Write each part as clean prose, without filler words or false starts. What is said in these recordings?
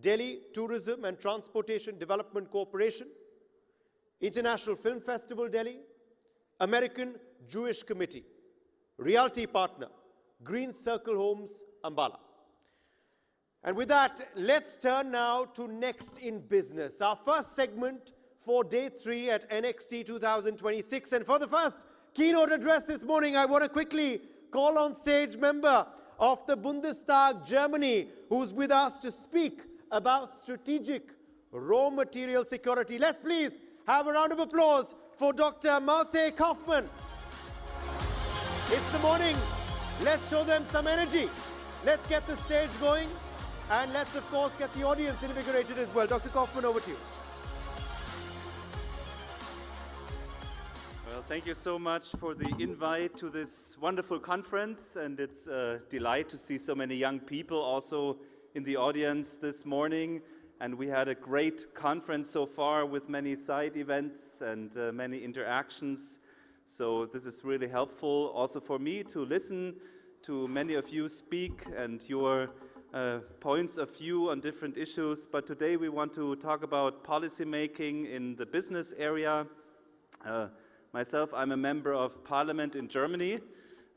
Delhi Tourism and Transportation Development Corporation, International Film Festival Delhi, American Jewish Committee, Realty Partner, Green Circle Homes, Ambala. And with that, let's turn now to Next in Business, our first segment for Day 3 at NXT 2026. And for the first keynote address this morning, I want to quickly call on stage member of the Bundestag, Germany, who's with us to speak about strategic raw material security. Let's please have a round of applause for Dr. Malte Kaufmann. It's the morning. Let's show them some energy. Let's get the stage going, and let's, of course, get the audience invigorated as well. Dr. Kaufmann, over to you. Well, thank you so much for the invite to this wonderful conference, and it's a delight to see so many young people also in the audience this morning. And we had a great conference so far with many side events and many interactions. So this is really helpful also for me to listen to many of you speak and your points of view on different issues. But today we want to talk about policy making in the business area. Myself, I'm a member of Parliament in Germany,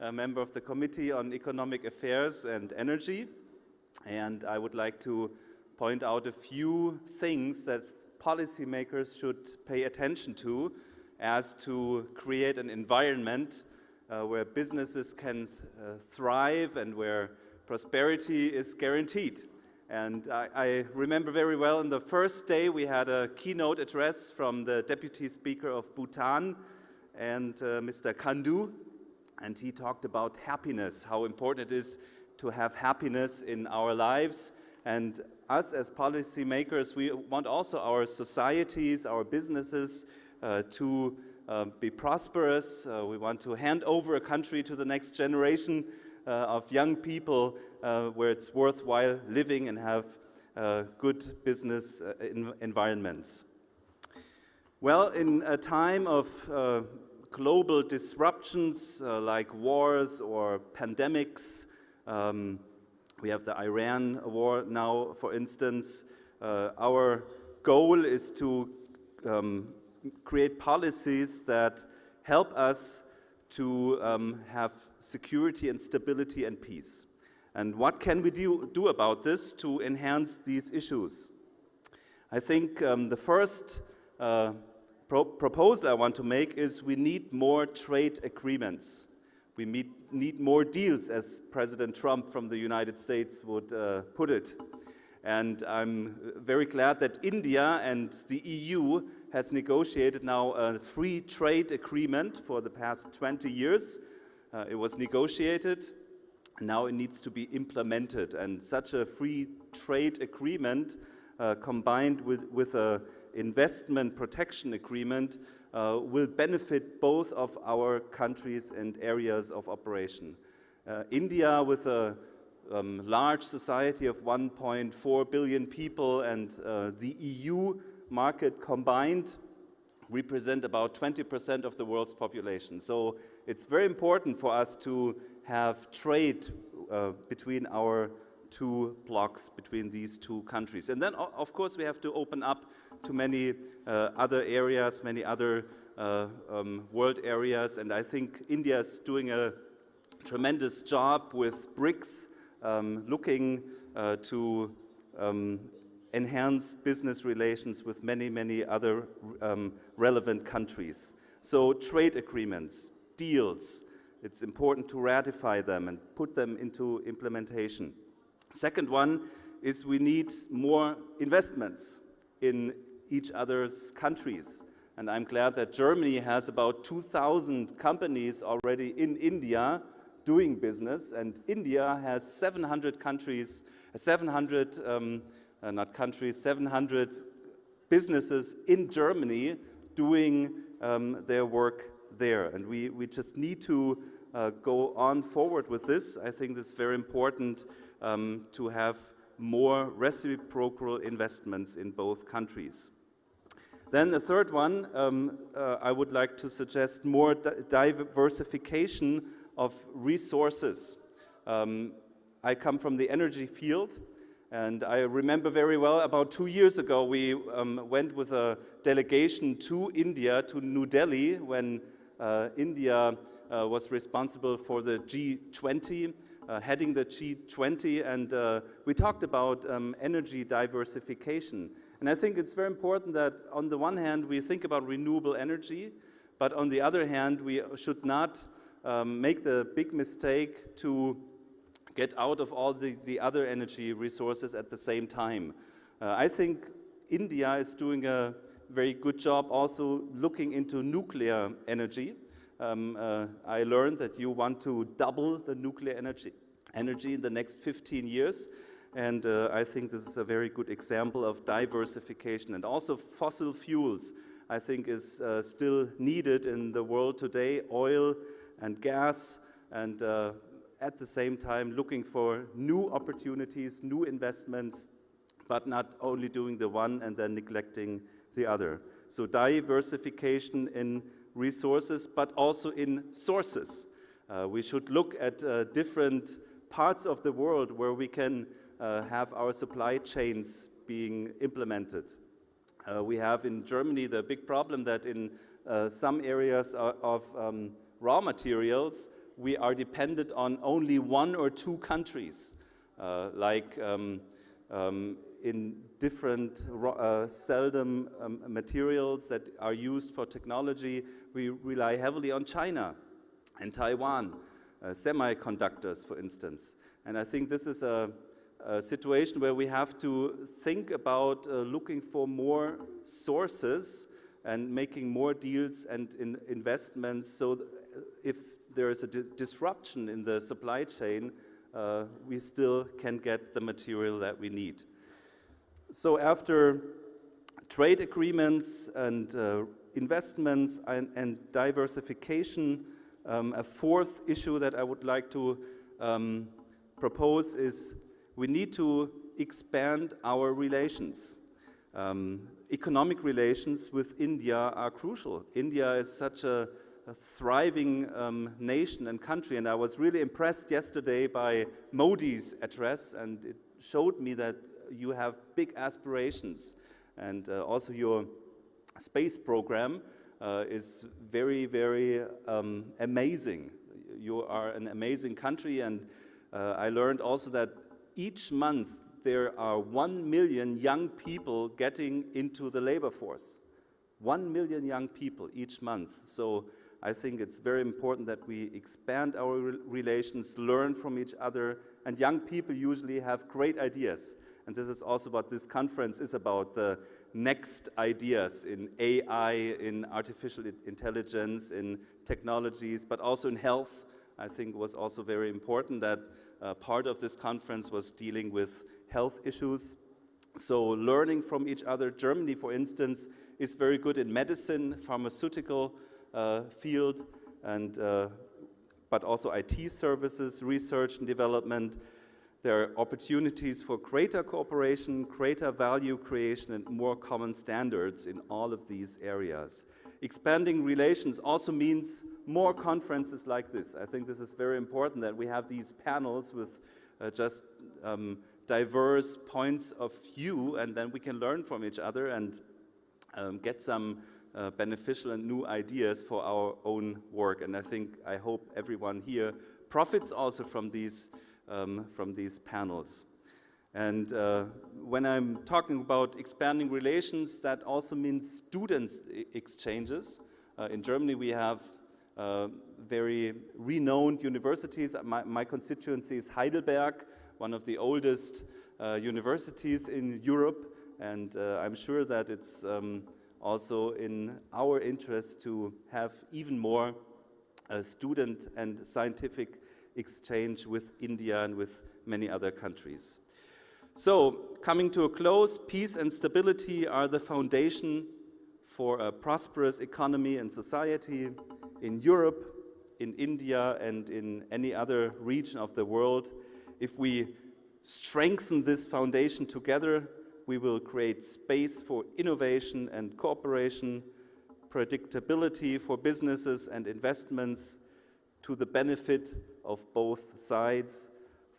a member of the Committee on Economic Affairs and Energy. And I would like to point out a few things that policymakers should pay attention to as to create an environment where businesses can thrive and where prosperity is guaranteed. And I remember very well on the first day we had a keynote address from the Deputy Speaker of Bhutan and Mr. Khandu, and he talked about happiness, how important it is to have happiness in our lives. And us as policymakers, we want also our societies, our businesses to be prosperous. We want to hand over a country to the next generation of young people where it's worthwhile living and have good business environments. Well, in a time of global disruptions like wars or pandemics, we have the Iran war now, for instance. Our goal is to create policies that help us to have security and stability and peace. And what can we do about this to enhance these issues? I think the first proposal I want to make is we need more trade agreements. We need more deals, as President Trump from the United States would put it. And I'm very glad that India and the EU has negotiated now a free trade agreement for the past 20 years. It was negotiated, now it needs to be implemented. And such a free trade agreement combined with an investment protection agreement will benefit both of our countries and areas of operation. India, with a large society of 1.4 billion people, and the EU market combined represent about 20% of the world's population. So it's very important for us to have trade between our two blocks, between these two countries. And then, of course, we have to open up to many other areas, many other world areas. And I think India is doing a tremendous job with BRICS, looking to enhance business relations with many, many other relevant countries. So trade agreements, deals, it's important to ratify them and put them into implementation. Second one is we need more investments in each other's countries. And I'm glad that Germany has about 2,000 companies already in India doing business, and India has 700 countries, 700 businesses in Germany doing their work there. And we just need to go on forward with this. I think it's very important to have more reciprocal investments in both countries. Then the third one, I would like to suggest more diversification of resources. I come from the energy field, And I remember very well, about 2 years ago, we went with a delegation to India, to New Delhi, when India was responsible for the G20, heading the G20, and we talked about energy diversification. And I think it's very important that on the one hand, we think about renewable energy, but on the other hand, we should not make the big mistake to get out of all the other energy resources at the same time. I think India is doing a very good job also looking into nuclear energy. I learned that you want to double the nuclear energy in the next 15 years. And I think this is a very good example of diversification. And also fossil fuels, I think, is still needed in the world today, oil and gas, and at the same time looking for new opportunities, new investments, but not only doing the one and then neglecting the other. So diversification in resources, but also in sources. We should look at different parts of the world where we can have our supply chains being implemented. We have in Germany the big problem that in some areas of raw materials, we are dependent on only 1 or 2 countries, like in different seldom materials that are used for technology. We rely heavily on China and Taiwan, semiconductors, for instance. And I think this is a situation where we have to think about looking for more sources and making more deals and investments, so if there is a disruption in the supply chain, we still can get the material that we need. So after trade agreements and investments and diversification, a fourth issue that I would like to propose is we need to expand our relations. Economic relations with India are crucial. India is such a thriving nation and country, and I was really impressed yesterday by Modi's address, and it showed me that you have big aspirations, and also your space program is very, very amazing. You are an amazing country, and I learned also that each month there are 1 million young people getting into the labor force. 1 million young people each month. So I think it's very important that we expand our relations, learn from each other, and young people usually have great ideas. And this is also what this conference is about, the next ideas in AI, in artificial intelligence, in technologies, but also in health. I think was also very important that part of this conference was dealing with health issues. So learning from each other. Germany, for instance, is very good in medicine, pharmaceutical field, and but also IT services, research and development. There are opportunities for greater cooperation, greater value creation, and more common standards in all of these areas. Expanding relations also means more conferences like this. I think this is very important that we have these panels with just diverse points of view, and then we can learn from each other and get some beneficial and new ideas for our own work. And I hope everyone here profits also from these panels. And when I'm talking about expanding relations, that also means students exchanges. In Germany, we have very renowned universities. My constituency is Heidelberg, one of the oldest universities in Europe, and I'm sure that it's also in our interest to have even more student and scientific exchange with India and with many other countries. So, coming to a close, peace and stability are the foundation for a prosperous economy and society in Europe, in India, and in any other region of the world. If we strengthen this foundation together, we will create space for innovation and cooperation, predictability for businesses and investments to the benefit of both sides,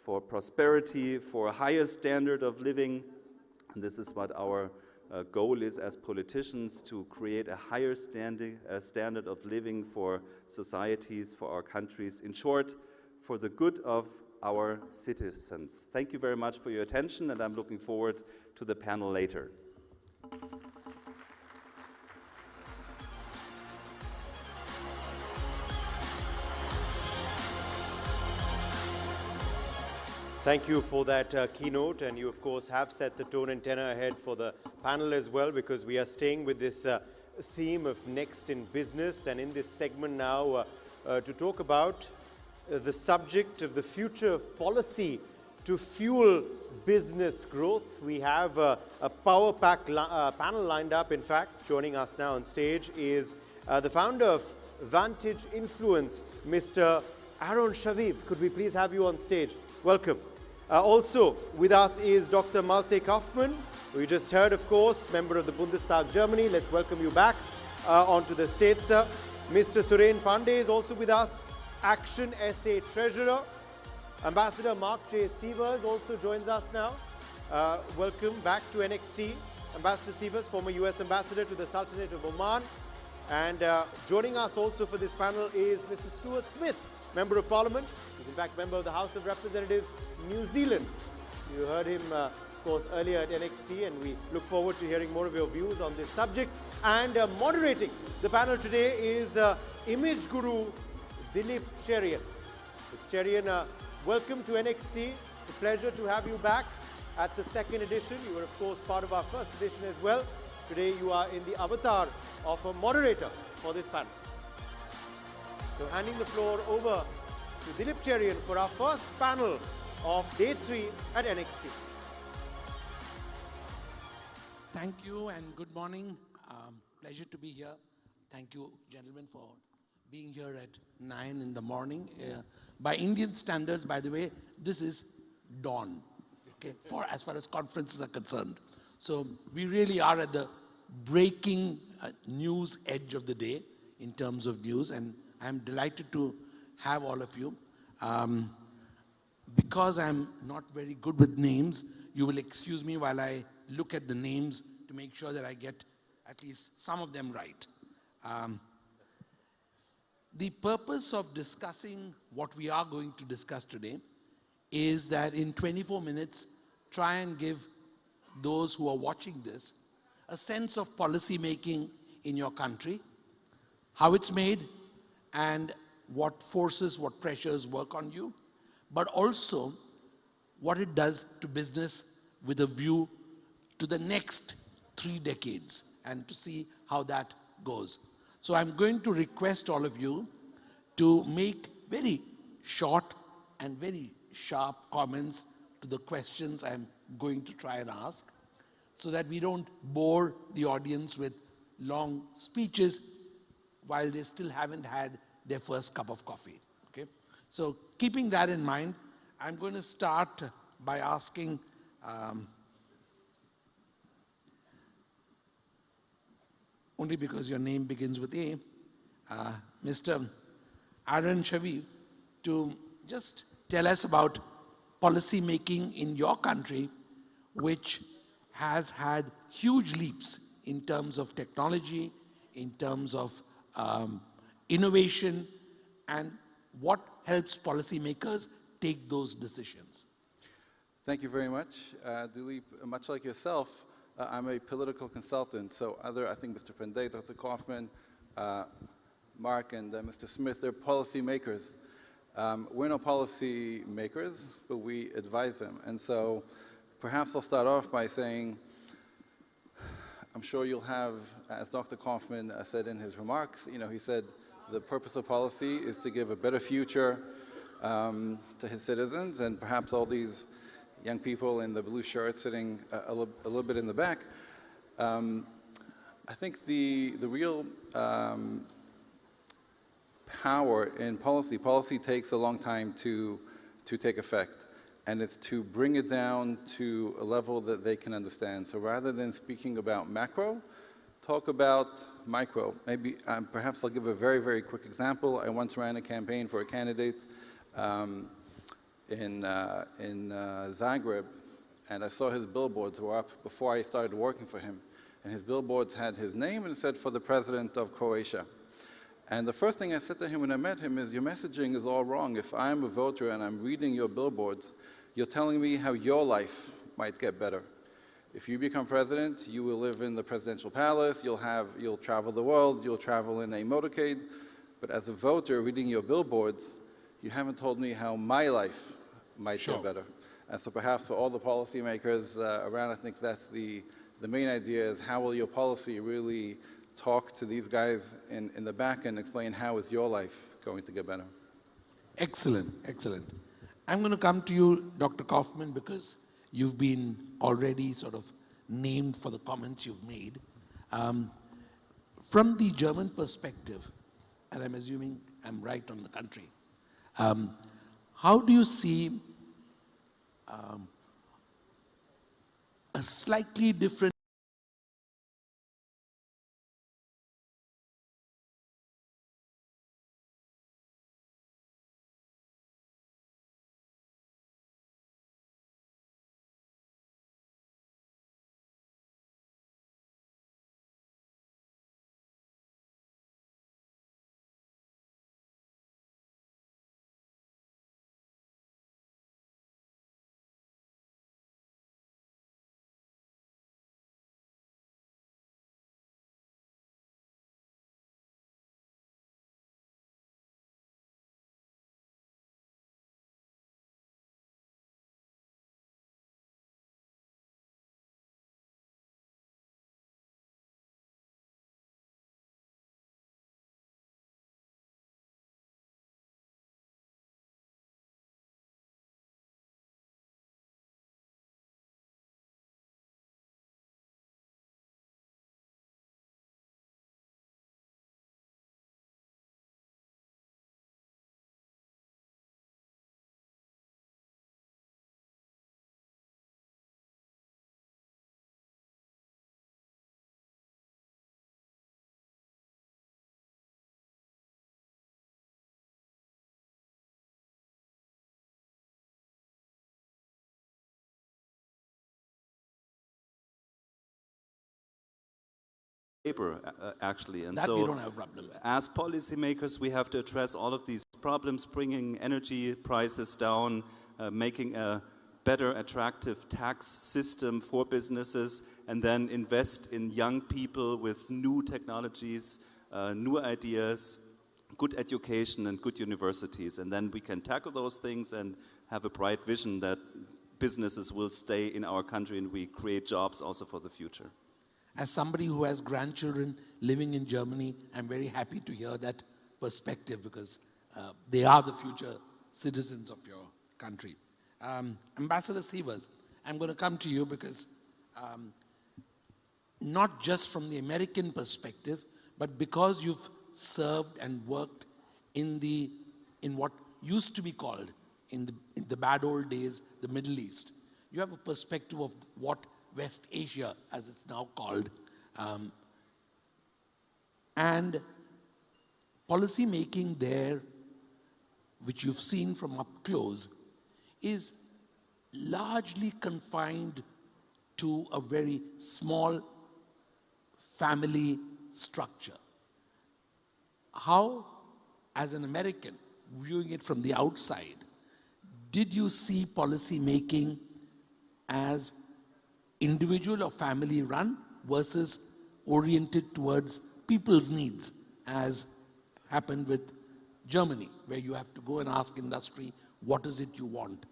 for prosperity, for a higher standard of living. And this is what our goal is as politicians, to create a higher standard of living for societies, for our countries. In short, for the good of our citizens. Thank you very much for your attention, and I'm looking forward to the panel later. Thank you for that keynote, and you of course have set the tone and tenor ahead for the panel as well, because we are staying with this theme of next in business, and in this segment now to talk about the subject of the future of policy to fuel business growth. We have a power-packed panel lined up. In fact, joining us now on stage is the founder of Vantage Influence, Mr. Aaron Shaviv. Could we please have you on stage? Welcome. Also with us is Dr. Malte Kaufmann, who you just heard, of course, member of the Bundestag, Germany. Let's welcome you back onto the stage, sir. Mr. Suren Pandey is also with us, Action SA Treasurer. Ambassador Mark J. Sievers also joins us now. Welcome back to NXT. Ambassador Sievers, former US Ambassador to the Sultanate of Oman. And joining us also for this panel is Mr. Stuart Smith, Member of Parliament. He's in fact member of the House of Representatives, New Zealand. You heard him, of course, earlier at NXT, and we look forward to hearing more of your views on this subject. And moderating the panel today is Image Guru Dilip Cherian. Ms. Cherian, welcome to NXT. It's a pleasure to have you back at the second edition. You were, of course, part of our first edition as well. Today you are in the avatar of a moderator for this panel. So handing the floor over to Dilip Cherian for our first panel of Day 3 at NXT. Thank you and good morning. Pleasure to be here. Thank you, gentlemen, for being here at 9 in the morning. By Indian standards, by the way, this is dawn, okay, for as far as conferences are concerned. So we really are at the breaking news edge of the day in terms of news, and I'm delighted to have all of you. Because I'm not very good with names, you will excuse me while I look at the names to make sure that I get at least some of them right. The purpose of discussing what we are going to discuss today is that in 24 minutes, try and give those who are watching this a sense of policy making in your country, how it's made, and what forces, what pressures work on you, but also what it does to business with a view to the next 3 decades and to see how that goes. So I'm going to request all of you to make very short and very sharp comments to the questions I'm going to try and ask, so that we don't bore the audience with long speeches while they still haven't had their first cup of coffee, okay? So keeping that in mind, I'm going to start by asking only because your name begins with A, Mr. Aaron Shaviv, to just tell us about policy making in your country, which has had huge leaps in terms of technology, in terms of innovation, and what helps policymakers take those decisions. Thank you very much, Dilip. Much like yourself, I'm a political consultant. So I think Mr. Pandey, Dr. Kaufmann, Mark, and Mr. Smith, they're policy makers. We're no policy makers, but we advise them. And so perhaps I'll start off by saying, I'm sure you'll have, as Dr. Kaufmann said in his remarks, he said the purpose of policy is to give a better future to his citizens, and perhaps all these young people in the blue shirts sitting a little bit in the back. I think the real power in policy takes a long time to take effect, and it's to bring it down to a level that they can understand. So rather than speaking about macro, talk about micro. Maybe, perhaps I'll give a very, very quick example. I once ran a campaign for a candidate in Zagreb, and I saw his billboards were up before I started working for him. And his billboards had his name and it said, "For the President of Croatia." And the first thing I said to him when I met him is, your messaging is all wrong. If I'm a voter and I'm reading your billboards, you're telling me how your life might get better. If you become president, you will live in the presidential palace, you'll travel the world, you'll travel in a motorcade. But as a voter reading your billboards, you haven't told me how my life might get better. And so perhaps for all the policymakers around, I think that's the main idea, is how will your policy really talk to these guys in the back and explain how is your life going to get better. Excellent, excellent. I'm going to come to you, Dr. Kaufman, because you've been already sort of named for the comments you've made. From the German perspective, and I'm assuming I'm right on the country, how do you see a slightly different paper, actually. And that so we don't have a problem with. as policymakers, we have to address all of these problems, bringing energy prices down, making a better attractive tax system for businesses, and then invest in young people with new technologies, new ideas, good education and good universities. And then we can tackle those things and have a bright vision that businesses will stay in our country and we create jobs also for the future. As somebody who has grandchildren living in Germany, I'm very happy to hear that perspective because they are the future citizens of your country. Ambassador Sievers, I'm going to come to you because not just from the American perspective, but because you've served and worked in what used to be called, in the bad old days, the Middle East. You have a perspective of what West Asia, as it's now called, and policy making there, which you've seen from up close, is largely confined to a very small family structure. How, as an American, viewing it from the outside, did you see policy making as individual or family run versus oriented towards people's needs, as happened with Germany, where you have to go and ask industry, what is it you want?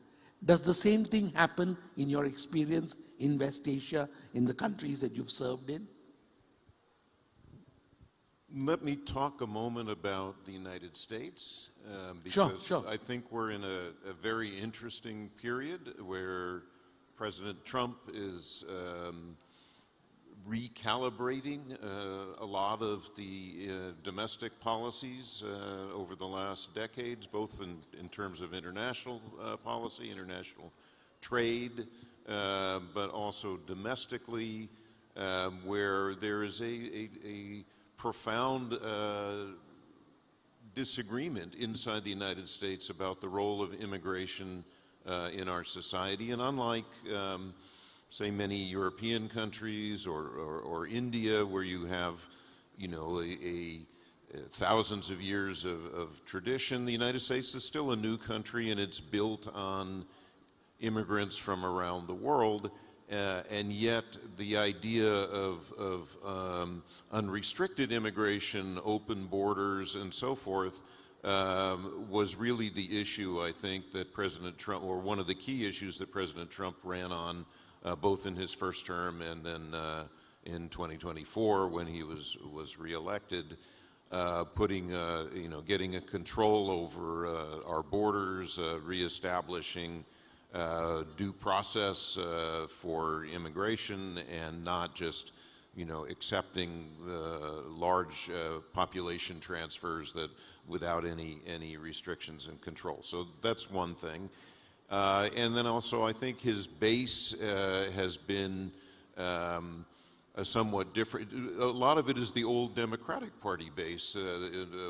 Does the same thing happen in your experience in West Asia, in the countries that you've served in? Let me talk a moment about the United States, because Sure. I think we're in a very interesting period where President Trump is recalibrating a lot of the domestic policies over the last decades, both in terms of international policy, international trade, but also domestically, where there is a profound disagreement inside the United States about the role of immigration in our society. And unlike, say, many European countries or India, where you have, you know, thousands of years of tradition, the United States is still a new country, and it's built on immigrants from around the world. And yet the idea of unrestricted immigration, open borders, and so forth was really the issue, I think, that President Trump, or one of the key issues that President Trump ran on, both in his first term and then in 2024 when he was reelected, putting, you know, getting a control over our borders, reestablishing due process for immigration, and not just, you know, accepting large population transfers that without any restrictions and control. So that's one thing. And then also, I think his base has been a somewhat different. A lot of it is the old Democratic Party base,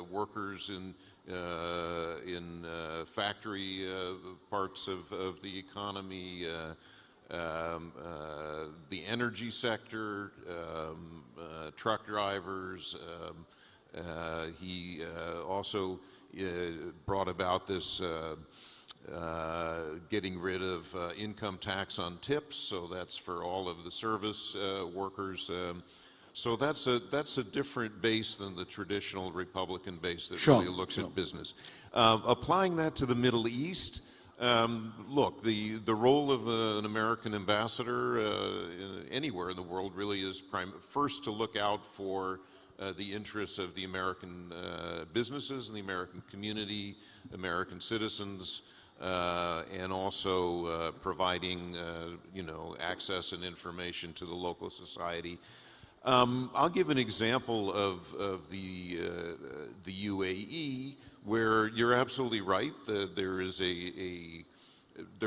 workers in factory parts of the economy, the energy sector, truck drivers. He also brought about this getting rid of income tax on tips, so that's for all of the service workers. So that's a different base than the traditional Republican base that really looks at business. Applying that to the Middle East, look, the role of an American ambassador anywhere in the world really is first to look out for the interests of the American businesses and the American community, American citizens, and also providing you know, access and information to the local society. I'll give an example of the UAE, where you're absolutely right. There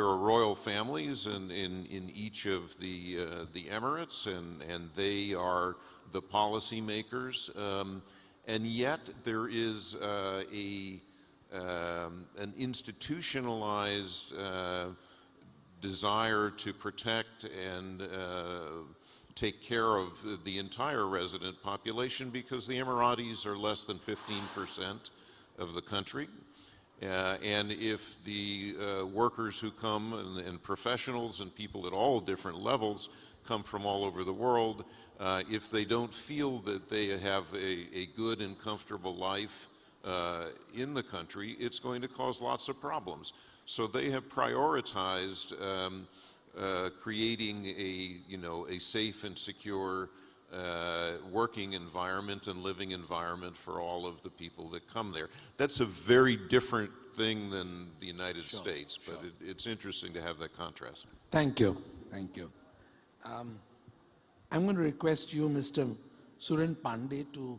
are royal families in each of the Emirates, and they are the policymakers. And yet there is an institutionalized desire to protect and take care of the entire resident population, because the Emiratis are less than 15% of the country. And if the workers who come, and professionals and people at all different levels come from all over the world, if they don't feel that they have a good and comfortable life in the country, it's going to cause lots of problems. So they have prioritized creating a safe and secure working environment and living environment for all of the people that come there. That's a very different thing than the United States, but it's interesting to have that contrast. Thank you. Thank you. I'm going to request you, Mr. Suren Pandey, to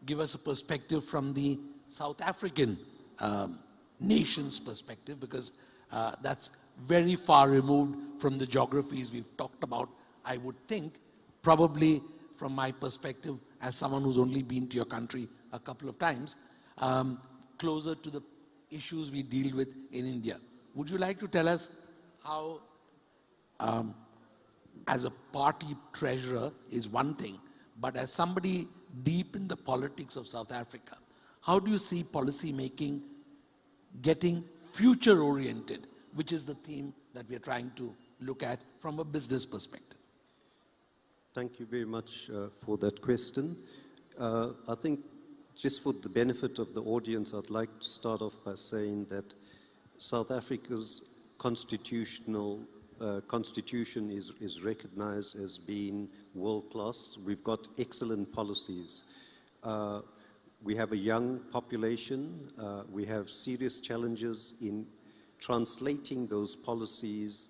give us a perspective from the South African nation's perspective, because that's very far removed from the geographies we've talked about, I would think, probably from my perspective as someone who's only been to your country a couple of times, closer to the issues we deal with in India. Would you like to tell us how, as a party treasurer is one thing, but as somebody deep in the politics of South Africa, how do you see policy making getting future-oriented, which is the theme that we are trying to look at from a business perspective? Thank you very much for that question. I think just for the benefit of the audience, I'd like to start off by saying that South Africa's constitution is recognized as being world-class. We've got excellent policies. We have a young population. We have serious challenges in translating those policies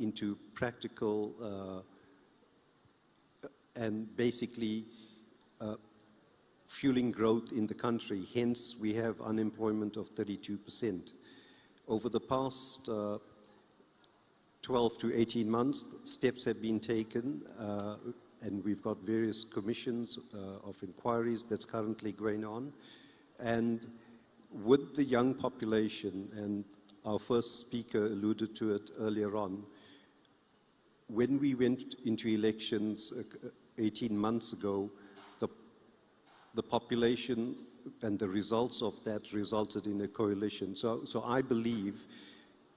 into practical and basically fueling growth in the country. Hence, we have unemployment of 32%. Over the past 12 to 18 months, steps have been taken, and we've got various commissions of inquiries that's currently going on. And with the young population and our first speaker alluded to it earlier on. When we went into elections 18 months ago, the population and the results of that resulted in a coalition. So I believe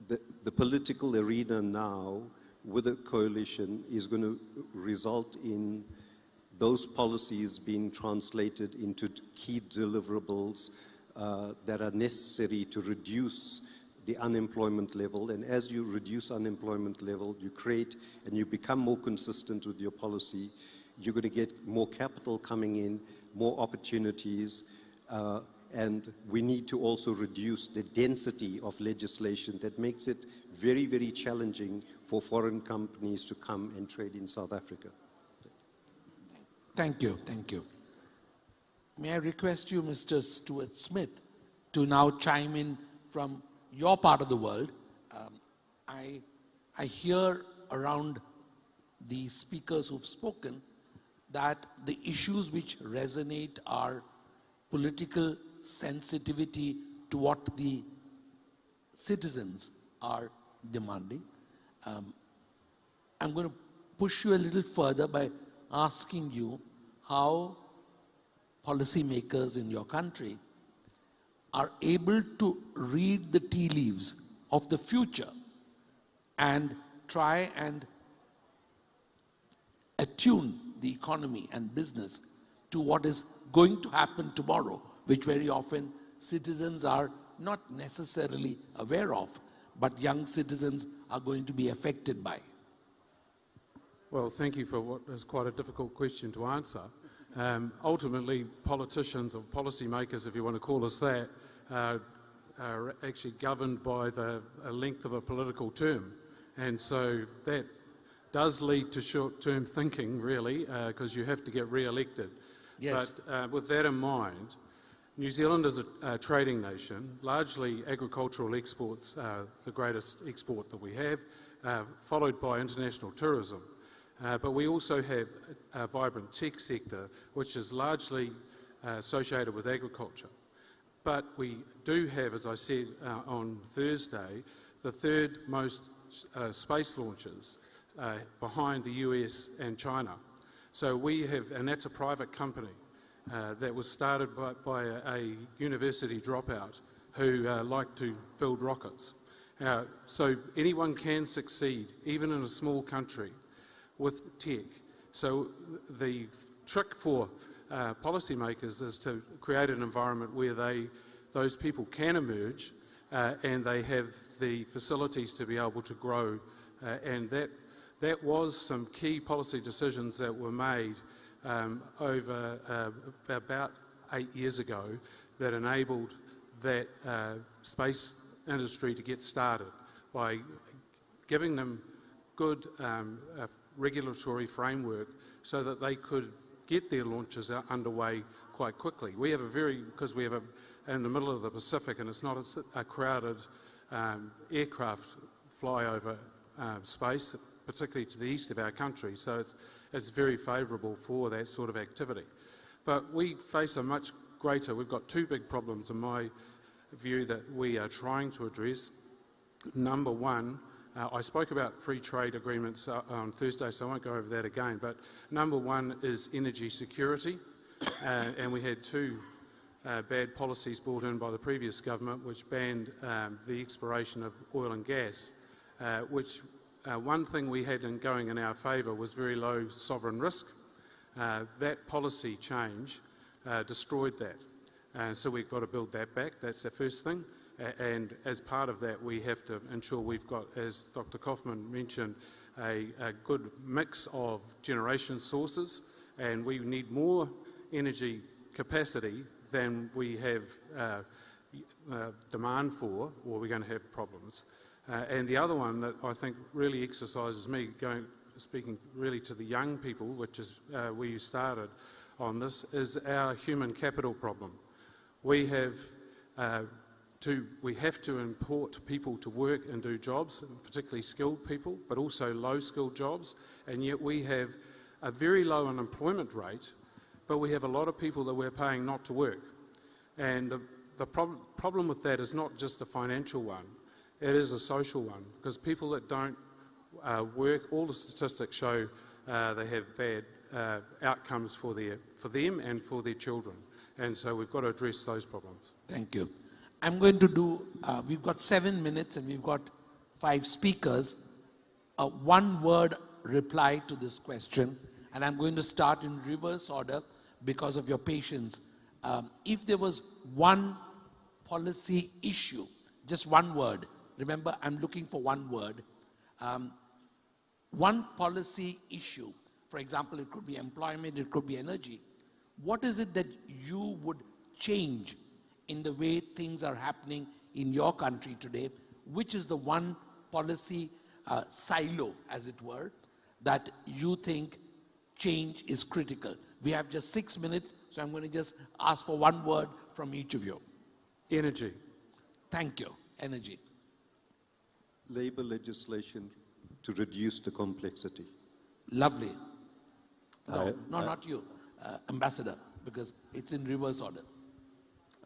that the political arena now with a coalition is going to result in those policies being translated into key deliverables that are necessary to reduce the unemployment level. And as you reduce unemployment level, you create and you become more consistent with your policy, you're going to get more capital coming in, more opportunities, and we need to also reduce the density of legislation that makes it very, very challenging for foreign companies to come and trade in South Africa. Thank you, thank you. May I request you, Mr. Stuart Smith, to now chime in from your part of the world. I hear around the speakers who've spoken that the issues which resonate are political sensitivity to what the citizens are demanding. I'm going to push you a little further by asking you how policymakers in your country are able to read the tea leaves of the future and try and attune the economy and business to what is going to happen tomorrow, which very often citizens are not necessarily aware of, but young citizens are going to be affected by. Well, thank you for what is quite a difficult question to answer. Ultimately, politicians or policymakers, if you want to call us that, are actually governed by the length of a political term. And so that does lead to short-term thinking, really, because you have to get re-elected. Yes. But with that in mind, New Zealand is a trading nation. Largely agricultural exports are the greatest export that we have, followed by international tourism. But we also have a vibrant tech sector, which is largely associated with agriculture. But we do have, as I said on Thursday, the third most space launches behind the US and China. So we have, and that's a private company that was started by a university dropout who liked to build rockets. So anyone can succeed, even in a small country, with tech. So the trick for policymakers is to create an environment where those people can emerge and they have the facilities to be able to grow, and that was some key policy decisions that were made over about 8 years ago that enabled that space industry to get started by giving them good regulatory framework so that they could get their launches underway quite quickly. We have because we have in the middle of the Pacific, and it's not a crowded aircraft flyover space, particularly to the east of our country, so it's very favourable for that sort of activity. But we face a much greater, we've got two big problems in my view that we are trying to address. Number one, I spoke about free trade agreements on Thursday, so I won't go over that again, but number one is energy security, and we had two bad policies brought in by the previous government which banned the exploration of oil and gas, which one thing we had going in our favour was very low sovereign risk. That policy change destroyed that. So we've got to build that back. That's the first thing. And as part of that, we have to ensure we've got, as Dr. Kaufman mentioned, a good mix of generation sources, and we need more energy capacity than we have demand for, or we're going to have problems. And the other one that I think really exercises me, speaking really to the young people, which is where you started on this, is our human capital problem. We have to import people to work and do jobs, particularly skilled people, but also low-skilled jobs, and yet we have a very low unemployment rate, but we have a lot of people that we're paying not to work. And the problem with that is not just a financial one. It is a social one, because people that don't work, all the statistics show they have bad outcomes for them and for their children. And so we've got to address those problems. Thank you. I'm going to do, we've got 7 minutes and we've got 5 speakers. A one-word reply to this question, and I'm going to start in reverse order because of your patience. If there was one policy issue, just one word, remember I'm looking for one word, one policy issue, for example, it could be employment, it could be energy, what is it that you would change in the way things are happening in your country today? Which is the one policy silo, as it were, that you think change is critical? We have just 6 minutes, so I'm going to just ask for one word from each of you. Energy. Thank you. Energy. Labour legislation to reduce the complexity. Lovely. No, not you, Ambassador, because it's in reverse order.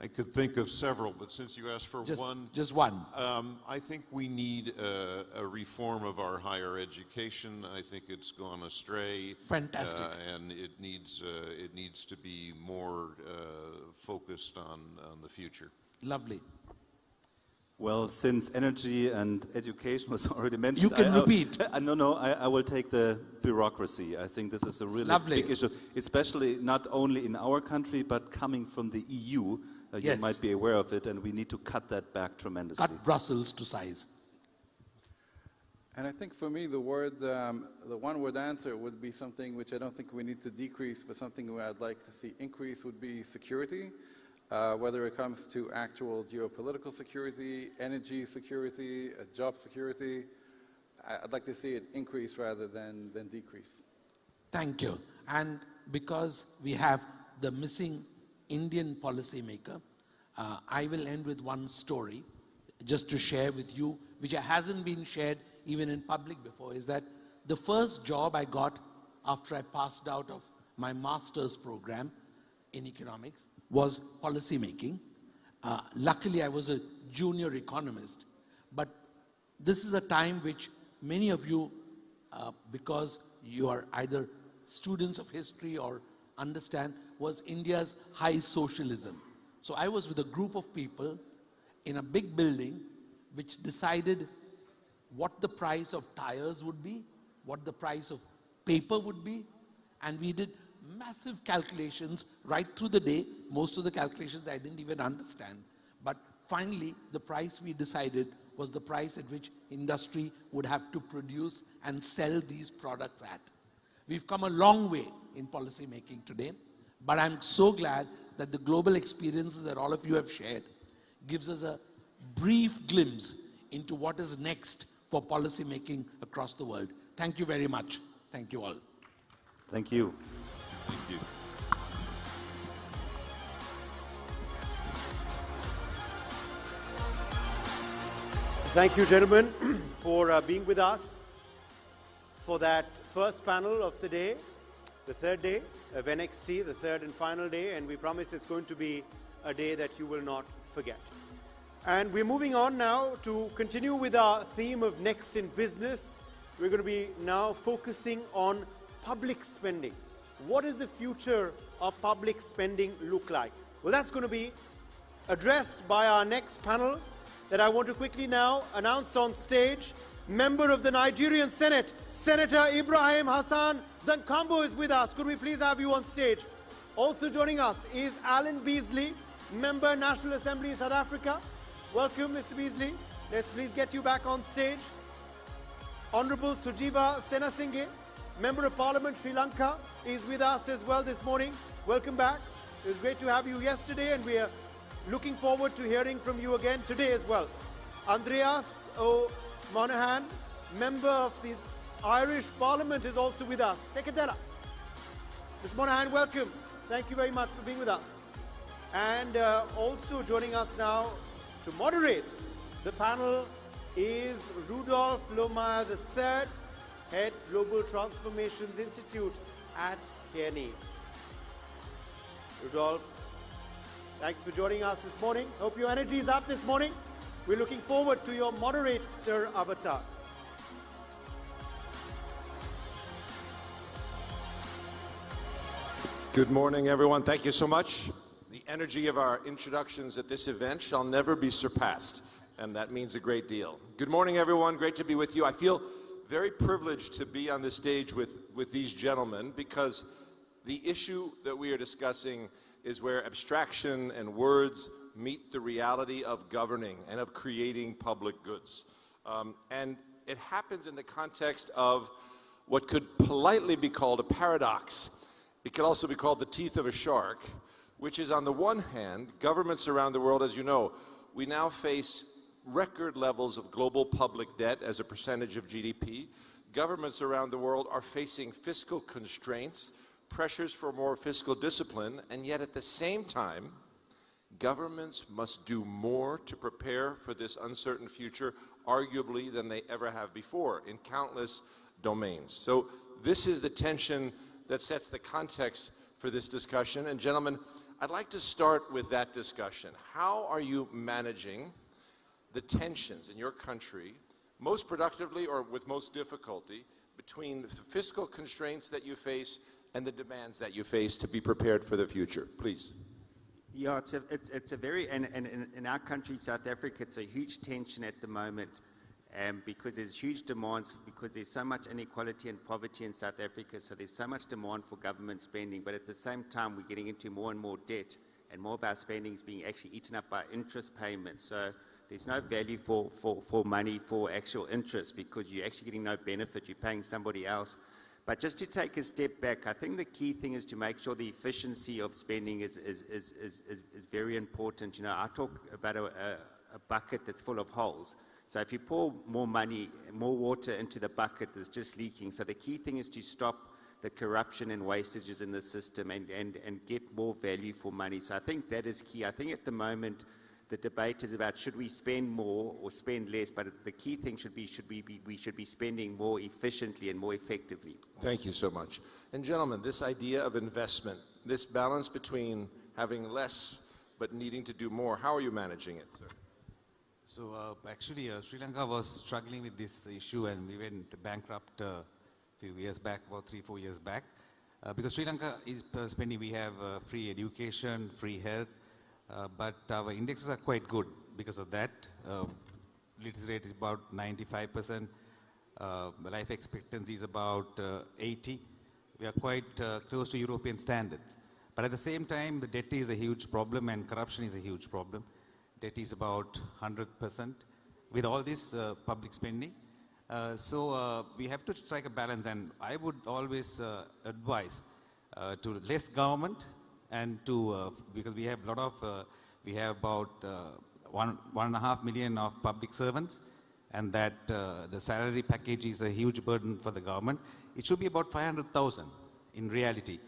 I could think of several, but since you asked for one. Just one. I think we need a reform of our higher education. I think it's gone astray. Fantastic. And it needs to be more focused on the future. Lovely. Well, since energy and education was already mentioned, You can repeat. No, I will take the bureaucracy. I think this is a really Lovely. big issue, especially not only in our country, but coming from the EU. You Yes. might be aware of it, and we need to cut that back tremendously. Cut Brussels to size. And I think for me, the one-word answer would be something which I don't think we need to decrease, but something where I'd like to see increase would be security, whether it comes to actual geopolitical security, energy security, job security. I'd like to see it increase rather than decrease. Thank you. And because we have the missing Indian policymaker, I will end with one story just to share with you, which hasn't been shared even in public before, is that the first job I got after I passed out of my master's program in economics was policy making. Luckily, I was a junior economist, but this is a time which many of you, because you are either students of history or understand, was India's high socialism. So I was with a group of people in a big building which decided what the price of tires would be, what the price of paper would be, and we did massive calculations right through the day. Most of the calculations I didn't even understand. But finally, the price we decided was the price at which industry would have to produce and sell these products at. We've come a long way in policy making today, but I'm so glad that the global experiences that all of you have shared gives us a brief glimpse into what is next for policy making across the world. Thank you very much. Thank you all. Thank you. Thank you. Thank you, gentlemen, for being with us for that first panel of the day, the third day of NXT, the third and final day, and we promise it's going to be a day that you will not forget. And we're moving on now to continue with our theme of Next in Business. We're going to be now focusing on public spending. What does the future of public spending look like? Well, that's going to be addressed by our next panel that I want to quickly now announce on stage. Member of the Nigerian Senate, Senator Ibrahim Hassan Dankambo is with us. Could we please have you on stage? Also joining us is Alan Beasley, Member, National Assembly, South Africa. Welcome, Mr. Beasley. Let's please get you back on stage. Honorable Sujiva Senasinghe, Member of Parliament, Sri Lanka, is with us as well this morning. Welcome back. It was great to have you yesterday, and we are looking forward to hearing from you again today as well. Andreas O'Monaghan, Member of the Irish Parliament, is also with us. Tekatela. Ms. Monaghan, welcome. Thank you very much for being with us. And also joining us now to moderate the panel is Rudolf Lohmeyer III, Head Global Transformations Institute at Kearney. Rudolf, thanks for joining us this morning. Hope your energy is up this morning. We're looking forward to your moderator avatar. Good morning, everyone. Thank you so much. The energy of our introductions at this event shall never be surpassed, and that means a great deal. Good morning, everyone. Great to be with you. I feel very privileged to be on the stage with these gentlemen, because the issue that we are discussing is where abstraction and words meet the reality of governing and of creating public goods. And it happens in the context of what could politely be called a paradox. It could also be called the teeth of a shark, which is, on the one hand, governments around the world, as you know, we now face record levels of global public debt as a percentage of GDP. Governments around the world are facing fiscal constraints, pressures for more fiscal discipline, and yet at the same time, governments must do more to prepare for this uncertain future, arguably, than they ever have before in countless domains. So this is the tension that sets the context for this discussion. And gentlemen, I'd like to start with that discussion. How are you managing the tensions in your country most productively or with most difficulty between the fiscal constraints that you face and the demands that you face to be prepared for the future? Please. Yeah, it's a very, and in our country, South Africa, it's a huge tension at the moment, because there's huge demands, because there's so much inequality and poverty in South Africa, so there's so much demand for government spending, but at the same time, we're getting into more and more debt, and more of our spending is being actually eaten up by interest payments. So there's no value for money for actual interest, because you're actually getting no benefit, you're paying somebody else. But just to take a step back, I think the key thing is to make sure the efficiency of spending is very important. You know, I talk about a bucket that's full of holes. So if you pour more money, more water into the bucket, there's just leaking. So the key thing is to stop the corruption and wastages in the system and get more value for money. So I think that is key. I think at the moment, the debate is about should we spend more or spend less, but the key thing should be we should be spending more efficiently and more effectively. Thank you so much. And gentlemen, this idea of investment, this balance between having less but needing to do more, how are you managing it, sir? So actually, Sri Lanka was struggling with this issue, and we went bankrupt a few years back, about 3-4 years back, because Sri Lanka is spending, we have free education, free health, but our indexes are quite good because of that. Literacy rate is about 95%. Life expectancy is about 80. We are quite close to European standards. But at the same time, the debt is a huge problem and corruption is a huge problem. Debt is about 100% with all this public spending. So we have to strike a balance, and I would always advise to less government, and to because we have a lot of we have about 1.5 million of public servants, and that the salary package is a huge burden for the government. It should be about 500,000 in reality,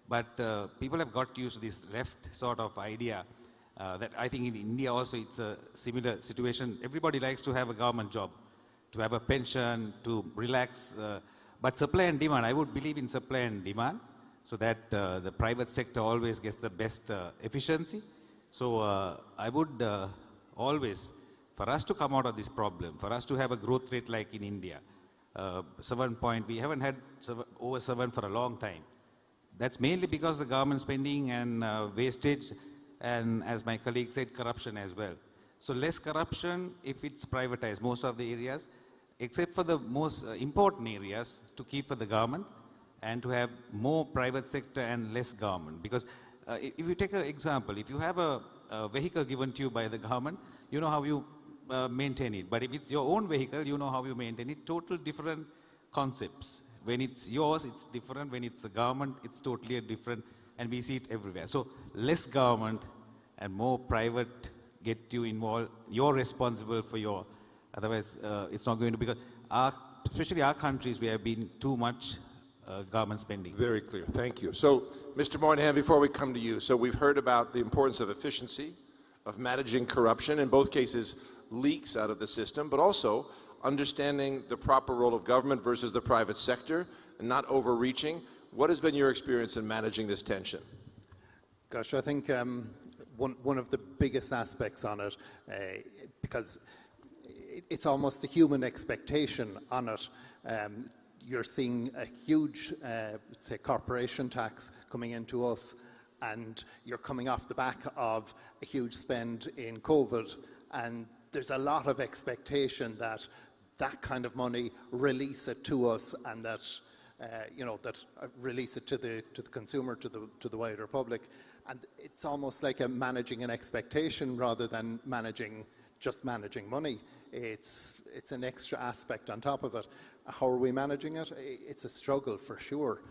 but people have got used to this left sort of idea that I think in India also it's a similar situation. Everybody likes to have a government job, to have a pension, to relax, but supply and demand, I would believe in supply and demand, so that the private sector always gets the best efficiency. So I would always, for us to come out of this problem, for us to have a growth rate like in India, 7 point, we haven't had over 7 for a long time. That's mainly because the government spending and wastage, and as my colleague said, corruption as well. So less corruption if it's privatized, most of the areas, except for the most important areas, to keep for the government, and to have more private sector and less government. Because if you take an example, if you have a vehicle given to you by the government, you know how you maintain it. But if it's your own vehicle, you know how you maintain it. Total different concepts. When it's yours, it's different. When it's the government, it's totally different. And we see it everywhere. So less government and more private, get you involved. You're responsible for your, otherwise it's not going to, because especially our countries, we have been too much government spending. Very clear. Thank you. So, Mr. Moynihan, before we come to you, so we've heard about the importance of efficiency, of managing corruption, in both cases leaks out of the system, but also understanding the proper role of government versus the private sector and not overreaching. What has been your experience in managing this tension? Gosh, I think one of the biggest aspects on it, because it's almost a human expectation on it. You're seeing a huge, say, corporation tax coming into us, and you're coming off the back of a huge spend in COVID, and there's a lot of expectation that that kind of money release it to us, and that that release it to the consumer, to the wider public, and it's almost like managing an expectation rather than managing money. It's an extra aspect on top of it. How are we managing it? It's a struggle for sure.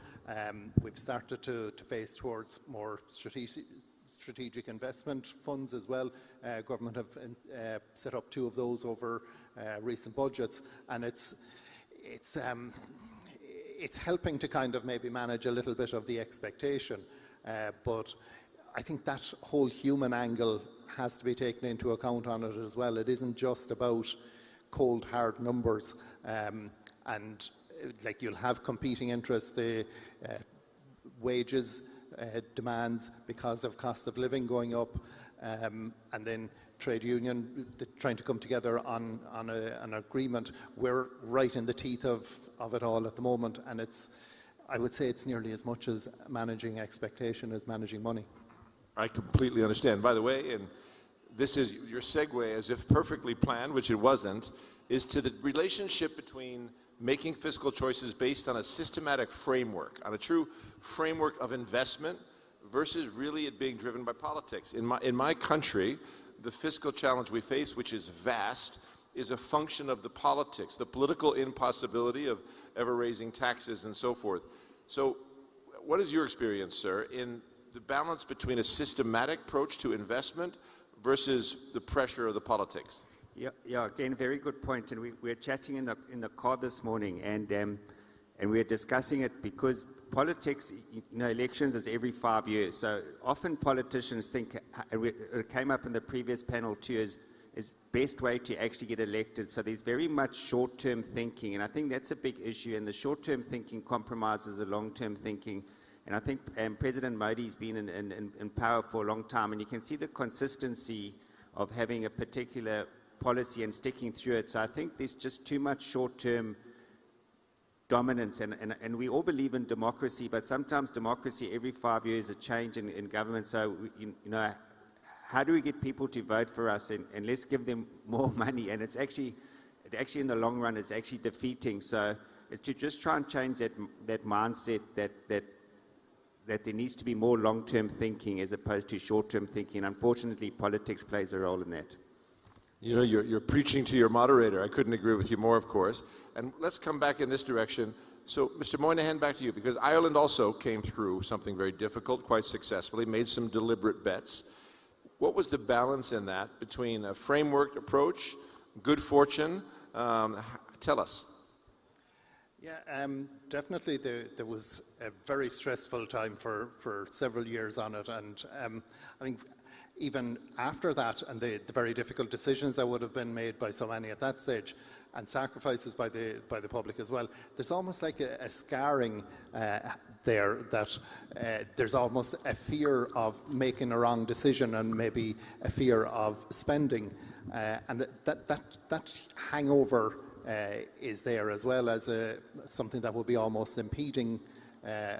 We've started to phase towards more strategic investment funds as well. Government have set up 2 of those over recent budgets, and it's helping to kind of maybe manage a little bit of the expectation. But I think that whole human angle has to be taken into account on it as well. It isn't just about cold, hard numbers. And like, you'll have competing interests, the wages demands because of cost of living going up, and then trade union trying to come together on an agreement. We're right in the teeth of it all at the moment, and I would say it's nearly as much as managing expectation as managing money. I completely understand. By the way, and this is your segue, as if perfectly planned, which it wasn't, is to the relationship between making fiscal choices based on a systematic framework, on a true framework of investment, versus really it being driven by politics. In my country, the fiscal challenge we face, which is vast, is a function of the politics, the political impossibility of ever raising taxes and so forth. So what is your experience, sir, in the balance between a systematic approach to investment versus the pressure of the politics? Yeah, again, very good point. And we were chatting in the car this morning, and we were discussing it because politics, elections is every 5 years. So often politicians think, and it came up in the previous panel too, is best way to actually get elected. So there's very much short-term thinking, and I think that's a big issue. And the short-term thinking compromises the long-term thinking. And I think President Modi's been in power for a long time, and you can see the consistency of having a particular policy and sticking through it. So I think there's just too much short-term dominance, and we all believe in democracy, but sometimes democracy every 5 years a change in government. So how do we get people to vote for us, and let's give them more money? And it actually in the long run it's actually defeating. So it's to just try and change that mindset that there needs to be more long-term thinking as opposed to short-term thinking. Unfortunately, politics plays a role in that. You're preaching to your moderator. I couldn't agree with you more, of course. And let's come back in this direction. So, Mr. Moynihan, back to you, because Ireland also came through something very difficult quite successfully, made some deliberate bets. What was the balance in that between a framework approach, good fortune? Tell us. Yeah, definitely there was a very stressful time for several years on it, and I think even after that, and the very difficult decisions that would have been made by so many at that stage, and sacrifices by the public as well, there's almost like a scarring there, that there's almost a fear of making a wrong decision and maybe a fear of spending, and that hangover is there, as well as something that will be almost impeding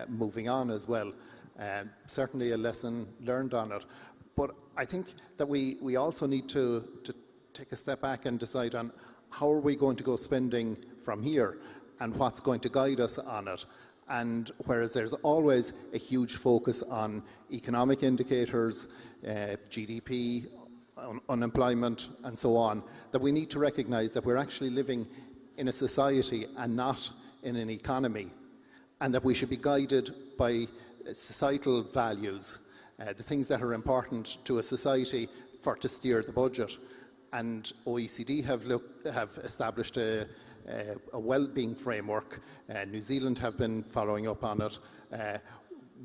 moving on as well. Certainly a lesson learned on it. But I think that we also need to take a step back and decide on how are we going to go spending from here, and what's going to guide us on it. And whereas there's always a huge focus on economic indicators, GDP, unemployment, and so on, that we need to recognize that we're actually living in a society and not in an economy, and that we should be guided by societal values, the things that are important to a society to steer the budget. And OECD have established a well-being framework. New Zealand have been following up on it.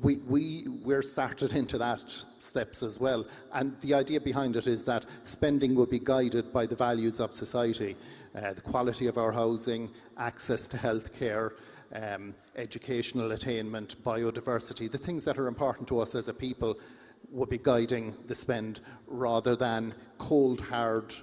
We're started into that steps as well. And the idea behind it is that spending will be guided by the values of society, the quality of our housing, access to health care, educational attainment, biodiversity, the things that are important to us as a people, would be guiding the spend rather than cold, hard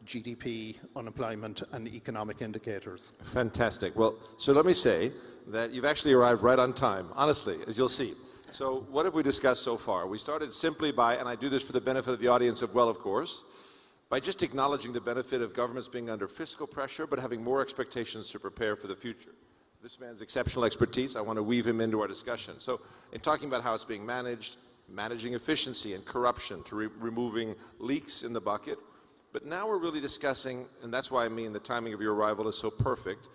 GDP, unemployment and economic indicators. Fantastic. Well, so let me say that you've actually arrived right on time, honestly, as you'll see. So what have we discussed so far? We started simply by, and I do this for the benefit of the audience as well, of course, by just acknowledging the benefit of governments being under fiscal pressure but having more expectations to prepare for the future. This man's exceptional expertise, I want to weave him into our discussion. So in talking about how it's being managed, managing efficiency and corruption, to removing leaks in the bucket, but now we're really discussing, and that's why I mean the timing of your arrival is so perfect,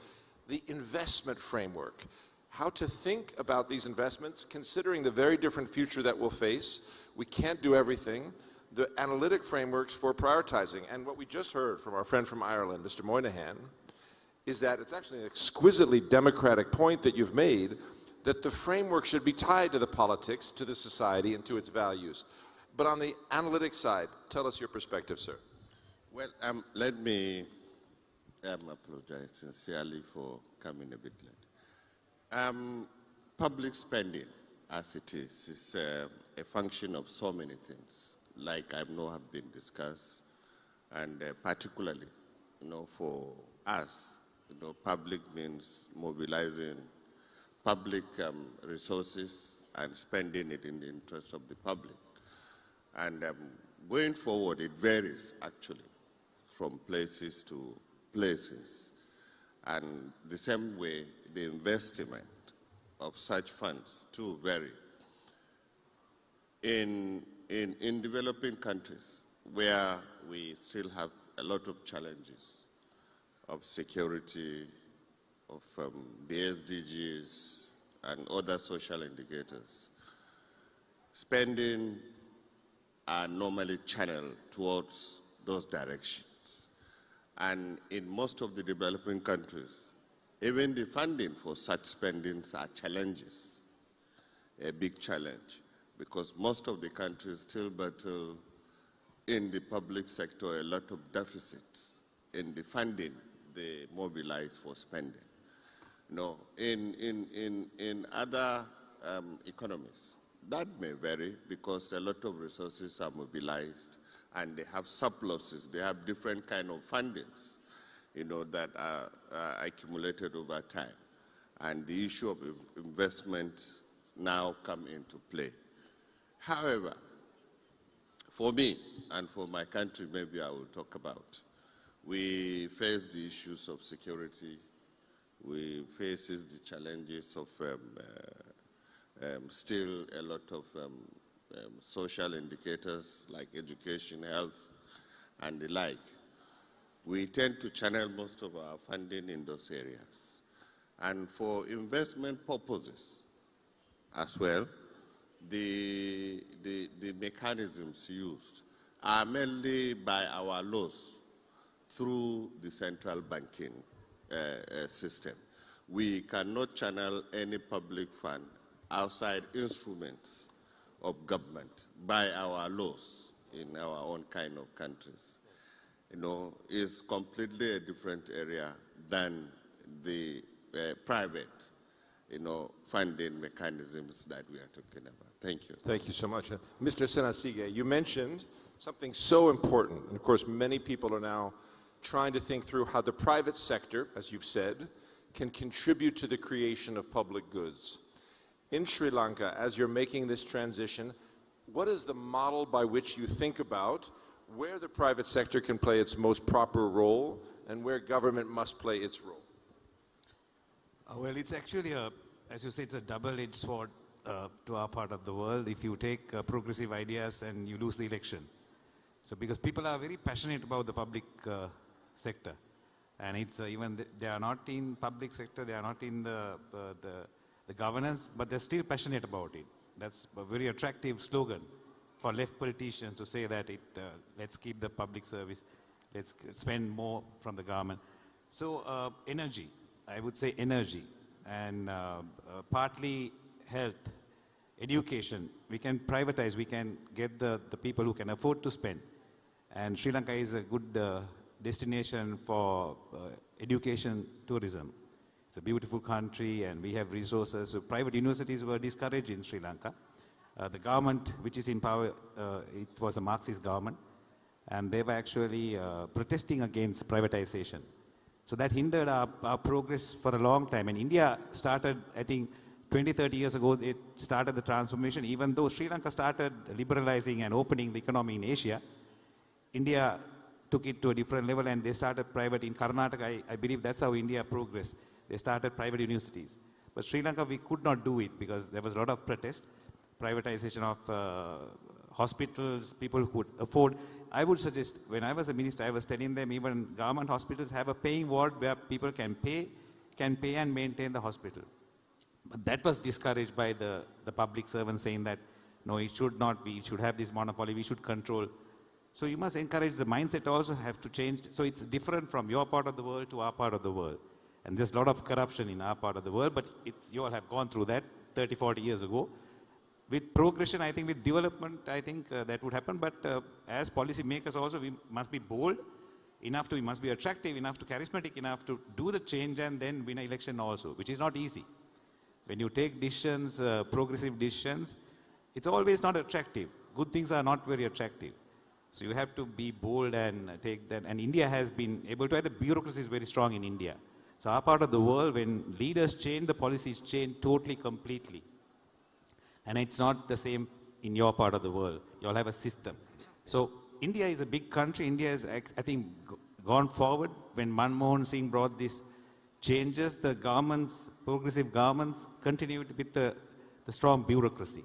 the investment framework. How to think about these investments, considering the very different future that we'll face. We can't do everything. The analytic frameworks for prioritizing. And what we just heard from our friend from Ireland, Mr. Moynihan, is that it's actually an exquisitely democratic point that you've made, that the framework should be tied to the politics, to the society, and to its values. But on the analytic side, tell us your perspective, sir. Well, let me apologize sincerely for coming a bit late. Public spending, as it is a function of so many things, like I know have been discussed, and particularly, for us, public means mobilizing public resources and spending it in the interest of the public. And going forward, it varies actually from places to places. And the same way, the investment of such funds too vary. In developing countries where we still have a lot of challenges of security, of the SDGs and other social indicators, spending are normally channeled towards those directions. And in most of the developing countries, even the funding for such spendings are challenges, a big challenge, because most of the countries still battle in the public sector a lot of deficits in the funding they mobilize for spending. In other economies, that may vary because a lot of resources are mobilized and they have surpluses, they have different kind of fundings, that are accumulated over time. And the issue of investment now come into play. However, for me and for my country, maybe I will talk about, we face the issues of security, we face the challenges of still a lot of social indicators like education, health, and the like. We tend to channel most of our funding in those areas. And for investment purposes as well, the mechanisms used are mainly by our laws through the central banking system. We cannot channel any public fund outside instruments of government by our laws in our own kind of countries. Is completely a different area than the private, funding mechanisms that we are talking about. Thank you. Thank you so much. Mr. Senasige, you mentioned something so important. And of course, many people are now trying to think through how the private sector, as you've said, can contribute to the creation of public goods. In Sri Lanka, as you're making this transition, what is the model by which you think about where the private sector can play its most proper role and where government must play its role? Well, it's actually, as you say, it's a double-edged sword to our part of the world if you take progressive ideas and you lose the election. So because people are very passionate about the public sector. And it's even they are not in public sector, they are not in the governance, but they're still passionate about it. That's a very attractive slogan for left politicians to say that let's keep the public service, let's spend more from the government. So energy, I would say energy, and partly health, education. We can privatize, we can get the people who can afford to spend. And Sri Lanka is a good destination for education tourism. It's a beautiful country and we have resources. So private universities were discouraged in Sri Lanka. The government which is in power, it was a Marxist government, and they were actually protesting against privatization. So that hindered our progress for a long time. And India started, I think, 20, 30 years ago, it started the transformation. Even though Sri Lanka started liberalizing and opening the economy in Asia, India took it to a different level and they started private. In Karnataka, I believe that's how India progressed. They started private universities. But Sri Lanka, we could not do it because there was a lot of protest, privatization of hospitals, people who could afford. I would suggest, when I was a minister, I was telling them even government hospitals have a paying ward where people can pay and maintain the hospital. But that was discouraged by the public servants saying that, no, it should not be, it should have this monopoly, we should control. So you must encourage the mindset also have to change. So it's different from your part of the world to our part of the world. And there's a lot of corruption in our part of the world, but you all have gone through that 30, 40 years ago. With progression, I think with development, I think that would happen. But as policy makers also, we must be bold enough we must be attractive enough to, charismatic enough to do the change and then win an election also, which is not easy. When you take decisions, progressive decisions, it's always not attractive. Good things are not very attractive. So you have to be bold and take that. And India has been able to, the bureaucracy is very strong in India. So our part of the world, when leaders change, the policies change totally, completely. And it's not the same in your part of the world. You all have a system. So India is a big country. India has, I think, gone forward. When Manmohan Singh brought these changes, the governments, progressive governments, continued with the strong bureaucracy.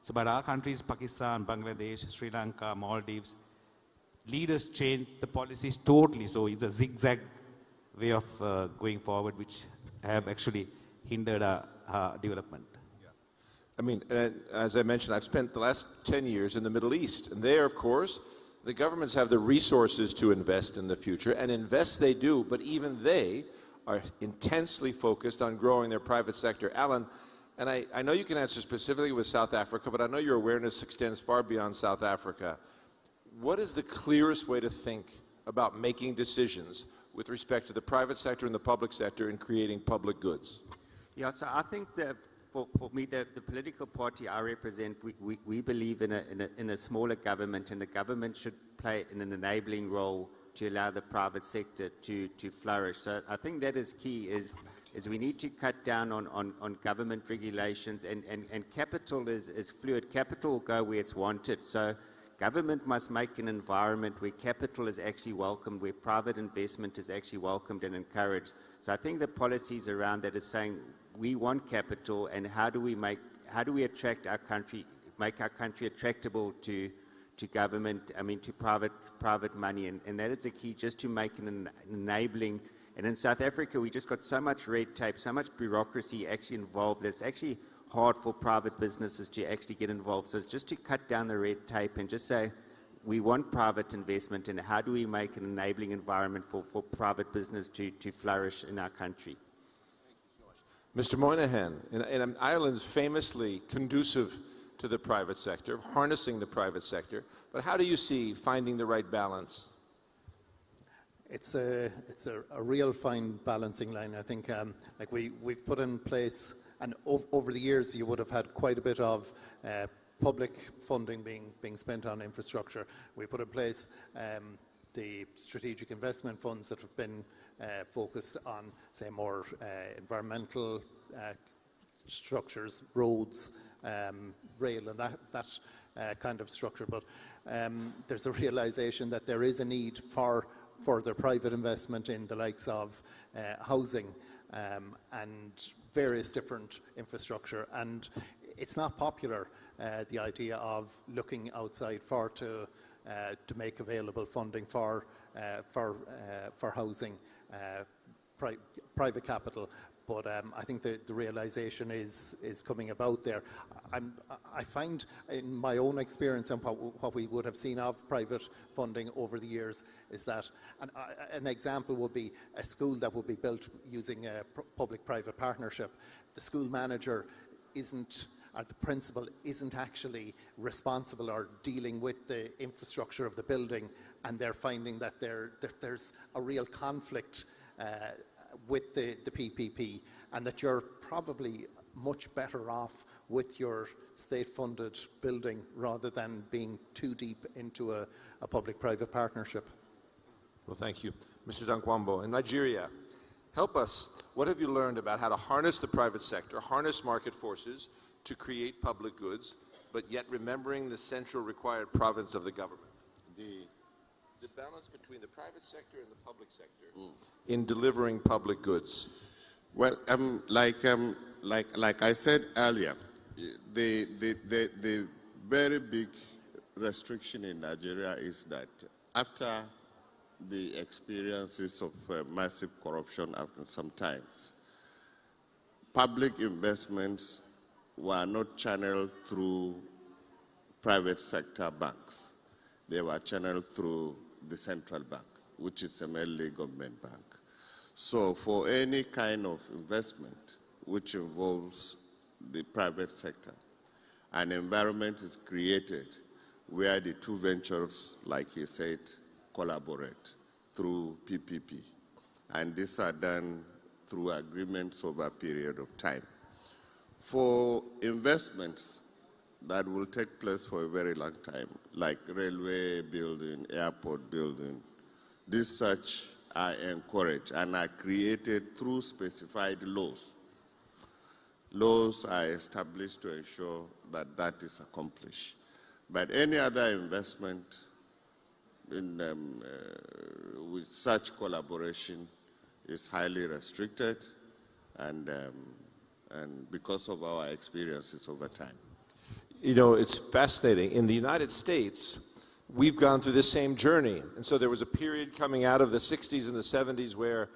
So but our countries, Pakistan, Bangladesh, Sri Lanka, Maldives, leaders changed the policies totally. So it's a zigzag way of going forward, which have actually hindered our development. I mean, as I mentioned, I've spent the last 10 years in the Middle East, and there, of course, the governments have the resources to invest in the future, and invest they do, but even they are intensely focused on growing their private sector. Alan, and I know you can answer specifically with South Africa, but I know your awareness extends far beyond South Africa. What is the clearest way to think about making decisions with respect to the private sector and the public sector in creating public goods? Yeah, so I think that for me, the political party I represent, we believe in a smaller government, and the government should play an enabling role to allow the private sector to flourish. So I think that is key, is we need to cut down on government regulations, and capital is fluid. Capital will go where it's wanted. So government must make an environment where capital is actually welcomed, where private investment is actually welcomed and encouraged. So I think the policies around that is saying we want capital, and how do we attract our country, make our country attractable to government, to private money, and that is the key, just to make an enabling. And in South Africa, we just got so much red tape, so much bureaucracy actually involved, that it's actually hard for private businesses to actually get involved. So it's just to cut down the red tape and just say, we want private investment, and how do we make an enabling environment for private business to flourish in our country? Mr. Moynihan, in Ireland's famously conducive to the private sector, harnessing the private sector, but how do you see finding the right balance? It's a real fine balancing line. I think like we've put in place, and over the years you would have had quite a bit of public funding being spent on infrastructure. We put in place the strategic investment funds that have been focused on, say, more environmental structures, roads, rail, and that kind of structure. But there's a realization that there is a need for further private investment in the likes of housing and various different infrastructure. And it's not popular, the idea of looking outside to make available funding for housing, private capital. But I think the realization is coming about there. I find in my own experience and what we would have seen of private funding over the years is that an example would be a school that would be built using a public-private partnership. The school manager the principal isn't actually responsible or dealing with the infrastructure of the building, and they're finding that there's a real conflict with the PPP, and that you're probably much better off with your state-funded building rather than being too deep into a public-private partnership. Well, thank you. Mr. Dankwambo, in Nigeria, help us. What have you learned about how to harness the private sector, harness market forces to create public goods, but yet remembering the central required province of the government? The balance between the private sector and the public sector in delivering public goods. Well, like I said earlier, the very big restriction in Nigeria is that after the experiences of massive corruption after sometimes, public investments were not channeled through private sector banks. They were channeled through the central bank, which is a mainly government bank. So for any kind of investment which involves the private sector, an environment is created where the two ventures, like he said, collaborate through PPP. And these are done through agreements over a period of time. For investments that will take place for a very long time, like railway building, airport building, these such are encouraged and are created through specified laws. Laws are established to ensure that that is accomplished. But any other investment with such collaboration is highly restricted, and because of our experiences over time. You know, it's fascinating. In the United States, we've gone through the same journey. And so there was a period coming out of the 60s and the 70s where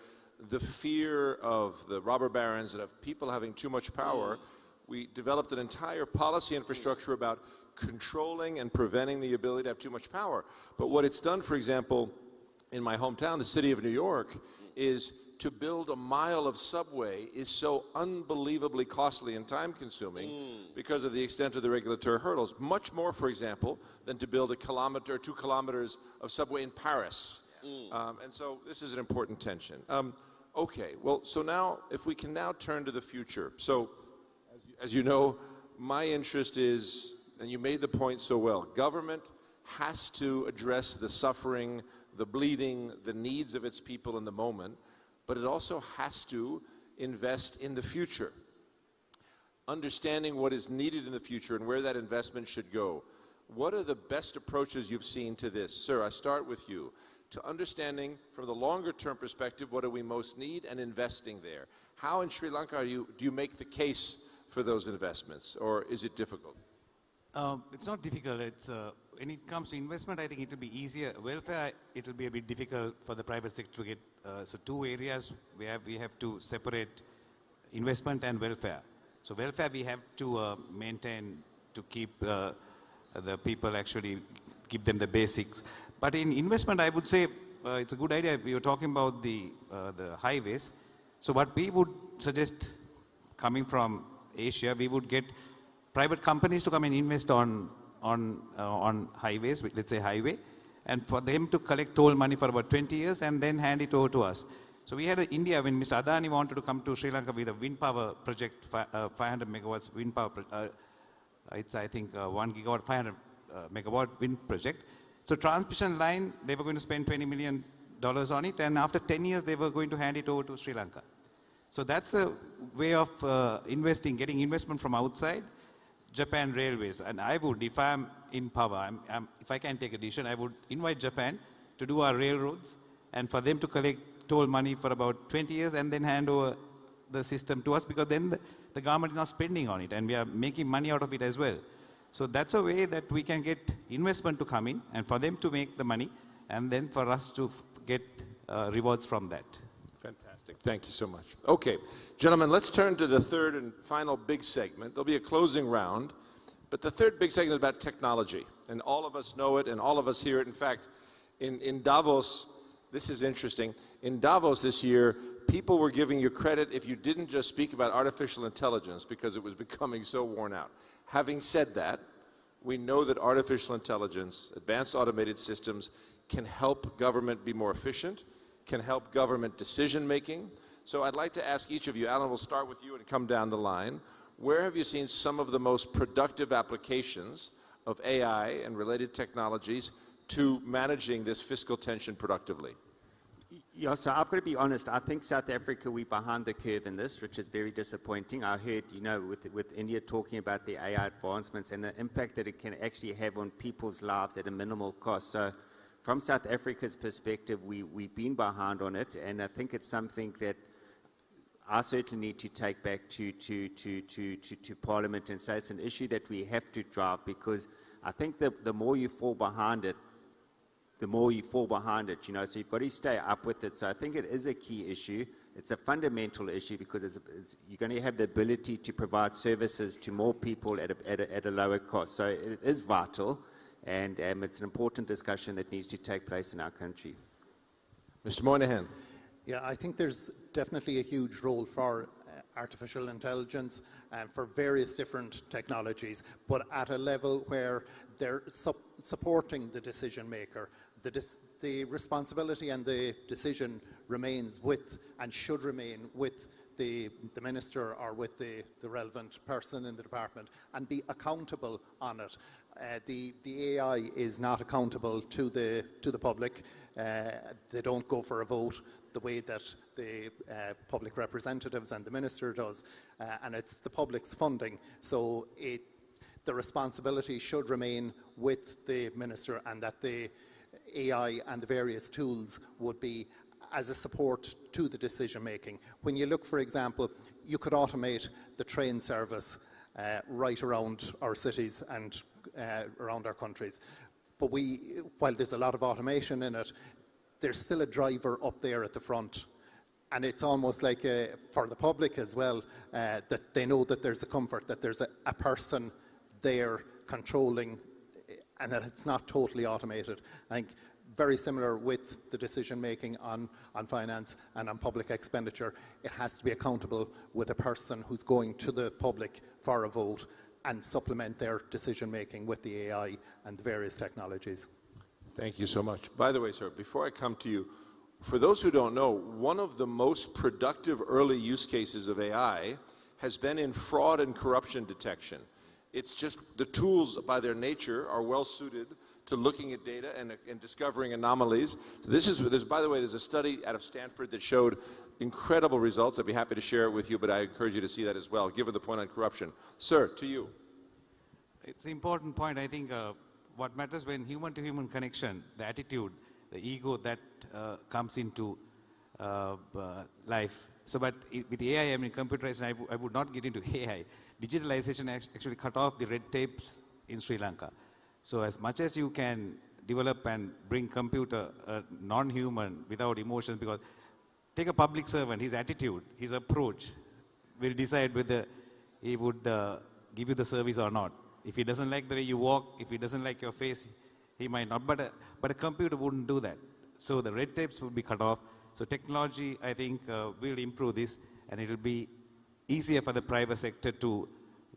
the fear of the robber barons and of people having too much power, we developed an entire policy infrastructure about controlling and preventing the ability to have too much power. But what it's done, for example, in my hometown, the city of New York, is to build a mile of subway is so unbelievably costly and time-consuming because of the extent of the regulatory hurdles. Much more, for example, than to build a kilometer or 2 kilometers of subway in Paris. And so this is an important tension. Okay, well, so now, if we can now turn to the future. So, as you know, my interest is, and you made the point so well, government has to address the suffering, the bleeding, the needs of its people in the moment, but it also has to invest in the future. Understanding what is needed in the future and where that investment should go. What are the best approaches you've seen to this? Sir, I start with you. To understanding from the longer term perspective, what do we most need, and investing there. How in Sri Lanka do you make the case for those investments, or is it difficult? It's not difficult. It's, when it comes to investment, I think it will be easier. Welfare, it will be a bit difficult for the private sector to get. So 2 areas where we have to separate investment and welfare. So welfare we have to maintain to keep the people, actually give them the basics. But in investment, I would say it's a good idea. We were talking about the highways. So what we would suggest, coming from Asia, we would get private companies to come and invest on highways, let's say highway, and for them to collect toll money for about 20 years and then hand it over to us. So we had in India, when Mr. Adani wanted to come to Sri Lanka with a wind power project, 500 megawatts wind power, it's I think 1 gigawatt, 500 megawatt wind project. So transmission line, they were going to spend $20 million on it, and after 10 years, they were going to hand it over to Sri Lanka. So that's a way of investing, getting investment from outside. Japan Railways, and I would, if I'm in power, if I can take a decision, I would invite Japan to do our railroads and for them to collect toll money for about 20 years and then hand over the system to us, because then the government is not spending on it and we are making money out of it as well. So that's a way that we can get investment to come in and for them to make the money and then for us to get rewards from that. Fantastic. Thank you so much. Okay, gentlemen, let's turn to the third and final big segment. There'll be a closing round, but the third big segment is about technology, and all of us know it and all of us hear it. In fact, in Davos, this is interesting. In Davos this year, people were giving you credit if you didn't just speak about artificial intelligence because it was becoming so worn out. Having said that, we know that artificial intelligence, advanced automated systems, can help government be more efficient, can help government decision-making. So I'd like to ask each of you, Alan, we'll start with you and come down the line. where have you seen some of the most productive applications of AI and related technologies to managing this fiscal tension productively? Yeah, so I've got to be honest. I think South Africa, we're behind the curve in this, which is very disappointing. I heard, with India talking about the AI advancements and the impact that it can actually have on people's lives at a minimal cost. So from South Africa's perspective, we've been behind on it, and I think it's something that I certainly need to take back to Parliament and say it's an issue that we have to drive, because I think that the more you fall behind it, so you've got to stay up with it. So I think it is a key issue. It's a fundamental issue because you're going to have the ability to provide services to more people at a lower cost. So it is vital, and it's an important discussion that needs to take place in our country. Mr. Moynihan. Yeah, I think there's definitely a huge role for artificial intelligence and for various different technologies, but at a level where they're supporting the decision maker. The responsibility and the decision remains with and should remain with the minister or with the relevant person in the department, and be accountable on it. The AI is not accountable to the public. They don't go for a vote the way that the public representatives and the minister does, and it's the public's funding. So the responsibility should remain with the minister, and that the AI and the various tools would be as a support to the decision making. When you look, for example, you could automate the train service right around our cities and around our countries. But while there's a lot of automation in it, there's still a driver up there at the front. And it's almost like for the public as well, that they know that there's a comfort, that there's a person there controlling, and that it's not totally automated. I think very similar with the decision making on finance and on public expenditure. It has to be accountable with a person who's going to the public for a vote, and supplement their decision making with the AI and the various technologies. Thank you so much. By the way, sir, before I come to you, for those who don't know, one of the most productive early use cases of AI has been in fraud and corruption detection. It's just the tools by their nature are well suited to looking at data and discovering anomalies. So by the way, there's a study out of Stanford that showed incredible results. I'd be happy to share it with you, but I encourage you to see that as well, given the point on corruption. Sir, to you. It's an important point. I think what matters when human-to-human connection, the attitude, the ego that comes into life. So, but with AI, I mean, computerization, I would not get into AI. Digitalization actually cut off the red tapes in Sri Lanka. So as much as you can develop and bring computer non-human without emotions, because take a public servant, his attitude, his approach will decide whether he would give you the service or not. If he doesn't like the way you walk, if he doesn't like your face, he might not. But a computer wouldn't do that. So the red tapes would be cut off. So technology, I think, will improve this, and it will be easier for the private sector to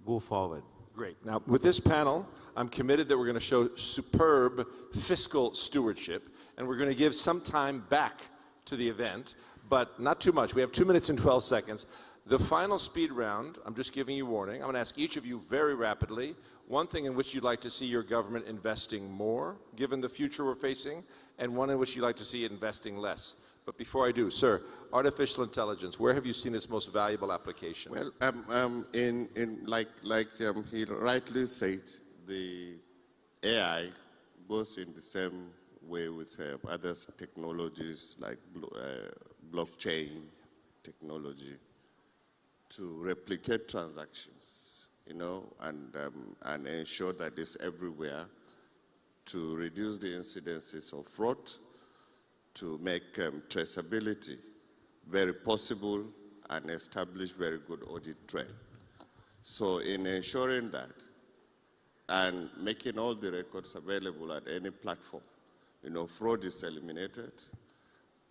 go forward. Great. Now, with this panel, I'm committed that we're going to show superb fiscal stewardship, and we're going to give some time back to the event, but not too much. We have 2 minutes and 12 seconds. The final speed round, I'm just giving you warning. I'm going to ask each of you very rapidly one thing in which you'd like to see your government investing more, given the future we're facing, and one in which you'd like to see it investing less. But before I do, sir, artificial intelligence, where have you seen its most valuable application? Well, like he rightly said, the AI goes in the same way with other technologies like blockchain technology to replicate transactions, and ensure that it's everywhere, to reduce the incidences of fraud, to make traceability very possible and establish very good audit trail. So in ensuring that and making all the records available at any platform, fraud is eliminated,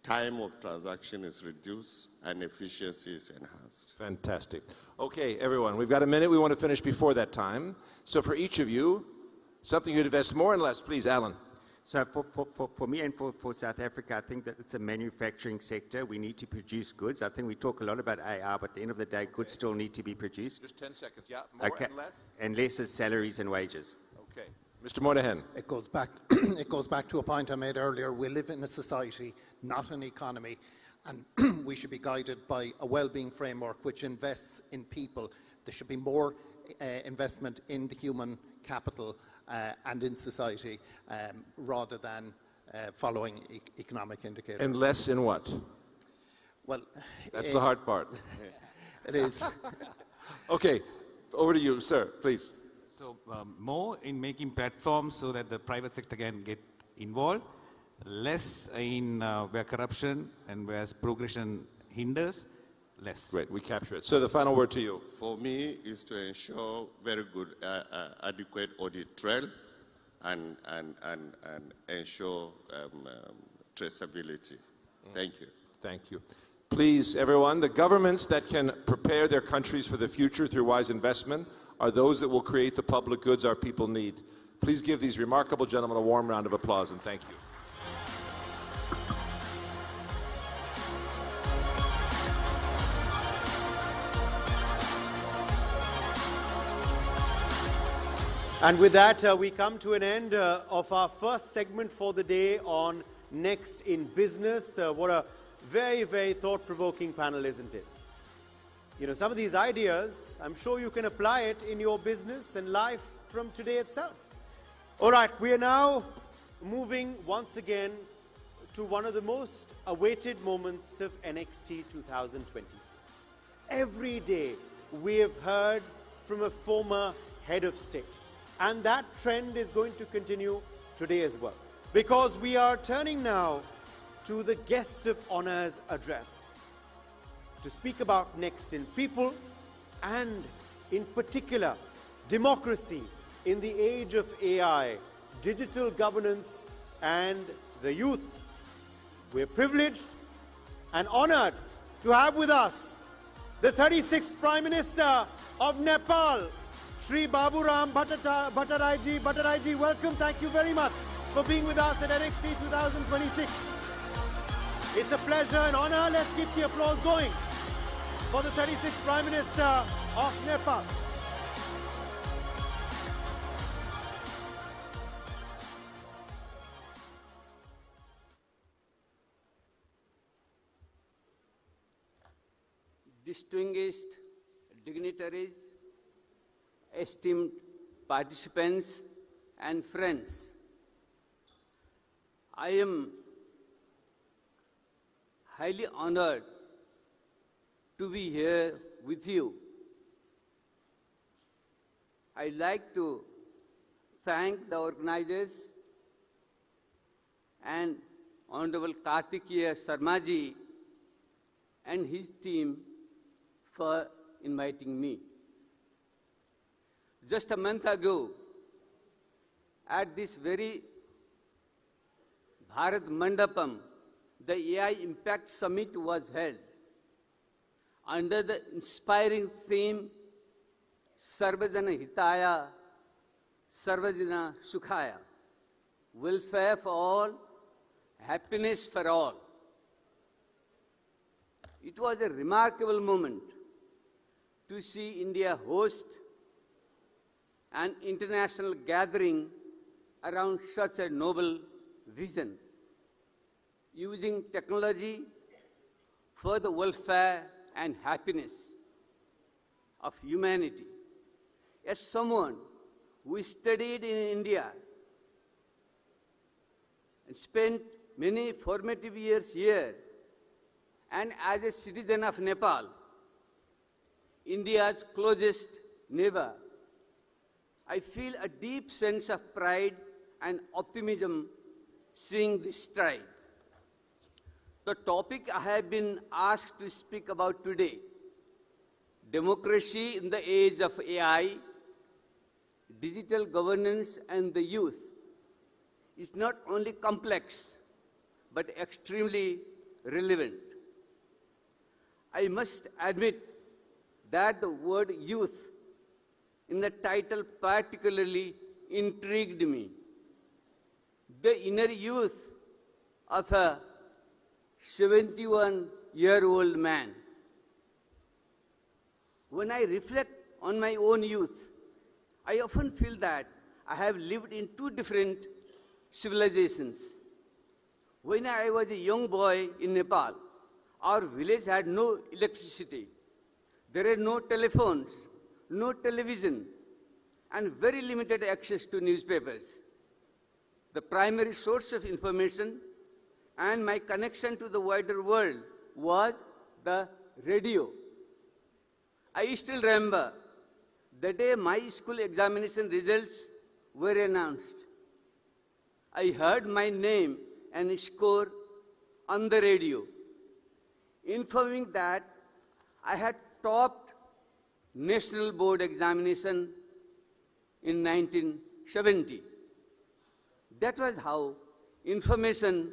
time of transaction is reduced, and efficiency is enhanced. Fantastic. Okay, everyone, we've got a minute. We want to finish before that time. So for each of you, something you'd invest more and less, please, Alan. So for me and for South Africa, I think that it's a manufacturing sector. We need to produce goods. I think we talk a lot about AI, but at the end of the day, goods still need to be produced. Just 10 seconds, yeah. More and less? And less is salaries and wages. Okay. Mr. Moynihan. It goes back, it goes back to a point I made earlier. We live in a society, not an economy, and we should be guided by a well-being framework which invests in people. There should be more investment in the human capital and in society rather than following economic indicators. And less in what? Well, that's the hard part. It is. Okay, over to you, sir, please. So more in making platforms so that the private sector can get involved, less in where corruption and where progression hinders, less. Great, we capture it. So the final word to you. For me is to ensure very good, adequate audit trail and ensure traceability. Thank you. Thank you. Please, everyone, the governments that can prepare their countries for the future through wise investment are those that will create the public goods our people need. Please give these remarkable gentlemen a warm round of applause, and thank you. And with that, we come to an end of our first segment for the day on Next in Business. What a very, very thought-provoking panel, isn't it? You know, some of these ideas, I'm sure you can apply it in your business and life from today itself. All right, we are now moving once again to one of the most awaited moments of NXT 2026. Every day we have heard from a former head of state. And that trend is going to continue today as well. Because we are turning now to the Guest of Honor's address to speak about Next in People and, in particular, democracy in the age of AI, digital governance, and the youth. We're privileged and honored to have with us the 36th Prime Minister of Nepal, Shri Baburam Bhattaraiji. Bhattaraiji, welcome. Thank you very much for being with us at NXT 2026. It's a pleasure and honor. Let's keep the applause going for the 36th Prime Minister of Nepal. Distinguished dignitaries, esteemed participants and friends, I am highly honored to be here with you. I'd like to thank the organizers and Honorable Kartikeya Sharmaji and his team for inviting me. Just a month ago, at this very Bharat Mandapam, the AI Impact Summit was held under the inspiring theme Sarvajana Hitaya, Sarvajana Sukhaya, welfare for all, happiness for all. It was a remarkable moment to see India host an international gathering around such a noble vision, using technology for the welfare and happiness of humanity. As someone who studied in India and spent many formative years here, and as a citizen of Nepal, India's closest neighbor, I feel a deep sense of pride and optimism seeing this stride. The topic I have been asked to speak about today, democracy in the age of AI, digital governance and the youth, is not only complex, but extremely relevant. I must admit that the word youth in the title particularly intrigued me. the inner youth of a 71-year-old man. When I reflect on my own youth, I often feel that I have lived in two different civilizations. When I was a young boy in Nepal, our village had no electricity. There were no telephones, no television, and very limited access to newspapers. The primary source of information and my connection to the wider world was the radio. I still remember the day my school examination results were announced. I heard my name and score on the radio, informing that I had topped national board examination in 1970. That was how information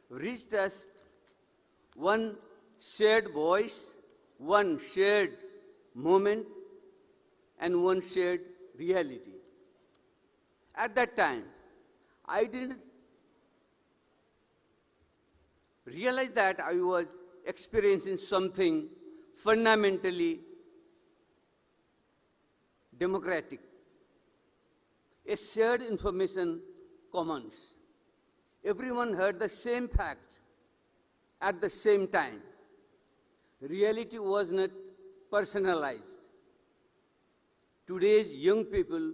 reached us, one shared voice, one shared moment, and one shared reality. At that time, I didn't realize that I was experiencing something fundamentally democratic, a shared information commons. Everyone heard the same facts at the same time. Reality was not personalized. Today's young people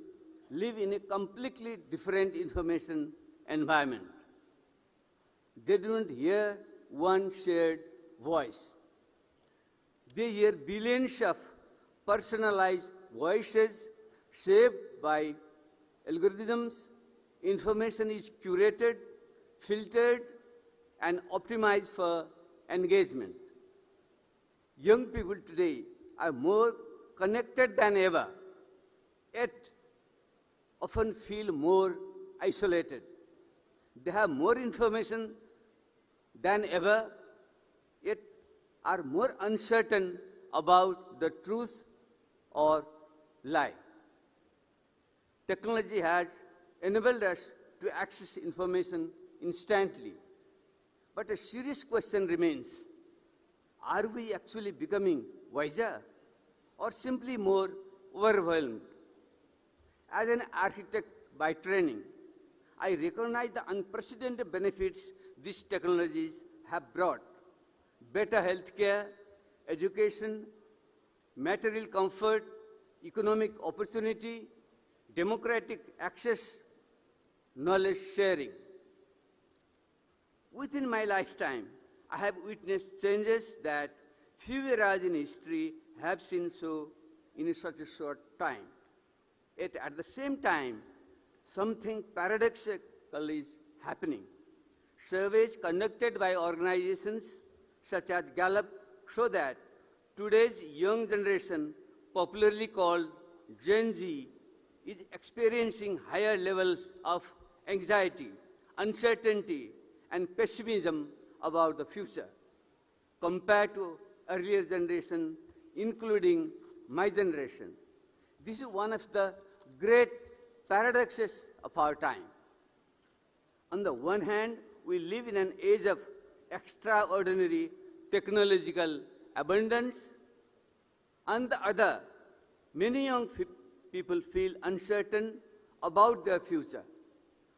live in a completely different information environment. They don't hear one shared voice. They hear billions of personalized voices shaped by algorithms. Information is curated, filtered, and optimized for engagement. Young people today are more connected than ever, yet often feel more isolated. They have more information than ever, yet are more uncertain about the truth or lie. Technology has enabled us to access information instantly. But a serious question remains: are we actually becoming wiser or simply more overwhelmed? As an architect by training, I recognize the unprecedented benefits these technologies have brought: better healthcare, education, material comfort, economic opportunity, democratic access, knowledge sharing. Within my lifetime, I have witnessed changes that few eras in history have seen so in such a short time. Yet at the same time, something paradoxical is happening. Surveys conducted by organizations such as Gallup show that today's young generation, popularly called Gen Z, is experiencing higher levels of anxiety, uncertainty, and pessimism about the future compared to earlier generation, including my generation. This is one of the great paradoxes of our time. On the one hand, we live in an age of extraordinary technological abundance. On the other, many young people feel uncertain about their future,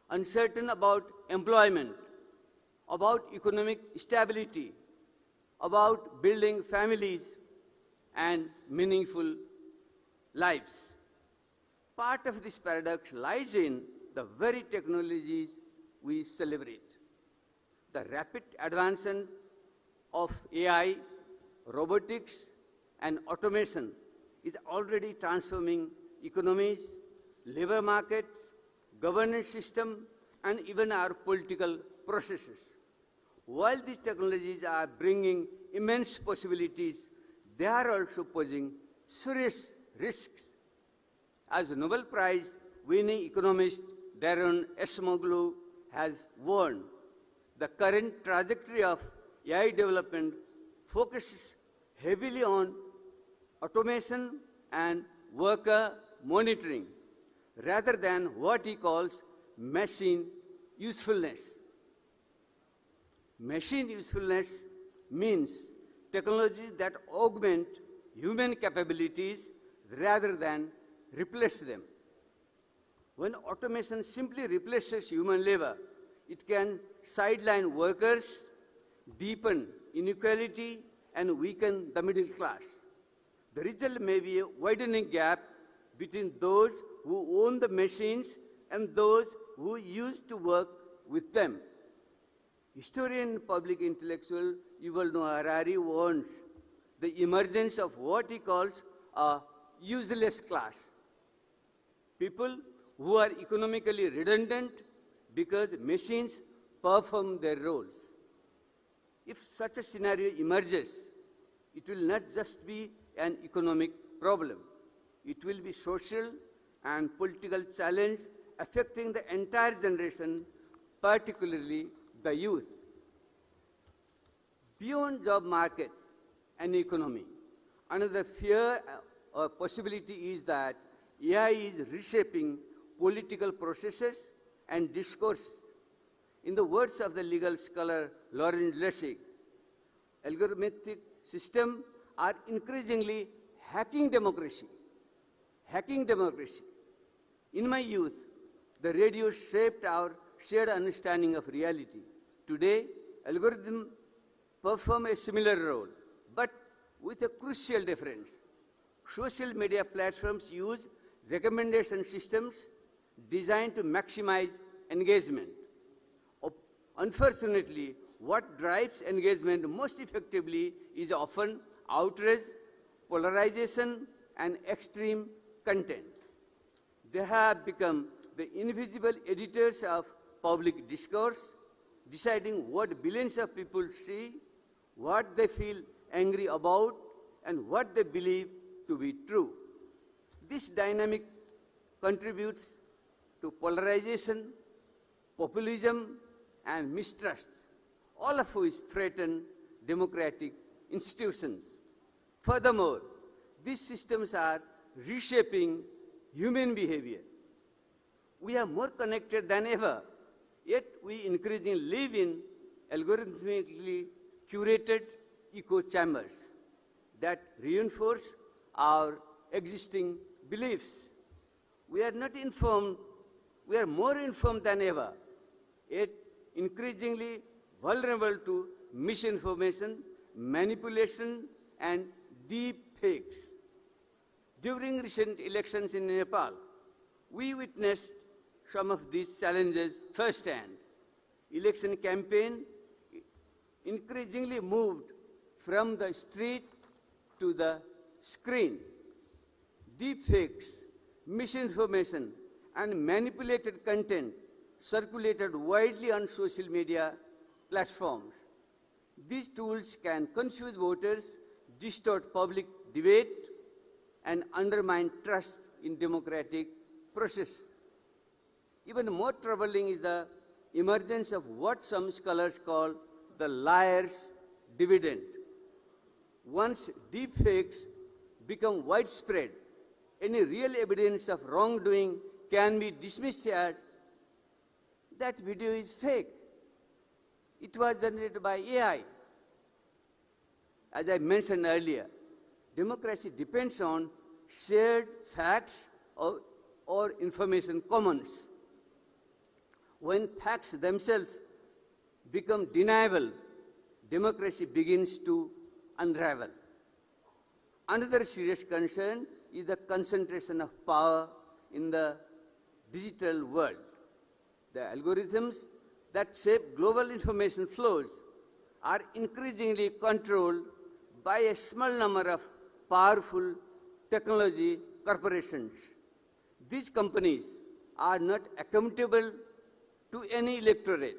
uncertain about employment, about economic stability, about building families and meaningful lives. Part of this paradox lies in the very technologies we celebrate. The rapid advancement of AI, robotics, and automation is already transforming economies, labor markets, governance system, and even our political processes. While these technologies are bringing immense possibilities, they are also posing serious risks. As Nobel Prize winning economist Darren Acemoglu has warned, the current trajectory of AI development focuses heavily on automation and worker monitoring, rather than what he calls machine usefulness. Machine usefulness means technologies that augment human capabilities rather than replace them. When automation simply replaces human labor, it can sideline workers, deepen inequality, and weaken the middle class. The result may be a widening gap between those who own the machines and those who used to work with them. Historian and public intellectual Yuval Noah Harari warns the emergence of what he calls a useless class. People who are economically redundant because machines perform their roles. If such a scenario emerges, it will not just be an economic problem. It will be social and political challenge affecting the entire generation, particularly the youth. Beyond job market and economy, another fear or possibility is that AI is reshaping political processes and discourse. In the words of the legal scholar Lawrence Lessig, algorithmic systems are increasingly hacking democracy. Hacking democracy. In my youth, the radio shaped our shared understanding of reality. Today, algorithms perform a similar role, but with a crucial difference. Social media platforms use recommendation systems designed to maximize engagement. Unfortunately, what drives engagement most effectively is often outrage, polarization, and extreme content. They have become the invisible editors of public discourse, deciding what billions of people see, what they feel angry about, and what they believe to be true. This dynamic contributes to polarization, populism, and mistrust, all of which threaten democratic institutions. Furthermore, these systems are reshaping human behavior. We are more connected than ever, yet we increasingly live in algorithmically curated echo chambers that reinforce our existing beliefs. We are not informed, we are more informed than ever, yet increasingly vulnerable to misinformation, manipulation, and deep fakes. During recent elections in Nepal, we witnessed some of these challenges firsthand. Election campaign increasingly moved from the street to the screen. Deep fakes, misinformation, and manipulated content circulated widely on social media platforms. These tools can confuse voters, distort public debate, and undermine trust in democratic process. Even more troubling is the emergence of what some scholars call the liar's dividend. Once deepfakes become widespread, any real evidence of wrongdoing can be dismissed as that video is fake. It was generated by AI. As I mentioned earlier, democracy depends on shared facts or information commons. When facts themselves become deniable, democracy begins to unravel. Another serious concern is the concentration of power in the digital world. The algorithms that shape global information flows are increasingly controlled by a small number of powerful technology corporations. These companies are not accountable to any electorate.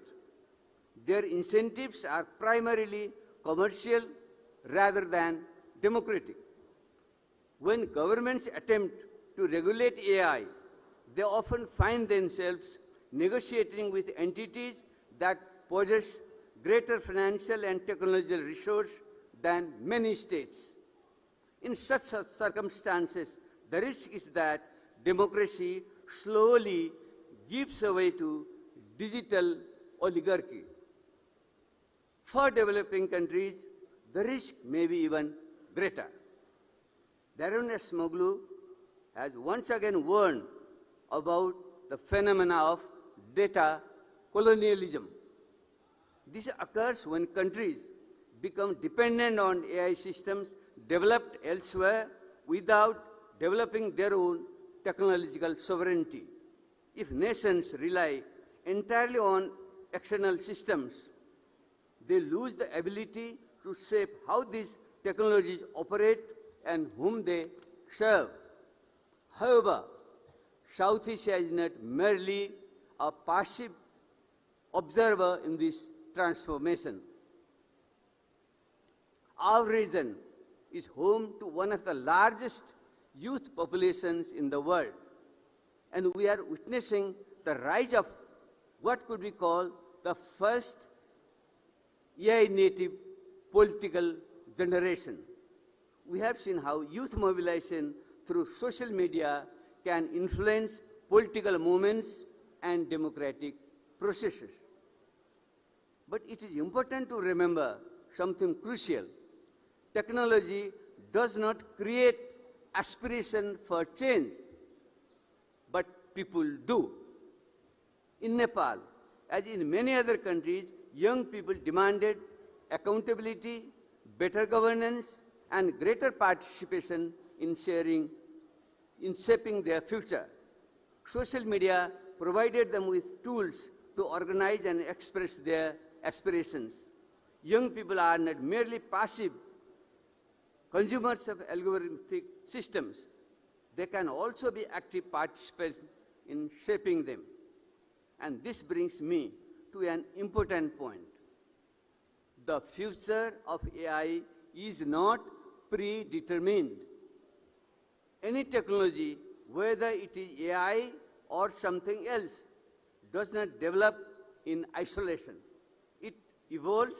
Their incentives are primarily commercial rather than democratic. When governments attempt to regulate AI, they often find themselves negotiating with entities that possess greater financial and technological resources than many states. In such circumstances, the risk is that democracy slowly gives way to digital oligarchy. For developing countries, the risk may be even greater. Darren Smoglu has once again warned about the phenomena of data colonialism. This occurs when countries become dependent on AI systems developed elsewhere without developing their own technological sovereignty. If nations rely entirely on external systems, they lose the ability to shape how these technologies operate and whom they serve. However, South Asia is not merely a passive observer in this transformation. Our region is home to one of the largest youth populations in the world, and we are witnessing the rise of what could be called the first AI-native political generation. We have seen how youth mobilization through social media can influence political movements and democratic processes. But it is important to remember something crucial. Technology does not create aspiration for change, but people do. In Nepal, as in many other countries, young people demanded accountability, better governance, and greater participation in shaping their future. Social media provided them with tools to organize and express their aspirations. Young people are not merely passive consumers of algorithmic systems. They can also be active participants in shaping them. And this brings me to an important point. The future of AI is not predetermined. Any technology, whether it is AI or something else, does not develop in isolation. It evolves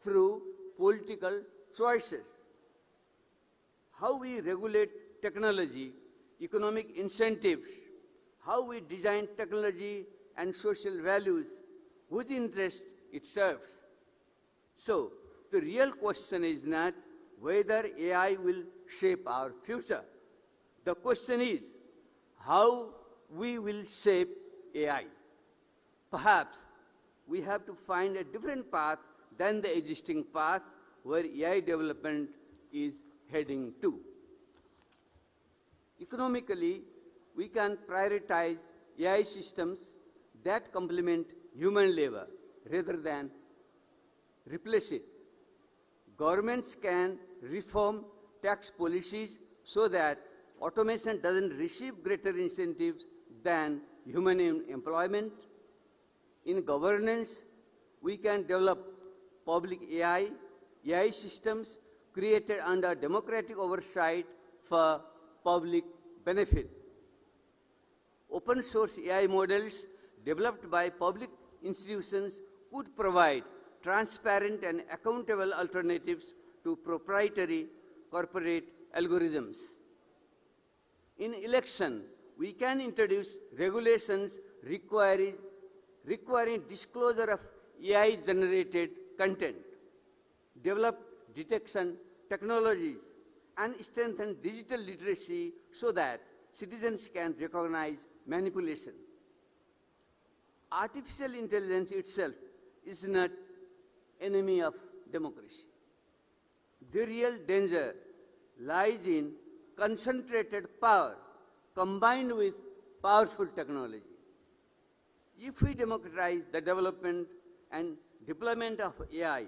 through political choices. How we regulate technology, economic incentives, how we design technology and social values, whose interest it serves. So, the real question is not whether AI will shape our future. The question is how we will shape AI. Perhaps we have to find a different path than the existing path where AI development is heading to. Economically, we can prioritize AI systems that complement human labor rather than replace it. Governments can reform tax policies so that automation doesn't receive greater incentives than human employment. In governance, we can develop public AI systems created under democratic oversight for public benefit. Open source AI models developed by public institutions could provide transparent and accountable alternatives to proprietary corporate algorithms. In election, we can introduce regulations requiring disclosure of AI-generated content, develop detection technologies, and strengthen digital literacy so that citizens can recognize manipulation. Artificial intelligence itself is not enemy of democracy. The real danger lies in concentrated power combined with powerful technology. If we democratize the development and deployment of AI,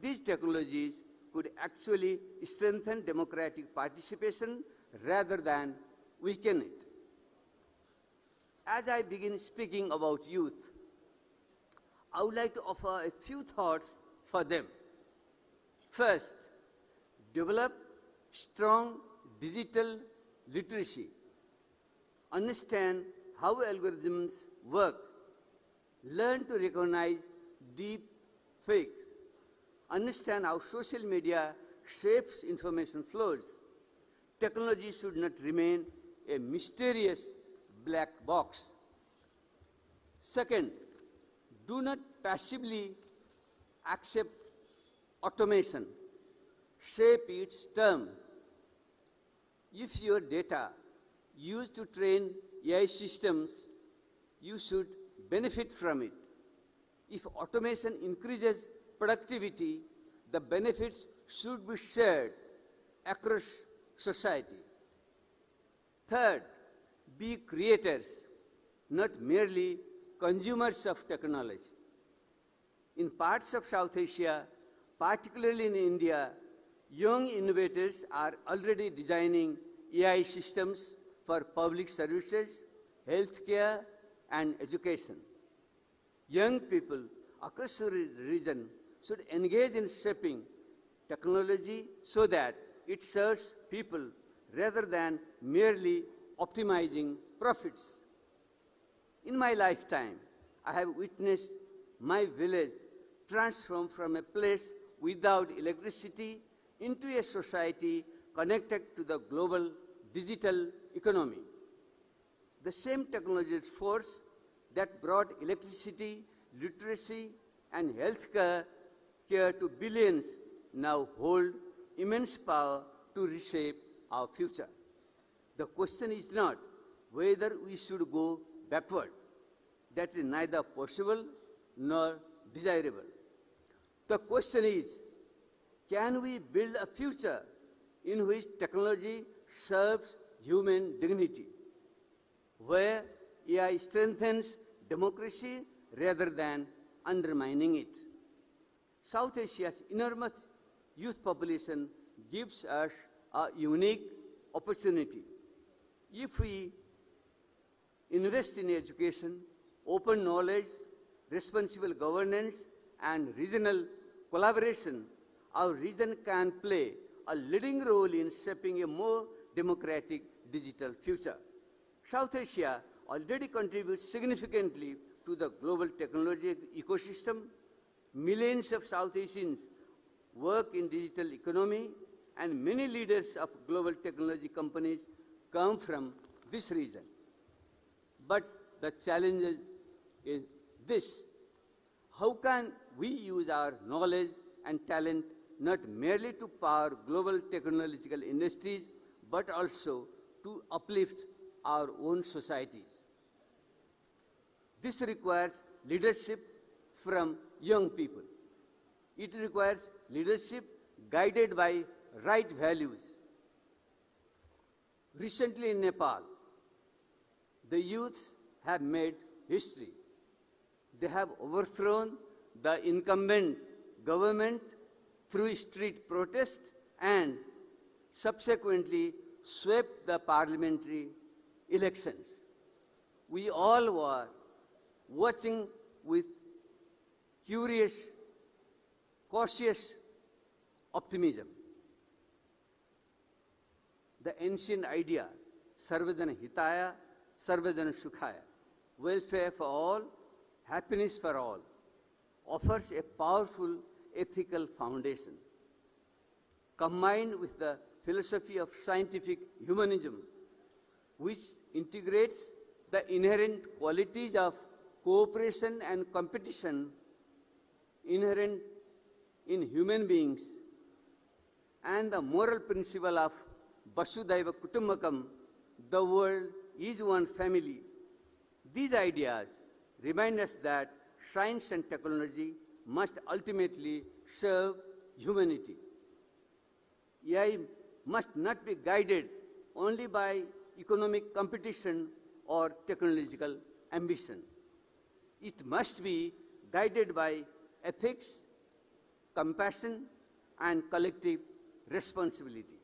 these technologies could actually strengthen democratic participation rather than weaken it. As I begin speaking about youth, I would like to offer a few thoughts for them. First, develop strong digital literacy. Understand how algorithms work. Learn to recognize deep fakes. Understand how social media shapes information flows. Technology should not remain a mysterious black box. Second, do not passively accept automation, shape its term. If your data used to train AI systems, you should benefit from it. If automation increases productivity, the benefits should be shared across society. Third, be creators, not merely consumers of technology. In parts of South Asia, particularly in India, young innovators are already designing AI systems for public services, healthcare, and education. Young people across the region should engage in shaping technology so that it serves people rather than merely optimizing profits. In my lifetime, I have witnessed my village transform from a place without electricity into a society connected to the global digital economy. The same technological force that brought electricity, literacy, and healthcare to billions now hold immense power to reshape our future. The question is not whether we should go backward. That is neither possible nor desirable. The question is, can we build a future in which technology serves human dignity, where AI strengthens democracy rather than undermining it? South Asia's enormous youth population gives us a unique opportunity. If we invest in education, open knowledge, responsible governance, and regional collaboration, our region can play a leading role in shaping a more democratic digital future. South Asia already contributes significantly to the global technology ecosystem. Millions of South Asians work in digital economy, and many leaders of global technology companies come from this region. But the challenge is this: how can we use our knowledge and talent not merely to power global technological industries, but also to uplift our own societies? This requires leadership from young people. It requires leadership guided by right values. Recently in Nepal, the youth have made history. They have overthrown the incumbent government through street protests and subsequently swept the parliamentary elections. We all were watching with curious, cautious optimism. The ancient idea, Sarvajana Hitaya, Sarvajana Sukhaya, welfare for all, happiness for all, offers a powerful ethical foundation. Combined with the philosophy of scientific humanism, which integrates the inherent qualities of cooperation and competition inherent in human beings, and the moral principle of Vasudhaiva Kutumbakam, the world is one family. These ideas remind us that science and technology must ultimately serve humanity. AI must not be guided only by economic competition or technological ambition. It must be guided by ethics, compassion, and collective responsibility.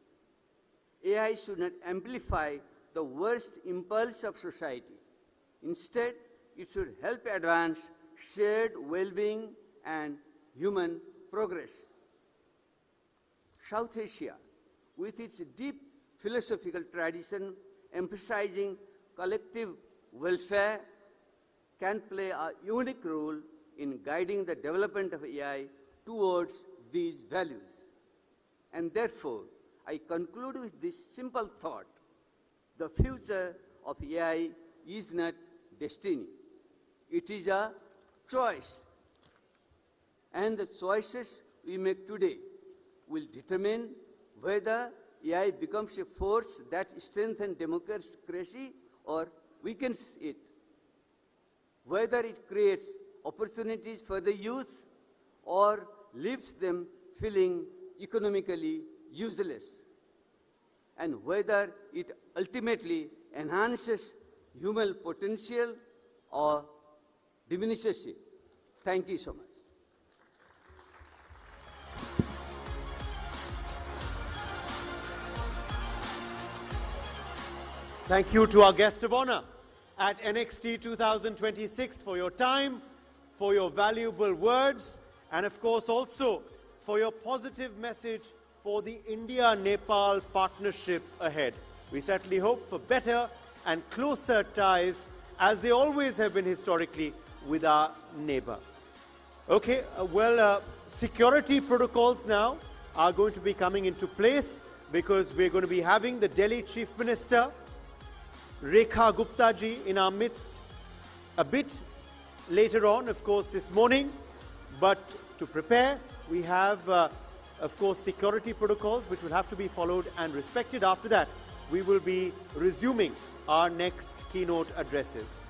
AI should not amplify the worst impulse of society. Instead, it should help advance shared well-being and human progress. South Asia, with its deep philosophical tradition emphasizing collective welfare, can play a unique role in guiding the development of AI towards these values. And therefore, I conclude with this simple thought: the future of AI is not destiny. It is a choice. And the choices we make today will determine whether AI becomes a force that strengthens democracy or weakens it, whether it creates opportunities for the youth or leaves them feeling economically useless, and whether it ultimately enhances human potential or diminishes it. Thank you so much. Thank you to our guest of honor at NXT 2026 for your time, for your valuable words, and of course also for your positive message for the India-Nepal partnership ahead. We certainly hope for better and closer ties, as they always have been historically, with our neighbor. Okay, security protocols now are going to be coming into place because we're going to be having the Delhi Chief Minister, Rekha Gupta ji, in our midst a bit later on, of course, this morning. But to prepare, we have, of course, security protocols which will have to be followed and respected. After that, we will be resuming our next keynote addresses.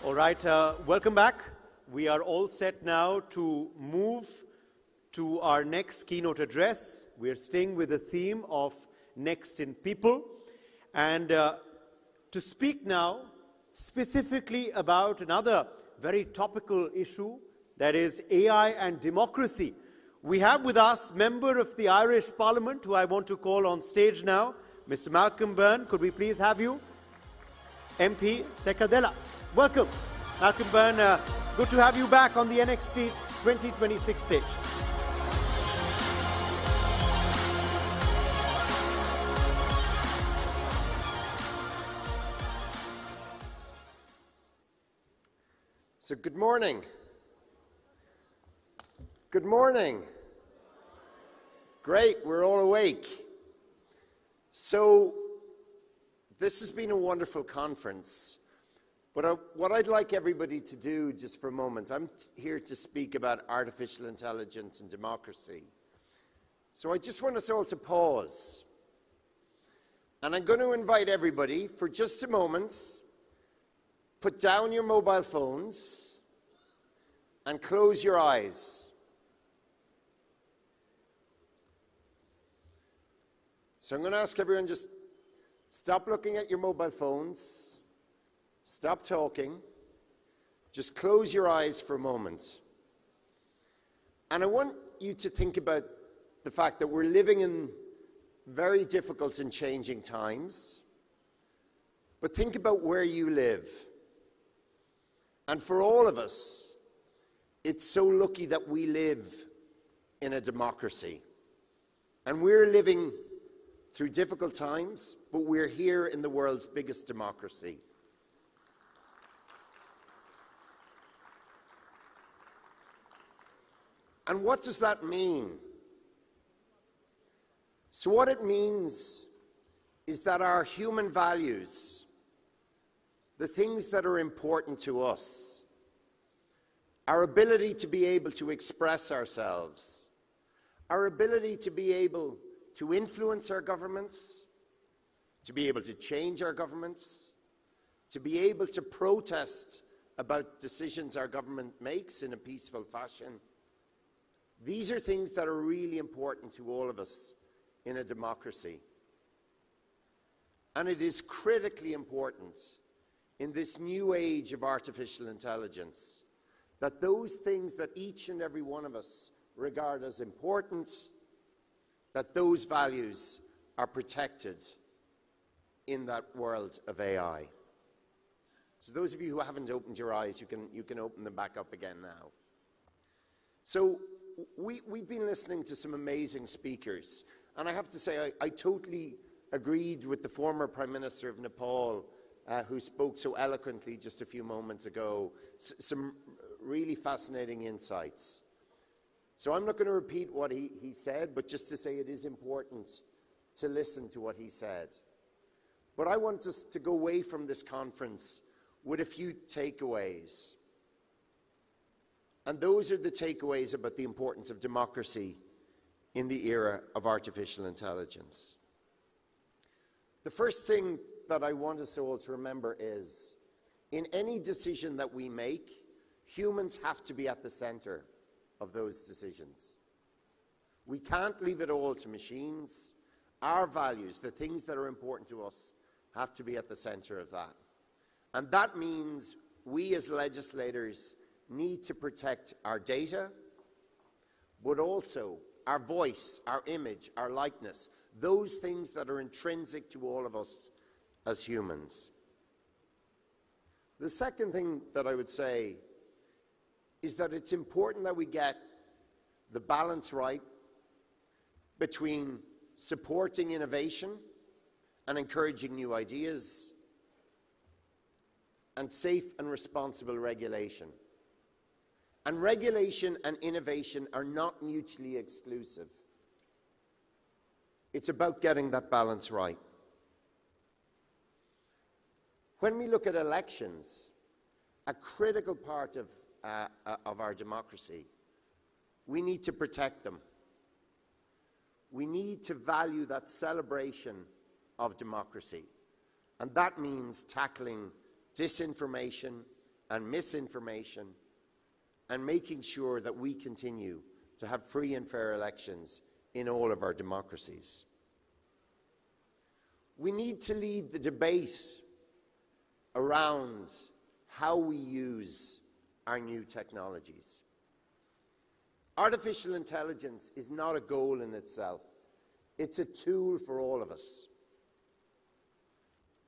All right, welcome back. We are all set now to move to our next keynote address. We are staying with the theme of Next in People. And to speak now specifically about another very topical issue, that is AI and democracy. We have with us member of the Irish Parliament, who I want to call on stage now, Mr. Malcolm Byrne. Could we please have you? MP Tekadela. Welcome. Malcolm Byrne, good to have you back on the NXT 2026 stage. So good morning. Good morning. Great, we're all awake. So this has been a wonderful conference, but what I'd like everybody to do just for a moment, I'm here to speak about artificial intelligence and democracy. So I just want us all to pause. And I'm going to invite everybody for just a moment, put down your mobile phones and close your eyes. So I'm going to ask everyone, just stop looking at your mobile phones, stop talking, just close your eyes for a moment. And I want you to think about the fact that we're living in very difficult and changing times, but think about where you live. And for all of us, it's so lucky that we live in a democracy. And we're living through difficult times, but we're here in the world's biggest democracy. And what does that mean? So what it means is that our human values, the things that are important to us, our ability to be able to express ourselves, our ability to be able to influence our governments, to be able to change our governments, to be able to protest about decisions our government makes in a peaceful fashion. These are things that are really important to all of us in a democracy. And it is critically important in this new age of artificial intelligence that those things that each and every one of us regard as important, that those values are protected in that world of AI. So those of you who haven't opened your eyes, you can open them back up again now. So we've been listening to some amazing speakers, and I have to say I totally agreed with the former Prime Minister of Nepal, who spoke so eloquently just a few moments ago. Some really fascinating insights. So I'm not going to repeat what he said, but just to say it is important to listen to what he said. But I want us to go away from this conference with a few takeaways. And those are the takeaways about the importance of democracy in the era of artificial intelligence. The first thing that I want us all to remember is, in any decision that we make, humans have to be at the center of those decisions. We can't leave it all to machines. Our values, the things that are important to us, have to be at the center of that. And that means we as legislators need to protect our data, but also our voice, our image, our likeness, those things that are intrinsic to all of us as humans. The second thing that I would say is that it's important that we get the balance right between supporting innovation and encouraging new ideas and safe and responsible regulation. And regulation and innovation are not mutually exclusive. It's about getting that balance right. When we look at elections, a critical part of our democracy, we need to protect them. We need to value that celebration of democracy. And that means tackling disinformation and misinformation and making sure that we continue to have free and fair elections in all of our democracies. We need to lead the debate around how we use our new technologies. Artificial intelligence is not a goal in itself. It's a tool for all of us.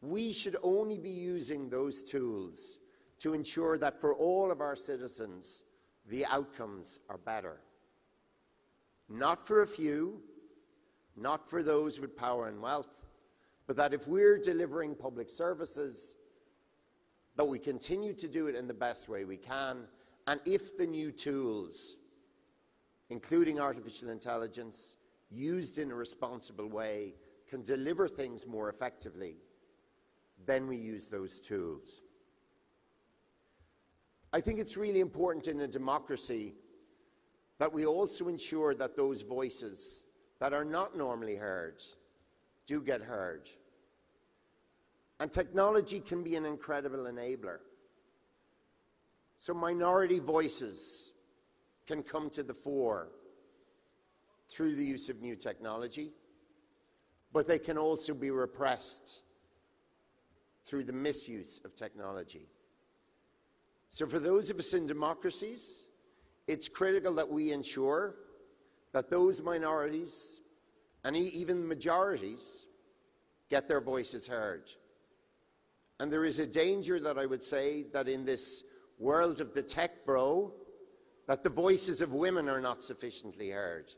we should only be using those tools to ensure that for all of our citizens, the outcomes are better. Not for a few, not for those with power and wealth, but that if we're delivering public services, that we continue to do it in the best way we can, and if the new tools, including artificial intelligence, used in a responsible way, can deliver things more effectively, then we use those tools. I think it's really important in a democracy that we also ensure that those voices that are not normally heard do get heard. And technology can be an incredible enabler. So minority voices can come to the fore through the use of new technology, but they can also be repressed through the misuse of technology. So for those of us in democracies, it's critical that we ensure that those minorities and even majorities get their voices heard. And there is a danger that I would say that in this world of the tech bro, that the voices of women are not sufficiently heard.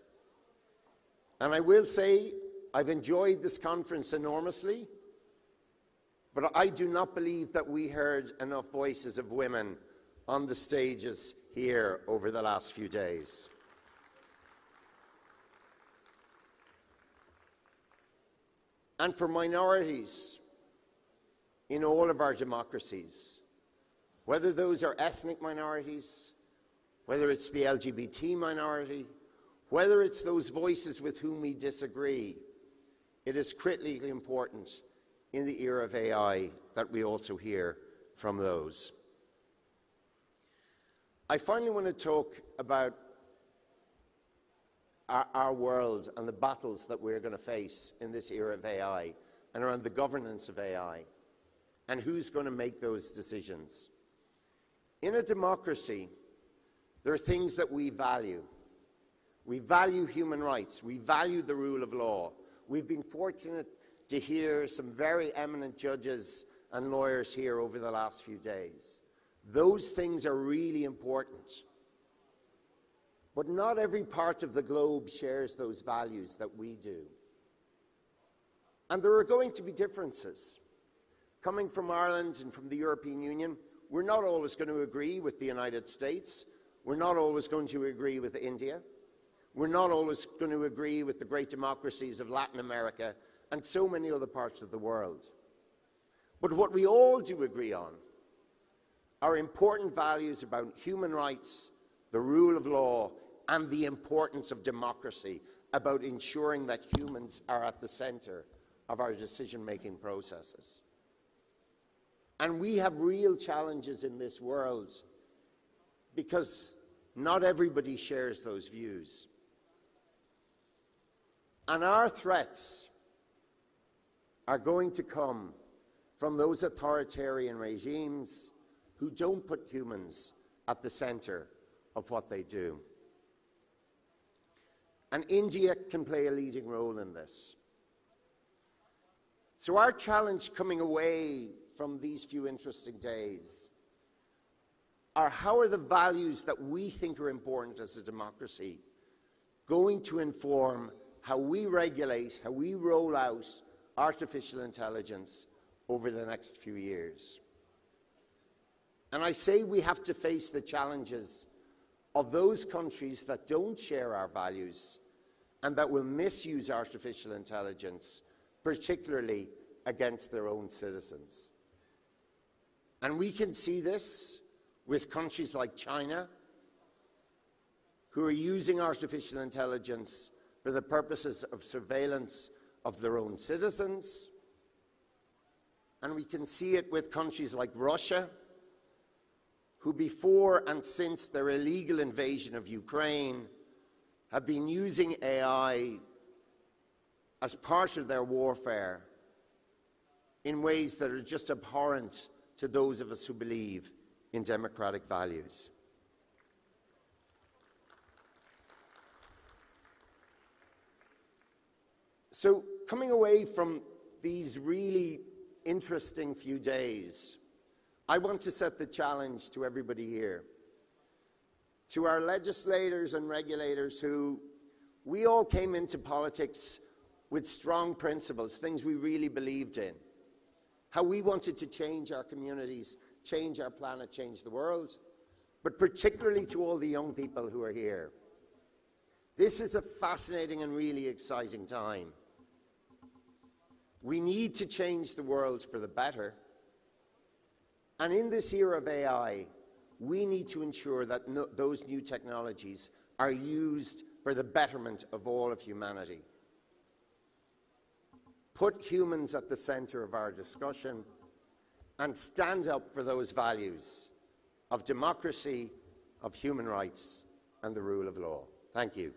And I will say, I've enjoyed this conference enormously, but I do not believe that we heard enough voices of women on the stages here over the last few days. And for minorities in all of our democracies, whether those are ethnic minorities, whether it's the LGBT minority, whether it's those voices with whom we disagree, it is critically important in the era of AI that we also hear from those. I finally want to talk about our world and the battles that we're going to face in this era of AI and around the governance of AI and who's going to make those decisions. In a democracy, there are things that we value. We value human rights. We value the rule of law. We've been fortunate to hear some very eminent judges and lawyers here over the last few days. Those things are really important. But not every part of the globe shares those values that we do. And there are going to be differences. Coming from Ireland and from the European Union, we're not always going to agree with the United States. We're not always going to agree with India. We're not always going to agree with the great democracies of Latin America and so many other parts of the world. But what we all do agree on are important values about human rights, the rule of law, and the importance of democracy, about ensuring that humans are at the center of our decision-making processes. And we have real challenges in this world because not everybody shares those views. And our threats are going to come from those authoritarian regimes who don't put humans at the center of what they do. And India can play a leading role in this. So our challenge coming away from these few interesting days are how are the values that we think are important as a democracy going to inform how we regulate, how we roll out artificial intelligence over the next few years. And I say we have to face the challenges of those countries that don't share our values and that will misuse artificial intelligence, particularly against their own citizens. And we can see this with countries like China, who are using artificial intelligence for the purposes of surveillance of their own citizens. And we can see it with countries like Russia, who before and since their illegal invasion of Ukraine have been using AI as part of their warfare in ways that are just abhorrent to those of us who believe in democratic values. So coming away from these really interesting few days. I want to set the challenge to everybody here, to our legislators and regulators who, we all came into politics with strong principles, things we really believed in, how we wanted to change our communities, change our planet, change the world, but particularly to all the young people who are here. This is a fascinating and really exciting time. We need to change the world for the better. And in this era of AI, we need to ensure that those new technologies are used for the betterment of all of humanity. Put humans at the center of our discussion and stand up for those values of democracy, of human rights, and the rule of law. Thank you.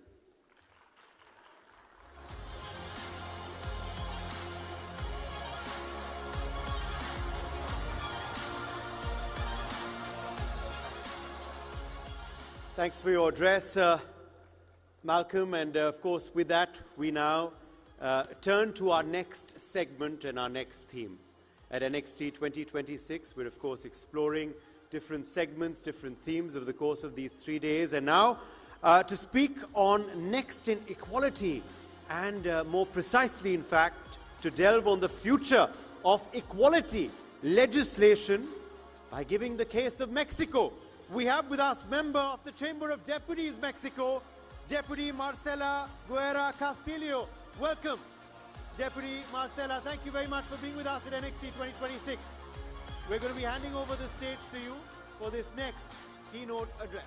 Thanks for your address, Malcolm. And of course, with that, we now turn to our next segment and our next theme. At NXT 2026, we're of course exploring different segments, different themes over the course of these 3 days. And now, to speak on next in equality, and more precisely, in fact, to delve on the future of equality legislation by giving the case of Mexico. We have with us member of the Chamber of Deputies Mexico, Deputy Marcela Guerra Castillo. Welcome, Deputy Marcela. Thank you very much for being with us at NXT 2026. We're going to be handing over the stage to you for this next keynote address.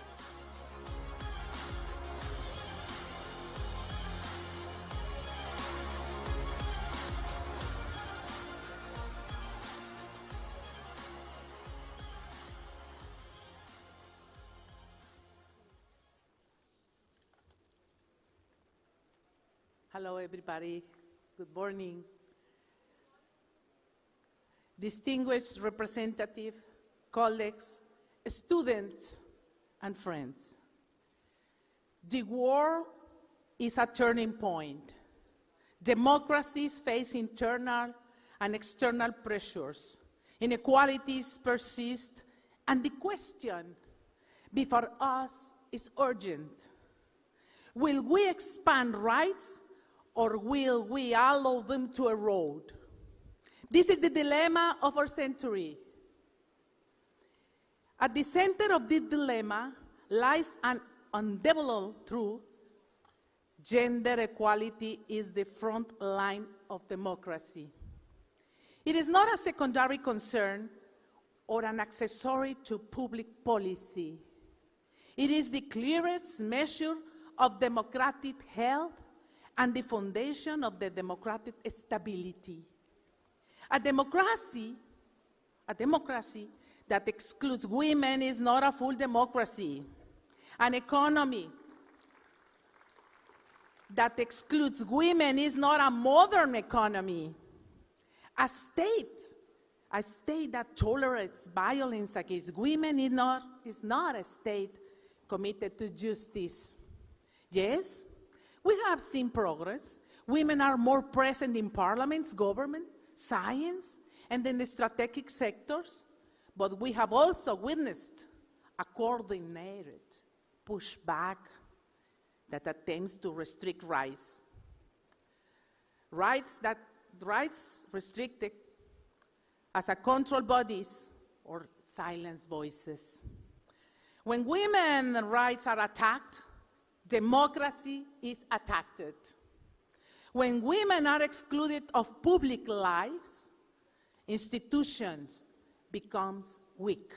Hello, everybody. Good morning. Distinguished representative, colleagues, students, and friends. The world is a turning point. Democracies face internal and external pressures. Inequalities persist, and the question before us is urgent. Will we expand rights, or will we allow them to erode? This is the dilemma of our century. At the center of this dilemma lies an undeveloped truth. Gender equality is the front line of democracy. It is not a secondary concern or an accessory to public policy. It is the clearest measure of democratic health and the foundation of the democratic stability. A democracy that excludes women is not a full democracy. An economy that excludes women is not a modern economy. A state that tolerates violence against women is not a state committed to justice. Yes, we have seen progress. Women are more present in parliaments, government, science, and in the strategic sectors, but we have also witnessed a coordinated pushback that attempts to restrict rights. Rights restricted as a control bodies or silence voices. When women's rights are attacked, democracy is attacked. When women are excluded of public lives, institutions become weak.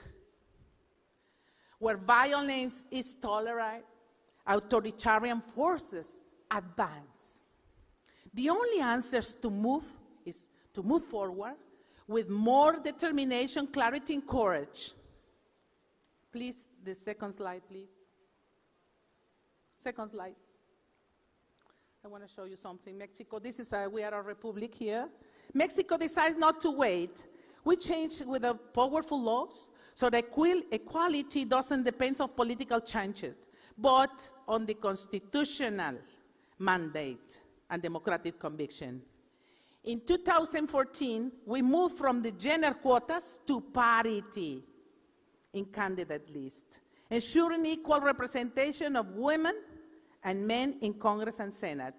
Where violence is tolerated, authoritarian forces advance. The only answers to move is to move forward with more determination, clarity, and courage. Please, the second slide, please. Second slide. I want to show you something. Mexico, we are a republic here. Mexico decides not to wait. We change with the powerful laws so that equality doesn't depend on political changes, but on the constitutional mandate and democratic conviction. In 2014, we moved from the gender quotas to parity in candidate list, ensuring equal representation of women and men in Congress and Senate.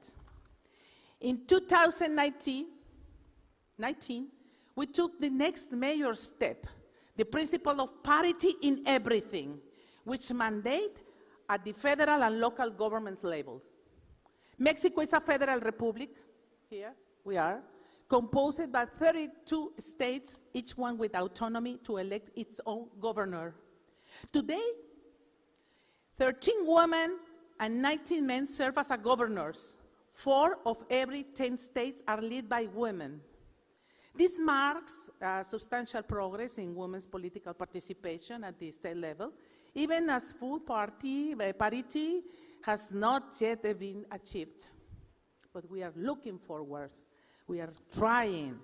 In 2019, we took the next major step, the principle of parity in everything, which mandate at the federal and local government levels. Mexico is a federal republic, here we are, composed by 32 states, each one with autonomy to elect its own governor. Today, 13 women and 19 men serve as governors. 4 of every 10 states are led by women. This marks substantial progress in women's political participation at the state level, even as full parity has not yet been achieved. But we are looking forward. We are trying.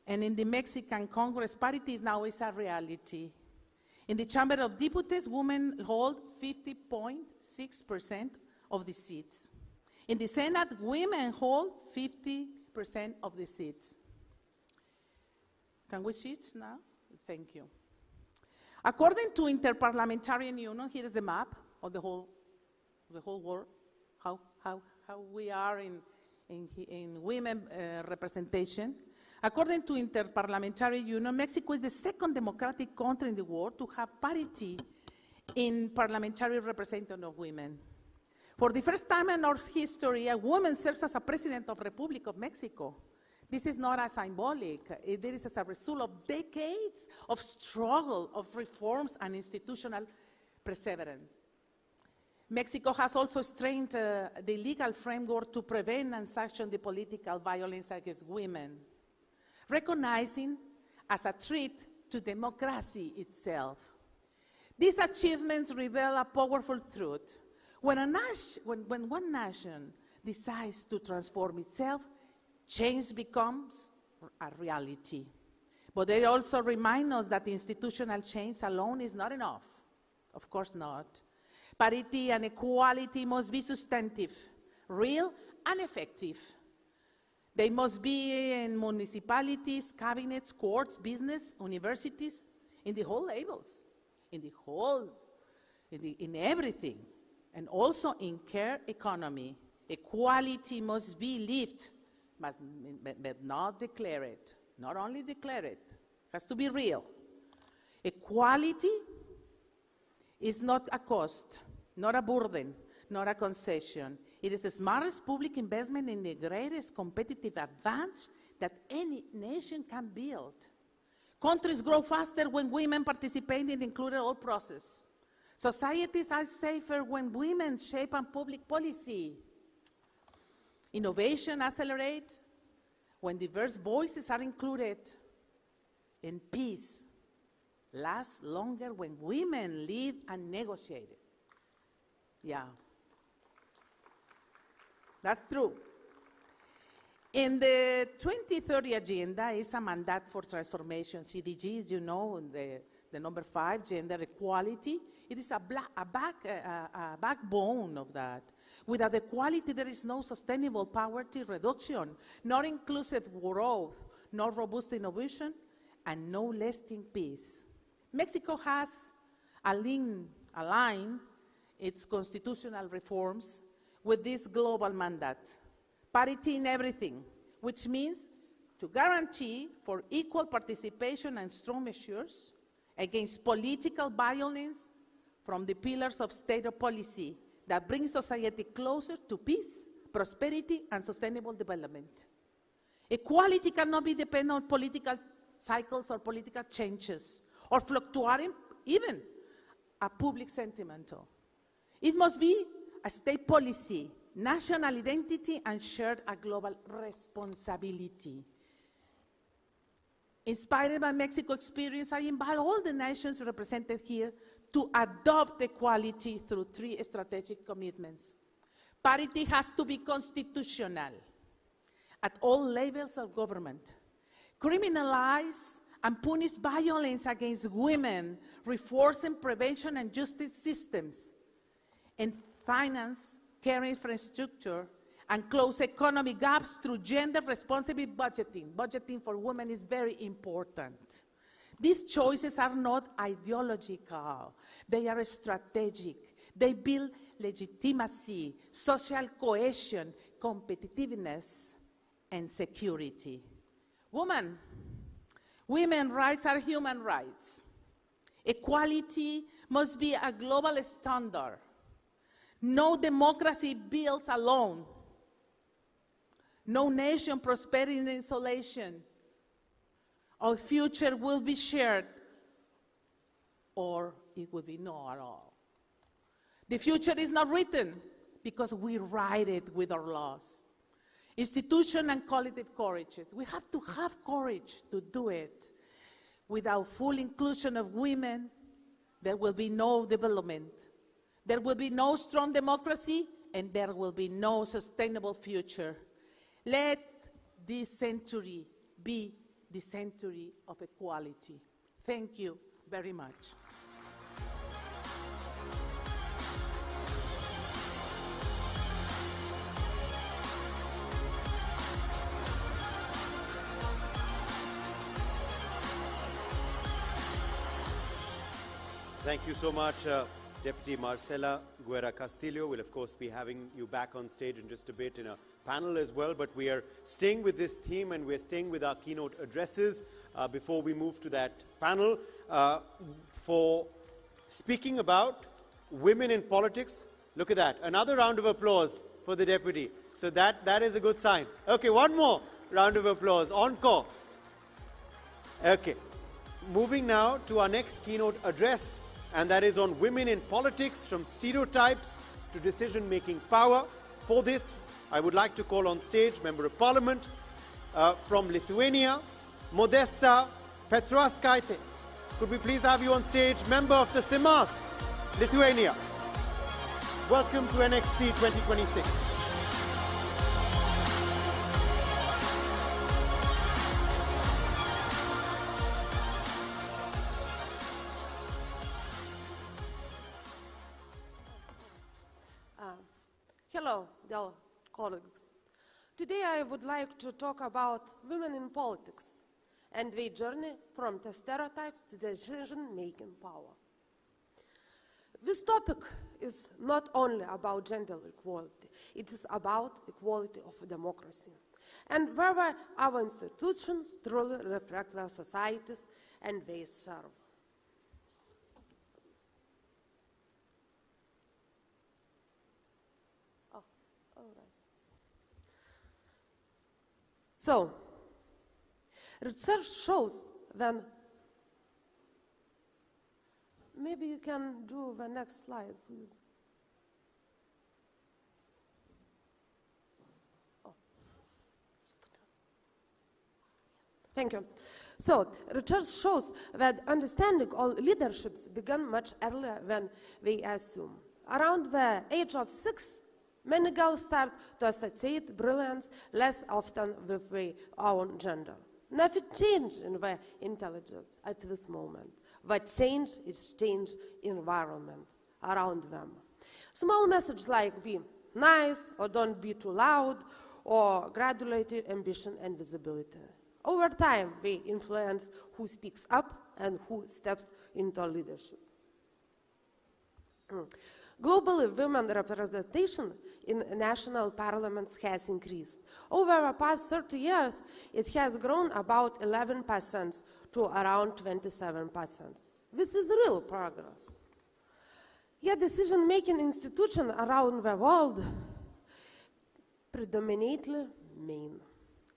And in the Mexican Congress, parity now is a reality. In the Chamber of Deputies, women hold 50.6% of the seats. In the Senate, women hold 50% of the seats. Can we switch now? Thank you. According to Interparliamentarian Union, here is the map of the whole world, how we are in women representation. According to Interparliamentary Union, Mexico is the second democratic country in the world to have parity in parliamentary representation of women. For the first time in our history, a woman serves as a president of the Republic of Mexico. This is not a symbolic. It is as a result of decades of struggle, of reforms and institutional perseverance. Mexico has also strengthened the legal framework to prevent and sanction the political violence against women, recognizing as a threat to democracy itself. These achievements reveal a powerful truth. When one nation decides to transform itself, change becomes a reality. But they also remind us that institutional change alone is not enough. Of course not. Parity and equality must be substantive, real, and effective. They must be in municipalities, cabinets, courts, business, universities, in the whole levels, in everything, and also in care economy. Equality must be lived, but not declared. Not only declared, it has to be real. Equality is not a cost, not a burden, not a concession. It is the smartest public investment in the greatest competitive advantage that any nation can build. Countries grow faster when women participate in the included all process. Societies are safer when women shape public policy. Innovation accelerates when diverse voices are included. And peace lasts longer when women lead and negotiate. Yeah. That's true. In the 2030 agenda is a mandate for transformation. CDGs, you know, the number 5, gender equality. It is a backbone of that. Without equality, there is no sustainable poverty reduction, not inclusive growth, no robust innovation, and no lasting peace. Mexico has aligned its constitutional reforms with this global mandate. Parity in everything, which means to guarantee for equal participation and strong measures against political violence from the pillars of state policy that bring society closer to peace, prosperity, and sustainable development. Equality cannot be dependent on political cycles or political changes, or fluctuating even a public sentiment. It must be a state policy, national identity, and shared a global responsibility. Inspired by Mexico's experience, I invite all the nations represented here to adopt equality through 3 strategic commitments. Parity has to be constitutional at all levels of government. Criminalize and punish violence against women, reinforcing prevention and justice systems, and finance care infrastructure and close economic gaps through gender-responsive budgeting. Budgeting for women is very important. These choices are not ideological. They are strategic. They build legitimacy, social cohesion, competitiveness, and security. Women's rights are human rights. Equality must be a global standard. No democracy builds alone. No nation prospering in isolation. Our future will be shared, or it will be no at all. The future is not written because we write it with our laws. Institution and collective courage. We have to have courage to do it. Without full inclusion of women, there will be no development. There will be no strong democracy, and there will be no sustainable future. Let this century be the century of equality. Thank you very much. Thank you so much, Deputy Marcela Guerra Castillo. We'll, of course, be having you back on stage in just a bit in a panel as well, but we are staying with this theme and we're staying with our keynote addresses before we move to that panel. For speaking about women in politics, look at that. Another round of applause for the Deputy. So that is a good sign. Okay, one more round of applause. Encore. Okay. Moving now to our next keynote address, and that is on women in politics, from stereotypes to decision-making power. For this, I would like to call on stage Member of Parliament from Lithuania, Modesta Petrauskaitė. Could we please have you on stage, Member of the Seimas, Lithuania. Welcome to NXT 2026. Hello, dear colleagues. Today I would like to talk about women in politics and their journey from the stereotypes to decision-making power. This topic is not only about gender equality, it is about equality of democracy, and whether our institutions truly reflect their societies and they serve. So, research shows that, maybe you can do the next slide, please. Oh. Thank you. So, research shows that understanding all leaderships began much earlier than we assume. Around the age of 6, many girls start to associate brilliance less often with their own gender. Nothing changed in their intelligence at this moment. What changed is change environment around them. Small messages like be nice or don't be too loud or graduate ambition and visibility. Over time, they influence who speaks up and who steps into leadership. Globally, women representation in national parliaments has increased. Over the past 30 years, it has grown about 11% to around 27%. This is real progress. Yet decision-making institutions around the world predominantly men.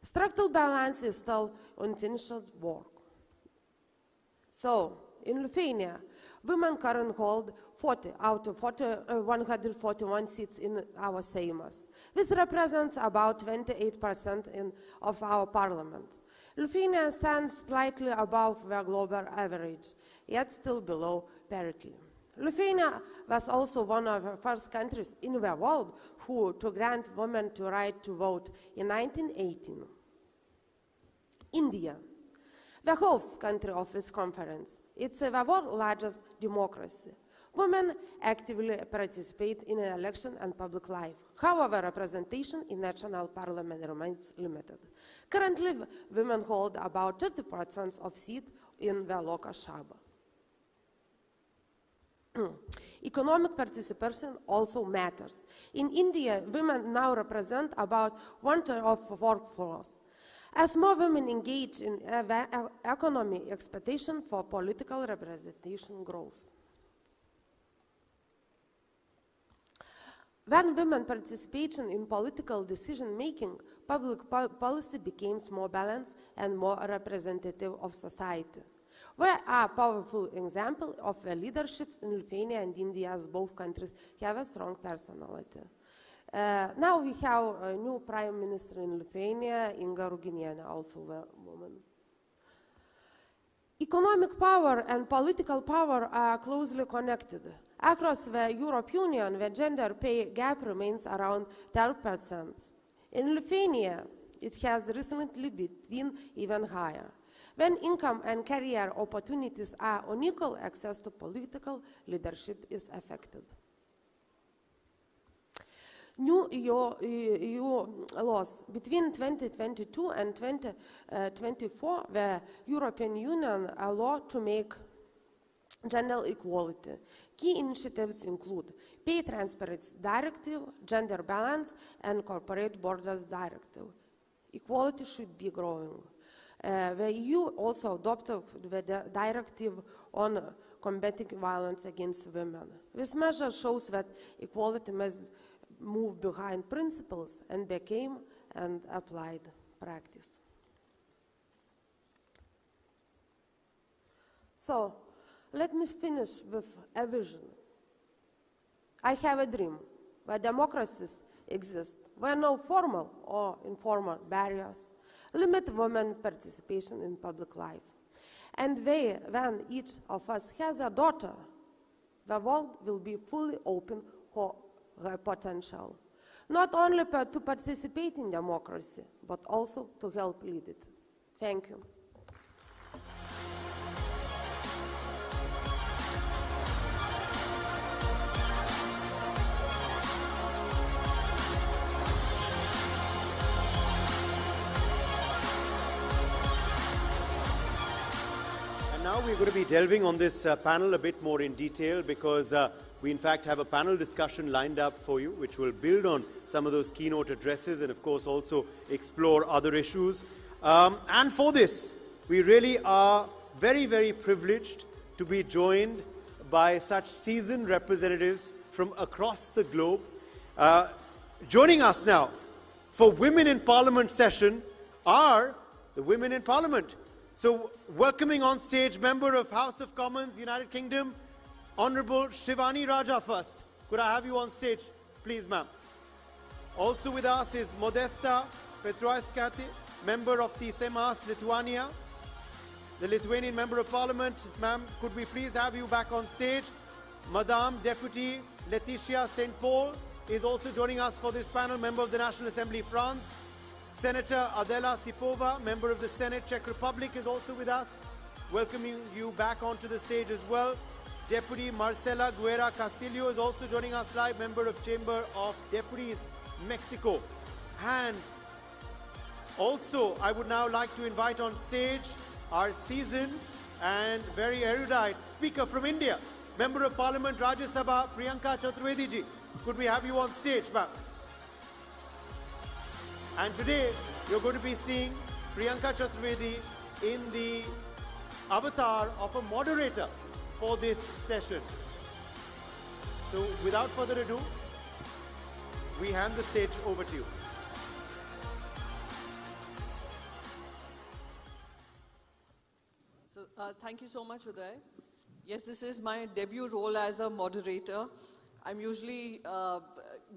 Structural balance is still unfinished work. So, in Lithuania, women currently hold 40 out of 141 seats in our Seimas. This represents about 28% of our parliament. Lithuania stands slightly above the global average, yet still below parity. Lithuania was also one of the first countries in the world to grant women the right to vote in 1918. India, the host country of this conference, it's the world's largest democracy. Women actively participate in election and public life. However, representation in national parliament remains limited. Currently, women hold about 30% of seats in the Lok Sabha. Economic participation also matters. In India, women now represent about 1/3 of the workforce. As more women engage in economy, expectation for political representation grows. When women participation in political decision-making, public policy becomes more balanced and more representative of society. We are a powerful example of the leaderships in Lithuania and India, as both countries have a strong personality. Now we have a new Prime Minister in Lithuania, Inga Ruginienė, also a woman. Economic power and political power are closely connected. Across the European Union, the gender pay gap remains around 12%. In Lithuania, it has recently been even higher. When income and career opportunities are unequal, access to political leadership is affected. New EU laws between 2022 and 2024, the European Union a law to make gender equality. Key initiatives include Pay Transparency Directive, Gender Balance, and Corporate Borders Directive. Equality should be growing. The EU also adopted the directive on combating violence against women. This measure shows that equality must move behind principles and became an applied practice. So, let me finish with a vision. I have a dream where democracies exist, where no formal or informal barriers limit women's participation in public life. And when each of us has a daughter, the world will be fully open for her potential, not only to participate in democracy, but also to help lead it. Thank you. Now we're going to be delving on this panel a bit more in detail because we in fact have a panel discussion lined up for you which will build on some of those keynote addresses and of course also explore other issues. And for this, we really are very, very privileged to be joined by such seasoned representatives from across the globe. Joining us now for Women in Parliament session are the Women in Parliament. So, welcoming on stage Member of House of Commons, United Kingdom, Honourable Shivani Raja first. Could I have you on stage, please, ma'am? Also with us is Modesta Petroiskati, Member of the Seimas, Lithuania. The Lithuanian Member of Parliament, ma'am, could we please have you back on stage? Madame Deputy Laetitia St. Paul is also joining us for this panel, Member of the National Assembly, France. Senator Adela Sipova, Member of the Senate, Czech Republic, is also with us. Welcoming you back onto the stage as well. Deputy Marcela Guerra Castillo is also joining us live, Member of Chamber of Deputies, Mexico. And also, I would now like to invite on stage our seasoned and very erudite speaker from India, Member of Parliament, Rajya Sabha, Priyanka Chaturvedi ji. Could we have you on stage, ma'am? And today, you're going to be seeing Priyanka Chaturvedi in the avatar of a moderator for this session. So, without further ado, we hand the stage over to you. So, thank you so much, Uday. Yes, this is my debut role as a moderator. I'm usually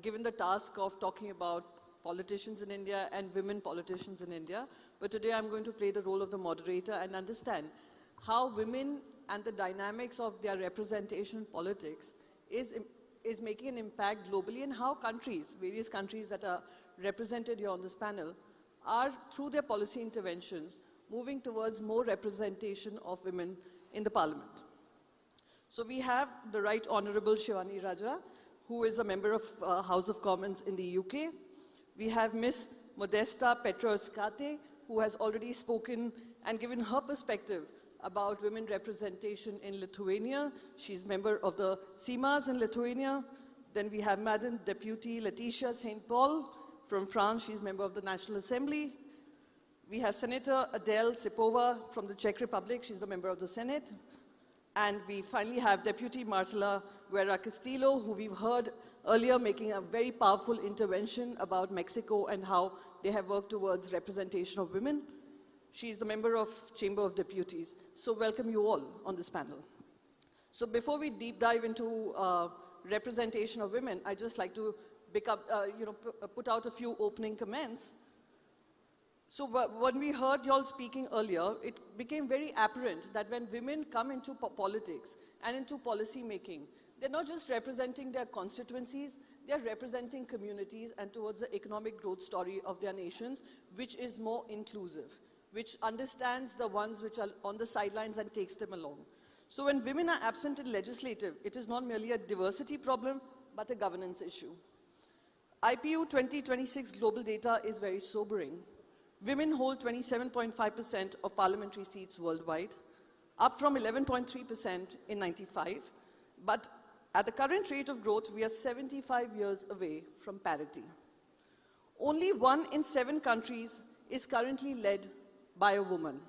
given the task of talking about politicians in India and women politicians in India. But today I'm going to play the role of the moderator and understand how women and the dynamics of their representation in politics is making an impact globally, and how countries, various countries that are represented here on this panel, are, through their policy interventions, moving towards more representation of women in the parliament. So we have the Right Honourable Shivani Raja, who is a member of House of Commons in the UK. We have Ms. Modesta Petros-Kate, who has already spoken and given her perspective about women representation in Lithuania. She's member of the CIMAS in Lithuania. Then we have Madam Deputy Laetitia St. Paul from France. She's member of the National Assembly. We have Senator Adele Sipova from the Czech Republic. She's a member of the Senate. And we finally have Deputy Marcela Guerra Castillo, who we've heard earlier making a very powerful intervention about Mexico and how they have worked towards representation of women. She's the member of Chamber of Deputies. So welcome you all on this panel. So before we deep dive into representation of women, I'd just like to put out a few opening comments. So when we heard y'all speaking earlier, it became very apparent that when women come into politics and into policy making, they're not just representing their constituencies, they're representing communities and towards the economic growth story of their nations, which is more inclusive, which understands the ones which are on the sidelines and takes them along. So when women are absent in legislative, it is not merely a diversity problem, but a governance issue. IPU 2026 global data is very sobering. Women hold 27.5% of parliamentary seats worldwide, up from 11.3% in '95. But at the current rate of growth, we are 75 years away from parity. Only 1 in 7 countries is currently led by a woman.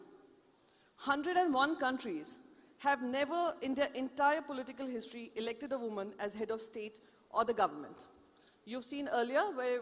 101 countries have never in their entire political history elected a woman as head of state or the government. You've seen earlier where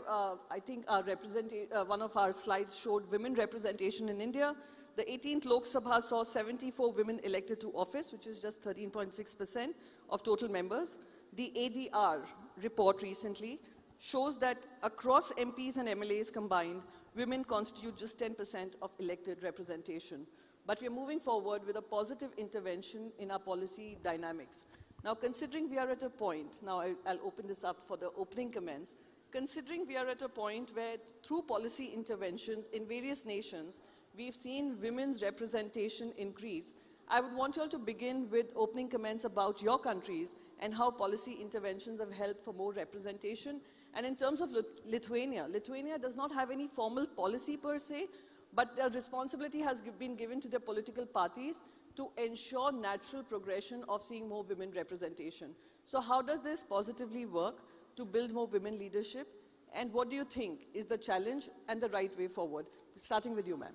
I think one of our slides showed women representation in India. The 18th Lok Sabha saw 74 women elected to office, which is just 13.6% of total members. The ADR report recently shows that across MPs and MLAs combined, women constitute just 10% of elected representation. But we're moving forward with a positive intervention in our policy dynamics. Now, considering we are at a point, now I'll open this up for the opening comments, considering we are at a point where through policy interventions in various nations, we've seen women's representation increase, I would want you all to begin with opening comments about your countries and how policy interventions have helped for more representation. And in terms of Lithuania, Lithuania does not have any formal policy per se, but the responsibility has been given to the political parties to ensure natural progression of seeing more women representation. So how does this positively work to build more women leadership? And what do you think is the challenge and the right way forward? Starting with you, ma'am.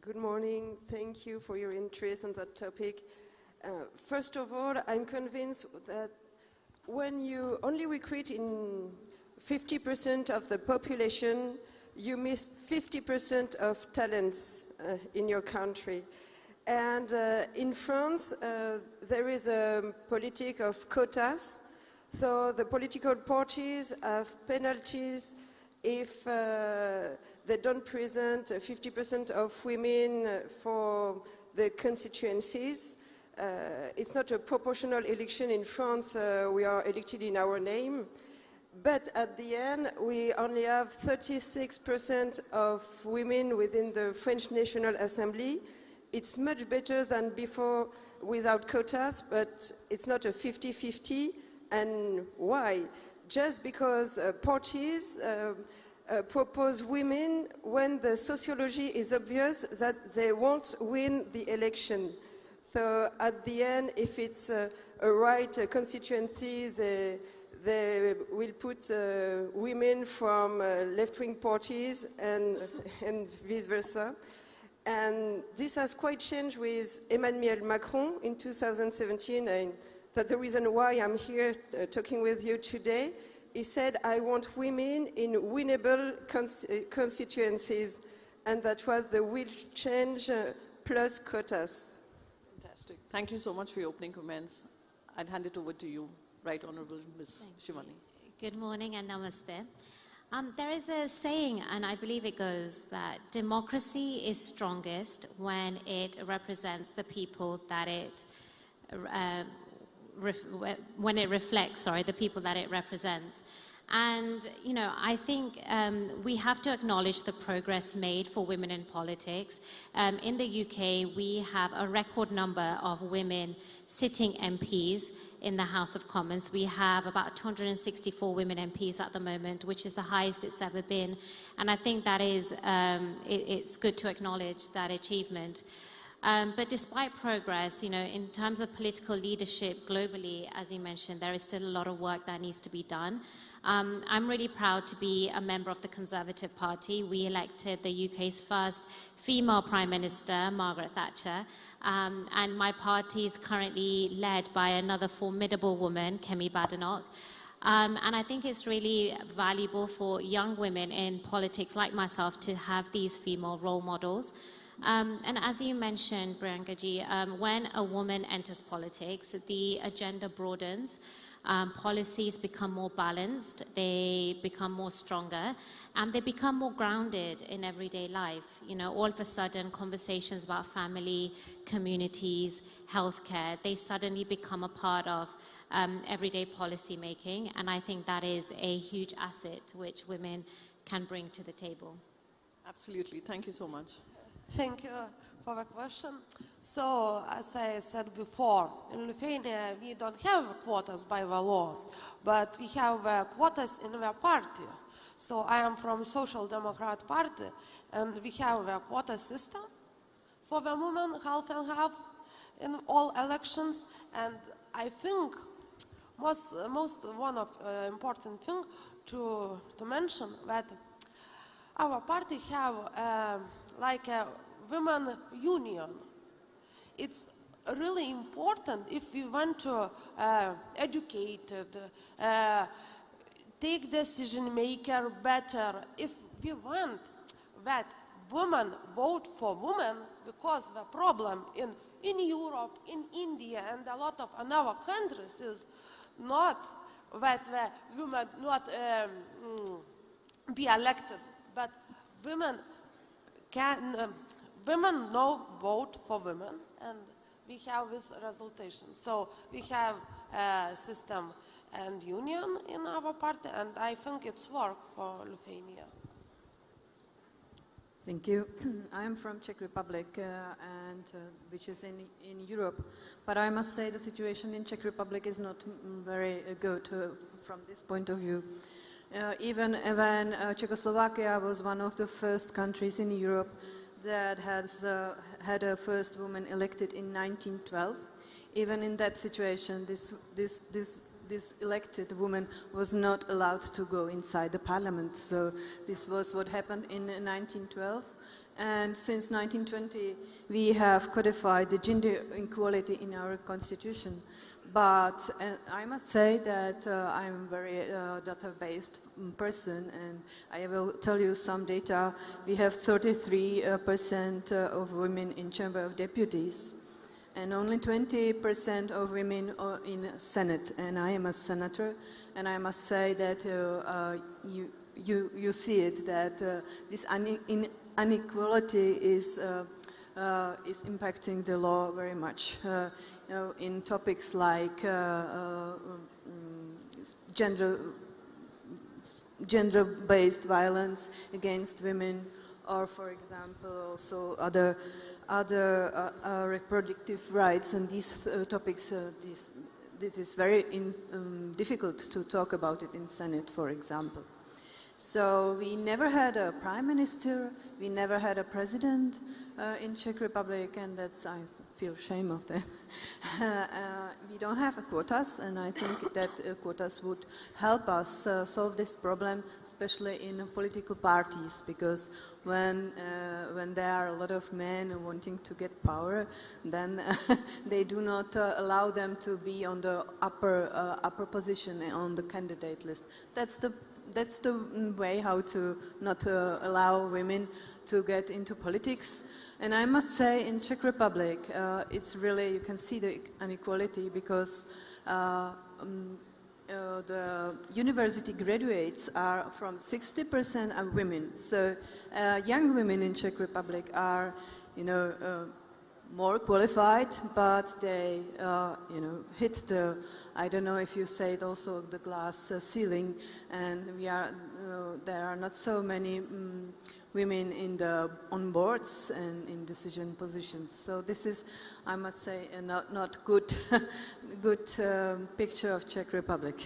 Good morning. Thank you for your interest on that topic. First of all, I'm convinced that when you only recruit in 50% of the population, you miss 50% of talents in your country. And in France, there is a politic of quotas. So the political parties have penalties if they don't present 50% of women for the constituencies. It's not a proportional election in France. We are elected in our name. But at the end, we only have 36% of women within the French National Assembly. It's much better than before without quotas, but it's not a 50-50. And why? Just because parties propose women when the sociology is obvious that they won't win the election. So at the end, if it's a right constituency, they will put women from left-wing parties and vice versa. And this has quite changed with Emmanuel Macron in 2017. And that's the reason why I'm here talking with you today. He said, I want women in winnable constituencies. And that was the will change plus quotas. Fantastic. Thank you so much for your opening comments. I'd hand it over to you, Right Honourable Ms. Shivani. Good morning and namaste. There is a saying, and I believe it goes, that democracy is strongest when it represents the people that it reflects the people that it represents. And, I think we have to acknowledge the progress made for women in politics. In the UK, we have a record number of women sitting MPs in the House of Commons. We have about 264 women MPs at the moment, which is the highest it's ever been. And I think that is, it's good to acknowledge that achievement. But despite progress, in terms of political leadership globally, as you mentioned, there is still a lot of work that needs to be done. I'm really proud to be a member of the Conservative Party. We elected the UK's first female Prime Minister, Margaret Thatcher, and my party is currently led by another formidable woman, Kemi Badenoch. And I think it's really valuable for young women in politics like myself to have these female role models. And as you mentioned, Priyanka-ji, when a woman enters politics, the agenda broadens, policies become more balanced, they become more stronger, and they become more grounded in everyday life. All of a sudden, conversations about family, communities, healthcare, they suddenly become a part of everyday policy making, and I think that is a huge asset which women can bring to the table. Absolutely. Thank you so much. Thank you for the question. So, as I said before, in Lithuania we don't have quotas by the law, but we have quotas in the party. So I am from Social Democrat Party, and we have a quota system for the women, half and half, in all elections. And I think most one of important thing to mention that our party have like a women union. It's really important if we want to educate, take decision maker better, if we want that women vote for women, because the problem in Europe, in India, and a lot of other countries is not that the women not be elected, but women can women no vote for women, and we have this resultation. So we have a system and union in our party, and I think it's work for Lithuania. Thank you. I am from Czech Republic, and which is in Europe. But I must say the situation in Czech Republic is not very good from this point of view. Even when Czechoslovakia was one of the first countries in Europe that has had a first woman elected in 1912, even in that situation, this elected woman was not allowed to go inside the parliament. So this was what happened in 1912. And since 1920, we have codified the gender equality in our constitution. But I must say that I'm a very data-based person, and I will tell you some data. We have 33% of women in Chamber of Deputies, and only 20% of women are in Senate, and I am a senator, and I must say that you see it, that this inequality is impacting the law very much. In topics like gender-based violence against women, or for example also other reproductive rights, and these topics, this is very difficult to talk about it in Senate, for example. So we never had a prime minister, we never had a president in Czech Republic, and that's, I feel shame of that. We don't have quotas, and I think that quotas would help us solve this problem, especially in political parties, because when there are a lot of men wanting to get power, then they do not allow them to be on the upper position on the candidate list. That's the way how to not allow women to get into politics. And I must say, in Czech Republic, it's really, you can see the inequality, because the university graduates are from 60% are women. So young women in Czech Republic are, more qualified, but they, hit the, I don't know if you say it also, the glass ceiling, and there are not so many women on boards and in decision positions. So this is, I must say, a not good, good picture of Czech Republic.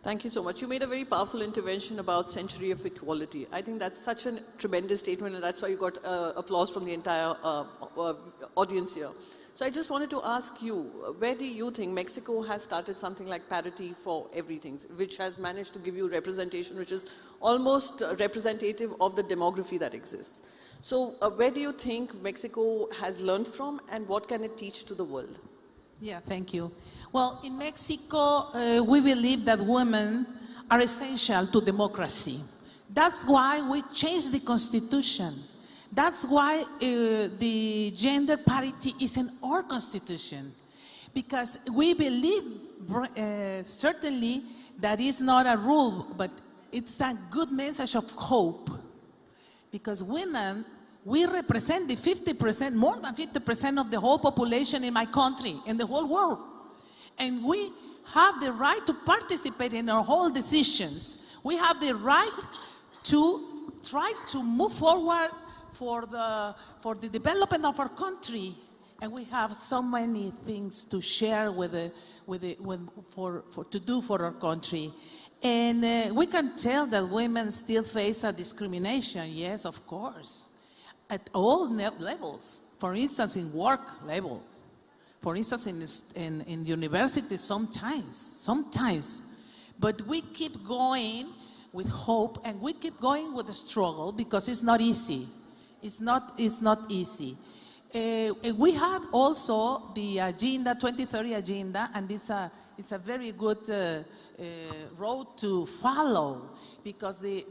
Thank you so much. You made a very powerful intervention about century of equality. I think that's such a tremendous statement, and that's why you got applause from the entire audience here. So I just wanted to ask you, where do you think Mexico has started something like parity for everything, which has managed to give you representation, which is almost representative of the demography that exists? So where do you think Mexico has learned from, and what can it teach to the world? Yeah, thank you. Well, in Mexico, we believe that women are essential to democracy. That's why we changed the constitution. That's why the gender parity is in our constitution. Because we believe, certainly, that is not a rule, but it's a good message of hope. Because women, we represent the 50%, more than 50% of the whole population in my country, in the whole world. And we have the right to participate in our whole decisions. We have the right to try to move forward for the development of our country. And we have so many things to share to do for our country. And we can tell that women still face a discrimination, yes, of course. At all levels, for instance, in work level, for instance, in university sometimes. But we keep going with hope, and we keep going with the struggle, because it's not easy. It's not easy. We have also the agenda, 2030 agenda, and it's a very good road to follow, because the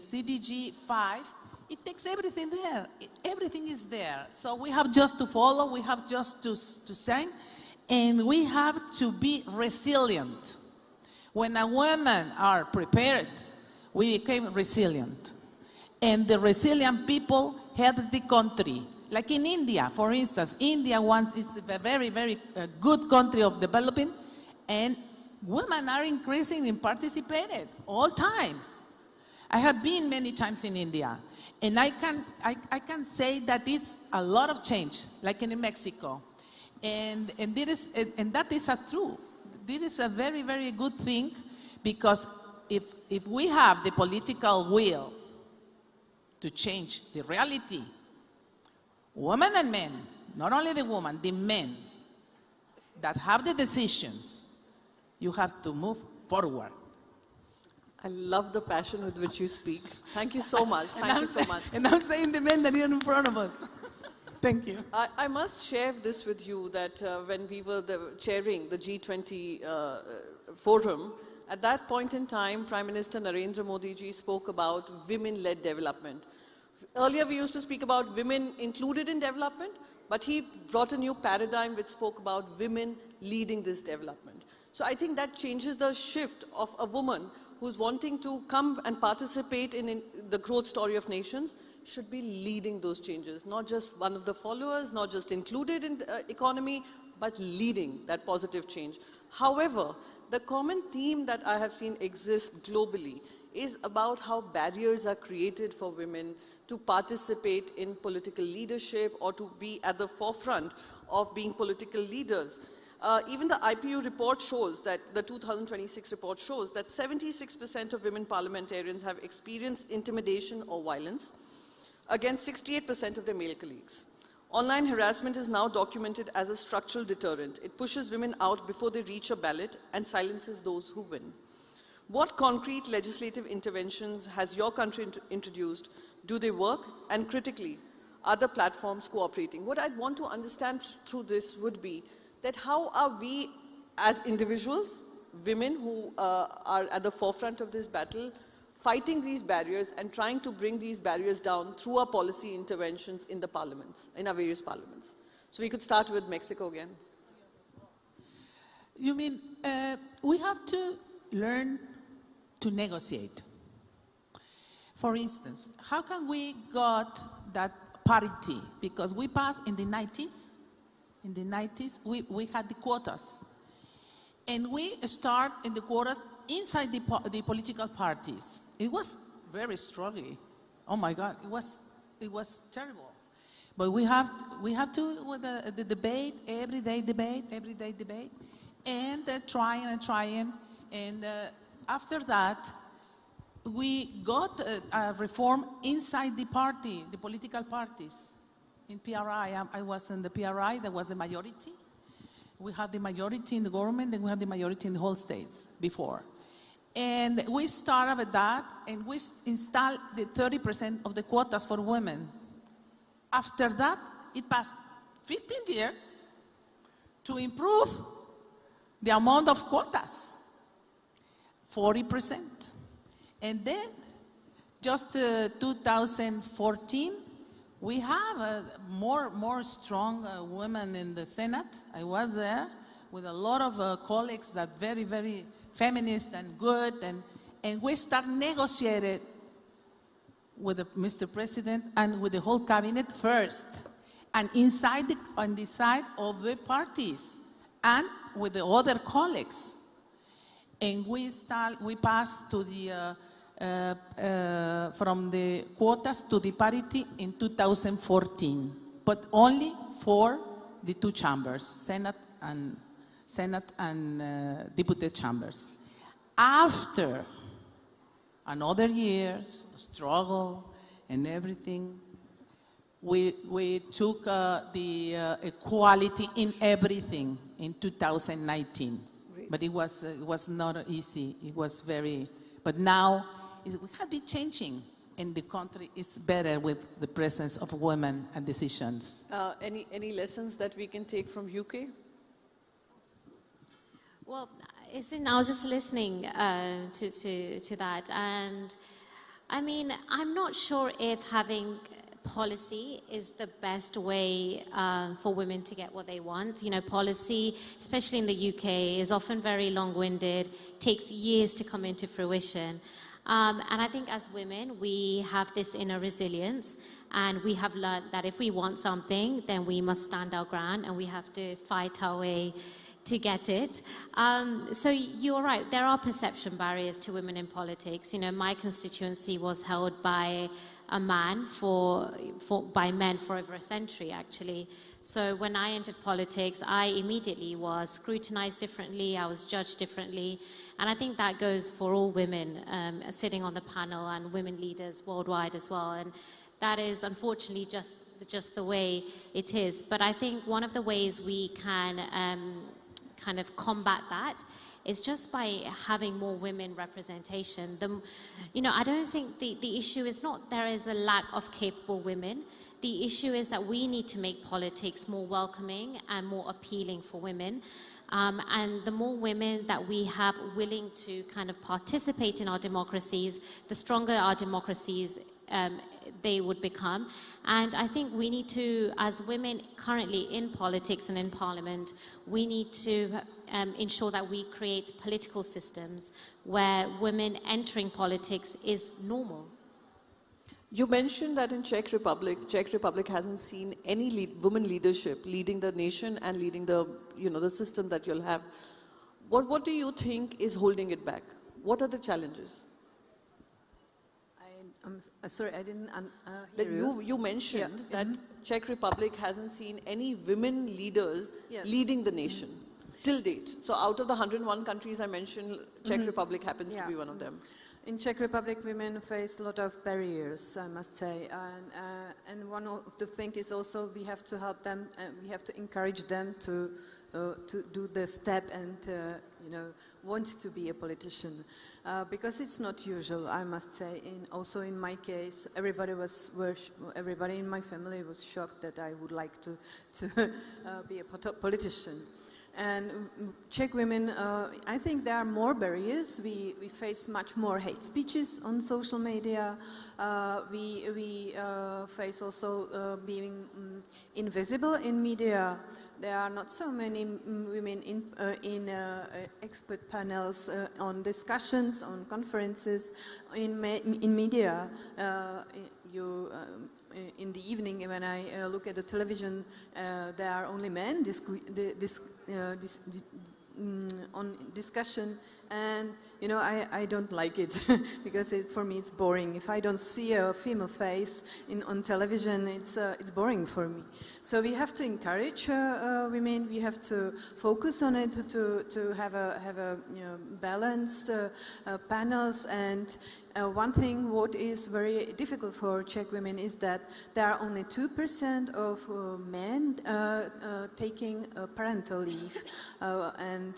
CDG 5, it takes everything there. Everything is there. So we have just to follow, we have just to sing, and we have to be resilient. When a woman are prepared, we became resilient. And the resilient people helps the country. Like in India, for instance, India is a very, very good country of developing, and women are increasing in participating all time. I have been many times in India, and I can say that it's a lot of change, like in Mexico, and that is a true. This is a very, very good thing, because if we have the political will to change the reality, women and men, not only the woman, the men that have the decisions, you have to move forward. I love the passion with which you speak. Thank you so much. Thank you so much. And I'm saying the men that are in front of us. Thank you. I must share this with you, that when we were chairing the G20 forum, at that point in time, Prime Minister Narendra Modi ji spoke about women-led development. Earlier, we used to speak about women included in development, but he brought a new paradigm which spoke about women leading this development. So I think that changes the shift of a woman who's wanting to come and participate in the growth story of nations should be leading those changes, not just one of the followers, not just included in the economy, but leading that positive change. However, the common theme that I have seen exist globally is about how barriers are created for women to participate in political leadership or to be at the forefront of being political leaders. Even the IPU report shows that, the 2026 report shows that 76% of women parliamentarians have experienced intimidation or violence, against 68% of their male colleagues. Online harassment is now documented as a structural deterrent. It pushes women out before they reach a ballot and silences those who win. What concrete legislative interventions has your country introduced? Do they work? And critically, are the platforms cooperating? What I'd want to understand through this would be that how are we as individuals, women who are at the forefront of this battle, fighting these barriers and trying to bring these barriers down through our policy interventions in the parliaments, in our various parliaments. So we could start with Mexico again. You mean, we have to learn to negotiate. For instance, how can we got that parity, because we passed in the 90s. In the 90s, we had the quotas. And we start in the quotas inside the political parties. It was very strongly. Oh my God, it was terrible. But we have to with the debate, everyday debate, and trying. And after that, we got a reform inside the party, the political parties. In PRI, I was in the PRI, there was the majority. We had the majority in the government, and we had the majority in the whole states before. And we started with that, and we installed the 30% of the quotas for women. After that, it passed 15 years to improve the amount of quotas, 40%. And then, just 2014, we have more strong women in the Senate. I was there with a lot of colleagues that very, very feminist and good, and we start negotiating with Mr. President and with the whole cabinet first, and on the side of the parties, and with the other colleagues. And we passed to the from the quotas to the parity in 2014, but only for the two chambers, Senate and Deputy chambers. After another years, struggle and everything, we took the equality in everything in 2019. Great. But it was not easy. It was very. But now we have been changing, and the country is better with the presence of women and decisions. Any lessons that we can take from UK? Well, I was just listening to that, and I mean, I'm not sure if having policy is the best way for women to get what they want. You know, policy, especially in the UK, is often very long-winded, takes years to come into fruition. And I think as women, we have this inner resilience, and we have learned that if we want something, then we must stand our ground, and we have to fight our way to get it. So you're right, there are perception barriers to women in politics. You know, my constituency was held by a man by men for over a century, actually. So when I entered politics, I immediately was scrutinized differently, I was judged differently, and I think that goes for all women sitting on the panel and women leaders worldwide as well. And that is unfortunately just the way it is. But I think one of the ways we can kind of combat that is just by having more women representation. You know, I don't think the issue is not there is a lack of capable women. The issue is that we need to make politics more welcoming and more appealing for women. And the more women that we have willing to kind of participate in our democracies, the stronger our democracies they would become. And I think we need to, as women currently in politics and in parliament, we need to ensure that we create political systems where women entering politics is normal. You mentioned that in Czech Republic hasn't seen any women leadership leading the nation and leading the system that you'll have. What do you think is holding it back? What are the challenges? I'm sorry, I didn't hear you. You mentioned that Czech Republic hasn't seen any women leaders leading the nation till date. So out of the 101 countries I mentioned, Czech Republic happens to be one of them. In Czech Republic, women face a lot of barriers, I must say, and one of the things is also we have to help them, we have to encourage them to do the step and want to be a politician, because it's not usual, I must say. Also in my case, everybody in my family was shocked that I would like to be a politician. And Czech women, I think there are more barriers. We face much more hate speeches on social media. We face also being invisible in media. There are not so many women in expert panels, on discussions, on conferences, in media. in the evening when I look at the television, there are only men on discussion, and you know, I don't like it because for me it's boring. If I don't see a female face on television, it's boring for me. So we have to encourage women. We have to focus on it to have a you know, balanced panels. And one thing what is very difficult for Czech women is that there are only 2% of men taking parental leave and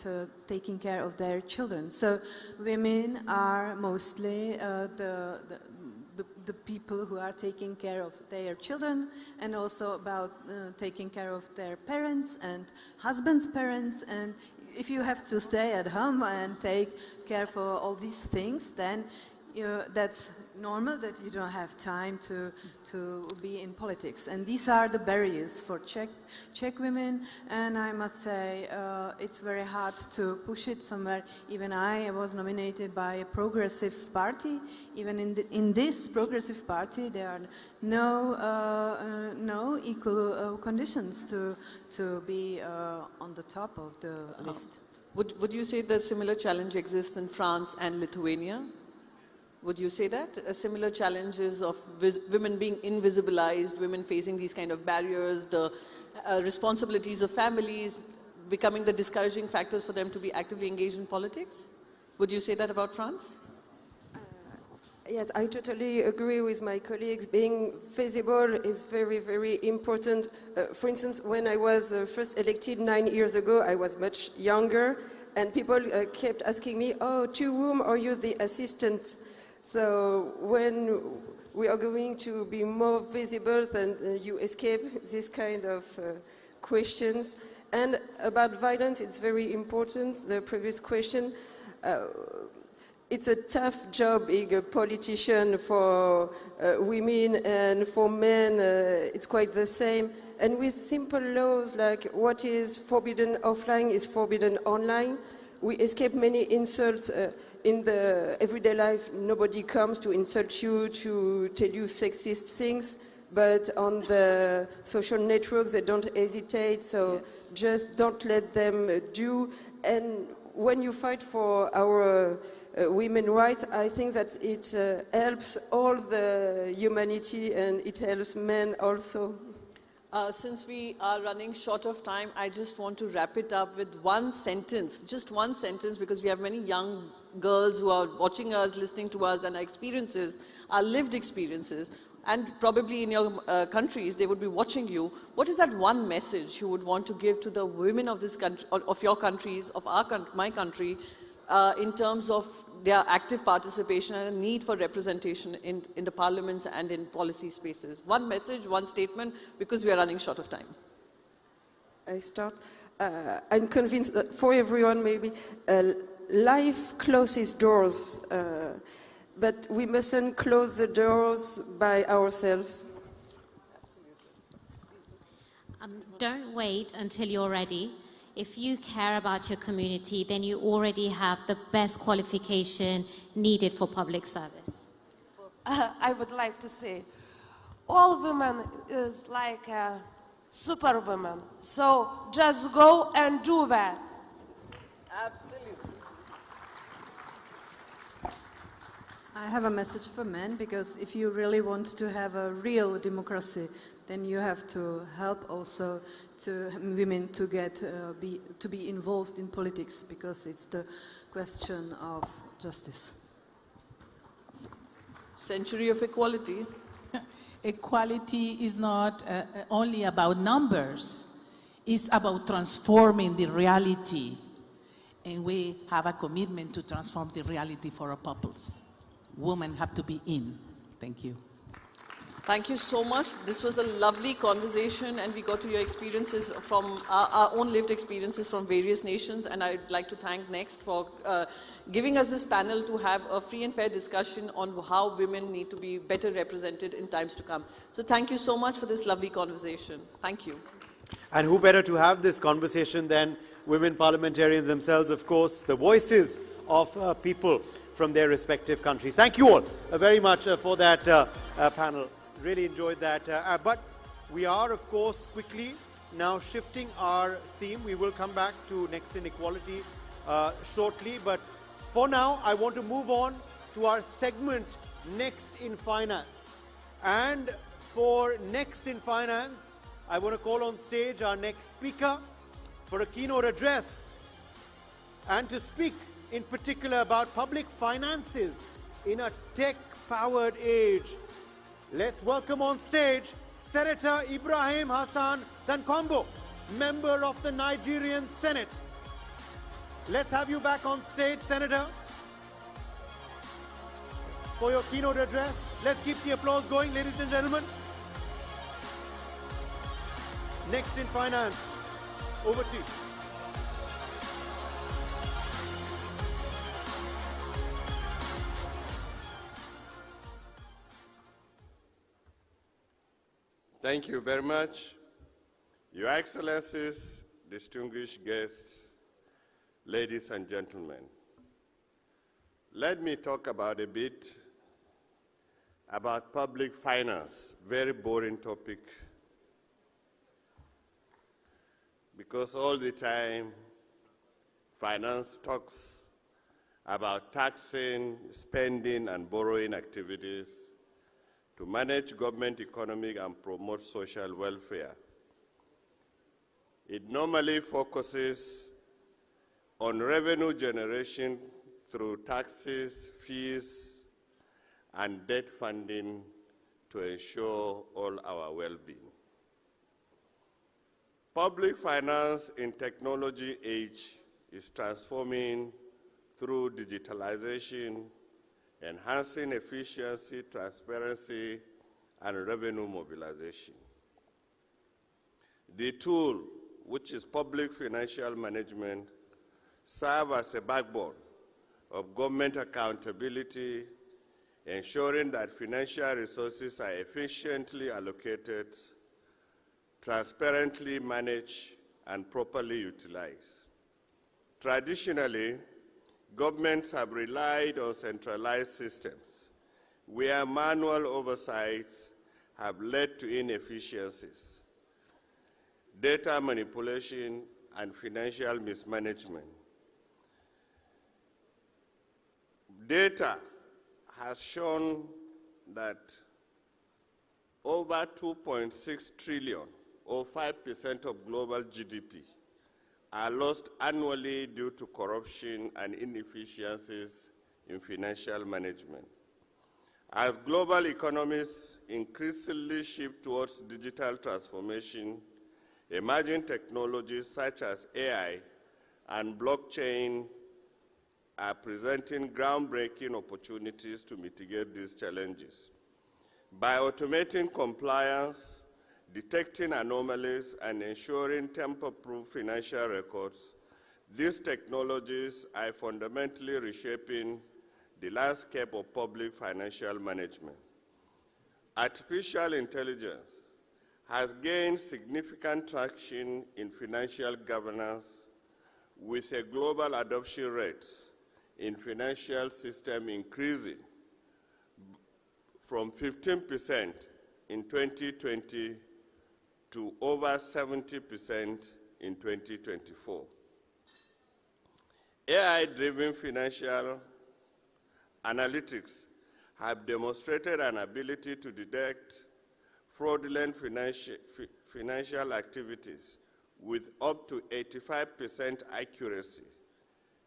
taking care of their children. So women are mostly the people who are taking care of their children, and also about taking care of their parents and husbands' parents. And if you have to stay at home and take care for all these things, then that's normal that you don't have time to be in politics. And these are the barriers for Czech women, and I must say it's very hard to push it somewhere. Even I was nominated by a progressive party. Even in this progressive party, there are no equal conditions to be on the top of the list. Would you say that similar challenge exists in France and Lithuania? Would you say that? Similar challenges of women being invisibilized, women facing these kind of barriers, the responsibilities of families becoming the discouraging factors for them to be actively engaged in politics? Would you say that about France? Yes, I totally agree with my colleagues. Being visible is very, very important. For instance, when I was first elected 9 years ago, I was much younger, and people kept asking me, oh, to whom are you the assistant? So when we are going to be more visible, then you escape this kind of questions. And about violence, it's very important, the previous question. It's a tough job being a politician for women, and for men it's quite the same. And with simple laws like what is forbidden offline is forbidden online, we escape many insults in the everyday life. Nobody comes to insult you, to tell you sexist things, but on the social networks they don't hesitate, so yes. Just don't let them do. And when you fight for our women's rights, I think that it helps all the humanity, and it helps men also. Since we are running short of time, I just want to wrap it up with one sentence, just one sentence, because we have many young girls who are watching us, listening to us, and our experiences, our lived experiences, and probably in your countries, they would be watching you. What is that one message you would want to give to the women of this country, of your countries, of my country, in terms of their active participation and a need for representation in the parliaments and in policy spaces? One message, one statement, because we are running short of time. I start. I'm convinced that for everyone, maybe, life closes doors, but we mustn't close the doors by ourselves. Don't wait until you're ready. If you care about your community, then you already have the best qualification needed for public service. I would like to say, all women is like a superwoman. So just go and do that. Absolutely. I have a message for men, because if you really want to have a real democracy, then you have to help also to women to get to be involved in politics, because it's the question of justice. Century of equality. Equality is not only about numbers. It's about transforming the reality. And we have a commitment to transform the reality for our peoples. Women have to be in. Thank you. Thank you so much. This was a lovely conversation, and we got to your experiences from our own lived experiences from various nations. And I'd like to thank NXT for giving us this panel to have a free and fair discussion on how women need to be better represented in times to come. So thank you so much for this lovely conversation. Thank you. And who better to have this conversation than women parliamentarians themselves, of course, the voices of people from their respective countries. Thank you all very much for that panel. Really enjoyed that. But we are, of course, quickly now shifting our theme. We will come back to next inequality shortly. But for now, I want to move on to our segment, Next in Finance. And for Next in Finance, I want to call on stage our next speaker for a keynote address and to speak in particular about public finances in a tech-powered age. Let's welcome on stage Senator Ibrahim Hassan Dankombo, member of the Nigerian Senate. Let's have you back on stage, Senator, for your keynote address. Let's keep the applause going, ladies and gentlemen. Next in Finance, over to you. Thank you very much. Your Excellencies, distinguished guests, ladies and gentlemen. Let me talk about a bit about public finance, very boring topic, because all the time finance talks about taxing, spending, and borrowing activities to manage government economic and promote social welfare. It normally focuses on revenue generation through taxes, fees, and debt funding to ensure all our well-being. Public finance in technology age is transforming through digitalization, enhancing efficiency, transparency, and revenue mobilization. The tool, which is public financial management, serves as a backbone of government accountability, ensuring that financial resources are efficiently allocated, transparently managed, and properly utilized. Traditionally, governments have relied on centralized systems where manual oversights have led to inefficiencies, data manipulation, and financial mismanagement. Data has shown that over 2.6 trillion, or 5% of global GDP, are lost annually due to corruption and inefficiencies in financial management. As global economies increasingly shift towards digital transformation, emerging technologies such as AI and blockchain are presenting groundbreaking opportunities to mitigate these challenges. By automating compliance, detecting anomalies, and ensuring tamper-proof financial records, these technologies are fundamentally reshaping the landscape of public financial management. Artificial intelligence has gained significant traction in financial governance, with a global adoption rate in financial system increasing from 15% in 2020 to over 70% in 2024. AI-driven financial analytics have demonstrated an ability to detect fraudulent financial activities with up to 85% accuracy,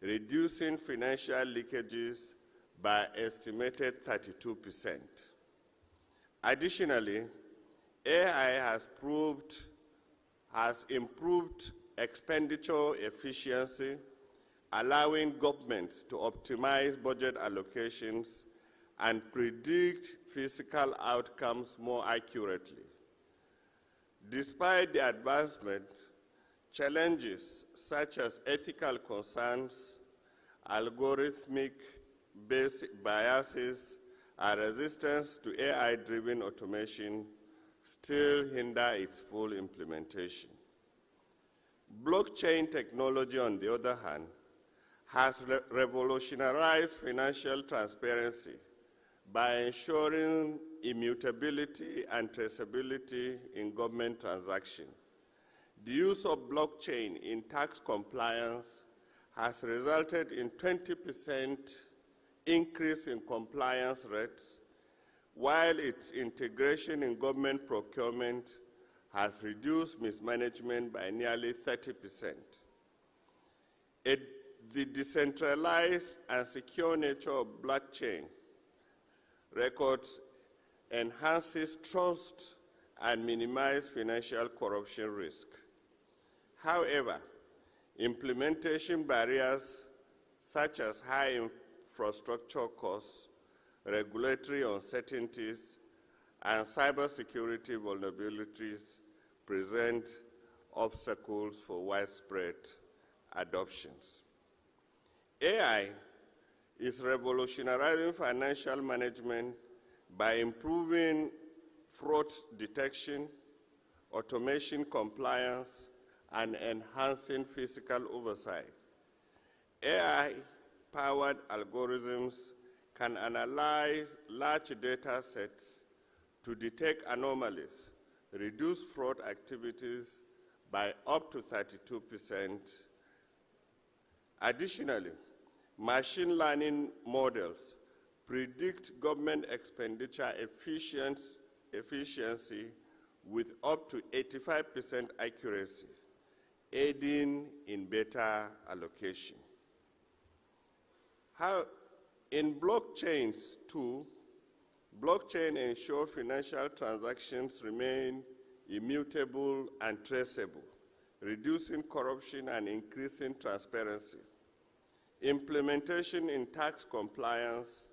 reducing financial leakages by estimated 32%. Additionally, AI has improved expenditure efficiency, allowing governments to optimize budget allocations and predict fiscal outcomes more accurately. Despite the advancement, challenges such as ethical concerns, algorithmic biases, and resistance to AI-driven automation still hinder its full implementation. Blockchain technology, on the other hand, has revolutionized financial transparency by ensuring immutability and traceability in government transactions. The use of blockchain in tax compliance has resulted in 20% increase in compliance rates, while its integration in government procurement has reduced mismanagement by nearly 30%. The decentralized and secure nature of blockchain records enhances trust and minimizes financial corruption risk. However, implementation barriers such as high infrastructure costs, regulatory uncertainties, and cybersecurity vulnerabilities present obstacles for widespread adoptions. AI is revolutionizing financial management by improving fraud detection, automation compliance, and enhancing fiscal oversight. AI-powered algorithms can analyze large data sets to detect anomalies, reduce fraud activities by up to 32%. Additionally, machine learning models predict government expenditure efficiency with up to 85% accuracy, aiding in better allocation. In blockchains too, blockchain ensures financial transactions remain immutable and traceable, reducing corruption and increasing transparency. Implementation in tax compliance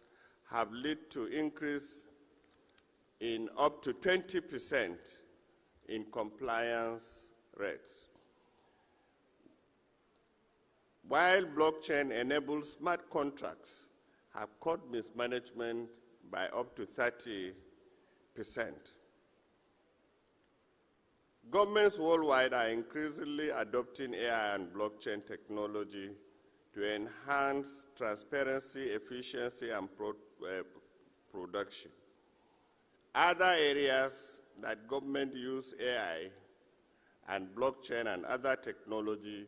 have led to increase in up to 20% in compliance rates. While blockchain enables smart contracts have cut mismanagement by up to 30%. Governments worldwide are increasingly adopting AI and blockchain technology to enhance transparency, efficiency, and production. Other areas that government use AI and blockchain and other technology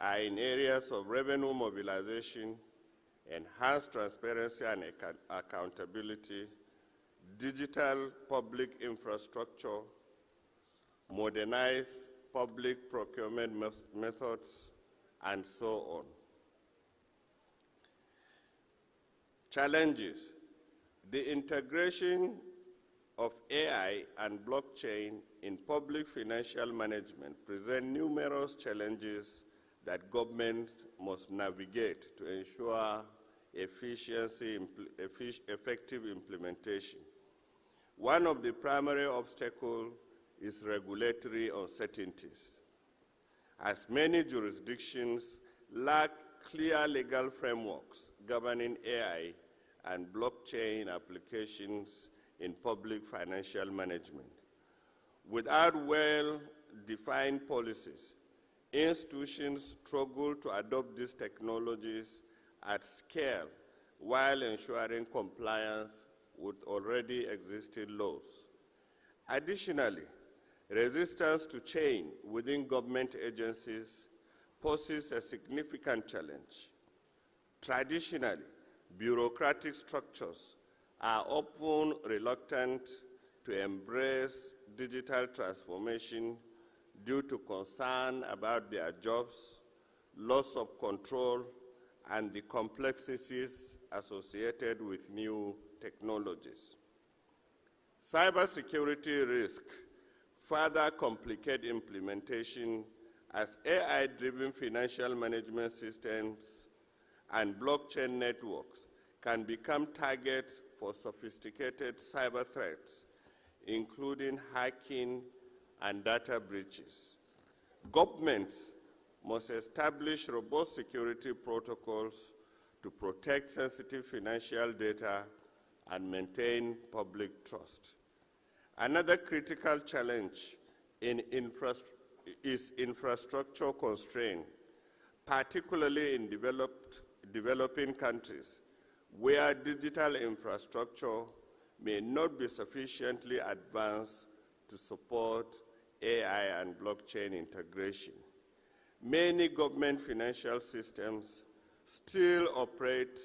are in areas of revenue mobilization, enhanced transparency and accountability, digital public infrastructure, modernized public procurement methods, and so on. Challenges. The integration of AI and blockchain in public financial management present numerous challenges that governments must navigate to ensure effective implementation. One of the primary obstacles is regulatory uncertainties, as many jurisdictions lack clear legal frameworks governing AI and blockchain applications in public financial management. Without well-defined policies, institutions struggle to adopt these technologies at scale while ensuring compliance with already existing laws. Additionally, resistance to change within government agencies poses a significant challenge. Traditionally, bureaucratic structures are often reluctant to embrace digital transformation due to concern about their jobs, loss of control, and the complexities associated with new technologies. Cybersecurity risks further complicate implementation as AI-driven financial management systems and blockchain networks can become targets for sophisticated cyber threats, including hacking and data breaches. Governments must establish robust security protocols to protect sensitive financial data and maintain public trust. Another critical challenge is infrastructure constraint, particularly in developing countries, where digital infrastructure may not be sufficiently advanced to support AI and blockchain integration. Many government financial systems still operate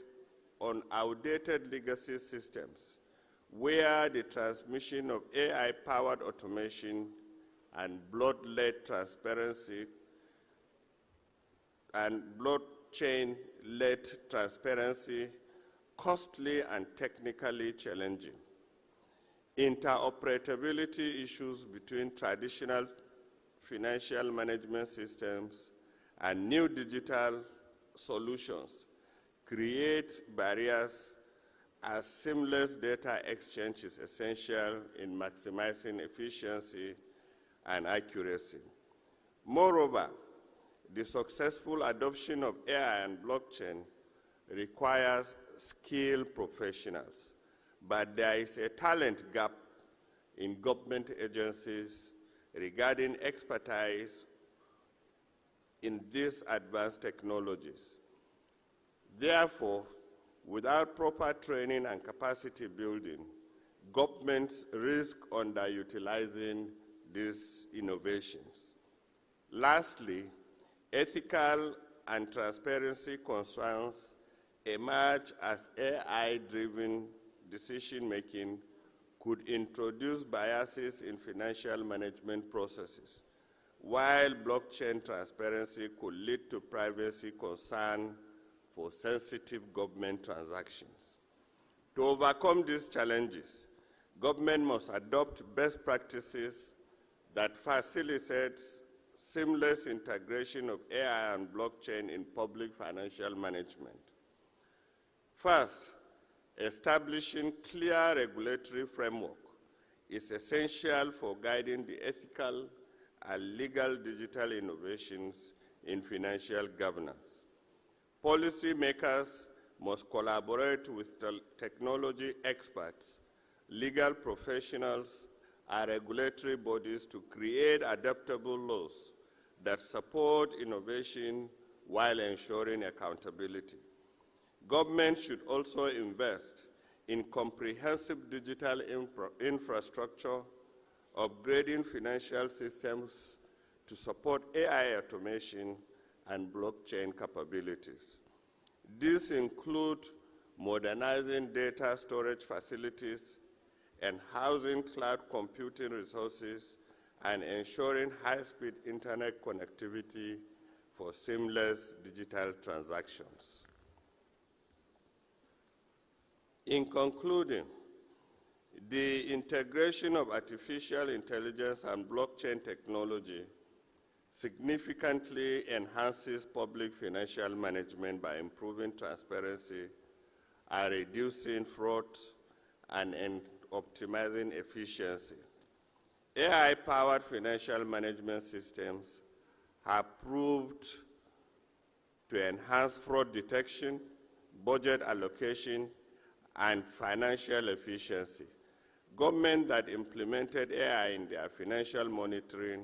on outdated legacy systems where the transmission of AI-powered automation and blood-led transparency and blockchain-led transparency costly and technically challenging. Interoperability issues between traditional financial management systems and new digital solutions create barriers, as seamless data exchange is essential in maximizing efficiency and accuracy. Moreover, the successful adoption of AI and blockchain requires skilled professionals, but there is a talent gap in government agencies regarding expertise in these advanced technologies. Therefore, without proper training and capacity building, governments risk underutilizing these innovations. Lastly, ethical and transparency concerns emerge as AI-driven decision-making could introduce biases in financial management processes, while blockchain transparency could lead to privacy concern for sensitive government transactions. To overcome these challenges, government must adopt best practices that facilitate seamless integration of AI and blockchain in public financial management. First, establishing clear regulatory framework is essential for guiding the ethical and legal digital innovations in financial governance. Policymakers must collaborate with technology experts, legal professionals, and regulatory bodies to create adaptable laws that support innovation while ensuring accountability. Government should also invest in comprehensive digital infrastructure, upgrading financial systems to support AI automation and blockchain capabilities. These include modernizing data storage facilities, enhancing cloud computing resources, and ensuring high-speed internet connectivity for seamless digital transactions. In concluding, the integration of artificial intelligence and blockchain technology significantly enhances public financial management by improving transparency and reducing fraud and optimizing efficiency. AI-powered financial management systems have proved to enhance fraud detection, budget allocation, and financial efficiency. Governments that implemented AI in their financial monitoring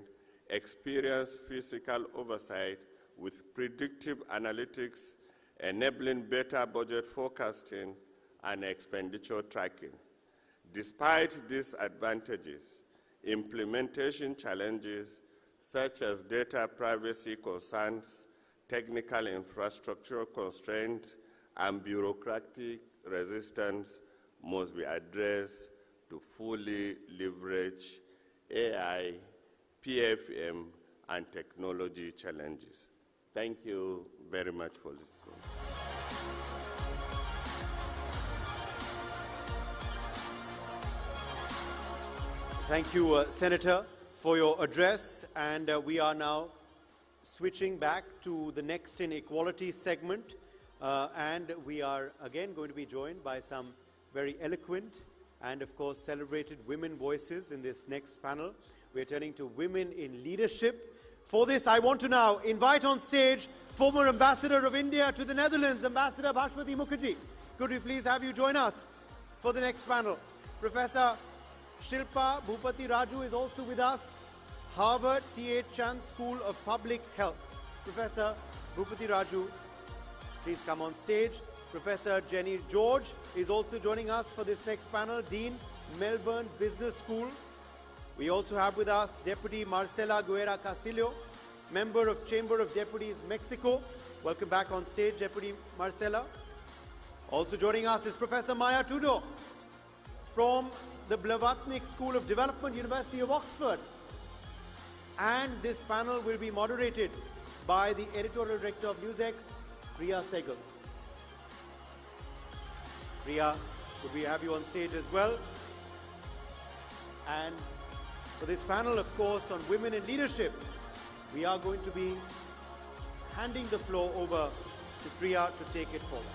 experience physical oversight with predictive analytics, enabling better budget forecasting and expenditure tracking. Despite these advantages, implementation challenges such as data privacy concerns, technical infrastructure constraints, and bureaucratic resistance must be addressed to fully leverage AI, PFM, and technology challenges. Thank you very much for listening. Thank you, Senator, for your address. And we are now switching back to the Next in Equality segment. And we are again going to be joined by some very eloquent and, of course, celebrated women voices in this next panel. We're turning to women in leadership. For this, I want to now invite on stage former Ambassador of India to the Netherlands, Ambassador Bhashwati Mukherjee. Could we please have you join us for the next panel? Professor Shilpa Bhupati Raju is also with us, Harvard T.H. Chan School of Public Health. Professor Bhupati Raju, please come on stage. Professor Jenny George is also joining us for this next panel, Dean, Melbourne Business School. We also have with us Deputy Marcela Guerra Casillo, Member of Chamber of Deputies, Mexico. Welcome back on stage, Deputy Marcela. Also joining us is Professor Maya Tudor from the Blavatnik School of Development, University of Oxford. And this panel will be moderated by the Editorial Director of Newsx, Priya Sehgal. Priya, could we have you on stage as well? And for this panel, of course, on women in leadership, we are going to be handing the floor over to Priya to take it forward.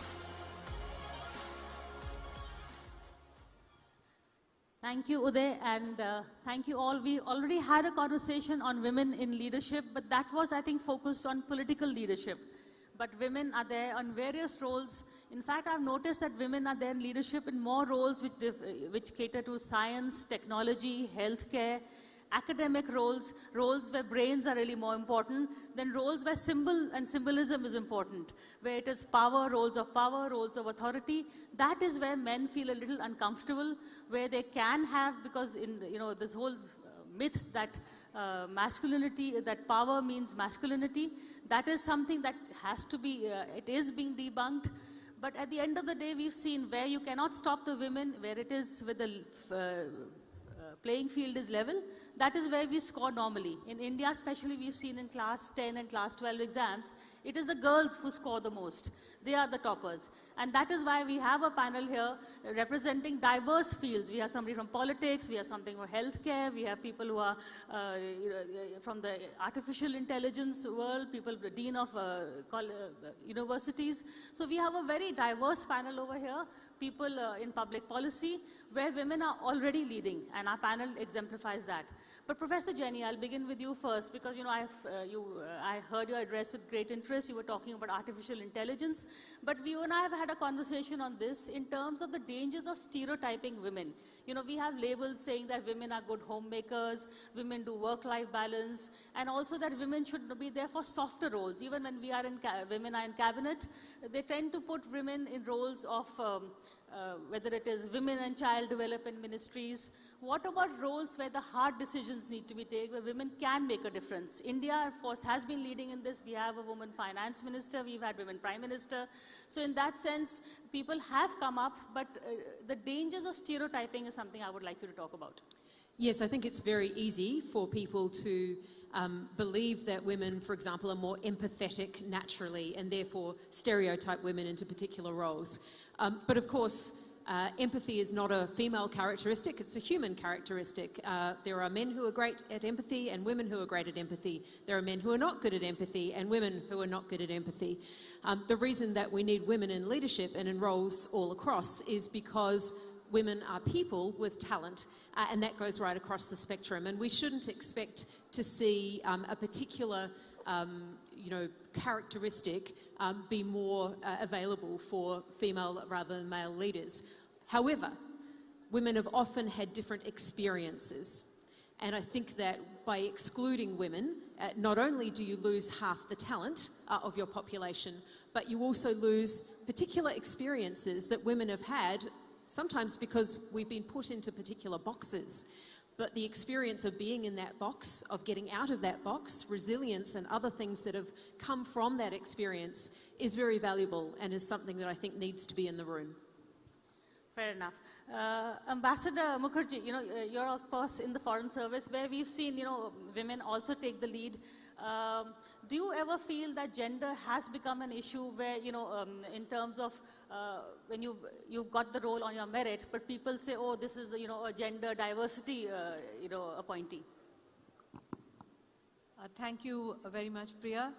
Thank you, Uday, and thank you all. We already had a conversation on women in leadership, but that was, I think, focused on political leadership. But women are there on various roles. In fact, I've noticed that women are there in leadership in more roles which cater to science, technology, healthcare, academic roles, roles where brains are really more important, than roles where symbol and symbolism is important, where it is power, roles of authority. That is where men feel a little uncomfortable, where they can have, because in this whole myth that masculinity, that power means masculinity, that is something that has to be, it is being debunked. But at the end of the day, we've seen where you cannot stop the women, where it is with the playing field is level, that is where we score normally. In India especially, we've seen in class 10 and class 12 exams, it is the girls who score the most. They are the toppers. And that is why we have a panel here representing diverse fields. We have somebody from politics, we have something from healthcare, we have people who are from the artificial intelligence world, people, the dean of universities. So we have a very diverse panel over here, people in public policy, where women are already leading, and our panel exemplifies that. But Professor Jenny, I'll begin with you first, because I heard your address with great interest. You were talking about artificial intelligence, but you and I have had a conversation on this in terms of the dangers of stereotyping women. We have labels saying that women are good homemakers, women do work-life balance, and also that women should be there for softer roles. Even when women are in cabinet, they tend to put women in roles of whether it is women and child development ministries. What about roles where the hard decisions need to be taken, where women can make a difference? India, of course, has been leading in this. We have a woman finance minister, we've had women prime minister. So in that sense, people have come up, but the dangers of stereotyping is something I would like you to talk about. Yes, I think it's very easy for people to believe that women, for example, are more empathetic naturally and therefore stereotype women into particular roles. But of course, empathy is not a female characteristic, it's a human characteristic. There are men who are great at empathy and women who are great at empathy. There are men who are not good at empathy and women who are not good at empathy. The reason that we need women in leadership and in roles all across is because women are people with talent, and that goes right across the spectrum. And we shouldn't expect to see a particular characteristic be more available for female rather than male leaders. However, women have often had different experiences. And I think that by excluding women, not only do you lose half the talent of your population, but you also lose particular experiences that women have had, sometimes because we've been put into particular boxes. But the experience of being in that box, of getting out of that box, resilience and other things that have come from that experience is very valuable and is something that I think needs to be in the room. Fair enough. Ambassador Mukherjee, you're of course in the Foreign Service, where we've seen, women also take the lead. Do you ever feel that gender has become an issue where, in terms of when you got the role on your merit, but people say, oh, this is, a gender diversity, appointee? Thank you very much, Priya.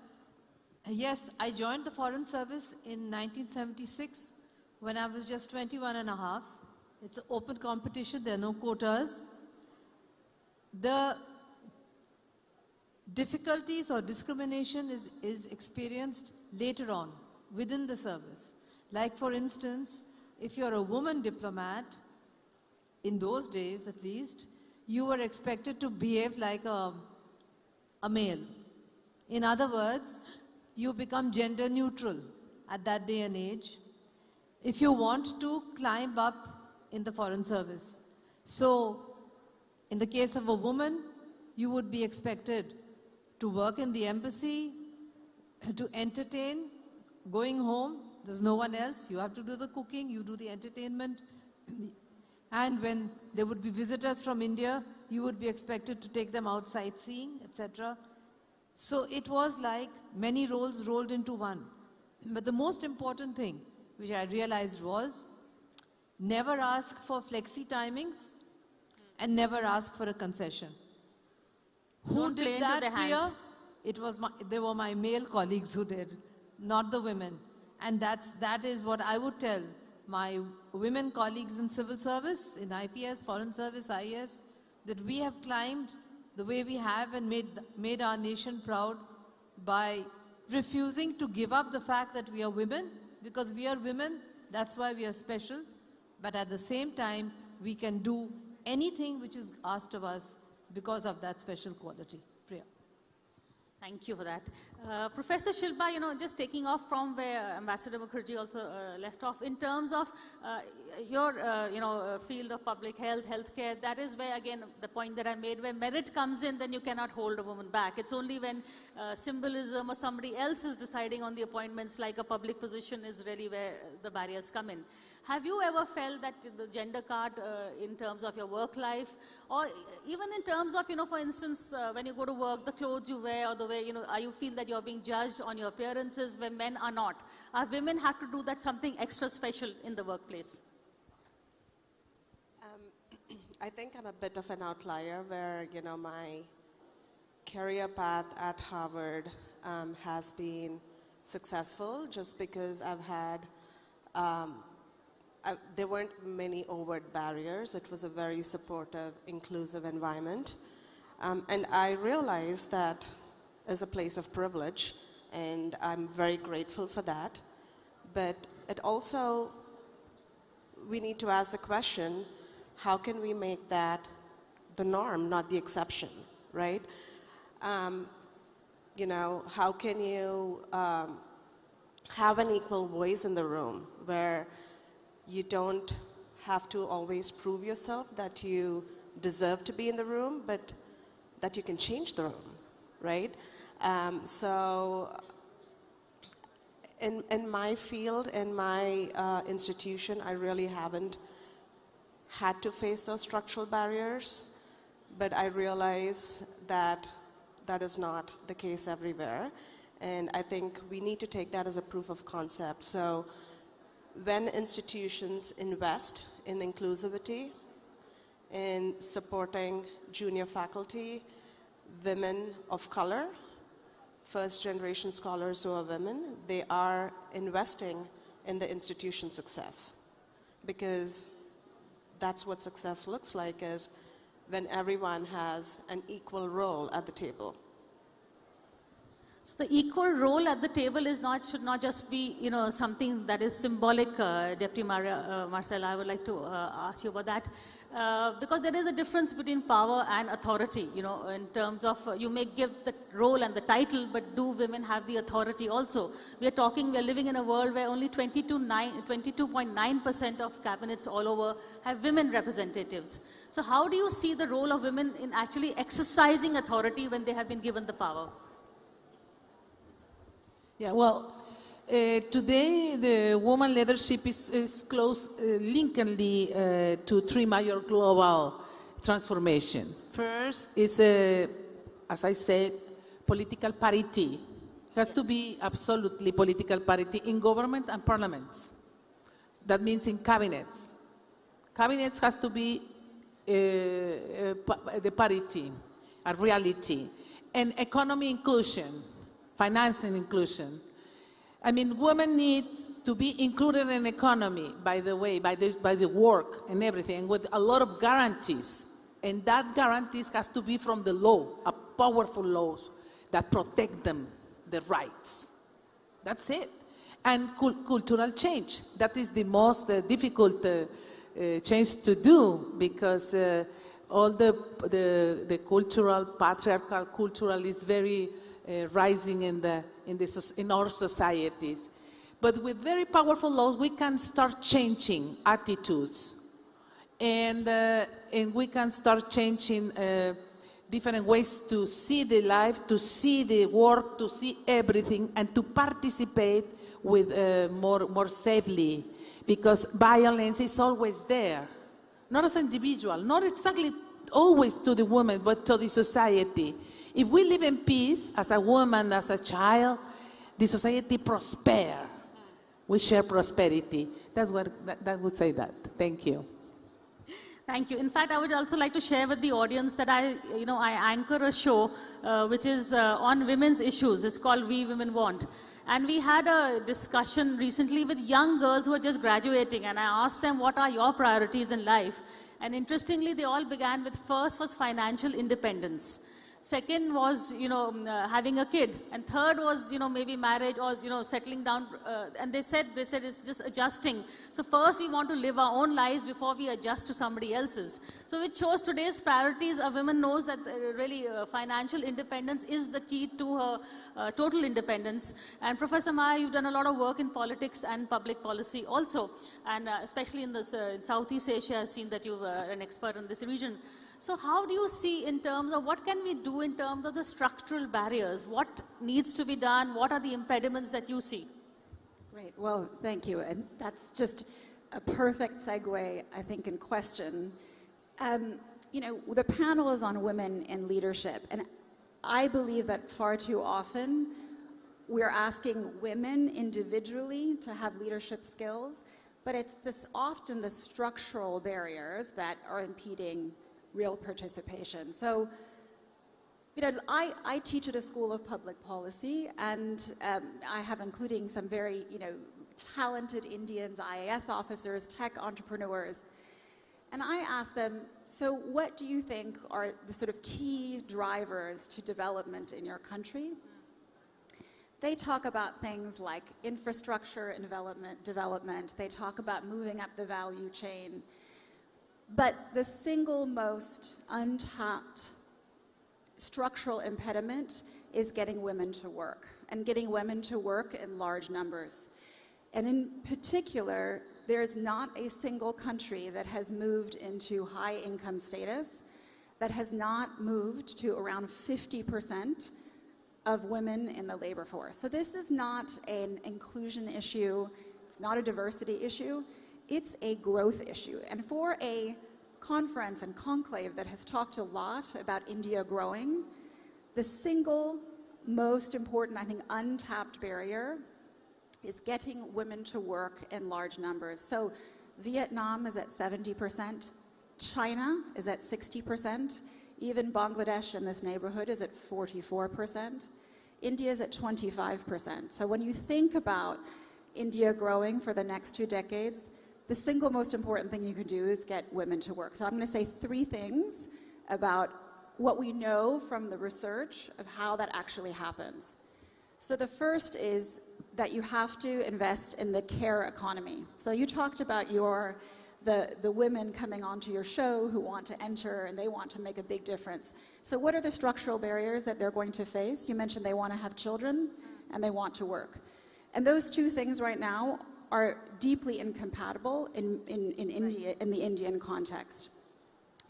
Yes, I joined the Foreign Service in 1976 when I was just 21 and a half. It's an open competition, there are no quotas. The difficulties or discrimination is experienced later on within the service. Like for instance, if you're a woman diplomat, in those days at least, you were expected to behave like a male. In other words, you become gender neutral at that day and age. if you want to climb up in the foreign service. So, in the case of a woman, you would be expected to work in the embassy, to entertain, going home, there's no one else, you have to do the cooking, you do the entertainment, and when there would be visitors from India, you would be expected to take them out sightseeing, etc. So it was like many roles rolled into one. But the most important thing, which I realized was, never ask for flexi timings and never ask for a concession. Who did that, Priya? They were my male colleagues who did, not the women. And that is what I would tell my women colleagues in civil service, in IPS, foreign service, IAS, that we have climbed the way we have and made our nation proud by refusing to give up the fact that we are women, because we are women, that's why we are special. But at the same time, we can do anything which is asked of us because of that special quality. Priya. Thank you for that. Professor Shilpa, just taking off from where Ambassador Mukherjee also left off, in terms of your field of public health, healthcare, that is where, again, the point that I made, where merit comes in, then you cannot hold a woman back. It's only when symbolism or somebody else is deciding on the appointments, like a public position, is really where the barriers come in. Have you ever felt that the gender card in terms of your work life, or even in terms of, for instance, when you go to work, the clothes you wear, or the way, you feel that you're being judged on your appearances where men are not? Women have to do that something extra special in the workplace? I think I'm a bit of an outlier where, my career path at Harvard has been successful just because I've had there weren't many overt barriers. It was a very supportive, inclusive environment. And I realized that is a place of privilege, and I'm very grateful for that. But it also, we need to ask the question, how can we make that the norm, not the exception, right? How can you have an equal voice in the room where you don't have to always prove yourself that you deserve to be in the room, but that you can change the room, right? So in my field, in my institution, I really haven't had to face those structural barriers, but I realize that that is not the case everywhere. And I think we need to take that as a proof of concept. So when institutions invest in inclusivity, in supporting junior faculty, women of color, first-generation scholars who are women, they are investing in the institution's success. Because that's what success looks like, is when everyone has an equal role at the table. So the equal role at the table should not just be, something that is symbolic. Deputy Marcella, I would like to ask you about that. Because there is a difference between power and authority, in terms of you may give the role and the title, but do women have the authority also? We are living in a world where only 22.9% of cabinets all over have women representatives. So how do you see the role of women in actually exercising authority when they have been given the power? Yeah, well, today the woman leadership is close, linkedly to three major global transformation. First is, as I said, political parity. It has to be absolutely political parity in government and parliaments. That means in cabinets. Cabinets has to be the parity, a reality. And economy inclusion. Financing inclusion. I mean, women need to be included in economy, by the way, by the work and everything, with a lot of guarantees. And that guarantees has to be from the law, a powerful laws that protect them, the rights. That's it. And cultural change. That is the most difficult change to do, because all the cultural, patriarchal cultural is very rising in our societies. But with very powerful laws, we can start changing attitudes. And we can start changing different ways to see the life, to see the work, to see everything, and to participate with more safely. Because violence is always there. Not as an individual, not exactly always to the woman, but to the society. If we live in peace, as a woman, as a child, the society prospers. We share prosperity. That's what that would say that. Thank you. Thank you. In fact, I would also like to share with the audience that I anchor a show which is on women's issues. It's called We Women Want. And we had a discussion recently with young girls who are just graduating, and I asked them, what are your priorities in life? And interestingly, they all began with first was financial independence. Second was, having a kid. And third was, maybe marriage or, settling down. And they said it's just adjusting. So first we want to live our own lives before we adjust to somebody else's. So it shows today's priorities. A woman knows that really financial independence is the key to her total independence. And Professor Maya, you've done a lot of work in politics and public policy also. And especially in Southeast Asia, I've seen that you're an expert in this region. So how do you see in terms of what can we do in terms of the structural barriers? What needs to be done? What are the impediments that you see? Great. Well, thank you. And that's just a perfect segue, I think, in question. The panel is on women in leadership. And I believe that far too often we're asking women individually to have leadership skills, but it's often the structural barriers that are impeding real participation. So, I teach at a school of public policy, and I have including some very, talented Indians, IAS officers, tech entrepreneurs. And I ask them, so what do you think are the sort of key drivers to development in your country? They talk about things like infrastructure and development. They talk about moving up the value chain. But the single most untapped structural impediment is getting women to work, and getting women to work in large numbers. And in particular, there's not a single country that has moved into high income status that has not moved to around 50% of women in the labor force. So this is not an inclusion issue. It's not a diversity issue. It's a growth issue. And for a conference and conclave that has talked a lot about India growing, the single most important, I think, untapped barrier is getting women to work in large numbers. So Vietnam is at 70%, China is at 60%, even Bangladesh in this neighborhood is at 44%, India is at 25%. So when you think about India growing for the next 2 decades, the single most important thing you can do is get women to work. So I'm going to say 3 things about what we know from the research of how that actually happens. So the first is that you have to invest in the care economy. So you talked about the women coming onto your show who want to enter and they want to make a big difference. So what are the structural barriers that they're going to face? You mentioned they want to have children and they want to work. And those 2 things right now are deeply incompatible in India, in the Indian context.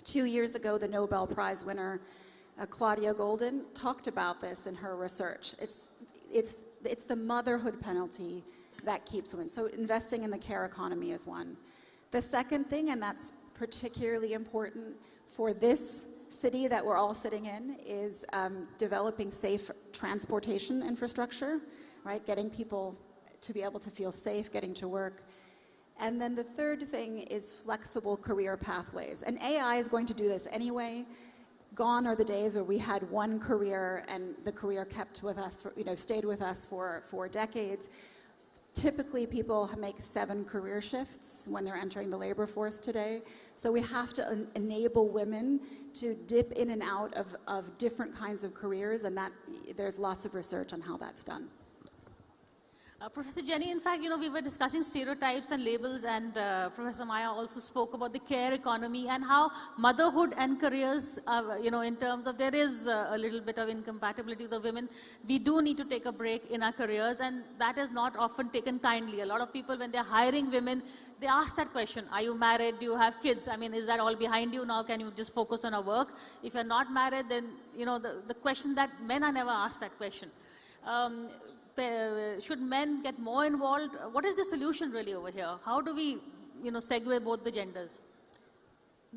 2 years ago, the Nobel Prize winner, Claudia Golden, talked about this in her research. It's the motherhood penalty that keeps women. So investing in the care economy is one. The second thing, and that's particularly important for this city that we're all sitting in, is developing safe transportation infrastructure, right? Getting people to be able to feel safe getting to work. And then the third thing is flexible career pathways. And AI is going to do this anyway. Gone are the days where we had one career and the career kept with us, stayed with us for decades. Typically, people make 7 career shifts when they're entering the labor force today. So we have to enable women to dip in and out of different kinds of careers, and that there's lots of research on how that's done. Professor Jenny, in fact, we were discussing stereotypes and labels, and Professor Maya also spoke about the care economy and how motherhood and careers, in terms of there is a little bit of incompatibility with the women. We do need to take a break in our careers, and that is not often taken kindly. A lot of people, when they're hiring women, they ask that question: are you married? Do you have kids? I mean, is that all behind you now? Can you just focus on our work? If you're not married, then, the question that men are never asked that question. Should men get more involved? What is the solution really over here? How do we, segue both the genders?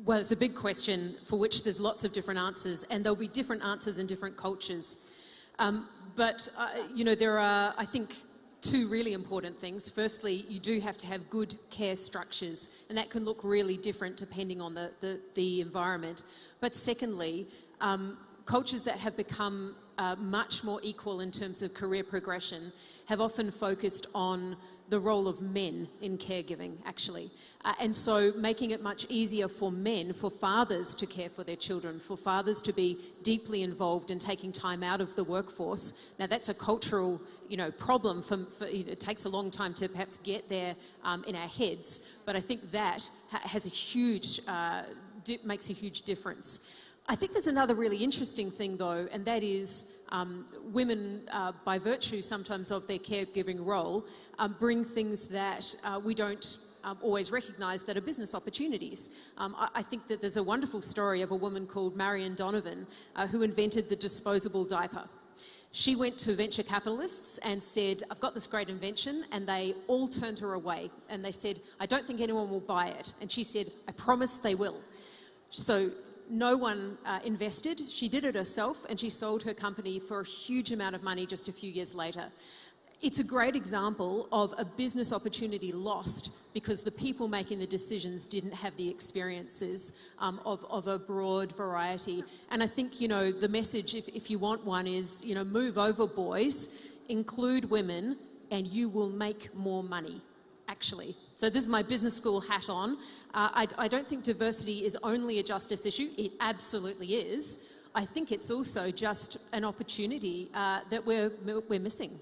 Well, it's a big question for which there's lots of different answers, and there'll be different answers in different cultures. There are, I think, two really important things. Firstly, you do have to have good care structures, and that can look really different depending on the environment. But secondly, cultures that have become much more equal in terms of career progression have often focused on the role of men in caregiving, actually. And so making it much easier for men, for fathers to care for their children, for fathers to be deeply involved in taking time out of the workforce. Now, that's a cultural, problem. It takes a long time to perhaps get there in our heads, but I think that has a huge, makes a huge difference. I think there's another really interesting thing, though, and that is women, by virtue sometimes of their caregiving role, bring things that we don't always recognise that are business opportunities. I think that there's a wonderful story of a woman called Marion Donovan who invented the disposable diaper. She went to venture capitalists and said, I've got this great invention, and they all turned her away. And they said, I don't think anyone will buy it. And she said, I promise they will. So no one invested. She did it herself, and she sold her company for a huge amount of money just a few years later. It's a great example of a business opportunity lost because the people making the decisions didn't have the experiences of a broad variety. And I think, the message, if you want one, is, move over, boys, include women, and you will make more money, actually. So this is my business school hat on. I don't think diversity is only a justice issue. It absolutely is. I think it's also just an opportunity that we're missing.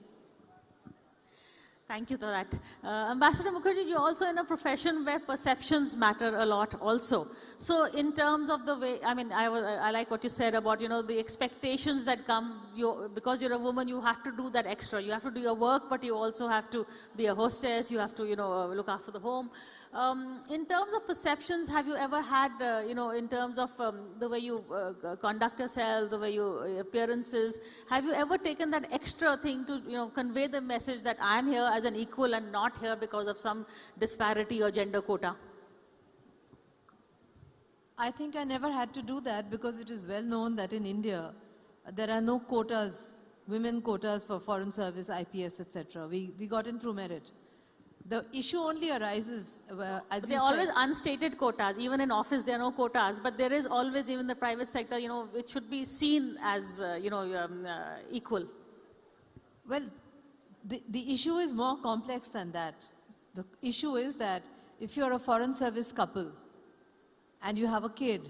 Thank you for that. Ambassador Mukherjee, you're also in a profession where perceptions matter a lot also. So in terms of the way, I like what you said about, the expectations that come, because you're a woman, you have to do that extra. You have to do your work, but you also have to be a hostess, you have to, look after the home. In terms of perceptions, have you ever had, in terms of the way you conduct yourself, the way you appearances, have you ever taken that extra thing to, convey the message that I'm here as an equal and not here because of some disparity or gender quota? I think I never had to do that because it is well known that in India there are no quotas, women quotas for foreign service, IPS, etc. We got in through merit. The issue only arises, as you said... There are always unstated quotas. Even in office, there are no quotas. But there is always, even the private sector, it should be seen as, equal. Well, the issue is more complex than that. The issue is that if you're a foreign service couple and you have a kid,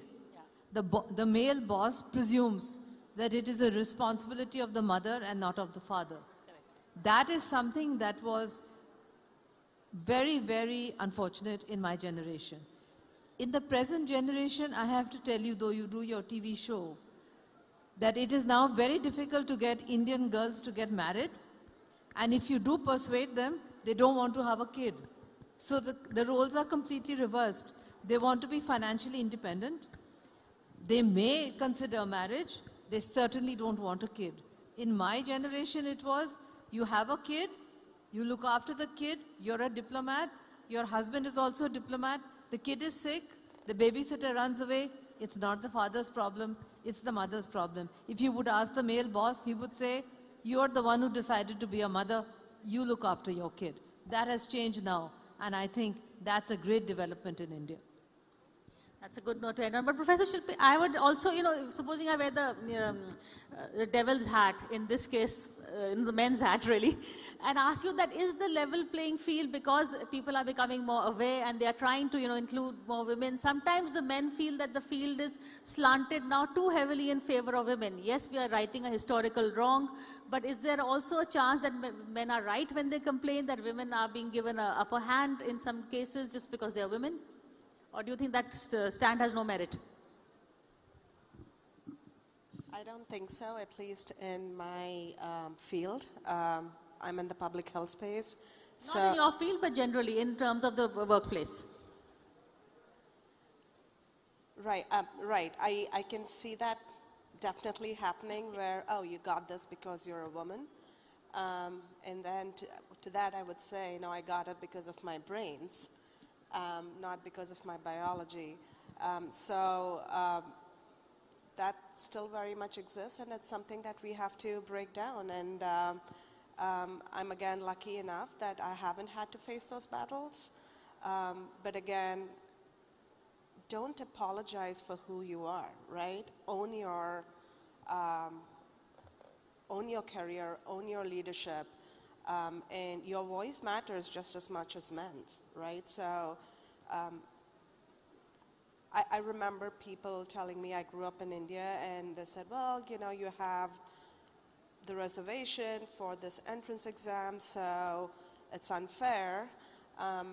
the male boss presumes that it is a responsibility of the mother and not of the father. That is something that was very, very unfortunate in my generation. In the present generation, I have to tell you, though you do your TV show, that it is now very difficult to get Indian girls to get married. And if you do persuade them, they don't want to have a kid. So the roles are completely reversed. They want to be financially independent. They may consider marriage. They certainly don't want a kid. In my generation, it was, you have a kid, you look after the kid, you're a diplomat, your husband is also a diplomat, the kid is sick, the babysitter runs away, it's not the father's problem, it's the mother's problem. If you would ask the male boss, he would say, you're the one who decided to be a mother, you look after your kid. That has changed now, and I think that's a great development in India. That's a good note to end on. But Professor Shilpi, I would also, supposing I wear the devil's hat, in this case, the men's hat really, and ask you that is the level playing field because people are becoming more aware and they are trying to, include more women. Sometimes the men feel that the field is slanted now too heavily in favor of women. Yes, we are righting a historical wrong, but is there also a chance that men are right when they complain that women are being given an upper hand in some cases just because they are women? Or do you think that stand has no merit? I don't think so, at least in my field. I'm in the public health space. Not in your field, but generally in terms of the workplace. Right, right. I can see that definitely happening where, oh, you got this because you're a woman. And then to that I would say, no, I got it because of my brains. Not because of my biology. That still very much exists, and it's something that we have to break down. And I'm again lucky enough that I haven't had to face those battles. But again, don't apologize for who you are, right? Own your career, own your leadership. And your voice matters just as much as men's, right? So I remember people telling me, I grew up in India, and they said, well, you have the reservation for this entrance exam, so it's unfair. I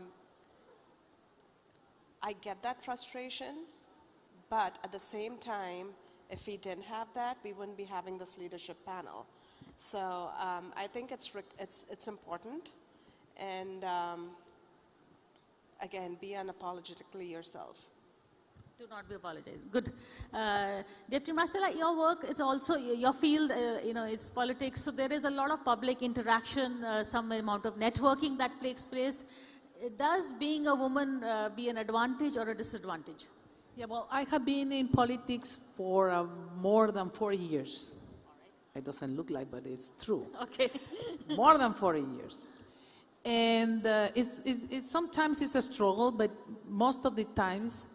get that frustration, but at the same time, if we didn't have that, we wouldn't be having this leadership panel. So I think it's important, and again, be unapologetically yourself. Do not be apologized. Good. Deputy Marcella, your work is also your field, it's politics, so there is a lot of public interaction, some amount of networking that takes place. Does being a woman be an advantage or a disadvantage? Yeah, well, I have been in politics for more than 4 years. It doesn't look like, but it's true. Okay. More than 4 years. And sometimes it's a struggle, but most of the times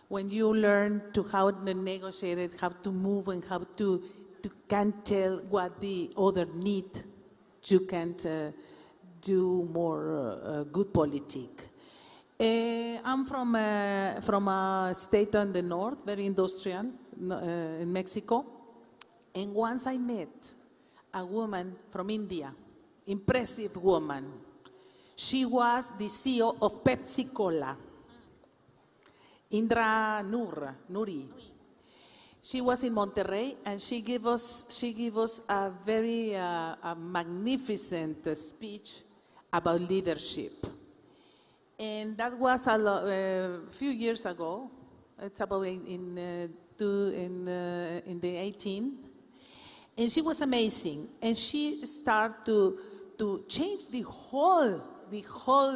when you learn to how to negotiate it, how to move, and how to can tell what the other need, you can do more good politics. I'm from a state on the north, very industrial, in Mexico. And once I met a woman from India, impressive woman. She was the CEO of Pepsi Cola, Indra Nuri. She was in Monterrey, and she gave us a very magnificent speech about leadership. And that was a few years ago. It's about in the 18. And she was amazing. And she started to change the whole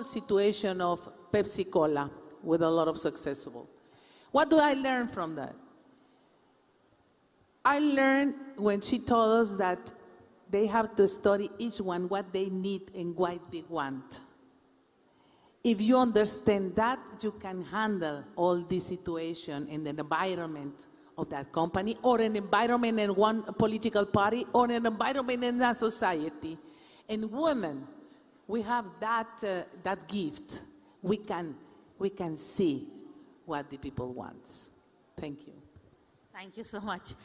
situation of Pepsi Cola with a lot of success. What do I learn from that? I learned when she told us that they have to study each one what they need and what they want. If you understand that, you can handle all this situation in the environment of that company, or an environment in one political party, or an environment in a society. And women, we have that gift. We can see what the people want. Thank you. Thank you so much.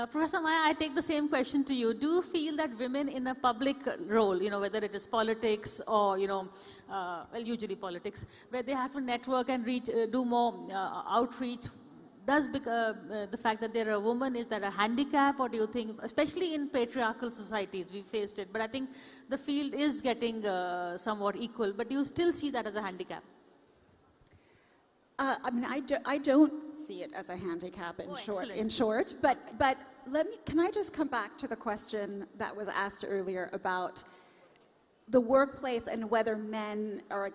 Professor Maya, I take the same question to you. Do you feel that women in a public role, whether it is politics or, well, usually politics, where they have to network and do more outreach, does the fact that they're a woman, is that a handicap, or do you think, especially in patriarchal societies, we faced it, but I think the field is getting somewhat equal, but do you still see that as a handicap? I mean, I don't see it as a handicap in short, but can I just come back to the question that was asked earlier about the workplace and whether men are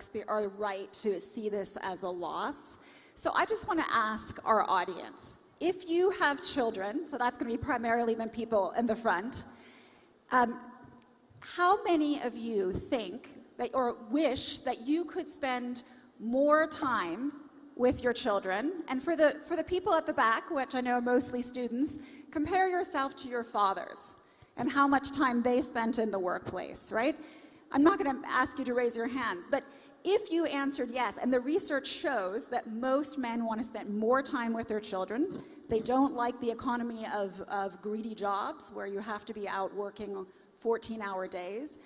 right to see this as a loss? So I just want to ask our audience, if you have children, so that's going to be primarily the people in the front, how many of you think that, or wish that you could spend more time with your children. And for the people at the back, which I know are mostly students, compare yourself to your fathers and how much time they spent in the workplace, right? I'm not going to ask you to raise your hands, but if you answered yes, and the research shows that most men want to spend more time with their children, they don't like the economy of greedy jobs where you have to be out working 14-hour days.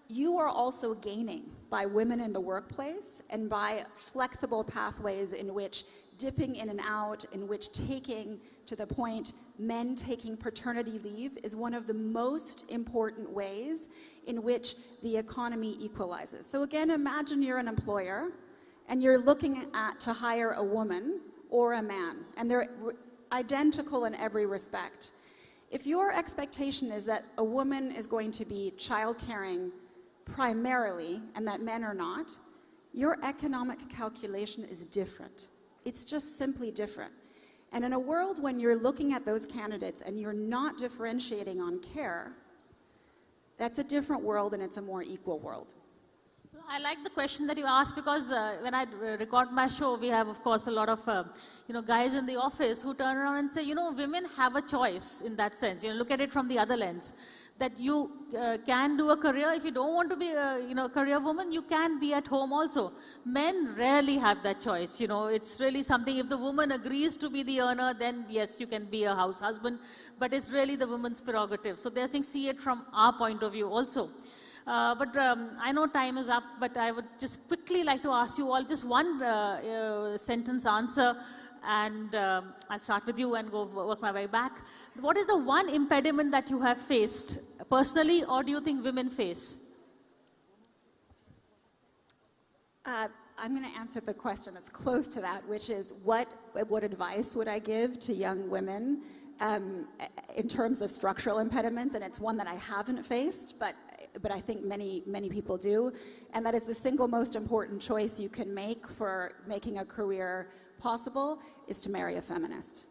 You are also gaining by women in the workplace and by flexible pathways in which dipping in and out, in which taking, to the point, men taking paternity leave is one of the most important ways in which the economy equalizes. So again, imagine you're an employer and you're looking to hire a woman or a man, and they're identical in every respect. If your expectation is that a woman is going to be child-caring primarily and that men are not, your economic calculation is different. It's just simply different. And in a world when you're looking at those candidates and you're not differentiating on care, that's a different world and it's a more equal world. I like the question that you asked because when I record my show, we have, of course, a lot of guys in the office who turn around and say, women have a choice in that sense. Look at it from the other lens, that you can do a career. If you don't want to be a career woman, you can be at home also. Men rarely have that choice. It's really something. If the woman agrees to be the earner, then yes, you can be a house husband. But it's really the woman's prerogative. So they're saying, see it from our point of view also. But I know time is up, but I would just quickly like to ask you all just one sentence answer, and I'll start with you and go work my way back. What is the one impediment that you have faced personally, or do you think women face? I'm going to answer the question that's close to that, which is what advice would I give to young women in terms of structural impediments? And it's one that I haven't faced, but I think many people do, and that is the single most important choice you can make for making a career possible is to marry a feminist.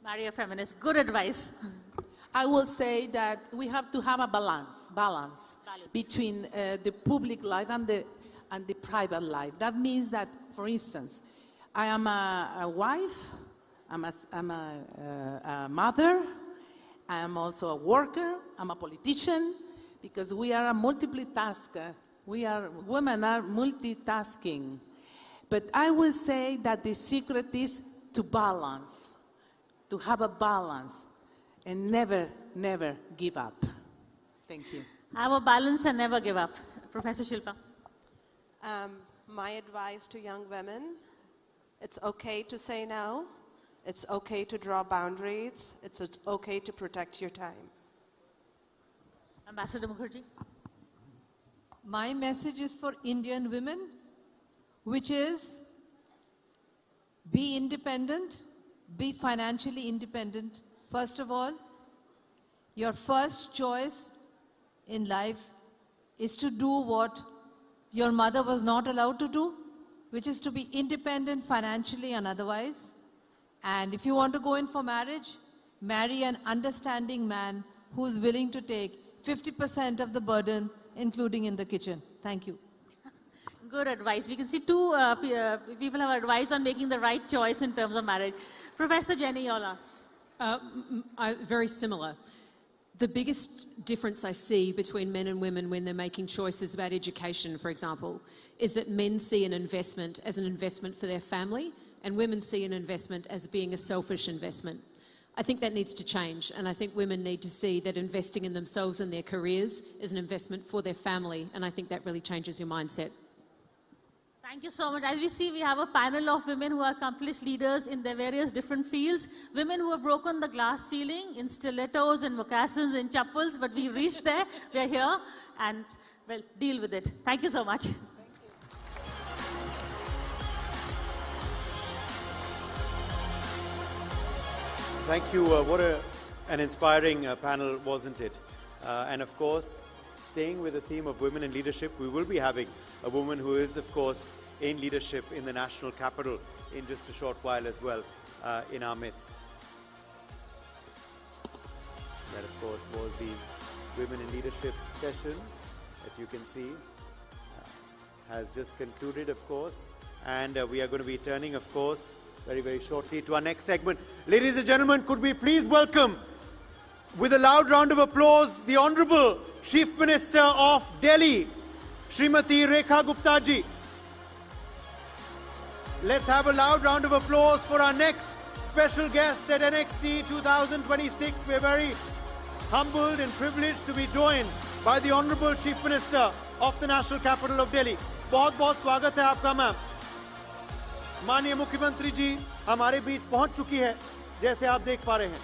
Marry a feminist. Good advice. I will say that we have to have a balance. Between the public life and the private life. That means that, for instance, I am a wife, I'm a mother, I am also a worker, I'm a politician, because we are a multitasker. Women are multitasking. But I will say that the secret is to balance, to have a balance, and never give up. Thank you. Have a balance and never give up. Professor Shilpa. My advice to young women, it's okay to say no. It's okay to draw boundaries. It's okay to protect your time. Ambassador Mukherjee. My message is for Indian women, which is be independent, be financially independent. First of all, your first choice in life is to do what your mother was not allowed to do, which is to be independent financially and otherwise. And if you want to go in for marriage, marry an understanding man who's willing to take 50% of the burden, including in the kitchen. Thank you. Good advice. We can see two people have advice on making the right choice in terms of marriage. Professor Jenny Yolas. Very similar. The biggest difference I see between men and women when they're making choices about education, for example, is that men see an investment as an investment for their family, and women see an investment as being a selfish investment. I think that needs to change, and I think women need to see that investing in themselves and their careers is an investment for their family, and I think that really changes your mindset. Thank you so much. As we see, we have a panel of women who are accomplished leaders in their various different fields, women who have broken the glass ceiling in stilettos and moccasins and chappals, but we've reached there. We're here, and, well, deal with it. Thank you so much. Thank you. What an inspiring panel, wasn't it? And of course, staying with the theme of women in leadership, we will be having a woman who is, of course, in leadership in the national capital in just a short while as well in our midst. That, of course, was the Women in Leadership session that you can see has just concluded, of course. And we are going to be turning, of course, very, very shortly to our next segment. Ladies and gentlemen, could we please welcome, with a loud round of applause, the Honorable Chief Minister of Delhi, Srimati Rekha Gupta ji. Let's have a loud round of applause for our next special guest at NXT 2026. We're very humbled and privileged to be joined by the Honorable Chief Minister of the National Capital of Delhi. बहुत-बहुत स्वागत है आपका ma'am. माननीय मुख्यमंत्री जी हमारे बीच पहुंच चुकी है, जैसे आप देख पा रहे हैं।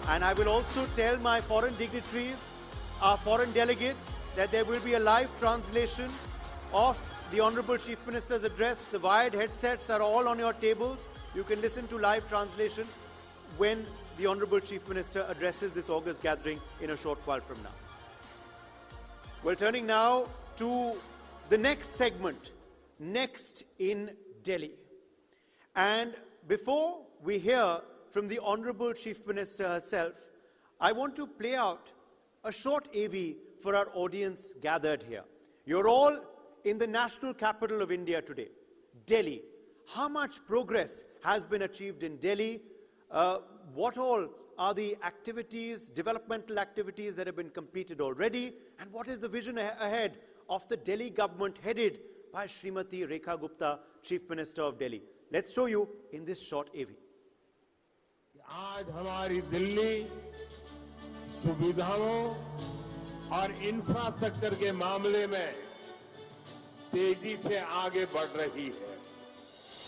And I will also tell my foreign dignitaries, our foreign delegates, that there will be a live translation of the Honorable Chief Minister's address. The wired headsets are all on your tables. You can listen to live translation when the Honorable Chief Minister addresses this August gathering in a short while from now. We're turning now to the next segment, Next in Delhi. And before we hear from the Honorable Chief Minister herself, I want to play out a short AV for our audience gathered here. You're all in the national capital of India today, Delhi. How much progress has been achieved in Delhi? What all are the activities, developmental activities that have been completed already? And what is the vision ahead of the Delhi government headed by Srimati Rekha Gupta, Chief Minister of Delhi? Let's show you in this short AV. आज हमारी दिल्ली सुविधाओं और infrastructure के मामले में तेजी से आगे बढ़ रही है।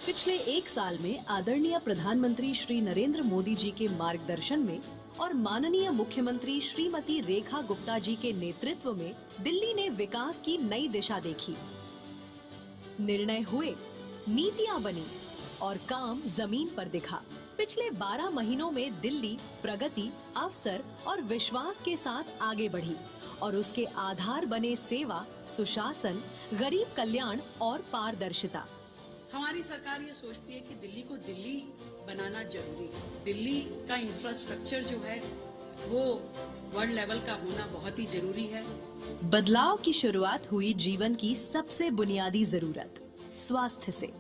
पिछले एक साल में आदरणीय प्रधानमंत्री श्री नरेंद्र मोदी जी के मार्गदर्शन में और माननीय मुख्यमंत्री श्रीमती रेखा गुप्ता जी के नेतृत्व में दिल्ली ने विकास की नई दिशा देखी। निर्णय हुए, नीतियां बनी और काम जमीन पर दिखा। पिछले 12 महीनों में दिल्ली प्रगति, अवसर और विश्वास के साथ आगे बढ़ी और उसके आधार बने सेवा, सुशासन, गरीब कल्याण और पारदर्शिता। हमारी सरकार ये सोचती है कि दिल्ली को दिल्ली बनाना जरूरी है। दिल्ली का इंफ्रास्ट्रक्चर जो है वो वर्ल्ड लेवल का होना बहुत ही जरूरी है। बदलाव की शुरुआत हुई जीवन की सबसे बुनियादी जरूरत, स्वास्थ्य से।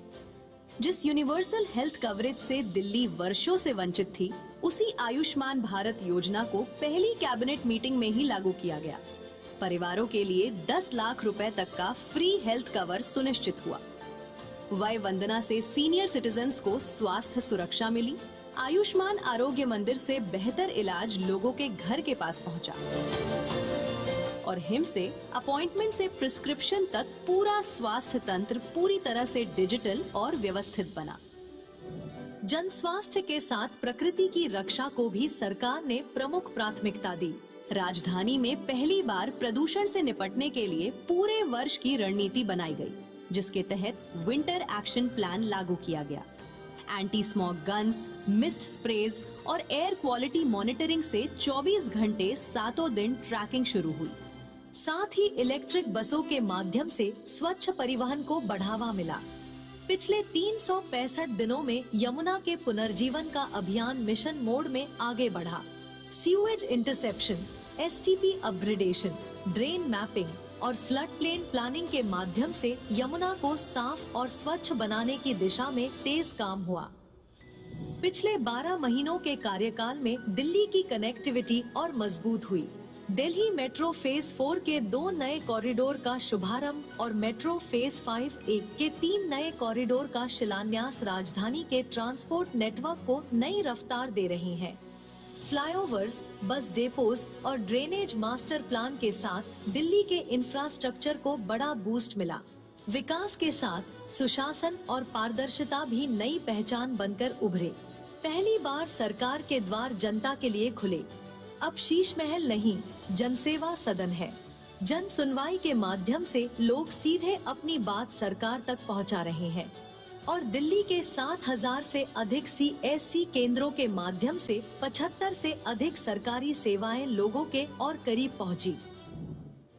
जिस यूनिवर्सल हेल्थ कवरेज से दिल्ली वर्षों से वंचित थी, उसी आयुष्मान भारत योजना को पहली कैबिनेट मीटिंग में ही लागू किया गया। परिवारों के लिए 10 लाख रुपए तक का फ्री हेल्थ कवर सुनिश्चित हुआ। वय वंदना से सीनियर सिटीजन्स को स्वास्थ्य सुरक्षा मिली। आयुष्मान आरोग्य मंदिर से बेहतर इलाज लोगों के घर के पास पहुंचा। और हिम से अपॉइंटमेंट से प्रिस्क्रिप्शन तक पूरा स्वास्थ्य तंत्र पूरी तरह से डिजिटल और व्यवस्थित बना। जन स्वास्थ्य के साथ प्रकृति की रक्षा को भी सरकार ने प्रमुख प्राथमिकता दी। राजधानी में पहली बार प्रदूषण से निपटने के लिए पूरे वर्ष की रणनीति बनाई गई, जिसके तहत विंटर एक्शन प्लान लागू किया गया। Anti smog guns, mist sprays और एयर क्वालिटी मॉनिटरिंग से 24 घंटे 7 दिन ट्रैकिंग शुरू हुई। साथ ही इलेक्ट्रिक बसों के माध्यम से स्वच्छ परिवहन को बढ़ावा मिला। पिछले 365 दिनों में यमुना के पुनर्जीवन का अभियान मिशन मोड में आगे बढ़ा। Sewage interception, STP upgradation, drain mapping और फ्लड प्लेन प्लानिंग के माध्यम से यमुना को साफ और स्वच्छ बनाने की दिशा में तेज काम हुआ। पिछले 12 महीनों के कार्यकाल में दिल्ली की कनेक्टिविटी और मजबूत हुई। दिल्ली मेट्रो फेज 4 के 2 नए कॉरिडोर का शुभारंभ और मेट्रो फेज 5A के 3 नए कॉरिडोर का शिलान्यास राजधानी के ट्रांसपोर्ट नेटवर्क को नई रफ्तार दे रही हैं। फ्लाईओवर्स, बस डेपोज और ड्रेनेज मास्टर प्लान के साथ दिल्ली के इंफ्रास्ट्रक्चर को बड़ा बूस्ट मिला। विकास के साथ सुशासन और पारदर्शिता भी नई पहचान बनकर उभरे। पहली बार सरकार के द्वार जनता के लिए खुले। अब शीश महल नहीं, जनसेवा सदन है। जन सुनवाई के माध्यम से लोग सीधे अपनी बात सरकार तक पहुंचा रहे हैं और दिल्ली के 7000 से अधिक CSC केंद्रों के माध्यम से 75 से अधिक सरकारी सेवाएं लोगों के और करीब पहुंची।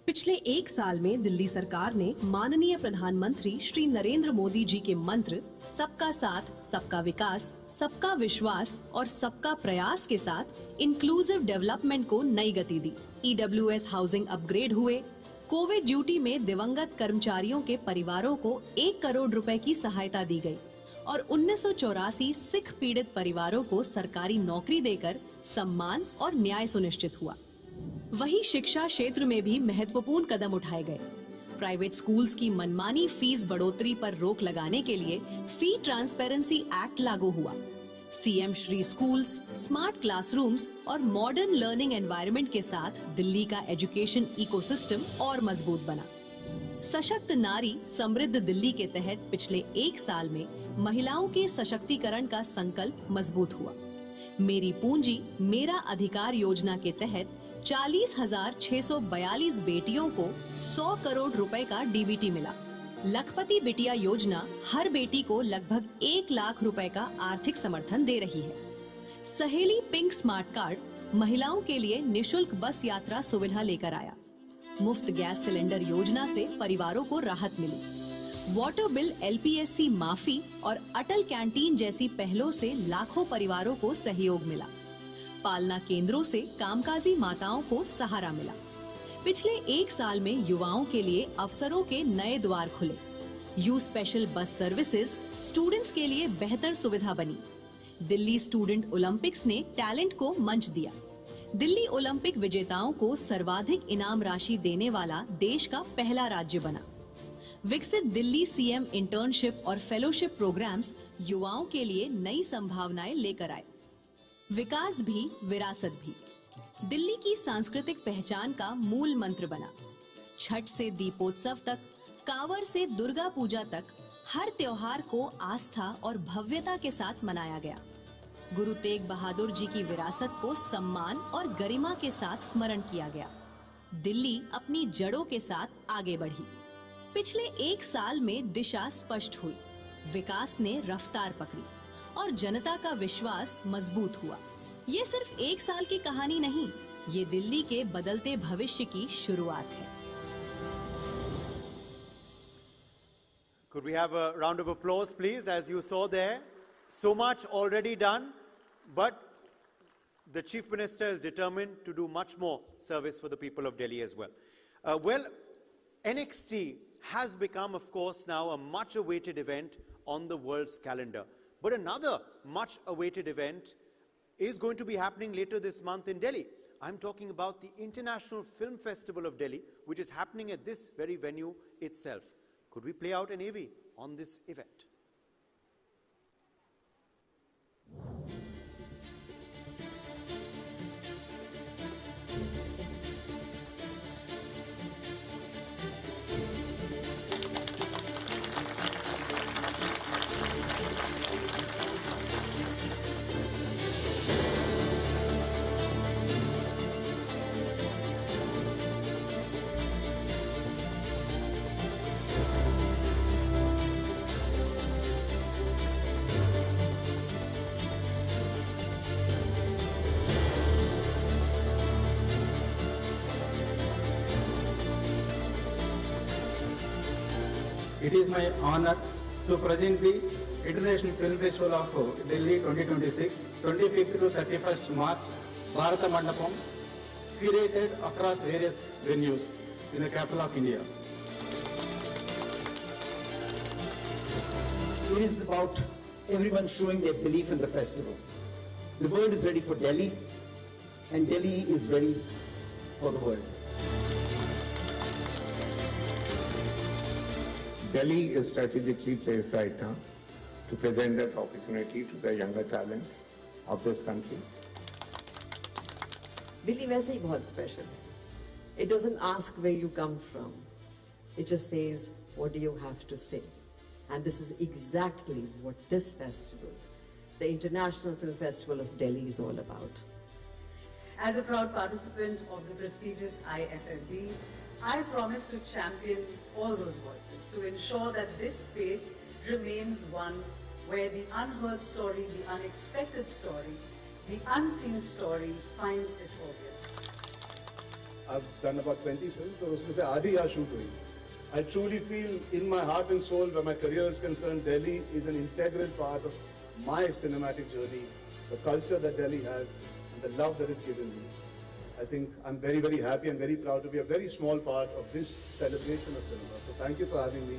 पिछले एक साल में दिल्ली सरकार ने माननीय प्रधानमंत्री श्री नरेंद्र मोदी जी के मंत्र सबका साथ, सबका विकास, सबका विश्वास और सबका प्रयास के साथ इंक्लूसिव डेवलपमेंट को नई गति दी। EWS हाउसिंग अपग्रेड हुए, कोविड ड्यूटी में दिवंगत कर्मचारियों के परिवारों को 1 करोड़ रुपए की सहायता दी गई और 1984 सिख पीड़ित परिवारों को सरकारी नौकरी देकर सम्मान और न्याय सुनिश्चित हुआ। वहीं शिक्षा क्षेत्र में भी महत्वपूर्ण कदम उठाए गए। प्राइवेट स्कूल्स की मनमानी फीस बढ़ोतरी पर रोक लगाने के लिए फी ट्रांसपेरेंसी एक्ट लागू हुआ। CM Shri schools, smart classrooms और मॉडर्न लर्निंग एनवायरनमेंट के साथ दिल्ली का एजुकेशन इकोसिस्टम और मजबूत बना। सशक्त नारी समृद्ध दिल्ली के तहत पिछले 1 साल में महिलाओं के सशक्तिकरण का संकल्प मजबूत हुआ। मेरी पूंजी मेरा अधिकार योजना के तहत 40,642 बेटियों को 100 करोड़ रुपए का डीबीटी मिला। लखपति बिटिया योजना हर बेटी को लगभग 1 लाख रुपए का आर्थिक समर्थन दे रही है। सहेली पिंक स्मार्ट कार्ड महिलाओं के लिए निशुल्क बस यात्रा सुविधा लेकर आया। मुफ्त गैस सिलेंडर योजना से परिवारों को राहत मिली। वाटर बिल LPSC माफी और अटल कैंटीन जैसी पहलों से लाखों परिवारों को सहयोग मिला। पालना केंद्रों से कामकाजी माताओं को सहारा मिला। पिछले 1 साल में युवाओं के लिए अवसरों के नए द्वार खुले। You special bus services students के लिए बेहतर सुविधा बनी। दिल्ली स्टूडेंट ओलंपिक्स ने टैलेंट को मंच दिया। दिल्ली ओलंपिक विजेताओं को सर्वाधिक इनाम राशि देने वाला देश का पहला राज्य बना। विकसित दिल्ली सीएम इंटर्नशिप और फेलोशिप प्रोग्राम्स युवाओं के लिए नई संभावनाएं लेकर आए। विकास भी विरासत भी दिल्ली की सांस्कृतिक पहचान का मूल मंत्र बना। छठ से दीपोत्सव तक, कांवड़ से दुर्गा पूजा तक हर त्योहार को आस्था और भव्यता के साथ मनाया गया। गुरु तेग बहादुर जी की विरासत को सम्मान और गरिमा के साथ स्मरण किया गया। दिल्ली अपनी जड़ों के साथ आगे बढ़ी। पिछले 1 साल में दिशा स्पष्ट हुई, विकास ने रफ्तार पकड़ी और जनता का विश्वास मजबूत हुआ। ये सिर्फ 1 साल की कहानी नहीं, ये दिल्ली के बदलते भविष्य की शुरुआत है। Could we have a round of applause, please? As you saw there, so much already done, but the Chief Minister is determined to do much more service for the people of Delhi as well. Well, NXT has become, of course, now a much-awaited event on the world's calendar. But another much-awaited event is going to be happening later this month in Delhi. I'm talking about the International Film Festival of Delhi, which is happening at this very venue itself. Could we play out an AV on this event? It is my honor to present the International Film Festival of Delhi 2026, 25th to 31st March, Bharata Mandapam, curated across various venues in the capital of India. It is about everyone showing their belief in the festival. The world is ready for Delhi, and Delhi is ready for the world. Delhi is strategically placed right now to present that opportunity to the younger talent of this country. Delhi वैसे ही बहुत special. It doesn't ask where you come from. It just says, what do you have to say? And this is exactly what this festival, the International Film Festival of Delhi, is all about. As a proud participant of the prestigious IFFD, I promise to champion all those voices to ensure that this space remains one where the unheard story, the unexpected story, the unseen story finds its audience. I've done about 20 films, और उसमें से आधी यहाँ shoot हुई. I truly feel in my heart and soul, where my career is concerned, Delhi is an integral part of my cinematic journey, the culture that Delhi has, and the love that is given me. I think I'm very, very happy and very proud to be a very small part of this celebration of cinema. So thank you for having me.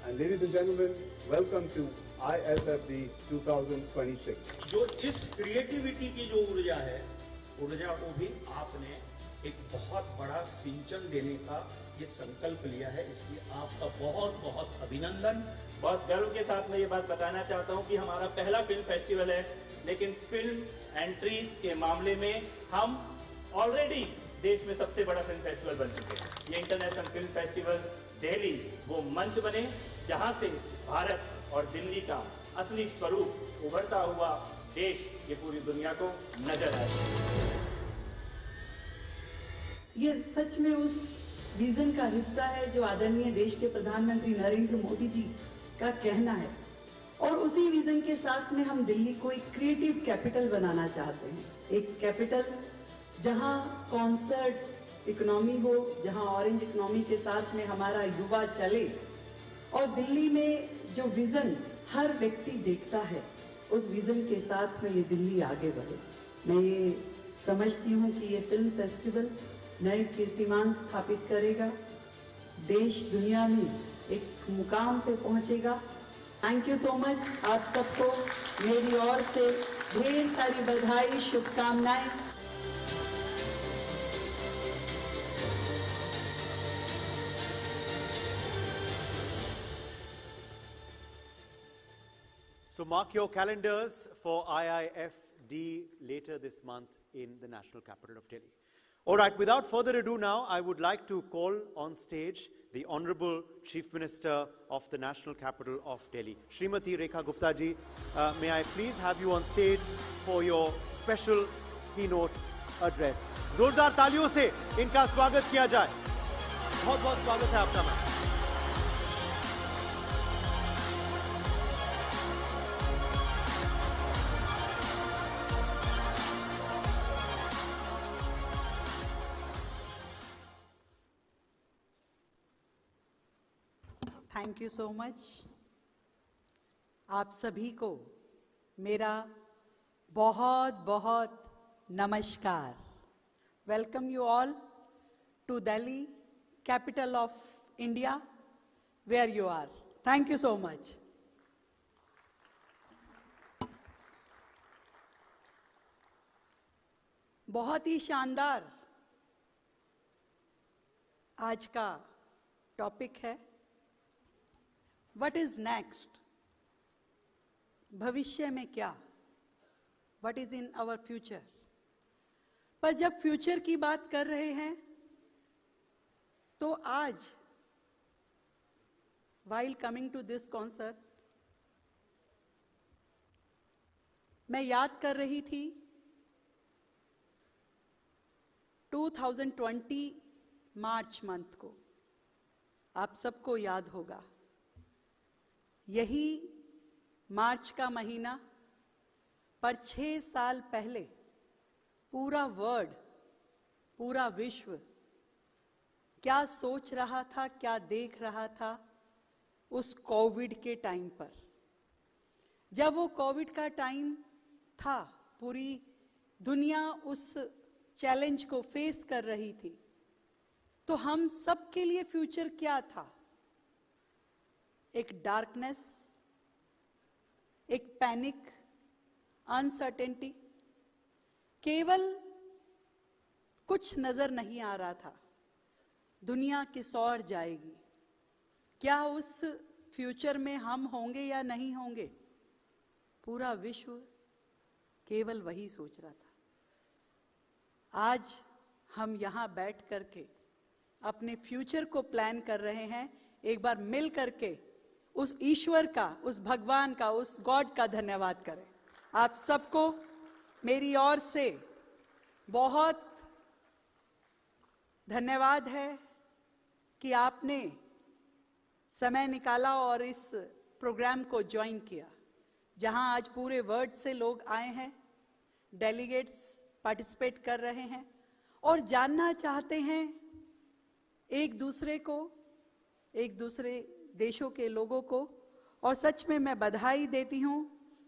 And ladies and gentlemen, welcome to IFFD 2026. जो इस creativity की जो ऊर्जा है, ऊर्जा को भी आपने एक बहुत बड़ा सिंचन देने का ये संकल्प लिया है, इसलिए आपका बहुत बहुत अभिनंदन। बहुत गर्व के साथ मैं ये बात बताना चाहता हूँ कि हमारा पहला फिल्म फेस्टिवल है, लेकिन फिल्म एंट्रीज के मामले में हम ऑलरेडी देश में सबसे बड़ा फिल्म फेस्टिवल बन चुके हैं। ये इंटरनेशनल फिल्म फेस्टिवल दिल्ली वो मंच बने जहाँ से भारत और दिल्ली का असली स्वरूप उभरता हुआ देश ये पूरी दुनिया को नजर आए। ये सच में उस विजन का हिस्सा है जो आदरणीय देश के प्रधानमंत्री नरेंद्र मोदी जी का कहना है, और उसी विजन के साथ में हम दिल्ली को एक क्रिएटिव कैपिटल बनाना चाहते हैं। एक कैपिटल जहां कॉन्सर्ट इकोनॉमी हो, जहां ऑरेंज इकोनॉमी के साथ में हमारा युवा चले, और दिल्ली में जो विजन हर व्यक्ति देखता है उस विजन के साथ में ये दिल्ली आगे बढ़े। मैं ये समझती हूँ कि ये फिल्म फेस्टिवल नए कीर्तिमान स्थापित करेगा, देश दुनिया में एक मुकाम पे पहुंचेगा। Thank you so much. आप सबको मेरी ओर से ढेर सारी बधाई, शुभकामनाएं। So mark your calendars for IIFD later this month in the national capital of Delhi. All right, without further ado now, I would like to call on stage the Honorable Chief Minister of the national capital of Delhi, Srimati Rekha Gupta ji. May I please have you on stage for your special keynote address. जोरदार तालियों से इनका स्वागत किया जाए। बहुत बहुत स्वागत है आपका ma'am. Thank you so much. आप सभी को मेरा बहुत बहुत नमस्कार। Welcome you all to Delhi, capital of India, where you are. Thank you so much. बहुत ही शानदार आज का टॉपिक है, What is next? भविष्य में क्या? What is in our future? पर जब फ्यूचर की बात कर रहे हैं तो आज while coming to this concert मैं याद कर रही थी 2020 मार्च मंथ को। आप सबको याद होगा, यही मार्च का महीना पर 6 साल पहले पूरा वर्ल्ड, पूरा विश्व क्या सोच रहा था, क्या देख रहा था उस कोविड के टाइम पर। जब वो कोविड का टाइम था, पूरी दुनिया उस चैलेंज को फेस कर रही थी, तो हम सबके लिए फ्यूचर क्या था? एक डार्कनेस, एक पैनिक, अनसर्टेनिटी, केवल कुछ नजर नहीं आ रहा था। दुनिया किस ओर जाएगी, क्या उस फ्यूचर में हम होंगे या नहीं होंगे? पूरा विश्व केवल वही सोच रहा था। आज हम यहाँ बैठ करके अपने फ्यूचर को प्लान कर रहे हैं। एक बार मिल करके उस ईश्वर का, उस भगवान का, उस गॉड का धन्यवाद करें। आप सबको मेरी ओर से बहुत धन्यवाद है कि आपने समय निकाला और इस प्रोग्राम को ज्वाइन किया, जहां आज पूरे वर्ल्ड से लोग आए हैं, डेलीगेट्स पार्टिसिपेट कर रहे हैं और जानना चाहते हैं एक दूसरे को, एक दूसरे देशों के लोगों को। और सच में मैं बधाई देती हूँ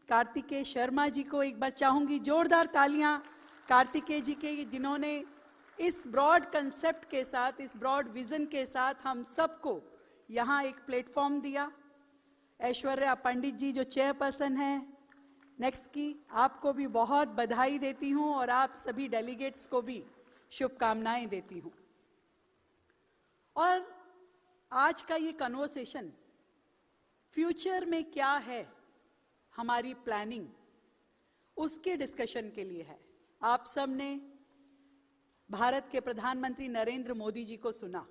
कार्तिकेय शर्मा जी को। एक बार चाहूंगी जोरदार तालियां कार्तिकेय जी के, जिन्होंने इस ब्रॉड कंसेप्ट के साथ, इस ब्रॉड विजन के साथ हम सबको यहाँ एक प्लेटफॉर्म दिया। ऐश्वर्या पंडित जी जो चेयरपर्सन हैं नेक्स्ट की, आपको भी बहुत बधाई देती हूँ और आप सभी डेलीगेट्स को भी शुभकामनाएं देती हूँ। और आज का ये कन्वर्सेशन फ्यूचर में क्या है हमारी प्लानिंग, उसके डिस्कशन के लिए है। आप सबने भारत के प्रधानमंत्री नरेंद्र मोदी जी को सुना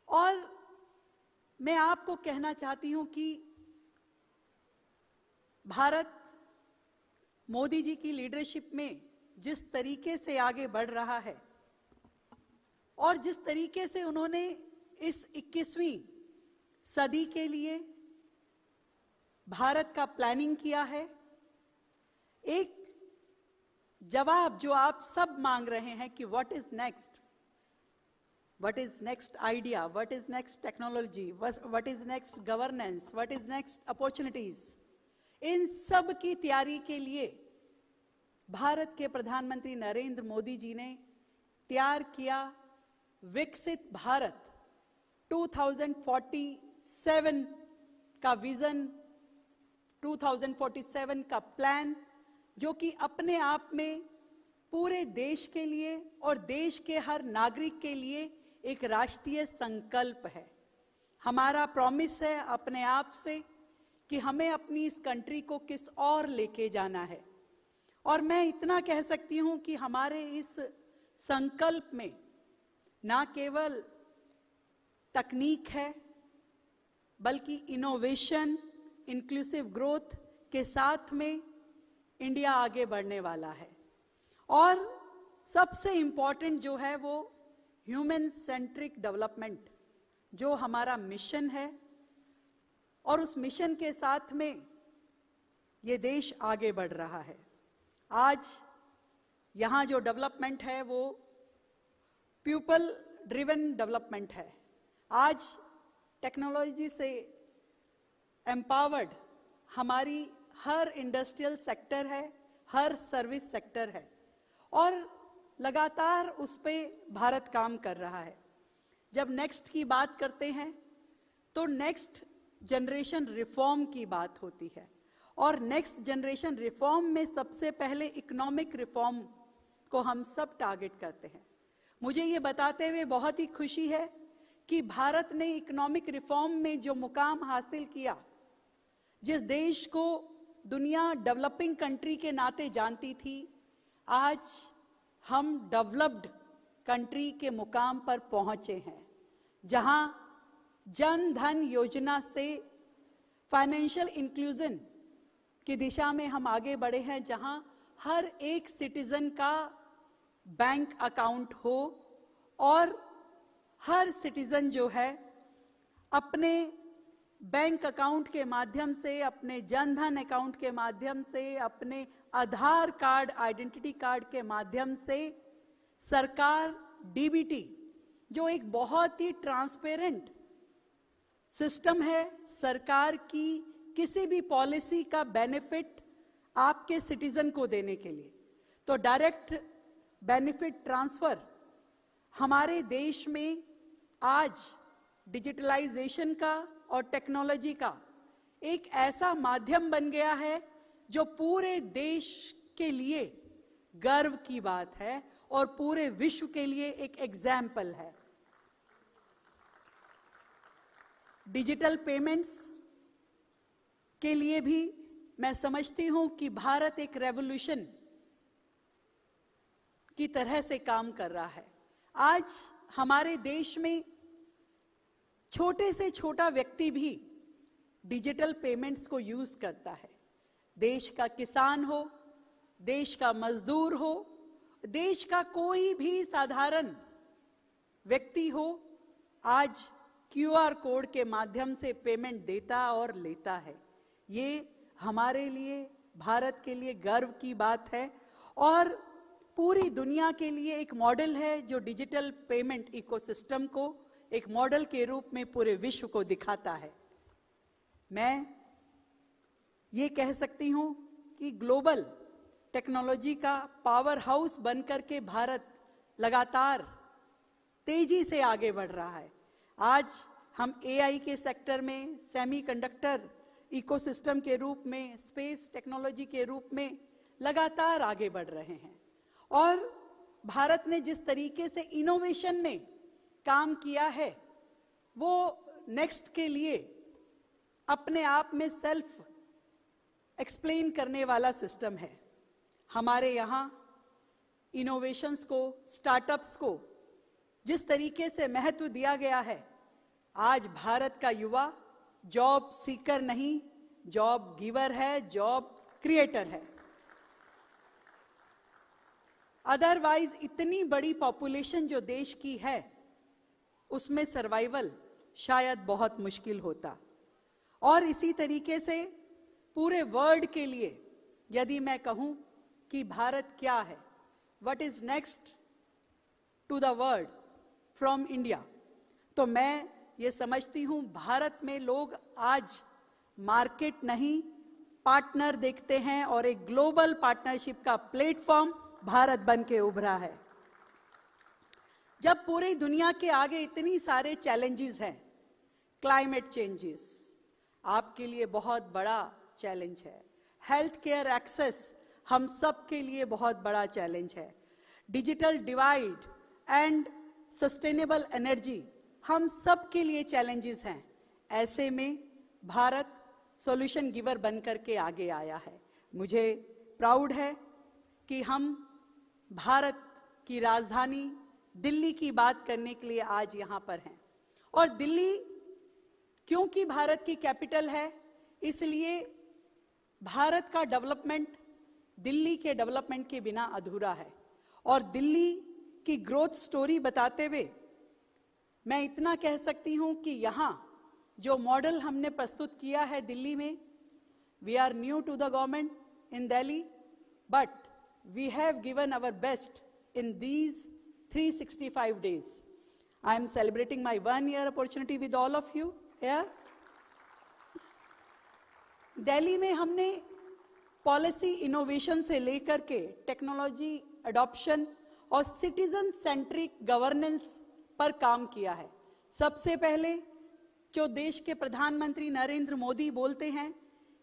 और मैं आपको कहना चाहती हूं कि भारत मोदी जी की लीडरशिप में जिस तरीके से आगे बढ़ रहा है और जिस तरीके से उन्होंने इस 21वीं सदी के लिए भारत का प्लानिंग किया है, एक जवाब जो आप सब मांग रहे हैं कि what is next, what is next idea, what is next technology, what is next governance, what is next opportunities, इन सब की तैयारी के लिए भारत के प्रधानमंत्री नरेंद्र मोदी जी ने तैयार किया विकसित भारत 2047 का विजन, 2047 का प्लान, जो कि अपने आप में पूरे देश के लिए और देश के हर नागरिक के लिए एक राष्ट्रीय संकल्प है। हमारा प्रॉमिस है अपने आप से कि हमें अपनी इस कंट्री को किस और लेके जाना है। और मैं इतना कह सकती हूं कि हमारे इस संकल्प में ना केवल तकनीक है, बल्कि इनोवेशन, इंक्लूसिव ग्रोथ के साथ में इंडिया आगे बढ़ने वाला है। और सबसे इंपॉर्टेंट जो है वो ह्यूमन सेंट्रिक डेवलपमेंट, जो हमारा मिशन है, और उस मिशन के साथ में ये देश आगे बढ़ रहा है। आज यहाँ जो डेवलपमेंट है वो पीपल ड्रिवन डेवलपमेंट है। आज टेक्नोलॉजी से एम्पावर्ड हमारी हर इंडस्ट्रियल सेक्टर है, हर सर्विस सेक्टर है, और लगातार उस पे भारत काम कर रहा है। जब नेक्स्ट की बात करते हैं तो नेक्स्ट जनरेशन रिफॉर्म की बात होती है, और नेक्स्ट जनरेशन रिफॉर्म में सबसे पहले इकोनॉमिक रिफॉर्म को हम सब टारगेट करते हैं। मुझे ये बताते हुए बहुत ही खुशी है कि भारत ने इकोनॉमिक रिफॉर्म में जो मुकाम हासिल किया, जिस देश को दुनिया डेवलपिंग कंट्री के नाते जानती थी, आज हम डेवलप्ड कंट्री के मुकाम पर पहुंचे हैं, जहां जन धन योजना से फाइनेंशियल इंक्लूजन की दिशा में हम आगे बढ़े हैं, जहां हर एक सिटीजन का बैंक अकाउंट हो और हर सिटीजन जो है अपने बैंक अकाउंट के माध्यम से, अपने जन धन अकाउंट के माध्यम से, अपने आधार कार्ड, आइडेंटिटी कार्ड के माध्यम से सरकार डीबीटी, जो एक बहुत ही ट्रांसपेरेंट सिस्टम है, सरकार की किसी भी पॉलिसी का बेनिफिट आपके सिटीजन को देने के लिए, तो डायरेक्ट बेनिफिट ट्रांसफर हमारे देश में आज डिजिटलाइजेशन का और टेक्नोलॉजी का एक ऐसा माध्यम बन गया है जो पूरे देश के लिए गर्व की बात है और पूरे विश्व के लिए एक एग्जाम्पल है। डिजिटल पेमेंट्स के लिए भी मैं समझती हूं कि भारत एक रेवोल्यूशन की तरह से काम कर रहा है। आज हमारे देश में छोटे से छोटा व्यक्ति भी डिजिटल पेमेंट्स को यूज करता है। देश का किसान हो, देश का मजदूर हो, देश का कोई भी साधारण व्यक्ति हो, आज क्यूआर कोड के माध्यम से पेमेंट देता और लेता है। ये हमारे लिए, भारत के लिए गर्व की बात है और पूरी दुनिया के लिए एक मॉडल है, जो डिजिटल पेमेंट इकोसिस्टम को एक मॉडल के रूप में पूरे विश्व को दिखाता है। मैं ये कह सकती हूं कि ग्लोबल टेक्नोलॉजी का पावर हाउस बनकर के भारत लगातार तेजी से आगे बढ़ रहा है। आज हम एआई के सेक्टर में, सेमीकंडक्टर इकोसिस्टम के रूप में, स्पेस टेक्नोलॉजी के रूप में लगातार आगे बढ़ रहे हैं। और भारत ने जिस तरीके से इनोवेशन में काम किया है, वो नेक्स्ट के लिए अपने आप में सेल्फ एक्सप्लेन करने वाला सिस्टम है। हमारे यहाँ इनोवेशंस को, स्टार्टअप्स को जिस तरीके से महत्व दिया गया है, आज भारत का युवा जॉब सीकर नहीं, जॉब गिवर है, जॉब क्रिएटर है। अदरवाइज इतनी बड़ी पॉपुलेशन जो देश की है, उसमें सर्वाइवल शायद बहुत मुश्किल होता। और इसी तरीके से पूरे वर्ल्ड के लिए यदि मैं कहूं कि भारत क्या है, what is next to the world from India, तो मैं ये समझती हूं भारत में लोग आज मार्केट नहीं, पार्टनर देखते हैं और एक ग्लोबल पार्टनरशिप का प्लेटफॉर्म भारत बन के उभरा है। जब पूरी दुनिया के आगे इतनी सारे चैलेंजेस हैं, क्लाइमेट चेंजेस आपके लिए बहुत बड़ा चैलेंज है, हेल्थ केयर एक्सेस हम सब के लिए बहुत बड़ा चैलेंज है, digital divide and sustainable energy हम सब के लिए चैलेंजेस हैं। ऐसे में भारत सॉल्यूशन गिवर बनकर के आगे आया है। मुझे प्राउड है कि हम भारत की राजधानी दिल्ली की बात करने के लिए आज यहाँ पर हैं। और दिल्ली क्योंकि भारत की कैपिटल है, इसलिए भारत का डेवलपमेंट दिल्ली के डेवलपमेंट के बिना अधूरा है। और दिल्ली की ग्रोथ स्टोरी बताते हुए मैं इतना कह सकती हूं कि यहाँ जो मॉडल हमने प्रस्तुत किया है दिल्ली में, we are new to the government in Delhi, but we have given our best in these 365 days. I am celebrating my 1-year opportunity with all of you here. Delhi में हमने पॉलिसी इनोवेशन से लेकर के टेक्नोलॉजी अडॉप्शन और citizen centric governance पर काम किया है। सबसे पहले जो देश के प्रधानमंत्री नरेंद्र मोदी बोलते हैं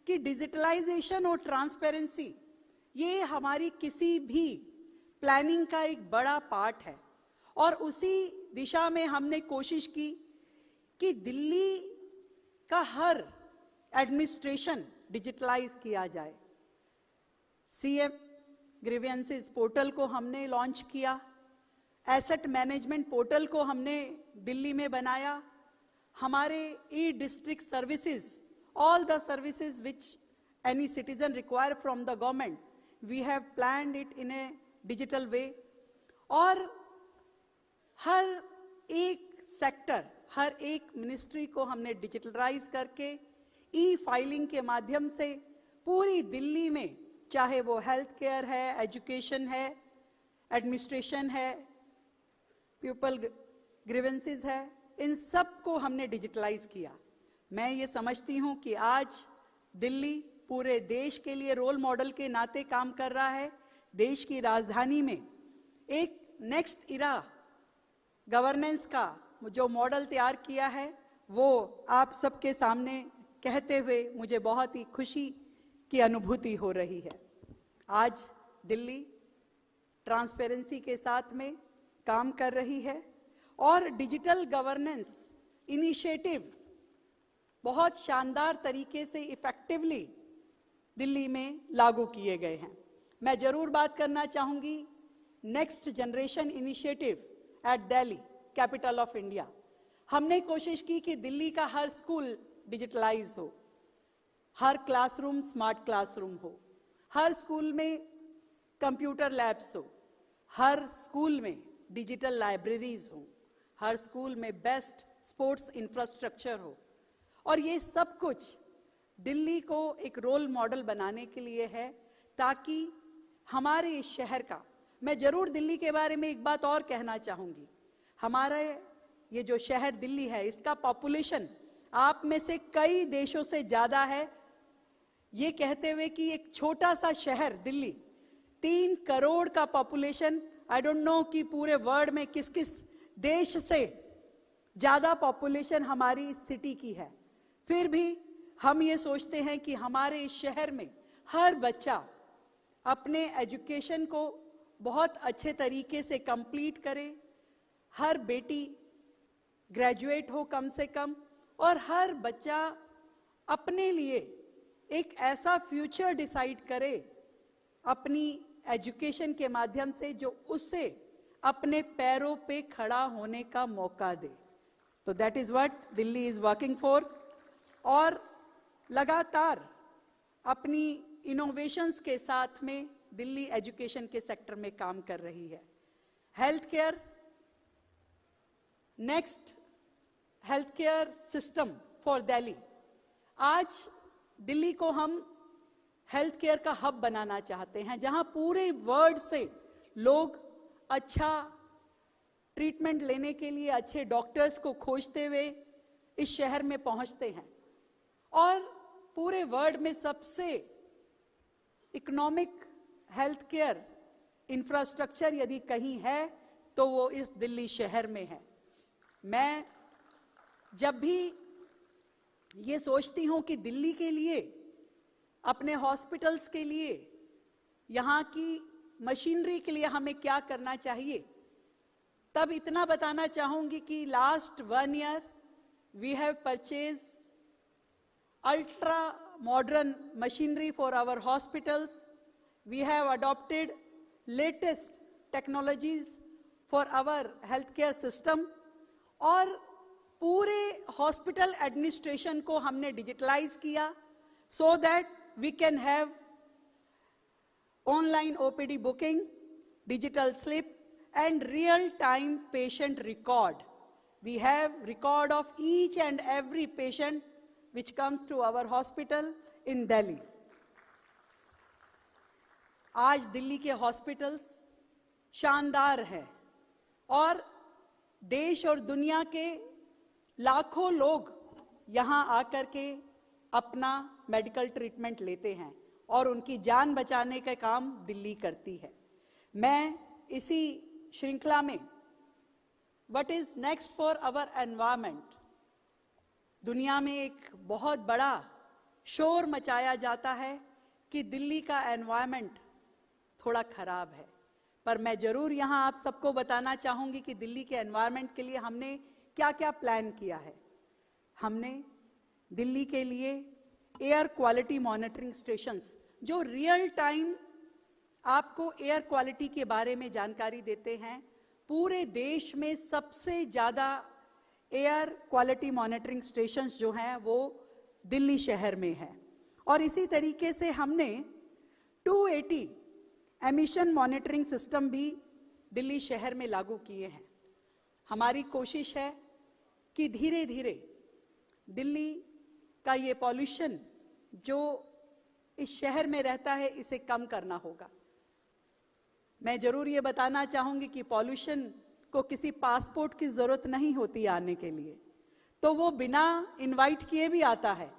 कि डिजिटलाइजेशन और ट्रांसपेरेंसी ये हमारी किसी भी प्लानिंग का एक बड़ा पार्ट है। और उसी दिशा में हमने कोशिश की कि दिल्ली का हर एडमिनिस्ट्रेशन डिजिटलाइज किया जाए। सीएम ग्रीवेंसेस पोर्टल को हमने लॉन्च किया, एसेट मैनेजमेंट पोर्टल को हमने दिल्ली में बनाया, हमारे e district services, all the services which any citizen require from the government, we have planned it in a digital way. और हर एक सेक्टर, हर एक मिनिस्ट्री को हमने डिजिटलाइज करके ई फाइलिंग के माध्यम से पूरी दिल्ली में, चाहे वो हेल्थ केयर है, एजुकेशन है, एडमिनिस्ट्रेशन है, पीपल ग्रीवेंसेस है, इन सब को हमने डिजिटलाइज किया। मैं ये समझती हूँ कि आज दिल्ली पूरे देश के लिए रोल मॉडल के नाते काम कर रहा है। देश की राजधानी में एक नेक्स्ट इरा गवर्नेंस का जो मॉडल तैयार किया है, वो आप सबके सामने कहते हुए मुझे बहुत ही खुशी की अनुभूति हो रही है। आज दिल्ली ट्रांसपेरेंसी के साथ में काम कर रही है और डिजिटल गवर्नेंस इनिशिएटिव बहुत शानदार तरीके से इफेक्टिवली दिल्ली में लागू किए गए हैं। मैं जरूर बात करना चाहूंगी next generation initiative eight Delhi, capital of India. हमने कोशिश की कि दिल्ली का हर स्कूल डिजिटलाइज हो, हर क्लासरूम स्मार्ट क्लासरूम हो, हर स्कूल में कंप्यूटर लैब्स हो, हर स्कूल में डिजिटल लाइब्रेरीज हो, हर स्कूल में बेस्ट स्पोर्ट्स इंफ्रास्ट्रक्चर हो। और ये सब कुछ दिल्ली को एक रोल मॉडल बनाने के लिए है, ताकि हमारे इस शहर का, मैं जरूर दिल्ली के बारे में एक बात और कहना चाहूंगी। हमारा ये जो शहर दिल्ली है, इसका पॉपुलेशन आप में से कई देशों से ज्यादा है। ये कहते हुए कि एक छोटा सा शहर दिल्ली 3 करोड़ का पॉपुलेशन आई डोंट नो कि पूरे वर्ल्ड में किस किस देश से ज़्यादा पॉपुलेशन हमारी इस सिटी की है, फिर भी हम ये सोचते हैं कि हमारे इस शहर में हर बच्चा अपने एजुकेशन को बहुत अच्छे तरीके से कंप्लीट करे, हर बेटी ग्रेजुएट हो कम से कम, और हर बच्चा अपने लिए एक ऐसा फ्यूचर डिसाइड करे अपनी एजुकेशन के माध्यम से जो उससे अपने पैरों पे खड़ा होने का मौका दे। तो that is what Delhi is working for, और लगातार अपनी इनोवेशंस के साथ में दिल्ली एजुकेशन के सेक्टर में काम कर रही है। Health care, next health care system for Delhi. आज दिल्ली को हम हेल्थ केयर का हब बनाना चाहते हैं, जहां पूरे वर्ल्ड से लोग अच्छा ट्रीटमेंट लेने के लिए अच्छे डॉक्टर्स को खोजते हुए इस शहर में पहुंचते हैं, और पूरे वर्ल्ड में सबसे इकोनॉमिक हेल्थ केयर इंफ्रास्ट्रक्चर यदि कहीं है तो वो इस दिल्ली शहर में है। मैं जब भी ये सोचती हूँ कि दिल्ली के लिए, अपने हॉस्पिटल्स के लिए, यहाँ की मशीनरी के लिए हमें क्या करना चाहिए, तब इतना बताना चाहूँगी कि last 1 year we have purchased ultra modern machinery for our hospitals. We have adopted latest technologies for our healthcare system, और पूरे हॉस्पिटल एडमिनिस्ट्रेशन को हमने डिजिटलाइज किया so that we can have online OPD booking, digital slip, and real-time patient record. We have record of each and every patient which comes to our hospital in Delhi. आज दिल्ली के hospitals शानदार है, और देश और दुनिया के लाखों लोग यहाँ आकर के अपना मेडिकल ट्रीटमेंट लेते हैं, और उनकी जान बचाने का काम दिल्ली करती है। मैं इसी श्रृंखला में what is next for our environment, दुनिया में एक बहुत बड़ा शोर मचाया जाता है कि दिल्ली का एनवायरमेंट थोड़ा खराब है, पर मैं जरूर यहाँ आप सबको बताना चाहूँगी कि दिल्ली के एनवायरनमेंट के लिए हमने क्या क्या प्लान किया है। हमने दिल्ली के लिए एयर क्वालिटी मॉनिटरिंग स्टेशंस, जो रियल टाइम आपको एयर क्वालिटी के बारे में जानकारी देते हैं, पूरे देश में सबसे ज़्यादा एयर क्वालिटी मॉनिटरिंग स्टेशंस जो हैं वो दिल्ली शहर में है। और इसी तरीके से हमने 280 एमिशन मॉनिटरिंग सिस्टम भी दिल्ली शहर में लागू किए हैं। हमारी कोशिश है कि धीरे धीरे दिल्ली का ये पॉल्यूशन जो इस शहर में रहता है इसे कम करना होगा। मैं जरूर ये बताना चाहूँगी कि पॉल्यूशन को किसी पासपोर्ट की ज़रूरत नहीं होती आने के लिए, तो वो बिना इनवाइट किए भी आता है,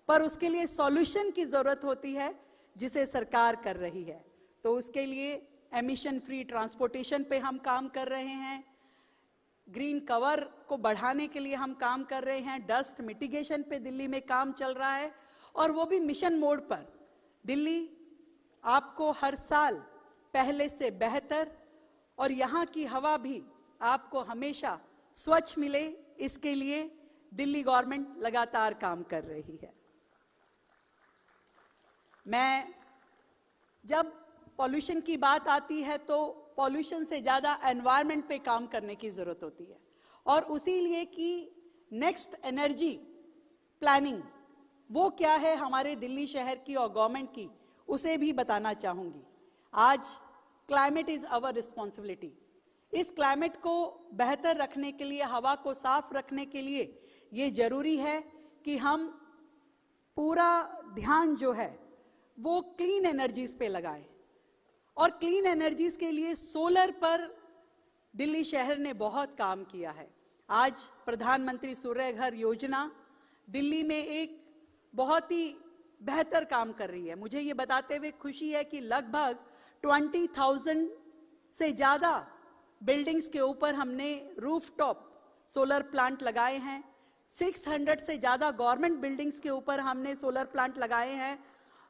पर उसके लिए सॉल्यूशन की ज़रूरत होती है जिसे सरकार कर रही है। तो उसके लिए एमिशन फ्री ट्रांसपोर्टेशन पे हम काम कर रहे हैं, ग्रीन कवर को बढ़ाने के लिए हम काम कर रहे हैं, डस्ट मिटिगेशन पे दिल्ली में काम चल रहा है, और वो भी मिशन मोड पर। दिल्ली आपको हर साल पहले से बेहतर, और यहाँ की हवा भी आपको हमेशा स्वच्छ मिले, इसके लिए दिल्ली गवर्नमेंट लगातार काम कर रही है। मैं जब पॉल्यूशन की बात आती है तो पॉल्यूशन से ज़्यादा एनवायरनमेंट पे काम करने की ज़रूरत होती है, और उसी लिए कि नेक्स्ट एनर्जी प्लानिंग वो क्या है हमारे दिल्ली शहर की और गवर्नमेंट की, उसे भी बताना चाहूँगी। आज क्लाइमेट इज़ आवर रिस्पॉन्सिबिलिटी। इस क्लाइमेट को बेहतर रखने के लिए, हवा को साफ रखने के लिए ये ज़रूरी है कि हम पूरा ध्यान जो है वो क्लीन एनर्जीज पे लगाएं, और क्लीन एनर्जीज के लिए सोलर पर दिल्ली शहर ने बहुत काम किया है। आज प्रधानमंत्री सूर्य घर योजना दिल्ली में एक बहुत ही बेहतर काम कर रही है। मुझे ये बताते हुए खुशी है कि लगभग 20,000 से ज़्यादा बिल्डिंग्स के ऊपर हमने रूफटॉप सोलर प्लांट लगाए हैं। 600 से ज़्यादा गवर्नमेंट बिल्डिंग्स के ऊपर हमने सोलर प्लांट लगाए हैं।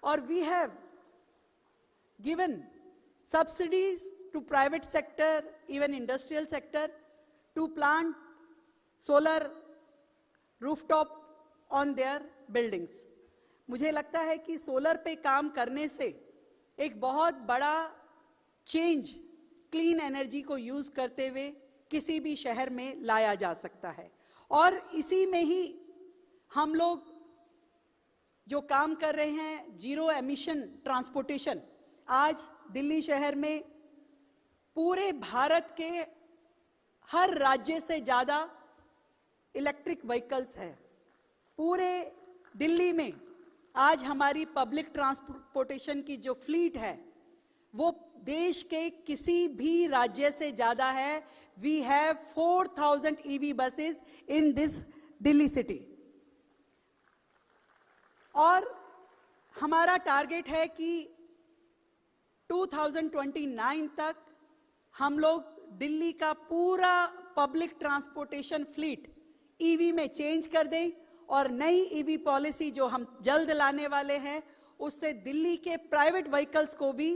और we have given subsidies to private sector, even industrial sector, to plant solar rooftop on their buildings. मुझे लगता है कि सोलर पे काम करने से एक बहुत बड़ा चेंज क्लीन एनर्जी को यूज करते हुए किसी भी शहर में लाया जा सकता है। और इसी में ही हम लोग जो काम कर रहे हैं जीरो एमिशन ट्रांसपोर्टेशन, आज दिल्ली शहर में पूरे भारत के हर राज्य से ज़्यादा इलेक्ट्रिक व्हीकल्स हैं। पूरे दिल्ली में आज हमारी पब्लिक ट्रांसपोर्टेशन की जो फ्लीट है वो देश के किसी भी राज्य से ज़्यादा है। We have 4000 EV buses in this Delhi city. और हमारा टारगेट है कि 2029 तक हम लोग दिल्ली का पूरा पब्लिक ट्रांसपोर्टेशन फ्लीट ईवी में चेंज कर दें। और नई ईवी पॉलिसी जो हम जल्द लाने वाले हैं उससे दिल्ली के प्राइवेट व्हीकल्स को भी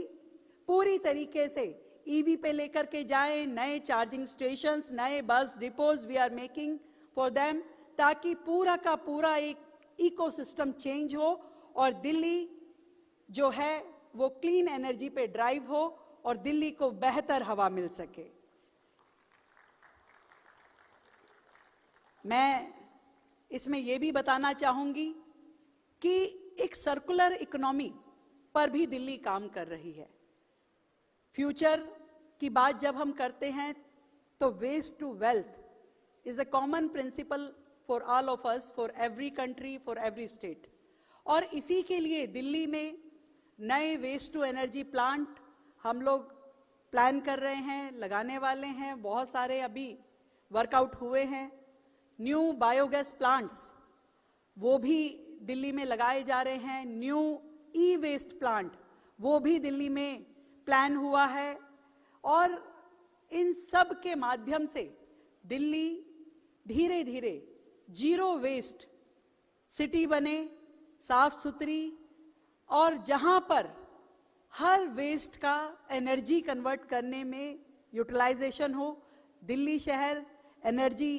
पूरी तरीके से ईवी पे लेकर के जाएं। नए चार्जिंग स्टेशंस, नए bus depots we are making for them, ताकि पूरा का पूरा एक इकोसिस्टम चेंज हो और दिल्ली जो है वो क्लीन एनर्जी पे ड्राइव हो और दिल्ली को बेहतर हवा मिल सके। मैं इसमें यह भी बताना चाहूंगी कि एक सर्कुलर इकोनॉमी पर भी दिल्ली काम कर रही है। फ्यूचर की बात जब हम करते हैं तो waste to wealth is a common principle for all of us, for every country, for every state. और इसी के लिए दिल्ली में नए वेस्ट टू एनर्जी प्लांट हम लोग प्लान कर रहे हैं, लगाने वाले हैं। बहुत सारे अभी वर्कआउट हुए हैं। न्यू बायोगैस प्लांट्स वो भी दिल्ली में लगाए जा रहे हैं। न्यू ई वेस्ट प्लांट वो भी दिल्ली में प्लान हुआ है। और इन सब के माध्यम से दिल्ली धीरे धीरे जीरो वेस्ट सिटी बने, साफ सुथरी, और जहां पर हर वेस्ट का एनर्जी कन्वर्ट करने में यूटिलाइजेशन हो। दिल्ली शहर एनर्जी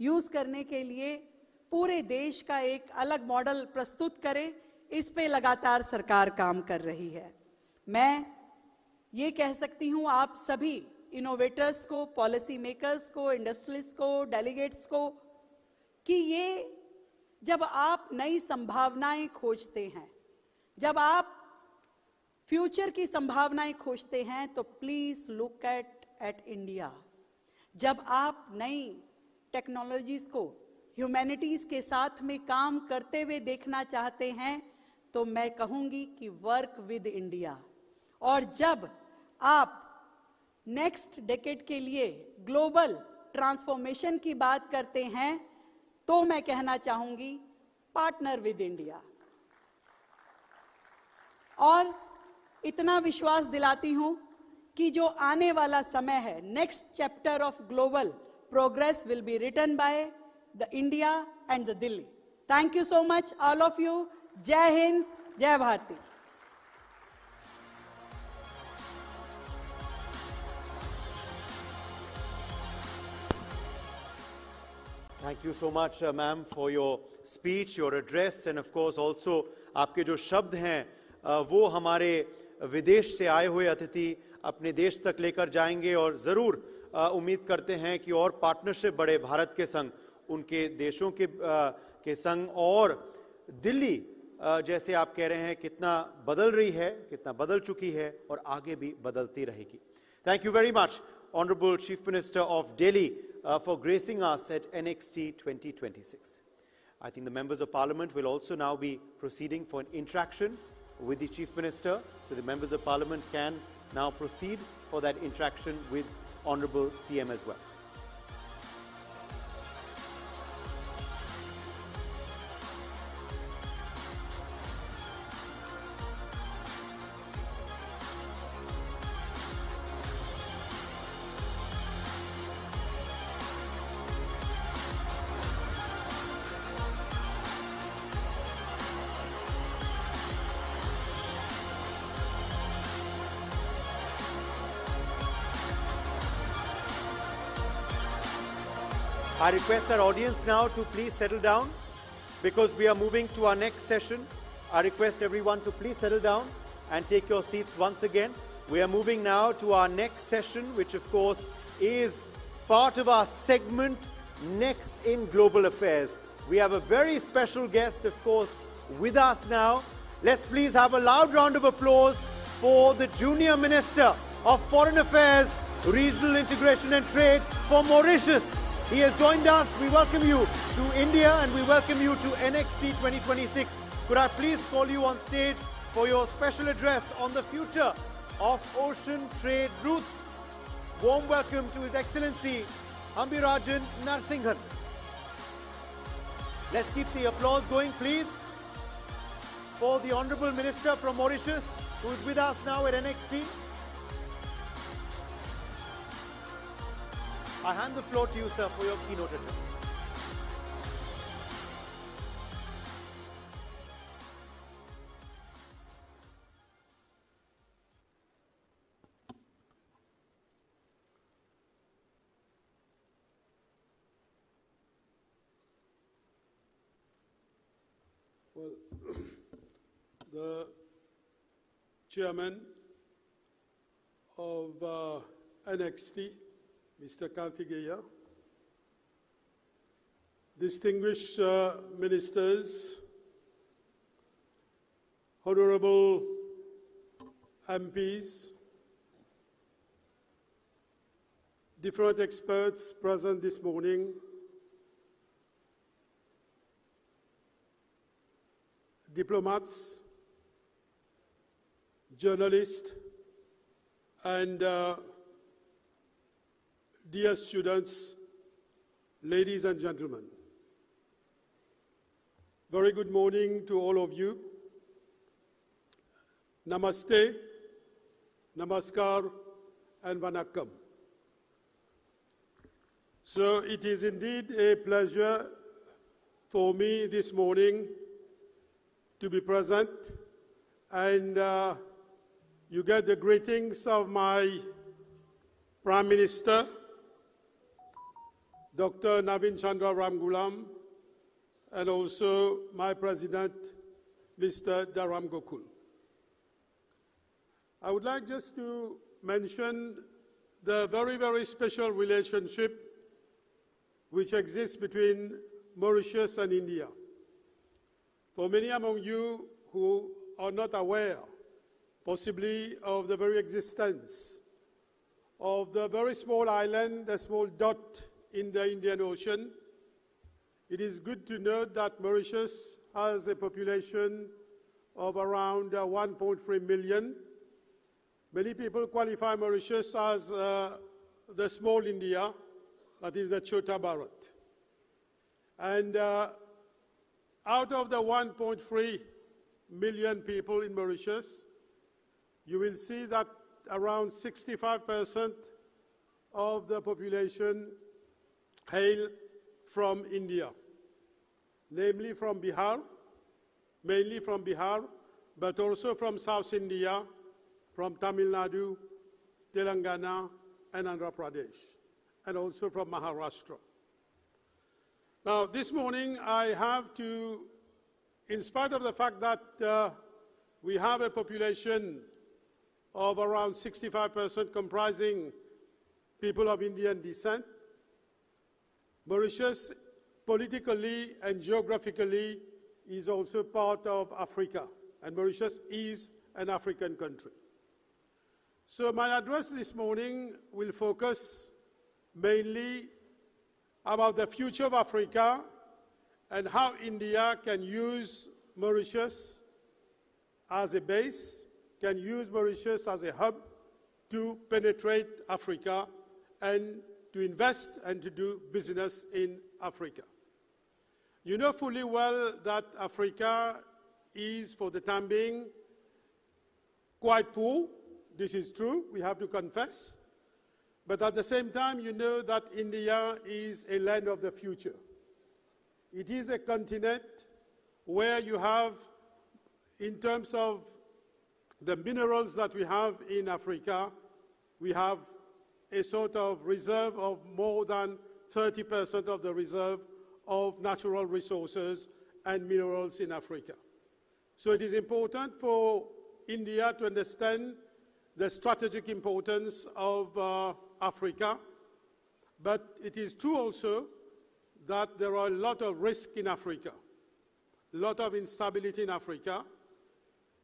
यूज करने के लिए पूरे देश का एक अलग मॉडल प्रस्तुत करे, इस पे लगातार सरकार काम कर रही है। मैं ये कह सकती हूँ आप सभी इनोवेटर्स को, पॉलिसी मेकर्स को, इंडस्ट्रियलिस्ट को, डेलीगेट्स को, कि ये जब आप नई संभावनाएं खोजते हैं, जब आप फ्यूचर की संभावनाएं खोजते हैं, तो प्लीज लुक एट इंडिया। जब आप नई टेक्नोलॉजीज को ह्यूमैनिटीज के साथ में काम करते हुए देखना चाहते हैं, तो मैं कहूंगी कि वर्क विद इंडिया। और जब आप नेक्स्ट डेकेड के लिए ग्लोबल ट्रांसफॉर्मेशन की बात करते हैं, तो मैं कहना चाहूंगी पार्टनर विद इंडिया। और इतना विश्वास दिलाती हूं कि जो आने वाला समय है, next chapter of global progress will be written by the India and the Delhi. Thank you so much all of you. Jai Hind, जय Bharti. Thank you so much, ma'am, for your speech, your address, and of course also आपके जो शब्द हैं वो हमारे विदेश से आए हुए अतिथि अपने देश तक लेकर जाएंगे। और ज़रूर उम्मीद करते हैं कि और पार्टनरशिप बढ़े भारत के संग, उनके देशों के संग। और दिल्ली जैसे आप कह रहे हैं कितना बदल रही है, कितना बदल चुकी है और आगे भी बदलती रहेगी। Thank you very much, Honorable Chief Minister of Delhi, for gracing us at NXT 2026. I think the members of Parliament will also now be proceeding for an interaction with the Chief Minister. So the members of Parliament can now proceed for that interaction with Honorable CM as well. I request our audience now to please settle down because we are moving to our next session. I request everyone to please settle down and take your seats once again. We are moving now to our next session, which of course is part of our segment Next in Global Affairs. We have a very special guest, of course, with us now. Let's please have a loud round of applause for the Junior Minister of Foreign Affairs, Regional Integration and Trade for Mauritius. He has joined us. We welcome you to India and we welcome you to NXT 2026. Could I please call you on stage for your special address on the future of ocean trade routes? Warm welcome to His Excellency Ambirajan Narsinghan. Let's keep the applause going, please, for the Honourable Minister from Mauritius, who is with us now at NXT. I hand the floor to you, sir, for your keynote address. Well, the chairman of NXT, Mr. Karthikeya, distinguished ministers, honorable MPs, different experts present this morning, diplomats, journalists, and dear students, ladies and gentlemen. Very good morning to all of you. Namaste, Namaskar, and Vanakkam. So it is indeed a pleasure for me this morning to be present, and you get the greetings of my Prime Minister, Dr. Navin Chandra Ramgoolam, and also my President, Mr. Dharam Gokul. I would like just to mention the very, very special relationship which exists between Mauritius and India. For many among you who are not aware, possibly, of the very existence of the very small island, the small dot in the Indian Ocean, it is good to note that Mauritius has a population of around 1.3 million. Many people qualify Mauritius as the small India, that is the Chota Bharat. And out of the 1.3 million people in Mauritius, you will see that around 65% of the population hail from India, namely from Bihar, mainly from Bihar, but also from South India, from Tamil Nadu, Telangana, and Andhra Pradesh, and also from Maharashtra. Now, this morning I have to, in spite of the fact that we have a population of around 65% comprising people of Indian descent, Mauritius politically and geographically is also part of Africa, and Mauritius is an African country. So my address this morning will focus mainly about the future of Africa and how India can use Mauritius as a base, can use Mauritius as a hub to penetrate Africa and to invest and to do business in Africa. You know fully well that Africa is, for the time being, quite poor. This is true, we have to confess. But at the same time, you know that India is a land of the future. It is a continent where you have, in terms of the minerals that we have in Africa, we have a sort of reserve of more than 30% of the reserve of natural resources and minerals in Africa. So it is important for India to understand the strategic importance of Africa, but it is true also that there are a lot of risk in Africa, a lot of instability in Africa,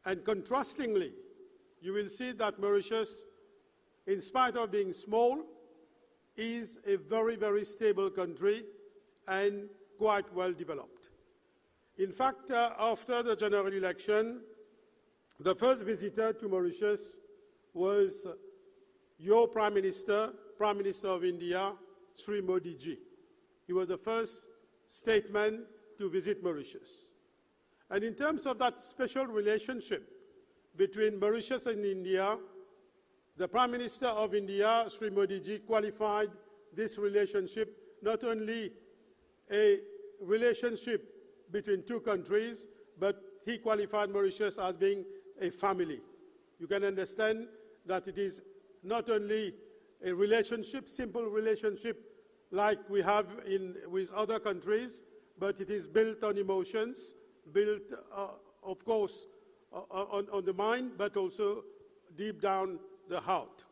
and contrastingly, you will see that Mauritius, in spite of being small, is a very, very stable country and quite well developed. In fact, after the general election, the first visitor to Mauritius was your Prime Minister of India, Sri Modi ji. He was the first statesman to visit Mauritius. And in terms of that special relationship between Mauritius and India, the Prime Minister of India, Sri Modi ji, qualified this relationship not only a relationship between two countries, but he qualified Mauritius as being a family. You can understand that it is not only a relationship, simple relationship like we have with other countries, but it is built on emotions, built, of course, on the mind, but also deep down the heart.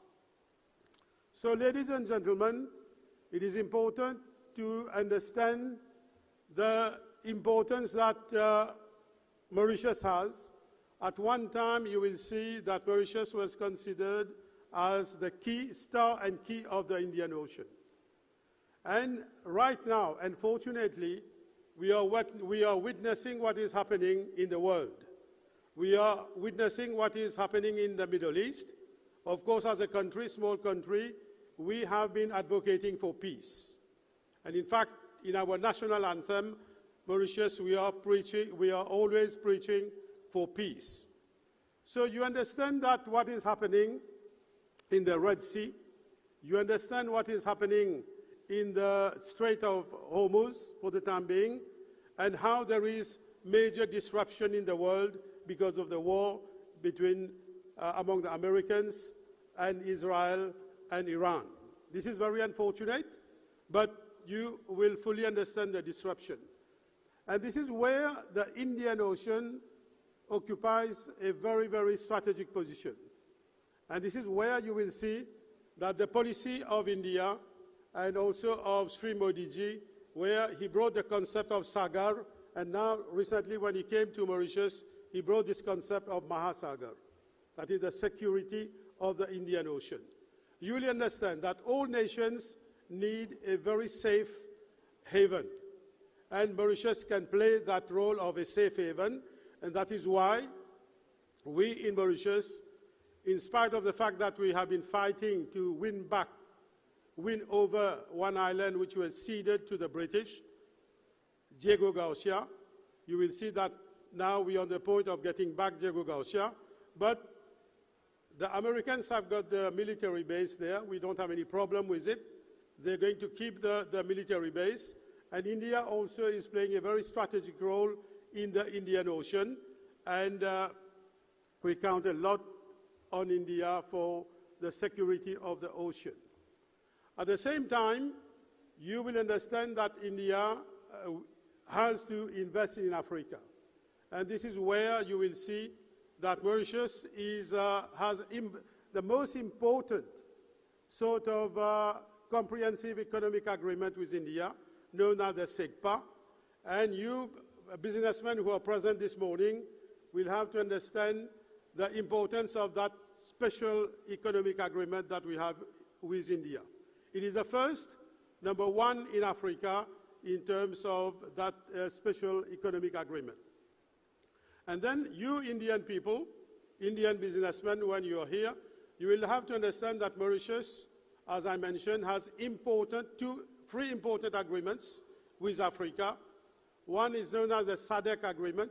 So, ladies and gentlemen, it is important to understand the importance that Mauritius has. At one time, you will see that Mauritius was considered as the key star and key of the Indian Ocean. And right now, unfortunately, we are witnessing what is happening in the world. We are witnessing what is happening in the Middle East. Of course, as a country, small country, we have been advocating for peace. And in fact, in our national anthem, Mauritius, we are always preaching for peace. So you understand that what is happening in the Red Sea, you understand what is happening in the Strait of Hormuz for the time being, and how there is major disruption in the world because of the war between among the Americans and Israel and Iran. This is very unfortunate, but you will fully understand the disruption. And this is where the Indian Ocean occupies a very, very strategic position. And this is where you will see that the policy of India and also of Sri Modi ji, where he brought the concept of Sagar, and now recently when he came to Mauritius, he brought this concept of Mahasagar, that is the security of the Indian Ocean. You will understand that all nations need a very safe haven, and Mauritius can play that role of a safe haven, and that is why we in Mauritius, in spite of the fact that we have been fighting to win over one island which was ceded to the British, Diego Garcia, you will see that now we are on the point of getting back Diego Garcia, but the Americans have got the military base there. We don't have any problem with it. They're going to keep the military base. And India also is playing a very strategic role in the Indian Ocean. And we count a lot on India for the security of the ocean. At the same time, you will understand that India has to invest in Africa. And this is where you will see that Mauritius has the most important sort of comprehensive economic agreement with India, known as the SEGPA. And you businessmen who are present this morning will have to understand the importance of that special economic agreement that we have with India. It is the first, number one in Africa in terms of that special economic agreement. And then you Indian people, Indian businessmen, when you are here, you will have to understand that Mauritius, as I mentioned, has three important agreements with Africa. One is known as the SADC agreement.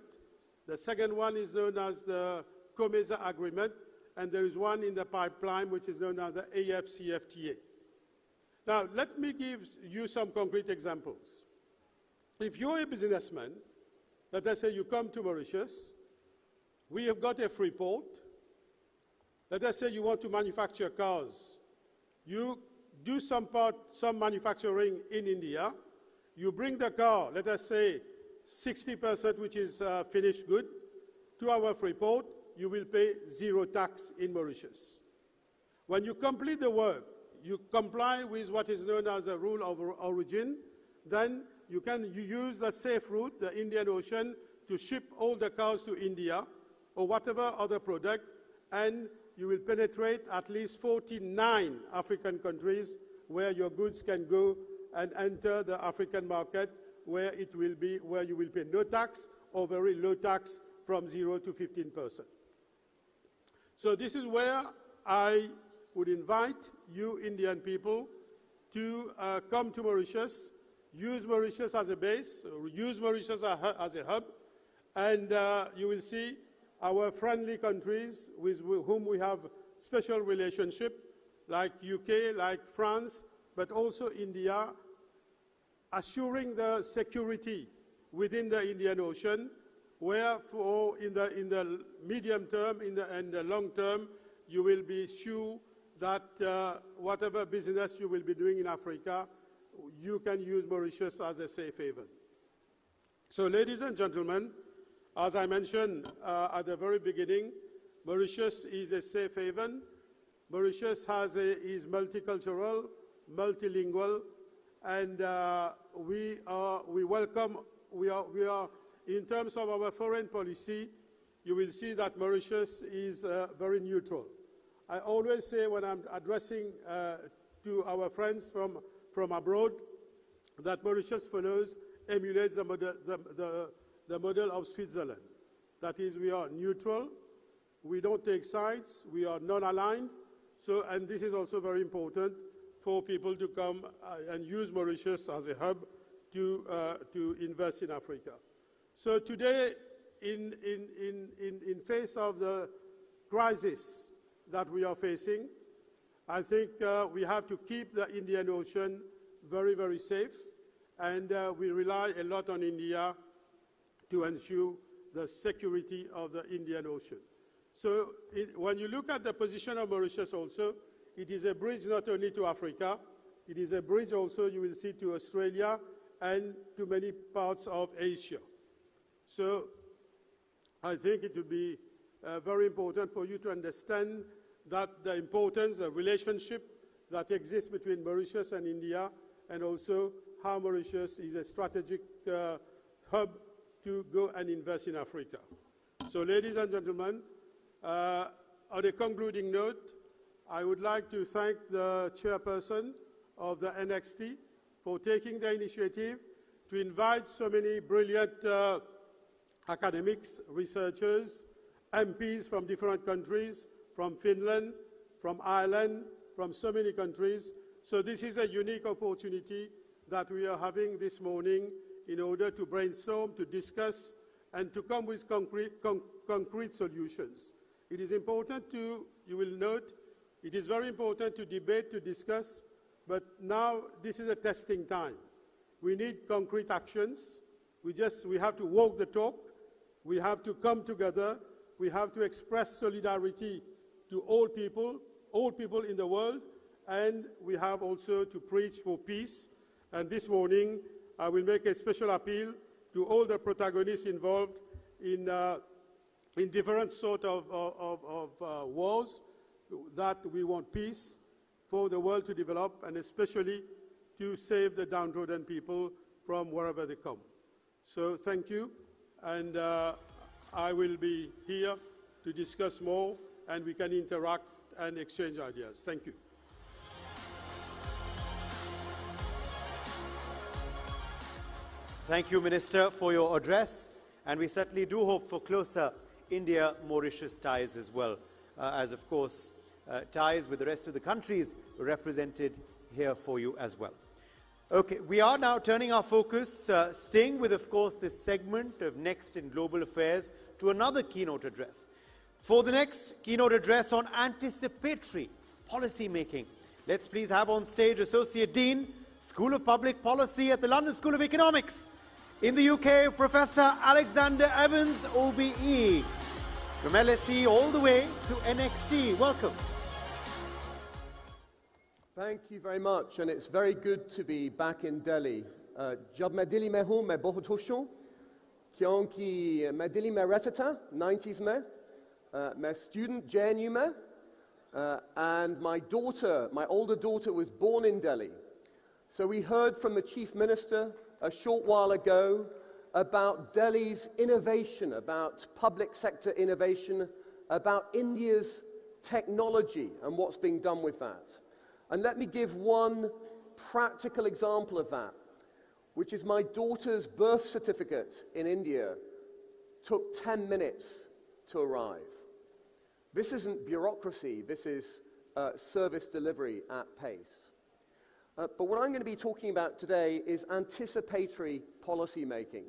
The second one is known as the COMESA agreement. And there is one in the pipeline which is known as the AFCFTA. Now, let me give you some concrete examples. If you're a businessman, let us say you come to Mauritius, we have got a free port. Let us say you want to manufacture cars. You do some manufacturing in India, you bring the car, let us say 60% which is finished good, to our free port, you will pay zero tax in Mauritius. When you complete the work, you comply with what is known as the rule of origin, then you use the safe route, the Indian Ocean, to ship all the cars to India or whatever other product, and you will penetrate at least 49 African countries where your goods can go and enter the African market where you will pay no tax or very low tax from 0 to 15%. So this is where I would invite you Indian people to come to Mauritius, use Mauritius as a base, use Mauritius as a hub, and you will see our friendly countries with whom we have special relationship, like UK, like France, but also India, assuring the security within the Indian Ocean, where in the medium term and the long term, you will be sure that whatever business you will be doing in Africa, you can use Mauritius as a safe haven. So ladies and gentlemen, as I mentioned at the very beginning, Mauritius is a safe haven. Mauritius is multicultural, multilingual, and we are, in terms of our foreign policy, you will see that Mauritius is very neutral. I always say when I'm addressing to our friends from abroad that Mauritius emulates the model of Switzerland. That is, we are neutral, we don't take sides, we are non-aligned. So, and this is also very important for people to come and use Mauritius as a hub to invest in Africa. So today, in face of the crisis that we are facing, I think we have to keep the Indian Ocean very, very safe, and we rely a lot on India to ensure the security of the Indian Ocean. So when you look at the position of Mauritius also, it is a bridge not only to Africa, it is a bridge also, you will see, to Australia and to many parts of Asia. So I think it will be very important for you to understand that the importance, the relationship that exists between Mauritius and India, and also how Mauritius is a strategic hub to go and invest in Africa. So ladies and gentlemen, on a concluding note, I would like to thank the chairperson of the NXT for taking the initiative to invite so many brilliant academics, researchers, MPs from different countries, from Finland, from Ireland, from so many countries. So this is a unique opportunity that we are having this morning in order to brainstorm, to discuss, and to come with concrete solutions. It is important to, you will note, it is very important to debate, to discuss, but now this is a testing time. We need concrete actions. We have to walk the talk. We have to come together. We have to express solidarity to all people in the world, and we have also to preach for peace. And this morning, I will make a special appeal to all the protagonists involved in different sort of wars, that we want peace for the world to develop, and especially to save the downtrodden people from wherever they come. So thank you, and I will be here to discuss more, and we can interact and exchange ideas. Thank you. Thank you, Minister, for your address, and we certainly do hope for closer India-Mauritius ties as well, as of course ties with the rest of the countries represented here for you as well. Okay, we are now turning our focus, staying with, of course, this segment of Next in Global Affairs, to another keynote address. For the next keynote address on anticipatory policy making, let's please have on stage Associate Dean, School of Public Policy at the London School of Economics. In the UK, Professor Alexander Evans, OBE. From LSE all the way to NXT. Welcome. Thank you very much, and it's very good to be back in Delhi. जब मैं दिल्ली में हूँ मैं बहुत खुश हूँ क्योंकि मैं दिल्ली में रहता था 90s में मैं student JNU में and my older daughter was born in Delhi. So we heard from the Chief Minister a short while ago about Delhi's innovation, about public sector innovation, about India's technology and what's being done with that. And let me give one practical example of that, which is my daughter's birth certificate in India took 10 minutes to arrive. This isn't bureaucracy, this is service delivery at pace. But what I'm going to be talking about today is anticipatory policy making.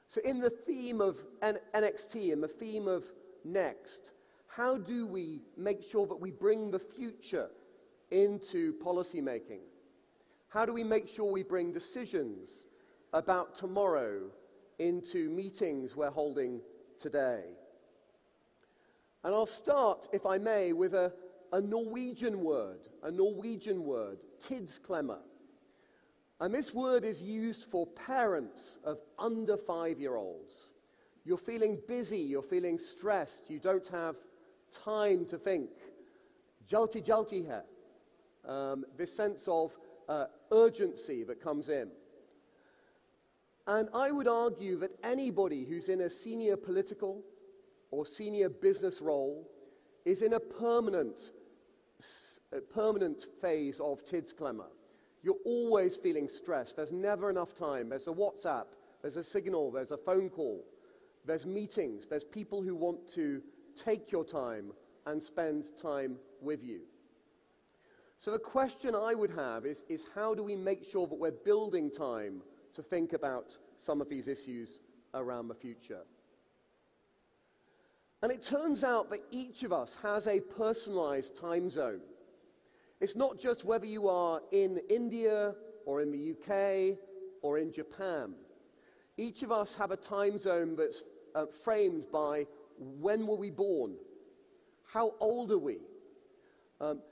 So in the theme of NXT, in the theme of Next, how do we make sure that we bring the future into policy making? How do we make sure we bring decisions about tomorrow into meetings we're holding today? And I'll start, if I may, with a Norwegian word, tidsklemme. And this word is used for parents of under 5-year-olds. You're feeling busy, you're feeling stressed, you don't have time to think. Jalti hai. This sense of urgency that comes in. And I would argue that anybody who's in a senior political or senior business role is in a permanent phase of tidsklemme. You're always feeling stressed. There's never enough time. There's a WhatsApp, there's a signal, there's a phone call, there's meetings, there's people who want to take your time and spend time with you. So the question I would have is how do we make sure that we're building time to think about some of these issues around the future? And it turns out that each of us has a personalized time zone. It's not just whether you are in India or in the UK or in Japan. Each of us have a time zone that's framed by when were we born? How old are we?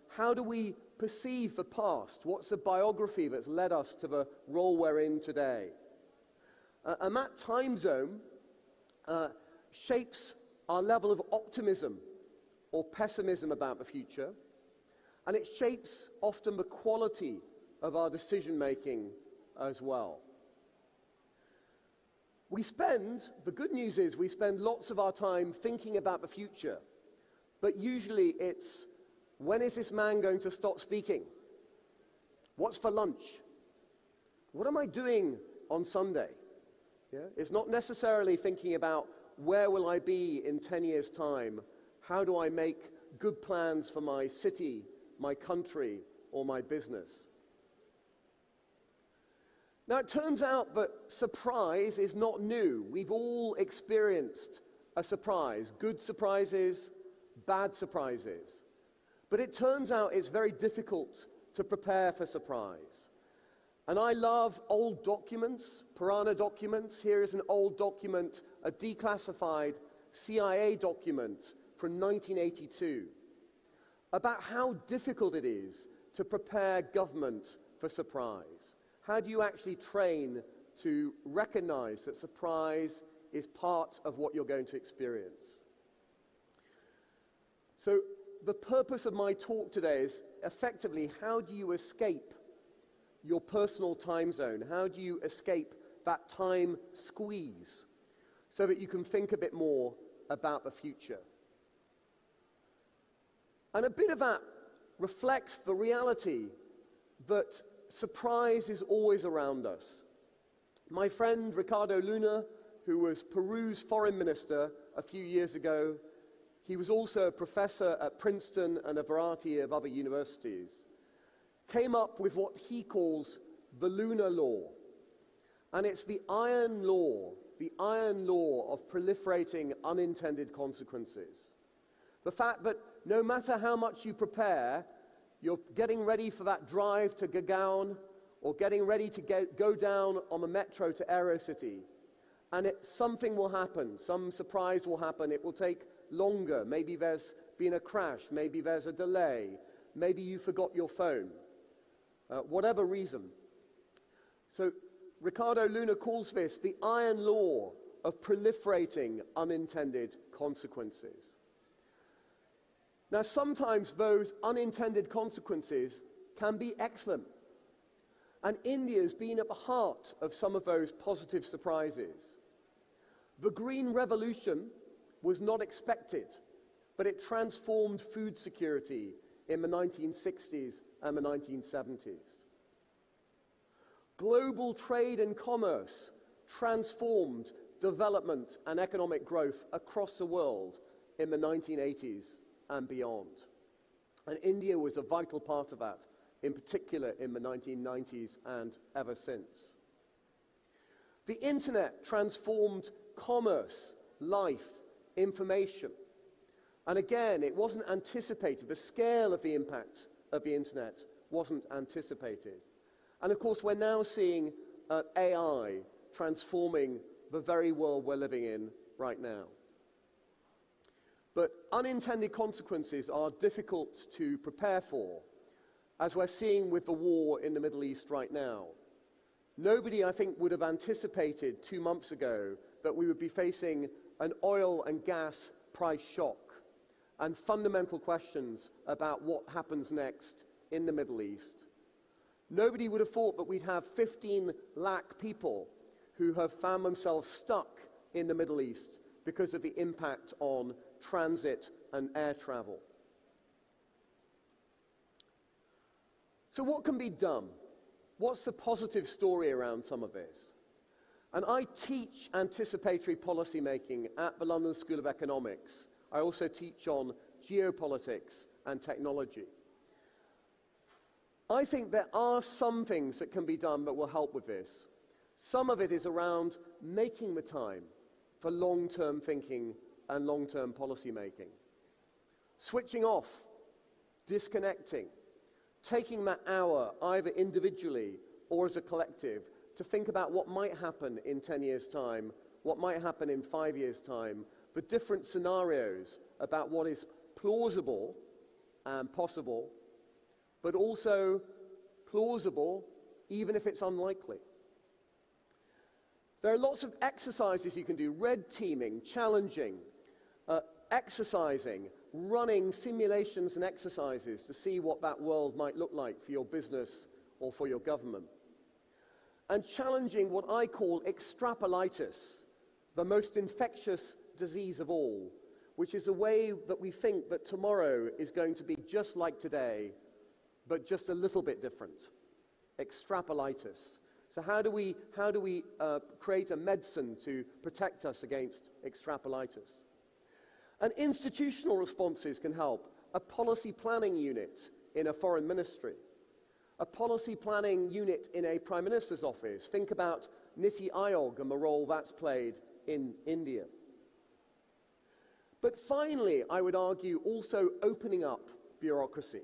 How do we perceive the past? What's the biography that's led us to the role we're in today? And that time zone shapes our level of optimism or pessimism about the future, and it shapes often the quality of our decision making as well. The good news is we spend lots of our time thinking about the future, but usually it's, when is this man going to stop speaking? What's for lunch? What am I doing on Sunday? Yeah? It's not necessarily thinking about where will I be in 10 years' time? How do I make good plans for my city, my country, or my business? Now, it turns out that surprise is not new. We've all experienced a surprise, good surprises, bad surprises. But it turns out it's very difficult to prepare for surprise. And I love old documents, Purana documents. Here is an old document, a declassified CIA document from 1982, about how difficult it is to prepare government for surprise. How do you actually train to recognize that surprise is part of what you're going to experience? So the purpose of my talk today is effectively, how do you escape your personal time zone? How do you escape that time squeeze so that you can think a bit more about the future? And a bit of that reflects the reality that surprise is always around us. My friend Ricardo Luna, who was Peru's foreign minister a few years ago, he was also a professor at Princeton and a variety of other universities, came up with what he calls the Luna Law. And it's the iron law of proliferating unintended consequences. The fact that no matter how much you prepare, you're getting ready for that drive to Gurgaon or getting ready to go down on the metro to Aerocity, and something will happen, some surprise will happen, it will take longer, maybe there's been a crash, maybe there's a delay, maybe you forgot your phone. whatever reason. So Ricardo Luna calls this the iron law of proliferating unintended consequences. Now, sometimes those unintended consequences can be excellent. And India's been at the heart of some of those positive surprises. The Green Revolution was not expected, but it transformed food security in the 1960s and the 1970s. Global trade and commerce transformed development and economic growth across the world in the 1980s and beyond. And India was a vital part of that, in particular in the 1990s and ever since. The internet transformed commerce, life, information. And again, it wasn't anticipated. The scale of the impact of the internet wasn't anticipated. And of course, we're now seeing AI transforming the very world we're living in right now. But unintended consequences are difficult to prepare for, as we're seeing with the war in the Middle East right now. Nobody, I think, would have anticipated 2 months ago that we would be facing an oil and gas price shock and fundamental questions about what happens next in the Middle East. Nobody would have thought that we'd have 15 lakh people who have found themselves stuck in the Middle East because of the impact on transit and air travel. So what can be done? What's the positive story around some of this? And I teach anticipatory policy making at the London School of Economics. I also teach on geopolitics and technology. I think there are some things that can be done that will help with this. Some of it is around making the time for long-term thinking and long-term policy making. Switching off, disconnecting, taking that hour either individually or as a collective to think about what might happen in 10 years' time, what might happen in 5 years' time, the different scenarios about what is plausible and possible, but also plausible even if it's unlikely. There are lots of exercises you can do: red teaming, challenging, exercising, running simulations and exercises to see what that world might look like for your business or for your government. And challenging what I call extrapolitis, the most infectious disease of all, which is a way that we think that tomorrow is going to be just like today, but just a little bit different. Extrapolitis. So how do we create a medicine to protect us against extrapolitis? And institutional responses can help. A policy planning unit in a foreign ministry. A policy planning unit in a prime minister's office. Think about Niti Aayog and the role that's played in India. But finally, I would argue also opening up bureaucracy.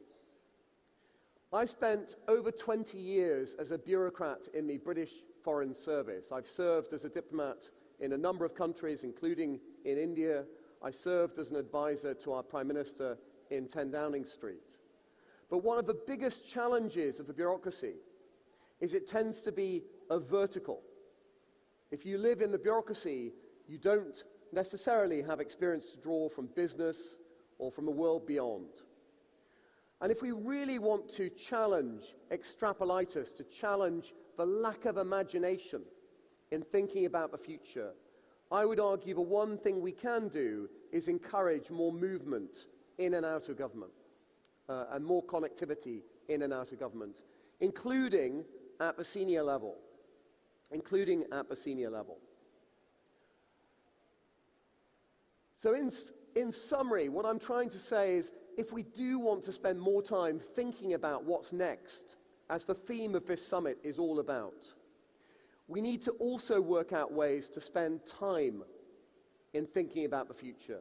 I spent over 20 years as a bureaucrat in the British Foreign Service. I've served as a diplomat in a number of countries, including in India. I served as an advisor to our Prime Minister in 10 Downing Street. But one of the biggest challenges of the bureaucracy is it tends to be a vertical. If you live in the bureaucracy, you don't necessarily have experience to draw from business or from the world beyond. And if we really want to challenge extrapolitis, to challenge the lack of imagination in thinking about the future, I would argue the one thing we can do is encourage more movement in and out of government, and more connectivity in and out of government, including at the senior level. So in summary, what I'm trying to say is, if we do want to spend more time thinking about what's next, as the theme of this summit is all about, we need to also work out ways to spend time in thinking about the future.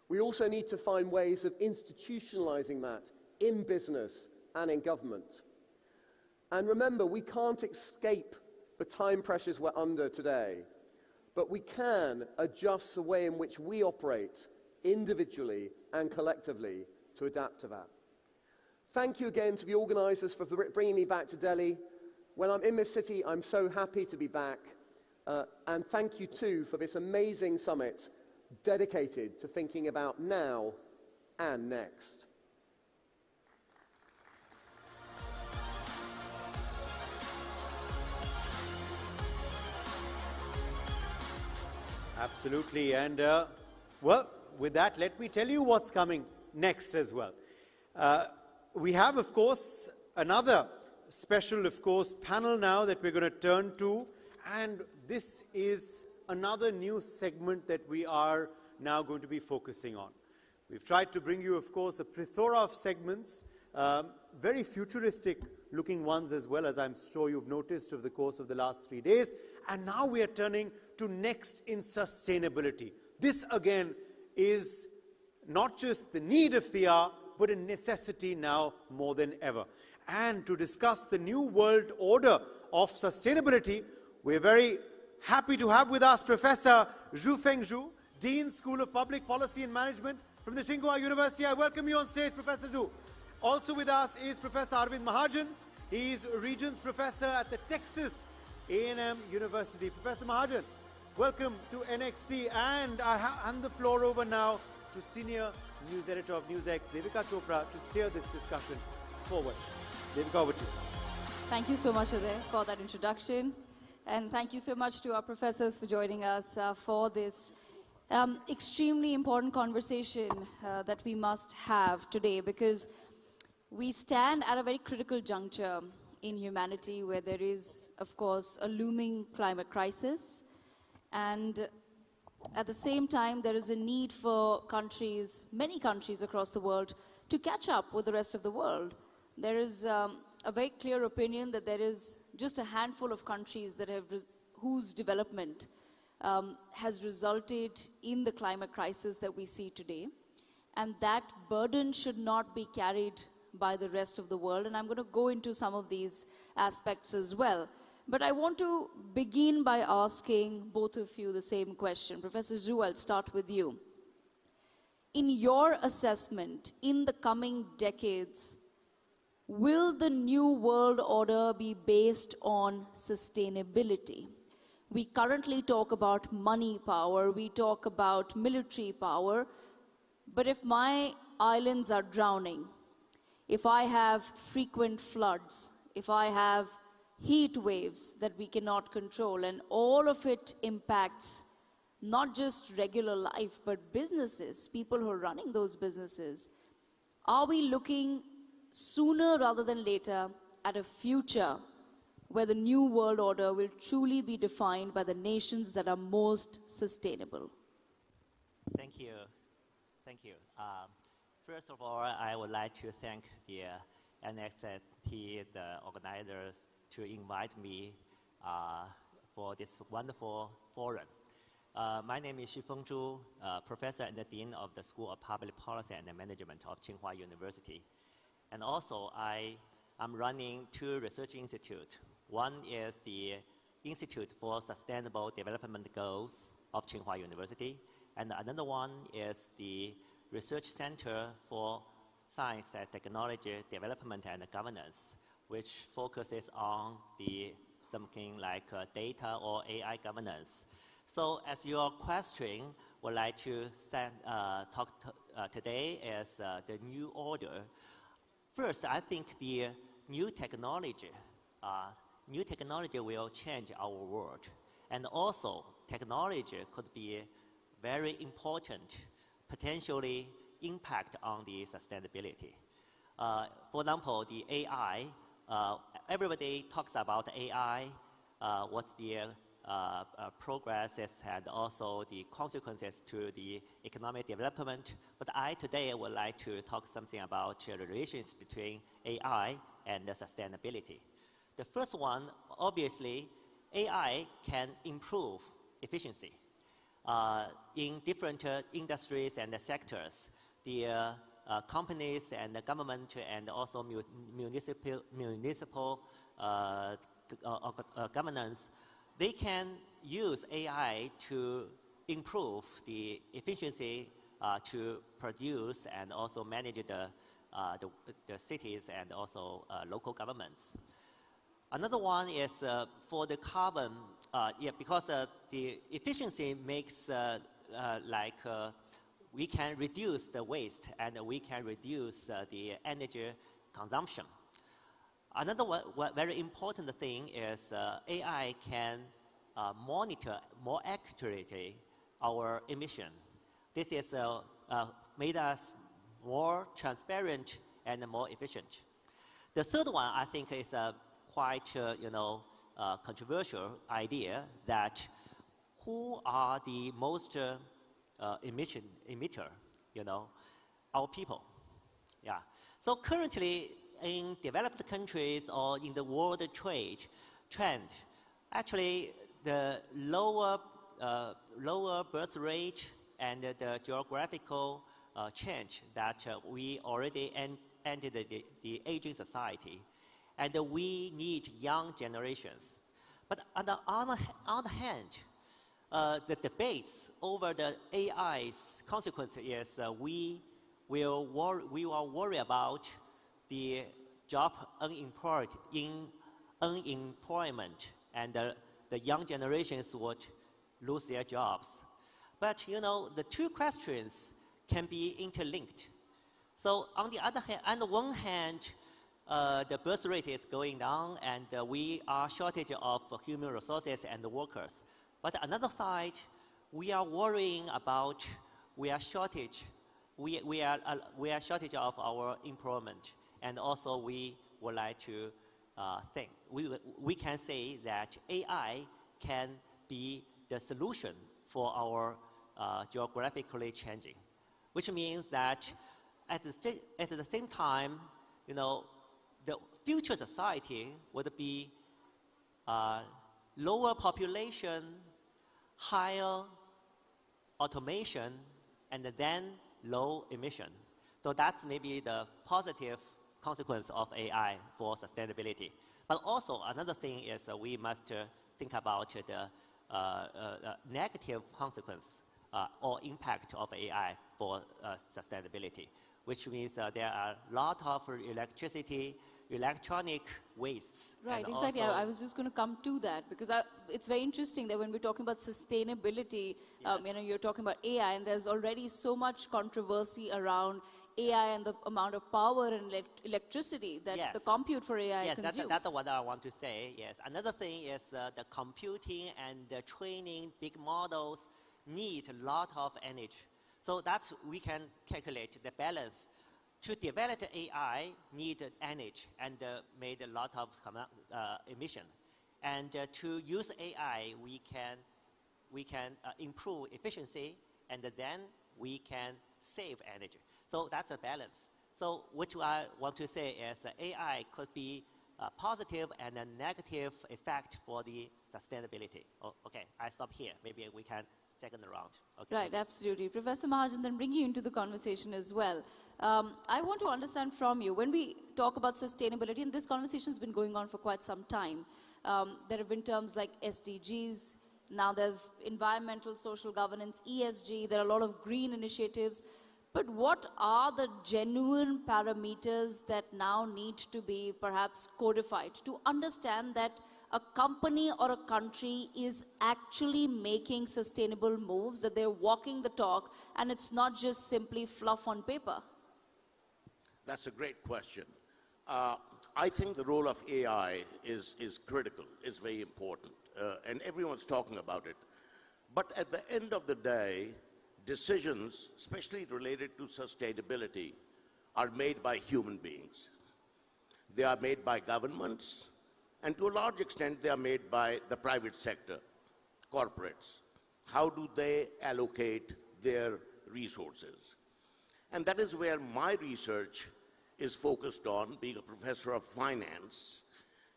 We also need to find ways of institutionalizing that in business and in government. And remember, we can't escape the time pressures we're under today, but we can adjust the way in which we operate individually and collectively to adapt to that. Thank you again to the organisers for bringing me back to Delhi. When I'm in this city, I'm so happy to be back. And thank you too for this amazing summit dedicated to thinking about now and next. Absolutely. And, well, with that, let me tell you what's coming next as well. We have, of course, another special, of course, panel now that we're going to turn to. And this is another new segment that we are now going to be focusing on. We've tried to bring you, of course, a plethora of segments, very futuristic looking ones as well, as I'm sure you've noticed over the course of the last 3 days. And now we are turning to next in sustainability. This again is not just the need of the hour, but a necessity now more than ever. And to discuss the new world order of sustainability, we're very happy to have with us Professor Zhu Fengzhu, Dean, School of Public Policy and Management from the Tsinghua University. I welcome you on stage, Professor Zhu. Also with us is Professor Arvind Mahajan. He's Regents Professor at the Texas A&M University. Professor Mahajan, welcome to NXT. And I hand the floor over now to Senior News Editor of Newsx, Devika Chopra, to steer this discussion forward. Devika, over to you. Thank you so much, Uday, for that introduction. And thank you so much to our professors for joining us for this extremely important conversation that we must have today, because we stand at a very critical juncture in humanity where there is, of course, a looming climate crisis. And at the same time, there is a need for countries, many countries across the world, to catch up with the rest of the world. There is a very clear opinion that there is just a handful of countries that have whose development has resulted in the climate crisis that we see today. And that burden should not be carried by the rest of the world. And I'm going to go into some of these aspects as well. But I want to begin by asking both of you the same question. Professor Zhu, I'll start with you. In your assessment, in the coming decades, will the new world order be based on sustainability? We currently talk about money power, we talk about military power, but if my islands are drowning, if I have frequent floods, if I have heat waves that we cannot control, and all of it impacts not just regular life, but businesses, people who are running those businesses, are we looking sooner rather than later at a future where the new world order will truly be defined by the nations that are most sustainable? Thank you. Thank you. First of all, I would like to thank the NXT, the organizers, to invite me for this wonderful forum. My name is Xu Fengzhu, Professor and the Dean of the School of Public Policy and Management of Tsinghua University. And also, I'm running two research institutes. One is the Institute for Sustainable Development Goals of Tsinghua University, and another one is the Research Center for Science and Technology Development and Governance, which focuses on something like data or AI governance. So as your question would like to talk today is the new order. First, I think the new technology will change our world. And also, technology could be very important, potentially impact on the sustainability. For example, the AI, everybody talks about AI, what's the progresses and also the consequences to the economic development. But I today would like to talk something about the relations between AI and the sustainability. The first one, obviously, AI can improve efficiency. In different industries and sectors, the companies and the government and also municipal governance, they can use AI to improve the efficiency to produce and also manage the the cities and also local governments. Another one is for the carbon, because the efficiency makes we can reduce the waste and we can reduce the energy consumption. Another very important thing is AI can monitor more accurately our emission. This is made us more transparent and more efficient. The third one, I think, is a quite controversial idea that who are the most emitter, our people. Yeah. So currently in developed countries or in the world trend, actually the lower birth rate and the geographical change that we already entered the aging society, and we need young generations. But on the other hand, the debates over the AI's consequences is we will worry about the job unemployment, and the young generations would lose their jobs. But the two questions can be interlinked. So on the other hand, on the one hand, the birth rate is going down, and we are shortage of human resources and workers. But on the other side, we are worrying about we are shortage of our employment, and also we would like to think we can say that AI can be the solution for our geographically changing, which means that at the same time, the future society would be lower population, higher automation, and then low emission. So that's maybe the positive consequence of AI for sustainability. But also another thing is we must think about the negative consequence or impact of AI for sustainability, which means there are a lot of electronic wastes. Right, exactly. I was just going to come to that, because it's very interesting that when we're talking about sustainability, you're talking about AI, and there's already so much controversy around AI and the amount of power and electricity that the compute for AI consumes. That's what I want to say, yes. Another thing is the computing and the training big models need a lot of energy. So that's, we can calculate the balance. To develop AI need energy and made a lot of emission. And to use AI, we can improve efficiency, and then we can save energy. So that's a balance. So what I want to say is AI could be a positive and a negative effect for the sustainability. Okay, I stop here. Maybe we can second round. Okay. Right, absolutely. Professor Mahajan, then bring you into the conversation as well. I want to understand from you, when we talk about sustainability, and this conversation has been going on for quite some time, there have been terms like SDGs, now there's environmental, social governance, ESG, there are a lot of green initiatives. But what are the genuine parameters that now need to be perhaps codified to understand that a company or a country is actually making sustainable moves, that they're walking the talk, and it's not just simply fluff on paper? That's a great question. I think the role of AI is critical, is very important, and everyone's talking about it. But at the end of the day, decisions, especially related to sustainability, are made by human beings. They are made by governments, and to a large extent, they are made by the private sector, corporates. How do they allocate their resources? And that is where my research is focused on, being a professor of finance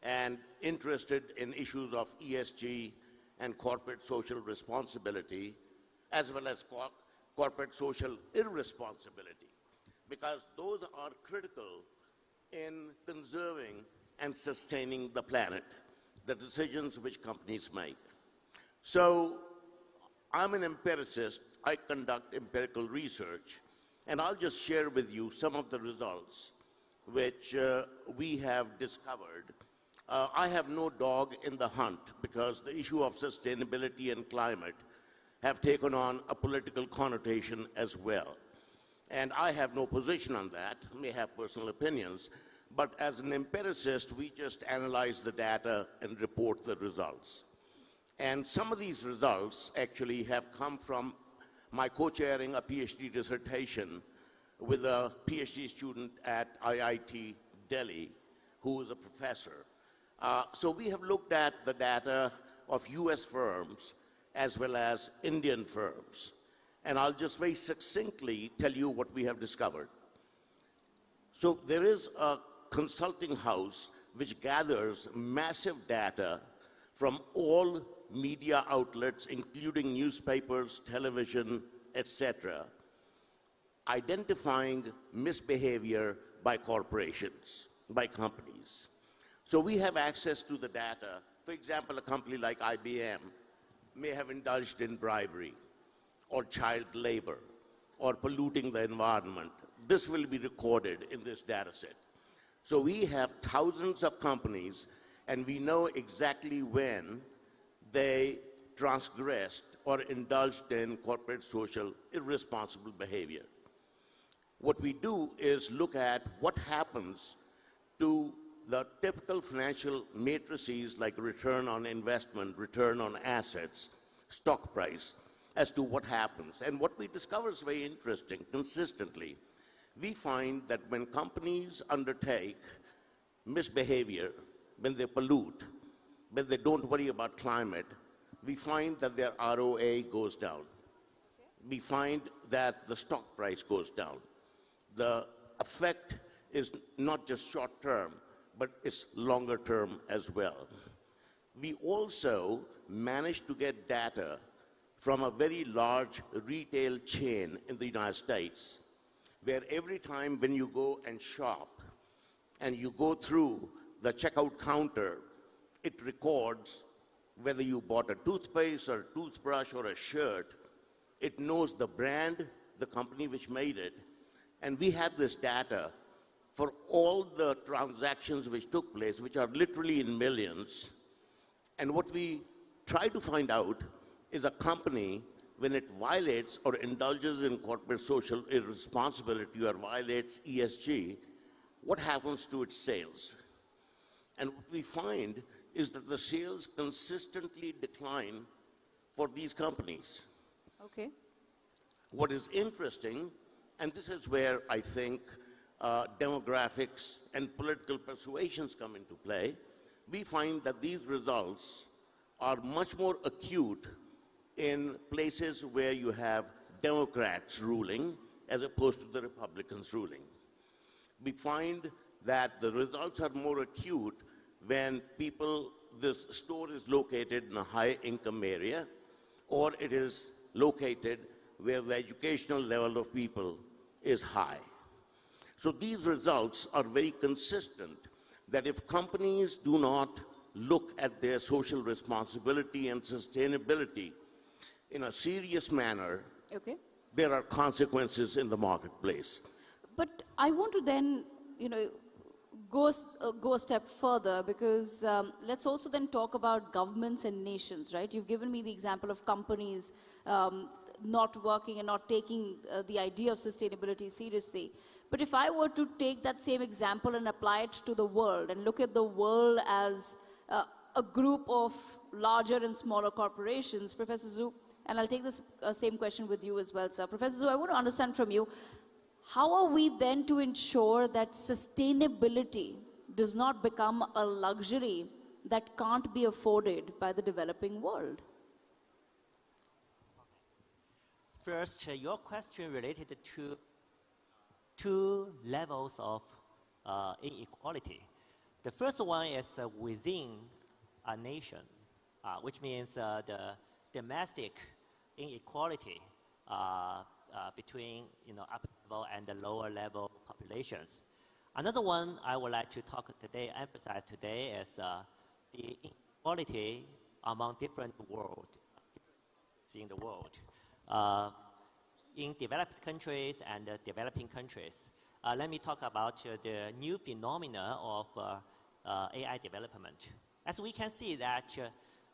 and interested in issues of ESG and corporate social responsibility, as well as corporate social irresponsibility, because those are critical in conserving and sustaining the planet, the decisions which companies make. So I'm an empiricist. I conduct empirical research, And I'll just share with you some of the results which we have discovered. I have no dog in the hunt because the issue of sustainability and climate have taken on a political connotation as well. And I have no position on that, may have personal opinions, but as an empiricist, we just analyze the data and report the results. And some of these results actually have come from my co-chairing a PhD dissertation with a PhD student at IIT Delhi, who is a professor. So we have looked at the data of US firms as well as Indian firms. And I'll just very succinctly tell you what we have discovered. So there is a consulting house which gathers massive data from all media outlets, including newspapers, television, etc., identifying misbehavior by corporations, by companies. So we have access to the data. For example, a company like IBM may have indulged in bribery or child labor or polluting the environment. This will be recorded in this data set. So we have thousands of companies, and we know exactly when they transgressed or indulged in corporate social irresponsible behavior. What we do is look at what happens to the typical financial matrices like return on investment, return on assets, stock price, as to what happens. And what we discover is very interesting. Consistently, we find that when companies undertake misbehavior, when they pollute, when they don't worry about climate, we find that their ROA goes down. We find that the stock price goes down. The effect is not just short term, but it's longer term as well. We also managed to get data from a very large retail chain in the United States, where every time when you go and shop and you go through the checkout counter, it records whether you bought a toothpaste or a toothbrush or a shirt. It knows the brand, the company which made it, and we have this data for all the transactions which took place, which are literally in millions. And what we try to find out is a company, when it violates or indulges in corporate social irresponsibility or violates ESG, what happens to its sales? And what we find is that the sales consistently decline for these companies. Okay. What is interesting, and this is where I think demographics and political persuasions come into play, we find that these results are much more acute in places where you have Democrats ruling as opposed to the Republicans ruling. We find that the results are more acute when this store is located in a high-income area, or it is located where the educational level of people is high. So these results are very consistent, that if companies do not look at their social responsibility and sustainability in a serious manner, okay, there are consequences in the marketplace. But I want to then, go a step further, because let's also then talk about governments and nations, right? You've given me the example of companies not working and not taking the idea of sustainability seriously. But if I were to take that same example and apply it to the world and look at the world as a group of larger and smaller corporations, Professor Zhu, and I'll take this same question with you as well, sir. Professor Zhu, I want to understand from you, how are we then to ensure that sustainability does not become a luxury that can't be afforded by the developing world? First, your question related to two levels of inequality. The first one is within a nation, which means the domestic inequality between upper level and the lower level populations. Another one I would like to emphasize today is the inequality among different worlds in the world. in developed countries and developing countries. Let me talk about the new phenomena of AI development. As we can see that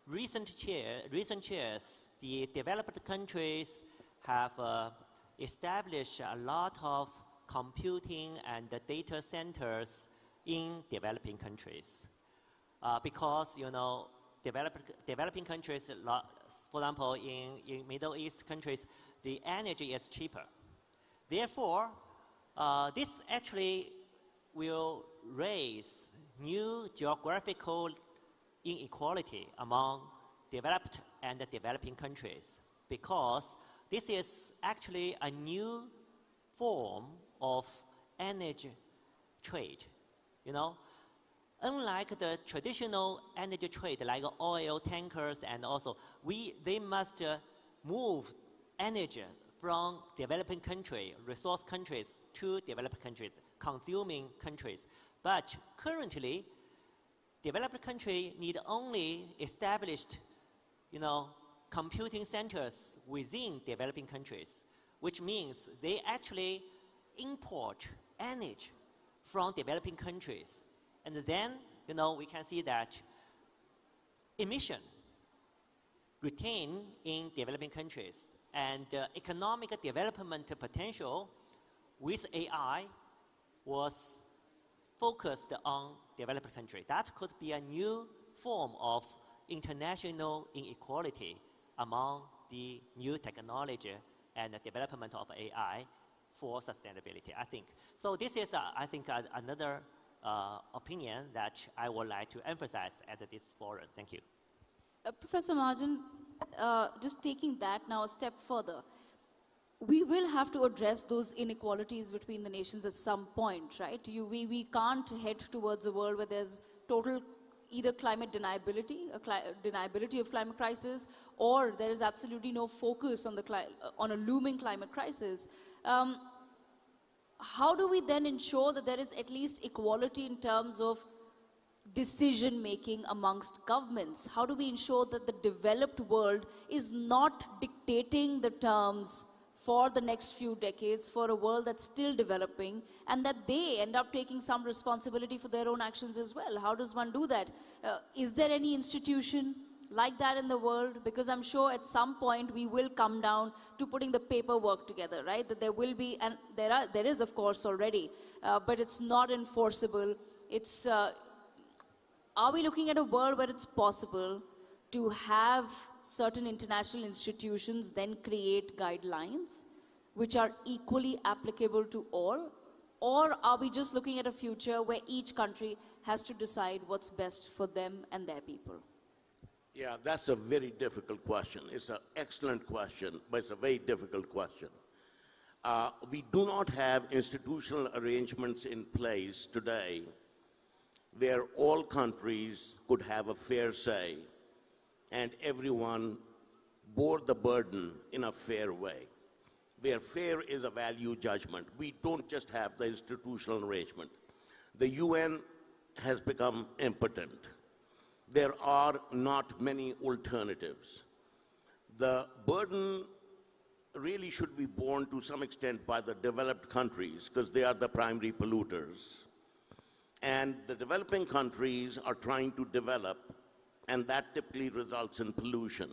recent years, the developed countries have established a lot of computing and data centers in developing countries. Because, you know, developing countries, for example, in Middle East countries, the energy is cheaper. Therefore, this actually will raise new geographical inequality among developed and developing countries, because this is actually a new form of energy trade. You know, unlike the traditional energy trade like oil tankers, and also they must move energy from developing country, resource countries to developed countries, consuming countries. But currently, developed countries need only established, you know, computing centers within developing countries, which means they actually import energy from developing countries. And then, you know, we can see that emission retained in developing countries, and economic development potential with AI was focused on developed countries. That could be a new form of international inequality among the new technology and the development of AI for sustainability, I think. So this is, I think, another opinion that I would like to emphasize at this forum. Thank you. Professor Mahajan, just taking that now a step further, we will have to address those inequalities between the nations at some point, right? We can't head towards a world where there's total either climate deniability of climate crisis, or there is absolutely no focus on a looming climate crisis. How do we then ensure that there is at least equality in terms of decision making amongst governments? How do we ensure that the developed world is not dictating the terms for the next few decades for a world that's still developing, and that they end up taking some responsibility for their own actions as well? How does one do that? Is there any institution like that in the world? Because I'm sure at some point we will come down to putting the paperwork together, right? That there will be, and there is of course already, but it's not enforceable. It's, are we looking at a world where it's possible to have certain international institutions then create guidelines which are equally applicable to all? Or are we just looking at a future where each country has to decide what's best for them and their people? Yeah, that's a very difficult question. It's an excellent question, but it's a very difficult question. We do not have institutional arrangements in place today where all countries could have a fair say and everyone bore the burden in a fair way, where fair is a value judgment. We don't just have the institutional arrangement. The UN has become impotent. There are not many alternatives. The burden really should be borne to some extent by the developed countries, because they are the primary polluters. And the developing countries are trying to develop, and that typically results in pollution.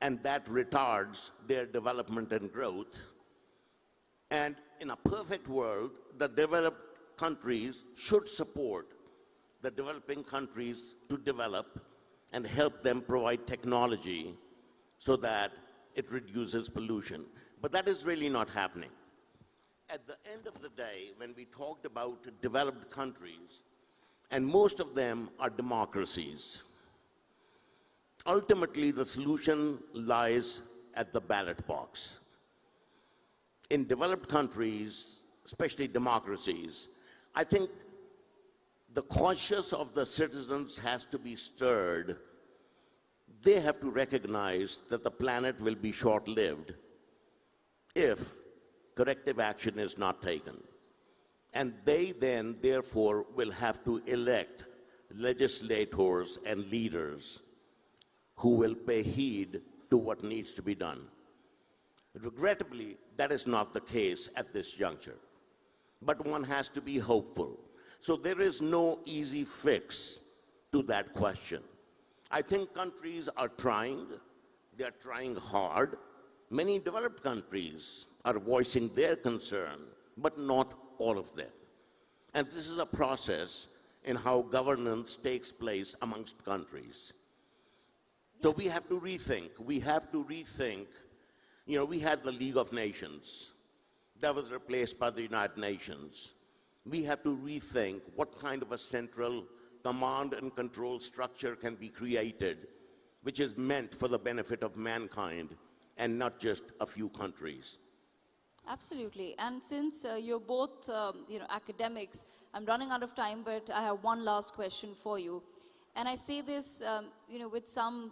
And that retards their development and growth. And in a perfect world, the developed countries should support the developing countries to develop and help them provide technology so that it reduces pollution. But that is really not happening. At the end of the day, when we talked about developed countries, and most of them are democracies, ultimately the solution lies at the ballot box. In developed countries, especially democracies, I think the conscience of the citizens has to be stirred. They have to recognize that the planet will be short-lived if corrective action is not taken. And they then, therefore, will have to elect legislators and leaders who will pay heed to what needs to be done. Regrettably, that is not the case at this juncture. But one has to be hopeful. So there is no easy fix to that question. I think countries are trying. They're trying hard. Many developed countries are voicing their concern, but not all of them. And this is a process in how governance takes place amongst countries. So we have to rethink. We have to rethink. You know, we had the League of Nations. That was replaced by the United Nations. We have to rethink what kind of a central command and control structure can be created, which is meant for the benefit of mankind and not just a few countries. Absolutely. And since you're both academics, I'm running out of time, but I have one last question for you. And I say this with some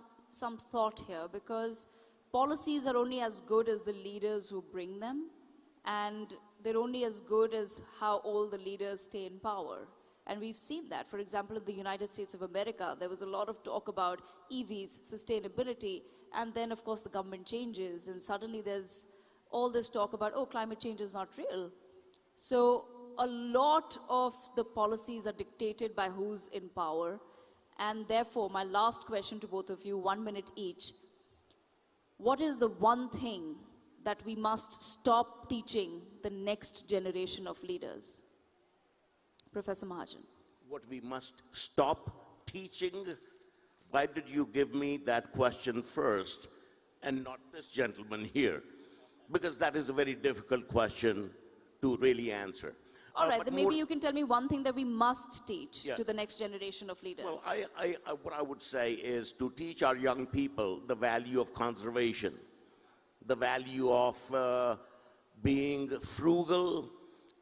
thought here, because policies are only as good as the leaders who bring them, and they're only as good as how all the leaders stay in power. And we've seen that. For example, in the United States of America, there was a lot of talk about EVs, sustainability, and then, of course, the government changes, and suddenly there's all this talk about, oh, climate change is not real. So a lot of the policies are dictated by who's in power. And therefore, my last question to both of you, 1 minute each. What is the one thing that we must stop teaching the next generation of leaders? Professor Mahajan. What we must stop teaching? Why did you give me that question first and not this gentleman here? Because that is a very difficult question to really answer. All right, then maybe you can tell me one thing that we must teach to the next generation of leaders. Well, what I would say is to teach our young people the value of conservation, the value of being frugal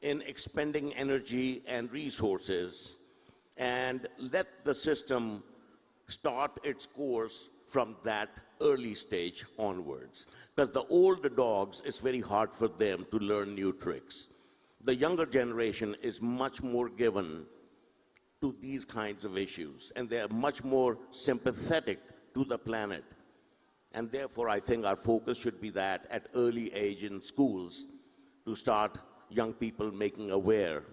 in expending energy and resources, and let the system start its course from that early stage onwards. Because the older dogs, it's very hard for them to learn new tricks. The younger generation is much more given to these kinds of issues, and they are much more sympathetic to the planet. And therefore, I think our focus should be that at early age in schools to start young people making aware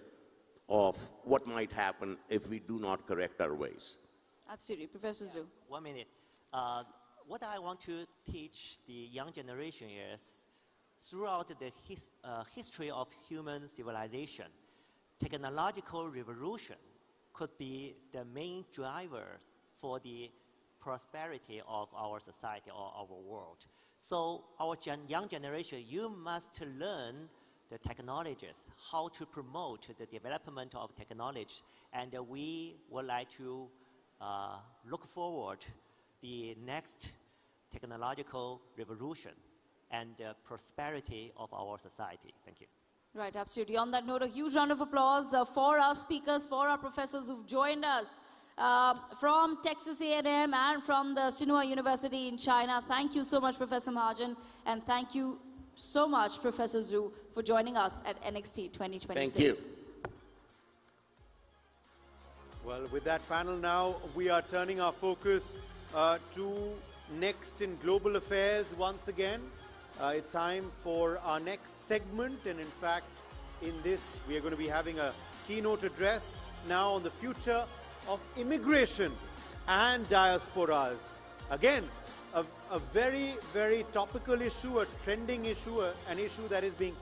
of what might happen if we do not correct our ways. Absolutely. Professor Zhu. 1 minute. What I want to teach the young generation is, throughout the history of human civilization, technological revolution could be the main driver for the prosperity of our society or our world. So our young generation, you must learn the technologies, how to promote the development of technology, and we would like to look forward the next technological revolution and the prosperity of our society. Thank you. Right, absolutely. On that note, a huge round of applause for our speakers, for our professors who've joined us from Texas A&M and from the Tsinghua University in China. Thank you so much, Professor Mahajan, and thank you so much, Professor Zhu, for joining us at NXT 2026. Thank you. Well, with that panel now, we are turning our focus to next in global affairs once again. It's time for our next segment, and in fact, in this, we are going to be having a keynote address now on the future of immigration and diasporas. Again, a very, very topical issue, a trending issue, an issue that is being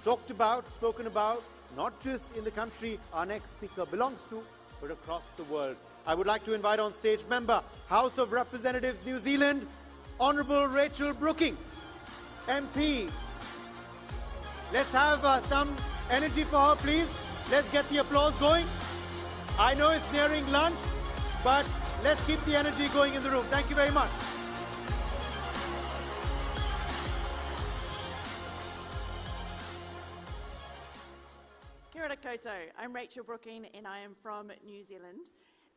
talked about, spoken about, not just in the country our next speaker belongs to, but across the world. I would like to invite on stage member, House of Representatives, New Zealand, Honourable Rachel Brooking, MP. Let's have some energy for her, please. Let's get the applause going. I know it's nearing lunch, but let's keep the energy going in the room. Thank you very much. Kia ora koutou. I'm Rachel Brooking and I am from New Zealand,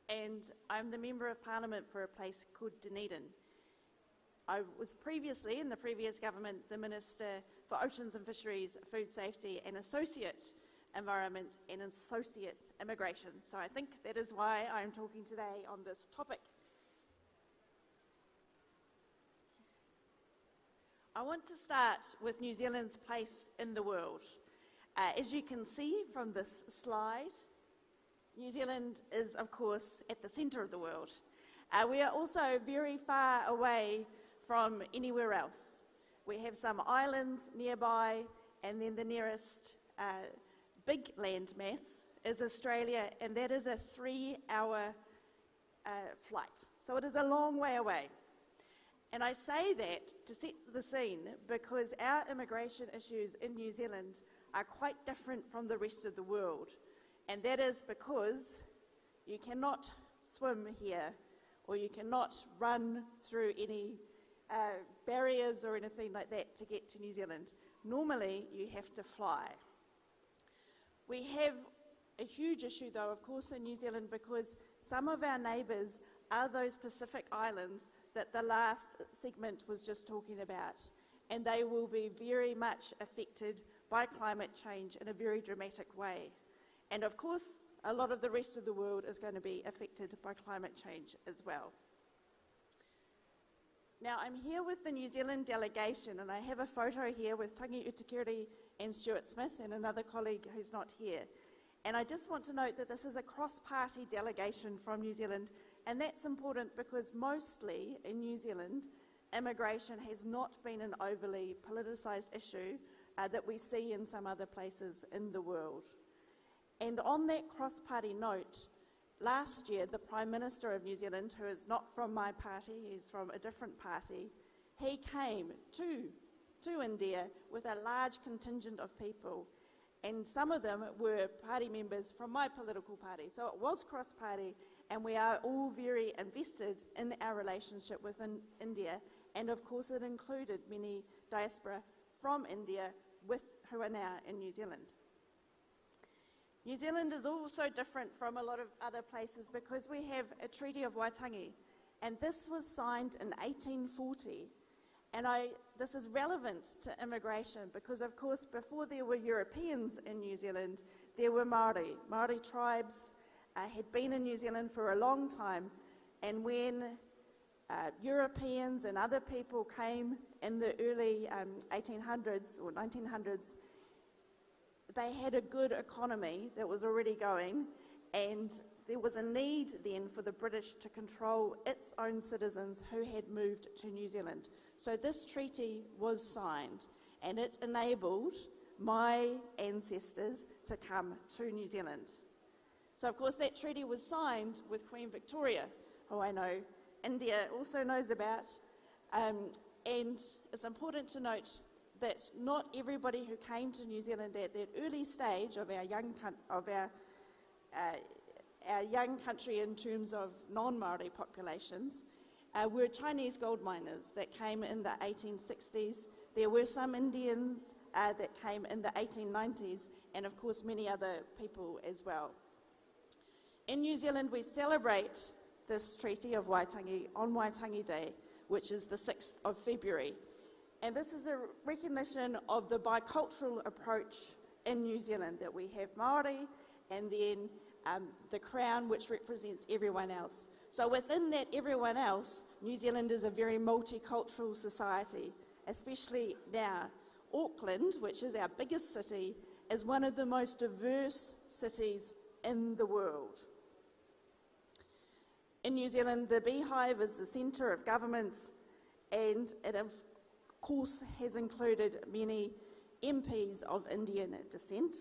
and I'm the Member of Parliament for a place called Dunedin. I was previously, in the previous government, the Minister for Oceans and Fisheries, Food Safety and Associate Environment and Associate Immigration. So I think that is why I'm talking today on this topic. I want to start with New Zealand's place in the world. As you can see from this slide, New Zealand is, of course, at the centre of the world. We are also very far away from anywhere else. We have some islands nearby, and then the nearest big landmass is Australia, and that is a 3-hour flight. So it is a long way away. And I say that to set the scene because our immigration issues in New Zealand are quite different from the rest of the world. And that is because you cannot swim here, or you cannot run through any barriers or anything like that to get to New Zealand. Normally, you have to fly. We have a huge issue, though, of course, in New Zealand because some of our neighbours are those Pacific islands that the last segment was just talking about, and they will be very much affected by climate change in a very dramatic way. And of course, a lot of the rest of the world is going to be affected by climate change as well. Now, I'm here with the New Zealand delegation, and I have a photo here with Tangi Utikiri and Stuart Smith and another colleague who's not here. And I just want to note that this is a cross-party delegation from New Zealand, and that's important because mostly in New Zealand, immigration has not been an overly politicised issue that we see in some other places in the world. And on that cross-party note, last year, the Prime Minister of New Zealand, who is not from my party, he's from a different party, he came to India with a large contingent of people, and some of them were party members from my political party. So it was cross-party, and we are all very invested in our relationship with India, and of course it included many diaspora from India who are now in New Zealand. New Zealand is also different from a lot of other places because we have a Treaty of Waitangi, and this was signed in 1840. And this is relevant to immigration because, of course, before there were Europeans in New Zealand, there were Māori. Māori tribes had been in New Zealand for a long time, and when Europeans and other people came in the early 1800s or 1900s, they had a good economy that was already going, and there was a need then for the British to control its own citizens who had moved to New Zealand. So this treaty was signed, and it enabled my ancestors to come to New Zealand. So of course that treaty was signed with Queen Victoria, who I know India also knows about, and it's important to note that not everybody who came to New Zealand at that early stage of our young country in terms of non-Māori populations were Chinese gold miners that came in the 1860s. There were some Indians that came in the 1890s, and of course many other people as well. In New Zealand, we celebrate this Treaty of Waitangi on Waitangi Day, which is the 6th of February. And this is a recognition of the bicultural approach in New Zealand, that we have Māori and then the Crown, which represents everyone else. So within that everyone else, New Zealand is a very multicultural society, especially now. Auckland, which is our biggest city, is one of the most diverse cities in the world. In New Zealand, the Beehive is the centre of government, and it of course has included many MPs of Indian descent,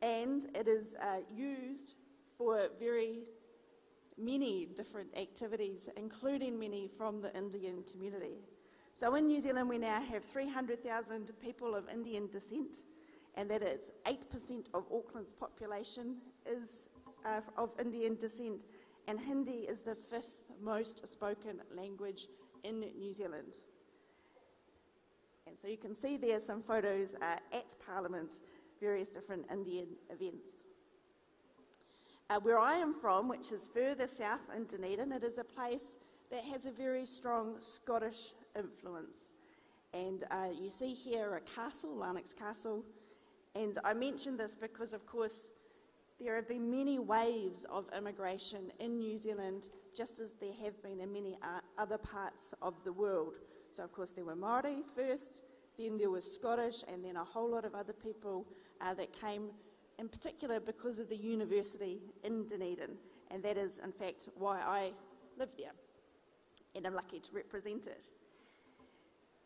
and it is used for very many different activities, including many from the Indian community. So in New Zealand, we now have 300,000 people of Indian descent, and that is 8% of Auckland's population is of Indian descent, and Hindi is the 5th most spoken language in New Zealand. And so you can see there some photos at Parliament, various different Indian events. Where I am from, which is further south in Dunedin, it is a place that has a very strong Scottish influence. And you see here a castle, Newsx Castle, and I mention this because, of course, there have been many waves of immigration in New Zealand, just as there have been in many other parts of the world. So of course there were Māori first, then there was Scottish, and then a whole lot of other people that came in particular because of the university in Dunedin. And that is in fact why I live there, and I'm lucky to represent it.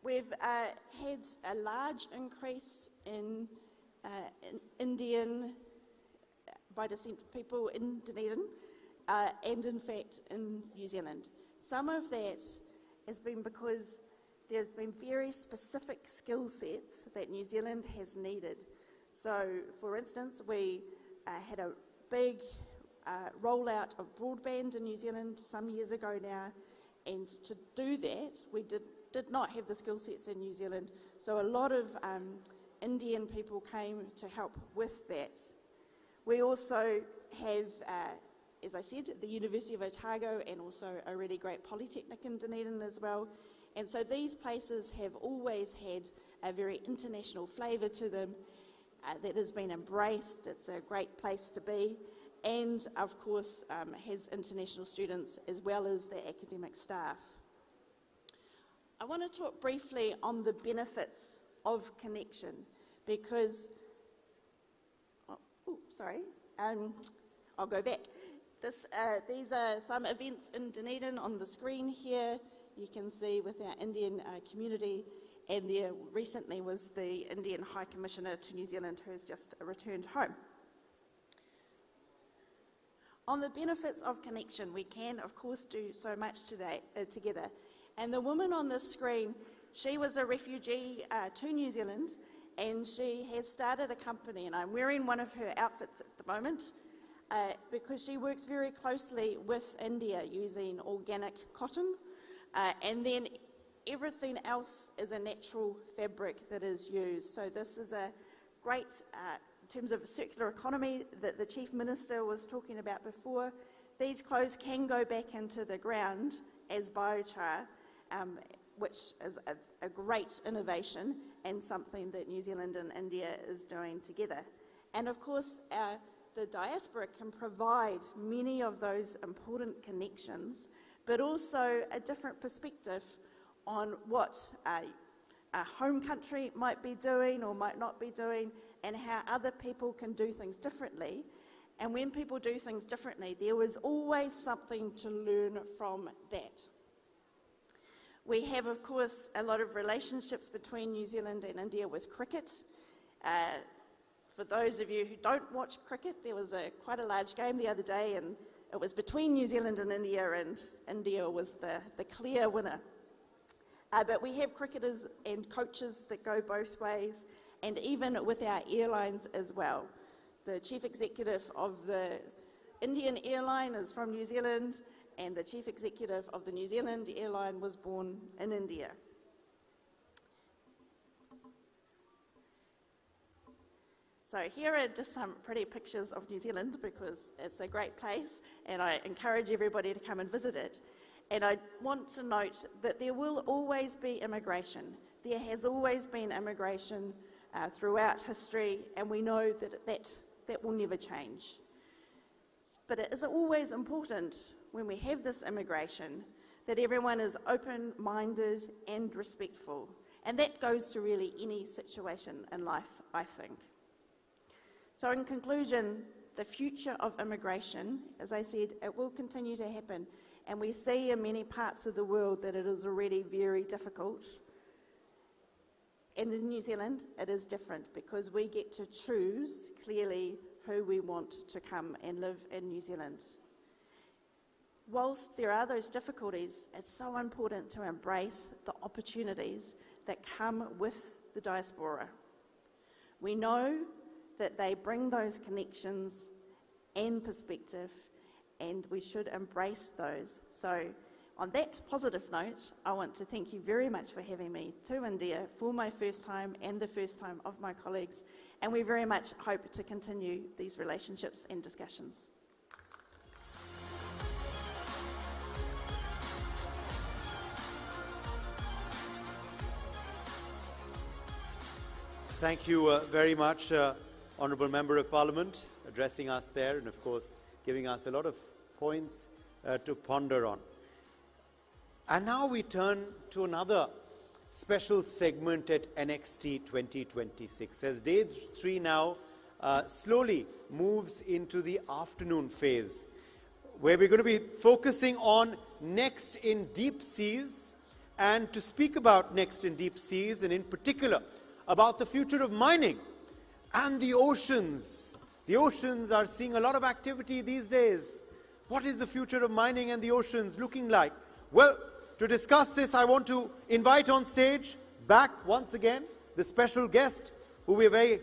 We've had a large increase in Indian by descent people in Dunedin, and in fact in New Zealand. Some of that has been because there's been very specific skill sets that New Zealand has needed. So, for instance, we had a big rollout of broadband in New Zealand some years ago now, and to do that, we did not have the skill sets in New Zealand, so a lot of Indian people came to help with that. We also have, as I said, the University of Otago and also a really great polytechnic in Dunedin as well. And so these places have always had a very international flavour to them that has been embraced. It's a great place to be, and of course has international students as well as the academic staff. I want to talk briefly on the benefits of connection because, I'll go back. These are some events in Dunedin on the screen here. You can see with our Indian community, and there recently was the Indian High Commissioner to New Zealand who has just returned home. On the benefits of connection, we can of course do so much today together. And the woman on this screen, she was a refugee to New Zealand, and she has started a company, and I'm wearing one of her outfits at the moment, because she works very closely with India using organic cotton, and then everything else is a natural fabric that is used. So this is a great, in terms of circular economy that the Chief Minister was talking about before, these clothes can go back into the ground as biochar, which is a great innovation and something that New Zealand and India is doing together. And of course, the diaspora can provide many of those important connections, but also a different perspective on what a home country might be doing or might not be doing, and how other people can do things differently. And when people do things differently, there is always something to learn from that. We have, of course, a lot of relationships between New Zealand and India with cricket. For those of you who don't watch cricket, there was quite a large game the other day, and it was between New Zealand and India was the clear winner. But we have cricketers and coaches that go both ways, and even with our airlines as well. The chief executive of the Indian airline is from New Zealand, and the chief executive of the New Zealand airline was born in India. So here are just some pretty pictures of New Zealand, because it's a great place and I encourage everybody to come and visit it. And I want to note that there will always be immigration. There has always been immigration throughout history, and we know that will never change. But it is always important when we have this immigration that everyone is open-minded and respectful. And that goes to really any situation in life, I think. So in conclusion, the future of immigration, as I said, it will continue to happen. And we see in many parts of the world that it is already very difficult. And in New Zealand, it is different because we get to choose clearly who we want to come and live in New Zealand. Whilst there are those difficulties, it's so important to embrace the opportunities that come with the diaspora. We know that they bring those connections and perspective, and we should embrace those. So on that positive note, I want to thank you very much for having me to India for my first time and the first time of my colleagues, and we very much hope to continue these relationships and discussions. Thank you very much, Honourable Member of Parliament, addressing us there and, of course, giving us a lot of points to ponder on. And now we turn to another special segment at NXT 2026. As day 3 now slowly moves into the afternoon phase, where we're going to be focusing on Next in Deep Seas, and to speak about Next in Deep Seas, and in particular about the future of mining and the oceans. The oceans are seeing a lot of activity these days. What is the future of mining and the oceans looking like? Well, to discuss this, I want to invite on stage back once again the special guest who we are very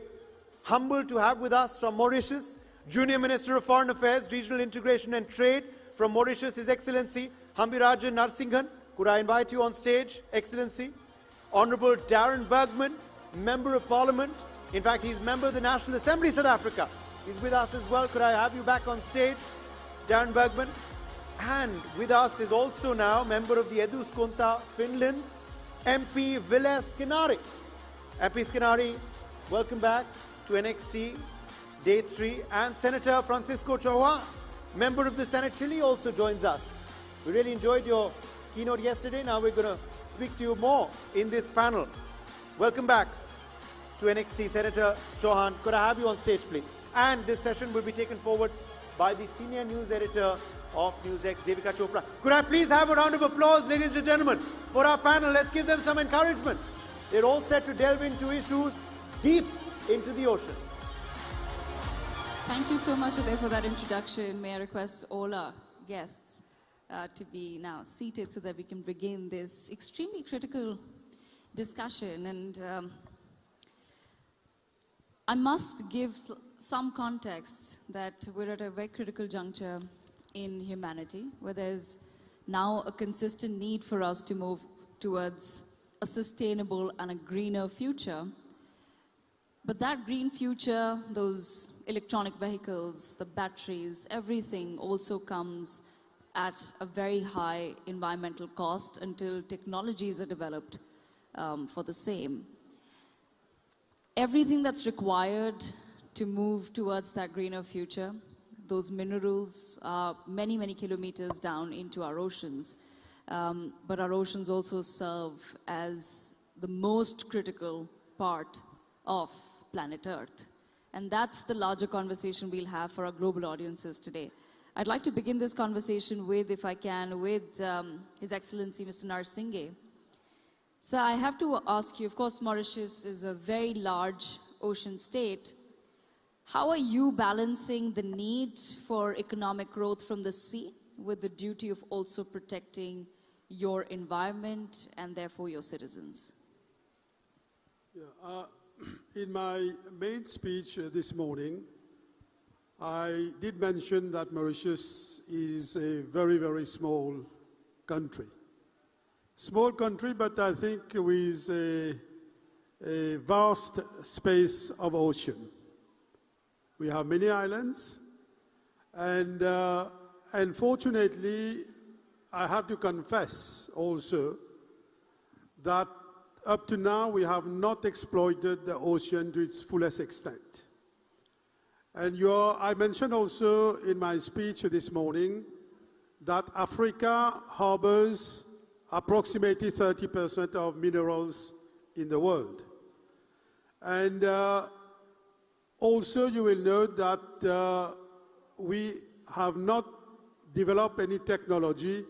humbled to have with us from Mauritius, Junior Minister of Foreign Affairs, Regional Integration and Trade from Mauritius, His Excellency Hambirajan Narsinghan. Could I invite you on stage, Excellency? Honorable Darren Bergman, Member of Parliament. In fact, he's member of the National Assembly, South Africa. He's with us as well. Could I have you back on stage, Darren Bergman? And with us is also now member of the Eduskunta, Finland, MP Ville Skinari. MP Skinari, welcome back to NXT Day 3. And Senator Francisco Chauhan, member of the Senate Chile, also joins us. We really enjoyed your keynote yesterday. Now we're going to speak to you more in this panel. Welcome back to NXT, Senator Chauhan. Could I have you on stage, please? And this session will be taken forward by the Senior News Editor of Newsx, Devika Chopra. Could I please have a round of applause, ladies and gentlemen, for our panel? Let's give them some encouragement. They're all set to delve into issues deep into the ocean. Thank you so much, Uday, for that introduction. May I request all our guests to be now seated so that we can begin this extremely critical discussion. And I must give some context that we're at a very critical juncture in humanity, where there's now a consistent need for us to move towards a sustainable and a greener future. But that green future, those electronic vehicles, the batteries, everything also comes at a very high environmental cost until technologies are developed for the same. Everything that's required to move towards that greener future, those minerals are many, many kilometers down into our oceans. But our oceans also serve as the most critical part of planet Earth. And that's the larger conversation we'll have for our global audiences today. I'd like to begin this conversation with, if I can, with His Excellency Mr. Narsinghan. So I have to ask you, of course, Mauritius is a very large ocean state. How are you balancing the need for economic growth from the sea with the duty of also protecting your environment and therefore your citizens? Yeah, in my main speech this morning, I did mention that Mauritius is a very, very small country. Small country, but I think with a vast space of ocean. We have many islands, and unfortunately, I have to confess also that up to now we have not exploited the ocean to its fullest extent. And I mentioned also in my speech this morning that Africa harbors approximately 30% of minerals in the world. And also, you will note that we have not developed any technology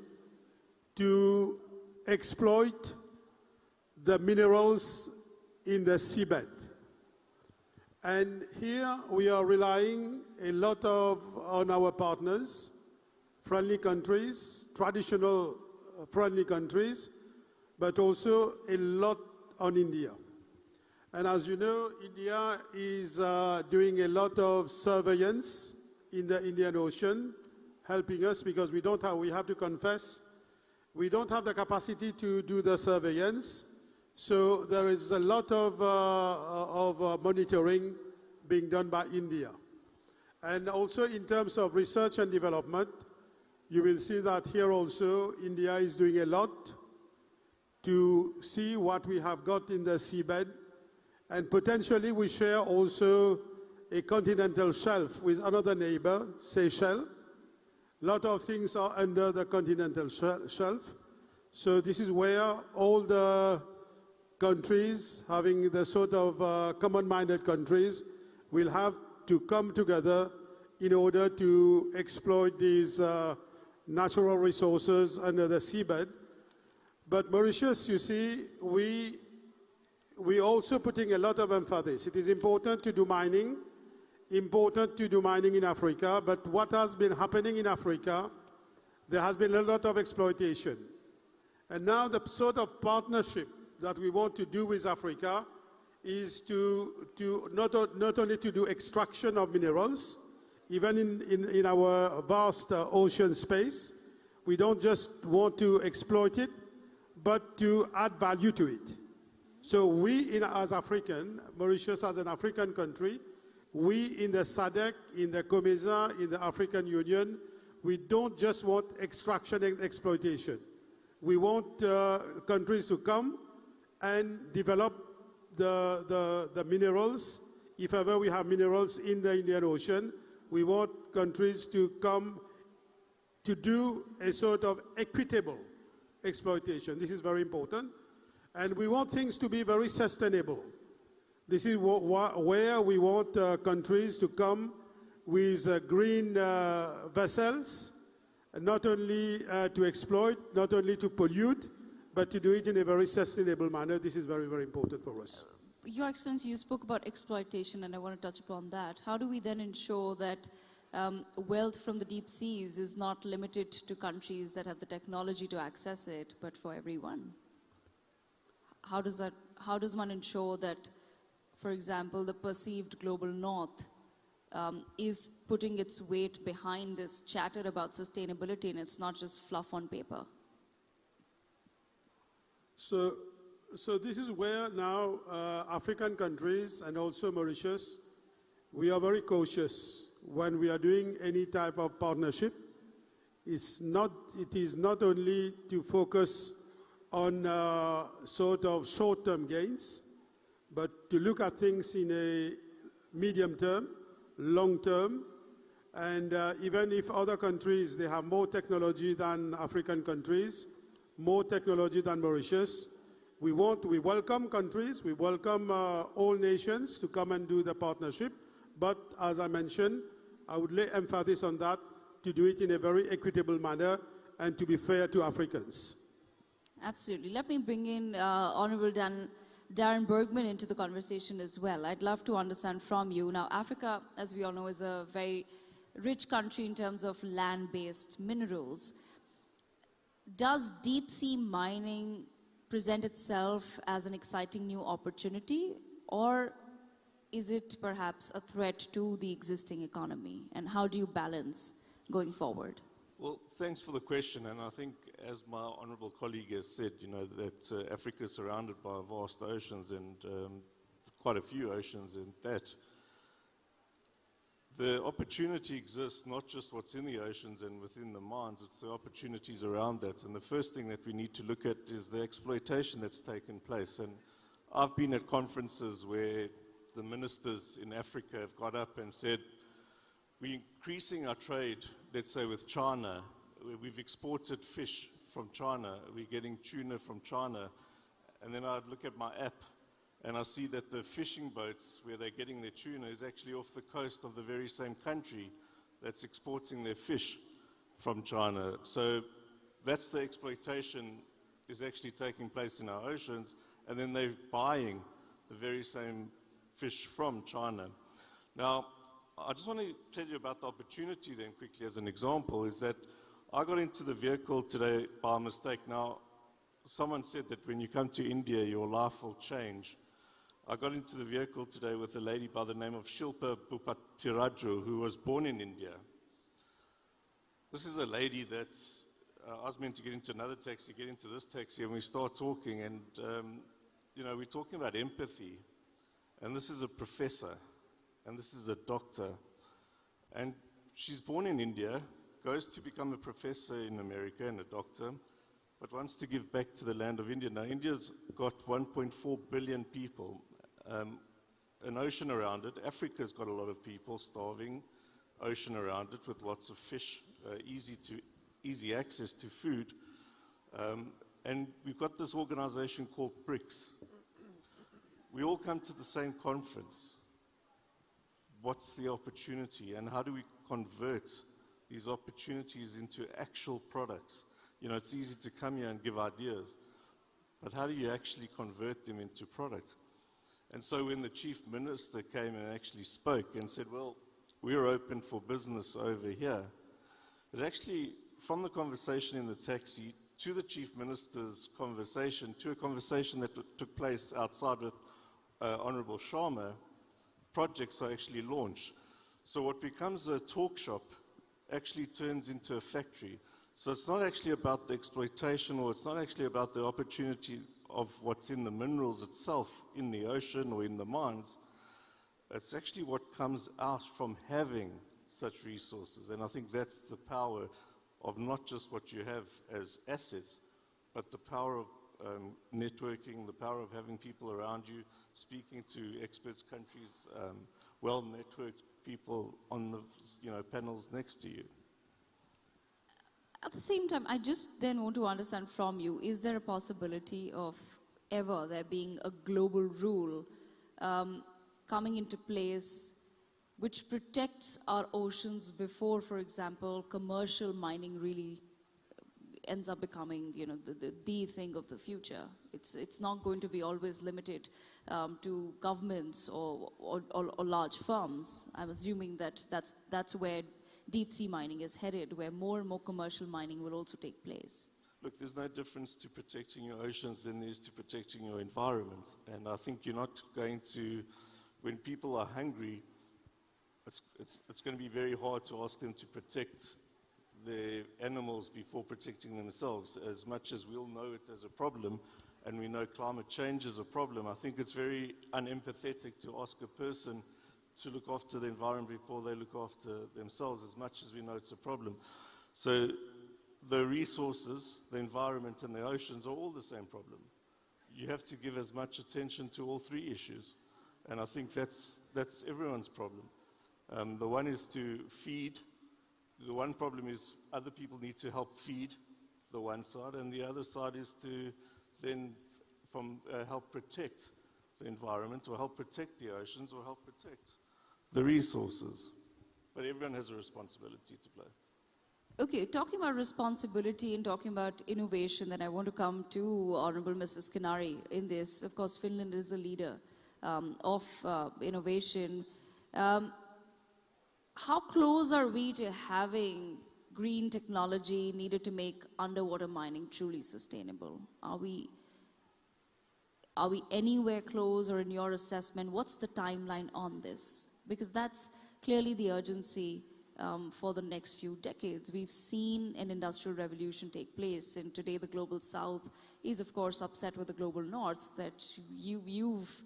to exploit the minerals in the seabed. And here we are relying a lot on our partners, friendly countries, traditional friendly countries, but also a lot on India. And as you know, India is doing a lot of surveillance in the Indian Ocean, helping us because we have to confess, we don't have the capacity to do the surveillance. So there is a lot of monitoring being done by India. And also in terms of research and development, you will see that here also India is doing a lot to see what we have got in the seabed. And potentially we share also a continental shelf with another neighbor, Seychelles. A lot of things are under the continental shelf. So this is where all the countries, having the sort of common-minded countries, will have to come together in order to exploit these natural resources under the seabed. But Mauritius, you see, we also putting a lot of emphasis. It is important to do mining in Africa, but what has been happening in Africa, there has been a lot of exploitation. And now the sort of partnership that we want to do with Africa is to not only to do extraction of minerals, even in our vast ocean space. We don't just want to exploit it, but to add value to it. So we, as African, Mauritius as an African country, we in the SADC, in the COMESA, in the African Union, we don't just want extraction and exploitation. We want countries to come and develop the minerals. If ever we have minerals in the Indian Ocean, we want countries to come to do a sort of equitable exploitation. This is very important. And we want things to be very sustainable. This is where we want countries to come with green vessels, not only to exploit, not only to pollute, but to do it in a very sustainable manner. This is very, very important for us. Your Excellency, you spoke about exploitation, and I want to touch upon that. How do we then ensure that wealth from the deep seas is not limited to countries that have the technology to access it, but for everyone? How does one ensure that, for example, the perceived global north is putting its weight behind this chatter about sustainability and it's not just fluff on paper? So this is where now African countries and also Mauritius, we are very cautious when we are doing any type of partnership. It is not only to focus on sort of short-term gains, but to look at things in a medium term, long term, and even if other countries, they have more technology than African countries, more technology than Mauritius, we welcome countries, we welcome all nations to come and do the partnership, but as I mentioned, I would lay emphasis on that, to do it in a very equitable manner and to be fair to Africans. Absolutely. Let me bring in Honorable Darren Bergman into the conversation as well. I'd love to understand from you. Now, Africa, as we all know, is a very rich country in terms of land-based minerals. Does deep-sea mining present itself as an exciting new opportunity, or is it perhaps a threat to the existing economy? And how do you balance going forward? Well, thanks for the question, and I think, as my honourable colleague has said, you know, that Africa is surrounded by vast oceans and quite a few oceans, and that the opportunity exists, not just what's in the oceans and within the mines, it's the opportunities around that. And the first thing that we need to look at is the exploitation that's taken place. And I've been at conferences where the ministers in Africa have got up and said, we're increasing our trade, let's say, with China. We've exported fish from China. We're getting tuna from China. And then I'd look at my app and I see that the fishing boats where they're getting their tuna is actually off the coast of the very same country that's exporting their fish from China. So that's the exploitation is actually taking place in our oceans, and then they're buying the very same fish from China. Now, I just want to tell you about the opportunity then quickly as an example, is that I got into the vehicle today by mistake. Now, someone said that when you come to India, your life will change. I got into the vehicle today with a lady by the name of Shilpa Bhupatiraju, who was born in India. This is a lady that I was meant to get into another taxi, get into this taxi, and we start talking, and you know, we're talking about empathy. And this is a professor, and this is a doctor, and she's born in India, goes to become a professor in America and a doctor, but wants to give back to the land of India. Now, India's got 1.4 billion people, an ocean around it. Africa's got a lot of people, starving, ocean around it with lots of fish, easy access to food. And we've got this organization called BRICS, we all come to the same conference. What's the opportunity, and how do we convert these opportunities into actual products? You know, it's easy to come here and give ideas, but how do you actually convert them into products? And so when the chief minister came and actually spoke and said, well, we're open for business over here, it actually, from the conversation in the taxi to the chief minister's conversation, to a conversation that took place outside with Honorable Sharma, projects are actually launched. So what becomes a talk shop actually turns into a factory. So it's not actually about the exploitation, or it's not actually about the opportunity of what's in the minerals itself, in the ocean or in the mines. It's actually what comes out from having such resources. And I think that's the power of not just what you have as assets, but the power of networking, the power of having people around you, speaking to experts, countries, well-networked people on the panels next to you. At the same time, I just then want to understand from you, is there a possibility of ever there being a global rule coming into place which protects our oceans before, for example, commercial mining really ends up becoming, the thing of the future? It's not going to be always limited to governments or large firms. I'm assuming that that's where deep sea mining is headed, where more and more commercial mining will also take place. Look, there's no difference to protecting your oceans than there is to protecting your environment. And I think you're not going to, when people are hungry, it's going to be very hard to ask them to protect the animals before protecting themselves. As much as we'll know it as a problem, and we know climate change is a problem, I think it's very unempathetic to ask a person to look after the environment before they look after themselves, as much as we know it's a problem. So the resources, the environment, and the oceans are all the same problem. You have to give as much attention to all three issues, and I think that's everyone's problem. The one is to feed. The one problem is other people need to help feed the one side, and the other side is to then help protect the environment, or help protect the oceans, or help protect the resources. But everyone has a responsibility to play. Okay, talking about responsibility and talking about innovation, then I want to come to Honorable Mrs. Skinnari in this. Of course, Finland is a leader of innovation. How close are we to having green technology needed to make underwater mining truly sustainable? Are we anywhere close, or in your assessment, what's the timeline on this? Because that's clearly the urgency for the next few decades. We've seen an industrial revolution take place, and today the global south is, of course, upset with the global north that you've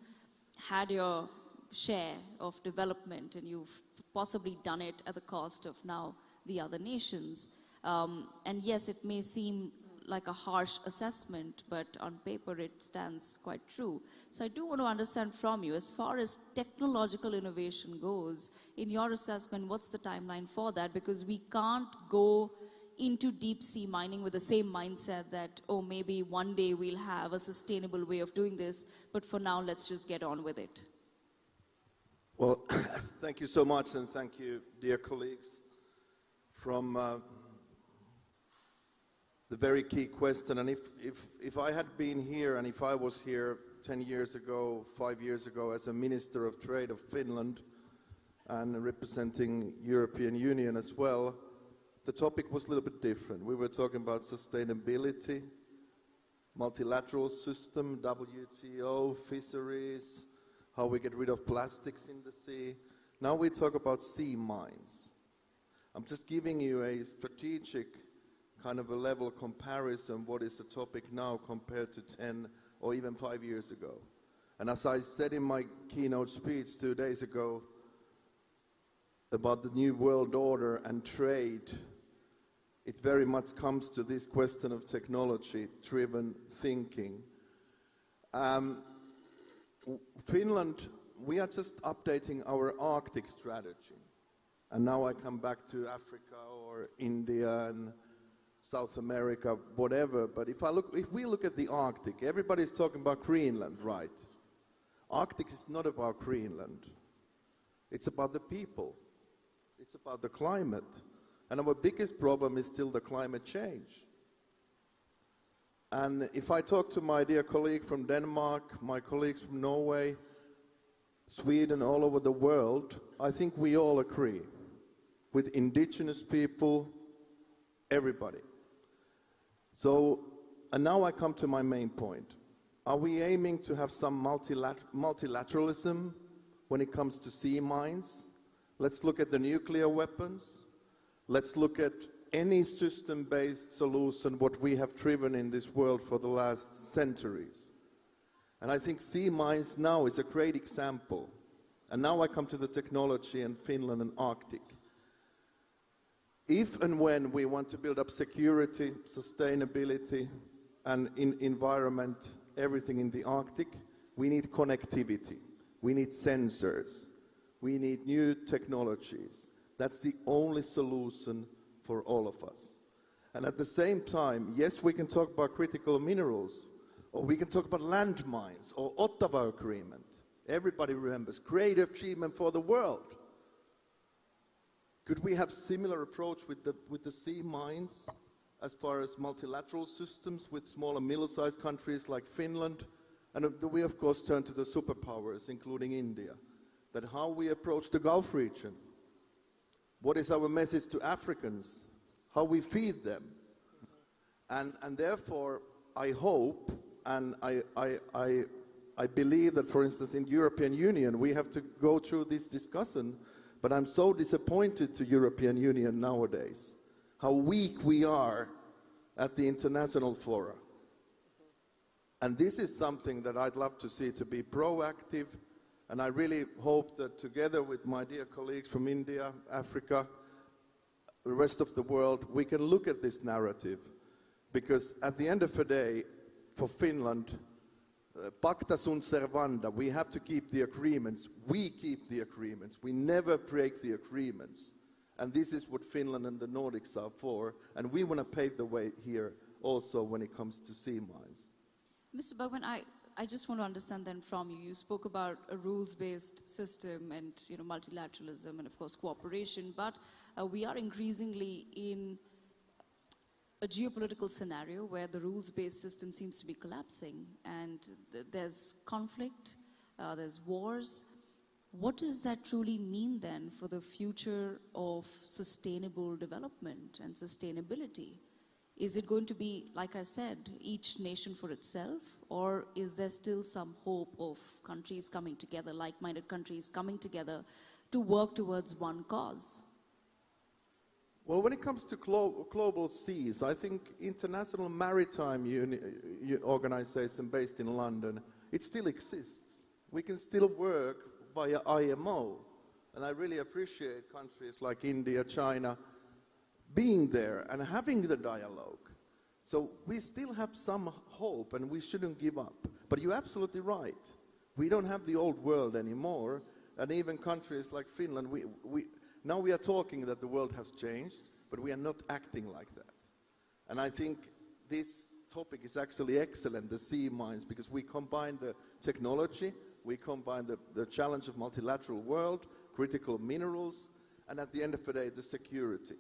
had your share of development, and you've possibly done it at the cost of now the other nations. And yes, it may seem like a harsh assessment, but on paper it stands quite true. So I do want to understand from you, as far as technological innovation goes, in your assessment, what's the timeline for that? Because we can't go into deep sea mining with the same mindset that, oh, maybe one day we'll have a sustainable way of doing this, but for now, let's just get on with it. Well, thank you so much, and thank you, dear colleagues. From the very key question, and if I had been here, and if I was here 10 years ago, 5 years ago, as a Minister of Trade of Finland, and representing European Union as well, the topic was a little bit different. We were talking about sustainability, multilateral system, WTO, fisheries, how we get rid of plastics in the sea. Now we talk about sea mines. I'm just giving you a strategic kind of a level comparison, what is the topic now compared to 10 or even 5 years ago. And as I said in my keynote speech 2 days ago about the new world order and trade, it very much comes to this question of technology-driven thinking. Finland, we are just updating our Arctic strategy. And now I come back to Africa or India and South America, whatever. But if we look at the Arctic, everybody's talking about Greenland, right? Arctic is not about Greenland. It's about the people. It's about the climate. And our biggest problem is still the climate change. And if I talk to my dear colleague from Denmark, my colleagues from Norway, Sweden, all over the world, I think we all agree with indigenous people, everybody. So, and now I come to my main point. Are we aiming to have some multilateralism when it comes to sea mines? Let's look at the nuclear weapons. Let's look at any system-based solution, what we have driven in this world for the last centuries. And I think sea mines now is a great example. And now I come to the technology in Finland and Arctic. If and when we want to build up security, sustainability, and environment, everything in the Arctic, we need connectivity. We need sensors. We need new technologies. That's the only solution for all of us. And at the same time, yes, we can talk about critical minerals, or we can talk about landmines, or Ottawa Agreement. Everybody remembers, great achievement for the world. Could we have similar approach with the sea mines as far as multilateral systems with small and middle-sized countries like Finland? And we, of course, turn to the superpowers, including India, that how we approach the Gulf region. What is our message to Africans? How we feed them? And therefore, I hope, and I believe that, for instance, in the European Union, we have to go through this discussion, but I'm so disappointed to European Union nowadays, how weak we are at the international fora. And this is something that I'd love to see to be proactive. And I really hope that together with my dear colleagues from India, Africa, the rest of the world, we can look at this narrative. Because at the end of the day, for Finland, pacta sunt servanda, we have to keep the agreements. We keep the agreements. We never break the agreements. And this is what Finland and the Nordics are for. And we want to pave the way here also when it comes to sea mines. Mr. Bergman, I just want to understand then from you. You spoke about a rules-based system and multilateralism and of course cooperation, but we are increasingly in a geopolitical scenario where the rules-based system seems to be collapsing, and there's conflict, there's wars. What does that truly mean then for the future of sustainable development and sustainability? Is it going to be, like I said, each nation for itself, or is there still some hope of countries coming together, like-minded countries coming together to work towards one cause? Well, when it comes to global seas, I think International Maritime Organization based in London, it still exists. We can still work via IMO, and I really appreciate countries like India, China, being there and having the dialogue. So we still have some hope and we shouldn't give up. But you're absolutely right. We don't have the old world anymore, and even countries like Finland, now we are talking that the world has changed, but we are not acting like that. And I think this topic is actually excellent, the sea mines, because we combine the technology, we combine the challenge of multilateral world, critical minerals, and at the end of the day, the security.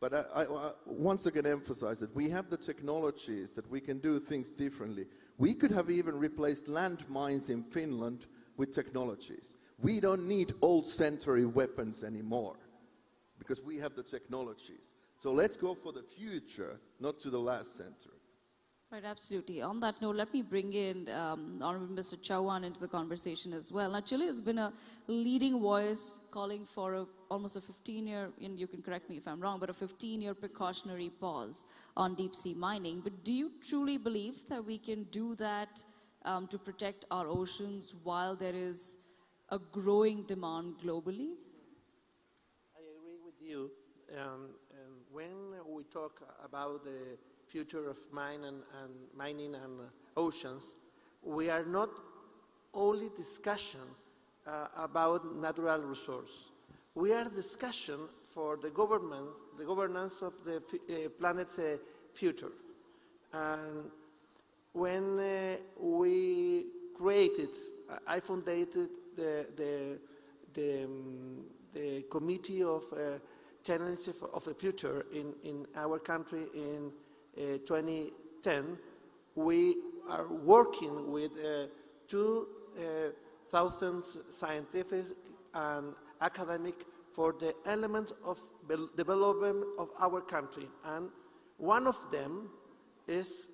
But I once again emphasize that we have the technologies that we can do things differently. We could have even replaced landmines in Finland with technologies. We don't need old-century weapons anymore because we have the technologies. So let's go for the future, not to the last century. Right, absolutely. On that note, let me bring in Honorable Mr. Chauhan into the conversation as well. Now, Chile has been a leading voice calling for almost a 15-year, and you can correct me if I'm wrong, but a 15-year precautionary pause on deep-sea mining. But do you truly believe that we can do that to protect our oceans while there is a growing demand globally? I agree with you. When we talk about the future of mining and oceans, we are not only discussion about natural resource. We are discussion for the governance of the planet's future. And when we created I founded the Committee of Challenges of the Future in our country in 2010. We are working with 2,000 scientific and academic for the elements of development of our country. And one of them is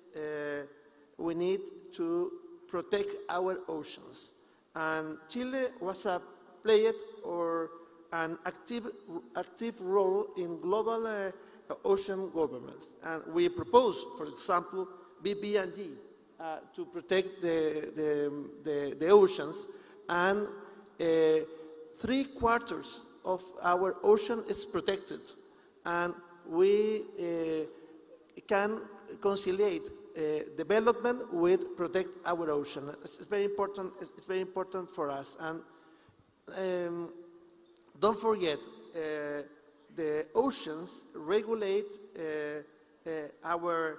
we need to protect our oceans. And Chile was a player or an active role in global ocean governance. And we propose, for example, BB&G to protect the oceans, and 3/4 of our ocean is protected, and we can conciliate development with protect our ocean. It's very important. It's very important for us. And don't forget, the oceans regulate our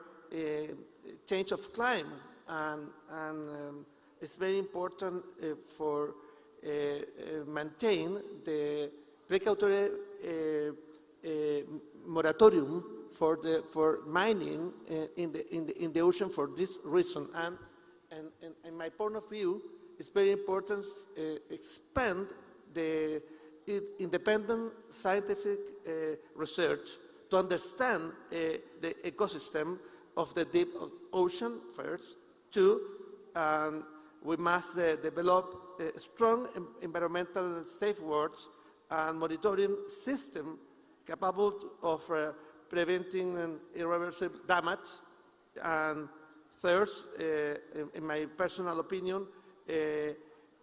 change of climate, and it's very important for maintain the precautionary moratorium for mining in the ocean for this reason. And in my point of view, it's very important expand the independent scientific research to understand the ecosystem of the deep ocean first. Two, we must develop strong environmental safeguards and monitoring system capable of preventing irreversible damage. And third, in my personal opinion,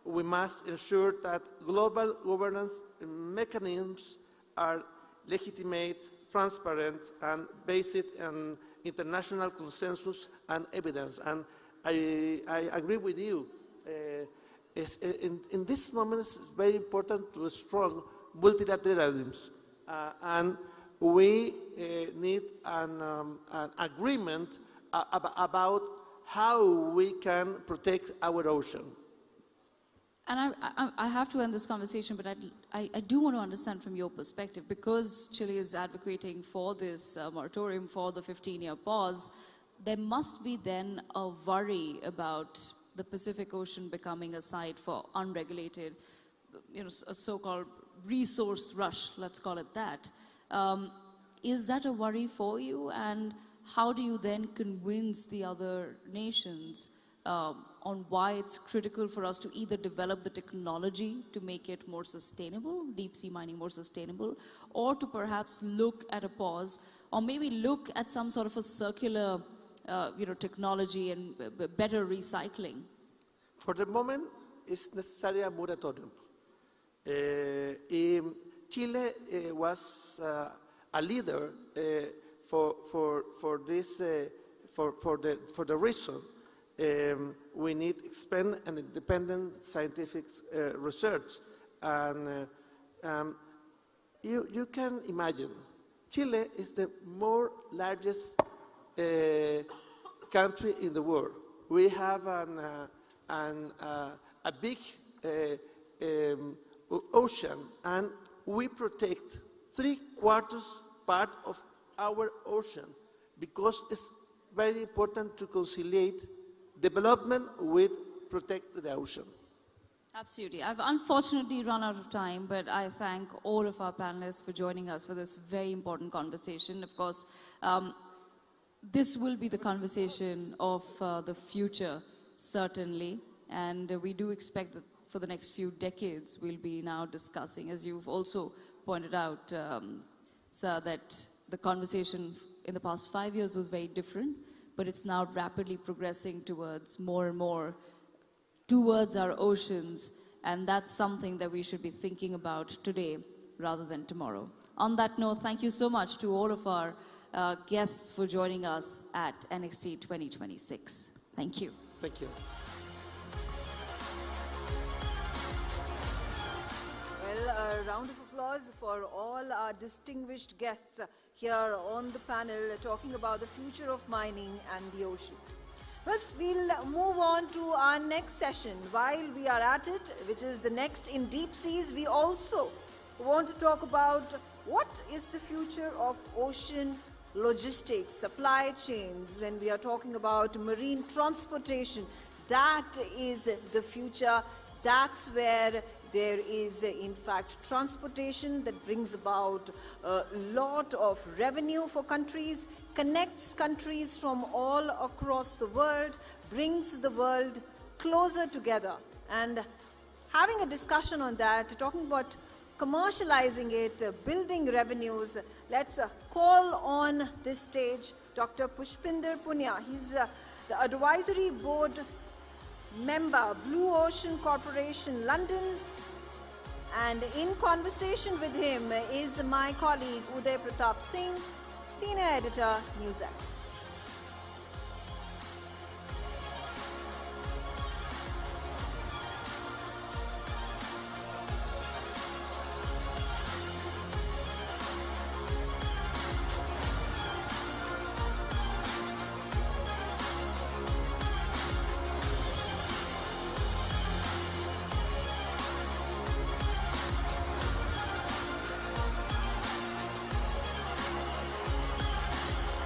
we must ensure that global governance mechanisms are legitimate, transparent, and based on international consensus and evidence. And I agree with you. In this moment, it's very important to strong multilateralism, and we need an agreement about how we can protect our ocean. And I have to end this conversation, but I do want to understand from your perspective, because Chile is advocating for this moratorium, for the 15-year pause, there must be then a worry about the Pacific Ocean becoming a site for unregulated, a so-called resource rush, let's call it that. Is that a worry for you? And how do you then convince the other nations on why it's critical for us to either develop the technology to make it more sustainable, deep sea mining more sustainable, or to perhaps look at a pause, or maybe look at some sort of a circular technology and better recycling? For the moment, it's necessary a moratorium. Chile was a leader for this for the reason we need to expand an independent scientific research, and you can imagine Chile is the more largest country in the world. We have a big ocean, and we protect 3/4 part of our ocean because it's very important to conciliate development with protect the ocean. Absolutely. I've unfortunately run out of time, but I thank all of our panelists for joining us for this very important conversation. Of course, this will be the conversation of the future, certainly, and we do expect that for the next few decades we'll be now discussing, as you've also pointed out, sir, that the conversation in the past 5 years was very different, but it's now rapidly progressing towards more and more towards our oceans, and that's something that we should be thinking about today rather than tomorrow. On that note, thank you so much to all of our guests for joining us at NXT 2026. Thank you. Thank you. Well, a round of applause for all our distinguished guests here on the panel talking about the future of mining and the oceans. Well, we'll move on to our next session. While we are at it, which is the next in deep seas, we also want to talk about what is the future of ocean logistics, supply chains. When we are talking about marine transportation, that is the future. That's where there is, in fact, transportation that brings about a lot of revenue for countries, connects countries from all across the world, brings the world closer together. And having a discussion on that, talking about commercializing it, building revenues, let's call on this stage Dr. Pushpinder Punia. He's the advisory board member, Blue Ocean Corporation, London. And in conversation with him is my colleague Uday Pratap Singh, senior editor, Newsx.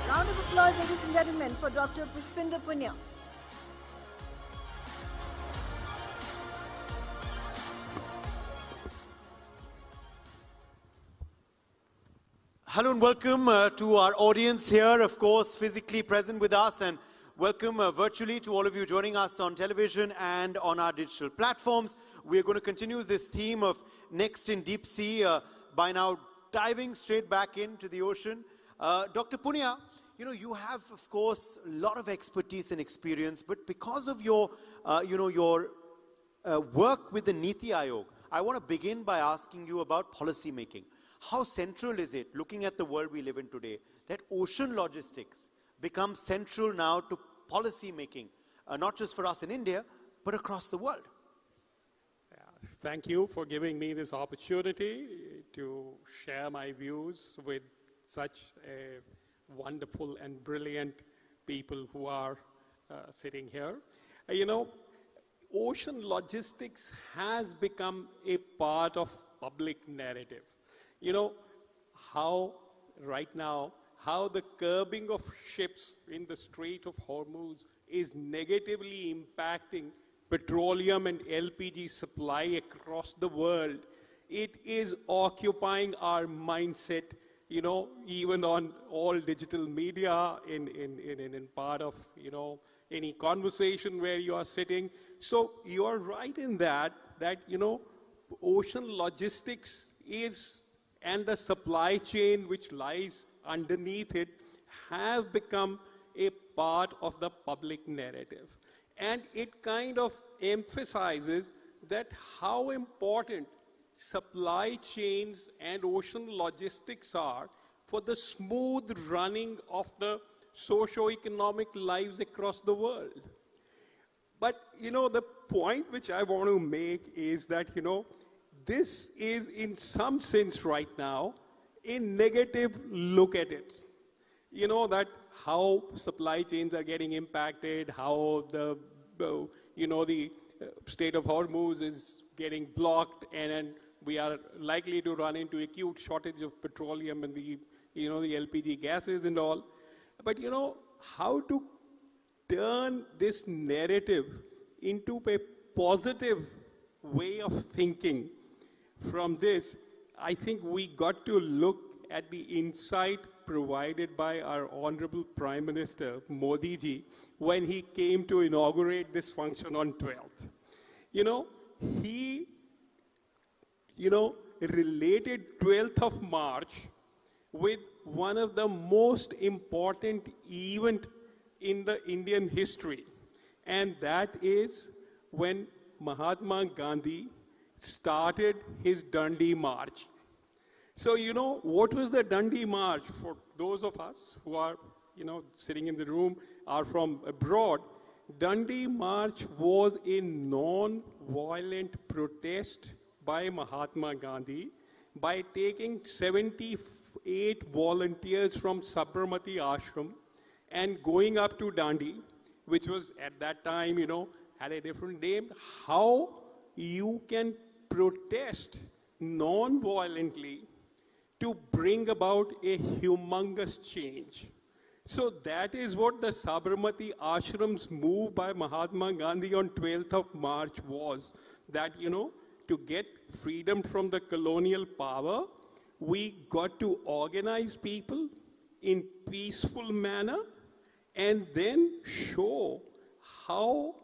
Round of applause, ladies and gentlemen, for Dr. Pushpinder Punia. Hello and welcome to our audience here, of course, physically present with us, and welcome virtually to all of you joining us on television and on our digital platforms. We're going to continue this theme of Next in Deep Sea by now diving straight back into the ocean. Dr. Punia, you know, you have, of course, a lot of expertise and experience, but because of your, work with the Niti Aayog, I want to begin by asking you about policy making. How central is it, looking at the world we live in today, that ocean logistics becomes central now to policy making, not just for us in India, but across the world? Thank you for giving me this opportunity to share my views with such a wonderful and brilliant people who are sitting here. You know, ocean logistics has become a part of public narrative. You know, how right now, how the curbing of ships in the Strait of Hormuz is negatively impacting petroleum and LPG supply across the world. It is occupying our mindset, you know, even on all digital media, in part of, you know, any conversation where you are sitting. So you are right in that, you know, ocean logistics is, and the supply chain which lies underneath it, have become a part of the public narrative. And it kind of emphasizes that how important supply chains and ocean logistics are for the smooth running of the socio-economic lives across the world. But, you know, the point which I want to make is that, you know, this is in some sense right now a negative look at it. You know, that how supply chains are getting impacted, how the, you know, the Strait of Hormuz is getting blocked, and we are likely to run into acute shortage of petroleum and the, you know, the LPG gases and all. But, you know, how to turn this narrative into a positive way of thinking from this, I think we got to look at the insight provided by our Honorable Prime Minister, Modi ji, when he came to inaugurate this function on 12th. You know, he, you know, related 12th of March with one of the most important event in the Indian history. And that is when Mahatma Gandhi started his Dandi March. So, you know, what was the Dandi March? For those of us who are, you know, sitting in the room, are from abroad, Dandi March was a non-violent protest by Mahatma Gandhi by taking 78 volunteers from Sabarmati Ashram and going up to Dandi, which was at that time, had a different name, how you can protest non-violently to bring about a humongous change. So that is what the Sabarmati Ashram's move by Mahatma Gandhi on 12th of March was, that, to get freedom from the colonial power, we got to organize people in peaceful manner and then show how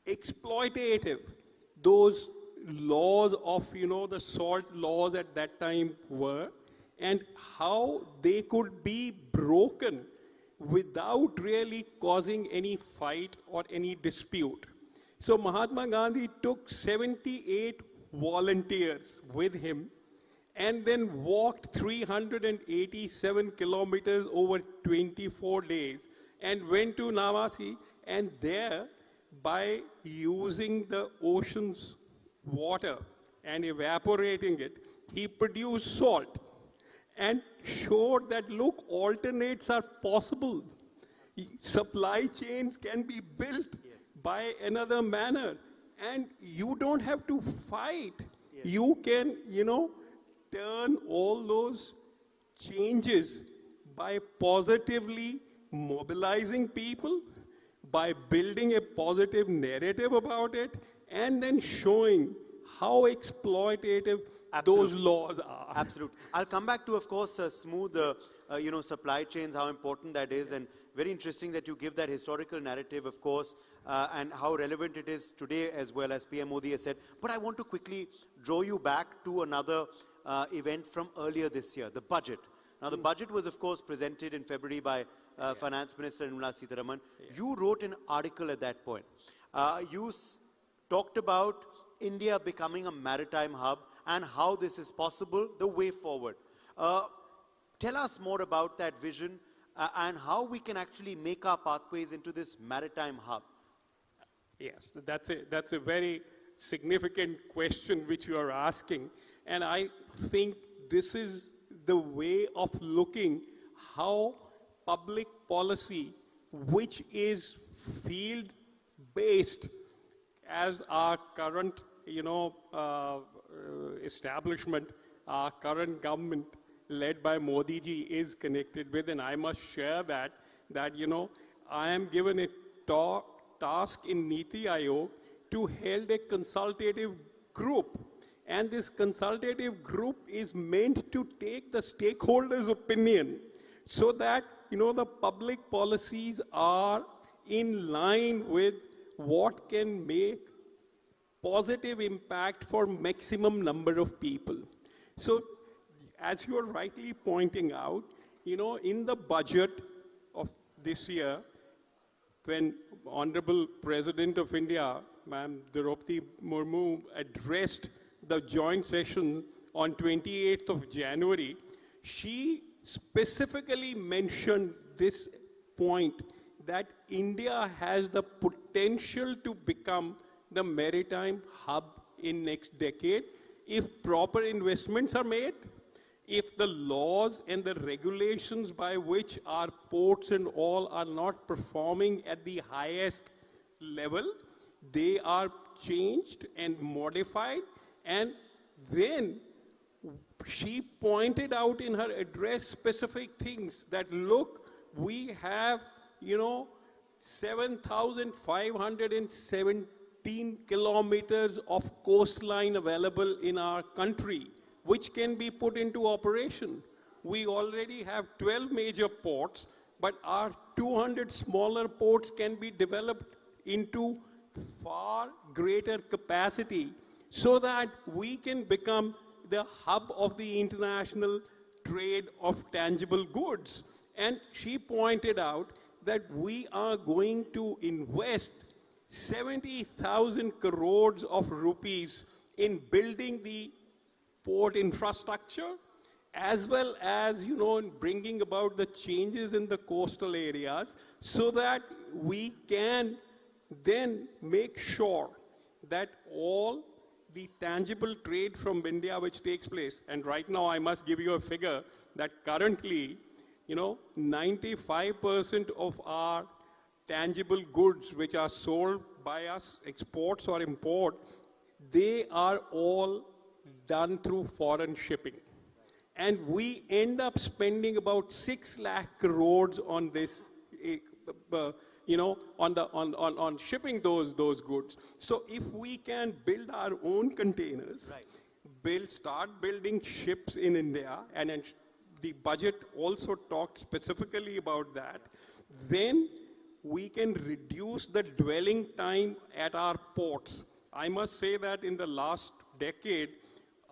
exploitative those laws of, the salt laws at that time were, and how they could be broken without really causing any fight or any dispute. So Mahatma Gandhi took 78 volunteers with him and then walked 387 kilometers over 24 days and went to Navasi, and there, by using the ocean's water and evaporating it, he produced salt and showed that, look, alternates are possible. Supply chains can be built by another manner, and you don't have to fight. You can, turn all those changes by positively mobilizing people, by building a positive narrative about it, and then showing how exploitative those laws are. Absolutely. I'll come back to, of course, smooth, supply chains, how important that is, and very interesting that you give that historical narrative, of course, and how relevant it is today as well, as PM Modi has said. But I want to quickly draw you back to another event from earlier this year, the budget. Now, the budget was, of course, presented in February by Finance Minister Nirmala Sitharaman. You wrote an article at that point. You talked about India becoming a maritime hub and how this is possible, the way forward. Tell us more about that vision and how we can actually make our pathways into this maritime hub. Yes, that's a very significant question which you are asking. And I think this is the way of looking how public policy, which is field-based, as our current, establishment, our current government led by Modi ji is connected with. And I must share that I am given a task in Niti Aayog to hold a consultative group. And this consultative group is meant to take the stakeholders' opinion so that, the public policies are in line with what can make positive impact for maximum number of people. So, as you are rightly pointing out, in the budget of this year, when Honorable President of India, Ma'am Draupadi Murmu, addressed the joint session on 28th of January, she specifically mentioned this point that India has the potential to become the maritime hub in next decade if proper investments are made, if the laws and the regulations by which our ports and all are not performing at the highest level, they are changed and modified. And then she pointed out in her address specific things that, look, we have, 7,517 kilometers of coastline available in our country, which can be put into operation. We already have 12 major ports, but our 200 smaller ports can be developed into far greater capacity so that we can become the hub of the international trade of tangible goods. And she pointed out that we are going to invest 70,000 crores of rupees in building the port infrastructure, as well as, in bringing about the changes in the coastal areas so that we can then make sure that all the tangible trade from India which takes place, and right now I must give you a figure that currently 95% of our tangible goods which are sold by us, exports or import, they are all done through foreign shipping. And we end up spending about 6 lakh crores on this, on shipping those goods. So if we can build our own containers, start building ships in India, and the budget also talked specifically about that, then we can reduce the dwelling time at our ports. I must say that in the last decade,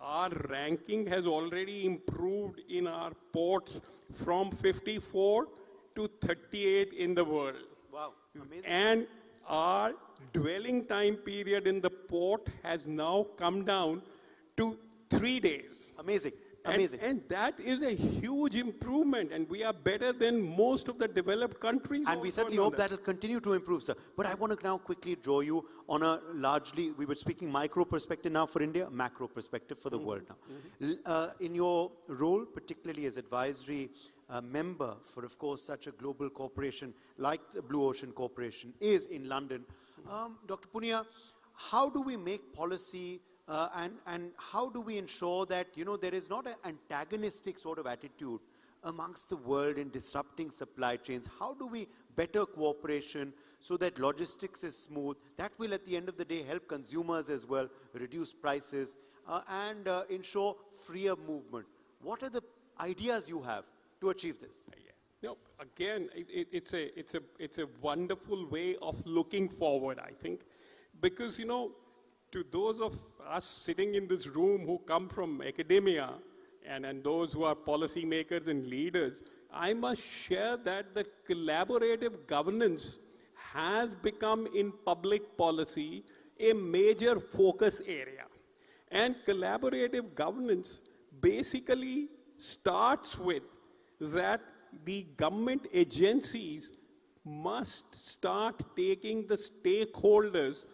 our ranking has already improved in our ports from 54 to 38 in the world. Wow, amazing. And our dwelling time period in the port has now come down to 3 days. Amazing. Amazing. And that is a huge improvement, and we are better than most of the developed countries. And we certainly hope that will continue to improve, sir. But I want to now quickly draw you on a largely, we were speaking micro perspective now for India, macro perspective for the world now. In your role, particularly as advisory member for, of course, such a global corporation like the Blue Ocean Corporation is in London, Dr. Punia, how do we make policy and how do we ensure that, there is not an antagonistic sort of attitude amongst the world in disrupting supply chains? How do we better cooperation so that logistics is smooth? That will, at the end of the day, help consumers as well, reduce prices, and ensure freer movement. What are the ideas you have to achieve this? No, again, it's a wonderful way of looking forward, I think, because, to those of us sitting in this room who come from academia and those who are policymakers and leaders, I must share that the collaborative governance has become in public policy a major focus area. And collaborative governance basically starts with that the government agencies must start taking the stakeholders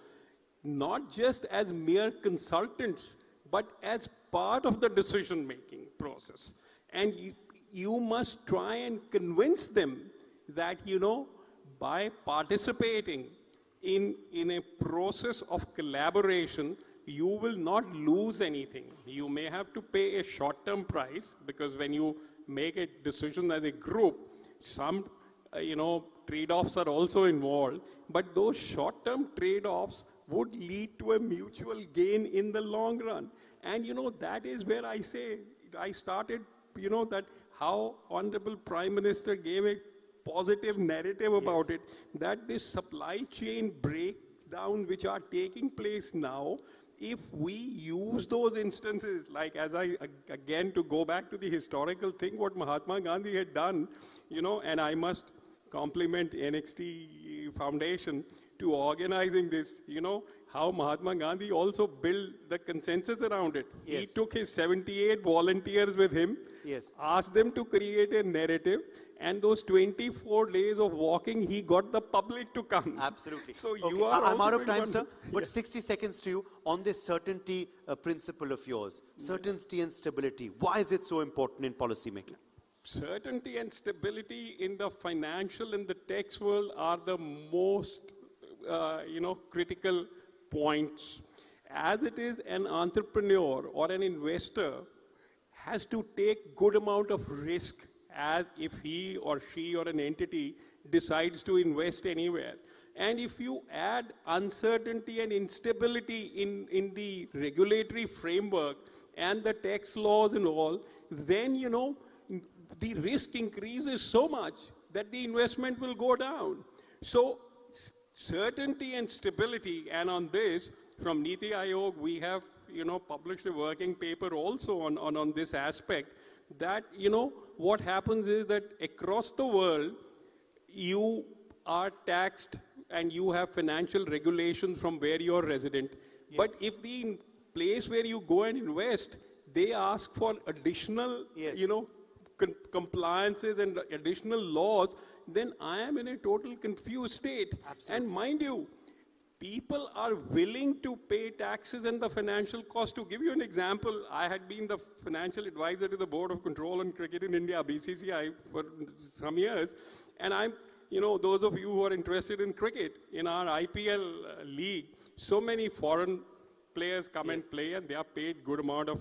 not just as mere consultants, but as part of the decision-making process. And you must try and convince them that, by participating in a process of collaboration, you will not lose anything. You may have to pay a short-term price, because when you make a decision as a group, some, trade-offs are also involved, but those short-term trade-offs would lead to a mutual gain in the long run. And, that is where I say, I started, that how Honorable Prime Minister gave a positive narrative about it, that this supply chain breakdown which are taking place now, if we use those instances, like again, to go back to the historical thing, what Mahatma Gandhi had done, and I must compliment NXT Foundation to organizing this, how Mahatma Gandhi also built the consensus around it. Yes. He took his 78 volunteers with him, asked them to create a narrative, and those 24 days of walking, he got the public to come. Absolutely. So okay. you are I'm out of time, sir, but 60 seconds to you on this certainty principle of yours. Certainty and stability. Why is it so important in policy making? Certainty and stability in the financial and the tax world are the most critical points. As it is, an entrepreneur or an investor has to take good amount of risk as if he or she or an entity decides to invest anywhere. And if you add uncertainty and instability in the regulatory framework and the tax laws and all, then, the risk increases so much that the investment will go down. So certainty and stability, and on this, from Niti Aayog, we have, published a working paper also on this aspect, that, what happens is that across the world, you are taxed and you have financial regulations from where you're resident. Yes. But if the place where you go and invest, they ask for additional, compliances and additional laws, then I am in a total confused state. Absolutely. And mind you, people are willing to pay taxes and the financial cost. To give you an example, I had been the financial advisor to the Board of Control on Cricket in India, BCCI, for some years. And those of you who are interested in cricket, in our IPL league, so many foreign players come and play, and they are paid good amount of,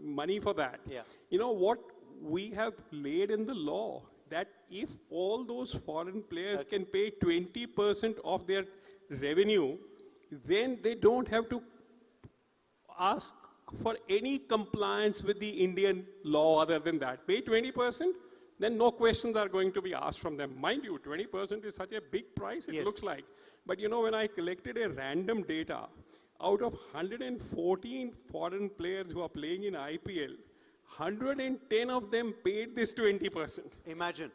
money for that. Yeah. You know what we have laid in the law, that if all those foreign players can pay 20% of their revenue, then they don't have to ask for any compliance with the Indian law other than that. Pay 20%, then no questions are going to be asked from them. Mind you, 20% is such a big price, it looks like. But when I collected a random data, out of 114 foreign players who are playing in IPL, 110 of them paid this 20%. Imagine.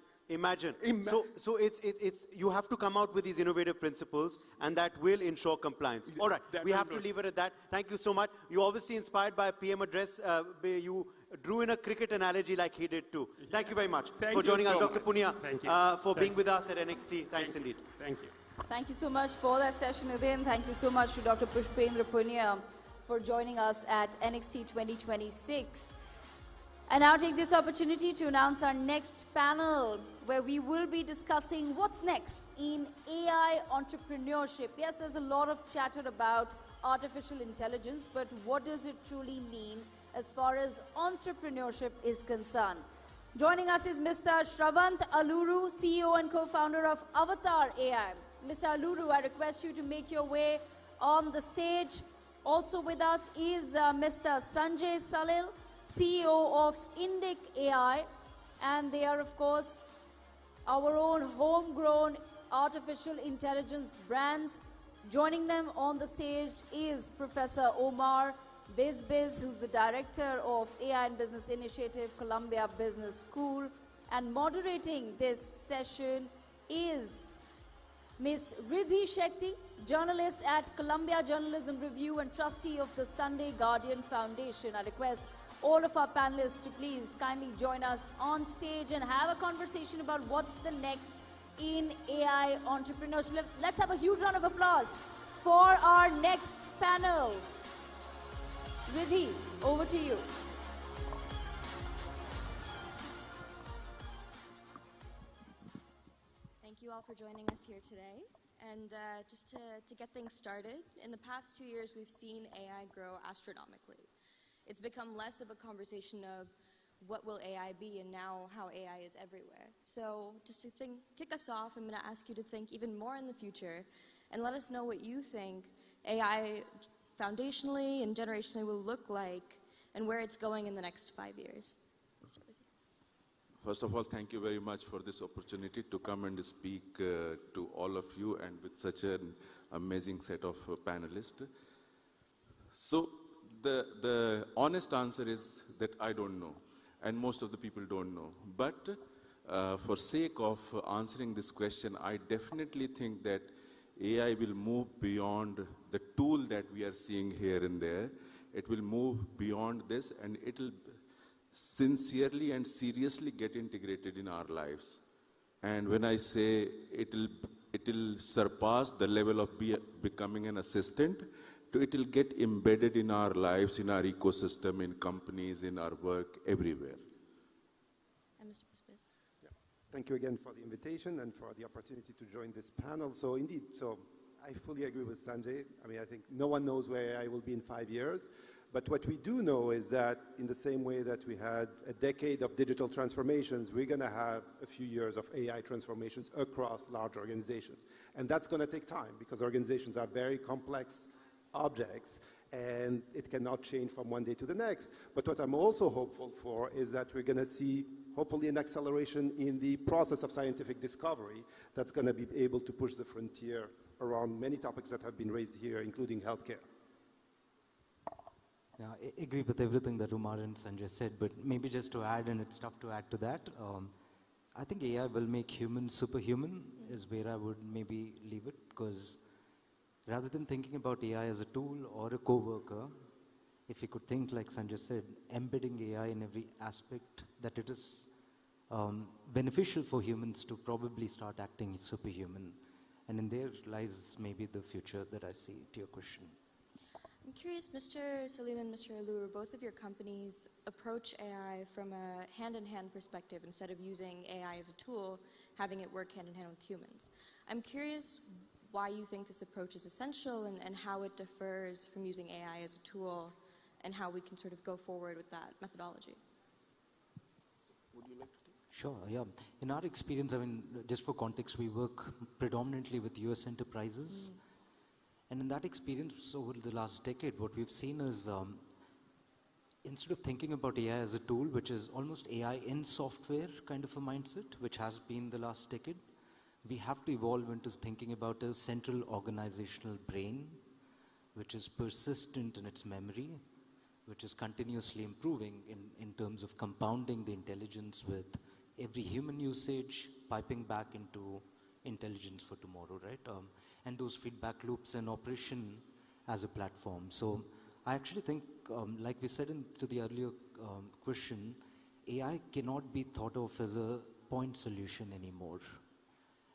So it's you have to come out with these innovative principles, and that will ensure compliance. All right, we have to leave it at that. Thank you so much. You're obviously inspired by a PM address. You drew in a cricket analogy like he did too. Thank you very much for joining us, Dr. Punia, for being with us at NXT. Thanks indeed. Thank you. Thank you so much for that session, Udin. Thank you so much to Dr. Pushpendra Punia for joining us at NXT 2026. And I'll take this opportunity to announce our next panel, where we will be discussing what's next in AI entrepreneurship. Yes, there's a lot of chatter about artificial intelligence, but what does it truly mean as far as entrepreneurship is concerned? Joining us is Mr. Shravant Aluru, CEO and co-founder of Avatar AI. Mr. Aluru, I request you to make your way on the stage. Also with us is Mr. Sanjay Salil, CEO of Indic AI, and they are, of course, our own homegrown artificial intelligence brands. Joining them on the stage is Professor Omar Bizbiz, who's the Director of AI and Business Initiative, Columbia Business School. And moderating this session is Ms. Riddhi Shetty, journalist at Columbia Journalism Review and trustee of the Sunday Guardian Foundation. I request all of our panelists to please kindly join us on stage and have a conversation about what's the next in AI entrepreneurship. Let's have a huge round of applause for our next panel. Riddhi, over to you. Thank you all for joining us here today. And just to get things started, in the past 2 years, we've seen AI grow astronomically. It's become less of a conversation of what will AI be and now how AI is everywhere. So just to kick us off, I'm going to ask you to think even more in the future and let us know what you think AI foundationally and generationally will look like and where it's going in the next 5 years. First of all, thank you very much for this opportunity to come and speak to all of you and with such an amazing set of panelists. So the honest answer is that I don't know, and most of the people don't know. But for sake of answering this question, I definitely think that AI will move beyond the tool that we are seeing here and there. It will move beyond this, and it will sincerely and seriously get integrated in our lives. And when I say it will surpass the level of becoming an assistant, it will get embedded in our lives, in our ecosystem, in companies, in our work, everywhere. And Mr. Bizbiz. Yeah. Thank you again for the invitation and for the opportunity to join this panel. So indeed, I fully agree with Sanjay. I mean, I think no one knows where AI will be in 5 years. But what we do know is that in the same way that we had a decade of digital transformations, we're going to have a few years of AI transformations across large organizations. And that's going to take time because organizations are very complex objects and it cannot change from one day to the next. But what I'm also hopeful for is that we're going to see hopefully an acceleration in the process of scientific discovery that's going to be able to push the frontier around many topics that have been raised here, including healthcare. Yeah, I agree with everything that Umar and Sanjay said, but maybe just to add, and it's tough to add to that, I think AI will make humans superhuman is where I would maybe leave it, because rather than thinking about AI as a tool or a co-worker, if you could think, like Sanjay said, embedding AI in every aspect, that it is beneficial for humans to probably start acting superhuman. And in there lies maybe the future that I see, to your question. I'm curious, Mr. Salil and Mr. Allure, both of your companies approach AI from a hand-in-hand perspective instead of using AI as a tool, having it work hand-in-hand with humans. I'm curious why you think this approach is essential and how it differs from using AI as a tool and how we can sort of go forward with that methodology. Would you like to take? Sure, yeah. In our experience, I mean, just for context, we work predominantly with US enterprises. And in that experience over the last decade, what we've seen is instead of thinking about AI as a tool, which is almost AI in software kind of a mindset, which has been the last decade, we have to evolve into thinking about a central organizational brain, which is persistent in its memory, which is continuously improving in terms of compounding the intelligence with every human usage, piping back into intelligence for tomorrow, right? And those feedback loops and operation as a platform. So I actually think, like we said to the earlier question, AI cannot be thought of as a point solution anymore.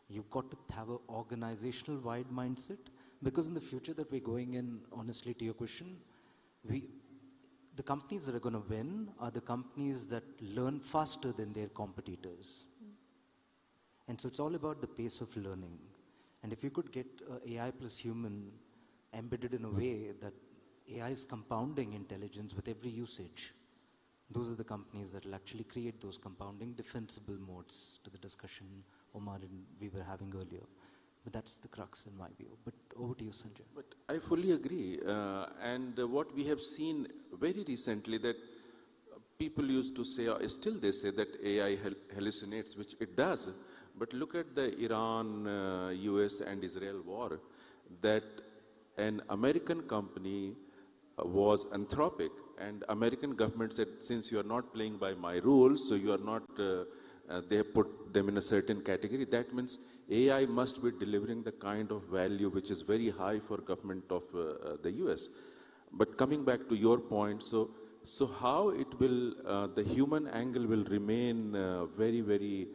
You've got to have an organizational wide mindset, because in the future that we're going in, honestly, to your question, the companies that are going to win are the companies that learn faster than their competitors. And so it's all about the pace of learning. And if you could get AI plus human embedded in a way that AI is compounding intelligence with every usage, those are the companies that will actually create those compounding defensible modes to the discussion Omar and we were having earlier. But that's the crux in my view. But over to you, Sanjay. But I fully agree. And what we have seen very recently that people used to say, or still they say that AI hallucinates, which it does. But look at the Iran, US and Israel war, that an American company was Anthropic, and American government said, since you are not playing by my rules, so you are not, they have put them in a certain category. That means AI must be delivering the kind of value which is very high for government of the US. But coming back to your point, so how it will, the human angle will remain very, very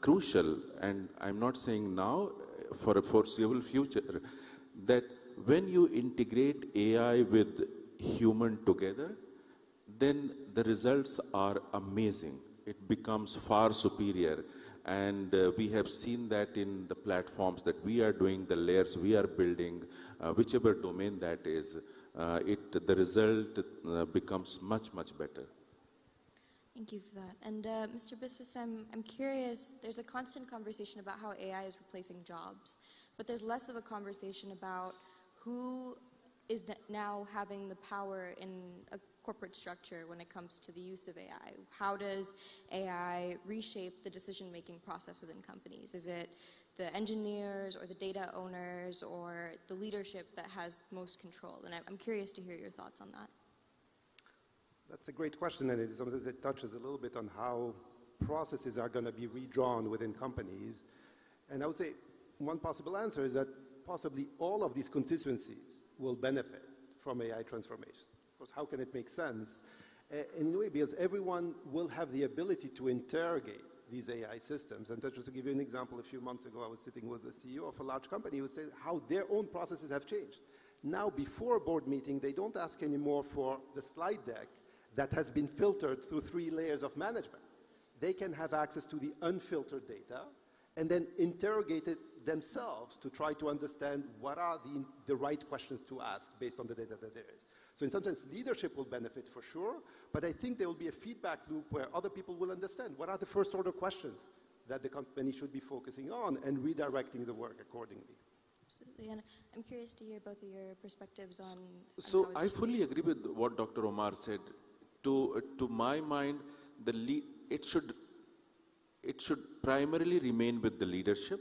crucial, and I'm not saying now, for a foreseeable future, that when you integrate AI with human together, then the results are amazing. It becomes far superior. And we have seen that in the platforms that we are doing, the layers we are building, whichever domain that is, the result becomes much, much better. Thank you for that. And Mr. Biswas, I'm curious, there's a constant conversation about how AI is replacing jobs, but there's less of a conversation about who is now having the power in a corporate structure when it comes to the use of AI. How does AI reshape the decision-making process within companies? Is it the engineers or the data owners or the leadership that has most control? And I'm curious to hear your thoughts on that. That's a great question, and it touches a little bit on how processes are going to be redrawn within companies. And I would say one possible answer is that possibly all of these constituencies will benefit from AI transformation. Of course, how can it make sense? In a way, because everyone will have the ability to interrogate these AI systems. And just to give you an example, a few months ago, I was sitting with the CEO of a large company who said how their own processes have changed. Now, before a board meeting, they don't ask anymore for the slide deck that has been filtered through 3 layers of management. They can have access to the unfiltered data and then interrogate it themselves to try to understand what are the right questions to ask based on the data that there is. So in some sense, leadership will benefit for sure, but I think there will be a feedback loop where other people will understand what are the first order questions that the company should be focusing on and redirecting the work accordingly. Absolutely, and I'm curious to hear both of your perspectives on So I fully agree with what Dr. Omar said. To my mind, it should primarily remain with the leadership,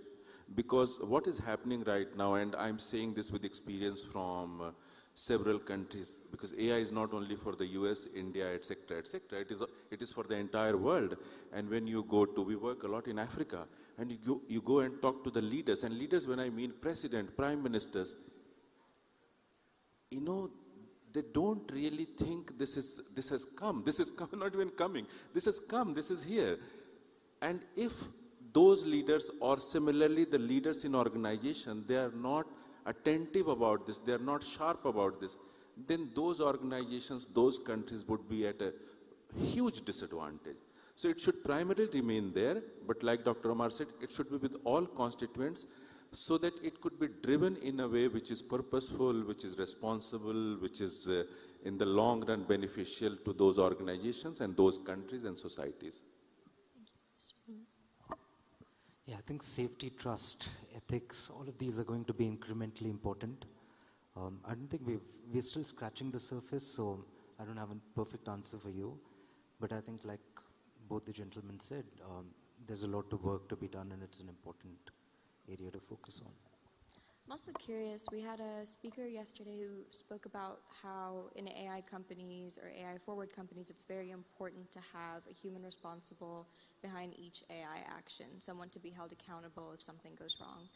because what is happening right now, and I'm saying this with experience from several countries, because AI is not only for the US, India, etc., etc. It is for the entire world. And when you go to, we work a lot in Africa, and you go and talk to the leaders, and leaders, when I mean president, prime ministers, you know, they don't really think this has come, not even coming, this has come, this is here. And if those leaders, or similarly the leaders in organization, they are not attentive about this, they are not sharp about this, then those organizations, those countries would be at a huge disadvantage. So it should primarily remain there, but like Dr. Omar said, it should be with all constituents so that it could be driven in a way which is purposeful, which is responsible, which is in the long run beneficial to those organizations and those countries and societies. Yeah, I think safety, trust, ethics, all of these are going to be incrementally important. I don't think we're still scratching the surface, so I don't have a perfect answer for you. But I think, like both the gentlemen said, there's a lot of work to be done, and it's an important area to focus on. I'm also curious, we had a speaker yesterday who spoke about how in AI companies or AI forward companies, it's very important to have a human responsible behind each AI action, someone to be held accountable if something goes wrong.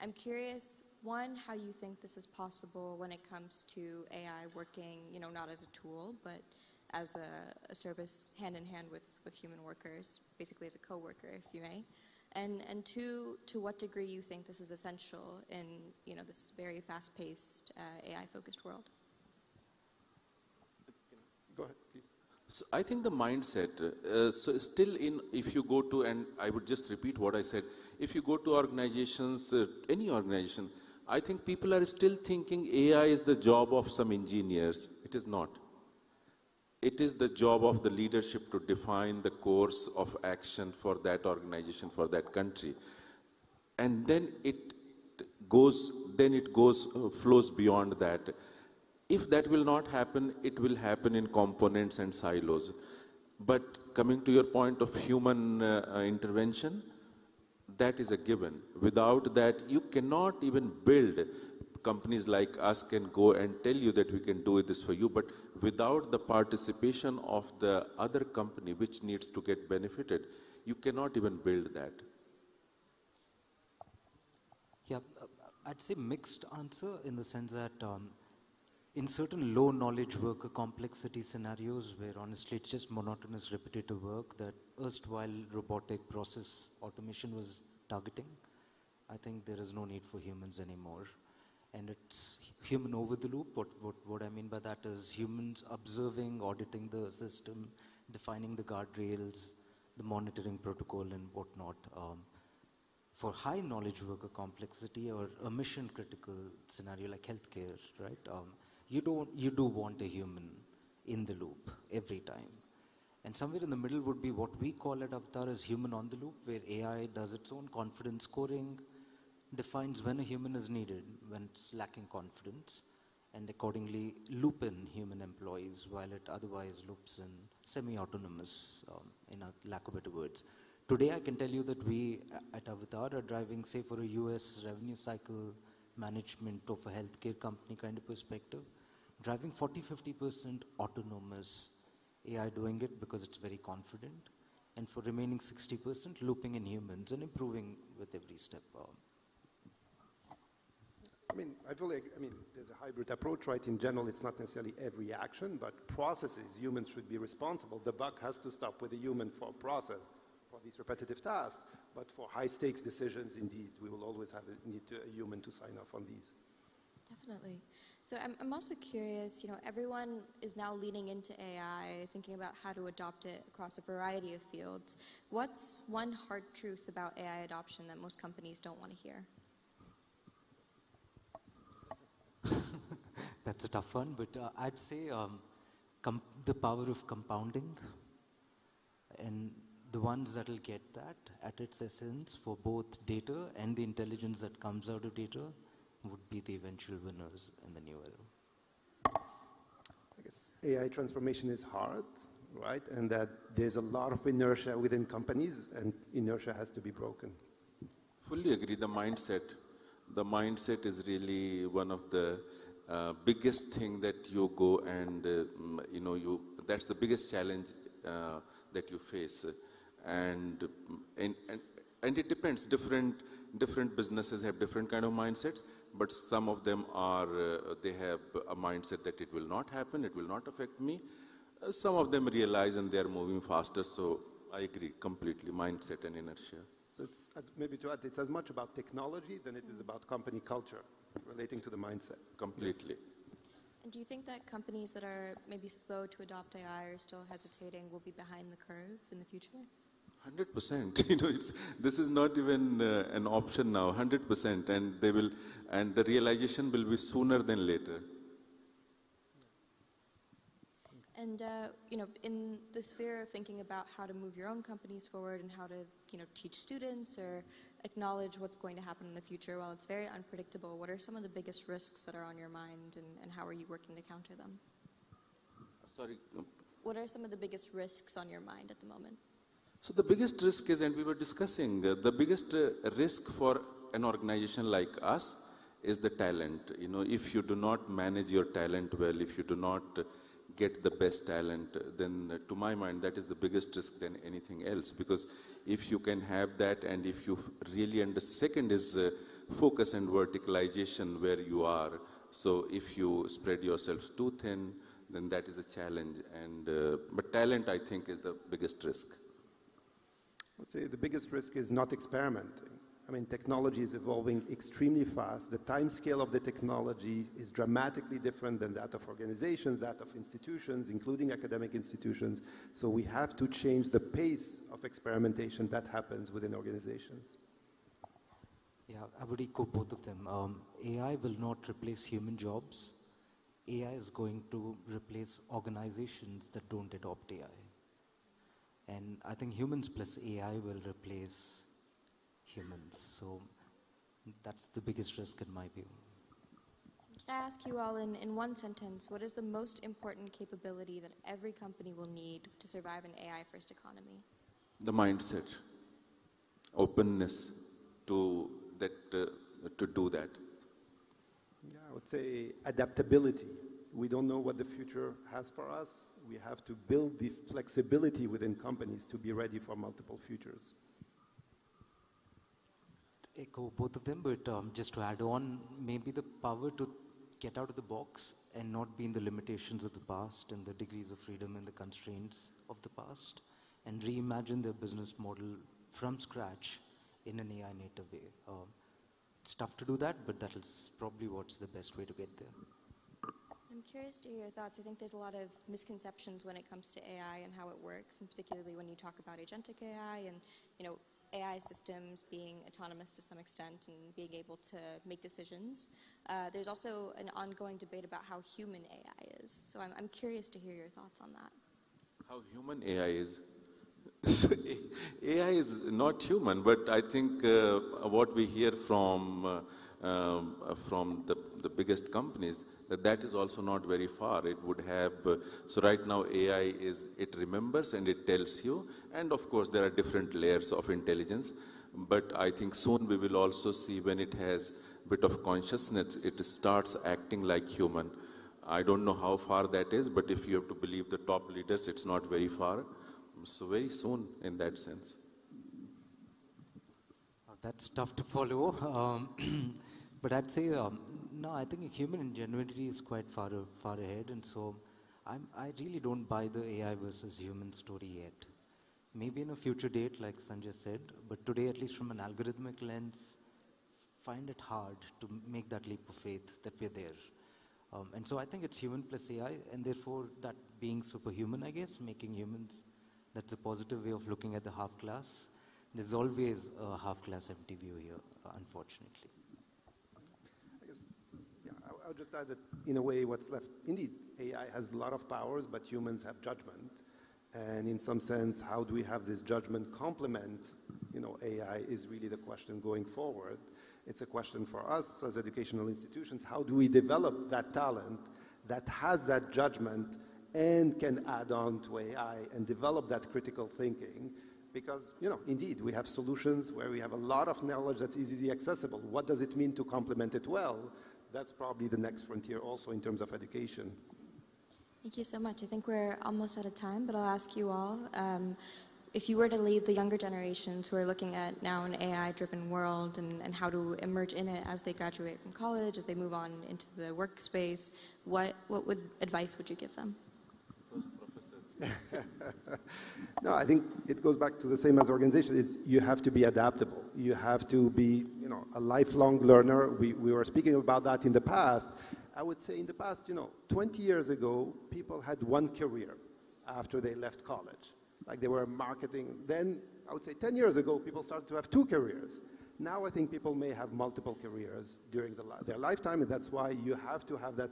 I'm curious, one, how you think this is possible when it comes to AI working, not as a tool, but as a service hand in hand with human workers, basically as a co-worker, if you may. And two, to what degree you think this is essential in this very fast-paced AI-focused world? Go ahead, please. So I think the mindset, so still if you go to, and I would just repeat what I said, if you go to organizations, any organization, I think people are still thinking AI is the job of some engineers. It is not. It is the job of the leadership to define the course of action for that organization, for that country. And then it flows beyond that. If that will not happen, it will happen in components and silos. But coming to your point of human intervention, that is a given. Without that, you cannot even build. Companies like us can go and tell you that we can do this for you, but without the participation of the other company which needs to get benefited, you cannot even build that. Yeah, I'd say mixed answer in the sense that in certain low knowledge work or complexity scenarios where honestly it's just monotonous repetitive work that erstwhile robotic process automation was targeting, I think there is no need for humans anymore. And it's human over the loop. What I mean by that is humans observing, auditing the system, defining the guardrails, the monitoring protocol and whatnot. For high knowledge worker complexity or a mission critical scenario like healthcare, right? You do want a human in the loop every time. And somewhere in the middle would be what we call at Avatar as human on the loop, where AI does its own confidence scoring, defines when a human is needed, when it's lacking confidence, and accordingly loop in human employees while it otherwise loops in semi-autonomous, in a lack of better words. Today I can tell you that we at Avatar are driving, say for a US revenue cycle management of a healthcare company kind of perspective, driving 40-50% autonomous AI doing it because it's very confident, and for remaining 60% looping in humans and improving with every step. There's a hybrid approach, right? In general, it's not necessarily every action, but processes, humans should be responsible. The buck has to stop with the human for process, for these repetitive tasks. But for high-stakes decisions, indeed, we will always have a human to sign off on these. Definitely. So I'm also curious, everyone is now leaning into AI, thinking about how to adopt it across a variety of fields. What's one hard truth about AI adoption that most companies don't want to hear? That's a tough one, but I'd say the power of compounding, and the ones that will get that at its essence for both data and the intelligence that comes out of data would be the eventual winners in the new era. I guess AI transformation is hard, right? And that there's a lot of inertia within companies, and inertia has to be broken. Fully agree. The mindset is really one of the biggest thing that you go and that's the biggest challenge that you face, and it depends. Different businesses have different kind of mindsets, but some of them are they have a mindset that it will not happen, it will not affect me. Some of them realize and they are moving faster. So I agree completely. Mindset and inertia. So it's, maybe to add, it's as much about technology than it is about company culture relating to the mindset. Completely. And do you think that companies that are maybe slow to adopt AI or still hesitating will be behind the curve in the future? 100%. You know, this is not even an option now. 100%, and they will, and the realization will be sooner than later. And you know, in the sphere of thinking about how to move your own companies forward and how to, you know, teach students or acknowledge what's going to happen in the future, while it's very unpredictable, what are some of the biggest risks that are on your mind, and how are you working to counter them? Sorry. What are some of the biggest risks on your mind at the moment? So the biggest risk is, and we were discussing, the biggest risk for an organization like us is the talent. You know, if you do not manage your talent well, if you do not get the best talent, then to my mind that is the biggest risk than anything else, because if you can have that, and if you really understand, second is focus and verticalization where you are. So if you spread yourselves too thin, then that is a challenge, and but talent, I think, is the biggest risk. I would say the biggest risk is not experimenting. I mean, technology is evolving extremely fast. The time scale of the technology is dramatically different than that of organizations, that of institutions, including academic institutions. So we have to change the pace of experimentation that happens within organizations. Yeah, I would echo both of them. AI will not replace human jobs. AI is going to replace organizations that don't adopt AI. And I think humans plus AI will replace humans. So that's the biggest risk in my view. Can I ask you all in one sentence, what is the most important capability that every company will need to survive an AI-first economy? The mindset, openness to that, to do that. Yeah, I would say adaptability. We don't know what the future has for us. We have to build the flexibility within companies to be ready for multiple futures. Echo both of them, but just to add on, maybe the power to get out of the box and not be in the limitations of the past and the degrees of freedom and the constraints of the past, and reimagine their business model from scratch in an AI native way. It's tough to do that, but that is probably what's the best way to get there. I'm curious to hear your thoughts. I think there's a lot of misconceptions when it comes to AI and how it works, and particularly when you talk about agentic AI and, you know, AI systems being autonomous to some extent and being able to make decisions. There's also an ongoing debate about how human AI is. So I'm curious to hear your thoughts on that. How human AI is? AI is not human, but I think what we hear from the biggest companies, that is also not very far. It would have, so right now AI is, it remembers and it tells you, and of course there are different layers of intelligence, but I think soon we will also see when it has a bit of consciousness, it starts acting like human. I don't know how far that is, but if you have to believe the top leaders, it's not very far. So very soon in that sense. That's tough to follow. But I'd say, no, I think human ingenuity is quite far ahead, and so I really don't buy the AI versus human story yet. Maybe in a future date, like Sanjay said, but today, at least from an algorithmic lens, find it hard to make that leap of faith that we're there. And so I think it's human plus AI, and therefore that being superhuman, I guess, making humans, that's a positive way of looking at the half class. There's always a half class empty view here, unfortunately. I'll just add that, in a way, what's left, indeed, AI has a lot of powers, but humans have judgment. And in some sense, how do we have this judgment complement, you know, AI is really the question going forward. It's a question for us as educational institutions. How do we develop that talent that has that judgment and can add on to AI and develop that critical thinking? Because, you know, indeed, we have solutions where we have a lot of knowledge that's easily accessible. What does it mean to complement it well? That's probably the next frontier also in terms of education. Thank you so much. I think we're almost out of time, but I'll ask you all, if you were to lead the younger generations who are looking at now an AI-driven world and how to emerge in it as they graduate from college, as they move on into the workspace, what advice would you give them? First, Professor, No, I think it goes back to the same as organization, is you have to be adaptable. You have to be, a lifelong learner. We were speaking about that in the past. I would say in the past, 20 years ago, people had one career after they left college. Like they were marketing. Then, I would say 10 years ago, people started to have two careers. Now I think people may have multiple careers during their lifetime, and that's why you have to have that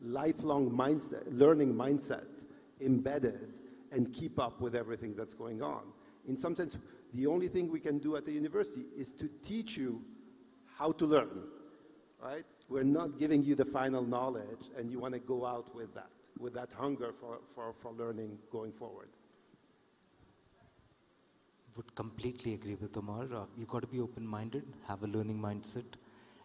lifelong mindset, learning mindset embedded and keep up with everything that's going on. In some sense, the only thing we can do at the university is to teach you how to learn, right? We're not giving you the final knowledge, and you want to go out with that hunger for learning going forward. Would completely agree with Omar. You got to be open-minded, have a learning mindset,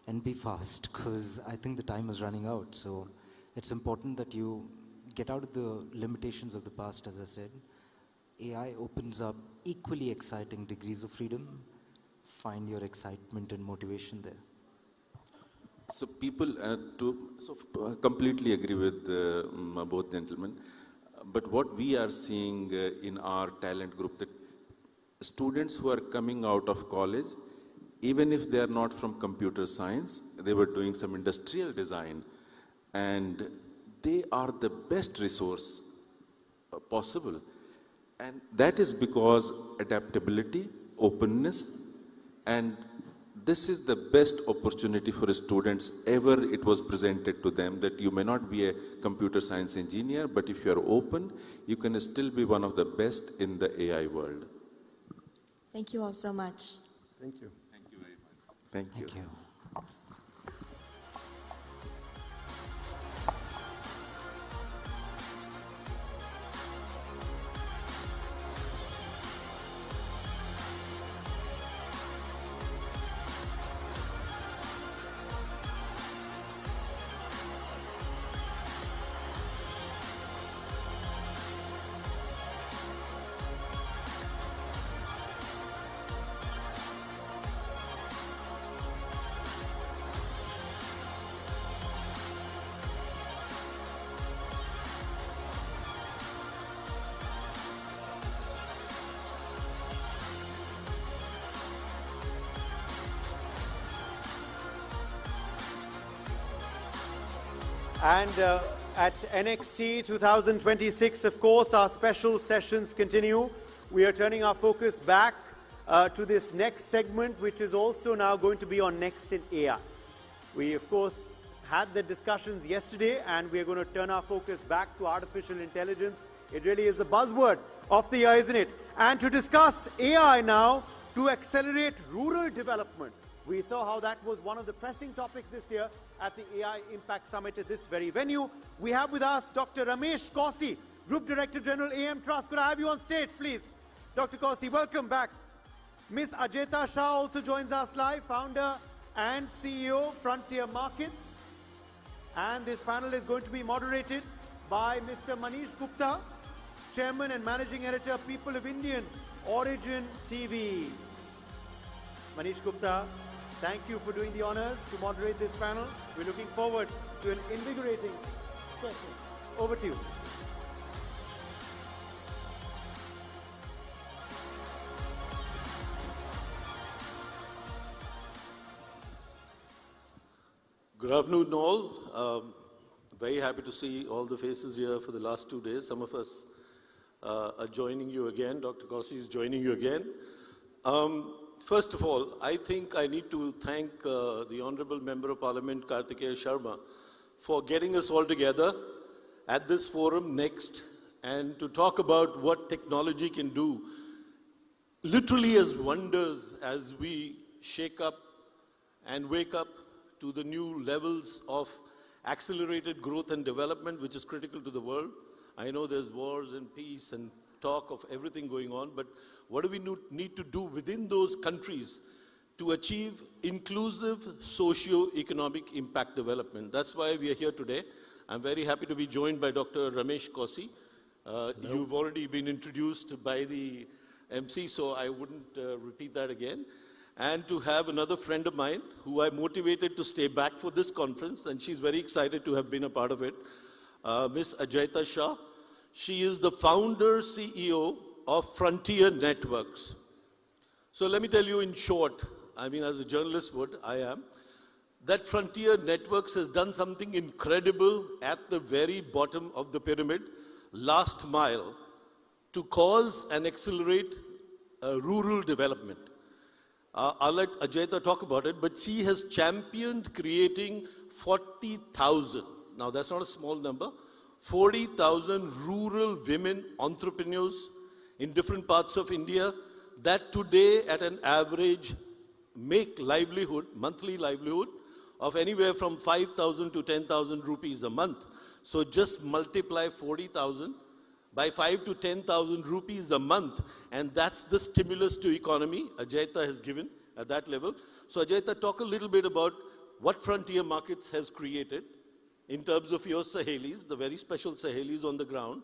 and be fast, because I think the time is running out. So it's important that you get out of the limitations of the past, as I said. AI opens up equally exciting degrees of freedom. Find your excitement and motivation there. So people, completely agree with both gentlemen. But what we are seeing in our talent group, that students who are coming out of college, even if they are not from computer science, they were doing some industrial design, and they are the best resource possible. And that is because adaptability, openness, and this is the best opportunity for students ever it was presented to them, that you may not be a computer science engineer, but if you are open, you can still be one of the best in the AI world. Thank you all so much. Thank you. Thank you very much. Thank you. Thank you. And at NXT 2026, of course, our special sessions continue. We are turning our focus back to this next segment, which is also now going to be on Next in AI. We, of course, had the discussions yesterday, and we are going to turn our focus back to artificial intelligence. It really is the buzzword of the year, isn't it? And to discuss AI now to accelerate rural development. We saw how that was one of the pressing topics this year at the AI Impact Summit at this very venue. We have with us Dr. Ramesh Kausi, Group Director General, AM Trust. Could I have you on stage, please? Dr. Kausi, welcome back. Ms. Ajeta Shah also joins us live, founder and CEO, Frontier Markets. And this panel is going to be moderated by Mr. Manish Gupta, Chairman and Managing Editor, People of Indian Origin TV. Manish Gupta, thank you for doing the honors to moderate this panel. We're looking forward to an invigorating session. Over to you. Good afternoon, all. Very happy to see all the faces here for the last 2 days. Some of us are joining you again. Dr. Kausi is joining you again. First of all, I think I need to thank the Honorable Member of Parliament, Kartikeya Sharma, for getting us all together at this forum next and to talk about what technology can do, literally as wonders as we shake up and wake up to the new levels of accelerated growth and development, which is critical to the world. I know there's wars and peace and talk of everything going on, but what do we need to do within those countries to achieve inclusive socio-economic impact development? That's why we are here today. I'm very happy to be joined by Dr. Ramesh Kausi. You've already been introduced by the MC, so I wouldn't repeat that again. And to have another friend of mine who I motivated to stay back for this conference, and she's very excited to have been a part of it, Miss Ajeta Shah. She is the founder CEO of Frontier Networks. So let me tell you in short, I mean, as a journalist would, I am, that Frontier Networks has done something incredible at the very bottom of the pyramid, last mile, to cause and accelerate rural development. I'll let Ajayta talk about it, but she has championed creating 40,000, now that's not a small number, 40,000 rural women entrepreneurs in different parts of India that today at an average make livelihood, monthly livelihood, of anywhere from 5,000 to 10,000 rupees a month. So just multiply 40,000 by 5 to 10,000 rupees a month, and that's the stimulus to economy Ajayta has given at that level. So Ajayta, talk a little bit about what Frontier Markets has created in terms of your Sahelis, the very special Sahelis on the ground,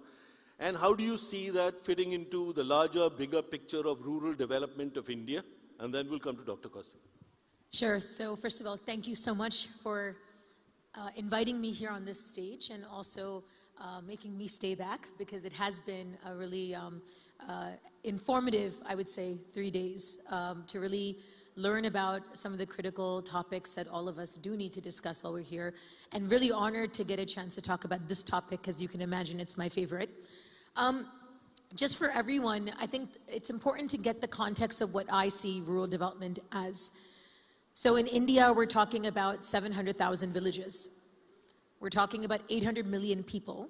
and how do you see that fitting into the larger, bigger picture of rural development of India? And then we'll come to Dr. Costi. Sure. So first of all, thank you so much for inviting me here on this stage and also making me stay back, because it has been a really informative, I would say, 3 days to really learn about some of the critical topics that all of us do need to discuss while we're here, and really honored to get a chance to talk about this topic, because you can imagine it's my favorite. Just for everyone, I think it's important to get the context of what I see rural development as. So in India, we're talking about 700,000 villages. We're talking about 800 million people,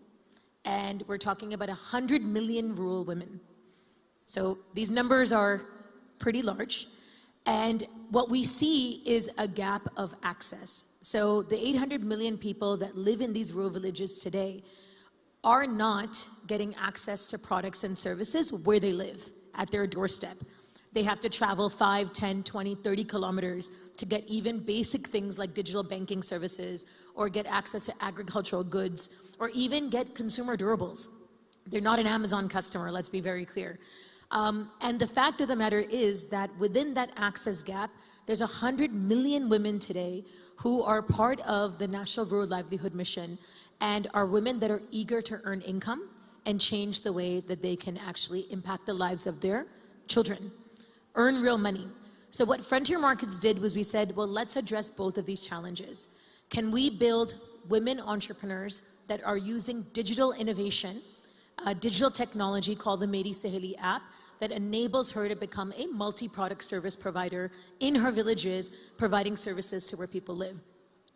and we're talking about 100 million rural women. So these numbers are pretty large, and what we see is a gap of access. So the 800 million people that live in these rural villages today are not getting access to products and services where they live, at their doorstep. They have to travel 5, 10, 20, 30 kilometers to get even basic things like digital banking services, or get access to agricultural goods, or even get consumer durables. They're not an Amazon customer, let's be very clear. And the fact of the matter is that within that access gap, there's 100 million women today who are part of the National Rural Livelihood Mission, and are women that are eager to earn income and change the way that they can actually impact the lives of their children, earn real money. So what Frontier Markets did was we said, well, let's address both of these challenges. Can we build women entrepreneurs that are using digital innovation, digital technology called the Meri Saheli app, that enables her to become a multi-product service provider in her villages, providing services to where people live.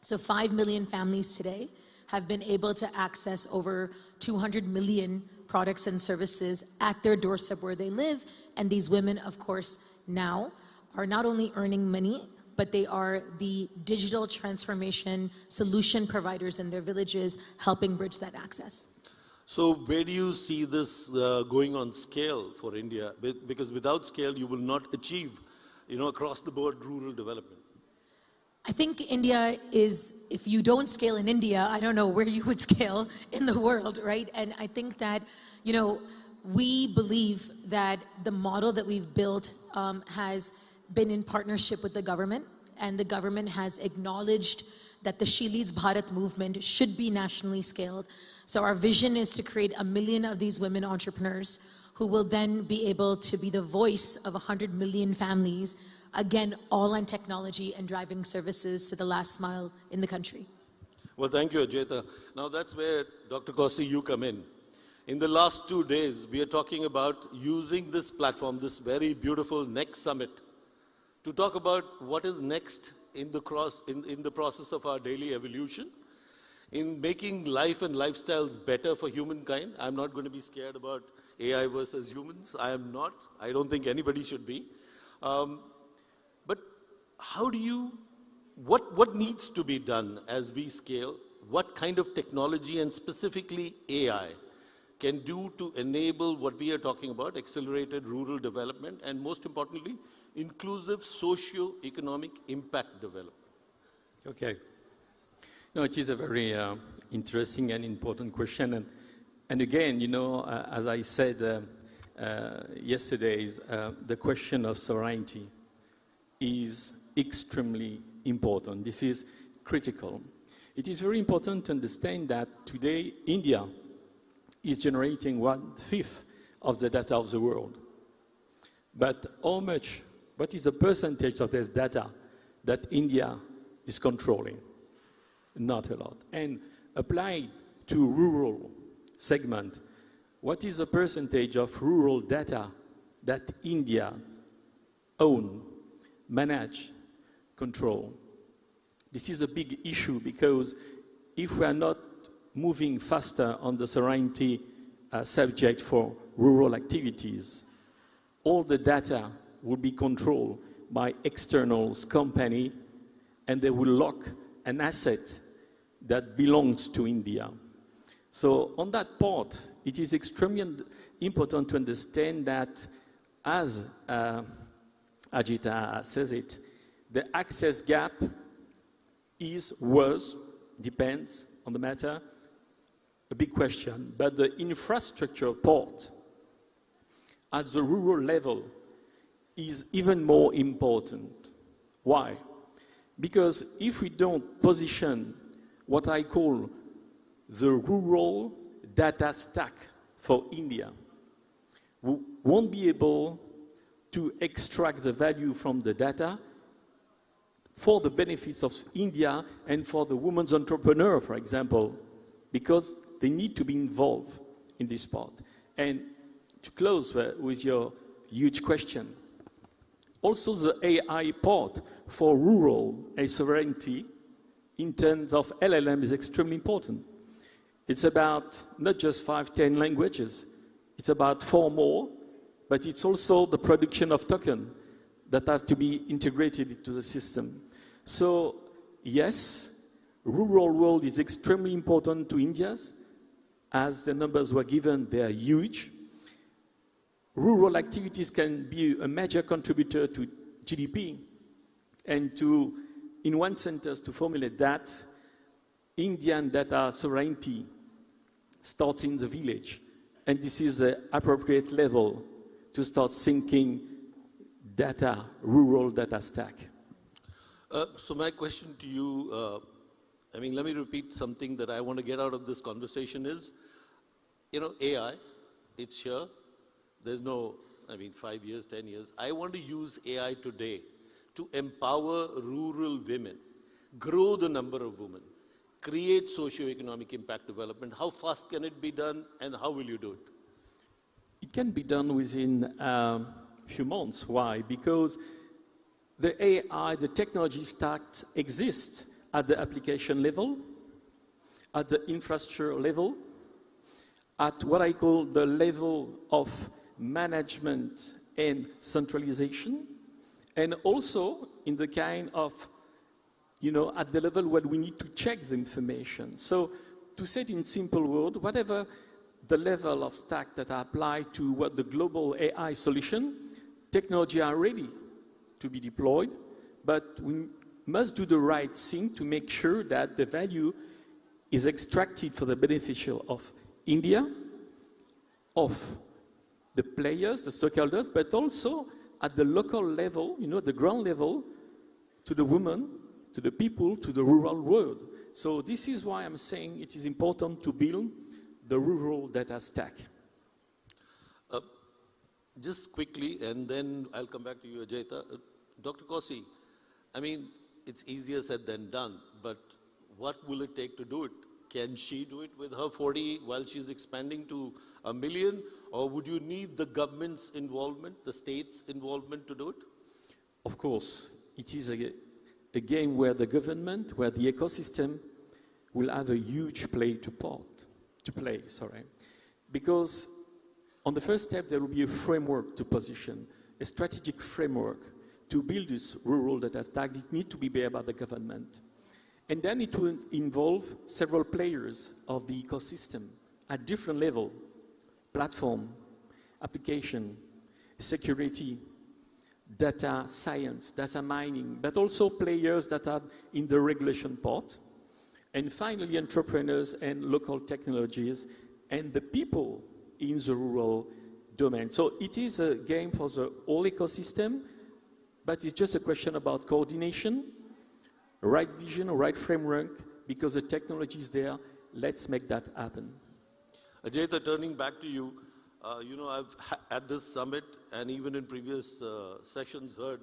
So 5 million families today have been able to access over 200 million products and services at their doorstep where they live. And these women, of course, now are not only earning money, but they are the digital transformation solution providers in their villages, helping bridge that access. So where do you see this going on scale for India? Because without scale, you will not achieve, across the board rural development. I think India is, if you don't scale in India, I don't know where you would scale in the world, right? And I think that, we believe that the model that we've built has been in partnership with the government, and the government has acknowledged that the She Leads Bharat movement should be nationally scaled. So our vision is to create 1 million of these women entrepreneurs who will then be able to be the voice of 100 million families, again, all on technology and driving services to the last mile in the country. Well, thank you, Ajayta. Now that's where, Dr. Costi, you come in. In the last 2 days, we are talking about using this platform, this very beautiful NXT Summit, to talk about what is next in the process of our daily evolution, in making life and lifestyles better for humankind. I'm not going to be scared about AI versus humans. I am not. I don't think anybody should be. But how do you, what needs to be done as we scale? What kind of technology, and specifically AI, can do to enable what we are talking about, accelerated rural development, and most importantly, inclusive socio-economic impact development? Okay. No, it is a very interesting and important question. And again, as I said yesterday, the question of sovereignty is extremely important. This is critical. It is very important to understand that today India is generating 1/5 of the data of the world. But what is the percentage of this data that India is controlling? Not a lot. And applied to rural segment, what is the percentage of rural data that India own, manage, control? This is a big issue because if we are not moving faster on the sovereignty subject for rural activities, all the data will be controlled by externals, company, and they will lock an asset that belongs to India. So on that part, it is extremely important to understand that, as Ajita says it, the access gap was, depends on the matter, a big question. But the infrastructure part at the rural level is even more important. Why? Because if we don't position what I call the rural data stack for India, we won't be able to extract the value from the data for the benefits of India and for the women's entrepreneur, for example, because they need to be involved in this part. And to close with your huge question, also the AI part for rural sovereignty in terms of LLM is extremely important. It's about not just 5, 10 languages, it's about 4 more, but it's also the production of tokens that have to be integrated into the system. So yes, rural world is extremely important to India. As the numbers were given, they are huge. Rural activities can be a major contributor to GDP. And in one sentence, to formulate that, Indian data sovereignty starts in the village. And this is the appropriate level to start thinking data, rural data stack. So my question to you, let me repeat something that I want to get out of this conversation is, AI, it's here. There's no, 5 years, 10 years. I want to use AI today to empower rural women, grow the number of women, create socio-economic impact development. How fast can it be done, and how will you do it? It can be done within a few months. Why? Because the AI, the technology stack exists at the application level, at the infrastructure level, at what I call the level of management and centralization, and also in the kind of, at the level where we need to check the information. So to say it in simple words, whatever the level of stack that are applied to what the global AI solution, technology are ready to be deployed, but we must do the right thing to make sure that the value is extracted for the beneficial of India, of the players, the stakeholders, but also at the local level, the ground level, to the women, to the people, to the rural world. So this is why I'm saying it is important to build the rural data stack. Just quickly, and then I'll come back to you, Ajita. Dr. Kossi, it's easier said than done, but what will it take to do it? Can she do it with her 40 while she's expanding to 1 million? Or would you need the government's involvement, the state's involvement to do it? Of course. It is a game where the government, where the ecosystem will have a huge play to play. Because on the first step, there will be a framework to position, a strategic framework to build this rural data stack. It needs to be made by the government. And then it will involve several players of the ecosystem at different levels: platform, application, security, data science, data mining, but also players that are in the regulation part. And finally, entrepreneurs and local technologies and the people in the rural domain. So it is a game for the whole ecosystem, but it's just a question about coordination, right vision, right framework, because the technology is there. Let's make that happen. Ajayta, turning back to you, you know, at this summit and even in previous sessions heard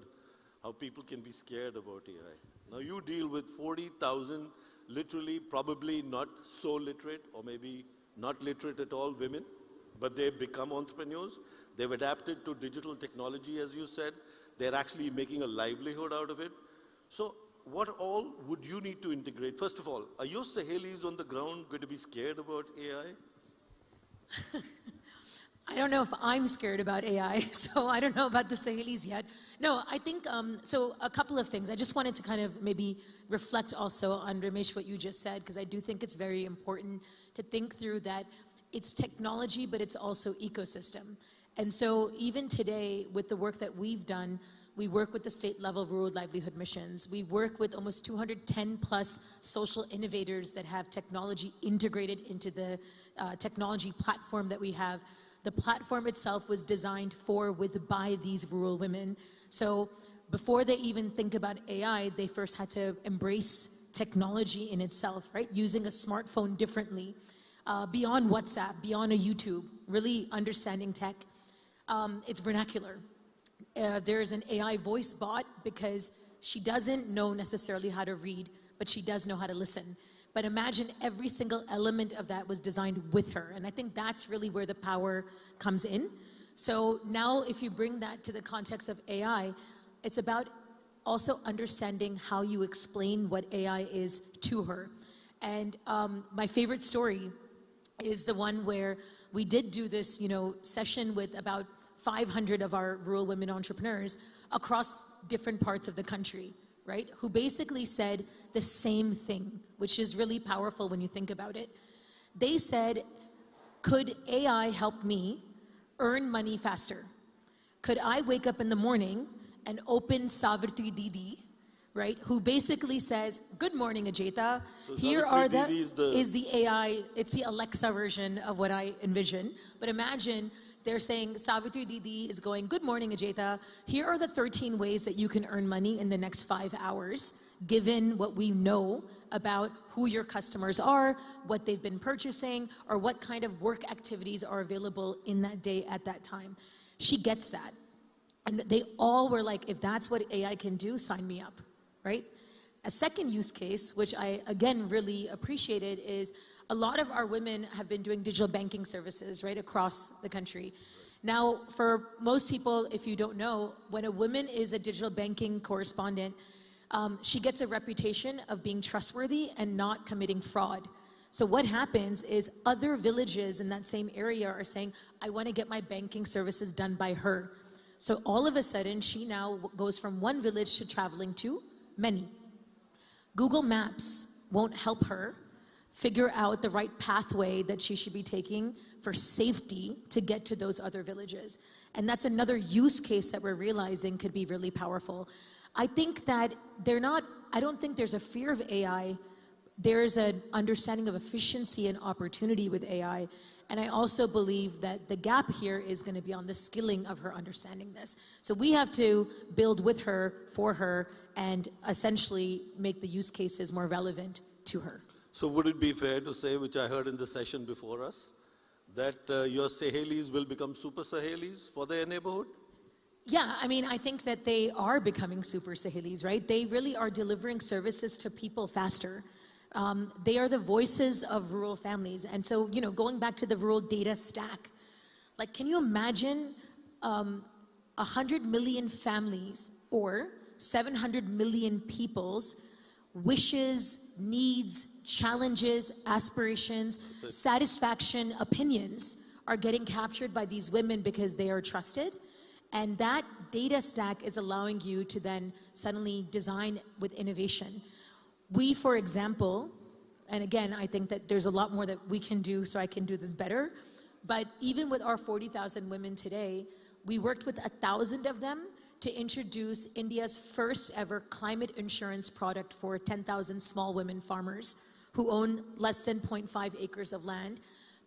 how people can be scared about AI. Now you deal with 40,000 literally probably not so literate or maybe not literate at all women, but they've become entrepreneurs. They've adapted to digital technology, as you said. They're actually making a livelihood out of it. So what all would you need to integrate? First of all, are your Sahelis on the ground going to be scared about AI? I don't know if I'm scared about AI, so I don't know about the Sahelis yet. No, I think, so a couple of things. I just wanted to kind of maybe reflect also on, Ramesh, what you just said, because I do think it's very important to think through that it's technology, but it's also ecosystem. And so even today, with the work that we've done, we work with the state-level rural livelihood missions. We work with almost 210 plus social innovators that have technology integrated into the technology platform that we have. The platform itself was designed for, with, by these rural women. So before they even think about AI, they first had to embrace technology in itself, right? Using a smartphone differently, beyond WhatsApp, beyond a YouTube, really understanding tech. It's vernacular. There's an AI voice bot because she doesn't know necessarily how to read, but she does know how to listen. But imagine every single element of that was designed with her. And I think that's really where the power comes in. So now if you bring that to the context of AI, it's about also understanding how you explain what AI is to her. And my favorite story is the one where we did do this, session with about 500 of our rural women entrepreneurs across different parts of the country, right? Who basically said the same thing, which is really powerful when you think about it. They said, could AI help me earn money faster? Could I wake up in the morning and open Savitri Didi, right? Who basically says, good morning, Ajayta. So Here Savitri are Didi is the AI, it's the Alexa version of what I envision. But imagine they're saying, Savitri Didi is going, good morning, Ajayta. Here are the 13 ways that you can earn money in the next 5 hours, given what we know about who your customers are, what they've been purchasing, or what kind of work activities are available in that day at that time. She gets that. And they all were like, if that's what AI can do, sign me up, right? A second use case, which I, again, really appreciated, is a lot of our women have been doing digital banking services, right, across the country. Now, for most people, if you don't know, when a woman is a digital banking correspondent, she gets a reputation of being trustworthy and not committing fraud. So what happens is other villages in that same area are saying, I want to get my banking services done by her. So all of a sudden, she now goes from one village to traveling to many. Google Maps won't help her figure out the right pathway that she should be taking for safety to get to those other villages. And that's another use case that we're realizing could be really powerful. I think that I don't think there's a fear of AI. There's an understanding of efficiency and opportunity with AI. And I also believe that the gap here is going to be on the skilling of her understanding this. So we have to build with her, for her, and essentially make the use cases more relevant to her. So would it be fair to say, which I heard in the session before us, that your Sahelis will become super Sahelis for their neighborhood? Yeah, I mean, I think that they are becoming super Sahelis, right? They really are delivering services to people faster. They are the voices of rural families. And so, going back to the rural data stack, like, can you imagine 100 million families or 700 million people's wishes, needs, challenges, aspirations, satisfaction, opinions are getting captured by these women because they are trusted? And that data stack is allowing you to then suddenly design with innovation. We, for example, and again, I think that there's a lot more that we can do so I can do this better, but even with our 40,000 women today, we worked with 1,000 of them to introduce India's first ever climate insurance product for 10,000 small women farmers who own less than 0.5 acres of land,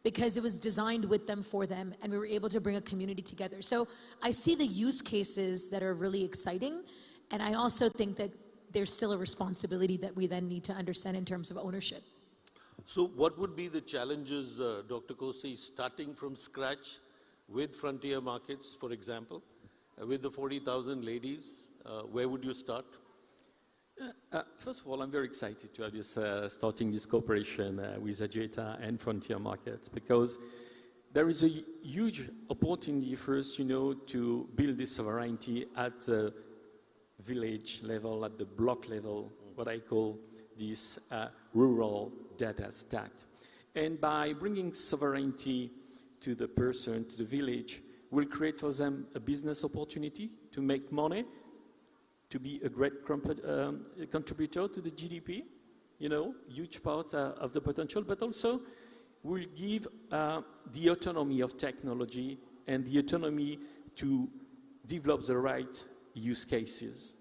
because it was designed with them, for them, and we were able to bring a community together. So I see the use cases that are really exciting, and I also think that there's still a responsibility that we then need to understand in terms of ownership. So what would be the challenges, Dr. Kosi, starting from scratch with frontier markets, for example, with the 40,000 ladies? Where would you start? First of all, I'm very excited to have this starting this cooperation with Ajeta and frontier markets, because there is a huge opportunity for us, to build this sovereignty at the village level, at the block level, what I call this rural data stack. And by bringing sovereignty to the person, to the village, we'll create for them a business opportunity to make money, to be a great contributor to the GDP, huge part of the potential, but also will give the autonomy of technology and the autonomy to develop the right use cases.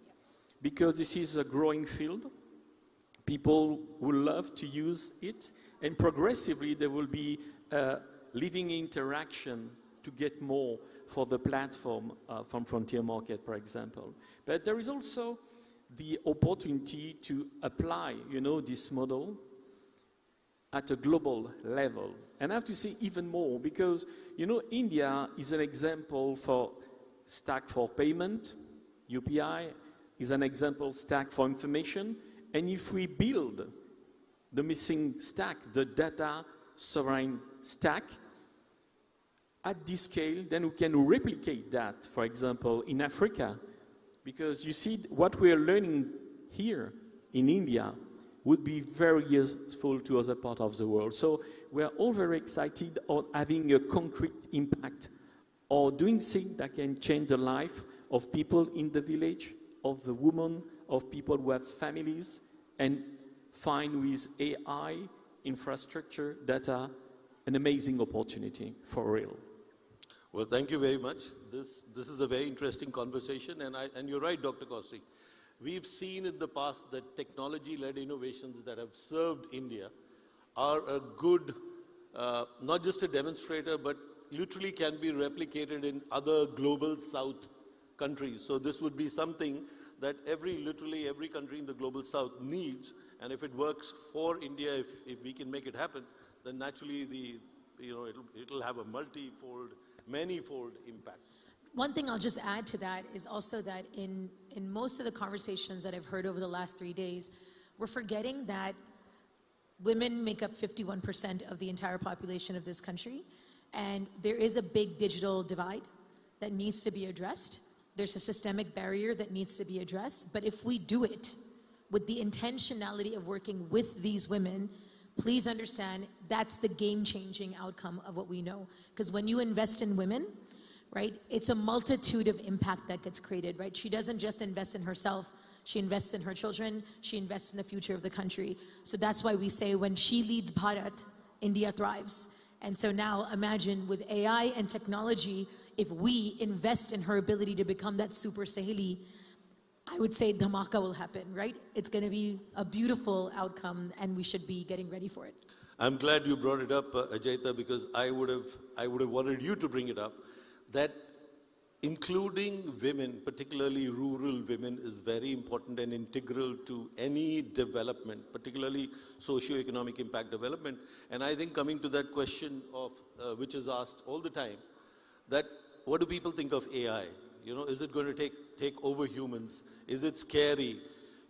Because this is a growing field, people will love to use it, and progressively there will be living interaction to get more for the platform from frontier market, for example. But there is also the opportunity to apply, this model at a global level. And I have to say even more, because, India is an example for stack for payment, UPI is an example stack for information, and if we build the missing stack, the data sovereign stack, at this scale, then we can replicate that, for example, in Africa. Because you see, what we are learning here in India would be very useful to other parts of the world. So we are all very excited on having a concrete impact or doing things that can change the life of people in the village, of the women, of people who have families, and find with AI, infrastructure, data, an amazing opportunity for real. Well, thank you very much. This is a very interesting conversation, and you're right, Dr. Kosi. We've seen in the past that technology-led innovations that have served India are a good, not just a demonstrator, but literally can be replicated in other global South countries. So this would be something that literally every country in the global South needs, and if it works for India, if we can make it happen, then naturally it'll have a multi-fold, many-fold impact. One thing I'll just add to that is also that in most of the conversations that I've heard over the last 3 days, we're forgetting that women make up 51% of the entire population of this country, and there is a big digital divide that needs to be addressed. There's a systemic barrier that needs to be addressed, but if we do it with the intentionality of working with these women, please understand that's the game-changing outcome of what we know. Because when you invest in women, right, it's a multitude of impact that gets created, right? She doesn't just invest in herself, she invests in her children, she invests in the future of the country. So that's why we say when she leads Bharat, India thrives. And so now imagine with AI and technology, if we invest in her ability to become that super Saheli, I would say dhamaka will happen, right? It's going to be a beautiful outcome, and we should be getting ready for it. I'm glad you brought it up, Ajeta, because I would have wanted you to bring it up, that including women, particularly rural women, is very important and integral to any development, particularly socio-economic impact development. And I think coming to that question of which is asked all the time, that what do people think of AI? Is it going to take over humans? Is it scary?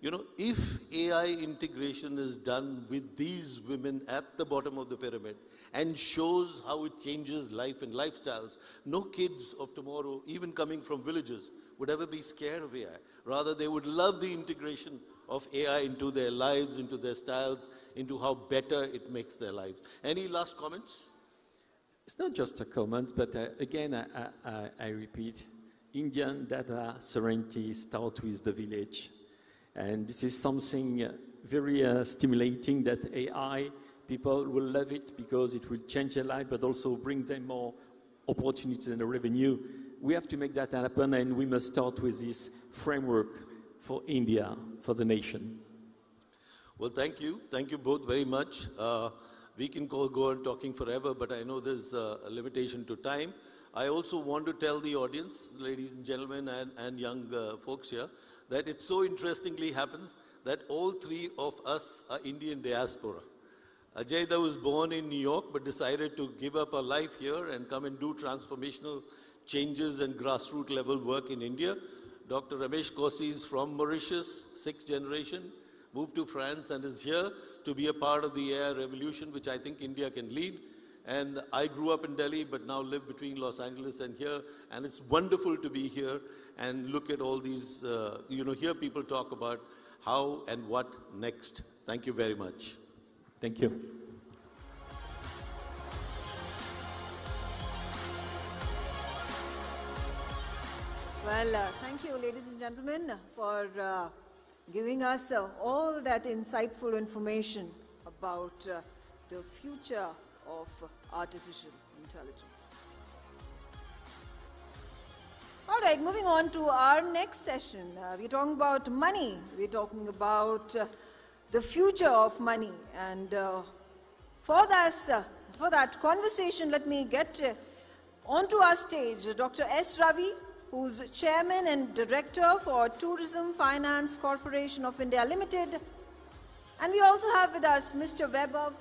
If AI integration is done with these women at the bottom of the pyramid and shows how it changes life and lifestyles, no kids of tomorrow, even coming from villages, would ever be scared of AI. Rather, they would love the integration of AI into their lives, into their styles, into how better it makes their lives. Any last comments? It's not just a comment, but again, I repeat, Indian data sovereignty starts with the village. And this is something very stimulating that AI, people will love it because it will change their life, but also bring them more opportunities and revenue. We have to make that happen, and we must start with this framework for India, for the nation. Well, thank you. Thank you both very much. We can go on talking forever, but I know there's a limitation to time. I also want to tell the audience, ladies and gentlemen, and young folks here, that it so interestingly happens that all three of us are Indian diaspora. Ajayda was born in New York but decided to give up her life here and come and do transformational changes and grassroots level work in India. Dr. Ramesh Kosi is from Mauritius, 6th generation, moved to France and is here to be a part of the AI revolution, which I think India can lead. And I grew up in Delhi, but now live between Los Angeles and here. And it's wonderful to be here and look at all these, hear people talk about how and what next. Thank you very much. Thank you. Well, thank you, ladies and gentlemen, for giving us all that insightful information about the future of artificial intelligence. All right, moving on to our next session. We're talking about money. We're talking about the future of money. And for that conversation, let me get onto our stage Dr. S. Ravi, who's Chairman and Director for Tourism Finance Corporation of India Limited. And we also have with us Mr. Vaibhav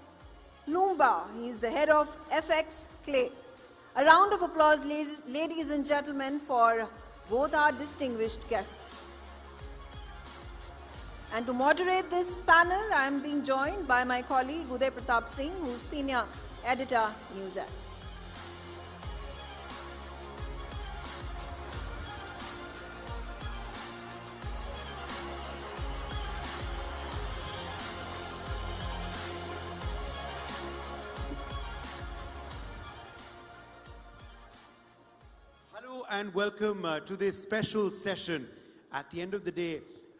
Lumba. He's the head of FX Clay. A round of applause, ladies and gentlemen, for both our distinguished guests. And to moderate this panel, I am being joined by my colleague Uday Pratap Singh, who's Senior Editor, Newsx. And welcome to this special session. At the end of the day,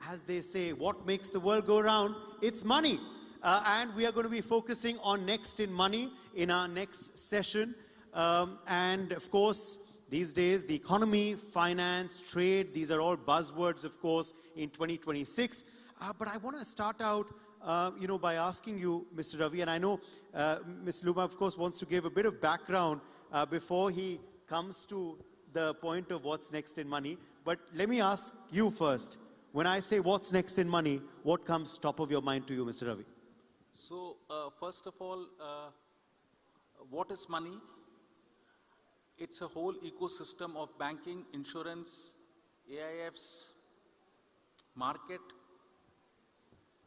as they say, what makes the world go round? It's money. And we are going to be focusing on next in money in our next session. And of course, these days, the economy, finance, trade, these are all buzzwords, of course, in 2026. But I want to start out, by asking you, Mr. Ravi, and I know Ms. Luma, of course, wants to give a bit of background before he comes to the point of what's next in money. But let me ask you first. When I say what's next in money, what comes top of your mind to you, Mr. Ravi? So, first of all, what is money? It's a whole ecosystem of banking, insurance, AIFs, market,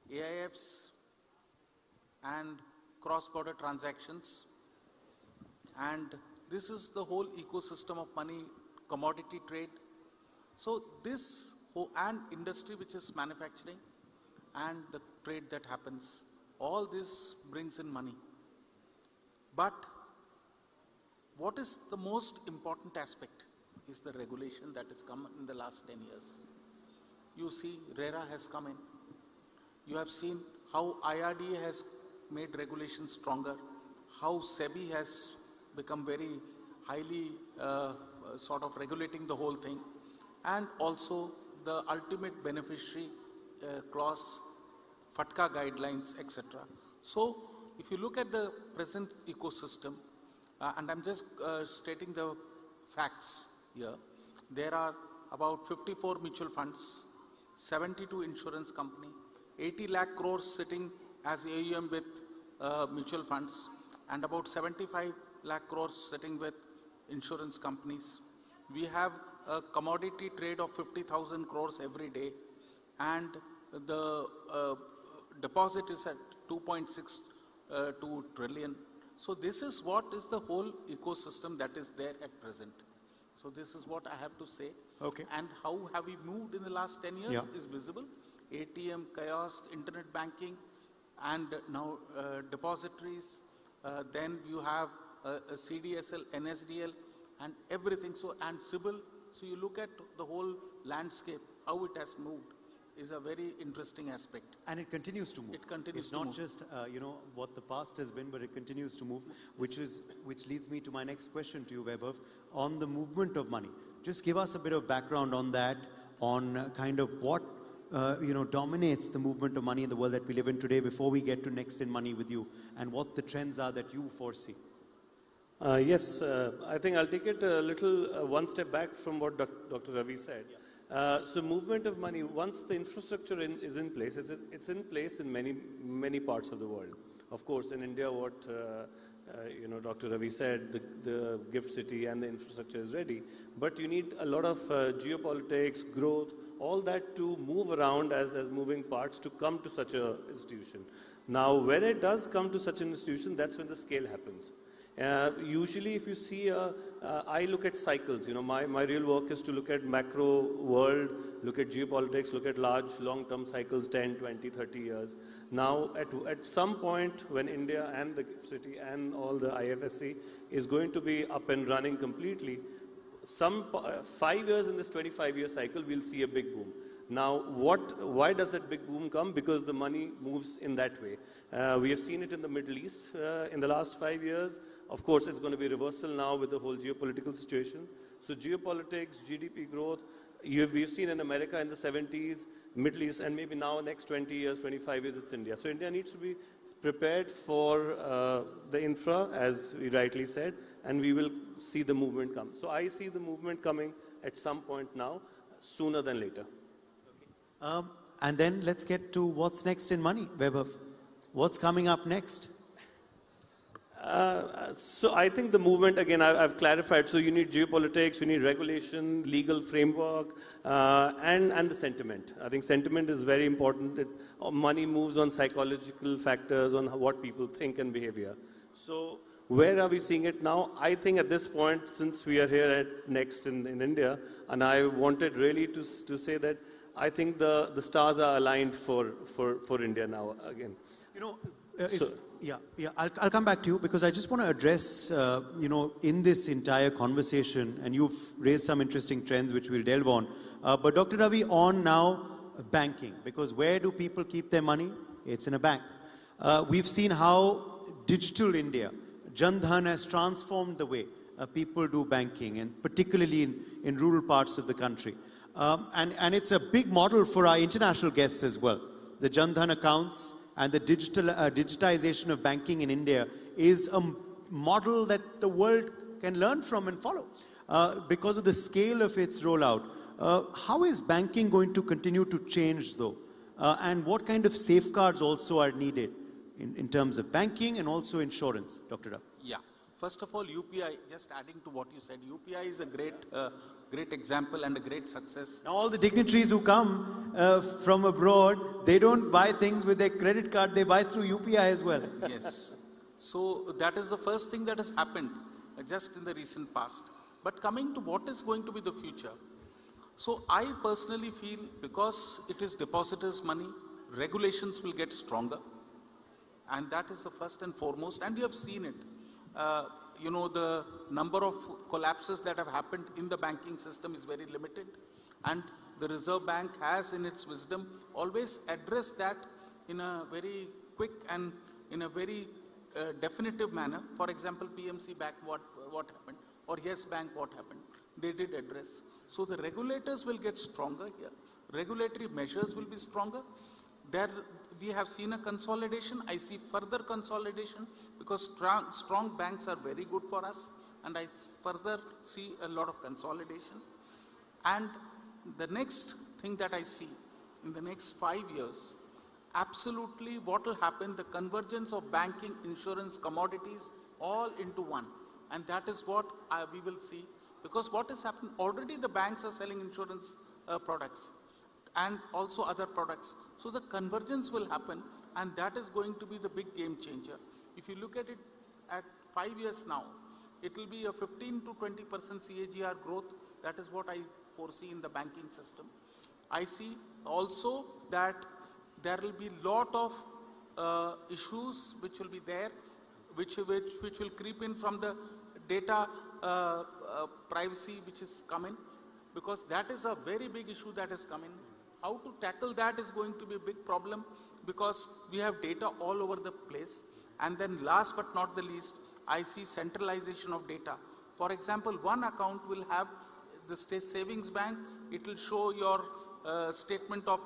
AIFs, and cross-border transactions. And this is the whole ecosystem of money, commodity trade. So this whole, and industry, which is manufacturing, and the trade that happens, all this brings in money. But what is the most important aspect is the regulation that has come in the last 10 years. You see, RERA has come in. You have seen how IRDA has made regulations stronger, how SEBI has become very highly sort of regulating the whole thing, and also the ultimate beneficiary clause, FATCA guidelines, etc. So if you look at the present ecosystem, and I'm just stating the facts here, there are about 54 mutual funds, 72 insurance company, 80 lakh crores sitting as AUM with mutual funds, and about 75 lakh crores sitting with insurance companies. We have a commodity trade of 50,000 crores every day, and the deposit is at 2.62 trillion. So this is what is the whole ecosystem that is there at present. So this is what I have to say. Okay. And how have we moved in the last 10 years is visible. ATM, kiosk, internet banking, and now depositories. Then you have a CDSL, NSDL, and everything. So, and CIBIL. So you look at the whole landscape, how it has moved, is a very interesting aspect. And it continues to move. It continues it's to move. It's not just, what the past has been, but it continues to move, which leads me to my next question to you, Vaibhav, on the movement of money. Just give us a bit of background on that, on kind of what, dominates the movement of money in the world that we live in today before we get to next in money with you, and what the trends are that you foresee. Yes, I think I'll take it a little one step back from what Dr. Ravi said. So movement of money, once the infrastructure is in place, it's in place in many parts of the world. Of course, in India, what Dr. Ravi said, the gift city and the infrastructure is ready. But you need a lot of geopolitics, growth, all that to move around as moving parts to come to such an institution. Now, when it does come to such an institution, that's when the scale happens. Usually, if you see, I look at cycles. My real work is to look at macro world, look at geopolitics, look at large, long-term cycles, 10, 20, 30 years. Now, at some point, when India and the city and all the IFSC is going to be up and running completely, 5 years in this 25-year cycle, we'll see a big boom. Now, why does that big boom come? Because the money moves in that way. We have seen it in the Middle East in the last 5 years. Of course, it's going to be reversal now with the whole geopolitical situation. So geopolitics, GDP growth, we've seen in America in the 70s, Middle East, and maybe now next 20 years, 25 years, it's India. So India needs to be prepared for the infra, as we rightly said, and we will see the movement come. So I see the movement coming at some point now, sooner than later. And then let's get to what's next in money, Vaibhav. What's coming up next? So I think the movement, again, I've clarified. So you need geopolitics, you need regulation, legal framework, and the sentiment. I think sentiment is very important. Money moves on psychological factors, on what people think and behavior. So where are we seeing it now? I think at this point, since we are here at Next in India, and I wanted really to say that I think the stars are aligned for India now again. I'll come back to you because I just want to address, in this entire conversation, and you've raised some interesting trends which we'll delve on. But Dr. Ravi, on now banking, because where do people keep their money? It's in a bank. We've seen how digital India, Jan Dhan, has transformed the way people do banking, and particularly in rural parts of the country. And it's a big model for our international guests as well. The Jan Dhan accounts and the digitization of banking in India is a model that the world can learn from and follow because of the scale of its rollout. How is banking going to continue to change, though? And what kind of safeguards also are needed in terms of banking and also insurance, Dr. Rav? Yeah. First of all, UPI, just adding to what you said, UPI is a great example and a great success. Now, all the dignitaries who come from abroad, they don't buy things with their credit card, they buy through UPI as well. Yes. So that is the first thing that has happened just in the recent past. But coming to what is going to be the future. So I personally feel because it is depositors' money, regulations will get stronger. And that is the first and foremost. And you have seen it. The number of collapses that have happened in the banking system is very limited, and the Reserve Bank has, in its wisdom, always addressed that in a very quick and in a very definitive manner. For example, PMC Bank, what happened, or Yes Bank, what happened, they did address. So the regulators will get stronger here. Regulatory measures will be stronger. There we have seen a consolidation. I see further consolidation because strong banks are very good for us, and I further see a lot of consolidation. And the next thing that I see in the next 5 years, absolutely what will happen, the convergence of banking, insurance, commodities, all into one. And that is what we will see, because what is happening, already the banks are selling insurance products and also other products. So the convergence will happen, and that is going to be the big game changer. If you look at it at 5 years now, it will be a 15 to 20% CAGR growth. That is what I foresee in the banking system. I see also that there will be lot of issues which will be there, which will creep in from the data privacy which is coming, because that is a very big issue that is coming. How to tackle that is going to be a big problem, because we have data all over the place. And then last but not the least, I see centralization of data. For example, one account will have the state savings bank. It will show your statement of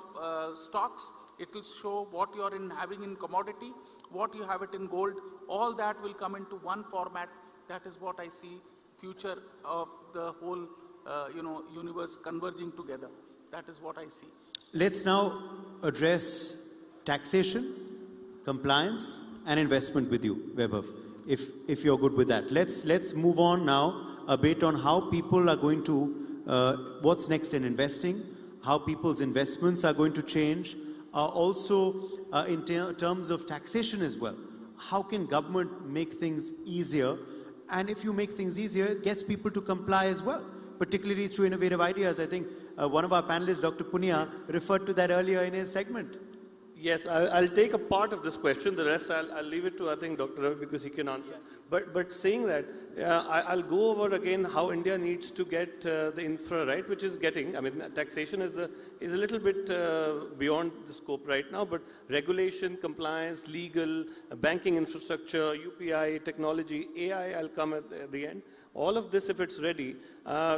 stocks. It will show what you are having in commodity, what you have it in gold. All that will come into one format. That is what I see future of the whole universe converging together. That is what I see. Let's now address taxation, compliance, an investment with you, Vaibhav, if you're good with that. Let's move on now a bit on how people are going to, what's next in investing, how people's investments are going to change, also in terms of taxation as well. How can government make things easier? And if you make things easier, it gets people to comply as well, particularly through innovative ideas. I think one of our panelists, Dr. Punia, referred to that earlier in his segment. Yes, I'll take a part of this question. The rest I'll leave it to, I think, Dr. Ravi, because he can answer. But saying that, I'll go over again how India needs to get the infra, right, which is getting, I mean, taxation is a little bit beyond the scope right now, but regulation, compliance, legal, banking infrastructure, UPI, technology, AI, I'll come at the end. All of this, if it's ready,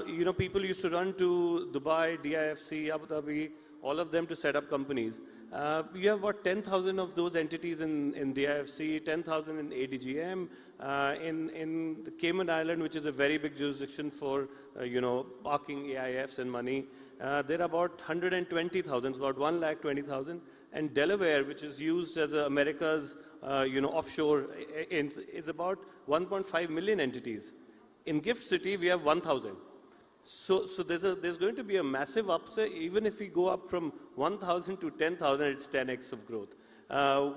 you know, people used to run to Dubai, DIFC, Abu Dhabi, all of them to set up companies. We have about 10,000 of those entities in DIFC, 10,000 in ADGM, in the Cayman Island, which is a very big jurisdiction for, you know, parking AIFs and money. There are about 120,000, about 120,000. And Delaware, which is used as America's, you know, offshore, is about 1.5 million entities. In Gift City, we have 1,000. So there's going to be a massive upside. Even if we go up from 1,000 to 10,000, it's 10x of growth.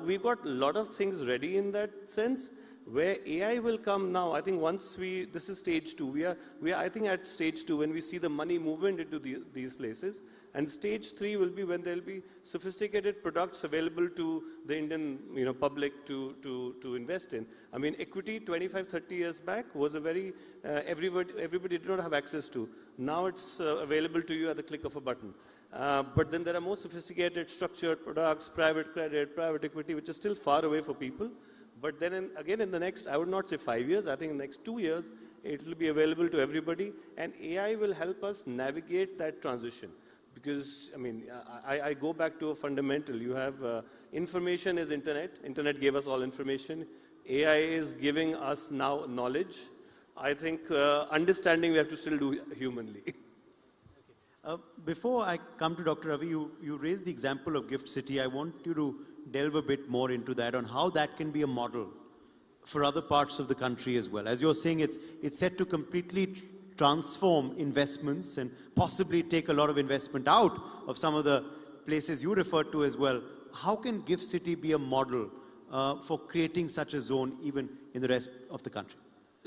We've got a lot of things ready in that sense. Where AI will come now, I think once this is stage 2. We are I think at stage 2 when we see the money movement into these places. And stage 3 will be when there'll be sophisticated products available to the Indian, you know, public to invest in. I mean, equity 25, 30 years back was a very, everybody did not have access to. Now it's available to you at the click of a button. But then there are more sophisticated structured products, private credit, private equity, which is still far away for people. But then again, in the next, I would not say 5 years, I think in the next 2 years, it will be available to everybody. And AI will help us navigate that transition. Because, I mean, I go back to a fundamental. You have information is internet. Internet gave us all information. AI is giving us now knowledge. I think understanding we have to still do humanly. Before I come to Dr. Ravi, you raised the example of Gift City. I want you to delve a bit more into that, on how that can be a model for other parts of the country as well. As you're saying, it's set to completely transform investments and possibly take a lot of investment out of some of the places you referred to as well. How can Gift City be a model for creating such a zone even in the rest of the country?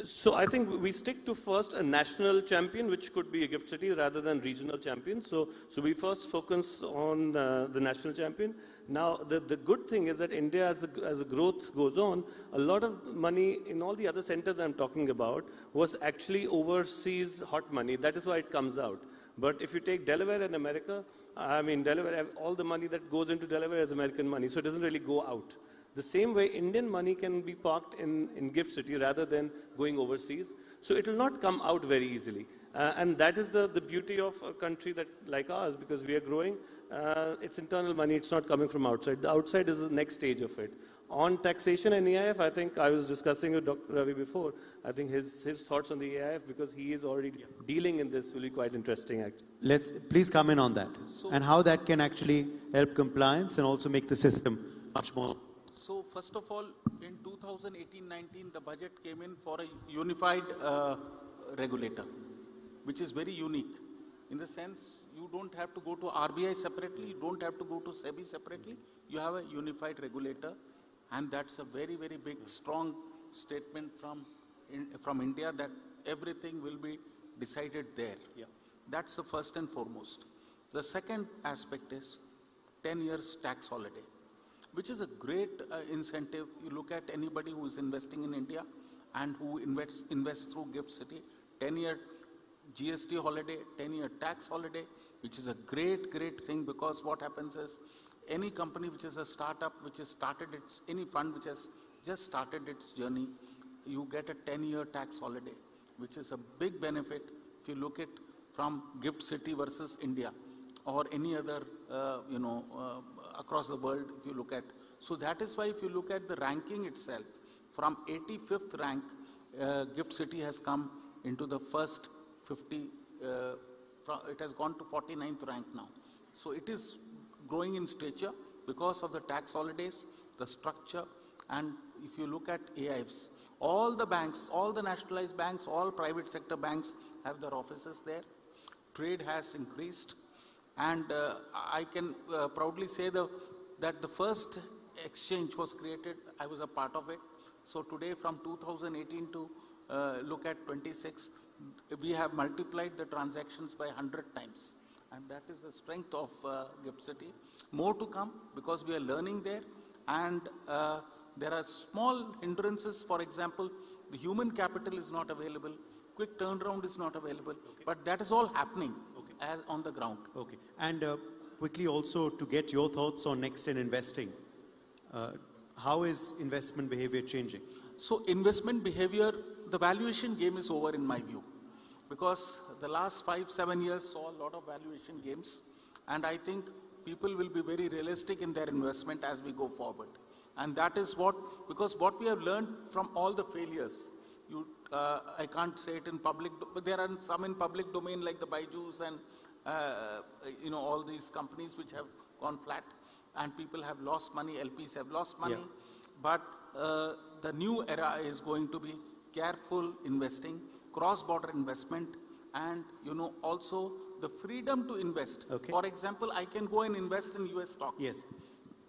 So I think we stick to first a national champion, which could be a Gift City rather than regional champion. So we first focus on the national champion. Now, the good thing is that India, as the growth goes on, a lot of money in all the other centers I'm talking about was actually overseas hot money. That is why it comes out. But if you take Delaware and America, I mean, Delaware, all the money that goes into Delaware is American money, so it doesn't really go out. The same way Indian money can be parked in Gift City rather than going overseas. So it will not come out very easily. And that is the beauty of a country like ours, because we are growing. It's internal money, it's not coming from outside. The outside is the next stage of it. On taxation and AIF, I think I was discussing with Dr. Ravi before. I think his thoughts on the AIF, because he is already dealing in this, will be quite interesting, actually. Please come in on that, and how that can actually help compliance and also make the system much more. So first of all, in 2018-19, the budget came in for a unified regulator, which is very unique. In the sense, you don't have to go to RBI separately, you don't have to go to SEBI separately, you have a unified regulator, and that's a very, very big, strong statement from India that everything will be decided there. Yeah. That's the first and foremost. The second aspect is 10 years tax holiday, which is a great incentive. You look at anybody who is investing in India and who invests through Gift City, 10-year GST holiday, 10-year tax holiday, which is a great, great thing, because what happens is any company which is a startup, which has started any fund which has just started its journey, you get a 10-year tax holiday, which is a big benefit if you look at from Gift City versus India or any other, across the world, if you look at. So that is why if you look at the ranking itself, from 85th rank, Gift City has come into the first 50, it has gone to 49th rank now. So it is growing in stature because of the tax holidays, the structure, And if you look at AIFs, all the banks, all the nationalized banks, all private sector banks have their offices there. Trade has increased. And I can proudly say that the first exchange was created, I was a part of it. So today from 2018 to look at 26, we have multiplied the transactions by 100 times. And that is the strength of Gift City. More to come because we are learning there. And there are small hindrances. For example, the human capital is not available. Quick turnaround is not available. But that is all happening as on the ground. Okay. And quickly also to get your thoughts on next in investing. How is investment behavior changing? So investment behavior, the valuation game is over in my view. Because the last 5-7 years saw a lot of valuation games. And I think people will be very realistic in their investment as we go forward. And that is what, because what we have learned from all the failures, I can't say it in public, but there are some in public domain like the Byju's and all these companies which have gone flat and people have lost money, LPs have lost money. Yeah. But the new era is going to be careful investing, cross-border investment, and also the freedom to invest. Okay. For example, I can go and invest in US stocks. Yes.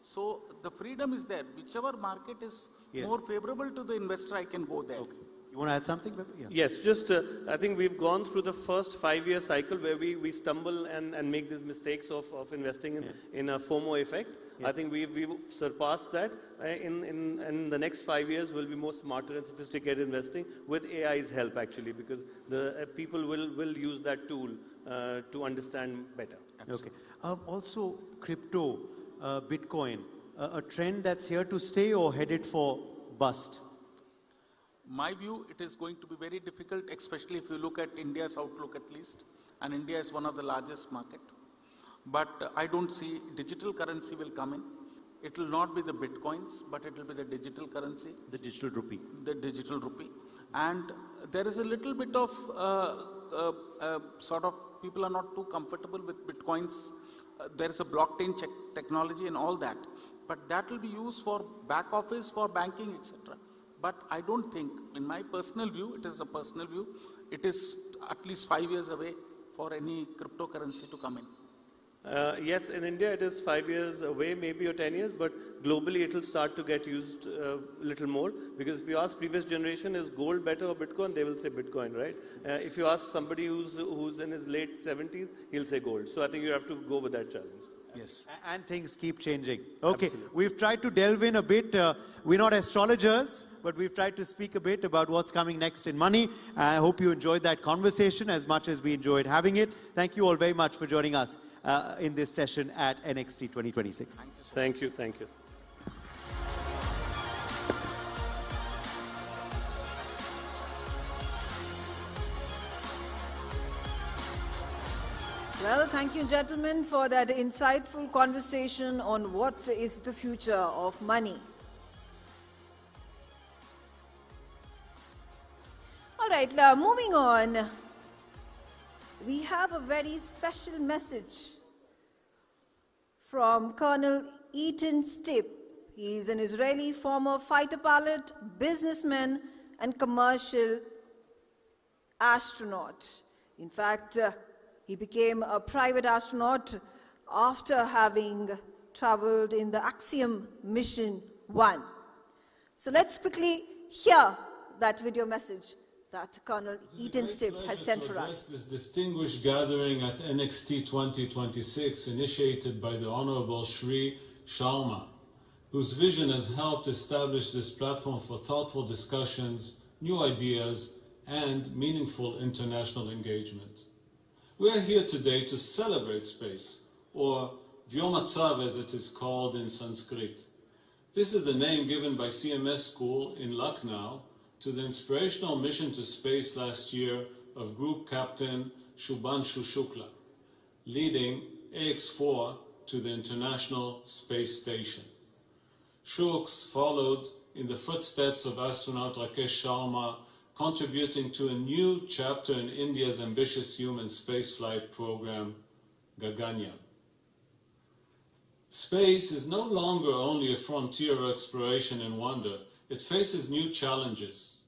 So the freedom is there. Whichever market is more favorable to the investor, I can go there. Okay. You want to add something? Yeah. Yes, just I think we've gone through the first 5-year cycle where we stumble and make these mistakes of investing in a FOMO effect. Yeah. I think we've surpassed that. In the next 5 years, we'll be more smarter and sophisticated investing with AI's help actually, because the people will use that tool to understand better. Absolutely. Okay. Also, crypto, Bitcoin, a trend that's here to stay or headed for bust? My view, it is going to be very difficult, especially if you look at India's outlook at least. And India is one of the largest market. But I don't see digital currency will come in. It will not be the Bitcoins, but it will be the digital currency. The digital rupee. The digital rupee. And there is a little bit of sort of, people are not too comfortable with Bitcoins. There is a blockchain technology and all that. But that will be used for back office, for banking, etc. But I don't think, in my personal view, it is a personal view, it is at least 5 years away for any cryptocurrency to come in. Yes, in India it is 5 years away, maybe, or 10 years, but globally it will start to get used a little more, because if you ask previous generation, is gold better or Bitcoin, they will say Bitcoin, right? If you ask somebody who's in his late 70s, he'll say gold. So I think you have to go with that challenge. Yes. And things keep changing. Okay, Absolutely. We've tried to delve in a bit. We're not astrologers, but we've tried to speak a bit about what's coming next in money. I hope you enjoyed that conversation as much as we enjoyed having it. Thank you all very much for joining us in this session at NXT 2026. Thank you. Thank you. Well, thank you, gentlemen, for that insightful conversation on what is the future of money. All right, moving on. We have a very special message from Colonel Eaton Stipp. He is an Israeli former fighter pilot, businessman, and commercial astronaut. In fact, he became a private astronaut after having traveled in the Axiom Mission 1. So let's quickly hear that video message that Colonel Eaton Stipp has sent for us. This distinguished gathering at NXT 2026, initiated by the Honorable Shri Sharma, whose vision has helped establish this platform for thoughtful discussions, new ideas, and meaningful international engagement. We are here today to celebrate space, or Vyomatsav as it is called in Sanskrit. This is the name given by CMS School in Lucknow to the inspirational mission to space last year of Group Captain Shubhanshu Shukla, leading AX-4 to the International Space Station. Shuks followed in the footsteps of astronaut Rakesh Sharma, contributing to a new chapter in India's ambitious human spaceflight program, Gaganyaan. Space is no longer only a frontier of exploration and wonder. It faces new challenges,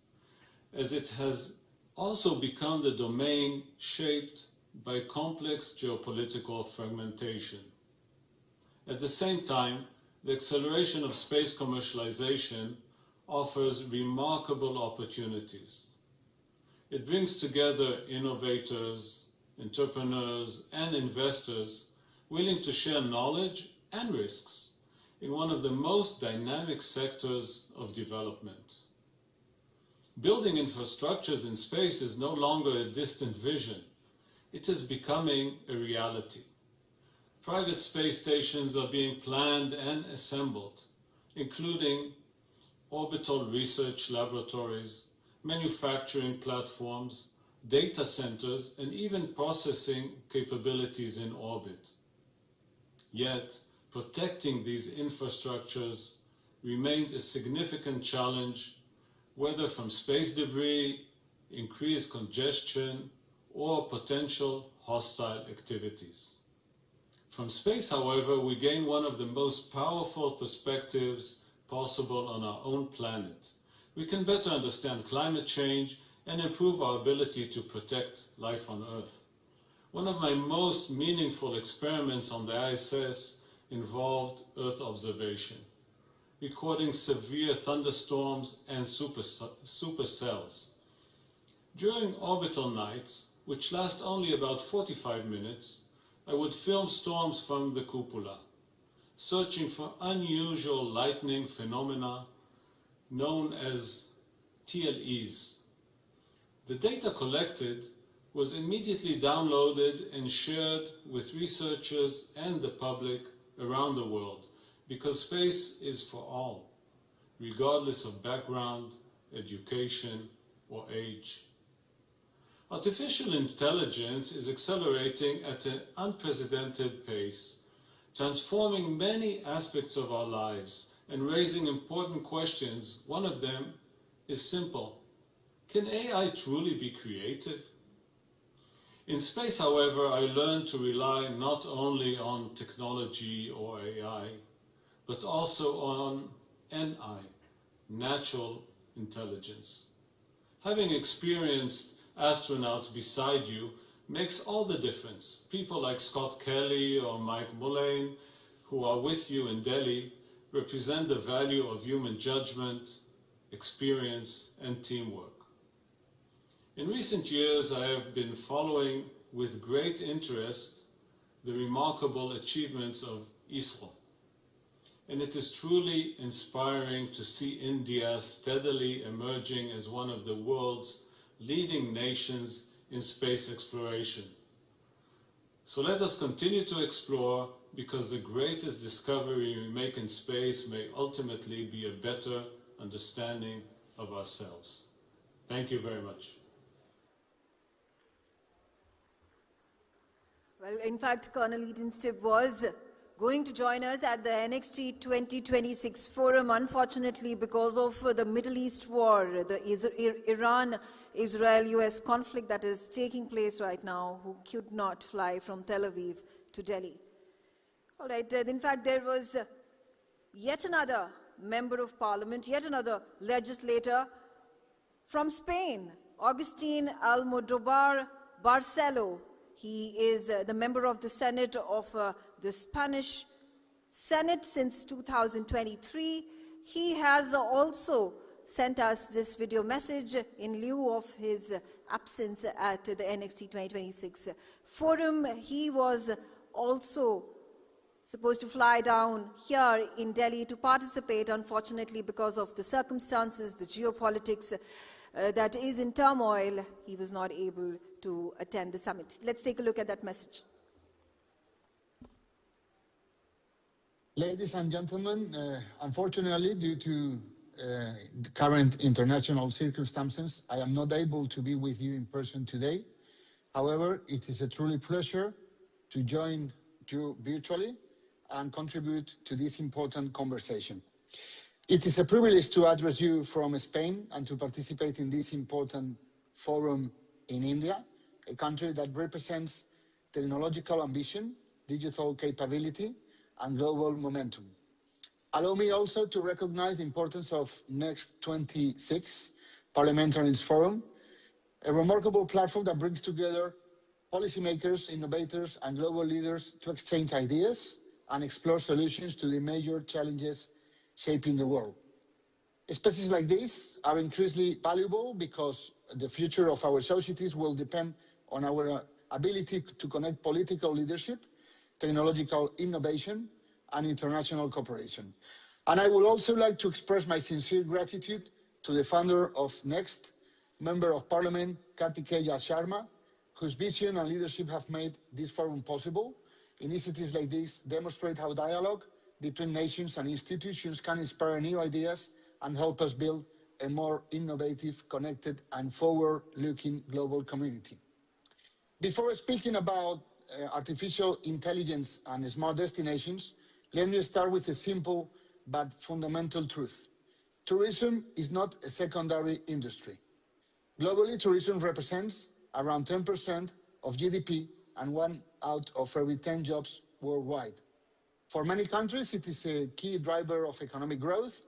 as it has also become the domain shaped by complex geopolitical fragmentation. At the same time, the acceleration of space commercialization offers remarkable opportunities. It brings together innovators, entrepreneurs, and investors willing to share knowledge and risks in one of the most dynamic sectors of development. Building infrastructures in space is no longer a distant vision. It is becoming a reality. Private space stations are being planned and assembled, including orbital research laboratories, manufacturing platforms, data centers, and even processing capabilities in orbit. Yet, protecting these infrastructures remains a significant challenge, whether from space debris, increased congestion, or potential hostile activities. From space, however, we gain one of the most powerful perspectives possible on our own planet. We can better understand climate change and improve our ability to protect life on Earth. One of my most meaningful experiments on the ISS involved Earth observation, recording severe thunderstorms and supercells. During orbital nights, which last only about 45 minutes, I would film storms from the cupola, searching for unusual lightning phenomena known as TLEs. The data collected was immediately downloaded and shared with researchers and the public around the world, because space is for all, regardless of background, education, or age. Artificial intelligence is accelerating at an unprecedented pace, transforming many aspects of our lives and raising important questions. One of them is simple. Can AI truly be creative? In space, however, I learned to rely not only on technology or AI, but also on NI, natural intelligence. Having experienced astronauts beside you makes all the difference. People like Scott Kelly or Mike Mullane, who are with you in Delhi, represent the value of human judgment, experience, and teamwork. In recent years, I have been following with great interest the remarkable achievements of ISRO. And it is truly inspiring to see India steadily emerging as one of the world's leading nations in space exploration. So let us continue to explore, because the greatest discovery we make in space may ultimately be a better understanding of ourselves. Thank you very much. Well, in fact, Colonel Eaton-Stibb was going to join us at the NXT 2026 forum. Unfortunately, because of the Middle East war, the Iran-Israel-US conflict that is taking place right now, who could not fly from Tel Aviv to Delhi. All right, in fact, there was yet another member of parliament, yet another legislator from Spain, Agustin Almodovar Barcelo. He is the member of the Senate of the Spanish Senate since 2023. He has also sent us this video message in lieu of his absence at the NXT 2026 forum. He was also supposed to fly down here in Delhi to participate. Unfortunately, because of the circumstances, the geopolitics that is in turmoil, he was not able to attend the summit. Let's take a look at that message. Ladies and gentlemen, unfortunately, due to the current international circumstances, I am not able to be with you in person today. However, it is a truly pleasure to join you virtually and contribute to this important conversation. It is a privilege to address you from Spain and to participate in this important forum in India, a country that represents technological ambition, digital capability, and global momentum. Allow me also to recognize the importance of Next 26 Parliamentarians Forum, a remarkable platform that brings together policymakers, innovators, and global leaders to exchange ideas and explore solutions to the major challenges shaping the world. Spaces like this are increasingly valuable because the future of our societies will depend on our ability to connect political leadership, technological innovation, and international cooperation. And I would also like to express my sincere gratitude to the founder of Next, Member of Parliament Kartikeya Sharma, whose vision and leadership have made this forum possible. Initiatives like this demonstrate how dialogue between nations and institutions can inspire new ideas and help us build a more innovative, connected, and forward-looking global community. Before speaking about artificial intelligence and smart destinations, let me start with a simple but fundamental truth. Tourism is not a secondary industry. Globally, tourism represents around 10% of GDP and 1 out of every 10 jobs worldwide. For many countries, it is a key driver of economic growth,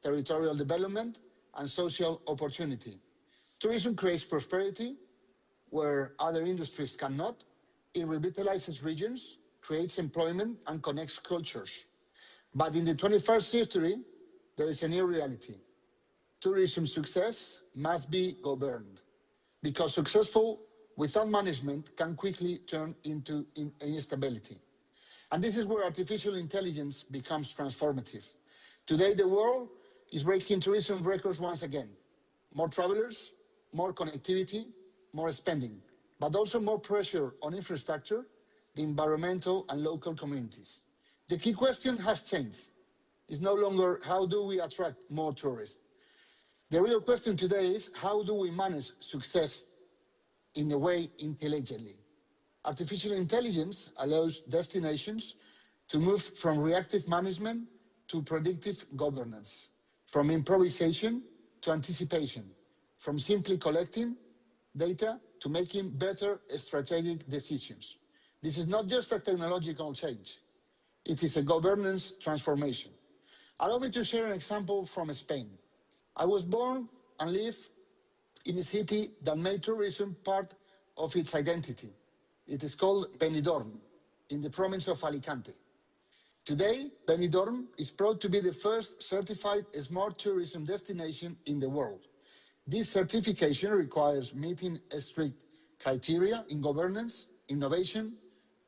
territorial development, and social opportunity. Tourism creates prosperity where other industries cannot. It revitalizes regions, creates employment, and connects cultures. But in the 21st century, there is a new reality. Tourism success must be governed, because successful without management can quickly turn into instability. And this is where artificial intelligence becomes transformative. Today, the world is breaking tourism records once again. More travelers, more connectivity, more spending, but also more pressure on infrastructure, the environmental and local communities. The key question has changed. It's no longer how do we attract more tourists. The real question today is how do we manage success in a way intelligently. Artificial intelligence allows destinations to move from reactive management to predictive governance, from improvisation to anticipation, from simply collecting data to making better strategic decisions. This is not just a technological change, it is a governance transformation. Allow me to share an example from Spain. I was born and live in a city that made tourism part of its identity. It is called Benidorm, in the province of Alicante. Today, Benidorm is proud to be the first certified smart tourism destination in the world. This certification requires meeting strict criteria in governance, innovation,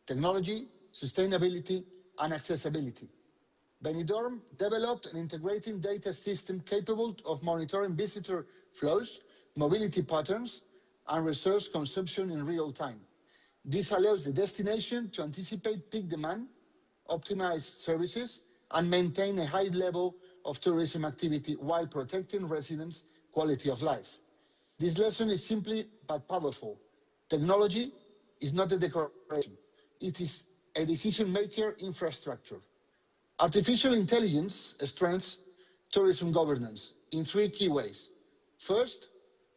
technology, sustainability, and accessibility. Benidorm developed an integrated data system capable of monitoring visitor flows, mobility patterns, and resource consumption in real time. This allows the destination to anticipate peak demand, optimize services, and maintain a high level of tourism activity while protecting residents' quality of life. This lesson is simply but powerful. Technology is not a decoration. It is a decision-maker infrastructure. Artificial intelligence strengthens tourism governance in 3 key ways. First,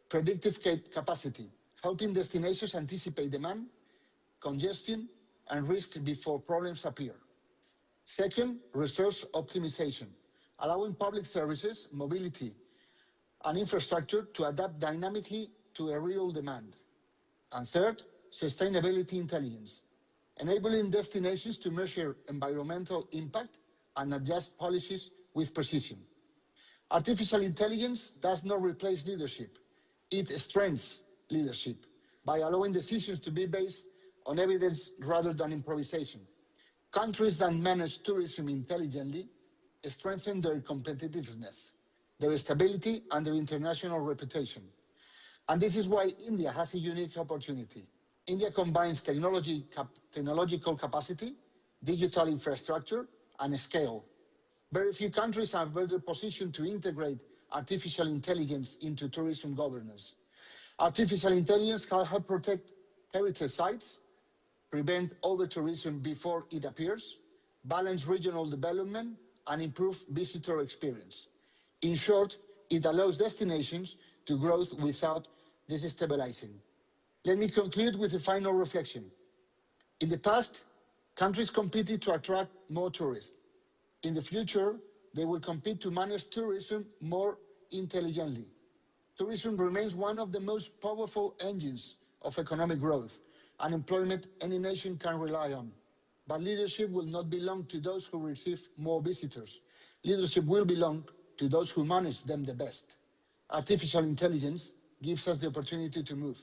predictive capacity, helping destinations anticipate demand, congestion, and risk before problems appear. Second, resource optimization, allowing public services, mobility, and infrastructure to adapt dynamically to a real demand. And third, sustainability intelligence, enabling destinations to measure environmental impact and adjust policies with precision. Artificial intelligence does not replace leadership. It strengthens leadership by allowing decisions to be based on evidence rather than improvisation. Countries that manage tourism intelligently strengthen their competitiveness, their stability, and their international reputation. And this is why India has a unique opportunity. India combines technological capacity, digital infrastructure, and scale. Very few countries are better positioned to integrate artificial intelligence into tourism governance. Artificial intelligence can help protect heritage sites, prevent over-tourism before it appears, balance regional development, and improve visitor experience. In short, it allows destinations to grow without destabilizing. Let me conclude with a final reflection. In the past, Countries competed to attract more tourists. In the future, they will compete to manage tourism more intelligently. Tourism remains one of the most powerful engines of economic growth and employment any nation can rely on. But leadership will not belong to those who receive more visitors. Leadership will belong to those who manage them the best. Artificial intelligence gives us the opportunity to move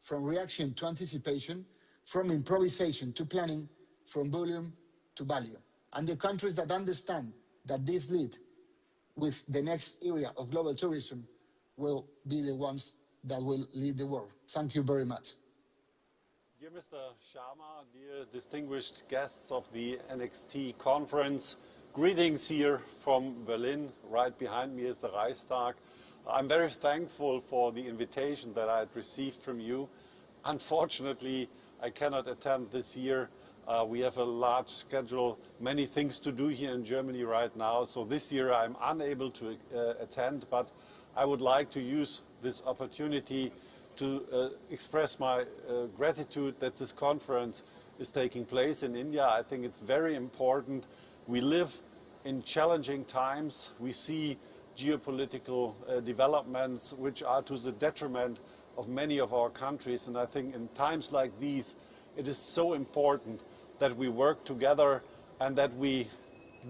from reaction to anticipation, from improvisation to planning, from volume to value. And the countries that understand that this lead with the next area of global tourism will be the ones that will lead the world. Thank you very much. Dear Mr. Sharma, dear distinguished guests of the NXT conference, greetings here from Berlin. Right behind me is the Reichstag. I'm very thankful for the invitation that I had received from you. Unfortunately, I cannot attend this year. We have a large schedule, many things to do here in Germany right now. So this year I'm unable to attend, but I would like to use this opportunity to express my gratitude that this conference is taking place in India. I think it's very important. We live in challenging times. We see geopolitical developments which are to the detriment of many of our countries. And I think in times like these, it is so important that we work together and that we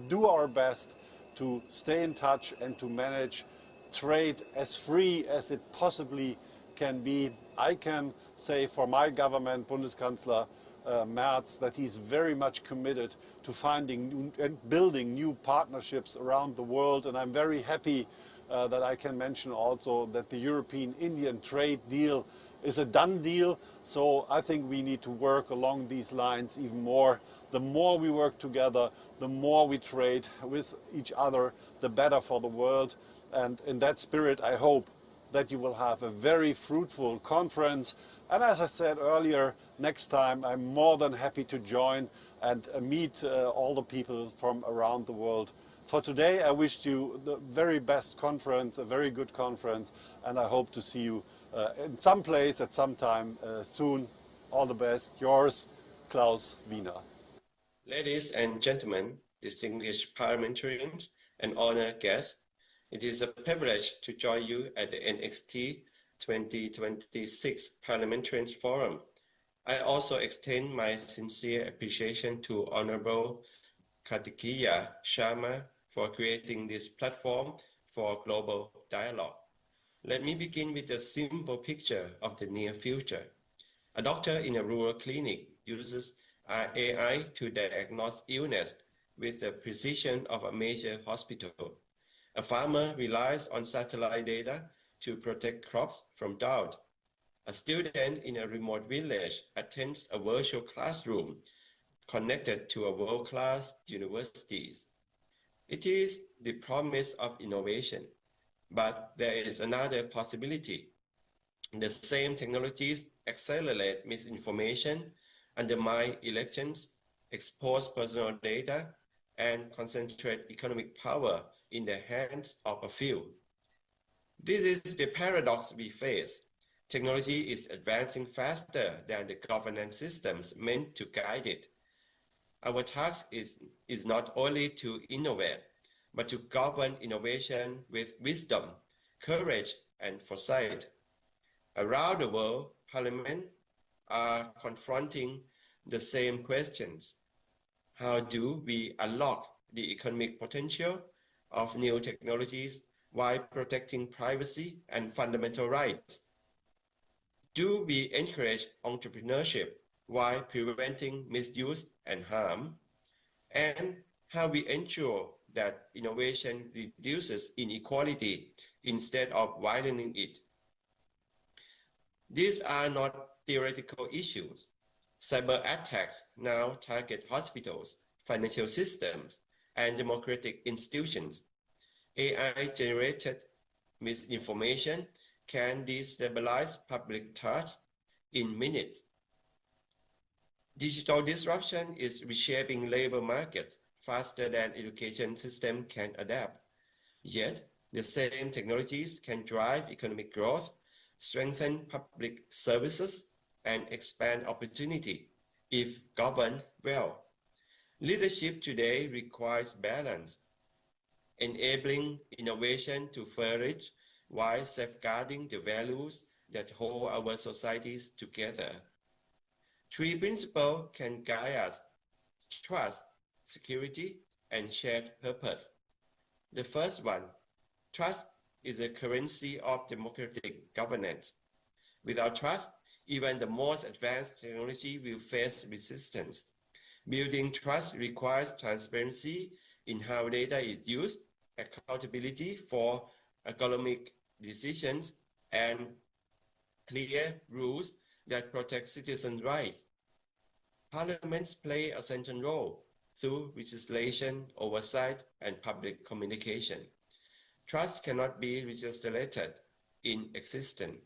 do our best to stay in touch and to manage trade as free as it possibly can be. I can say for my government, Bundeskanzler Merz, that he's very much committed to finding and building new partnerships around the world. And I'm very happy that I can mention also that the European-Indian trade deal is a done deal. So I think we need to work along these lines even more. The more we work together, the more we trade with each other, the better for the world. And in that spirit, I hope that you will have a very fruitful conference. And as I said earlier, next time I'm more than happy to join and meet all the people from around the world. For today, I wish you the very best conference, a very good conference, and I hope to see you in some place at some time soon. All the best. Yours, Klaus Wiener. Ladies and gentlemen, distinguished parliamentarians and honored guests, it is a privilege to join you at the NXT 2026 Parliamentarians Forum. I also extend my sincere appreciation to Honorable Kartikeya Sharma for creating this platform for global dialogue. Let me begin with a simple picture of the near future. A doctor in a rural clinic uses AI to diagnose illness with the precision of a major hospital. A farmer relies on satellite data to protect crops from drought. A student in a remote village attends a virtual classroom connected to a world-class university. It is the promise of innovation, but there is another possibility. The same technologies accelerate misinformation, undermine elections, expose personal data, and concentrate economic power in the hands of a few. This is the paradox we face. Technology is advancing faster than the governance systems meant to guide it. Our task is not only to innovate, but to govern innovation with wisdom, courage, and foresight. Around the world, parliaments are confronting the same questions. How do we unlock the economic potential of new technologies while protecting privacy and fundamental rights? Do we encourage entrepreneurship while preventing misuse and harm? And how we ensure that innovation reduces inequality instead of widening it? These are not theoretical issues. Cyber attacks now target hospitals, financial systems, and democratic institutions. AI-generated misinformation can destabilize public trust in minutes. Digital disruption is reshaping labor markets faster than education system can adapt. Yet, the same technologies can drive economic growth, strengthen public services, and expand opportunity if governed well. Leadership today requires balance, enabling innovation to flourish while safeguarding the values that hold our societies together. 3 principles can guide us: trust, security, and shared purpose. The first one, trust is a currency of democratic governance. Without trust, even the most advanced technology will face resistance. Building trust requires transparency in how data is used, accountability for economic decisions, and clear rules that protect citizens' rights. Parliaments play a central role through legislation, oversight, and public communication. Trust cannot be legislated in existence.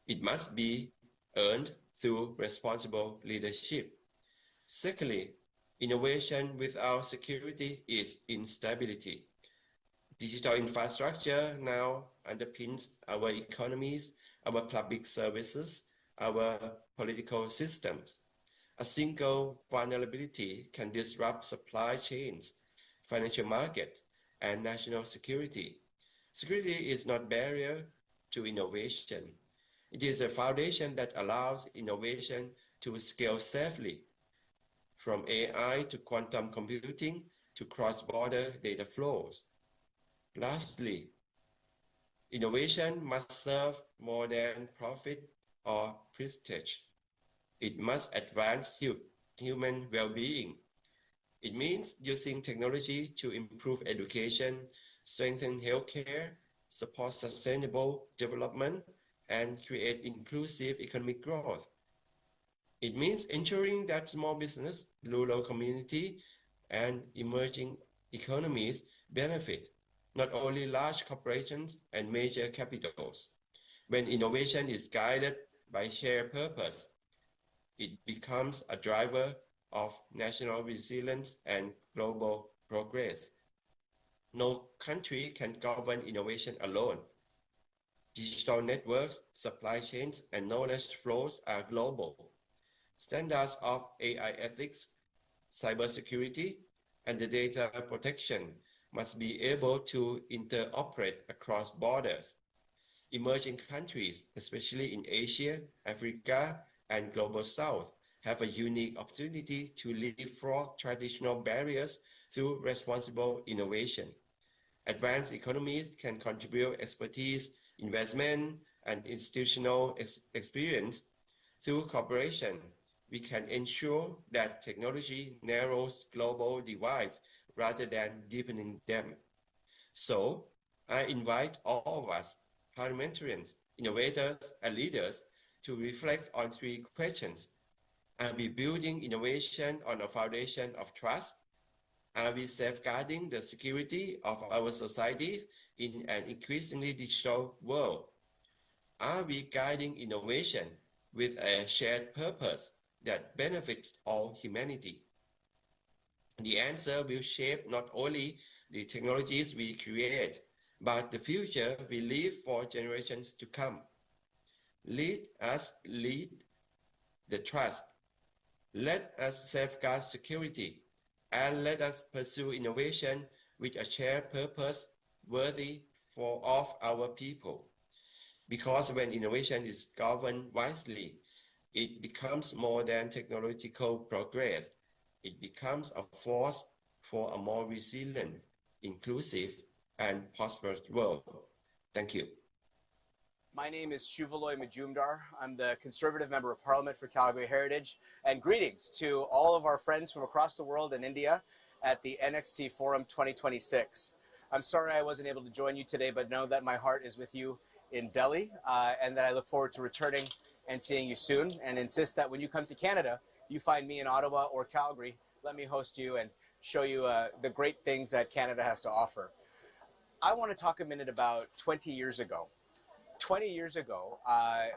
It must be earned through responsible leadership. Secondly, innovation without security is instability. Digital infrastructure now underpins our economies, our public services, our political systems. A single vulnerability can disrupt supply chains, financial markets, and national security. Security is not a barrier to innovation. It is a foundation that allows innovation to scale safely, from AI to quantum computing to cross-border data flows. Lastly, innovation must serve more than profit or prestige. It must advance human well-being. It means using technology to improve education, strengthen healthcare, support sustainable development, and create inclusive economic growth. It means ensuring that small business, rural community, and emerging economies benefit, not only large corporations and major capitals. When innovation is guided by shared purpose, it becomes a driver of national resilience and global progress. No country can govern innovation alone. Digital networks, supply chains, and knowledge flows are global. Standards of AI ethics, cybersecurity, and the data protection must be able to interoperate across borders. Emerging countries, especially in Asia, Africa, and Global South, have a unique opportunity to leapfrog traditional barriers through responsible innovation. Advanced economies can contribute expertise, investment, and institutional experience. Through cooperation, we can ensure that technology narrows global divides rather than deepening them. So, I invite all of us, parliamentarians, innovators, and leaders, to reflect on 3 questions. Are we building innovation on a foundation of trust? Are we safeguarding the security of our societies in an increasingly digital world? Are we guiding innovation with a shared purpose that benefits all humanity? The answer will shape not only the technologies we create, but the future we leave for generations to come. Let us lead the trust. Let us safeguard security, and let us pursue innovation with a shared purpose worthy of our people. Because when innovation is governed wisely, it becomes more than technological progress. It becomes a force for a more resilient, inclusive, and prosperous world. Thank you. My name is Shuvaloy Majumdar. I'm the Conservative Member of Parliament for Calgary Heritage. And greetings to all of our friends from across the world in India at the NXT Forum 2026. I'm sorry I wasn't able to join you today, but know that my heart is with you in Delhi and that I look forward to returning and seeing you soon, and insist that when you come to Canada, you find me in Ottawa or Calgary. Let me host you and show you the great things that Canada has to offer. I want to talk a minute about 20 years ago. 20 years ago,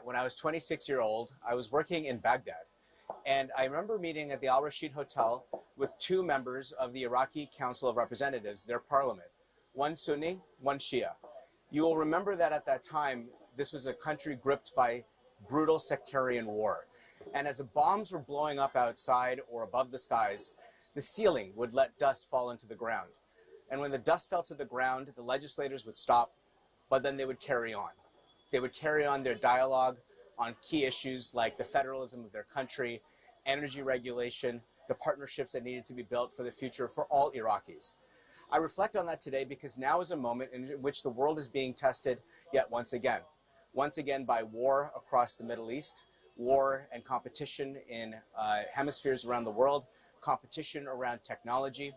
when I was 26 years old, I was working in Baghdad. And I remember meeting at the Al Rashid Hotel with 2 members of the Iraqi Council of Representatives, their parliament, one Sunni, one Shia. You will remember that at that time, this was a country gripped by brutal sectarian war. And as the bombs were blowing up outside or above the skies, the ceiling would let dust fall into the ground. And when the dust fell to the ground, the legislators would stop, but then they would carry on. They would carry on their dialogue on key issues like the federalism of their country, energy regulation, the partnerships that needed to be built for the future for all Iraqis. I reflect on that today because now is a moment in which the world is being tested yet once again by war across the Middle East, war and competition in hemispheres around the world, competition around technology.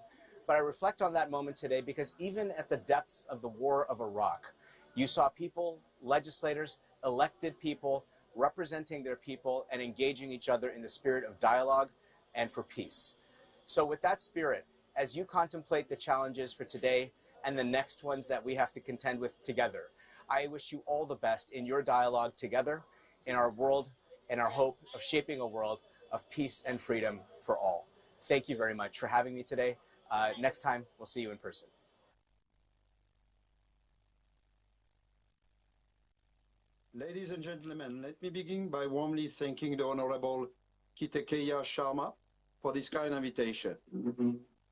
But I reflect on that moment today because even at the depths of the war of Iraq, you saw people, legislators, elected people, representing their people and engaging each other in the spirit of dialogue and for peace. So with that spirit, as you contemplate the challenges for today and the next ones that we have to contend with together, I wish you all the best in your dialogue together, in our world, and our hope of shaping a world of peace and freedom for all. Thank you very much for having me today. Next time, we'll see you in person. Ladies and gentlemen, let me begin by warmly thanking the Honorable Kitekeya Sharma for this kind invitation.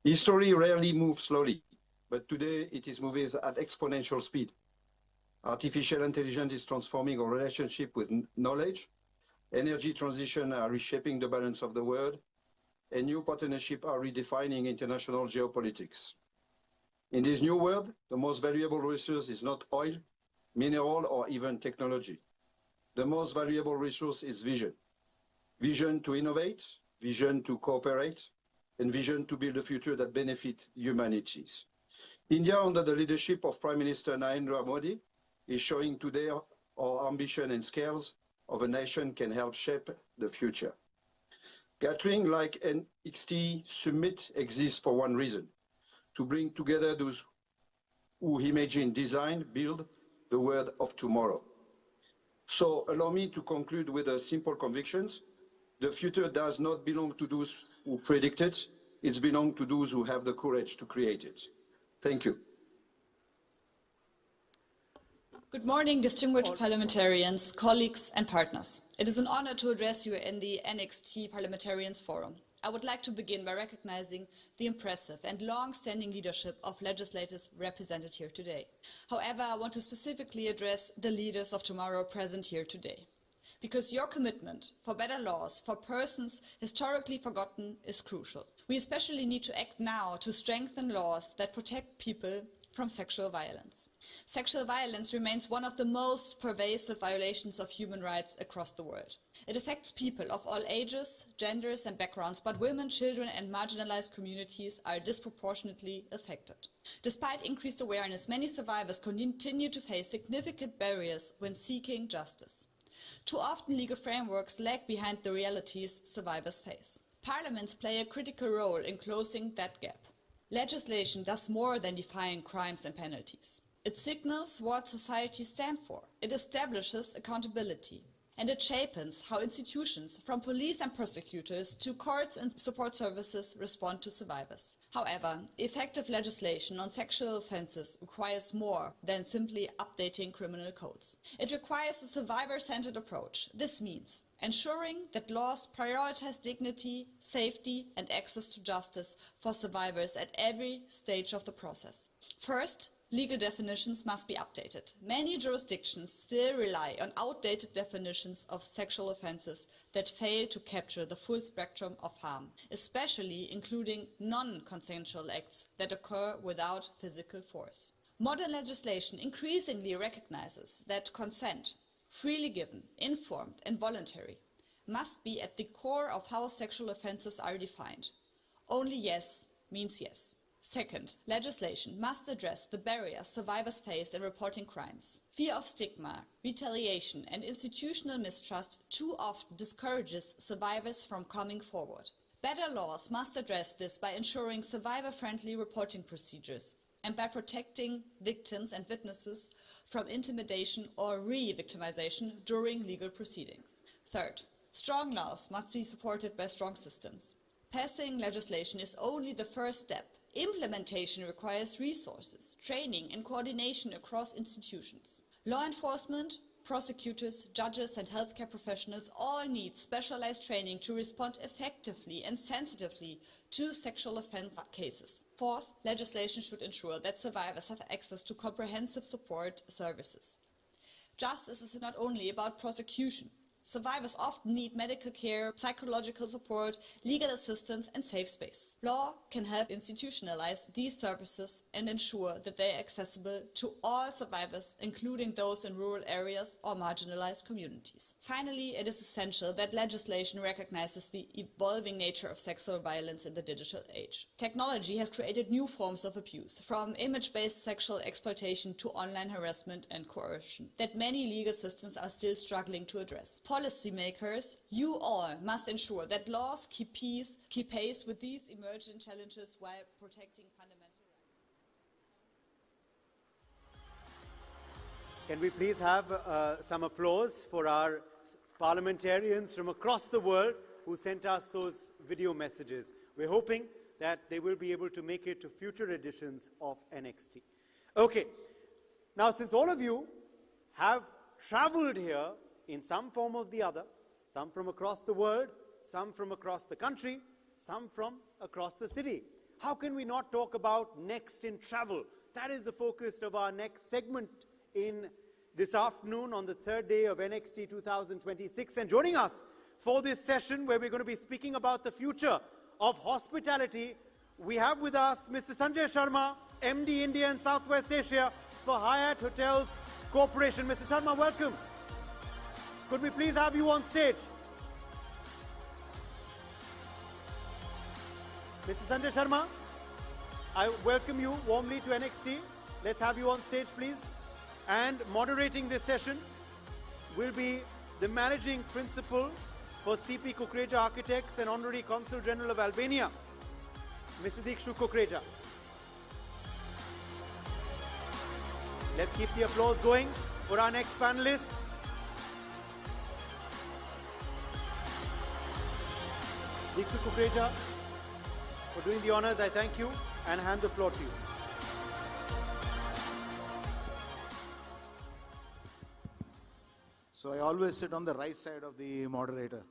History rarely moves slowly, but today it is moving at exponential speed. Artificial intelligence is transforming our relationship with knowledge. Energy transition are reshaping the balance of the world, and new partnerships are redefining international geopolitics. In this new world, the most valuable resource is not oil, mineral, or even technology. The most valuable resource is vision. Vision to innovate, vision to cooperate, and vision to build a future that benefits humanity. India, under the leadership of Prime Minister Narendra Modi, is showing today our ambition and scales of a nation can help shape the future. Gathering like NXT Summit exists for one reason: to bring together those who imagine, design, build the world of tomorrow. So allow me to conclude with a simple convictions. The future does not belong to those who predict it. It belongs to those who have the courage to create it. Thank you. Good morning, distinguished parliamentarians, colleagues, and partners. It is an honor to address you in the NXT Parliamentarians Forum. I would like to begin by recognizing the impressive and long-standing leadership of legislators represented here today. However, I want to specifically address the leaders of tomorrow present here today. Because your commitment for better laws for persons historically forgotten is crucial. We especially need to act now to strengthen laws that protect people from sexual violence. Sexual violence remains one of the most pervasive violations of human rights across the world. It affects people of all ages, genders and backgrounds, but women, children and marginalized communities are disproportionately affected. Despite increased awareness, many survivors continue to face significant barriers when seeking justice. Too often legal frameworks lag behind the realities survivors face. Parliaments play a critical role in closing that gap. Legislation does more than define crimes and penalties. It signals what society stands for. It establishes accountability. And it shapes how institutions, from police and prosecutors to courts and support services, respond to survivors. However, effective legislation on sexual offences requires more than simply updating criminal codes. It requires a survivor-centered approach. This means ensuring that laws prioritize dignity, safety and access to justice for survivors at every stage of the process. First, legal definitions must be updated. Many jurisdictions still rely on outdated definitions of sexual offences that fail to capture the full spectrum of harm, especially including non-consensual acts that occur without physical force. Modern legislation increasingly recognizes that consent, freely given, informed and voluntary, must be at the core of how sexual offences are defined. Only yes means yes. Second, legislation must address the barriers survivors face in reporting crimes. Fear of stigma, retaliation and institutional mistrust too often discourages survivors from coming forward. Better laws must address this by ensuring survivor-friendly reporting procedures and by protecting victims and witnesses from intimidation or re-victimization during legal proceedings. Third, strong laws must be supported by strong systems. Passing legislation is only the first step. Implementation requires resources, training and coordination across institutions. Law enforcement, prosecutors, judges, and healthcare professionals all need specialized training to respond effectively and sensitively to sexual offense cases. Fourth, legislation should ensure that survivors have access to comprehensive support services. Justice is not only about prosecution. Survivors often need medical care, psychological support, legal assistance, and safe space. Law can help institutionalize these services and ensure that they are accessible to all survivors, including those in rural areas or marginalized communities. Finally, it is essential that legislation recognizes the evolving nature of sexual violence in the digital age. Technology has created new forms of abuse, from image-based sexual exploitation to online harassment and coercion, that many legal systems are still struggling to address. Policymakers, you all must ensure that laws keep pace with these emerging challenges while protecting fundamental rights. Can we please have some applause for our parliamentarians from across the world who sent us those video messages. We're hoping that they will be able to make it to future editions of NXT. Okay, now since all of you have traveled here in some form or the other, some from across the world, some from across the country, some from across the city, how can we not talk about Next in Travel? That is the focus of our next segment in this afternoon on the third day of NXT 2026. And joining us for this session, where we're going to be speaking about the future of hospitality, we have with us Mr. Sanjay Sharma, MD India and Southwest Asia for Hyatt Hotels Corporation. Mr. Sharma, welcome. Could we please have you on stage? Mr. Sanjay Sharma, I welcome you warmly to NXT. Let's have you on stage, please. And moderating this session will be the Managing Principal for CP Kukreja Architects and Honorary Consul General of Albania, Mr. Dikshu Kukreja. Let's keep the applause going for our next panelists. Dikshu Kukreja, for doing the honors, I thank you and hand the floor to you. So I always sit on the right side of the moderator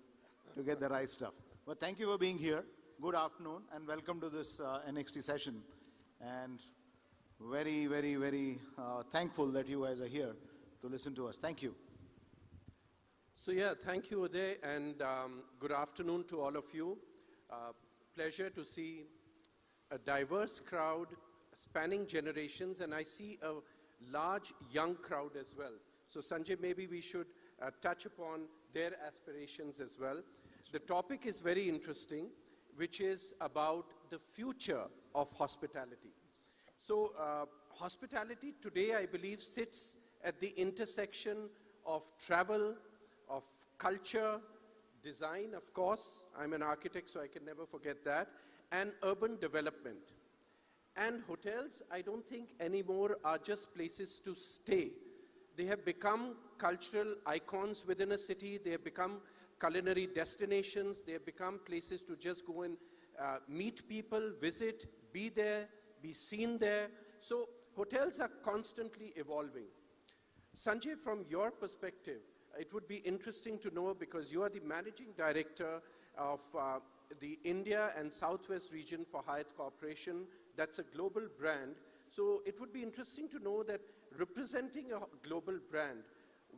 to get the right stuff. But thank you for being here. Good afternoon and welcome to this NXT session. And very, very, very thankful that you guys are here to listen to us. Thank you. So yeah, thank you, Uday, and good afternoon to all of you. Pleasure to see a diverse crowd spanning generations, and I see a large young crowd as well. So Sanjay, maybe we should touch upon their aspirations as well. The topic is very interesting, which is about the future of hospitality. So hospitality today, I believe, sits at the intersection of travel, of culture, design, of course. I'm an architect, so I can never forget that, and urban development. And hotels, I don't think anymore are just places to stay. They have become cultural icons within a city. They have become culinary destinations. They have become places to just go and meet people, visit, be there, be seen there. So hotels are constantly evolving. Sanjay, from your perspective, it would be interesting to know, because you are the managing director of the India and Southwest region for Hyatt Corporation. That's a global brand. So it would be interesting to know that, representing a global brand,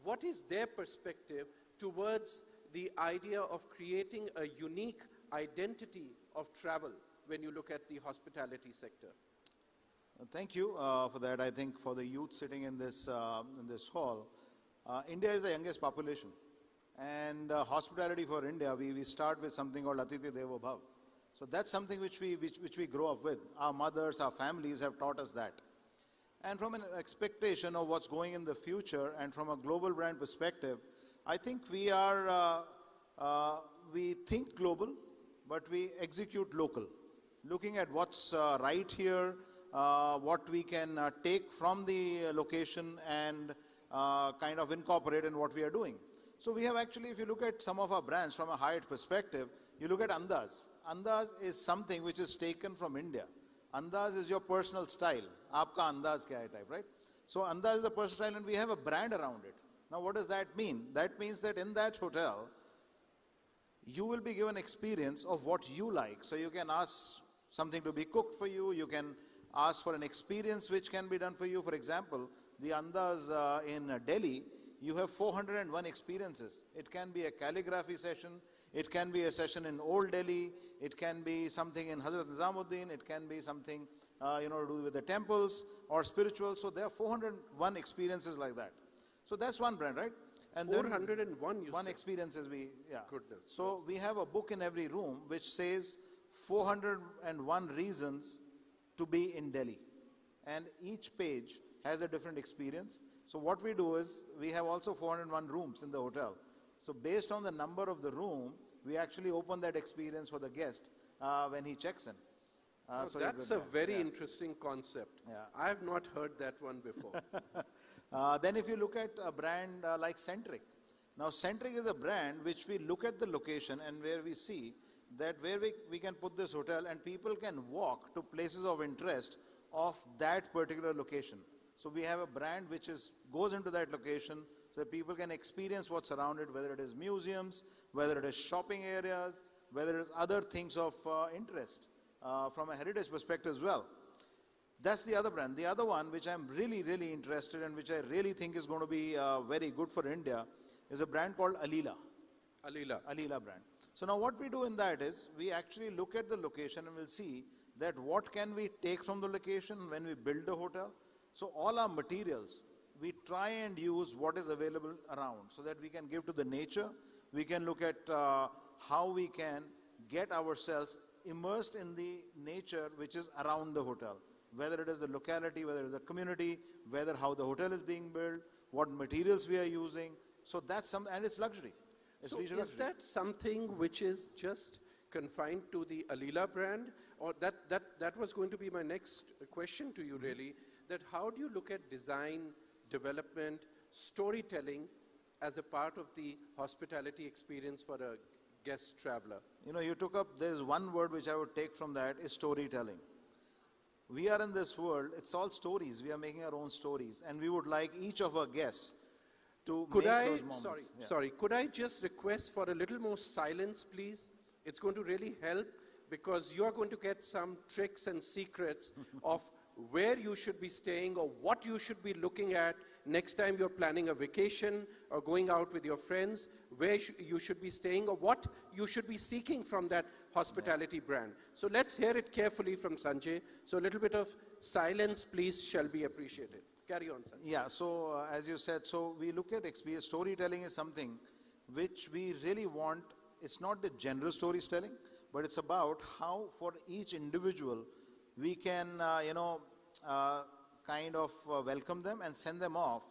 what is their perspective towards the idea of creating a unique identity of travel when you look at the hospitality sector? Thank you for that. I think for the youth sitting in this hall, India is the youngest population. And hospitality for India, we start with something called Atiti Devo Bhav. So that's something which we grow up with. Our mothers, our families have taught us that. And from an expectation of what's going in the future, and from a global brand perspective, I think we think global, but we execute local. Looking at what's right here, what we can take from the location and kind of incorporate in what we are doing. So we have actually, if you look at some of our brands from a Hyatt perspective, you look at Andaz. Andaz is something which is taken from India. Andaz is your personal style. Aapka Andaz kya hai type, right? So Andaz is a personal style, and we have a brand around it. Now, what does that mean? That means that in that hotel, you will be given experience of what you like. So you can ask something to be cooked for you. You can ask for an experience which can be done for you. For example, the Andaz in Delhi, you have 401 experiences. It can be a calligraphy session. It can be a session in Old Delhi. It can be something in Hazrat Nizamuddin. It can be something, to do with the temples or spiritual. So there are 401 experiences like that. So that's one brand, right? And 401, one experiences Goodness. So we have a book in every room which says 401 reasons to be in Delhi. And each page has a different experience. So what we do is, we have also 401 rooms in the hotel. So based on the number of the room, we actually open that experience for the guest when he checks in. So that's a very interesting concept. I have not heard that one before. Then if you look at a brand like Centric. Now Centric is a brand which we look at the location and where we see that where we can put this hotel and people can walk to places of interest of that particular location. So we have a brand which goes into that location so that people can experience what's around it, whether it is museums, whether it is shopping areas, whether it is other things of interest from a heritage perspective as well. That's the other brand. The other one, which I'm really, really interested in, which I really think is going to be very good for India, is a brand called Alila. Alila brand. So now what we do in that is, we actually look at the location and we'll see that what can we take from the location when we build the hotel. So all our materials, we try and use what is available around so that we can give to the nature. We can look at how we can get ourselves immersed in the nature which is around the hotel. Whether it is the locality, whether it is the community, whether how the hotel is being built, what materials we are using. So that's and it's luxury. It's So leisure is luxury. that something which is just confined to the Alila brand? Or that was going to be my next question to you really, that how do you look at design, development, storytelling as a part of the hospitality experience for a guest traveler? You took up, there's one word which I would take from that is storytelling. We are in this world, it's all stories. We are making our own stories. And we would like each of our guests to make those moments. Sorry, could I just request for a little more silence, please? It's going to really help because you are going to get some tricks and secrets of where you should be staying or what you should be looking at next time you're planning a vacation or going out with your friends, where you should be staying or what you should be seeking from that hospitality brand. So let's hear it carefully from Sanjay. So a little bit of silence, please, shall be appreciated. Carry on, Sanjay. Yeah, so as you said, so we look at experience. Storytelling is something which we really want. It's not the general storytelling, but it's about how for each individual we can, kind of welcome them and send them off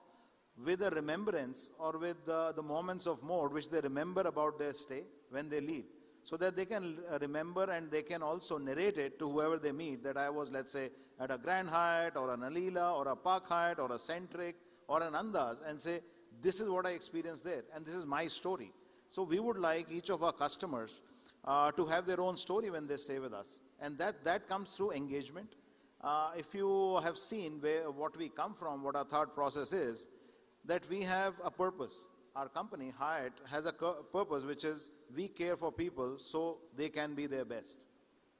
with a remembrance or with the moments of mode which they remember about their stay when they leave. So that they can remember and they can also narrate it to whoever they meet that I was, let's say, at a Grand Hyatt or an Alila or a Park Hyatt or a Centric or an Andaz and say, this is what I experienced there and this is my story. So we would like each of our customers to have their own story when they stay with us. And that comes through engagement. If you have seen what we come from, what our thought process is, that we have a purpose. Our company, Hyatt, has a purpose which is we care for people so they can be their best.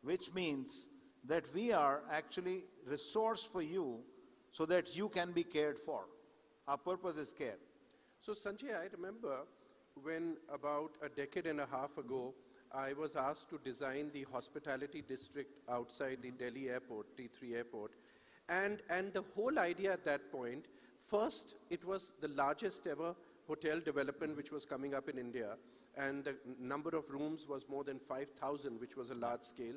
Which means that we are actually resource for you so that you can be cared for. Our purpose is care. So Sanjay, I remember when about a decade and a half ago, I was asked to design the hospitality district outside the Delhi airport, T3 airport. And the whole idea at that point, first, it was the largest ever hotel development which was coming up in India. And the number of rooms was more than 5,000, which was a large scale.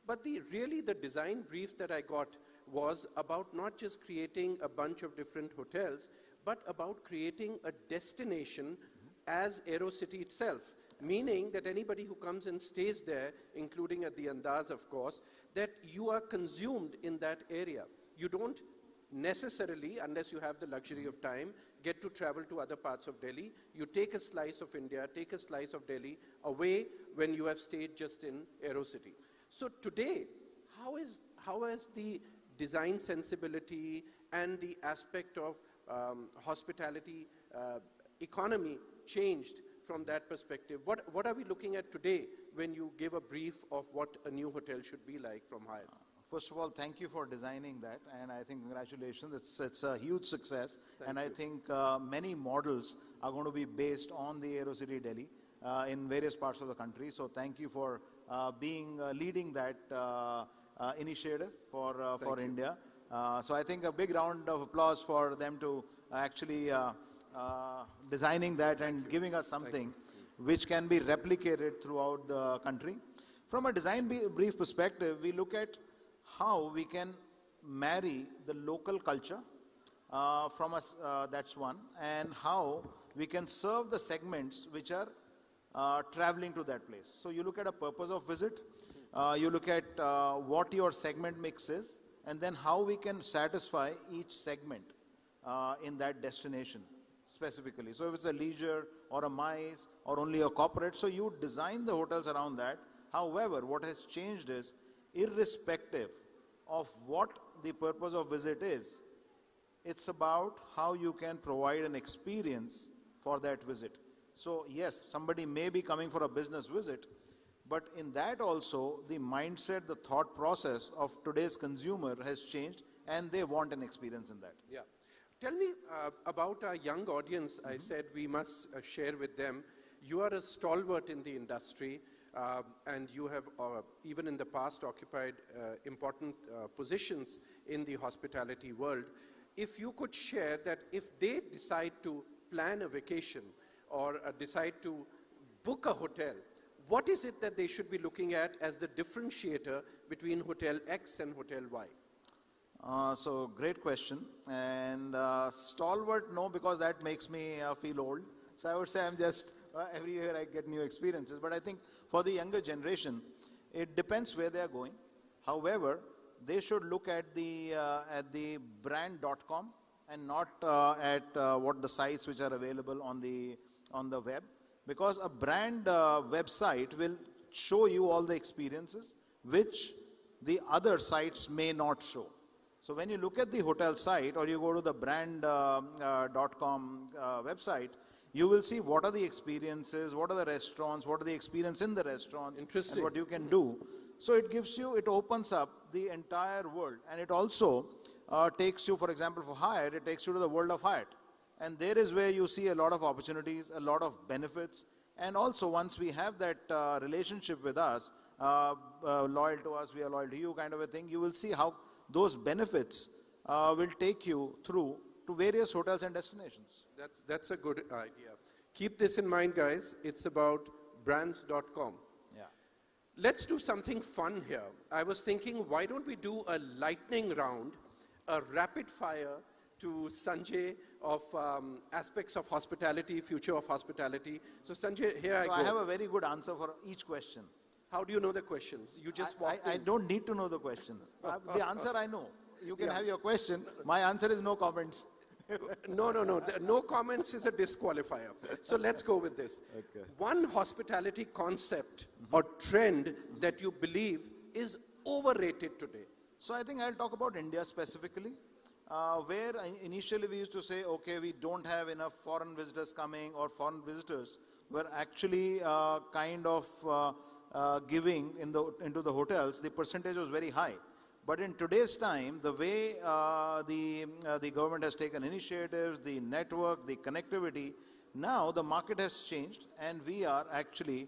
But really the design brief that I got was about not just creating a bunch of different hotels, but about creating a destination as AeroCity itself. Meaning that anybody who comes and stays there, including at the Andaz, of course, that you are consumed in that area. You don't necessarily, unless you have the luxury of time, get to travel to other parts of Delhi. You take a slice of India, take a slice of Delhi away when you have stayed just in AeroCity. So today, how has the design sensibility and the aspect of hospitality economy changed from that perspective? What are we looking at today when you give a brief of what a new hotel should be like from Hyatt? First of all, thank you for designing that, and I think congratulations. It's a huge success, I think many models are going to be based on the AeroCity Delhi in various parts of the country. So thank you for leading that initiative for India. So I think a big round of applause for them to actually designing that and giving us something which can be replicated throughout the country. From a design brief perspective, we look at how we can marry the local culture from us, that's one, and how we can serve the segments which are traveling to that place. So you look at a purpose of visit, you look at what your segment mix is, and then how we can satisfy each segment in that destination specifically. So if it's a leisure or a MICE or only a corporate, so you design the hotels around that. However, what has changed is, irrespective of what the purpose of visit is, it's about how you can provide an experience for that visit. So yes, somebody may be coming for a business visit, but in that also the mindset, the thought process of today's consumer has changed, and they want an experience in that. Yeah. Tell me about our young audience. I said we must share with them. You are a stalwart in the industry, and you have even in the past occupied important positions in the hospitality world. If you could share that, if they decide to plan a vacation or decide to book a hotel, what is it that they should be looking at as the differentiator between Hotel X and Hotel Y? So great question, and stalwart, no, because that makes me feel old. So I would say I'm just, every year I get new experiences, but I think for the younger generation, it depends where they are going. However, they should look at the brand.com and not at what the sites which are available on the web, because a brand website will show you all the experiences which the other sites may not show. So when you look at the hotel site or you go to the brand.com website, you will see what are the experiences, what are the restaurants, what are the experience in the restaurants, and what you can do. So it gives you, it opens up the entire world, and it also takes you, for example, for Hyatt, it takes you to the world of Hyatt. And there is where you see a lot of opportunities, a lot of benefits, and also once we have that relationship with us, loyal to us, we are loyal to you kind of a thing, you will see how those benefits will take you through to various hotels and destinations. That's a good idea. Keep this in mind, guys. It's about brands.com. Yeah. Let's do something fun here. I was thinking, why don't we do a lightning round, a rapid fire to Sanjay of aspects of hospitality, future of hospitality. So Sanjay, here I go. So I have a very good answer for each question. How do you know the questions? You just walked in. I don't need to know the question. The answer I know. You can have your question. My answer is no comments. No. No comments is a disqualifier. So let's go with this. Okay. One hospitality concept or trend that you believe is overrated today. So I think I'll talk about India specifically, where initially we used to say, okay, we don't have enough foreign visitors coming, or foreign visitors were actually kind of giving into the hotels. The percentage was very high. But in today's time, the way the government has taken initiatives, the network, the connectivity, now the market has changed, and we are actually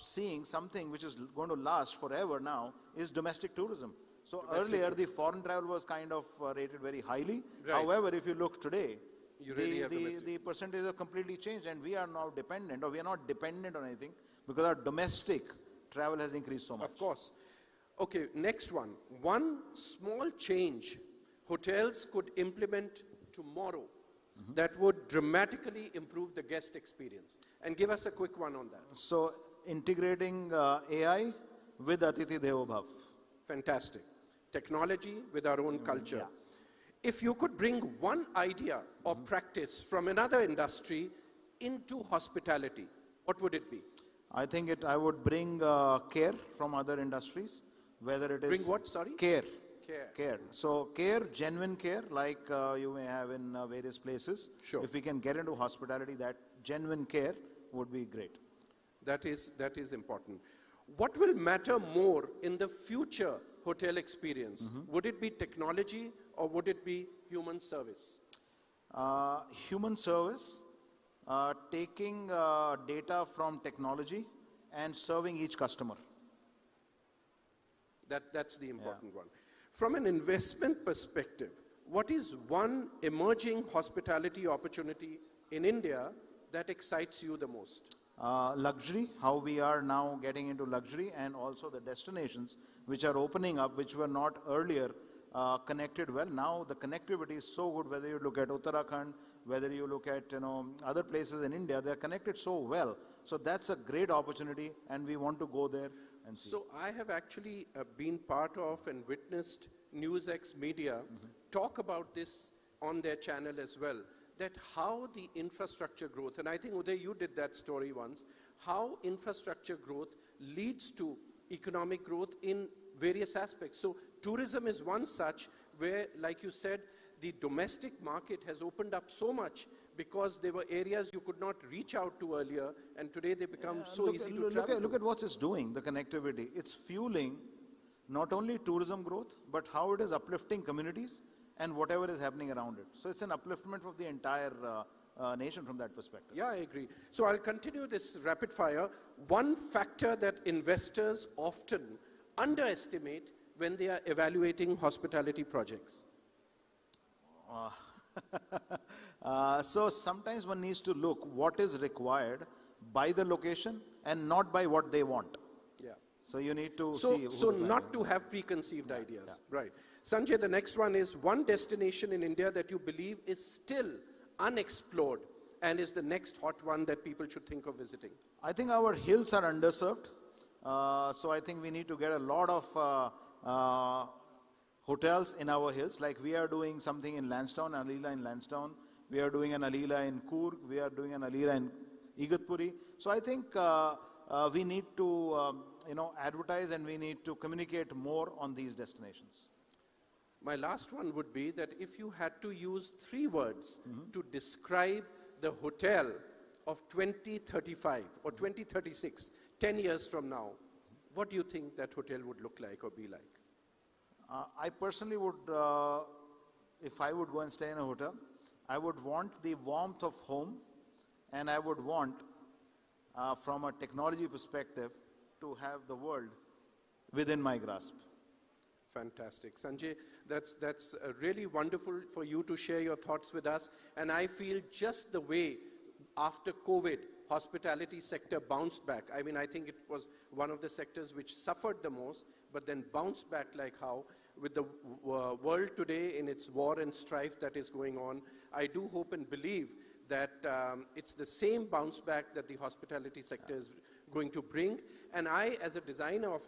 seeing something which is going to last forever now, is domestic tourism. So earlier, the foreign travel was kind of rated very highly. Right. However, if you look today, the percentage have completely changed, and we are now dependent, or we are not dependent on anything, because our domestic travel has increased so much. Of course. Okay, next one. One small change hotels could implement tomorrow that would dramatically improve the guest experience. And give us a quick one on that. So integrating AI with Atithi Devo Bhav. Fantastic. Technology with our own culture. Yeah. If you could bring one idea or practice from another industry into hospitality, what would it be? I think I would bring care from other industries, whether it is... Bring what, sorry? Care. Care. So care, genuine care, like you may have in various places. Sure. If we can get into hospitality, that genuine care would be great. That is important. What will matter more in the future hotel experience? Would it be technology or would it be human service? Human service, taking data from technology and serving each customer. That's the important one. From an investment perspective, what is one emerging hospitality opportunity in India that excites you the most? Luxury, how we are now getting into luxury, and also the destinations which are opening up, which were not earlier connected well. Now the connectivity is so good, whether you look at Uttarakhand, whether you look at other places in India, they're connected so well. So that's a great opportunity, and we want to go there and see. So I have actually been part of and witnessed Newsx Media talk about this on their channel as well, that how the infrastructure growth, and I think Uday, you did that story once, how infrastructure growth leads to economic growth in various aspects. So tourism is one such where, like you said, the domestic market has opened up so much because there were areas you could not reach out to earlier, and today they become so easy to travel. Look at what it's doing, the connectivity. It's fueling not only tourism growth, but how it is uplifting communities and whatever is happening around it. So it's an upliftment of the entire nation from that perspective. Yeah, I agree. So I'll continue this rapid fire. One factor that investors often underestimate when they are evaluating hospitality projects. So sometimes one needs to look what is required by the location and not by what they want. Yeah. So you need to see. So not to have preconceived ideas. Yeah. Right. Sanjay, the next one is one destination in India that you believe is still unexplored and is the next hot one that people should think of visiting. I think our hills are underserved. So I think we need to get a lot of hotels in our hills. Like we are doing something in Lansdowne, Alila in Lansdowne. We are doing an Alila in Coorg. We are doing an Alila in Igatpuri. So I think we need to advertise, and we need to communicate more on these destinations. My last one would be that if you had to use 3 words to describe the hotel of 2035 or 2036, 10 years from now, what do you think that hotel would look like or be like? I personally would, if I would go and stay in a hotel, I would want the warmth of home, and I would want, from a technology perspective, to have the world within my grasp. Fantastic. Sanjay, that's really wonderful for you to share your thoughts with us. And I feel just the way after COVID, hospitality sector bounced back. I mean, I think it was one of the sectors which suffered the most, but then bounced back like how. With the world today in its war and strife that is going on, I do hope and believe that it's the same bounce back that the hospitality sector is going to bring. And I, as a designer of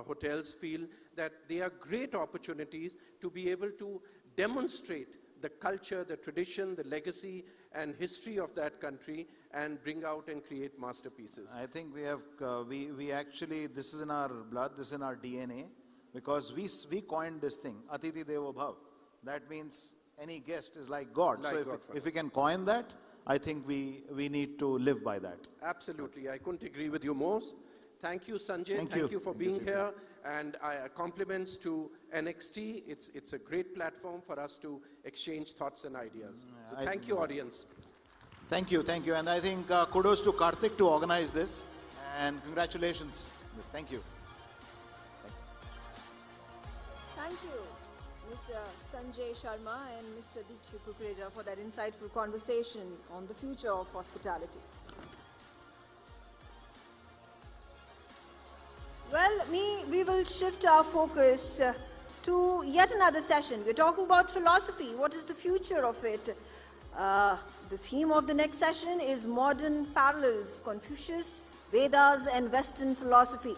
hotels, feel that they are great opportunities to be able to demonstrate the culture, the tradition, the legacy and history of that country and bring out and create masterpieces. I think we have, we actually, this is in our blood, this is in our DNA, because we coined this thing, Atiti Devo Bhav. That means any guest is like God. Like so God, if we can coin that, I think we need to live by that. Absolutely. I couldn't agree with you more. Thank you, Sanjay. Thank you for being here. And compliments to NXT. It's a great platform for us to exchange thoughts and ideas. So thank you, audience. Thank you. And I think kudos to Karthik to organize this. And congratulations. Yes, thank you. Thank you, Mr. Sanjay Sharma and Mr. Dikshu Kukreja for that insightful conversation on the future of hospitality. Well, we will shift our focus to yet another session. We're talking about philosophy. What is the future of it? The theme of the next session is modern parallels, Confucius, Vedas and Western philosophy.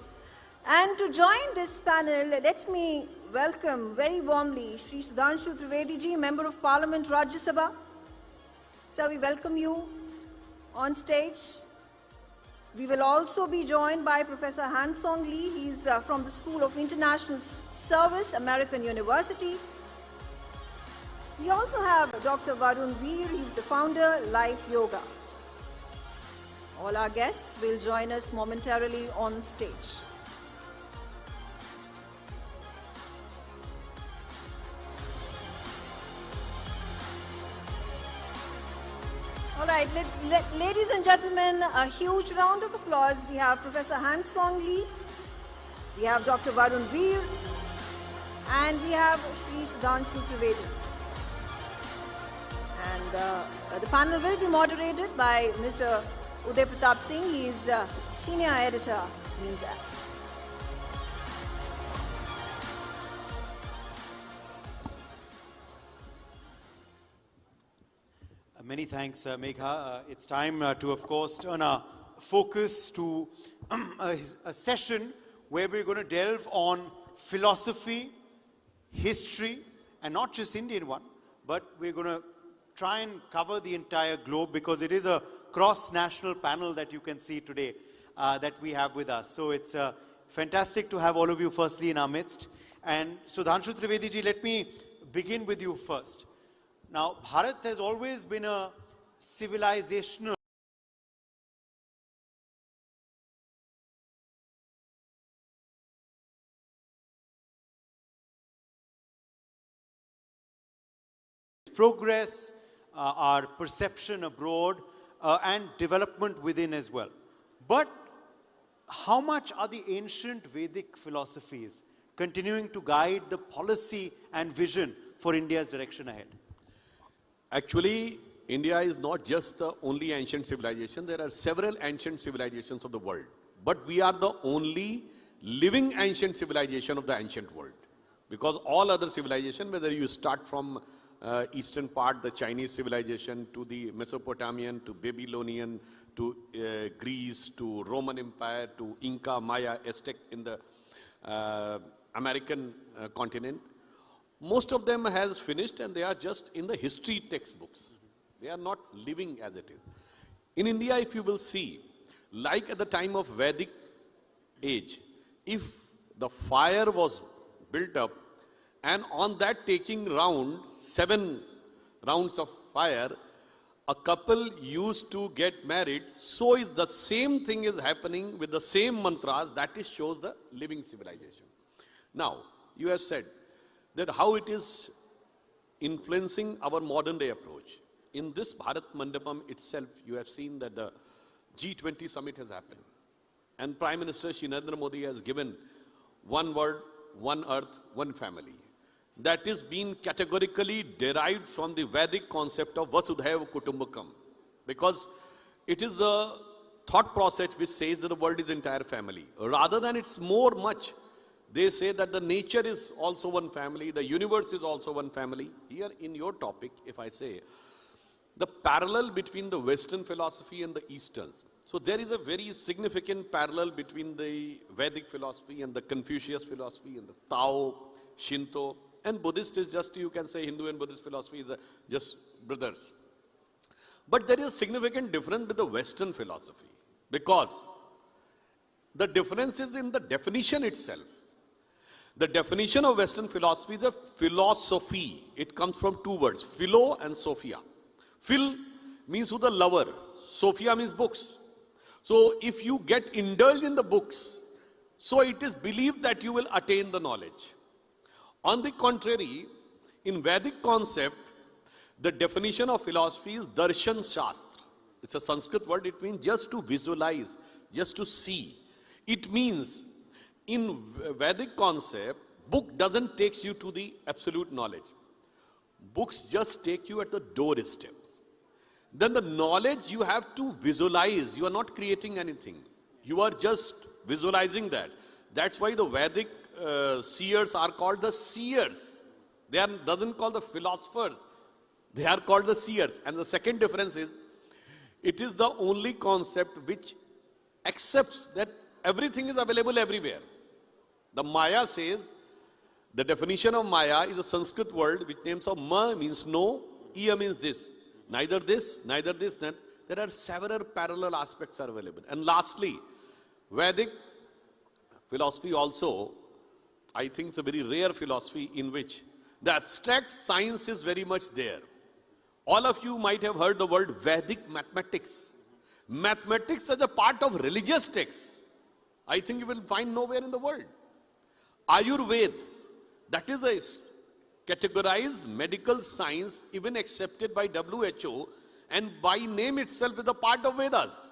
And to join this panel, let me welcome very warmly Shri Sudhanshu Trivedi ji, Member of Parliament, Rajya Sabha. Sir, we welcome you on stage. We will also be joined by Professor Han Song Lee. He's from the School of International Service, American University. We also have Dr. Varun Veer. He's the founder, Life Yoga. All our guests will join us momentarily on stage. All right, ladies and gentlemen, a huge round of applause. We have Professor Han Song Lee, we have Dr. Varun Veer, and we have Shri Sudhanshu Trivedi. And the panel will be moderated by Mr. Uday Pratap Singh. He is Senior Editor, Newsx. Many thanks, Megha. It's time to, of course, turn our focus to a session where we're going to delve on philosophy, history, and not just Indian one, but we're going to try and cover the entire globe because it is a cross-national panel that you can see today that we have with us. So it's fantastic to have all of you firstly in our midst. And Sudhanshu Trivedi ji, let me begin with you first. Now, Bharat has always been a civilizational progress, our perception abroad, and development within as well. But how much are the ancient Vedic philosophies continuing to guide the policy and vision for India's direction ahead? Actually, India is not just the only ancient civilization. There are several ancient civilizations of the world. But we are the only living ancient civilization of the ancient world. Because all other civilization, whether you start from eastern part, the Chinese civilization, to the Mesopotamian, to Babylonian, to Greece, to Roman Empire, to Inca, Maya, Aztec in the American continent, most of them has finished and they are just in the history textbooks. They are not living as it is. In India, if you will see, like at the time of Vedic age, if the fire was built up and on that taking 7 rounds of fire, a couple used to get married, so is the same thing is happening with the same mantras, that is shows the living civilization. Now, you have said that how it is influencing our modern day approach. In this Bharat Mandapam itself, you have seen that the G20 summit has happened. And Prime Minister Shri Narendra Modi has given one word, one earth, one family. That is being categorically derived from the Vedic concept of Vasudhaiva Kutumbakam. Because it is a thought process which says that the world is entire family. Rather than it's much. They say that the nature is also one family, the universe is also one family. Here in your topic, if I say, the parallel between the Western philosophy and the Eastern. So there is a very significant parallel between the Vedic philosophy and the Confucius philosophy and the Tao, Shinto, and Buddhist is just, you can say Hindu and Buddhist philosophy is just brothers. But there is a significant difference with the Western philosophy because the difference is in the definition itself. The definition of Western philosophy is a philosophy. It comes from 2 words, philo and sophia. Phil means who the lover. Sophia means books. So if you get indulged in the books, so it is believed that you will attain the knowledge. On the contrary, in Vedic concept, the definition of philosophy is darshan shastra. It's a Sanskrit word. It means just to visualize, just to see. It means in Vedic concept, book doesn't take you to the absolute knowledge. Books just take you at the doorstep. Then the knowledge you have to visualize. You are not creating anything. You are just visualizing that. That's why the Vedic seers are called the seers. They are doesn't call the philosophers. They are called the seers. And the second difference is, it is the only concept which accepts that everything is available everywhere. The Maya says, the definition of Maya is a Sanskrit word which names of Ma means no, Iya means this. Neither this, there are several parallel aspects are available. And lastly, Vedic philosophy also, I think it's a very rare philosophy in which the abstract science is very much there. All of you might have heard the word Vedic mathematics. Mathematics as a part of religious texts, I think you will find nowhere in the world. Ayurveda, that is a categorized medical science even accepted by WHO and by name itself is a part of Vedas.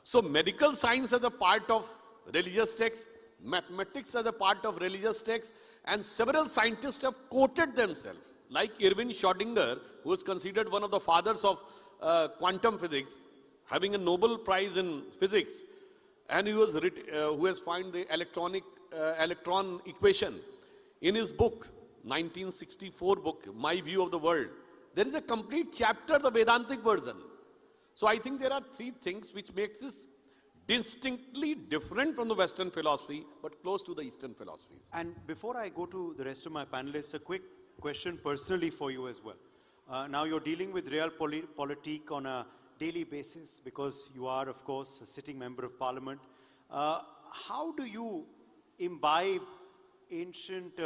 So medical science as a part of religious texts, mathematics as a part of religious texts, and several scientists have quoted themselves, like Erwin Schrödinger, who is considered one of the fathers of quantum physics, having a Nobel Prize in physics, and who has found the electron equation. In his book, 1964 book, My View of the World, there is a complete chapter, the Vedantic version. So I think there are three things which makes this distinctly different from the Western philosophy, but close to the Eastern philosophies. And before I go to the rest of my panelists, a quick question personally for you as well. Now you're dealing with realpolitik on a daily basis because you are, of course, a sitting member of parliament. How do you imbibe ancient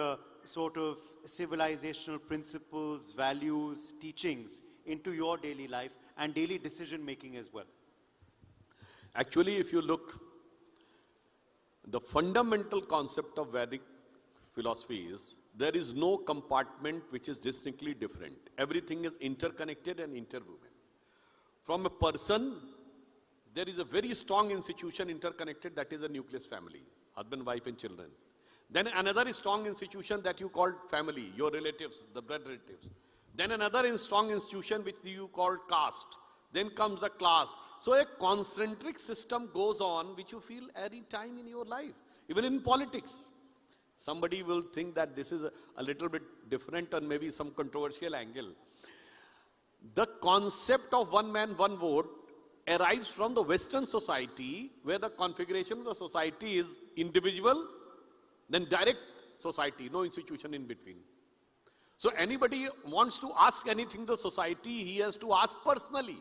sort of civilizational principles, values, teachings into your daily life and daily decision making as well? Actually, if you look, the fundamental concept of Vedic philosophy is there is no compartment which is distinctly different. Everything is interconnected and interwoven. From a person, there is a very strong institution interconnected, that is a nucleus family, husband, wife and children. Then another strong institution that you call family, your relatives, the blood relatives. Then another strong institution which you call caste. Then comes the class. So a concentric system goes on which you feel every time in your life, even in politics. Somebody will think that this is a little bit different or maybe some controversial angle. The concept of one man, one vote arises from the Western society where the configuration of the society is individual, then direct society, no institution in between. So anybody wants to ask anything to society, he has to ask personally.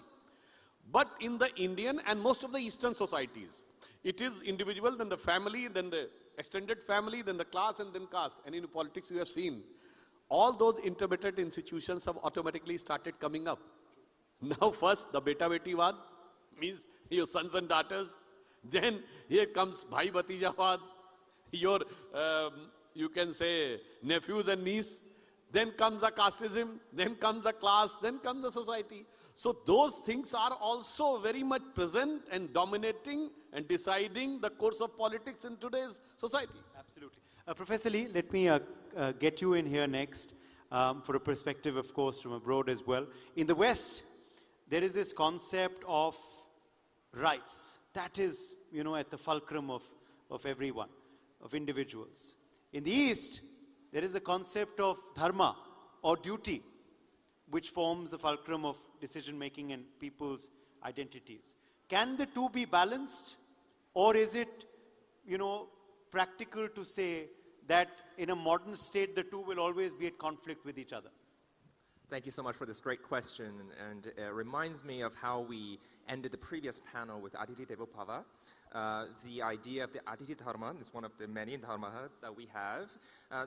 But in the Indian and most of the Eastern societies, it is individual, then the family, then the extended family, then the class, and then caste. And in politics you have seen, all those intermittent institutions have automatically started coming up. Now first, the beta-beti-vad, means your sons and daughters. Then here comes bhai-bhatijavad, your, you can say, nephews and niece. Then comes the casteism, then comes the class, then comes the society. So those things are also very much present and dominating and deciding the course of politics in today's society. Absolutely. Professor Lee, let me get you in here next for a perspective, of course, from abroad as well. In the West, there is this concept of rights. That is, you know, at the fulcrum of everyone, of individuals. In the East, there is a concept of dharma or duty, which forms the fulcrum of decision-making and people's identities. Can the two be balanced, or is it, you know, practical to say that in a modern state, the two will always be at conflict with each other? Thank you so much for this great question, and it reminds me of how we ended the previous panel with Aditi Devopava. The idea of the Aditi Dharma is one of the many dharma that we have.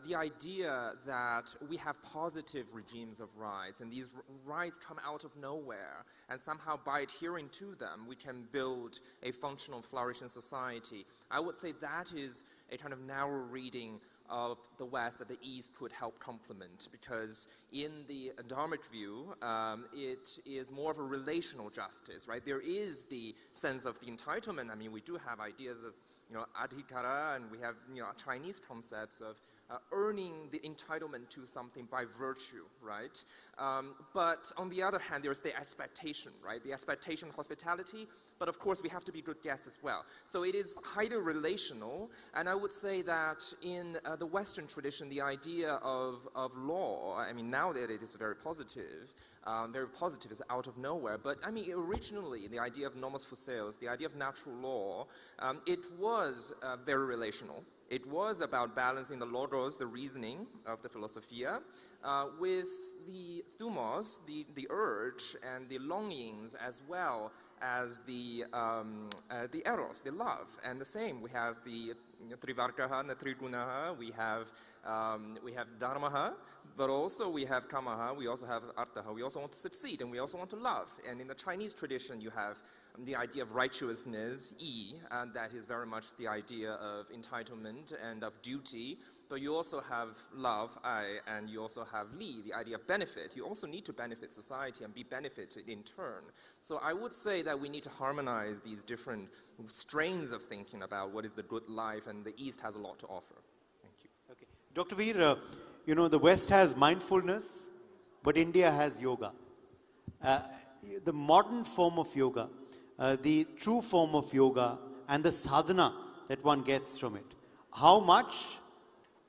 The idea that we have positive regimes of rights, and these rights come out of nowhere, and somehow by adhering to them, we can build a functional, flourishing society. I would say that is a kind of narrow reading of the West that the East could help complement, because in the Dharmic view, it is more of a relational justice, right? There is the sense of the entitlement. I mean, we do have ideas of, you know, adhikara, and we have, you know, Chinese concepts of earning the entitlement to something by virtue, right? But on the other hand, there's the expectation, right? The expectation of hospitality, but of course we have to be good guests as well. So it is highly relational, and I would say that in the Western tradition, the idea of law, I mean, now that it is very positive is out of nowhere, but I mean, originally, the idea of nomos physeos, the idea of natural law, it was very relational. It was about balancing the logos, the reasoning of the philosophia, with the thumos, the urge and the longings, as well as the eros, the love. And the same, we have the trivarkaha and the trigunaha, we have dharmaha, but also we have kamaha, we also have arthaha. We also want to succeed, and we also want to love. And in the Chinese tradition, you have the idea of righteousness, yi, and that is very much the idea of entitlement and of duty. But you also have love, I, and you also have li, the idea of benefit. You also need to benefit society and be benefited in turn. So I would say that we need to harmonize these different strains of thinking about what is the good life, and the East has a lot to offer. Thank you. Okay. Dr. Veer, you know, the West has mindfulness, but India has yoga. The modern form of yoga, the true form of yoga, and the sadhana that one gets from it. How much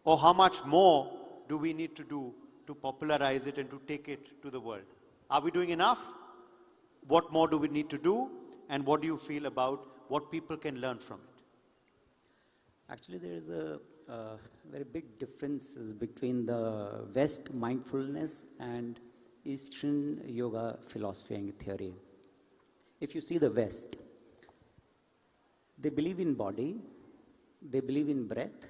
or how much more do we need to do to popularize it and to take it to the world? Are we doing enough? What more do we need to do? And what do you feel about what people can learn from it? Actually, there is a very big differences between the West mindfulness and Eastern yoga philosophy and theory. If you see the West, they believe in body, they believe in breath,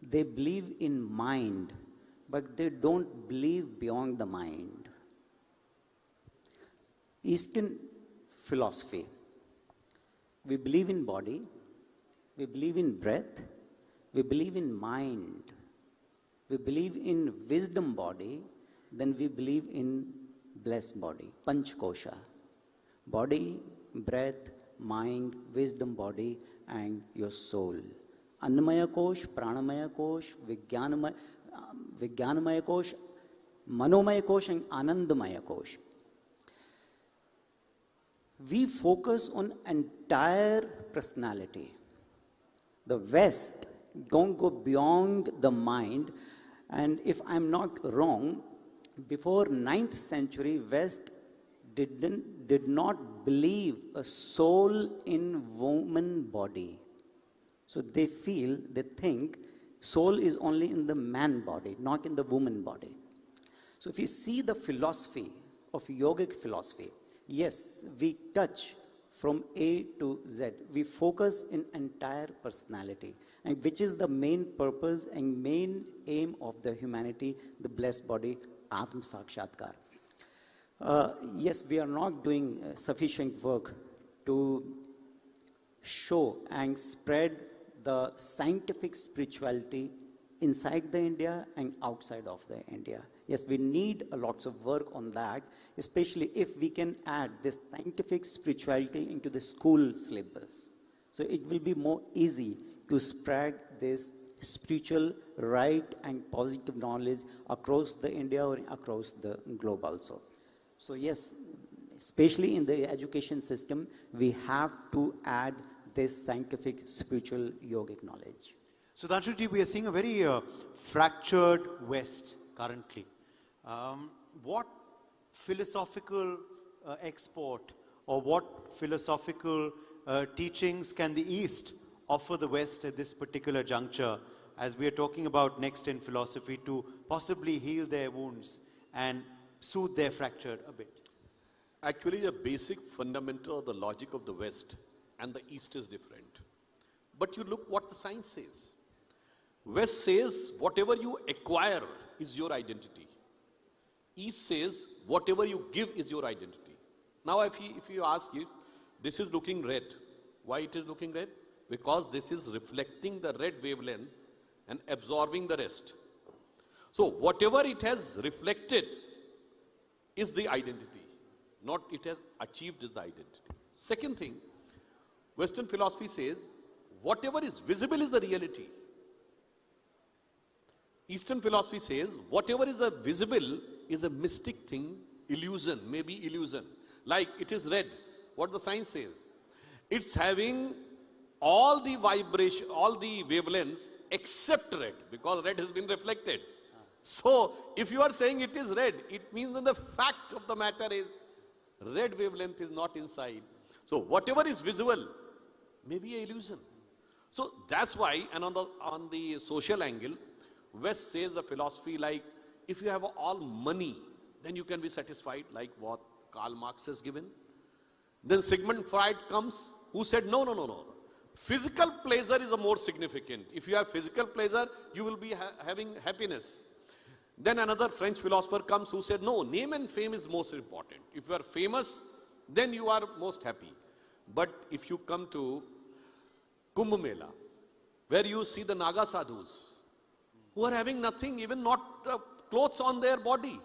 they believe in mind, but they don't believe beyond the mind. Eastern philosophy, we believe in body, we believe in breath, we believe in mind, we believe in wisdom body, then we believe in blessed body, Panch Kosha. Body, breath, mind, wisdom body, and your soul. Annamaya Kosh, Pranamaya Kosh, Vijnanamaya Kosh, Manomaya Kosh, and Anandamaya Kosh. We focus on entire personality. The West don't go beyond the mind, and if I'm not wrong, before 9th century, West did not believe a soul in woman body. So they think soul is only in the man body, not in the woman body. So if you see the philosophy of yogic philosophy, yes, we touch from A to Z. We focus in entire personality, and which is the main purpose and main aim of the humanity, the blessed body, Atma Sakshatkar. Yes, we are not doing sufficient work to show and spread the scientific spirituality inside the India and outside of the India. Yes, we need a lots of work on that, especially if we can add this scientific spirituality into the school syllabus. So it will be more easy to spread this spiritual right and positive knowledge across the India or across the globe also. So yes, especially in the education system, we have to add this scientific, spiritual, yogic knowledge. So Dhanshuji, we are seeing a very fractured West currently. What philosophical export or what philosophical teachings can the East offer the West at this particular juncture, as we are talking about next in philosophy, to possibly heal their wounds and soothe their fracture a bit? Actually, the basic fundamental of the logic of the West and the East is different. But you look what the science says. West says whatever you acquire is your identity. East says whatever you give is your identity. Now if you ask if this is looking red, why it is looking red? Because this is reflecting the red wavelength and absorbing the rest. So whatever it has reflected is the identity, not it has achieved is the identity. Second thing, Western philosophy says whatever is visible is the reality. Eastern philosophy says whatever is visible is a mystic thing, illusion, maybe illusion. Like it is red, what the science says. It's having all the vibration, all the wavelengths except red, because red has been reflected. So if you are saying it is red, it means that the fact of the matter is red wavelength is not inside. So whatever is visible may be an illusion. So that's why, and on the social angle, West says the philosophy like, if you have all money, then you can be satisfied, like what Karl Marx has given. Then Sigmund Freud comes, who said, no, no, no, no. Physical pleasure is a more significant. If you have physical pleasure, you will be having happiness. Then another French philosopher comes who said, no, name and fame is most important. If you are famous, then you are most happy. But if you come to Kumbh Mela, where you see the Naga sadhus, who are having nothing, even not clothes on their body,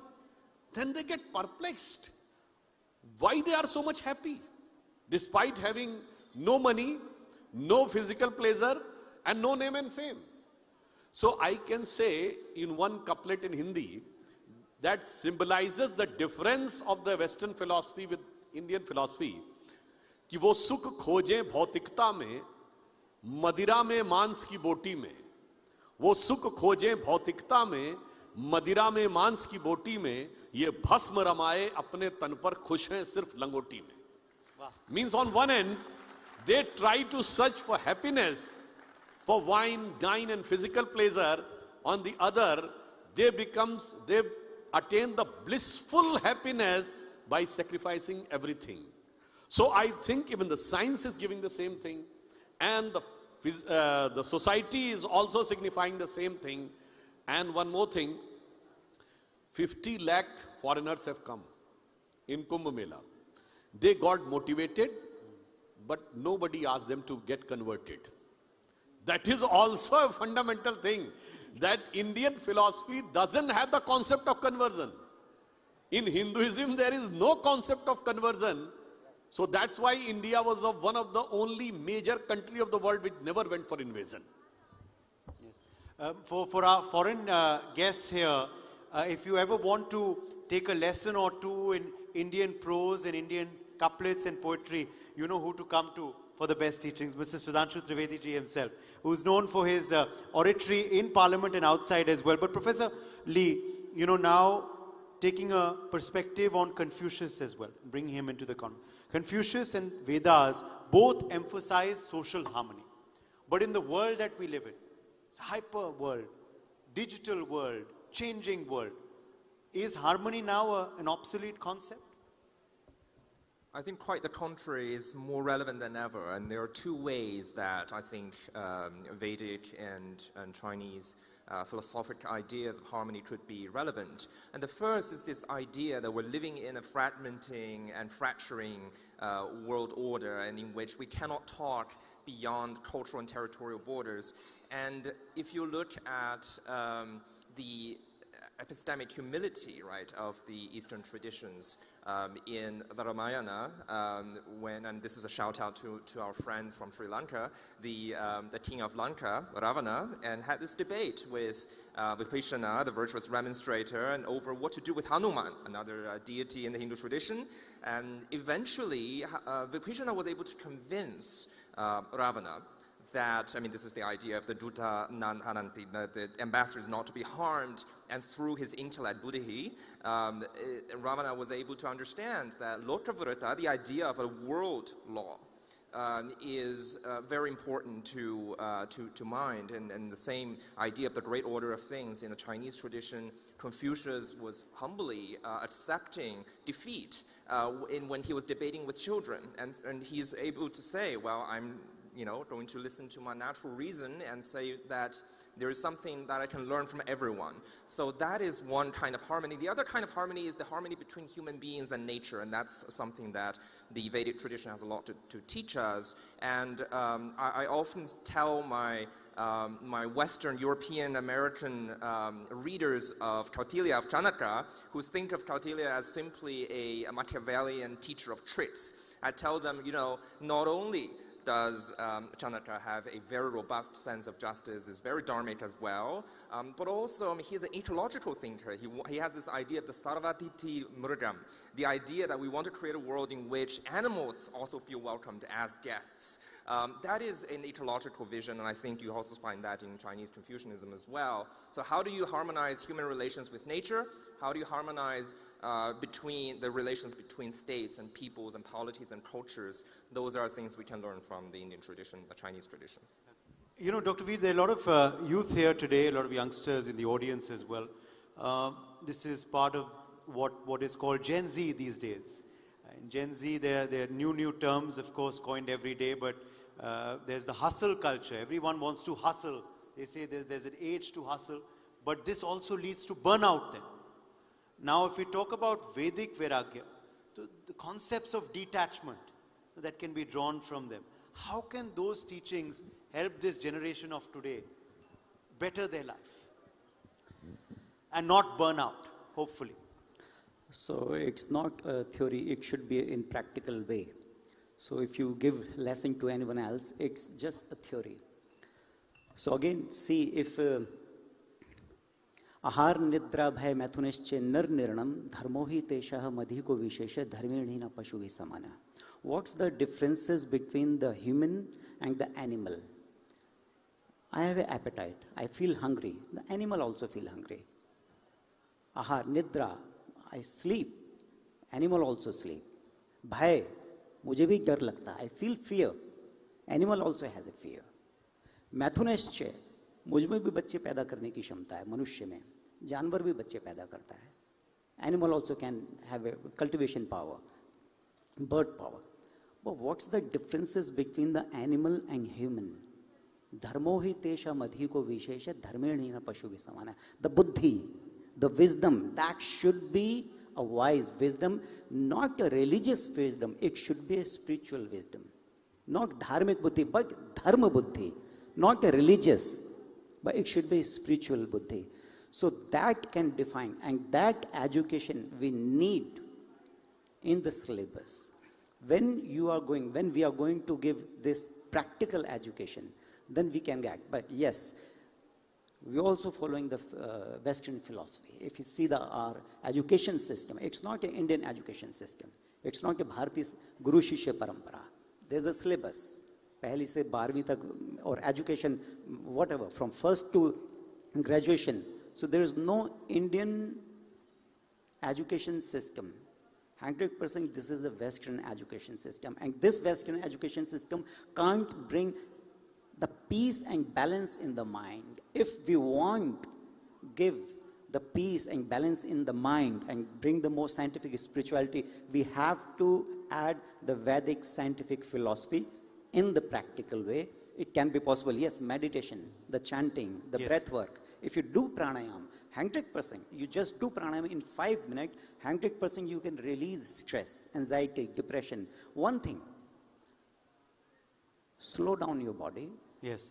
then they get perplexed. Why they are so much happy? Despite having no money, no physical pleasure, and no name and fame. So I can say in one couplet in Hindi that symbolizes the difference of the Western philosophy with Indian philosophy, कि वो सुख खोजें भौतिकता में, मदिरा में मांस की बोटी में. वो सुख खोजें भौतिकता में, मदिरा में मांस की बोटी में, ये भस्म रमाए अपने तन पर खुश हैं सिर्फ लंगोटी में. Means on one end, they try to search for happiness, for wine, dine and physical pleasure. On the other, they attain the blissful happiness by sacrificing everything. So I think even the science is giving the same thing, and the society is also signifying the same thing. And one more thing, 50 lakh foreigners have come in Kumbh Mela. They got motivated, but nobody asked them to get converted. That is also a fundamental thing, that Indian philosophy doesn't have the concept of conversion. In Hinduism, there is no concept of conversion. So that's why India was one of the only major country of the world which never went for invasion. Yes. For our foreign guests here, if you ever want to take a lesson or two in Indian prose and Indian couplets and poetry, you know who to come to for the best teachings, Mr. Sudhanshu Trivedi ji himself, who's known for his oratory in Parliament and outside as well. But Professor Lee, you know, now taking a perspective on Confucius as well, bringing him into the conversation. Confucius and Vedas both emphasize social harmony. But in the world that we live in, it's a hyper world, digital world, changing world, is harmony now an obsolete concept? I think quite the contrary is more relevant than ever, and there are two ways that I think Vedic and Chinese philosophic ideas of harmony could be relevant. And the first is this idea that we're living in a fragmenting and fracturing world order, and in which we cannot talk beyond cultural and territorial borders. And if you look at the epistemic humility, right, of the Eastern traditions in the Ramayana, and this is a shout out to our friends from Sri Lanka, the king of Lanka, Ravana, and had this debate with Vipassana, the virtuous remonstrator, and over what to do with Hanuman, another deity in the Hindu tradition. And eventually, Vipassana was able to convince Ravana that, I mean, this is the idea of the Duta Nan Hananti, the ambassador is not to be harmed, and through his intellect, buddhi, Ravana was able to understand that Lokavrata, the idea of a world law, is very important to mind, and the same idea of the great order of things in the Chinese tradition. Confucius was humbly accepting defeat when he was debating with children, and he's able to say, well, I'm going to listen to my natural reason and say that there is something that I can learn from everyone. So that is one kind of harmony. The other kind of harmony is the harmony between human beings and nature, and that's something that the Vedic tradition has a lot to teach us. And I often tell my Western European American readers of Kautilya, of Chanakya, who think of Kautilya as simply a Machiavellian teacher of tricks. I tell them, not only does Chanakya have a very robust sense of justice, is very dharmic as well, but also he's an ecological thinker. He has this idea of the sarvatiti mrugam, the idea that we want to create a world in which animals also feel welcomed as guests. That is an ecological vision, and I think you also find that in Chinese Confucianism as well. So how do you harmonize human relations with nature? How do you harmonize between the relations between states and peoples and polities and cultures? Those are things we can learn from the Indian tradition, the Chinese tradition. Dr. Veer, there are a lot of youth here today, a lot of youngsters in the audience as well. This is part of what is called Gen Z these days. In Gen Z, there are new terms, of course, coined every day, but there's the hustle culture. Everyone wants to hustle. They say there's an age to hustle, but this also leads to burnout then. Now, if we talk about Vedic Vairagya, the concepts of detachment that can be drawn from them, how can those teachings help this generation of today better their life and not burn out, hopefully? So it's not a theory, it should be in practical way. So if you give lesson to anyone else, it's just a theory. So again, see if ahar nidra bhay maithunishche nir nirnam dharmo hi tesha madhiko vishesha dharmenhina pashu visamana. What's the differences between the human and the animal? I have an appetite, I feel hungry. The animal also feel hungry. Ahar, nidra, I sleep. Animal also sleep. Bhay, mujhe bhi dar lagta. I feel fear. Animal also has a fear. मैथुनिश्चय, मुझमें भी बच्चे पैदा करने की क्षमता है, मनुष्य में. जानवर भी बच्चे पैदा करता है. Animal also can have a cultivation power, birth power. But what's the differences between the animal and human? Dharmo hi tesha madhiko vishesha dharmenhina pashu visamana. The buddhi, the wisdom, that should be a wise wisdom, not a religious wisdom. It should be a spiritual wisdom. Not dharmic buddhi, but dharma buddhi. Not a religious, but it should be a spiritual buddhi. So that can define, and that education we need in the syllabus. When we are going to give this practical education, then we can get. But yes, we're also following the Western philosophy. If you see our education system, it's not an Indian education system. It's not a Bharati Guru Shishya Parampara. There's a syllabus. Pehli se 12वीं tak, or education, whatever, from first to graduation. So there is no Indian education system. 100% this is the Western education system. And this Western education system can't bring the peace and balance in the mind. If we want to give the peace and balance in the mind and bring the more scientific spirituality, we have to add the Vedic scientific philosophy in the practical way. It can be possible. Yes, meditation, the chanting, the breath work. If you do pranayam, 100%, you just do pranayam in 5 minutes, 100% you can release stress, anxiety, depression. One thing, slow down your body. Yes.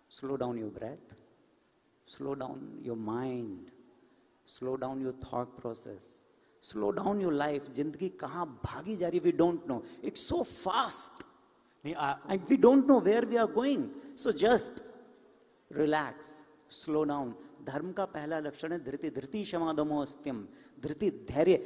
Slow down your breath. Slow down your mind. Slow down your thought process. Slow down your life. Jindagi kahan bhagi ja rahi, we don't know. It's so fast. And we don't know where we are going. So just relax, slow down. Dharma ka pehla lakshana hai dhriti, dhriti shamadamo astyam. Dhriti, dhairya,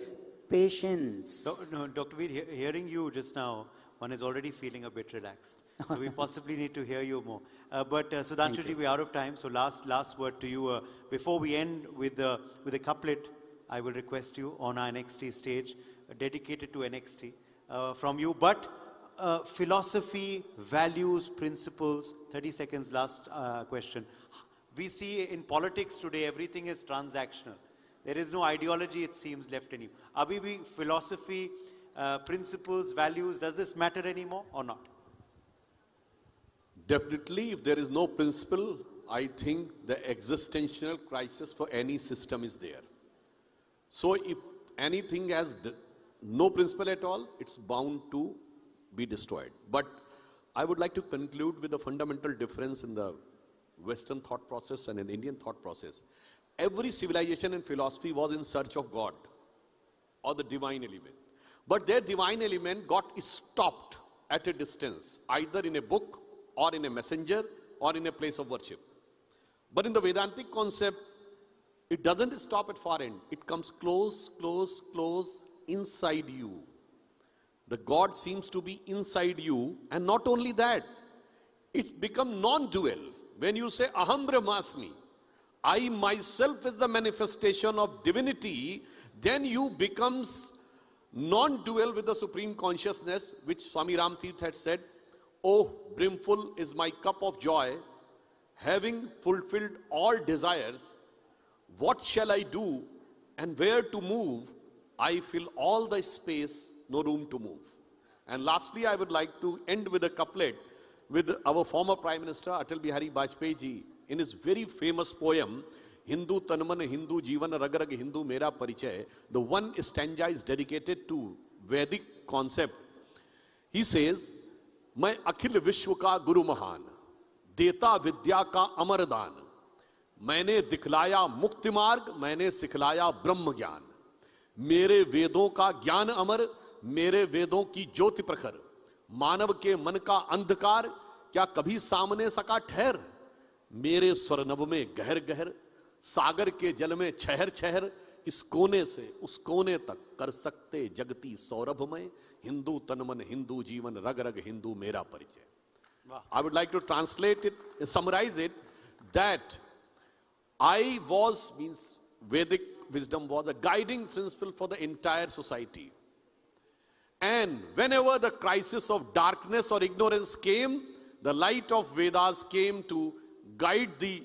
patience. No, Dr. Veer, hearing you just now, one is already feeling a bit relaxed. So we possibly need to hear you more. But Sudhanshu-ji, we're out of time. So last word to you. Before we end with a couplet, I will request you on our NXT stage, dedicated to NXT, from you. But philosophy, values, principles, 30 seconds, last question. We see in politics today, everything is transactional. There is no ideology, it seems, left in you. Abhi philosophy, principles, values, does this matter anymore or not? Definitely, if there is no principle, I think the existential crisis for any system is there. So if anything has no principle at all, it's bound to be destroyed. But I would like to conclude with a fundamental difference in the Western thought process and in the Indian thought process. Every civilization and philosophy was in search of God or the divine element. But their divine element got stopped at a distance, either in a book or in a messenger or in a place of worship. But in the Vedantic concept, it doesn't stop at far end. It comes close, close, close inside you. The God seems to be inside you, and not only that, it's become non-dual. When you say Aham Brahmasmi, I myself is the manifestation of divinity, then you becomes non-dual with the supreme consciousness, which Swami Ram Tirth had said, "Oh, brimful is my cup of joy, having fulfilled all desires, what shall I do and where to move? I fill all the space no room to move. And lastly, I would like to end with a couplet with our former Prime Minister Atal Bihari Vajpayee ji in his very famous poem, Hindu Tanman, Hindu Jeevan, Rag Rag Hindu Mera Parichay. The one stanza is dedicated to Vedic concept. He says, मैं अखिल विश्व का गुरु महान, देता विद्या का अमरदान, मैंने दिखलाया मुक्ति मार्ग, मैंने सिखलाया ब्रह्म ज्ञान, मेरे वेदों का ज्ञान अमर, मेरे वेदों की ज्योति प्रखर, मानव के मन का अंधकार क्या कभी सामने सका ठहर, मेरे स्वरनभ में गहर गहर, सागर के जल में छहर छहर, इस कोने से उस कोने तक कर सकते जगती सौरभ में, हिंदू तनमन हिंदू जीवन रग रग हिंदू मेरा परिचय. I would like to translate it, summarize it, that I was, means Vedic wisdom was a guiding principle for the entire society. And whenever the crisis of darkness or ignorance came, the light of Vedas came to guide the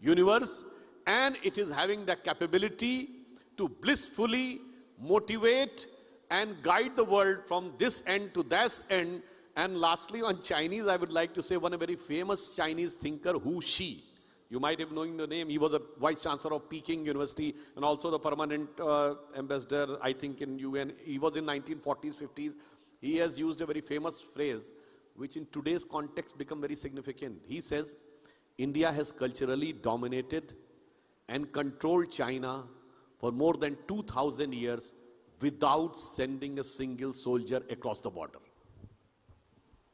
universe, and it is having the capability to blissfully motivate and guide the world from this end to that end. And lastly, on Chinese, I would like to say one very famous Chinese thinker, Hu Shi. You might have known the name. He was a vice chancellor of Peking University and also the permanent ambassador, I think, in UN. He was in 1940s, 50s. He has used a very famous phrase, which in today's context become very significant. He says, India has culturally dominated and controlled China for more than 2,000 years without sending a single soldier across the border.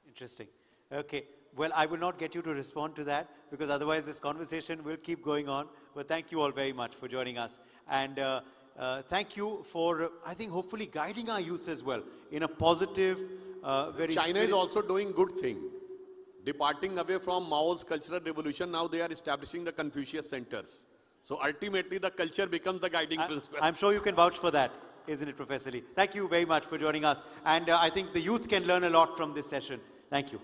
Interesting. Okay. Well, I will not get you to respond to that because otherwise this conversation will keep going on. But thank you all very much for joining us. And thank you for, I think, hopefully guiding our youth as well in a positive, very China is also doing good thing. Departing away from Mao's cultural revolution, now they are establishing the Confucius centers. So ultimately the culture becomes the guiding principle. I'm sure you can vouch for that, isn't it, Professor Lee? Thank you very much for joining us. And I think the youth can learn a lot from this session. Thank you.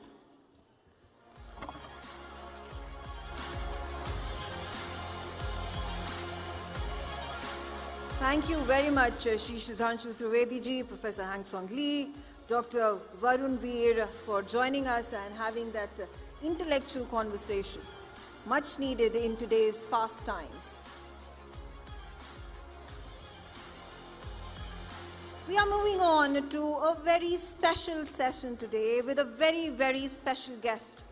Thank you very much, Shri Sudhanshu Trivedi ji, Professor Hang Song Lee, Dr. Varun Veer, for joining us and having that intellectual conversation, much needed in today's fast times. We are moving on to a very special session today with a very, very special guest.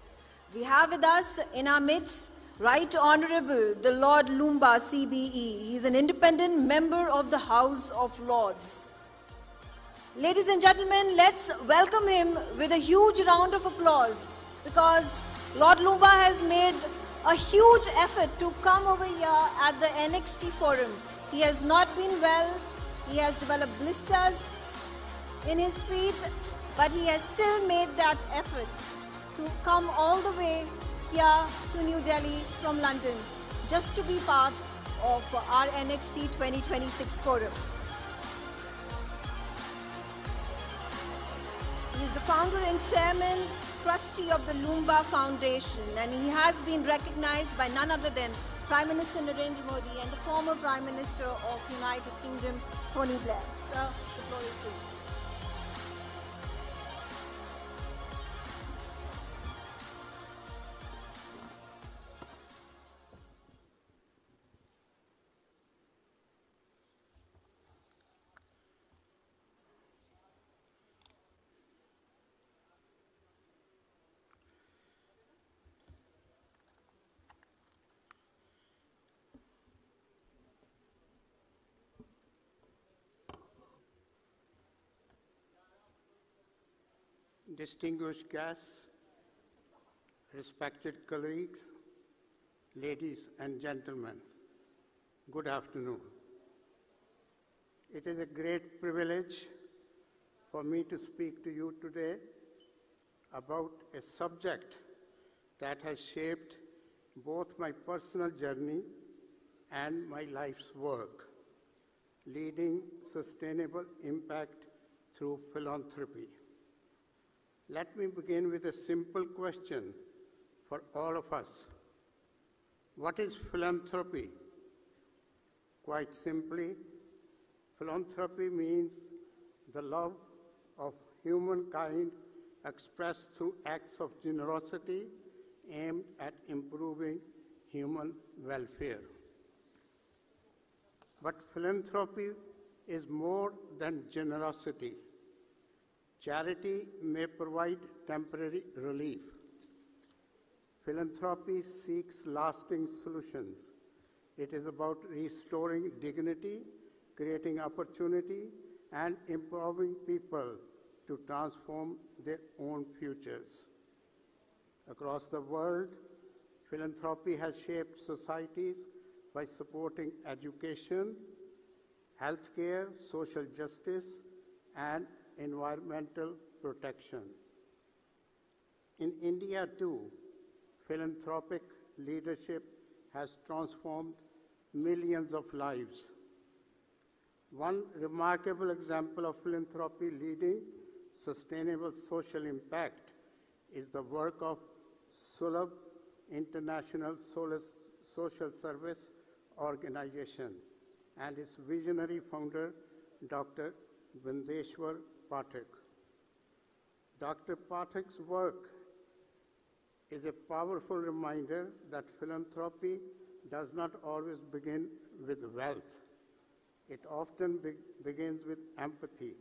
We have with us in our midst Right Honorable the Lord Lumba CBE. He is an independent member of the House of Lords. Ladies and gentlemen, let's welcome him with a huge round of applause because Lord Lumba has made a huge effort to come over here at the NXT Forum. He has not been well. He has developed blisters in his feet, but he has still made that effort to come all the way here to New Delhi from London just to be part of our NXT 2026 Forum. He is the founder and chairman, trustee of the Lumba Foundation, and he has been recognized by none other than Prime Minister Narendra Modi and the former Prime Minister of United Kingdom, Tony Blair. Sir, the floor is yours. Distinguished guests, respected colleagues, ladies and gentlemen, good afternoon. It is a great privilege for me to speak to you today about a subject that has shaped both my personal journey and my life's work, leading sustainable impact through philanthropy. Let me begin with a simple question for all of us. What is philanthropy? Quite simply, philanthropy means the love of humankind expressed through acts of generosity aimed at improving human welfare. But philanthropy is more than generosity. Charity may provide temporary relief. Philanthropy seeks lasting solutions. It is about restoring dignity, creating opportunity, and empowering people to transform their own futures. Across the world, philanthropy has shaped societies by supporting education, healthcare, social justice, and environmental protection. In India, too, philanthropic leadership has transformed millions of lives. One remarkable example of philanthropy leading sustainable social impact is the work of Sulabh International Social Service Organization and its visionary founder, Dr. Vindeshwar Pathak. Dr. Pathak's work is a powerful reminder that philanthropy does not always begin with wealth. It often begins with empathy.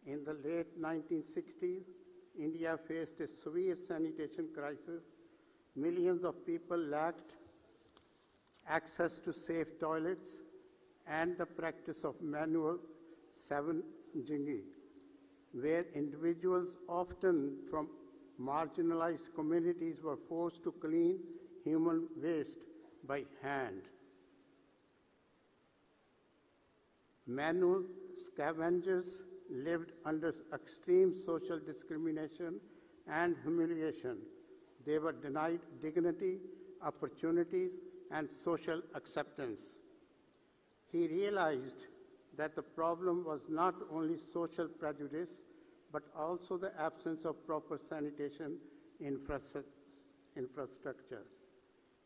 In the late 1960s, India faced a severe sanitation crisis. Millions of people lacked access to safe toilets and the practice of manual scavenging, where individuals often from marginalized communities were forced to clean human waste by hand. Manual scavengers lived under extreme social discrimination and humiliation. They were denied dignity, opportunities, and social acceptance. He realized that the problem was not only social prejudice, but also the absence of proper sanitation infrastructure.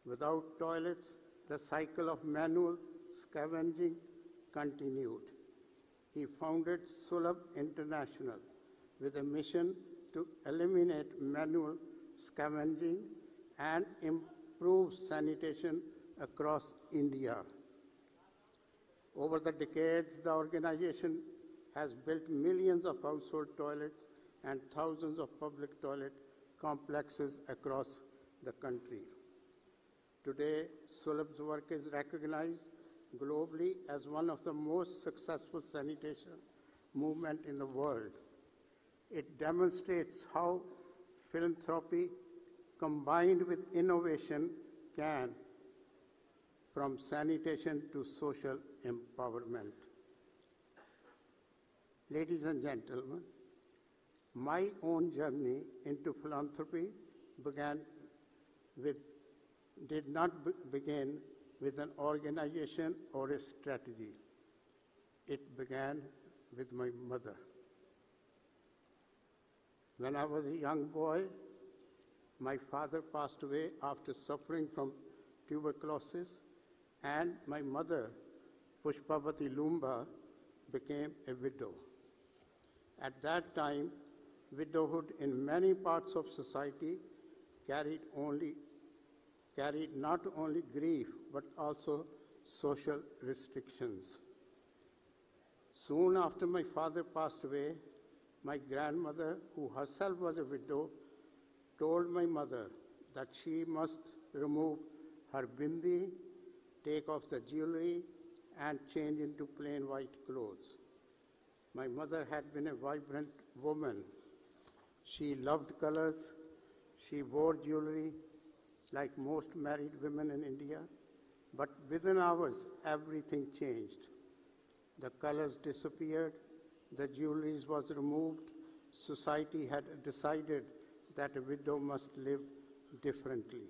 Without toilets, the cycle of manual scavenging continued. He founded Sulabh International with a mission to eliminate manual scavenging and improve sanitation across India. Over the decades, the organization has built millions of household toilets and thousands of public toilet complexes across the country. Today, Sulabh's work is recognized globally as one of the most successful sanitation movements in the world. It demonstrates how philanthropy combined with innovation can from sanitation to social empowerment. Ladies and gentlemen, my own journey into philanthropy did not begin with an organization or a strategy. It began with my mother. When I was a young boy, my father passed away after suffering from tuberculosis, and my mother, Pushpavati Lumba, became a widow. At that time, widowhood in many parts of society carried not only grief, but also social restrictions. Soon after my father passed away, my grandmother, who herself was a widow, told my mother that she must remove her bindi, take off the jewelry, and change into plain white clothes. My mother had been a vibrant woman. She loved colors. She wore jewelry like most married women in India. But within hours, everything changed. The colors disappeared. The jewelry was removed. Society had decided that a widow must live differently.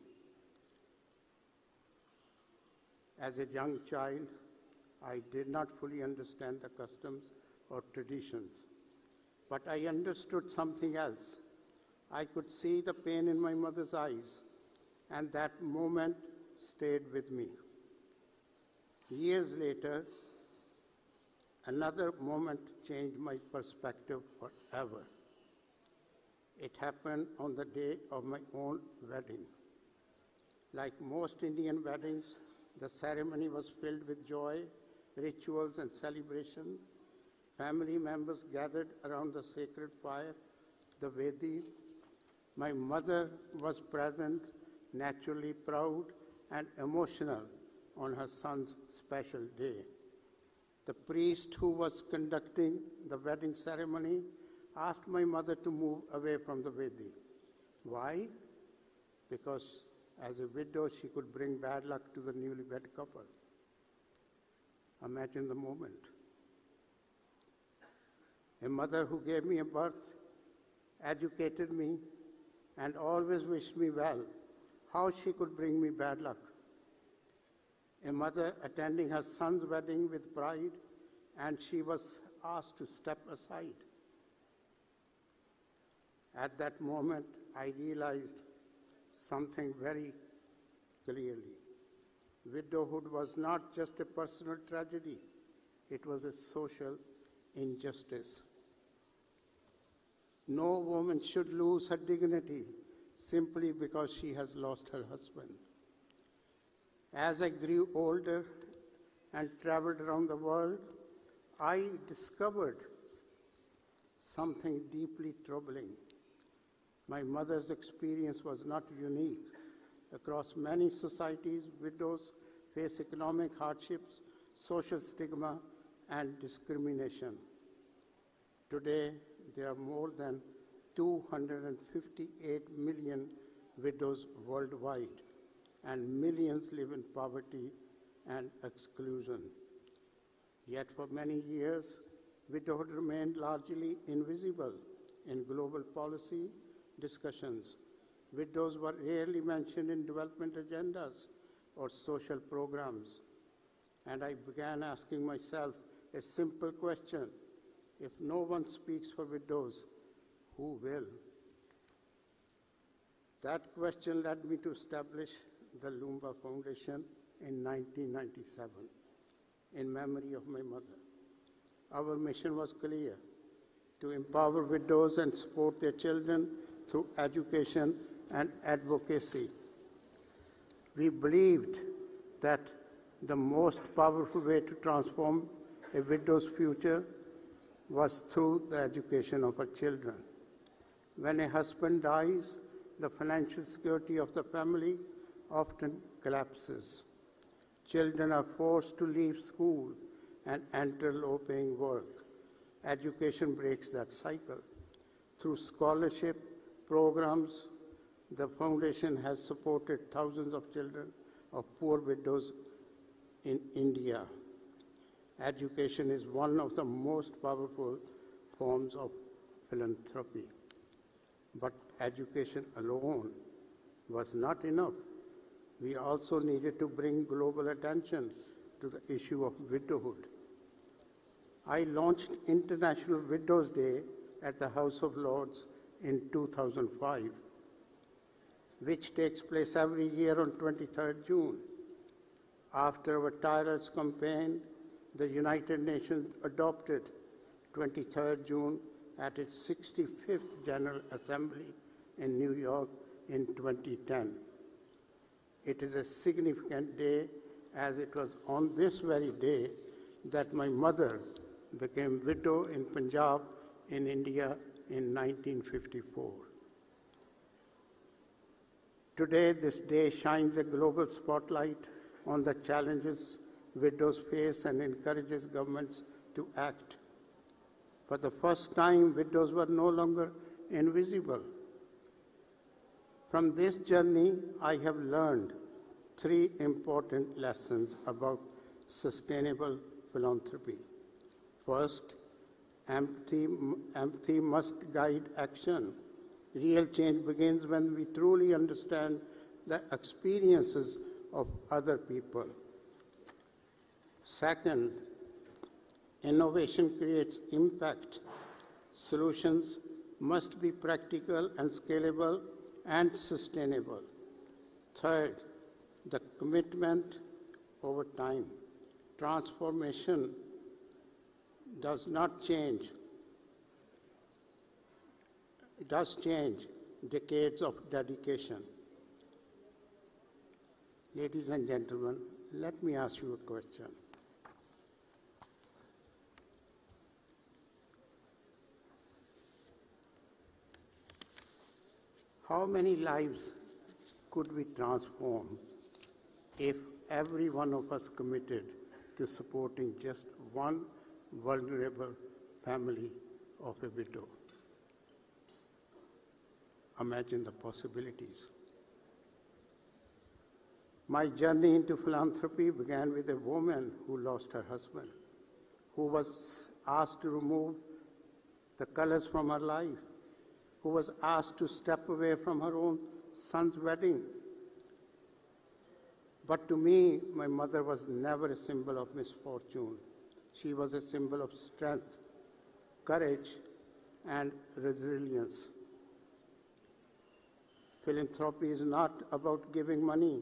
As a young child, I did not fully understand the customs or traditions, but I understood something else. I could see the pain in my mother's eyes, and that moment stayed with me. Years later, another moment changed my perspective forever. It happened on the day of my own wedding. Like most Indian weddings, the ceremony was filled with joy, rituals, and celebration. Family members gathered around the sacred fire, the Vedi. My mother was present, naturally proud and emotional on her son's special day. The priest who was conducting the wedding ceremony asked my mother to move away from the Vedi. Why? Because as a widow, she could bring bad luck to the newlywed couple. Imagine the moment. A mother who gave me a birth, educated me, and always wished me well, how she could bring me bad luck. A mother attending her son's wedding with pride, and she was asked to step aside. At that moment, I realized something very clearly. Widowhood was not just a personal tragedy, it was a social injustice. No woman should lose her dignity simply because she has lost her husband. As I grew older and traveled around the world, I discovered something deeply troubling. My mother's experience was not unique. Across many societies, widows face economic hardships, social stigma, and discrimination. Today, there are more than 258 million widows worldwide, and millions live in poverty and exclusion. Yet for many years, widowhood remained largely invisible in global policy discussions. Widows were rarely mentioned in development agendas or social programs. And I began asking myself a simple question: if no one speaks for widows, who will? That question led me to establish the Lumba Foundation in 1997 in memory of my mother. Our mission was clear: to empower widows and support their children through education and advocacy. We believed that the most powerful way to transform a widow's future was through the education of her children. When a husband dies, the financial security of the family often collapses. Children are forced to leave school and enter low-paying work. Education breaks that cycle. Through scholarship programs, the foundation has supported thousands of children of poor widows in India. Education is one of the most powerful forms of philanthropy. But education alone was not enough. We also needed to bring global attention to the issue of widowhood. I launched International Widows' Day at the House of Lords in 2005, which takes place every year on 23rd June. After our tireless campaign, the United Nations adopted 23rd June at its 65th General Assembly in New York in 2010. It is a significant day, as it was on this very day that my mother became widow in Punjab in India in 1954. Today, this day shines a global spotlight on the challenges widows face and encourages governments to act. For the first time, widows were no longer invisible. From this journey, I have learned three important lessons about sustainable philanthropy. First, empathy must guide action. Real change begins when we truly understand the experiences of other people. Second, innovation creates impact. Solutions must be practical and scalable and sustainable. Third, the commitment over time. Transformation does not change. It does change decades of dedication. Ladies and gentlemen, let me ask you a question. How many lives could we transform if every one of us committed to supporting just one vulnerable family of a widow? Imagine the possibilities. My journey into philanthropy began with a woman who lost her husband, who was asked to remove the colors from her life, who was asked to step away from her own son's wedding. But to me, my mother was never a symbol of misfortune. She was a symbol of strength, courage, and resilience. Philanthropy is not about giving money.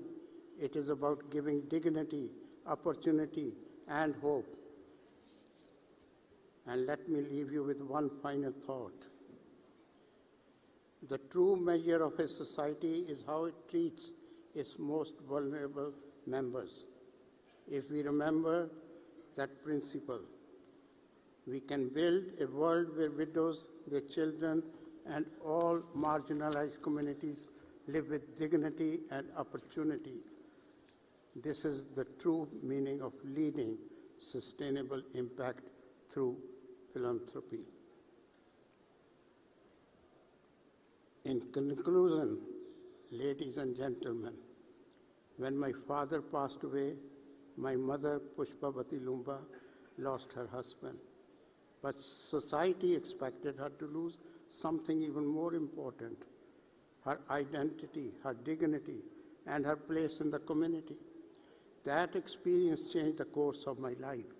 It is about giving dignity, opportunity, and hope. And let me leave you with one final thought. The true measure of a society is how it treats its most vulnerable members. If we remember that principle, we can build a world where widows, their children, and all marginalized communities live with dignity and opportunity. This is the true meaning of leading sustainable impact through philanthropy. In conclusion, ladies and gentlemen, when my father passed away, my mother, Pushpavati Lumba, lost her husband. But society expected her to lose something even more important, her identity, her dignity, and her place in the community. That experience changed the course of my life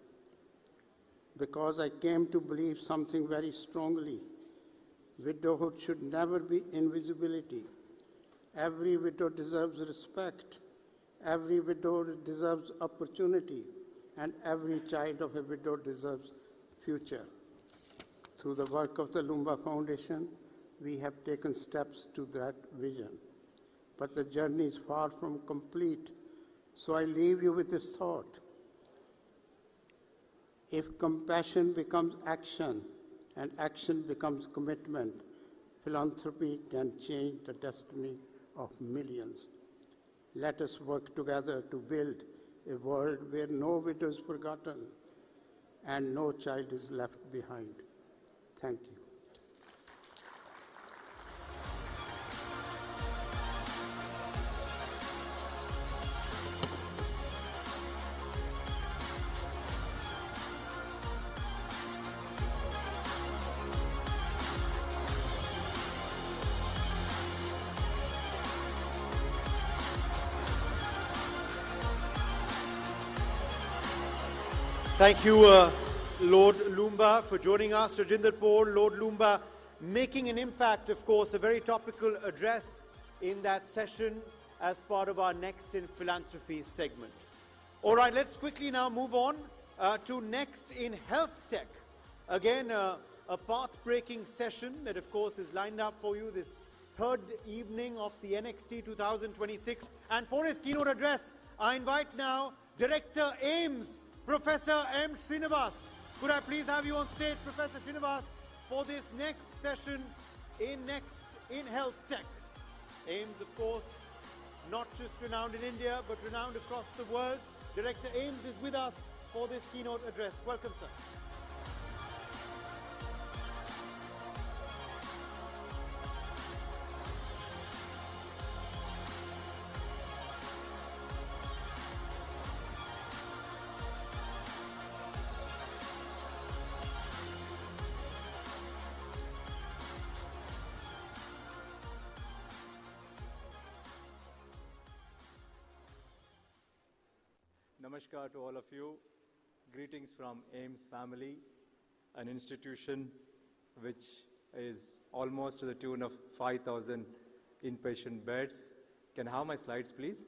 because I came to believe something very strongly. Widowhood should never be invisibility. Every widow deserves respect. Every widow deserves opportunity. And every child of a widow deserves future. Through the work of the Lumba Foundation, we have taken steps to that vision. But the journey is far from complete. So I leave you with this thought. If compassion becomes action and action becomes commitment, philanthropy can change the destiny of millions. Let us work together to build a world where no widow is forgotten and no child is left behind. Thank you. Thank you, Lord Lumba, for joining us. Rajinder Paul, Lord Lumba, making an impact, of course, a very topical address in that session as part of our Next in Philanthropy segment. All right, let's quickly now move on to Next in Health Tech. Again, a path-breaking session that, of course, is lined up for you this third evening of the NXT 2026. And for his keynote address, I invite now Director AIMS, Professor M. Srinivas. Could I please have you on stage, Professor Srinivas, for this next session in Next in Health Tech. AIMS, of course, not just renowned in India, but renowned across the world. Director AIMS is with us for this keynote address. Welcome, sir. Namaskar to all of you. Greetings from AIMS family, an institution which is almost to the tune of 5,000 inpatient beds. Can I have my slides, please?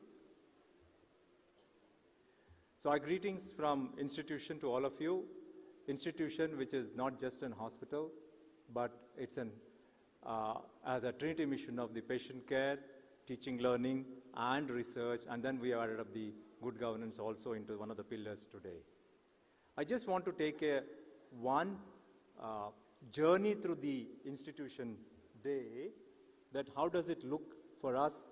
So our greetings from institution to all of you. institution which is not just an hospital, but it's as a trinity mission of the patient care, teaching, learning, and research, and then we have added up the good governance also into one of the pillars today. I just want to take one journey through the institution day, that how does it look for us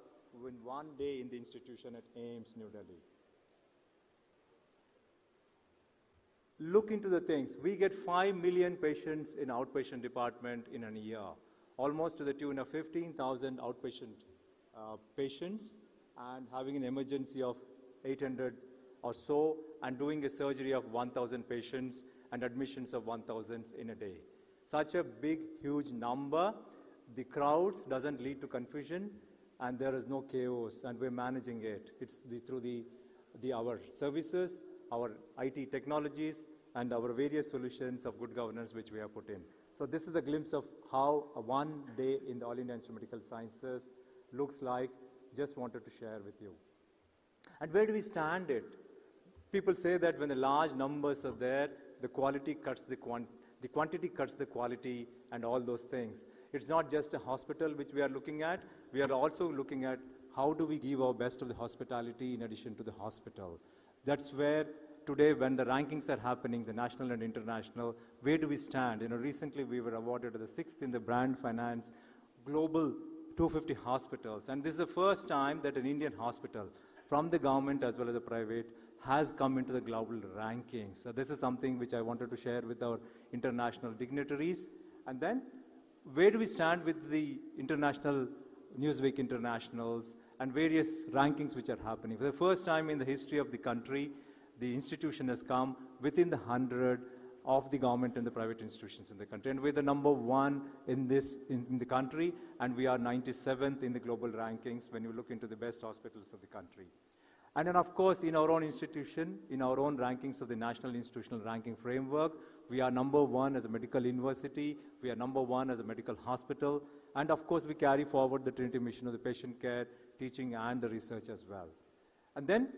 in one day in the institution at AIIMS, New Delhi. Look into the things. We get 5 million patients in outpatient department in a year, almost to the tune of 15,000 outpatient patients, and having an emergency of 800 or so, and doing a surgery of 1,000 patients and admissions of 1,000 in a day. Such a big, huge number. The crowds doesn't lead to confusion, and there is no chaos, and we're managing it. It's through our services, our IT technologies, and our various solutions of good governance which we have put in. So this is a glimpse of how one day in the All India Institute of Medical Sciences looks like. Just wanted to share with you. And where do we stand it? People say that when the large numbers are there, the quality cuts the quantity cuts the quality, and all those things. It's not just a hospital which we are looking at. We are also looking at how do we give our best of the hospitality in addition to the hospital. That's where today, when the rankings are happening, the national and international, where do we stand? Recently we were awarded the 6th in the Brand Finance Global 250 hospitals. And this is the first time that an Indian hospital, from the government as well as the private, has come into the global rankings. So this is something which I wanted to share with our international dignitaries. And then, where do we stand with the international Newsweek internationals and various rankings which are happening? For the first time in the history of the country, the institution has come within the 100 of the government and the private institutions in the country. And we're the #1 in the country, and we are 97th in the global rankings when you look into the best hospitals of the country. And then, of course, in our own institution, in our own rankings of the National Institutional Ranking Framework, we are #1 as a medical university, we are #1 as a medical hospital, and of course we carry forward the Trinity mission of the patient care, teaching, and the research as well. And then,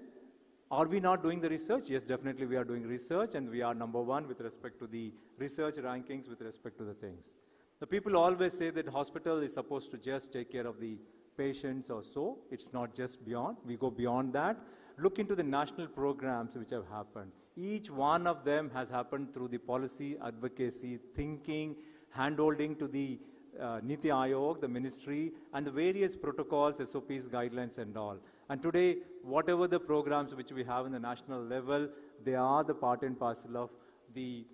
are we not doing the research? Yes, definitely we are doing research, and we are #1 with respect to the research rankings, with respect to the things. The people always say that hospital is supposed to just take care of the patients or so. It's not just beyond. We go beyond that. Look into the national programs which have happened. Each one of them has happened through the policy, advocacy, thinking, handholding to the Niti Aayog, the ministry, and the various protocols, SOPs, guidelines, and all. And today, whatever the programs which we have in the national level, they are the part and parcel of the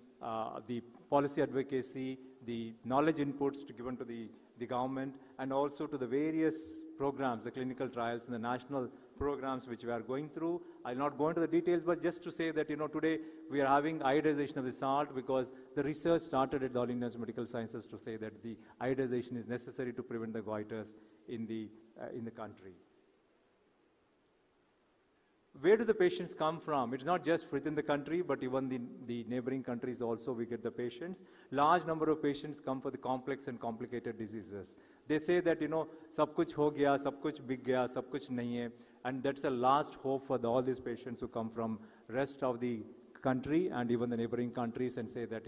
policy advocacy, the knowledge inputs given to the government, and also to the various programs, the clinical trials and the national programs which we are going through. I'll not go into the details, but just to say that, today we are having iodization of the salt because the research started at the All India Institute of Medical Sciences to say that the iodization is necessary to prevent the goiters in the country. Where do the patients come from? It's not just within the country, but even the neighboring countries also we get the patients. Large number of patients come for the complex and complicated diseases. They say that, sab kuch ho gaya, sab kuch big gaya, sab kuch nahi hai. And that's the last hope for all these patients who come from rest of the country and even the neighboring countries, and say that,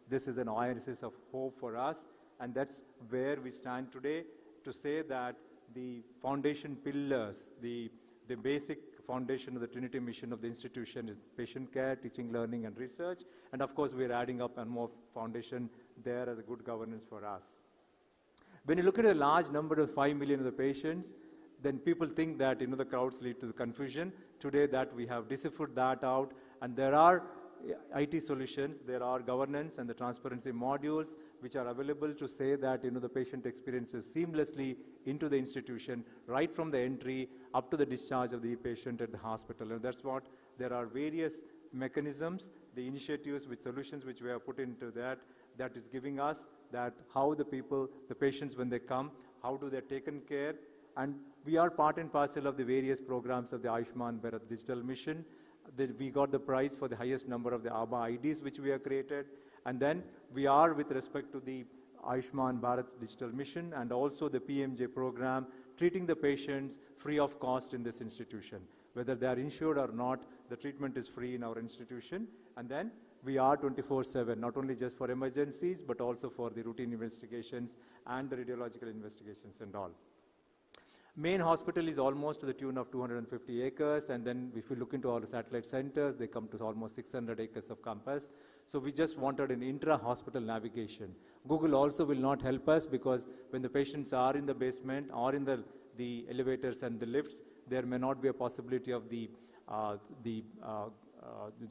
this is an oasis of hope for us. And that's where we stand today to say that the foundation pillars, the basic foundation of the Trinity mission of the institution is patient care, teaching, learning, and research. And of course, we're adding up one more foundation there as a good governance for us. When you look at a large number of 5 million of the patients, then people think that, the crowds lead to the confusion. Today that we have deciphered that out, and there are IT solutions, there are governance and the transparency modules which are available to say that, the patient experiences seamlessly into the institution, right from the entry up to the discharge of the patient at the hospital. And that's what, there are various mechanisms, the initiatives with solutions which we have put into that is giving us that how the patients when they come, how do they taken care. And we are part and parcel of the various programs of the Ayushman Bharat digital mission. We got the prize for the highest number of the ABBA IDs which we have created. And then we are, with respect to the Ayushman Bharat digital mission and also the PMJ program, treating the patients free of cost in this institution. Whether they are insured or not, the treatment is free in our institution. And then we are 24/7, not only just for emergencies, but also for the routine investigations and the radiological investigations and all. Main hospital is almost to the tune of 250 acres, and then if you look into our satellite centers, they come to almost 600 acres of campus. So we just wanted an intra-hospital navigation. Google also will not help us because when the patients are in the basement or in the elevators and the lifts, there may not be a possibility of the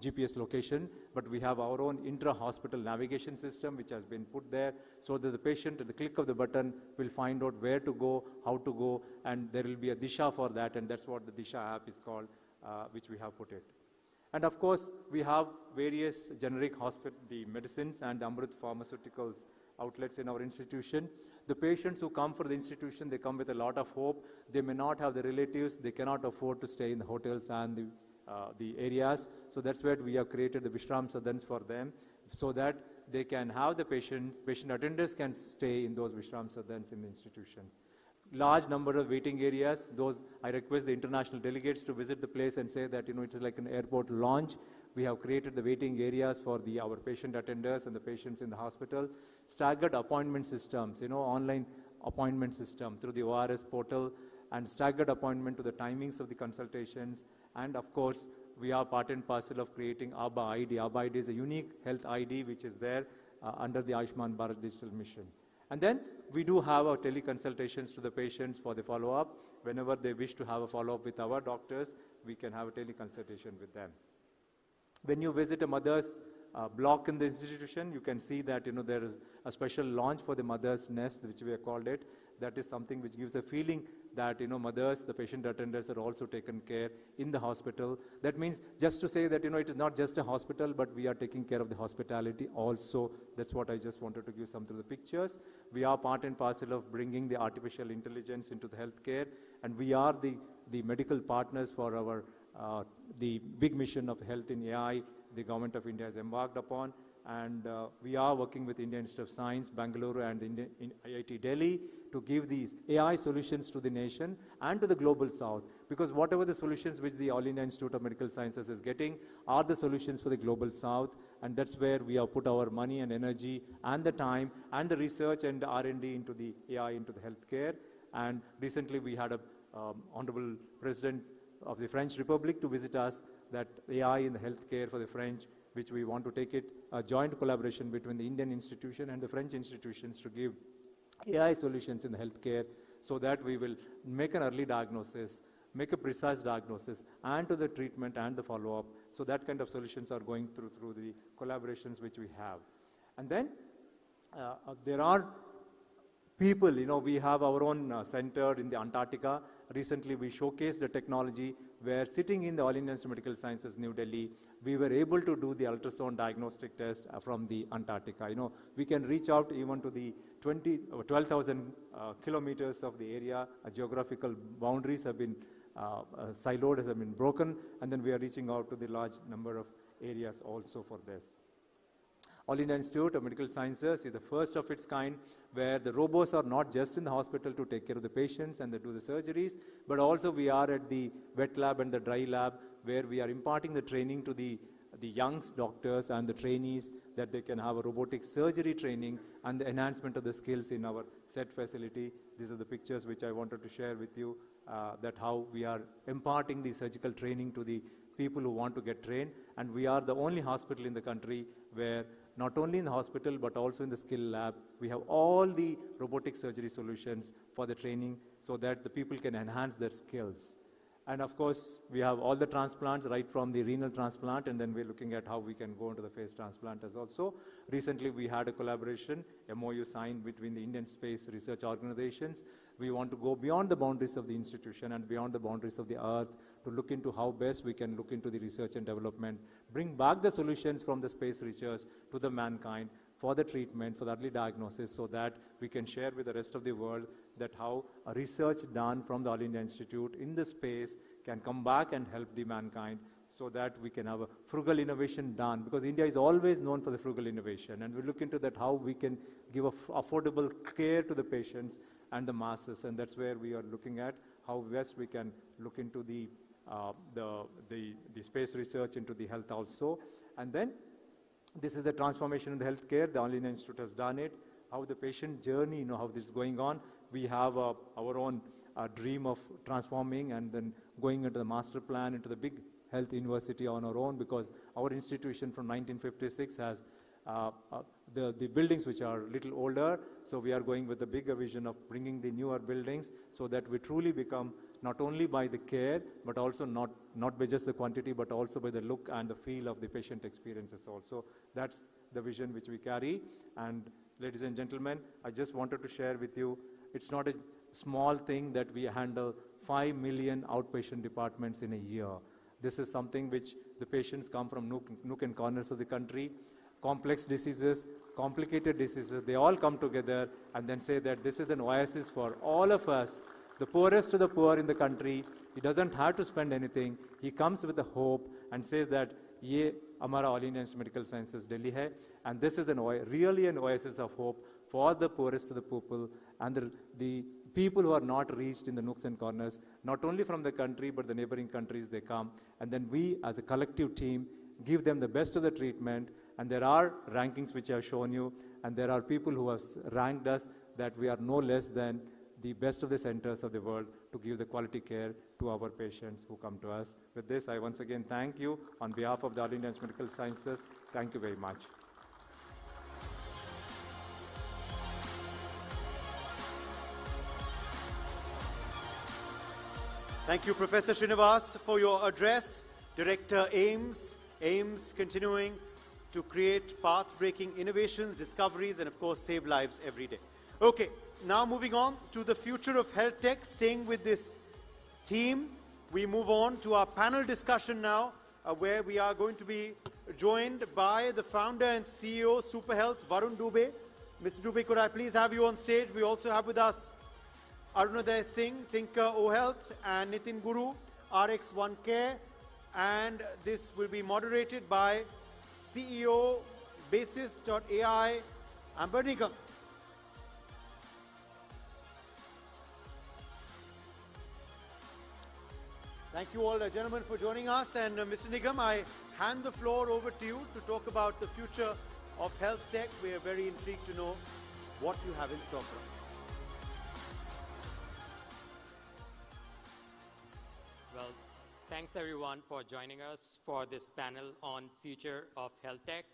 GPS location, but we have our own intra-hospital navigation system which has been put there so that the patient at the click of the button will find out where to go, how to go, and there will be a Disha for that, and that's what the Disha app is called, which we have put it. And of course, we have various generic the medicines and Amrut pharmaceuticals outlets in our institution. The patients who come for the institution, they come with a lot of hope. They may not have the relatives, they cannot afford to stay in the hotels and the areas. So that's where we have created the Vishram Sadans for them so that they can have the patient attendants can stay in those Vishram Sadans in the institutions. Large number of waiting areas. I request the international delegates to visit the place and say that, it is like an airport lounge. We have created the waiting areas for our patient attenders and the patients in the hospital. Staggered appointment systems, online appointment system through the ORS portal, and staggered appointment to the timings of the consultations. And of course, we are part and parcel of creating ABBA ID. ABBA ID is a unique health ID which is there under the Ayushman Bharat Digital Mission. And then we do have our teleconsultations to the patients for the follow-up. Whenever they wish to have a follow-up with our doctors, we can have a teleconsultation with them. When you visit a mother's block in the institution, you can see that there is a special launch for the mother's nest, which we have called it. That is something which gives a feeling that mothers, the patient attenders are also taken care in the hospital. That means just to say that it is not just a hospital, but we are taking care of the hospitality also. That's what I just wanted to give some of the pictures. We are part and parcel of bringing the artificial intelligence into the healthcare, and we are the medical partners for our the big mission of health in AI the government of India has embarked upon. And we are working with Indian Institute of Science, Bangalore, and in IIT Delhi to give these AI solutions to the nation and to the global south. Because whatever the solutions which the All India Institute of Medical Sciences is getting are the solutions for the global south. And that's where we have put our money and energy and the time and the research and the R&D into the AI, into the healthcare. And recently we had a Honorable President of the French Republic to visit us, that AI in the healthcare for the French, which we want to take it, a joint collaboration between the Indian institution and the French institutions to give AI solutions in the healthcare so that we will make an early diagnosis, make a precise diagnosis, and to the treatment and the follow-up. So that kind of solutions are going through the collaborations which we have. And then there are people, we have our own center in the Antarctica. Recently, we showcased the technology where sitting in the All India Institute of Medical Sciences, New Delhi, we were able to do the ultrasound diagnostic test from the Antarctica. We can reach out even to the 12,000 kilometers of the area. Geographical boundaries have been siloed, have been broken, and then we are reaching out to the large number of areas also for this. All India Institute of Medical Sciences is the first of its kind where the robots are not just in the hospital to take care of the patients and they do the surgeries, but also we are at the wet lab and the dry lab where we are imparting the training to the young doctors and the trainees that they can have a robotic surgery training and the enhancement of the skills in our set facility. These are the pictures which I wanted to share with you, that how we are imparting the surgical training to the people who want to get trained. And we are the only hospital in the country where not only in the hospital but also in the skill lab, we have all the robotic surgery solutions for the training so that the people can enhance their skills. And of course, we have all the transplants right from the renal transplant, and then we're looking at how we can go into the phase transplant as also. Recently, we had a collaboration, MOU signed between the Indian Space Research Organizations. We want to go beyond the boundaries of the institution and beyond the boundaries of the earth to look into how best we can look into the research and development, bring back the solutions from the space research to the mankind for the treatment, for the early diagnosis, so that we can share with the rest of the world that how a research done from the All India Institute in the space can come back and help the mankind so that we can have a frugal innovation done, because India is always known for the frugal innovation, and we look into that how we can give affordable care to the patients and the masses, and that's where we are looking at how best we can look into the space research, into the health also. And then This is the transformation in the healthcare. The All India Institute has done it. How the patient journey, how this is going on. We have our own dream of transforming and then going into the master plan, into the big health university on our own, because our institution from 1956 has the buildings which are a little older. So we are going with the bigger vision of bringing the newer buildings so that we truly become not only by the care, but also not by just the quantity, but also by the look and the feel of the patient experiences also. That's the vision which we carry. And ladies and gentlemen, I just wanted to share with you, it's not a small thing that we handle 5 million outpatient departments in a year. This is something which the patients come from nook and corners of the country. Complex diseases, complicated diseases, they all come together and then say that this is an oasis for all of us, the poorest of the poor in the country. He doesn't have to spend anything. He comes with a hope and says that, ye hamara All India Institute of Medical Sciences Delhi hai, and this is really an oasis of hope for the poorest of the people and the people who are not reached in the nooks and corners, not only from the country, but the neighboring countries they come. And then we, as a collective team, give them the best of the treatment. And there are rankings which I have shown you, and there are people who have ranked us that we are no less than the best of the centers of the world to give the quality care to our patients who come to us. With this, I once again thank you on behalf of the All India Institute of Medical Sciences. Thank you very much. Thank you, Professor Srinivas, for your address. Director AIMS, AIMS continuing to create path-breaking innovations, discoveries, and of course, save lives every day. Okay, now moving on to the future of health tech, staying with this theme, we move on to our panel discussion now, where we are going to be joined by the founder and CEO, SuperHealth, Varun Dubey. Mr. Dubey, could I please have you on stage? We also have with us Arunoday Singh, Thinker OHealth, and Nitin Guru, RX1 Care, and this will be moderated by CEO, Basis.ai, Amber Nigam. Thank you all, gentlemen, for joining us. And Mr. Nigam, I hand the floor over to you to talk about the future of health tech. We are very intrigued to know what you have in store for us. Well, thanks everyone for joining us for this panel on future of health tech.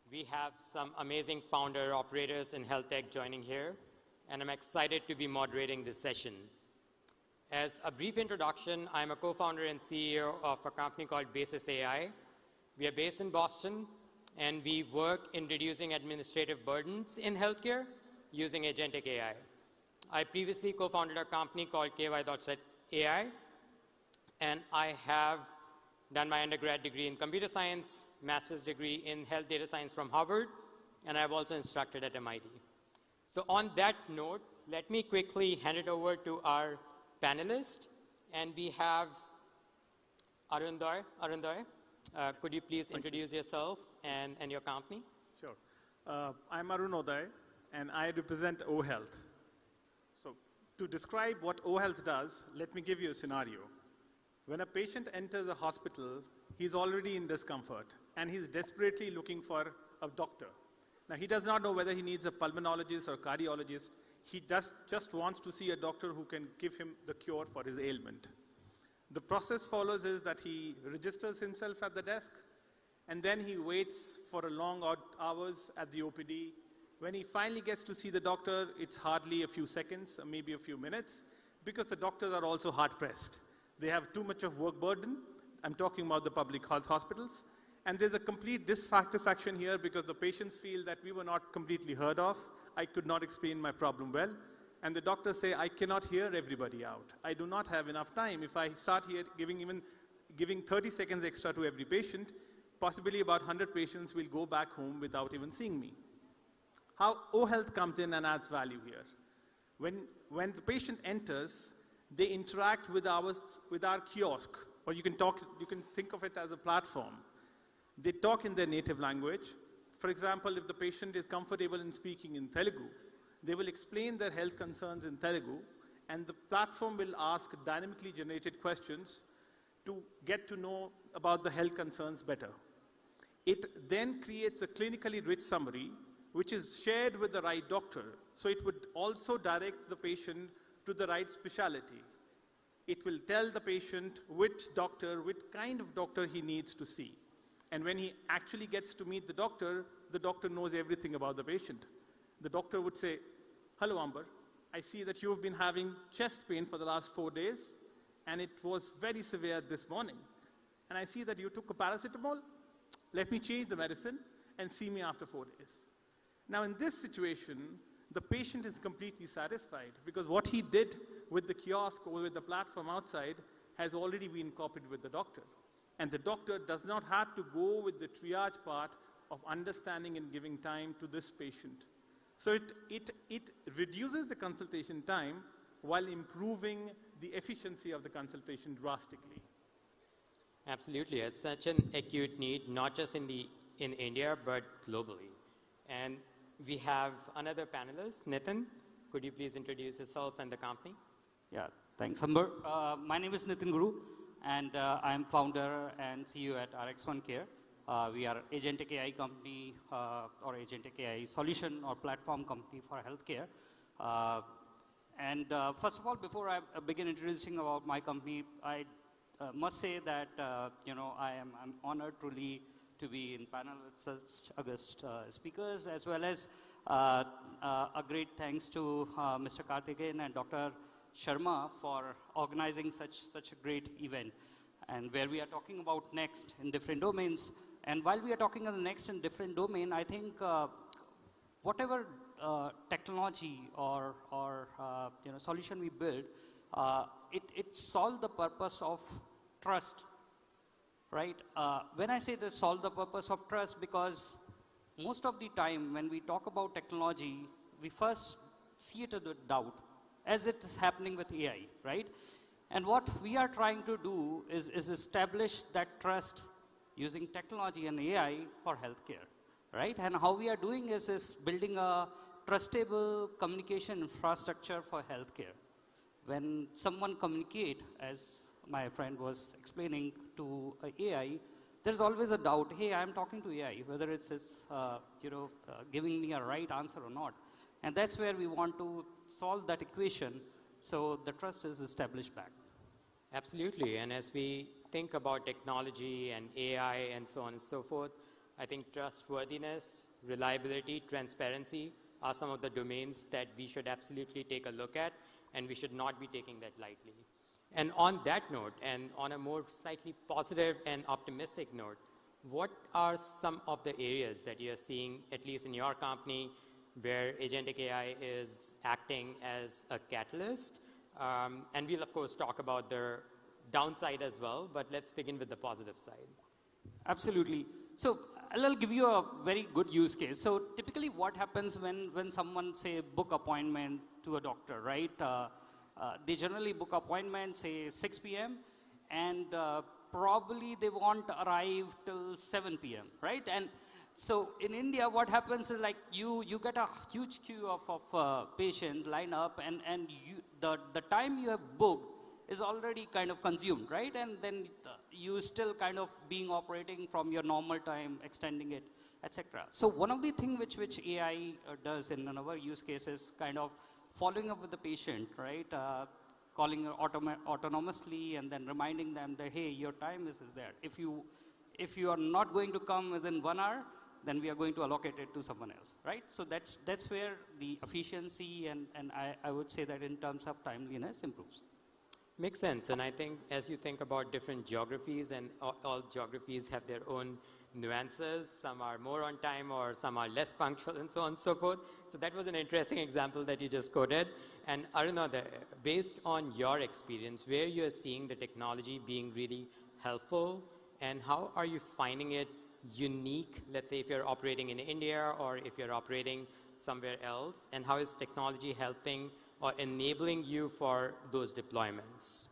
We have some amazing founder operators in health tech joining here, and I'm excited to be moderating this session. As a brief introduction, I'm a co-founder and CEO of a company called Basis AI. We are based in Boston, and we work in reducing administrative burdens in healthcare using agentic AI. I previously co-founded a company called KY.AI, and I have done my undergrad degree in computer science, master's degree in health data science from Harvard, and I've also instructed at MIT. So on that note, let me quickly hand it over to our panelist, and we have Arundoy. Arundoy, could you please introduce yourself and your company? Sure. I'm Arunoday, and I represent OHealth. So to describe what OHealth does, let me give you a scenario. When a patient enters a hospital, he's already in discomfort, and he's desperately looking for a doctor. Now, he does not know whether he needs a pulmonologist or cardiologist. He just wants to see a doctor who can give him the cure for his ailment. The process follows is that he registers himself at the desk, and then he waits for a long hours at the OPD. When he finally gets to see the doctor, it's hardly a few seconds, or maybe a few minutes, because the doctors are also hard-pressed. They have too much of work burden. I'm talking about the public health hospitals. And there's a complete dissatisfaction here because the patients feel that we were not completely heard of. I could not explain my problem well. And the doctors say, I cannot hear everybody out. I do not have enough time. If I start here giving 30 seconds extra to every patient, possibly about 100 patients will go back home without even seeing me. How OHealth comes in and adds value here. When the patient enters, they interact with our kiosk, or you can think of it as a platform. They talk in their native language. For example, if the patient is comfortable in speaking in Telugu, they will explain their health concerns in Telugu, and the platform will ask dynamically generated questions to get to know about the health concerns better. It then creates a clinically rich summary, which is shared with the right doctor. So it would also direct the patient to the right specialty. It will tell the patient which kind of doctor he needs to see. And when he actually gets to meet the doctor knows everything about the patient. The doctor would say, "Hello, Amber, I see that you've been having chest pain for the last 4 days, and it was very severe this morning. And I see that you took a paracetamol. Let me change the medicine and see me after 4 days." Now, in this situation, the patient is completely satisfied because what he did with the kiosk or with the platform outside has already been copied with the doctor. And the doctor does not have to go with the triage part of understanding and giving time to this patient. So it reduces the consultation time while improving the efficiency of the consultation drastically. Absolutely. It's such an acute need, not just in India, but globally. And we have another panelist, Nitin. Could you please introduce yourself and the company? Yeah, thanks, Amber. My name is Nitin Guru, and I'm founder and CEO at RX1 Care. We are agentic AI company or agentic AI solution or platform company for healthcare. First of all, before I begin introducing about my company, I must say that I'm honored truly to be in panel with such august speakers, as well as a great thanks to Mr. Karthikeyan and Dr. Sharma for organizing such a great event, and where we are talking about next in different domains. And while we are talking on the next in different domain, I think whatever technology or solution we build, it solves the purpose of trust, right? When I say this solve the purpose of trust, because most of the time when we talk about technology, we first see it as a doubt, as it's happening with AI, right? And what we are trying to do is establish that trust using technology and AI for healthcare, right? And how we are doing is building a trustable communication infrastructure for healthcare. When someone communicate, as my friend was explaining, to AI, there's always a doubt, hey, I'm talking to AI, whether it's giving me a right answer or not. And that's where we want to solve that equation so the trust is established back. Absolutely. And as we think about technology and AI and so on and so forth, I think trustworthiness, reliability, transparency are some of the domains that we should absolutely take a look at, and we should not be taking that lightly. And on that note, and on a more slightly positive and optimistic note, what are some of the areas that you're seeing, at least in your company, where agentic AI is acting as a catalyst? And we'll, of course, talk about the downside as well, but let's begin with the positive side. Absolutely. So I'll give you a very good use case. So typically what happens when someone, say, book appointment to a doctor, right? They generally book appointment, say, 6 p.m., and probably they won't arrive till 7 p.m., right? And so in India, what happens is, like, you get a huge queue of patients line up, and the time you have booked is already kind of consumed, right? And then you still kind of being operating from your normal time, extending it, etc. So one of the things which AI does in our use case is kind of following up with the patient, right? Calling autonomously and then reminding them that, hey, your time is there. If you are not going to come within 1 hour, then we are going to allocate it to someone else, right? So that's where the efficiency and I would say that in terms of timeliness improves. Makes sense. And I think as you think about different geographies, and all geographies have their own nuances, some are more on time or some are less punctual and so on and so forth. So that was an interesting example that you just quoted. And Arunodha, based on your experience, where you're seeing the technology being really helpful, and how are you finding it unique, let's say if you're operating in India or if you're operating somewhere else, and how is technology helping or enabling you for those deployments?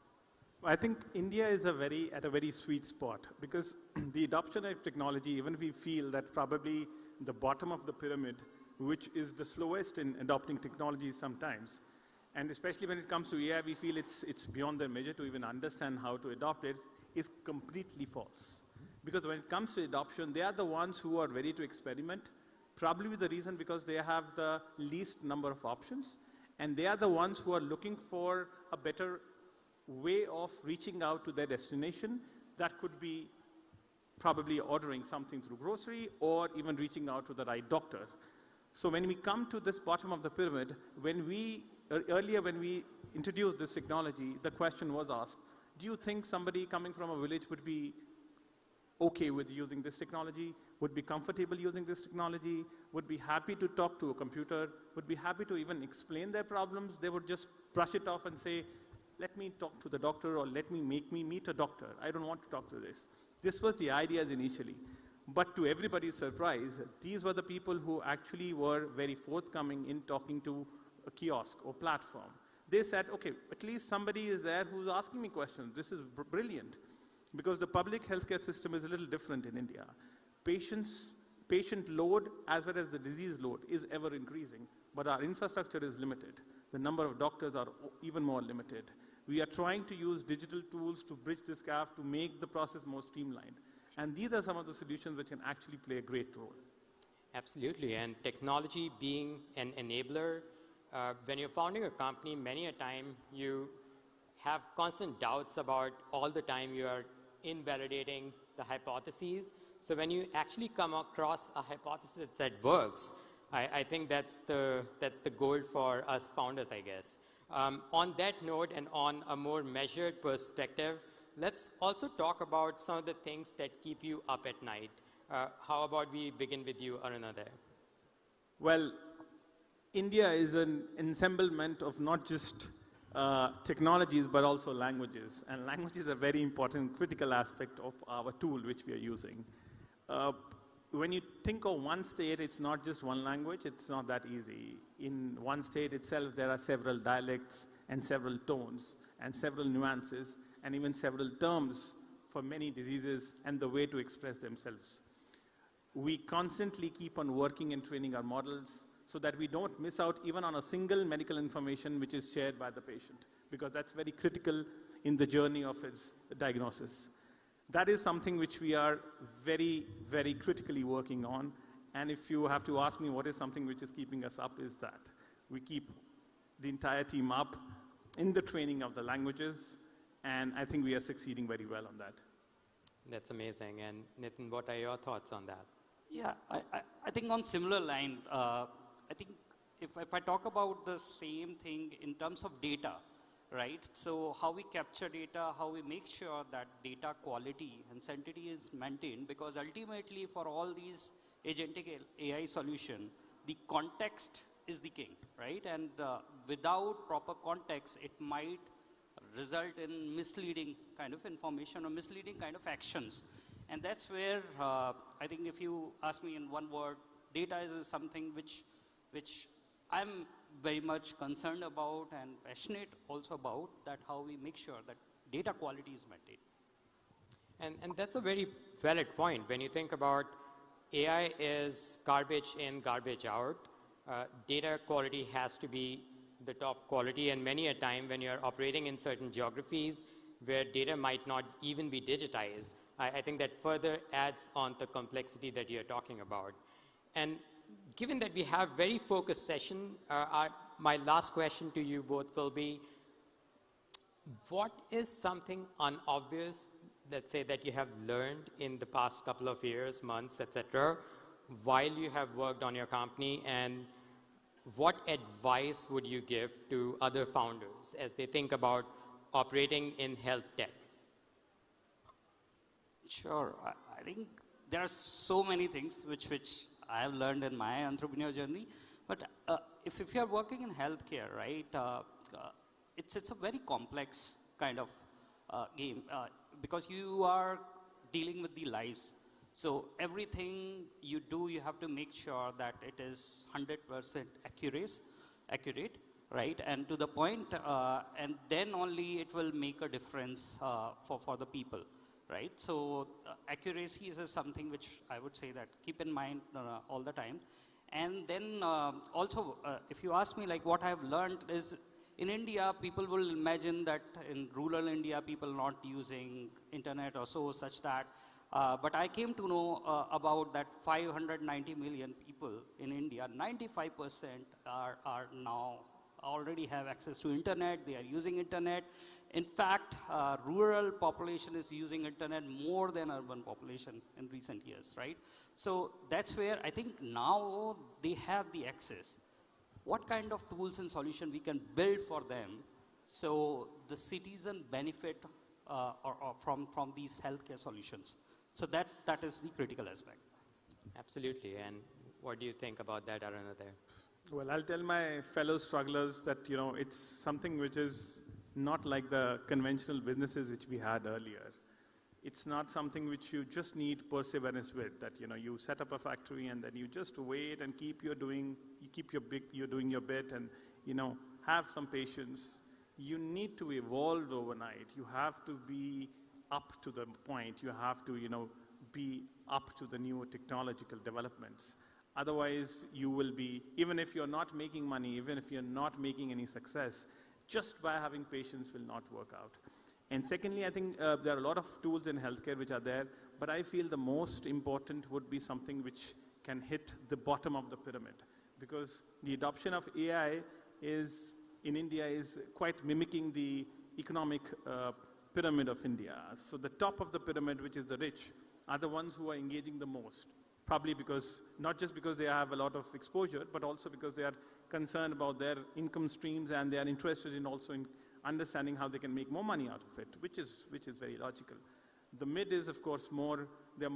I think India is at a very sweet spot, because the adoption of technology, even if we feel that probably the bottom of the pyramid, which is the slowest in adopting technology sometimes, and especially when it comes to AI, we feel it's beyond their measure to even understand how to adopt it, is completely false. Because when it comes to adoption, they are the ones who are ready to experiment, probably the reason because they have the least number of options, and they are the ones who are looking for a better way of reaching out to their destination. That could be probably ordering something through grocery or even reaching out to the right doctor. So when we come to this bottom of the pyramid, earlier when we introduced this technology, the question was asked, do you think somebody coming from a village would be okay with using this technology, would be comfortable using this technology, would be happy to talk to a computer, would be happy to even explain their problems? They would just brush it off and say, let me talk to the doctor, or let me make me meet a doctor. I don't want to talk to this. This was the ideas initially. But to everybody's surprise, these were the people who actually were very forthcoming in talking to a kiosk or platform. They said, okay, at least somebody is there who's asking me questions. This is brilliant. Because the public healthcare system is a little different in India. Patient load as well as the disease load is ever increasing, but our infrastructure is limited. The number of doctors are even more limited. We are trying to use digital tools to bridge this gap to make the process more streamlined. And these are some of the solutions which can actually play a great role. Absolutely, and technology being an enabler, when you're founding a company, many a time you have constant doubts about all the time you are invalidating the hypotheses. So when you actually come across a hypothesis that works, I think that's the goal for us founders, I guess. On that note, and on a more measured perspective, let's also talk about some of the things that keep you up at night. How about we begin with you, Aruna, there? Well, India is an ensemblement of not just technologies, but also languages. And language is a very important, critical aspect of our tool which we are using. When you think of one state, it's not just one language, it's not that easy. In one state itself, there are several dialects and several tones and several nuances and even several terms for many diseases and the way to express themselves. We constantly keep on working and training our models so that we don't miss out even on a single medical information which is shared by the patient, because that's very critical in the journey of his diagnosis. That is something which we are very, very critically working on. And if you have to ask me what is something which is keeping us up, is that we keep the entire team up in the training of the languages, and I think we are succeeding very well on that. That's amazing. And Nitin, what are your thoughts on that? Yeah, I think on similar line, I think if I talk about the same thing in terms of data, right? So how we capture data, how we make sure that data quality and sanctity is maintained, because ultimately for all these agentic AI solution, the context is the king, right? And without proper context, it might result in misleading kind of information or misleading kind of actions. And that's where I think if you ask me in one word, data is something which I'm very much concerned about and passionate also about, that how we make sure that data quality is maintained. And that's a very valid point. When you think about AI is garbage in, garbage out, data quality has to be the top quality, and many a time when you're operating in certain geographies where data might not even be digitized, I think that further adds on the complexity that you're talking about. And given that we have very focused session, my last question to you both will be, what is something unobvious, let's say, that you have learned in the past couple of years, months, etc., while you have worked on your company, and what advice would you give to other founders as they think about operating in health tech? Sure. I think there are so many things which I have learned in my entrepreneur journey. But if you are working in healthcare, right, it's a very complex kind of game because you are dealing with the lives. So everything you do, you have to make sure that it is 100% accurate, right, and to the point, and then only it will make a difference for the people. Right, so accuracy is something which I would say that keep in mind all the time. And then also, if you ask me like what I have learned is, in India, people will imagine that in rural India, people not using internet or so, such that But I came to know about that 590 million people in India, 95% are now already have access to internet, they are using internet. In fact, rural population is using internet more than urban population in recent years, right? So that's where I think now they have the access. What kind of tools and solution we can build for them so the citizen benefit from these healthcare solutions? So that is the critical aspect. Absolutely. And what do you think about that, Arunodaya? Well, I'll tell my fellow strugglers that, it's something which is not like the conventional businesses which we had earlier. It's not something which you just need perseverance with, that, you set up a factory and then you just wait and you're doing your bit and, have some patience. You need to evolve overnight. You have to be up to the point. You have to, be up to the new technological developments. Otherwise, you will be, even if you're not making money, even if you're not making any success, just by having patience will not work out. And secondly, I think there are a lot of tools in healthcare which are there, but I feel the most important would be something which can hit the bottom of the pyramid. Because the adoption of AI in India is quite mimicking the economic pyramid of India. So the top of the pyramid, which is the rich, are the ones who are engaging the most. Probably because, not just because they have a lot of exposure, but also because they are concerned about their income streams and they are interested in also in understanding how they can make more money out of it, which is very logical. The mid is, of course, more, they're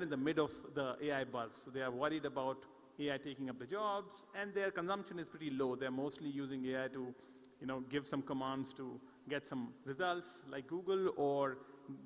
in the mid of the AI buzz. So they are worried about AI taking up the jobs, and their consumption is pretty low. They're mostly using AI to, give some commands to get some results like Google or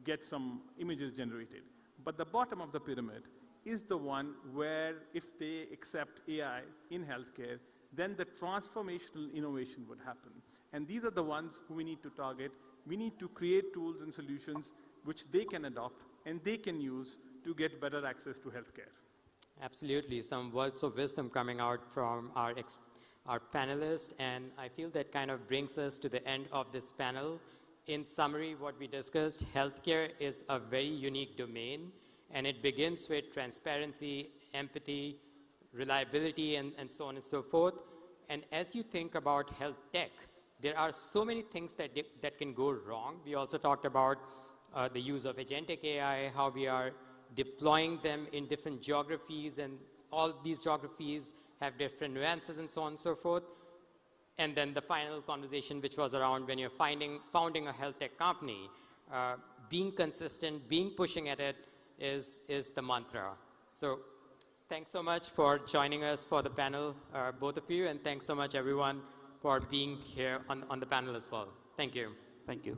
get some images generated. But the bottom of the pyramid is the one where if they accept AI in healthcare, then the transformational innovation would happen. And these are the ones who we need to target. We need to create tools and solutions which they can adopt and they can use to get better access to healthcare. Absolutely. Some words of wisdom coming out from our panelists, and I feel that kind of brings us to the end of this panel. In summary, what we discussed, healthcare is a very unique domain, and it begins with transparency, empathy, reliability, and so on and so forth. And as you think about health tech, there are so many things that can go wrong. We also talked about the use of agentic AI, how we are deploying them in different geographies, and all these geographies have different nuances and so on and so forth. And then the final conversation, which was around when you're founding a health tech company, being consistent, pushing at it is the mantra. So thanks so much for joining us for the panel, both of you, and thanks so much everyone for being here on the panel as well. Thank you. Thank you.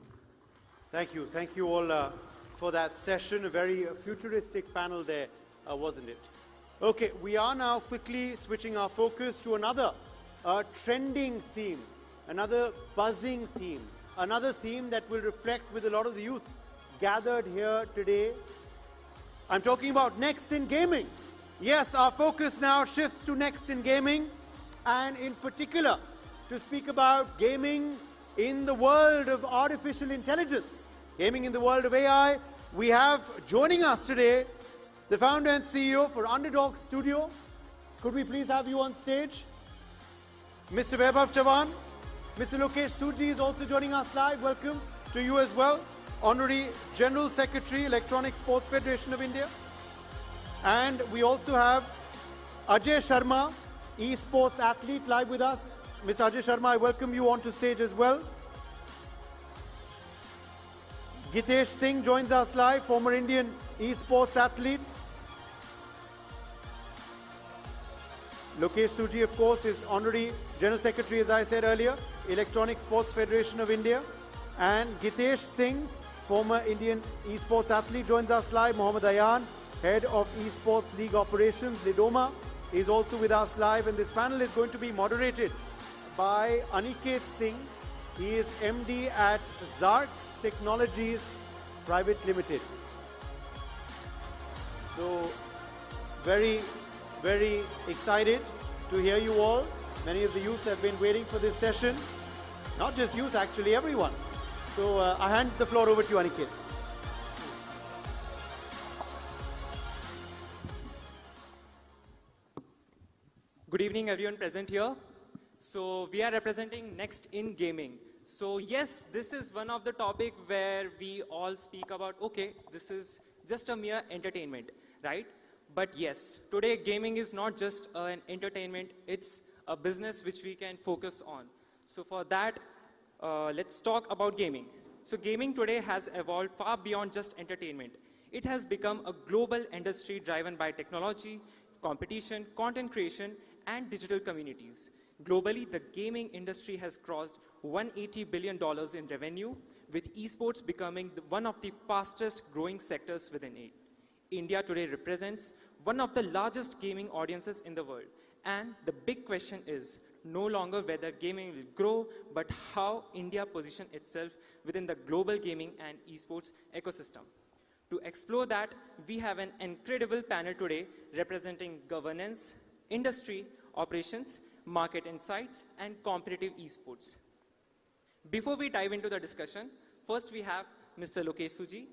Thank you. Thank you all for that session. A very futuristic panel there, wasn't it? Okay, we are now quickly switching our focus to another trending theme, another buzzing theme, another theme that will reflect with a lot of the youth gathered here today. I'm talking about next in gaming. Yes, our focus now shifts to next in gaming, and in particular to speak about gaming in the world of artificial intelligence, gaming in the world of AI. We have joining us today the founder and CEO for Underdog Studio. Could we please have you on stage? Mr. Vaibhav Chavan. Mr. Lokesh Suji is also joining us live. Welcome to you as well. Honorary General Secretary, Electronic Sports Federation of India. And we also have Ajay Sharma, esports athlete, live with us. Mr. Ajay Sharma, I welcome you onto stage as well. Gitesh Singh joins us live, former Indian esports athlete. Lokesh Suji, of course, is Honorary General Secretary, as I said earlier, Electronic Sports Federation of India. And Gitesh Singh, former Indian esports athlete, joins us live. Mohammad Ayan, Head of Esports League Operations, Lidoma, is also with us live. And this panel is going to be moderated by Aniket Singh. He is MD at Zarks Technologies Private Limited. So, very, very excited to hear you all. Many of the youth have been waiting for this session. Not just youth, actually, everyone. So, I hand the floor over to you, Aniket. Good evening, everyone present here. So we are representing Next in Gaming. So yes, this is one of the topic where we all speak about, okay, this is just a mere entertainment, right? But yes, today gaming is not just an entertainment, it's a business which we can focus on. So for that, let's talk about gaming. So gaming today has evolved far beyond just entertainment. It has become a global industry driven by technology, competition, content creation, and digital communities. Globally, the gaming industry has crossed $180 billion in revenue, with esports becoming one of the fastest growing sectors within it. India today represents one of the largest gaming audiences in the world. And the big question is no longer whether gaming will grow, but how India positions itself within the global gaming and esports ecosystem. To explore that, we have an incredible panel today representing governance, industry, operations, market insights, and competitive esports. Before we dive into the discussion, first we have Mr. Lokesh Suji.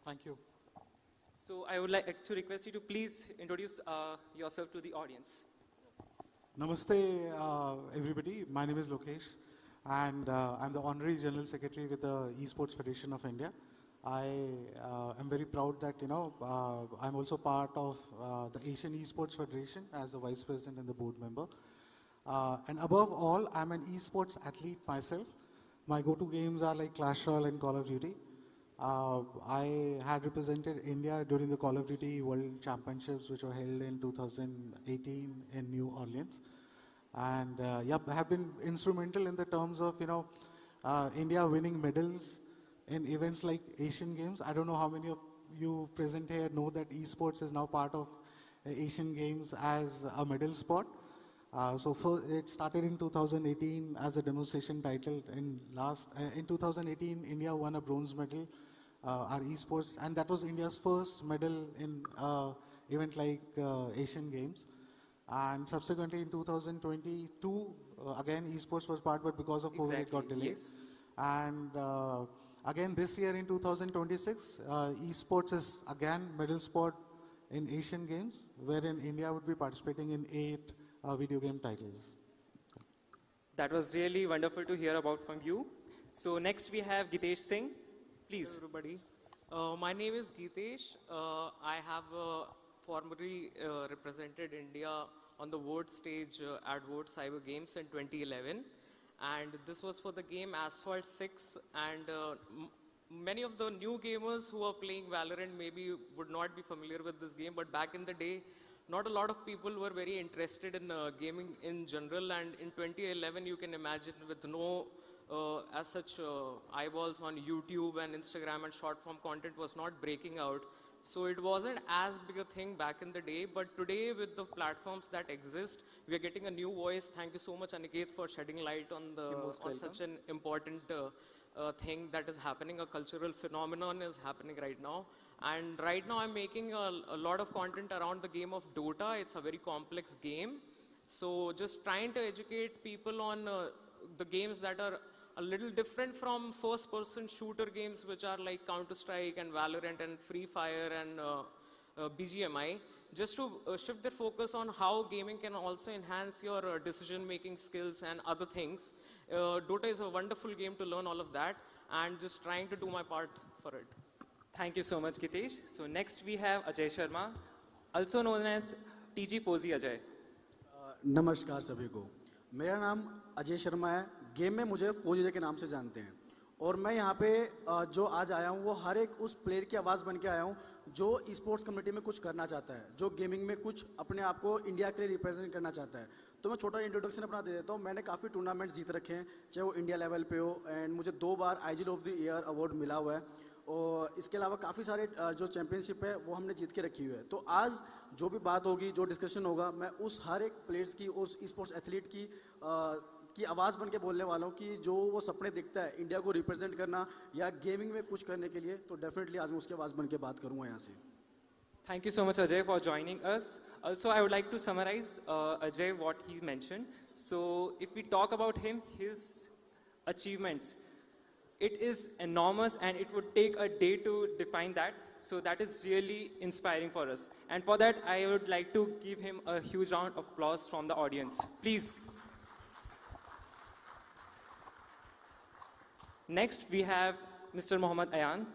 Thank you. So I would like to request you to please introduce yourself to the audience. Namaste, everybody. My name is Lokesh, and I'm the Honorary General Secretary with the Esports Federation of India. I am very proud that, I'm also part of the Asian Esports Federation as the Vice President and the board member. And above all, I'm an esports athlete myself. My go-to games are like Clash Royale and Call of Duty. I had represented India during the Call of Duty World Championships, which were held in 2018 in New Orleans. And I have been instrumental in the terms of, India winning medals in events like Asian Games. I don't know how many of you present here know that esports is now part of Asian Games as a medal sport. It started in 2018 as a demonstration title. In 2018, India won a bronze medal, our esports, and that was India's first medal in event like Asian Games. And subsequently in 2022, again esports was part, but because of COVID it got delayed. Yes. And again this year in 2026, esports is again medal sport in Asian Games, wherein India would be participating in 8 video game titles. That was really wonderful to hear about from you. So next we have Gitesh Singh. Please. Hello everybody. My name is Gitesh. I have formerly represented India on the world stage at World Cyber Games in 2011. And this was for the game Asphalt 6. And many of the new gamers who are playing Valorant maybe would not be familiar with this game. But back in the day, not a lot of people were very interested in gaming in general, and in 2011 you can imagine with no as such eyeballs on YouTube and Instagram, and short form content was not breaking out. So it wasn't as big a thing back in the day, but today with the platforms that exist, we are getting a new voice. Thank you so much, Aniket, for shedding light on such an important thing that is happening. A cultural phenomenon is happening right now. And right now I'm making a lot of content around the game of Dota. It's a very complex game. So just trying to educate people on the games that are a little different from first-person shooter games, which are like Counter-Strike and Valorant and Free Fire and BGMI, just to shift their focus on how gaming can also enhance your decision-making skills and other things. Dota is a wonderful game to learn all of that, and just trying to do my part for it. Thank you so much, Gitesh. So next we have Ajay Sharma, also known as TG Fozi Ajay. नमस्कार सभी को, मेरा नाम अजय शर्मा है। Game में मुझे फौजी के नाम से जानते हैं, और मैं यहाँ पे जो आज आया हूँ वो हर एक उस प्लेयर की आवाज़ बन के आया हूँ जो स्पोर्ट्स कम्युनिटी में कुछ करना चाहता है, जो गेमिंग में कुछ अपने आप को इंडिया के लिए रिप्रेजेंट करना चाहता है। तो मैं छोटा इंट्रोडक्शन अपना दे देता हूँ। मैंने काफ़ी टूर्नामेंट्स जीत रखे हैं, चाहे वो इंडिया लेवल पे हो, एंड मुझे 2 बार IG of the year award मिला हुआ है, और इसके अलावा काफ़ी सारे जो चैंपियनशिप है वो हमने जीत के रखी हुई है। तो आज जो भी बात होगी, जो डिस्कशन होगा, मैं उस हर एक प्लेयर्स की, उस स्पोर्ट्स एथलीट की आवाज़ बन के बोलने वाला हूँ कि जो वो सपने देखता है इंडिया को रिप्रेजेंट करना या गेमिंग में कुछ करने के लिए, तो डेफिनेटली आज मैं उसकी आवाज़ बन के बात करूँगा यहाँ से। Thank you so much, Ajay, for joining us. Also, I would like to summarize, Ajay, what he mentioned. So, if we talk about him, his achievements, it is enormous and it would take a day to define that. So that is really inspiring for us. And for that, I would like to give him a huge round of applause from the audience. Please. Next, we have Mr. Mohammad Ayan.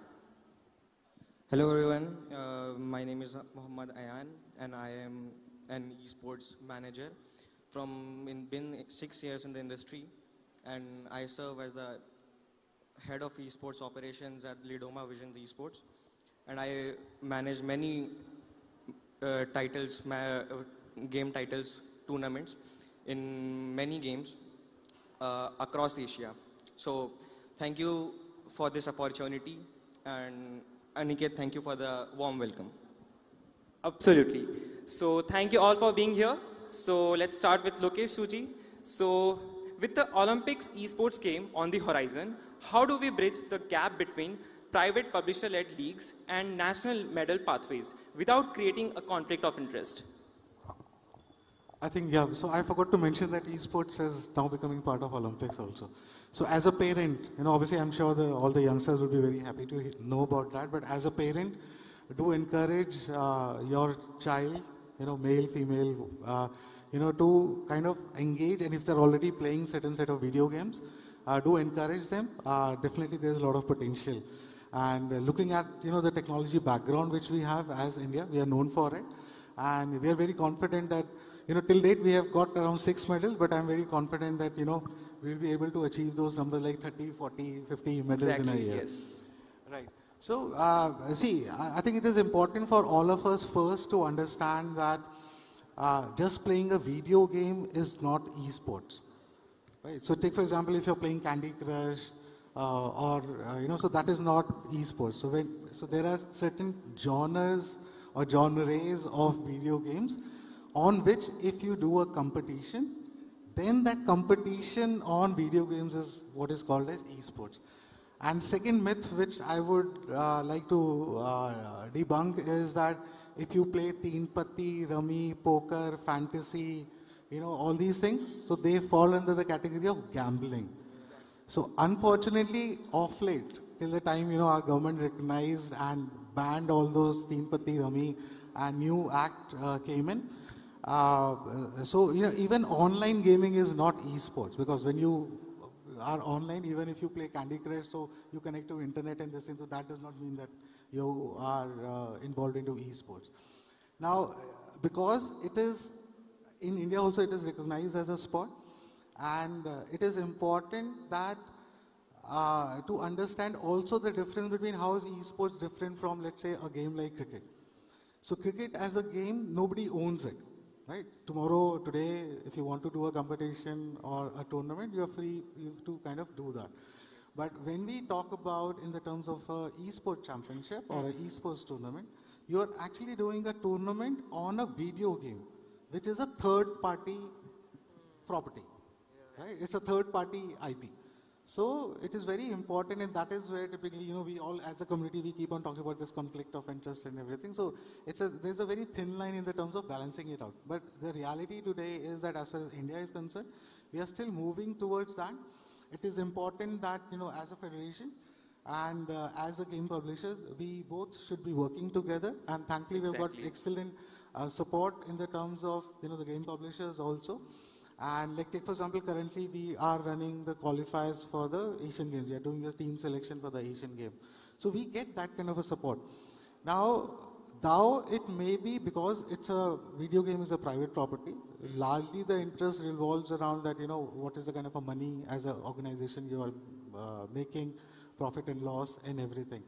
Hello everyone, my name is Mohammad Ayan and I am an esports manager been 6 years in the industry, and I serve as the head of esports operations at Lidoma Visions Esports, and I manage many titles, game titles, tournaments in many games across Asia. So thank you for this opportunity, and Aniket, thank you for the warm welcome. Absolutely. So thank you all for being here. So let's start with Lokesh Suji. So with the Olympics esports game on the horizon, how do we bridge the gap between private publisher-led leagues and national medal pathways without creating a conflict of interest? I think, yeah, so I forgot to mention that esports is now becoming part of Olympics also. So as a parent, obviously I'm sure all the youngsters will be very happy to know about that, but as a parent, do encourage your child, male, female, to kind of engage, and if they're already playing certain set of video games, do encourage them. Definitely there's a lot of potential. And looking at, the technology background which we have as India, we are known for it. And we are very confident that, till date we have got around 6 medals, but I'm very confident that, we'll be able to achieve those numbers like 30, 40, 50 medals in a year. Yes. Right. So, see, I think it is important for all of us first to understand that just playing a video game is not esports. Right? So take for example, if you're playing Candy Crush, so that is not esports. So there are certain genres or genres of video games on which if you do a competition, then that competition on video games is what is called as esports. And second myth which I would like to debunk is that if you play Teen Patti, Rummy, Poker, Fantasy, all these things, so they fall under the category of gambling. So unfortunately, off late, till the time, our government recognized and banned all those Teen Patti, Rummy, and new act came in. So, even online gaming is not esports, because when you are online, even if you play Candy Crush, so you connect to internet and this thing, so that does not mean that you are involved into esports. Now, because it is, in India also it is recognized as a sport, and it is important that to understand also the difference between how is esports different from, let's say, a game like cricket. So cricket as a game, nobody owns it. Right? Tomorrow, today, if you want to do a competition or a tournament, you are free to kind of do that. But when we talk about in the terms of an esports championship or an esports tournament, you are actually doing a tournament on a video game, which is a third-party property. Right? It's a third-party IP. So it is very important, and that is where typically, we all as a community, we keep on talking about this conflict of interest and everything. So there's a very thin line in the terms of balancing it out. But the reality today is that as far as India is concerned, we are still moving towards that. It is important that, as a federation and as a game publisher, we both should be working together. And thankfully, we've got excellent support in the terms of, the game publishers also. And like take for example, currently we are running the qualifiers for the Asian Games. We are doing the team selection for the Asian Games. So we get that kind of a support. Now it may be because it's a video game is a private property. Largely the interest revolves around that, what is the kind of a money as an organization you are making, profit and loss and everything.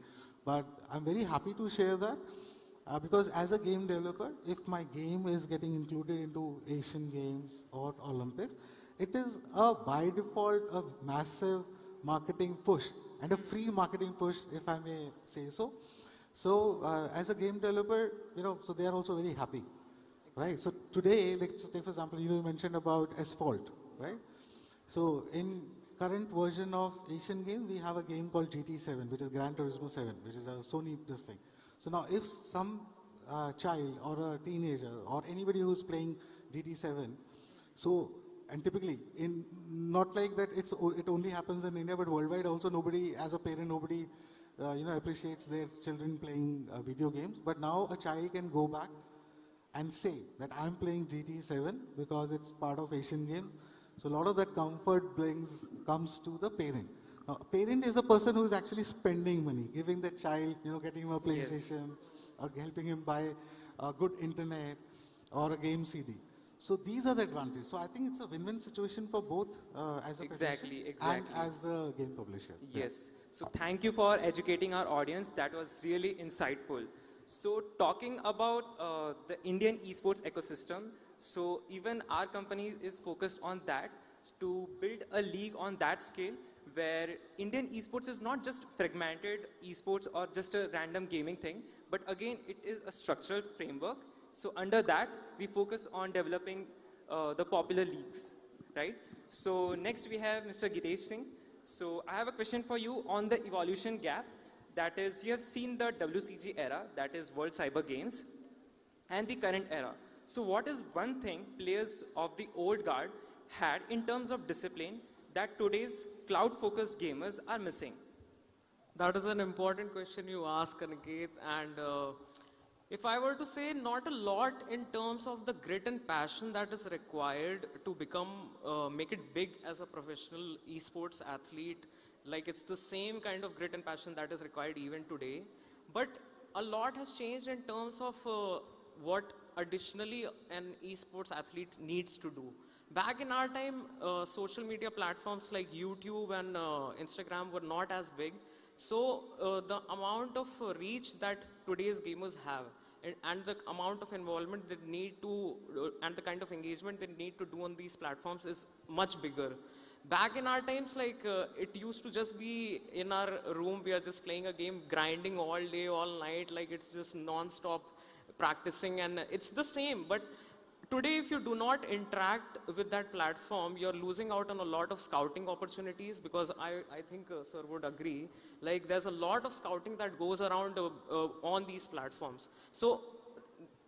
But I'm very happy to share that. Because as a game developer, if my game is getting included into Asian Games or Olympics, it is by default a massive marketing push and a free marketing push, if I may say so. So as a game developer, so they are also very happy, right? So today, like so take for example, you mentioned about Asphalt, right? So in current version of Asian Games, we have a game called GT7, which is Gran Turismo 7, which is a Sony this thing. So now if some child or a teenager or anybody who's playing GT7, so, and typically, not like that it only happens in India, but worldwide also nobody, as a parent, nobody appreciates their children playing video games. But now a child can go back and say that I'm playing GT7 because it's part of Asian Games. So a lot of that comfort comes to the parent. Now, a parent is a person who is actually spending money, giving the child, getting him a PlayStation, or helping him buy a good internet or a game CD. So these are the advantages. So I think it's a win-win situation for both as a Exactly. and as the game publisher. Yes. So thank you for educating our audience. That was really insightful. So talking about the Indian esports ecosystem, so even our company is focused on that to build a league on that scale where Indian esports is not just fragmented esports or just a random gaming thing, but again, it is a structural framework. So under that, we focus on developing the popular leagues, right? So next we have Mr. Gitesh Singh. So I have a question for you on the evolution gap. That is, you have seen the WCG era, that is World Cyber Games, and the current era. So what is one thing players of the old guard had in terms of discipline that today's cloud-focused gamers are missing? That is an important question you ask, Aniket. And if I were to say, not a lot in terms of the grit and passion that is required to make it big as a professional esports athlete. Like, it's the same kind of grit and passion that is required even today. But a lot has changed in terms of what additionally an esports athlete needs to do. Back in our time, social media platforms like YouTube and Instagram were not as big. So the amount of reach that today's gamers have and the amount of involvement they need to, and the kind of engagement they need to do on these platforms is much bigger. Back in our times, like it used to just be in our room, we are just playing a game, grinding all day, all night, like it's just non-stop practicing, and it's the same. But today, if you do not interact with that platform, you're losing out on a lot of scouting opportunities, because I think sir would agree, like there's a lot of scouting that goes around on these platforms. So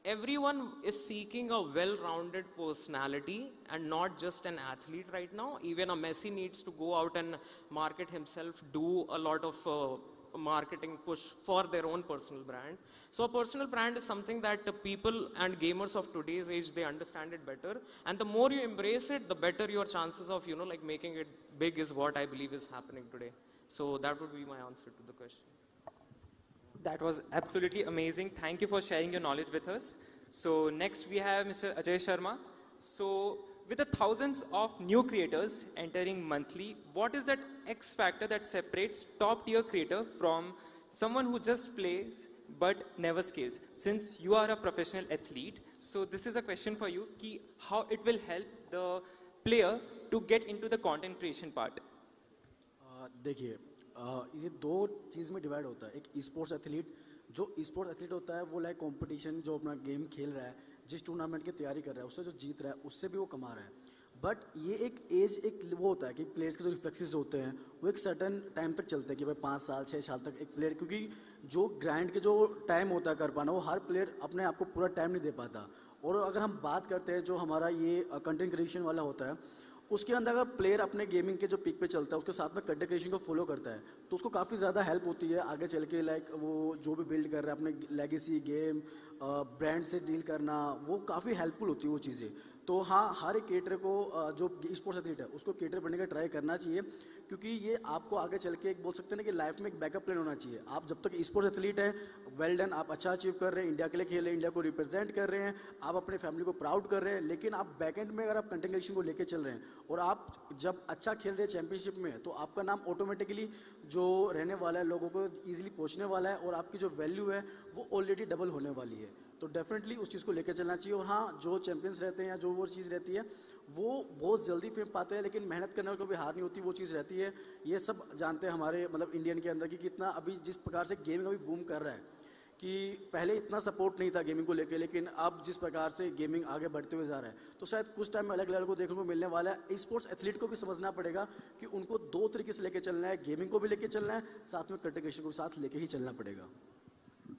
everyone is seeking a well-rounded personality and not just an athlete right now. Even a Messi needs to go out and market himself, do a lot of marketing push for their own personal brand. So a personal brand is something that the people and gamers of today's age, they understand it better. And the more you embrace it, the better your chances of, like making it big is what I believe is happening today. So that would be my answer to the question. That was absolutely amazing. Thank you for sharing your knowledge with us. So next we have Mr. Ajay Sharma. So with the thousands of new creators entering monthly, what is that X factor that separates top tier creator from someone who just plays but never scales? Since you are a professional athlete, so this is a question for you, ki how it will help the player to get into the content creation part. देखिए ये दो चीज़ में divide होता है. एक sports athlete, जो sports athlete होता है वो लाइक कंपटीशन, जो अपना गेम खेल रहा है, जिस टूर्नामेंट की तैयारी कर रहा है, उससे जो जीत रहा है उससे भी वो कमा रहा है. बट ये एक एज, एक वो होता है कि प्लेयर्स के जो रिफ्लेक्सेस होते हैं वो एक सर्टन टाइम तक चलते हैं, कि भाई 5 साल 6 साल तक एक प्लेयर, क्योंकि जो ग्राइंड के जो टाइम होता है कर पाना, वो हर प्लेयर अपने आप को पूरा टाइम नहीं दे पाता. और अगर हम बात करते हैं जो हमारा ये कंटेंट क्रिएशन वाला होता है, उसके अंदर अगर प्लेयर अपने गेमिंग के जो पीक पे चलता है, उसके साथ में कंटेंट क्रिएशन को फॉलो करता है, तो उसको काफ़ी ज़्यादा हेल्प होती है आगे चल के. लाइक वो जो भी बिल्ड कर रहा है अपने लेगेसी गेम, ब्रांड से डील करना, वो काफ़ी हेल्पफुल होती है वो चीज़ें. तो हाँ, हर एक क्रिएटर को जो स्पोर्ट्स एथलीट है उसको क्रिएटर बनने का ट्राई करना चाहिए, क्योंकि ये आपको आगे चल के एक बोल सकते हैं ना कि लाइफ में एक बैकअप प्लान होना चाहिए. आप जब तक स्पोर्ट्स एथलीट हैं, वेल डन, आप अच्छा अचीव कर रहे हैं, इंडिया के लिए खेल रहे हैं, इंडिया को रिप्रेजेंट कर रहे हैं, आप अपने फैमिली को प्राउड कर रहे हैं, लेकिन आप बैकएंड में अगर आप कंटेंट क्रिएशन को लेके चल रहे हैं और आप जब अच्छा खेल रहे हैं चैंपियनशिप में, तो आपका नाम ऑटोमेटिकली जो रहने वाला है, लोगों को ईजिली पहुँचने वाला है, और आपकी जो वैल्यू है वो ऑलरेडी डबल होने वाली है. तो डेफिनेटली उस चीज़ को लेकर चलना चाहिए. और हाँ, जो चैंपियंस रहते हैं या जो वो चीज़ रहती है वो बहुत जल्दी फेम पाते हैं, लेकिन मेहनत करने को भी हार नहीं होती, वो चीज़ रहती है. ये सब जानते हैं हमारे मतलब इंडियन के अंदर कि कितना अभी जिस प्रकार से गेमिंग अभी बूम कर रहा है, कि पहले इतना सपोर्ट नहीं था गेमिंग को लेकर, लेकिन अब जिस प्रकार से गेमिंग आगे बढ़ते हुए जा रहा है, तो शायद कुछ टाइम में अलग लेवल को देखने को मिलने वाला है. स्पोर्ट्स एथलीट को भी समझना पड़ेगा कि उनको दो तरीके से लेकर चलना है, गेमिंग को भी लेकर चलना है, साथ में कंटेंट क्रिएशन को साथ लेके ही चलना पड़ेगा.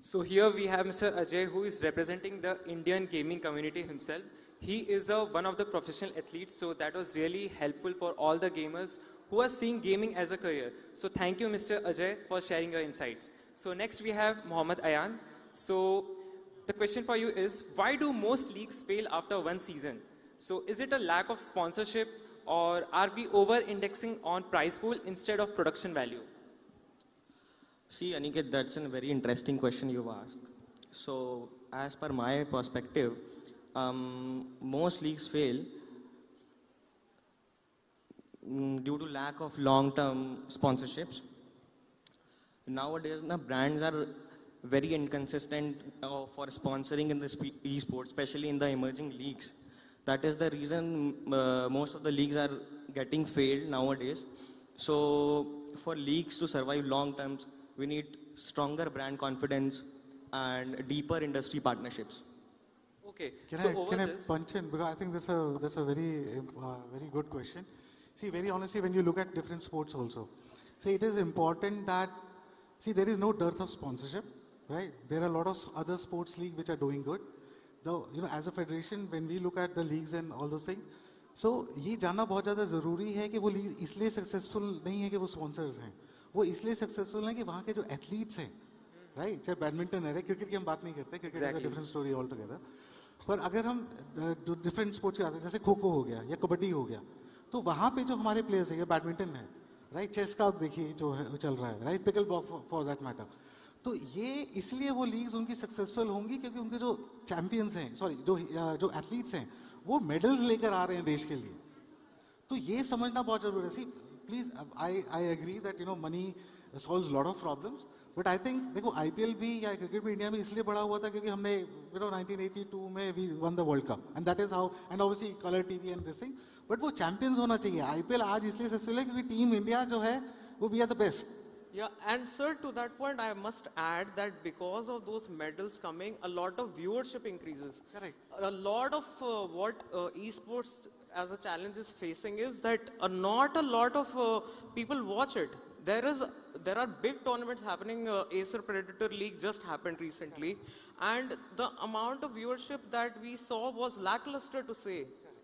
So here we have Mr. Ajay, who is representing the Indian gaming community himself. He is one of the professional athletes, so that was really helpful for all the gamers who are seeing gaming as a career. So thank you, Mr. Ajay, for sharing your insights. So next we have Mohammad Ayan. So the question for you is, why do most leagues fail after one season? So is it a lack of sponsorship, or are we over-indexing on prize pool instead of production value? See, Aniket, that's a very interesting question you've asked. So, as per my perspective, most leagues fail due to lack of long-term sponsorships. Nowadays, the brands are very inconsistent for sponsoring in the esports, especially in the emerging leagues. That is the reason most of the leagues are getting failed nowadays. So, for leagues to survive long term, we need stronger brand confidence and deeper industry partnerships. Okay. Can I punch in? Because I think that's a very good question. See, very honestly, when you look at different sports also, see, it is important that, see, there is no dearth of sponsorship, right? There are a lot of other sports leagues which are doing good. Though, as a federation, when we look at the leagues and all those things, so ये जानना बहुत ज़्यादा ज़रूरी है कि वो league इसलिए successful नहीं है कि वो स्पॉन्सर्स हैं, वो इसलिए सक्सेसफुल हैं कि वहाँ के जो एथलीट्स हैं, राइट? चाहे बैडमिंटन है, क्रिकेट की हम बात नहीं करते, cricket is a different story all together. पर अगर हम डिफरेंट स्पोर्ट्स की बात करें, जैसे खो खो हो गया या कबड्डी हो गया, तो वहाँ पे जो हमारे प्लेयर्स हैं, या बैडमिंटन है, राइट, चेस का आप देखिए जो है चल रहा है, right, pickle ball for that matter. तो ये इसलिए वो लीग्स उनकी सक्सेसफुल होंगी क्योंकि उनके जो चैंपियंस हैं, सॉरी, जो एथलीट्स हैं, वो मेडल्स लेकर आ रहे हैं देश के लिए. तो ये समझना बहुत जरूरी है. See please, I agree that money solves lot of problems, but I think देखो आईपीएल भी या क्रिकेट भी इंडिया में इसलिए बड़ा हुआ था क्योंकि हमने 1982 में we won the world cup, and that is how, and obviously colour TV and this thing, but वो चैंपियंस होना चाहिए. आईपीएल आज इसलिए सक्सेसफुल है क्योंकि टीम इंडिया जो है वो we are the best. Yeah, and sir, to that point, I must add that because of those medals coming, a lot of viewership increases. Correct. A lot of what esports as a challenge is facing is that not a lot of people watch it. There are big tournaments happening. Acer Predator League just happened recently, and the amount of viewership that we saw was lackluster, to say.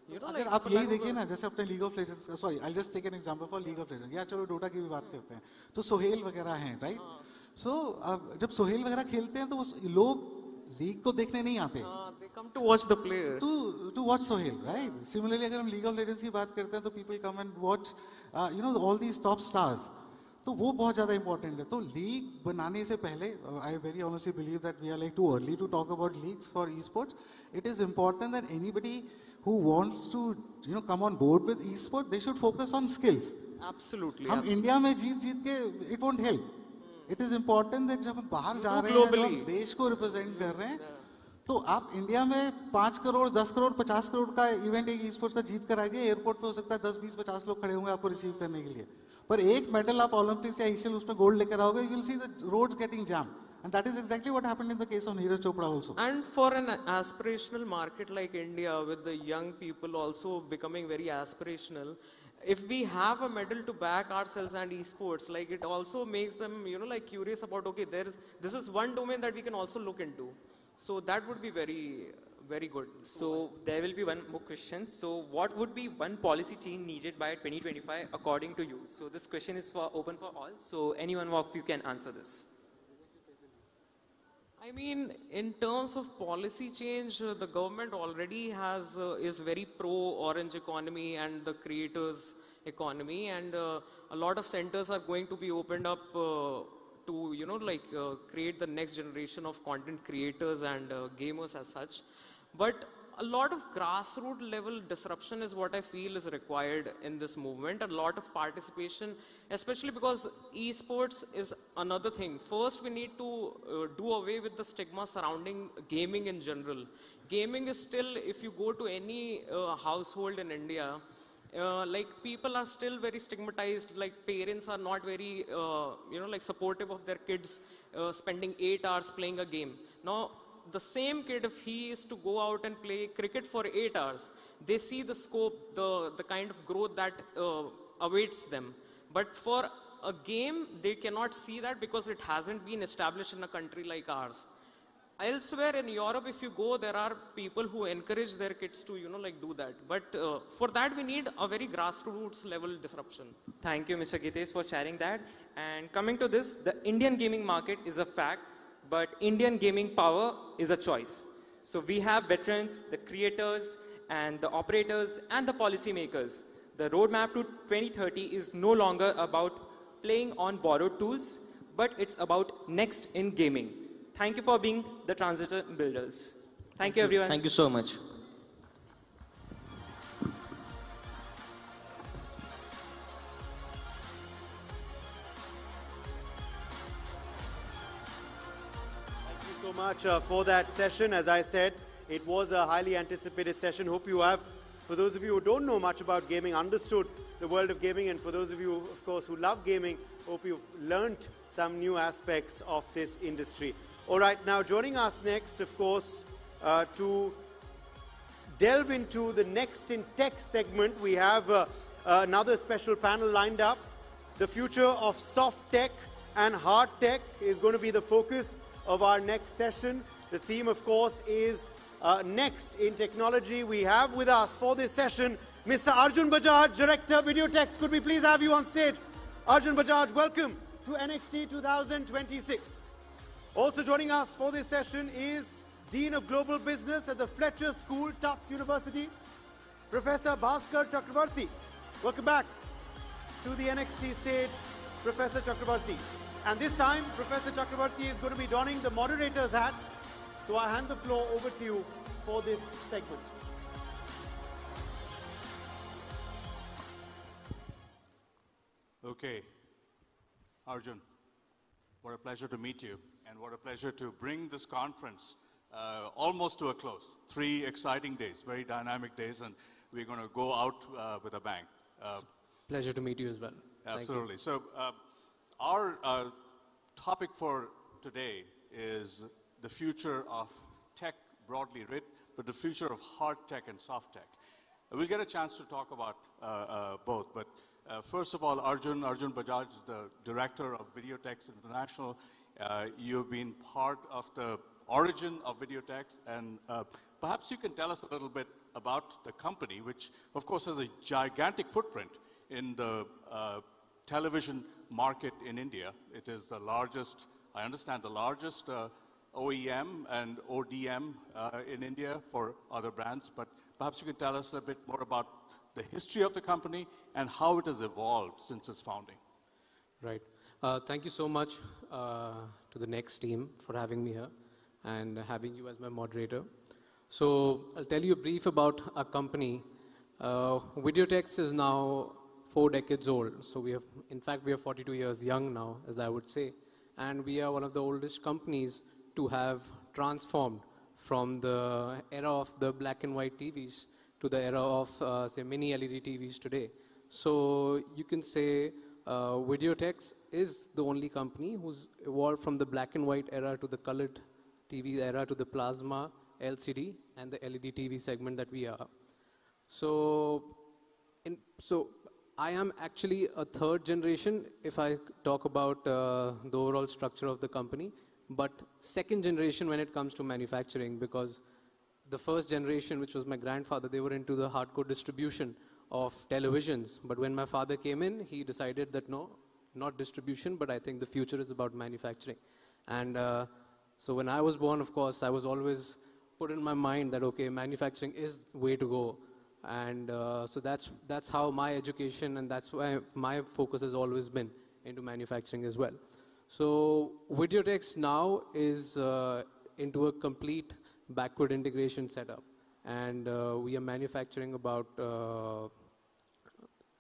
अगर आप यही देखिए ना, जैसे अपने League of Legends, sorry, I just take an example for League of Legends, या चलो Dota की भी बात करते हैं, तो सोहेल वगैरह हैं, राइट? सो जब सोहेल वगैरह खेलते हैं तो लोग लीग को देखने नहीं आते, they come to watch the player, to watch Sohail, right? Similarly अगर हम लीग ऑफ लेजेंड्स की बात करते हैं तो people come and watch all these top stars. तो वो बहुत ज़्यादा इंपॉर्टेंट है. तो लीग बनाने से पहले, I very honestly believe that we are like too early to talk about leagues for esports. It is important that anybody who wants to come on board with esports, they should focus on skills. Absolutely. हम India में जीत के it won't help. It is important that जब हम बाहर जा रहे हैं, हम देश को रिप्रेजेंट कर रहे हैं, तो आप इंडिया में 5 करोड़ 10 करोड़ 50 करोड़ का इवेंट एक esports का जीत कर आएंगे, एयरपोर्ट पे हो सकता है 10 20 50 लोग खड़े होंगे आपको रिसीव करने के लिए, पर एक मेडल आप ओलंपिक्स या एशियन उसमें गोल्ड लेकर आओगे, you will see the roads getting jammed. And that is exactly what happened in the case of Neeraj Chopra also. And for an aspirational market like India, with the young people also becoming very aspirational, if we have a medal to back ourselves and esports, like, it also makes them, like, curious about, okay, this is one domain that we can also look into. So that would be very, very good. So there will be one more question. So what would be one policy change needed by 2025 according to you? So this question is open for all. So anyone of you can answer this. I mean, in terms of policy change, the government already is very pro-orange economy and the creators economy, and a lot of centers are going to be opened up to, create the next generation of content creators and gamers as such. But a lot of grassroots level disruption is what I feel is required in this movement. A lot of participation, especially because esports is another thing. First, we need to do away with the stigma surrounding gaming in general. Gaming is still, if you go to any household in India, like, people are still very stigmatized. Like, parents are not very, supportive of their kids spending 8 hours playing a game. Now, the same kid, if he is to go out and play cricket for 8 hours, they see the scope, the kind of growth that awaits them. But for a game, they cannot see that because it hasn't been established in a country like ours. elsewhere in Europe, if you go, there are people who encourage their kids to, like do that. But for that, we need a very grassroots level disruption. Thank you, Mr. Gitesh, for sharing that. And coming to this, the Indian gaming market is a fact, but Indian gaming power is a choice. So we have veterans, the creators, and the operators, and the policymakers. The roadmap to 2030 is no longer about playing on borrowed tools, but it's about next in gaming. Thank you for being the transitor builders. Thank you, everyone. Thank you so much. Thank you so much for that session. As I said, it was a highly anticipated session. Hope you have, for those of you who don't know much about gaming, understood the world of gaming. And for those of you, of course, who love gaming, hope you've learned some new aspects of this industry. All right, now joining us next, of course, to delve into the Next in Tech segment, we have another special panel lined up. The future of soft tech and hard tech is going to be the focus of our next session. The theme, of course, is Next in Technology. We have with us for this session Mr. Arjun Bajaj, Director, Videotex. Could we please have you on stage? Arjun Bajaj, welcome to NXT 2026. Also joining us for this session is Dean of Global Business at the Fletcher School, Tufts University, Professor Bhaskar Chakravarti. Welcome back to the NXT stage, Professor Chakravarti. And this time, Professor Chakravarti is going to be donning the moderator's hat. So I hand the floor over to you for this segment. Okay, Arjun, what a pleasure to meet you, and what a pleasure to bring this conference almost to a close. 3 exciting days, very dynamic days, and we're going to go out with a bang. Pleasure to meet you as well. Absolutely. So our topic for today is the future of tech broadly writ, but the future of hard tech and soft tech. We'll get a chance to talk about both, but first of all, Arjun Bajaj is the Director of Videotex International. You've been part of the origin of Videotex, and perhaps you can tell us a little bit about the company, which of course has a gigantic footprint in the television market in India. It is the largest, I understand, the largest OEM and ODM in India for other brands, but perhaps you can tell us a bit more about the history of the company and how it has evolved since its founding. Right. Thank you so much to the Next team for having me here and having you as my moderator. So I'll tell you a brief about our company. Videotex is now 4 decades old. So we have, in fact, we are 42 years young now, as I would say. And we are one of the oldest companies to have transformed from the era of the black and white TVs to the era of, say, mini LED TVs today. So you can say Videotex is the only company who's evolved from the black and white era to the colored TV era to the plasma, LCD, and the LED TV segment that we are. So I am actually a 3rd generation if I talk about the overall structure of the company, but 2nd generation when it comes to manufacturing, because the 1st generation, which was my grandfather, they were into the hardcore distribution of televisions. But when my father came in, he decided that no, not distribution, but I think the future is about manufacturing. And so when I was born, of course, I was always put in my mind that, okay, manufacturing is the way to go. And so that's how my education, and that's why my focus has always been into manufacturing as well. So Videotex now is into a complete backward integration setup. And we are manufacturing about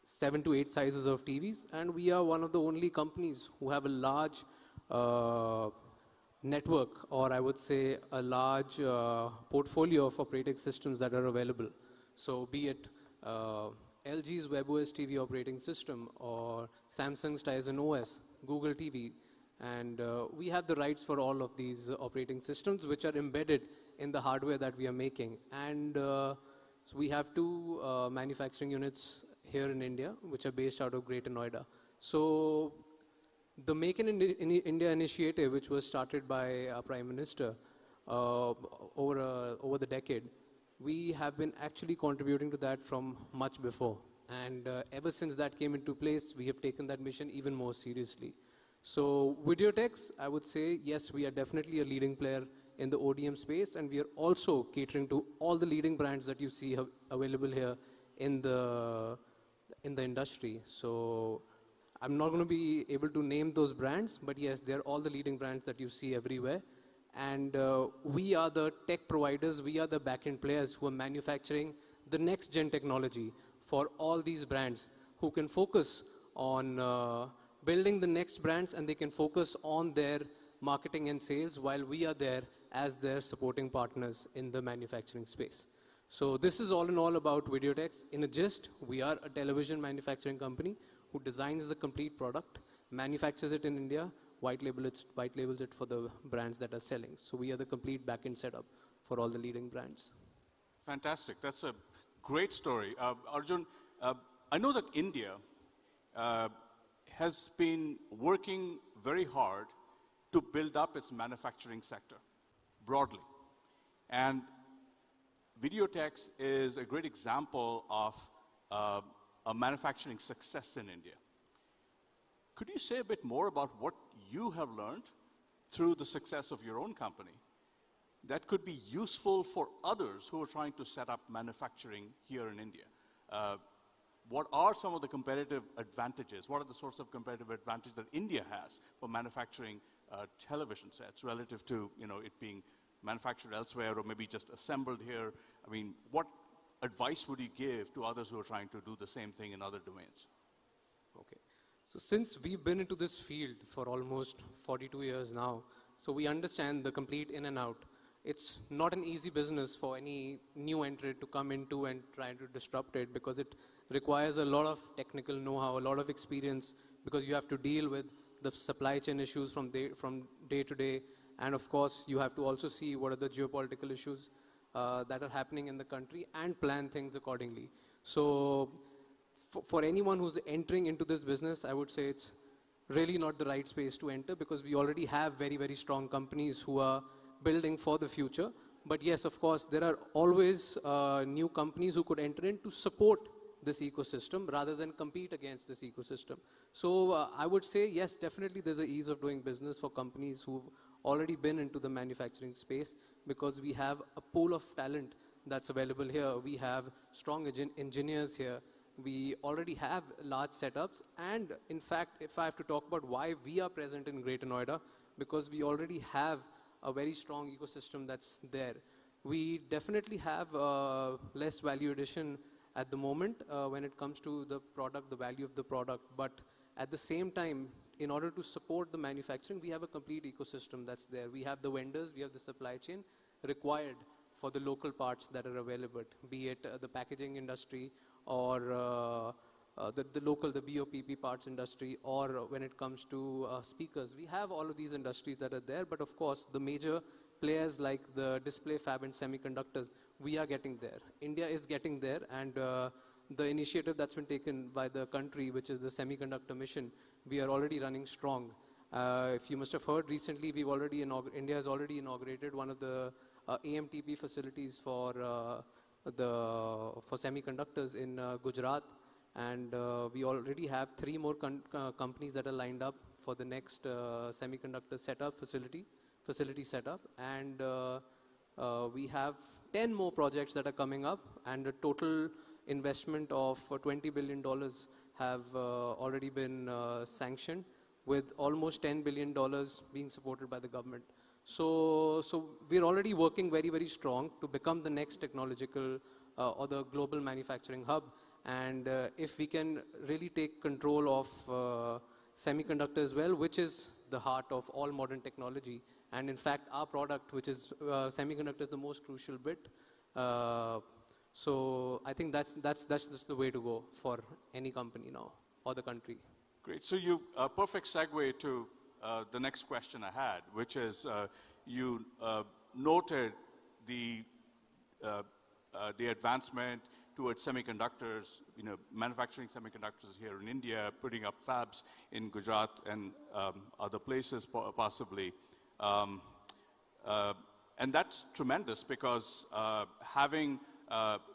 7 to 8 sizes of TVs. And we are one of the only companies who have a large network, or I would say a large portfolio of operating systems that are available. So be it LG's WebOS TV operating system or Samsung's Tizen OS, Google TV. And we have the rights for all of these operating systems, which are embedded in the hardware that we are making. And so we have 2 manufacturing units here in India, which are based out of Greater Noida. So the Make in India initiative, which was started by our Prime Minister, over the decade, we have been actually contributing to that from much before. And ever since that came into place, we have taken that mission even more seriously. So Videotex, I would say, yes, we are definitely a leading player in the ODM space, and we are also catering to all the leading brands that you see available here in the industry. So I'm not going to be able to name those brands, but yes, they're all the leading brands that you see everywhere. And we are the tech providers, we are the back-end players who are manufacturing the next-gen technology for all these brands who can focus on building the next brands, and they can focus on their marketing and sales while we are there as their supporting partners in the manufacturing space. So this is all in all about Videotex. In a gist, we are a television manufacturing company who designs the complete product, manufactures it in India, white labels it for the brands that are selling. So we are the complete back-end setup for all the leading brands. Fantastic. That's a great story. Arjun, I know that India has been working very hard to build up its manufacturing sector broadly. And Videotex is a great example of a manufacturing success in India. Could you say a bit more about what you have learned through the success of your own company that could be useful for others who are trying to set up manufacturing here in India? What are some of the competitive advantages? What are the sorts of competitive advantages that India has for manufacturing television sets relative to it being manufactured elsewhere or maybe just assembled here? I mean, what advice would you give to others who are trying to do the same thing in other domains? Okay. So since we've been into this field for almost 42 years now, so we understand the complete in and out. It's not an easy business for any new entrant to come into and try to disrupt it, because it requires a lot of technical know-how, a lot of experience, because you have to deal with the supply chain issues from day to day. And of course, you have to also see what are the geopolitical issues that are happening in the country and plan things accordingly. So for anyone who's entering into this business, I would say it's really not the right space to enter, because we already have very, very strong companies who are building for the future. But yes, of course, there are always new companies who could enter in to support this ecosystem rather than compete against this ecosystem. So I would say, yes, definitely there's an ease of doing business for companies who've already been into the manufacturing space, because we have a pool of talent that's available here. We have strong engineers here. We already have large setups. And in fact, if I have to talk about why we are present in Greater Noida, because we already have a very strong ecosystem that's there. We definitely have less value addition at the moment when it comes to the product, the value of the product. But at the same time, in order to support the manufacturing, we have a complete ecosystem that's there. We have the vendors, we have the supply chain required for the local parts that are available, be it the packaging industry or the BOPP parts industry, or when it comes to speakers. We have all of these industries that are there, but of course, the major players like the display, fab, and semiconductors, we are getting there. India is getting there, and the initiative that's been taken by the country, which is the semiconductor mission, we are already running strong. If you must have heard recently, India has already inaugurated one of the AMTP facilities for semiconductors in Gujarat, and we already have 3 more companies that are lined up for the next semiconductor facility setup, and we have 10 more projects that are coming up, and a total investment of $20 billion have already been sanctioned, with almost $10 billion being supported by the government. So we're already working very, very strong to become the next technological or the global manufacturing hub. And if we can really take control of semiconductors as well, which is the heart of all modern technology, and in fact, our product, which is semiconductor, is the most crucial bit. So I think that's the way to go for any company now or the country. Great. So you perfect segue to the next question I had, which is you noted the advancement towards semiconductors, manufacturing semiconductors here in India, putting up fabs in Gujarat and other places possibly. And that's tremendous because having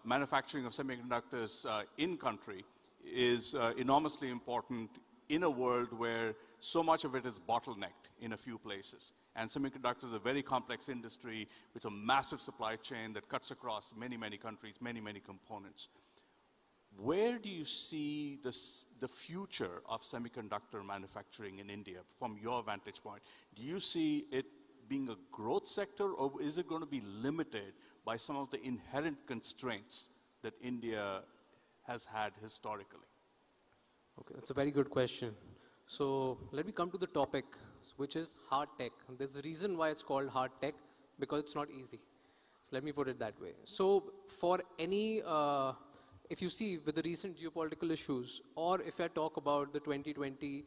manufacturing of semiconductors in country is enormously important in a world where so much of it is bottlenecked in a few places. And semiconductors is a very complex industry with a massive supply chain that cuts across many, many countries, many, many components. Where do you see the future of semiconductor manufacturing in India from your vantage point? Do you see it being a growth sector, or is it going to be limited by some of the inherent constraints that India has had historically? Okay, that's a very good question. So let me come to the topic, which is hard tech. And there's a reason why it's called hard tech, because it's not easy. So let me put it that way. So for any, if you see with the recent geopolitical issues, or if I talk about the 2020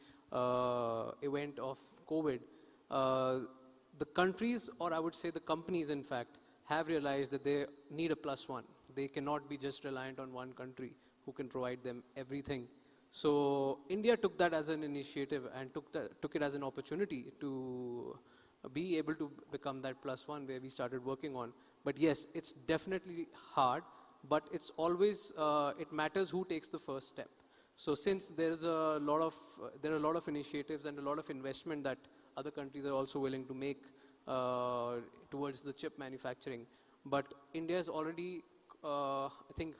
event of COVID, the countries, or I would say the companies, in fact, have realized that they need a plus one. They cannot be just reliant on one country who can provide them everything. So India took that as an initiative and took it as an opportunity to be able to become that plus one where we started working on. But yes, it's definitely hard, but it's always, it matters who takes the first step. So since there are a lot of initiatives and a lot of investment that other countries are also willing to make towards the chip manufacturing, but India is already, I think,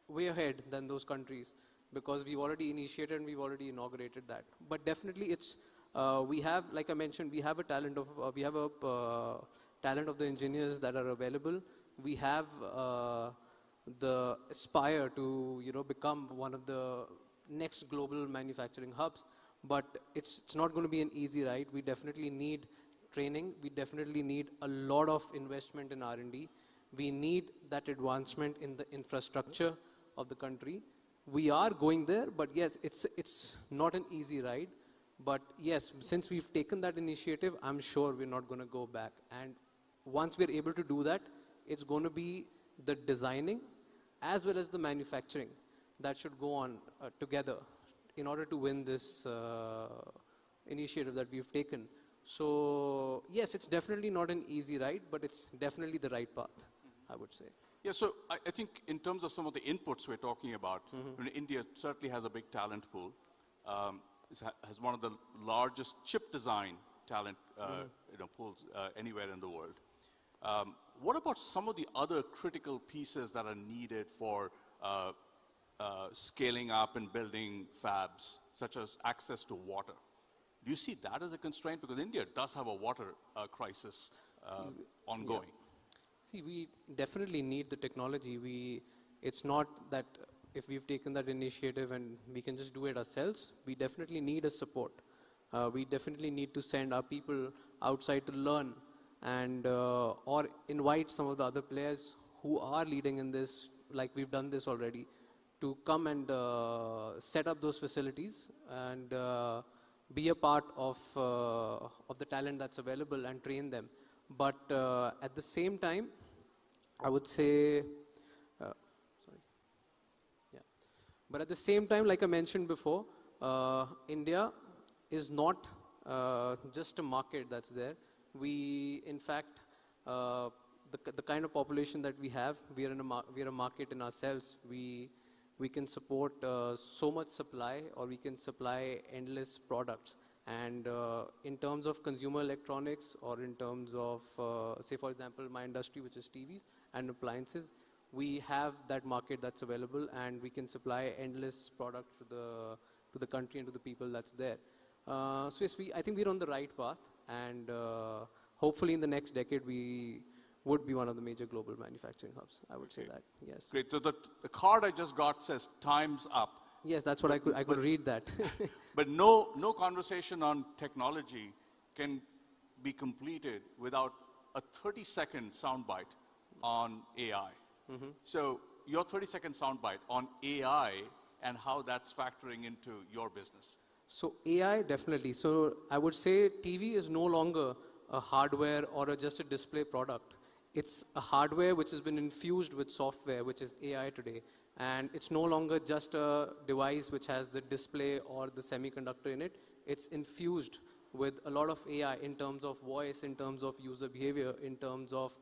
way ahead than those countries, because we've already initiated and we've already inaugurated that. But definitely it's, we have, like I mentioned, we have a talent of, talent of the engineers that are available. We have the aspire to, become one of the next global manufacturing hubs, but it's not going to be an easy ride. We definitely need training. We definitely need a lot of investment in R&D. We need that advancement in the infrastructure of the country. We are going there, but yes, it's not an easy ride. But yes, since we've taken that initiative, I'm sure we're not going to go back. And once we're able to do that, it's going to be the designing as well as the manufacturing that should go on together in order to win this initiative that we've taken. So yes, it's definitely not an easy ride, but it's definitely the right path, I would say. Yeah, so I think in terms of some of the inputs we're talking about, India certainly has a big talent pool. Has one of the largest chip design talent pools anywhere in the world. What about some of the other critical pieces that are needed for scaling up and building fabs, such as access to water? Do you see that as a constraint? Because India does have a water crisis ongoing. Yeah. See, we definitely need the technology. It's not that if we've taken that initiative and we can just do it ourselves. We definitely need a support. We definitely need to send our people outside to learn and or invite some of the other players who are leading in this, like we've done this already, to come and set up those facilities and be a part of the talent that's available and train them. But at the same time, I would say, but at the same time, like I mentioned before, India is not just a market that's there. We, in fact, the kind of population that we have, we are a market in ourselves. We can support so much supply, or we can supply endless products. And in terms of consumer electronics, or in terms of, say for example, my industry, which is TVs and appliances, we have that market that's available, and we can supply endless products to the country and to the people that's there. So yes, I think we're on the right path, and hopefully in the next decade we would be one of the major global manufacturing hubs. I would say that, yes. Great. So the card I just got says time's up. Yes, that's what I could read that. But no conversation on technology can be completed without a 30-second soundbite on AI. So your 30-second soundbite on AI and how that's factoring into your business. So AI, definitely. So I would say TV is no longer a hardware or just a display product. It's a hardware which has been infused with software, which is AI today. And it's no longer just a device which has the display or the semiconductor in it. It's infused with a lot of AI in terms of voice, in terms of user behavior, in terms of,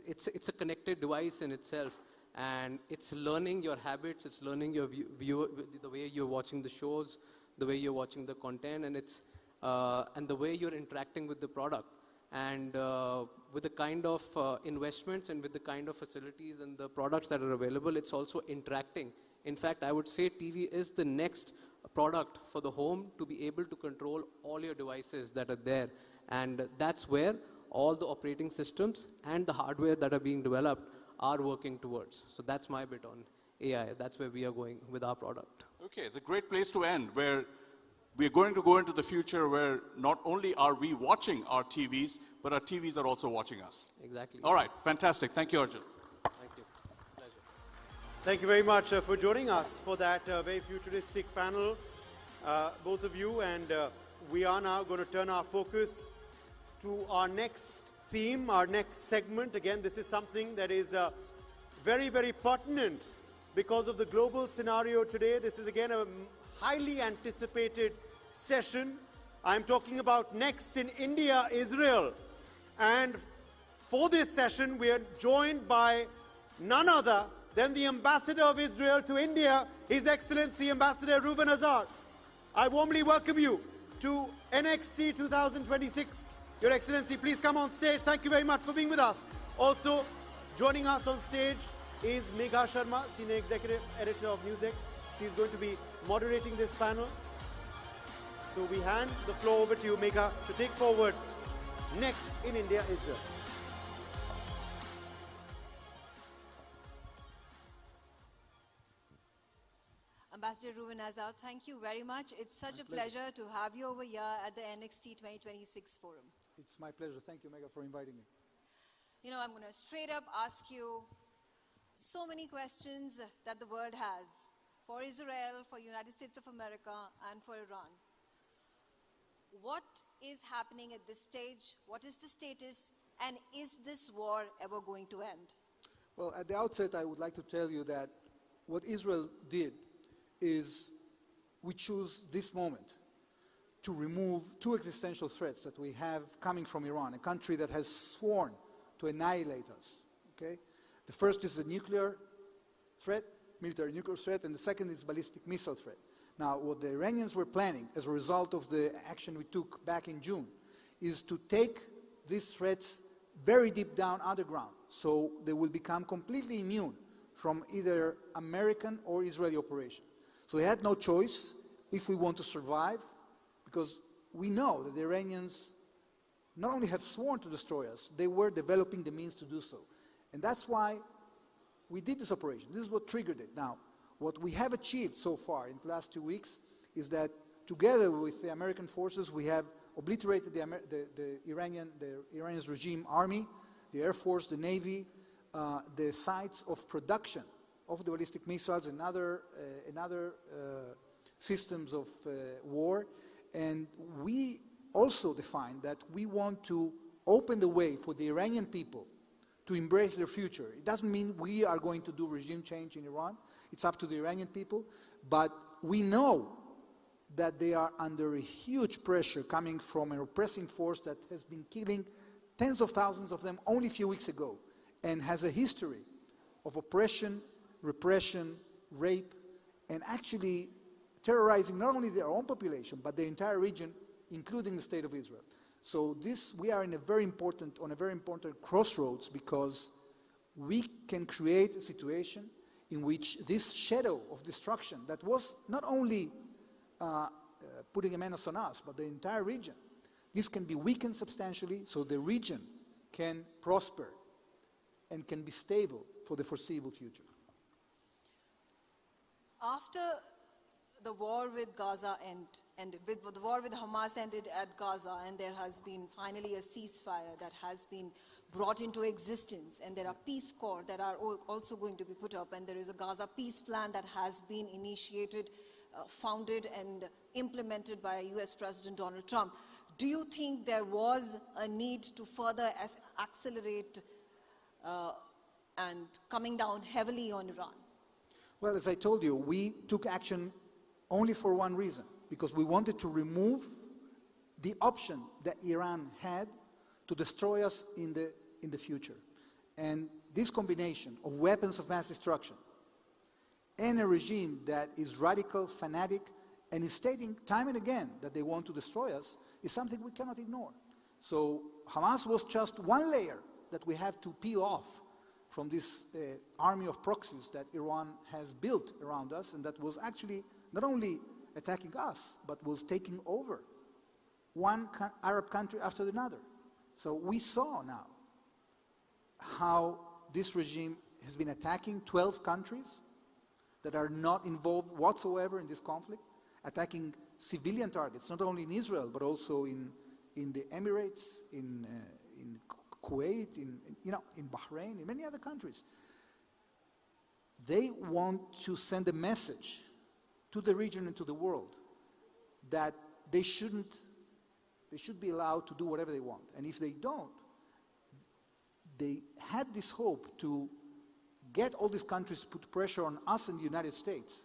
it's a connected device in itself. And it's learning your habits, it's learning your the way you're watching the shows, the way you're watching the content, and the way you're interacting with the product. And with the kind of investments and with the kind of facilities and the products that are available, it's also interacting. In fact, I would say TV is the next product for the home to be able to control all your devices that are there. And that's where all the operating systems and the hardware that are being developed are working towards. So that's my bit on AI. That's where we are going with our product. Okay, it's a great place to end, where we're going to go into the future where not only are we watching our TVs, but our TVs are also watching us. Exactly. All right, fantastic. Thank you, Arjun. Thank you. Pleasure. Thank you very much for joining us for that very futuristic panel, both of you. And we are now going to turn our focus to our next theme, our next segment. Again, this is something that is very, very pertinent because of the global scenario today. This is again a highly anticipated session. I'm talking about Next in India, Israel. And for this session, we are joined by none other than the Ambassador of Israel to India, His Excellency Ambassador Reuven Hazar. I warmly welcome you to NXT 2026. Your Excellency, please come on stage. Thank you very much for being with us. Also, joining us on stage is Megha Sharma, Senior Executive Editor of Newsx. She's going to be moderating this panel. So we hand the floor over to you, Megha, to take forward Next in India, Israel. Ambassador Reuven Hazar, thank you very much. It's such a pleasure to have you over here at the NXT 2026 forum. It's my pleasure. Thank you, Megha, for inviting me. You know, I'm going to straight up ask you so many questions that the world has for Israel, for United States of America, and for Iran. What is happening at this stage? What is the status? And is this war ever going to end? Well, at the outset, I would like to tell you that what Israel did is we choose this moment to remove two existential threats that we have coming from Iran, a country that has sworn to annihilate us. Okay? The first is the nuclear threat, military nuclear threat, and the second is ballistic missile threat. Now, what the Iranians were planning as a result of the action we took back in June is to take these threats very deep down underground, so they will become completely immune from either American or Israeli operation. So we had no choice if we want to survive, because we know that the Iranians not only have sworn to destroy us, they were developing the means to do so. And that's why we did this operation. This is what triggered it. Now, what we have achieved so far in the last 2 weeks is that together with the American forces, we have obliterated the Iranian's regime army, the Air Force, the Navy, the sites of production of the ballistic missiles and other systems of war. And we also defined that we want to open the way for the Iranian people to embrace their future. It doesn't mean we are going to do regime change in Iran. It's up to the Iranian people. But we know that they are under a huge pressure coming from an oppressing force that has been killing tens of thousands of them only a few weeks ago and has a history of oppression, repression, rape, and actually terrorizing not only their own population, but the entire region, including the State of Israel. So we are on a very important crossroads, because we can create a situation in which this shadow of destruction that was not only putting a menace on us, but the entire region, this can be weakened substantially so the region can prosper and can be stable for the foreseeable future. After the war with Gaza ended, the war with Hamas ended at Gaza, and there has been finally a ceasefire that has been brought into existence, and there are peace corps that are also going to be put up, and there is a Gaza peace plan that has been initiated, founded and implemented by US President Donald Trump. Do you think there was a need to further accelerate and coming down heavily on Iran? Well, as I told you, we took action only for one reason, because we wanted to remove the option that Iran had to destroy us in the future. And this combination of weapons of mass destruction and a regime that is radical, fanatic, and is stating time and again that they want to destroy us is something we cannot ignore. So Hamas was just one layer that we have to peel off from this army of proxies that Iran has built around us, and that was actually not only attacking us, but was taking over one Arab country after another. So we saw now how this regime has been attacking 12 countries that are not involved whatsoever in this conflict, attacking civilian targets, not only in Israel, but also in the Emirates, in Kuwait, in Bahrain, in many other countries. They want to send a message to the region and to the world that they should be allowed to do whatever they want. And if they don't, they had this hope to get all these countries to put pressure on us in the United States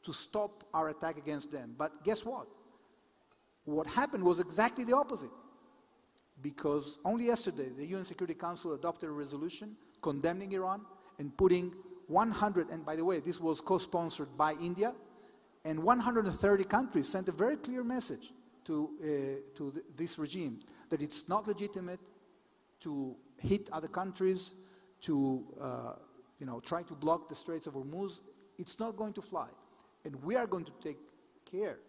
to stop our attack against them. But guess what? What happened was exactly the opposite. Because only yesterday, the UN Security Council adopted a resolution condemning Iran and putting 100, and by the way, this was co-sponsored by India, and 130 countries sent a very clear message to this regime that it's not legitimate to hit other countries, to try to block the Straits of Hormuz. It's not going to fly. And we are going to take care,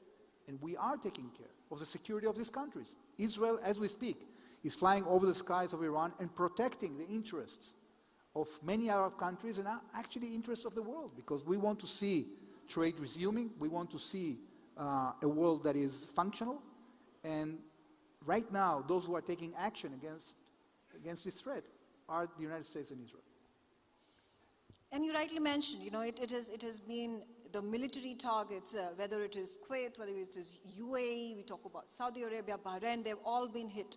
and we are taking care of the security of these countries. Israel, as we speak, is flying over the skies of Iran and protecting the interests of many Arab countries and actually interests of the world, because we want to see trade resuming. We want to see a world that is functional. And right now, those who are taking action against this threat are the United States and Israel. And you rightly mentioned, it has been the military targets, whether it is Kuwait, whether it is UAE, we talk about Saudi Arabia, Bahrain, they've all been hit.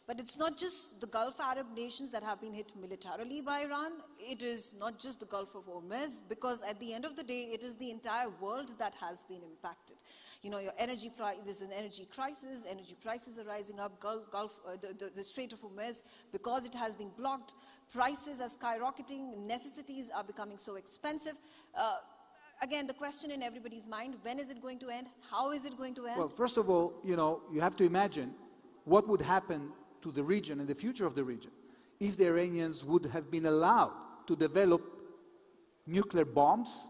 But it's not just the Gulf Arab nations that have been hit militarily by Iran. It is not just the Gulf of Hormuz, because at the end of the day, it is the entire world that has been impacted. Your energy price, there's an energy crisis, energy prices are rising up, the Strait of Hormuz, because it has been blocked, prices are skyrocketing, necessities are becoming so expensive. Again, the question in everybody's mind, when is it going to end? How is it going to end? Well, first of all, you have to imagine what would happen to the region and the future of the region if the Iranians would have been allowed to develop nuclear bombs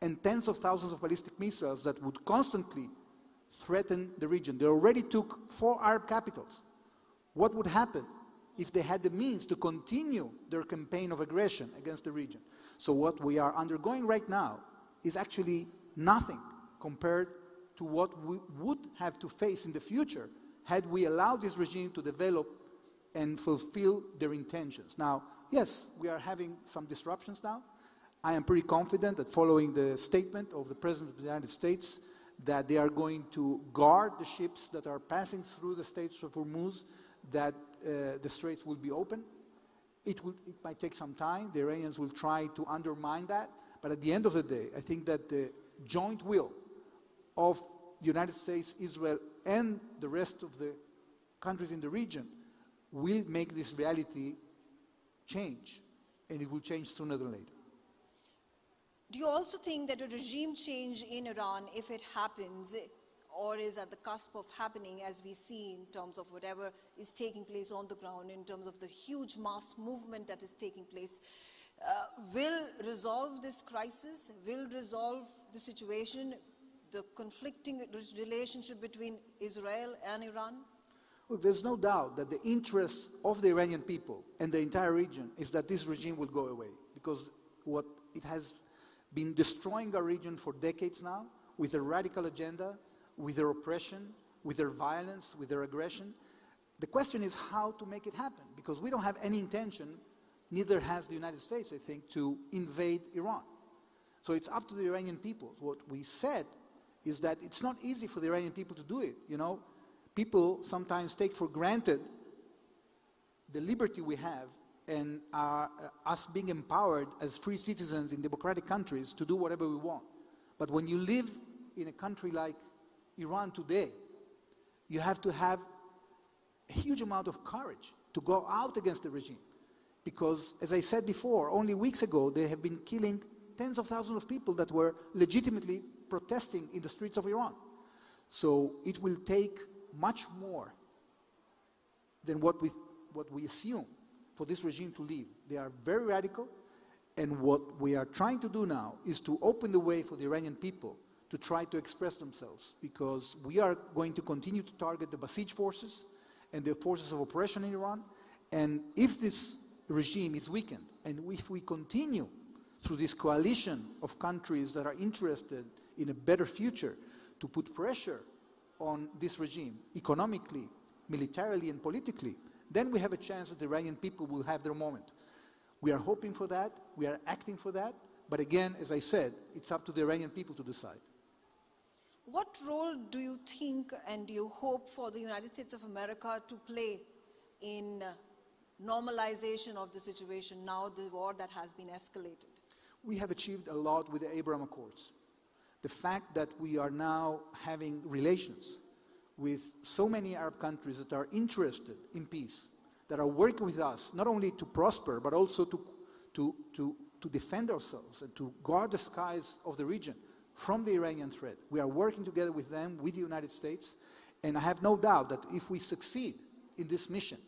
and tens of thousands of ballistic missiles that would constantly threaten the region. They already took 4 Arab capitals. What would happen if they had the means to continue their campaign of aggression against the region? So what we are undergoing right now is actually nothing compared to what we would have to face in the future had we allowed this regime to develop and fulfill their intentions. Now, yes, we are having some disruptions now. I am pretty confident that following the statement of the President of the United States that they are going to guard the ships that are passing through the Straits of Hormuz, that the straits will be open. It might take some time. The Iranians will try to undermine that. But at the end of the day, I think that the joint will of the United States, Israel, and the rest of the countries in the region will make this reality change. And it will change sooner than later. Do you also think that a regime change in Iran, if it happens, or is at the cusp of happening, as we see in terms of whatever is taking place on the ground, in terms of the huge mass movement that is taking place, will resolve this crisis, will resolve the situation, the conflicting relationship between Israel and Iran? Look, there's no doubt that the interest of the Iranian people and the entire region is that this regime will go away, because what it has been destroying our region for decades now with their radical agenda, with their oppression, with their violence, with their aggression. The question is how to make it happen, because we don't have any intention, neither has the United States, I think, to invade Iran. So it's up to the Iranian people. What we said is that it's not easy for the Iranian people to do it. People sometimes take for granted the liberty we have and us being empowered as free citizens in democratic countries to do whatever we want. But when you live in a country like Iran today, You have to have a huge amount of courage to go out against the regime. Because, as I said before, only weeks ago, they have been killing tens of thousands of people that were legitimately protesting in the streets of Iran. So it will take much more than what we assume for this regime to leave. They are very radical, and what we are trying to do now is to open the way for the Iranian people to try to express themselves, because we are going to continue to target the Basij forces and the forces of oppression in Iran. And if this regime is weakened, and if we continue through this coalition of countries that are interested in a better future to put pressure on this regime economically, militarily, and politically, then we have a chance that the Iranian people will have their moment. We are hoping for that, we are acting for that, but again, as I said, it's up to the Iranian people to decide. What role do you think and do you hope for the United States of America to play in normalization of the situation now, the war that has been escalated? We have achieved a lot with the Abraham Accords. The fact that we are now having relations with so many Arab countries that are interested in peace, that are working with us, not only to prosper, but also to defend ourselves and to guard the skies of the region from the Iranian threat. We are working together with them, with the United States, and I have no doubt that if we succeed in this mission,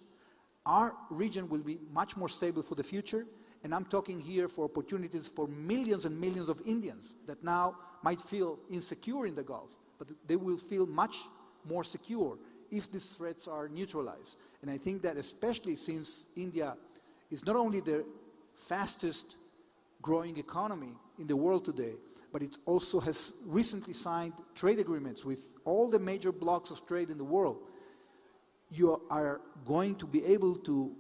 our region will be much more stable for the future. And I'm talking here for opportunities for millions and millions of Indians that now might feel insecure in the Gulf, but they will feel much more secure if these threats are neutralized. And I think that especially since India is not only the fastest growing economy in the world today, but it also has recently signed trade agreements with all the major blocks of trade in the world. You are going to be able to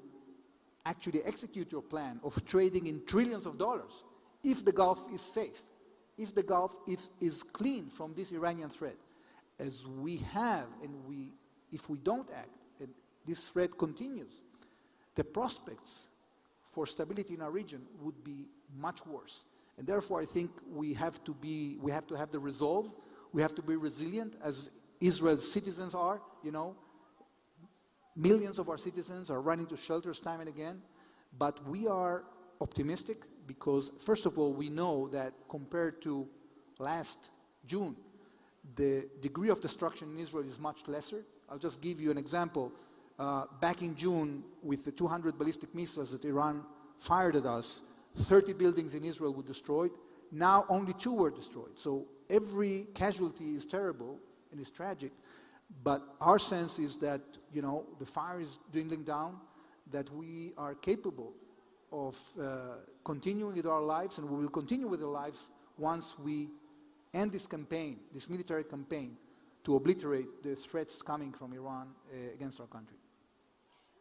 actually execute your plan of trading in trillions of dollars if the Gulf is safe, if the Gulf is clean from this Iranian threat. As we have, and if we don't act, and this threat continues, the prospects for stability in our region would be much worse. And therefore, I think we have to have the resolve, we have to be resilient, as Israel's citizens are, you know. Millions of our citizens are running to shelters time and again, but we are optimistic because, first of all, we know that compared to last June, the degree of destruction in Israel is much lesser. I'll just give you an example. Back in June, with the 200 ballistic missiles that Iran fired at us, 30 buildings in Israel were destroyed. Now only 2 were destroyed. So every casualty is terrible and is tragic. But our sense is that, you know, the fire is dwindling down, that we are capable of continuing with our lives, and we will continue with our lives once we end this campaign, this military campaign, to obliterate the threats coming from Iran against our country.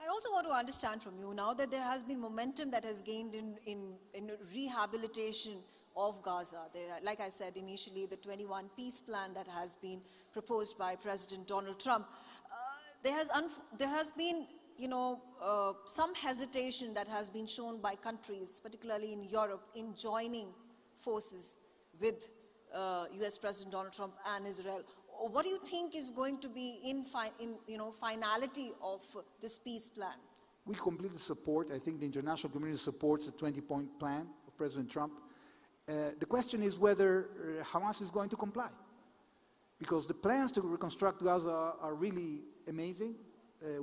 I also want to understand from you, now that there has been momentum that has gained in rehabilitation of Gaza. Like I said initially, the 21 peace plan that has been proposed by President Donald Trump, there has been, you know, some hesitation that has been shown by countries, particularly in Europe, in joining forces with US President Donald Trump and Israel. What do you think is going to be in finality of this peace plan? We completely support, I think the international community supports the 20-point plan of President Trump. The question is whether Hamas is going to comply. Because the plans to reconstruct Gaza are really amazing.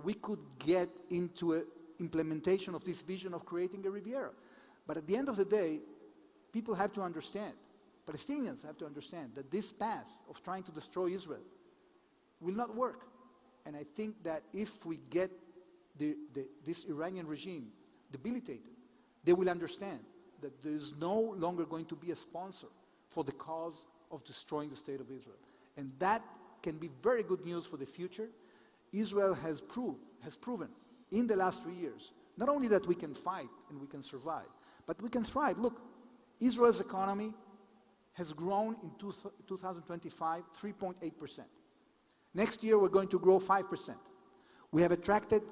We could get into an implementation of this vision of creating a Riviera. But at the end of the day, people have to understand, Palestinians have to understand that this path of trying to destroy Israel will not work. And I think that if we get this Iranian regime debilitated, they will understand that there is no longer going to be a sponsor for the cause of destroying the state of Israel. And that can be very good news for the future. Israel has proven in the last 3 years, not only that we can fight and we can survive, but we can thrive. Look, Israel's economy has grown in 2025 3.8%. Next year we're going to grow 5%. We have attracted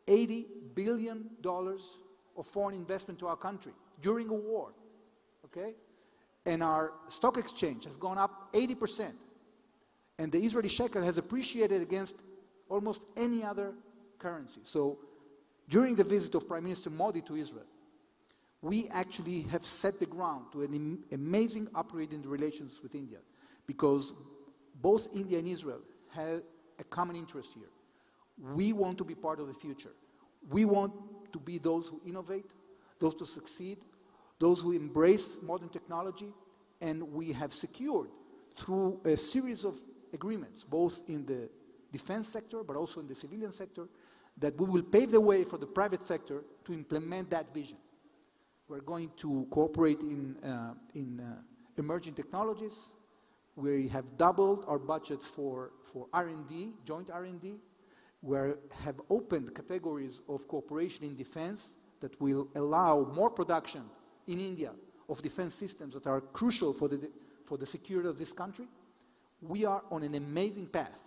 $80 billion of foreign investment to our country during a war, okay? And our stock exchange has gone up 80%. And the Israeli shekel has appreciated against almost any other currency. So during the visit of Prime Minister Modi to Israel, we actually have set the ground to an amazing upgrade in the relations with India, because both India and Israel have a common interest here. We want to be part of the future. We want to be those who innovate, those who succeed, those who embrace modern technology, and we have secured through a series of agreements, both in the defense sector but also in the civilian sector, that we will pave the way for the private sector to implement that vision. We're going to cooperate in emerging technologies. We have doubled our budgets for R&D, joint R&D. We have opened categories of cooperation in defense that will allow more production in India of defense systems that are crucial for the security of this country. We are on an amazing path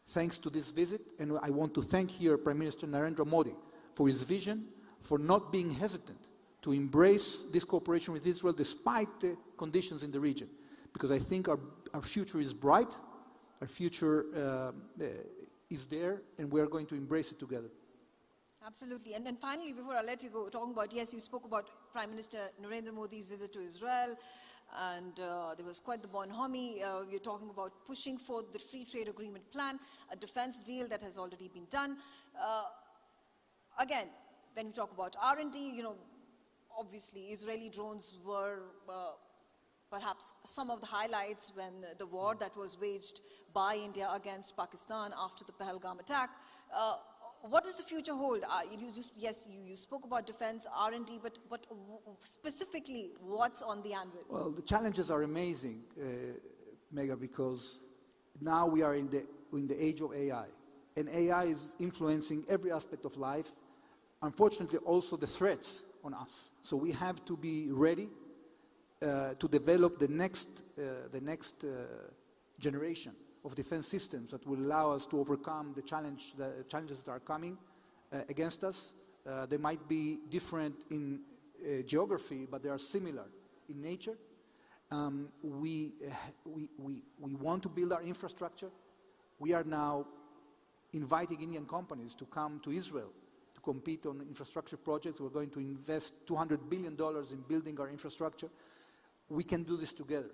thanks to this visit, and I want to thank here Prime Minister Narendra Modi for his vision, for not being hesitant to embrace this cooperation with Israel despite the conditions in the region, because I think our future is bright, our future is there, and we are going to embrace it together. Absolutely. And then finally, before I let you go, talking about, yes, you spoke about Prime Minister Narendra Modi's visit to Israel, and there was quite the bonhomie. You're talking about pushing for the free trade agreement plan, a defense deal that has already been done. Again, when we talk about R&D, you know, obviously Israeli drones were perhaps some of the highlights when the war that was waged by India against Pakistan after the Pahalgam attack. What does the future hold? You spoke about defense, R&D, but specifically, what's on the anvil? Well, the challenges are amazing, Mega, because now we are in the age of AI. And AI is influencing every aspect of life. Unfortunately, also the threats on us. So we have to be ready to develop the next generation of defense systems that will allow us to overcome the challenges that are coming against us. They might be different in geography, but they are similar in nature. We want to build our infrastructure. We are now inviting Indian companies to come to Israel to compete on infrastructure projects. We're going to invest $200 billion in building our infrastructure. We can do this together.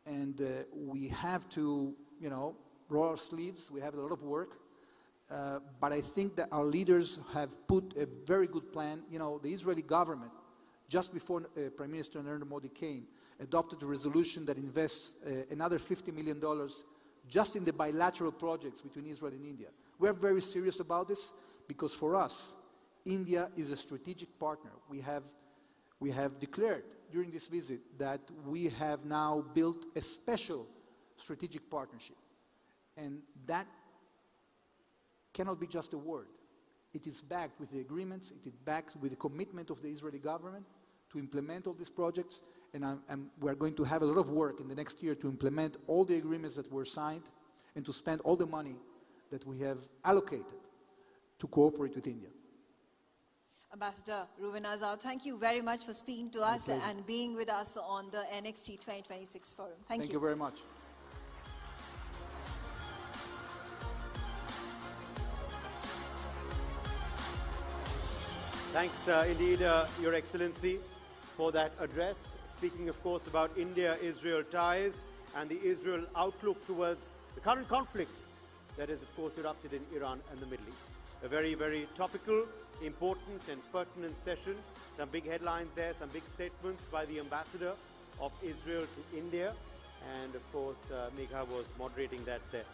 And we have to, roll our sleeves. We have a lot of work. But I think that our leaders have put a very good plan. The Israeli government, just before Prime Minister Narendra Modi came, adopted a resolution that invests another $50 million just in the bilateral projects between Israel and India. We're very serious about this because for us, India is a strategic partner. We have declared during this visit that we have now built a special strategic partnership. And that cannot be just a word. It is backed with the agreements, it is backed with the commitment of the Israeli government to implement all these projects, and we're going to have a lot of work in the next year to implement all the agreements that were signed and to spend all the money that we have allocated to cooperate with India. Ambassador Reuven Azar, thank you very much for speaking to us and being with us on the NXT 2026 Forum. Thank you very much. Thanks indeed, Your Excellency, for that address, speaking, of course, about India-Israel ties and the Israel outlook towards the current conflict that has, of course, erupted in Iran and the Middle East. A very, very topical, important and pertinent session. Some big headlines there, some big statements by the ambassador of Israel to India. And, of course, Megha was moderating that there.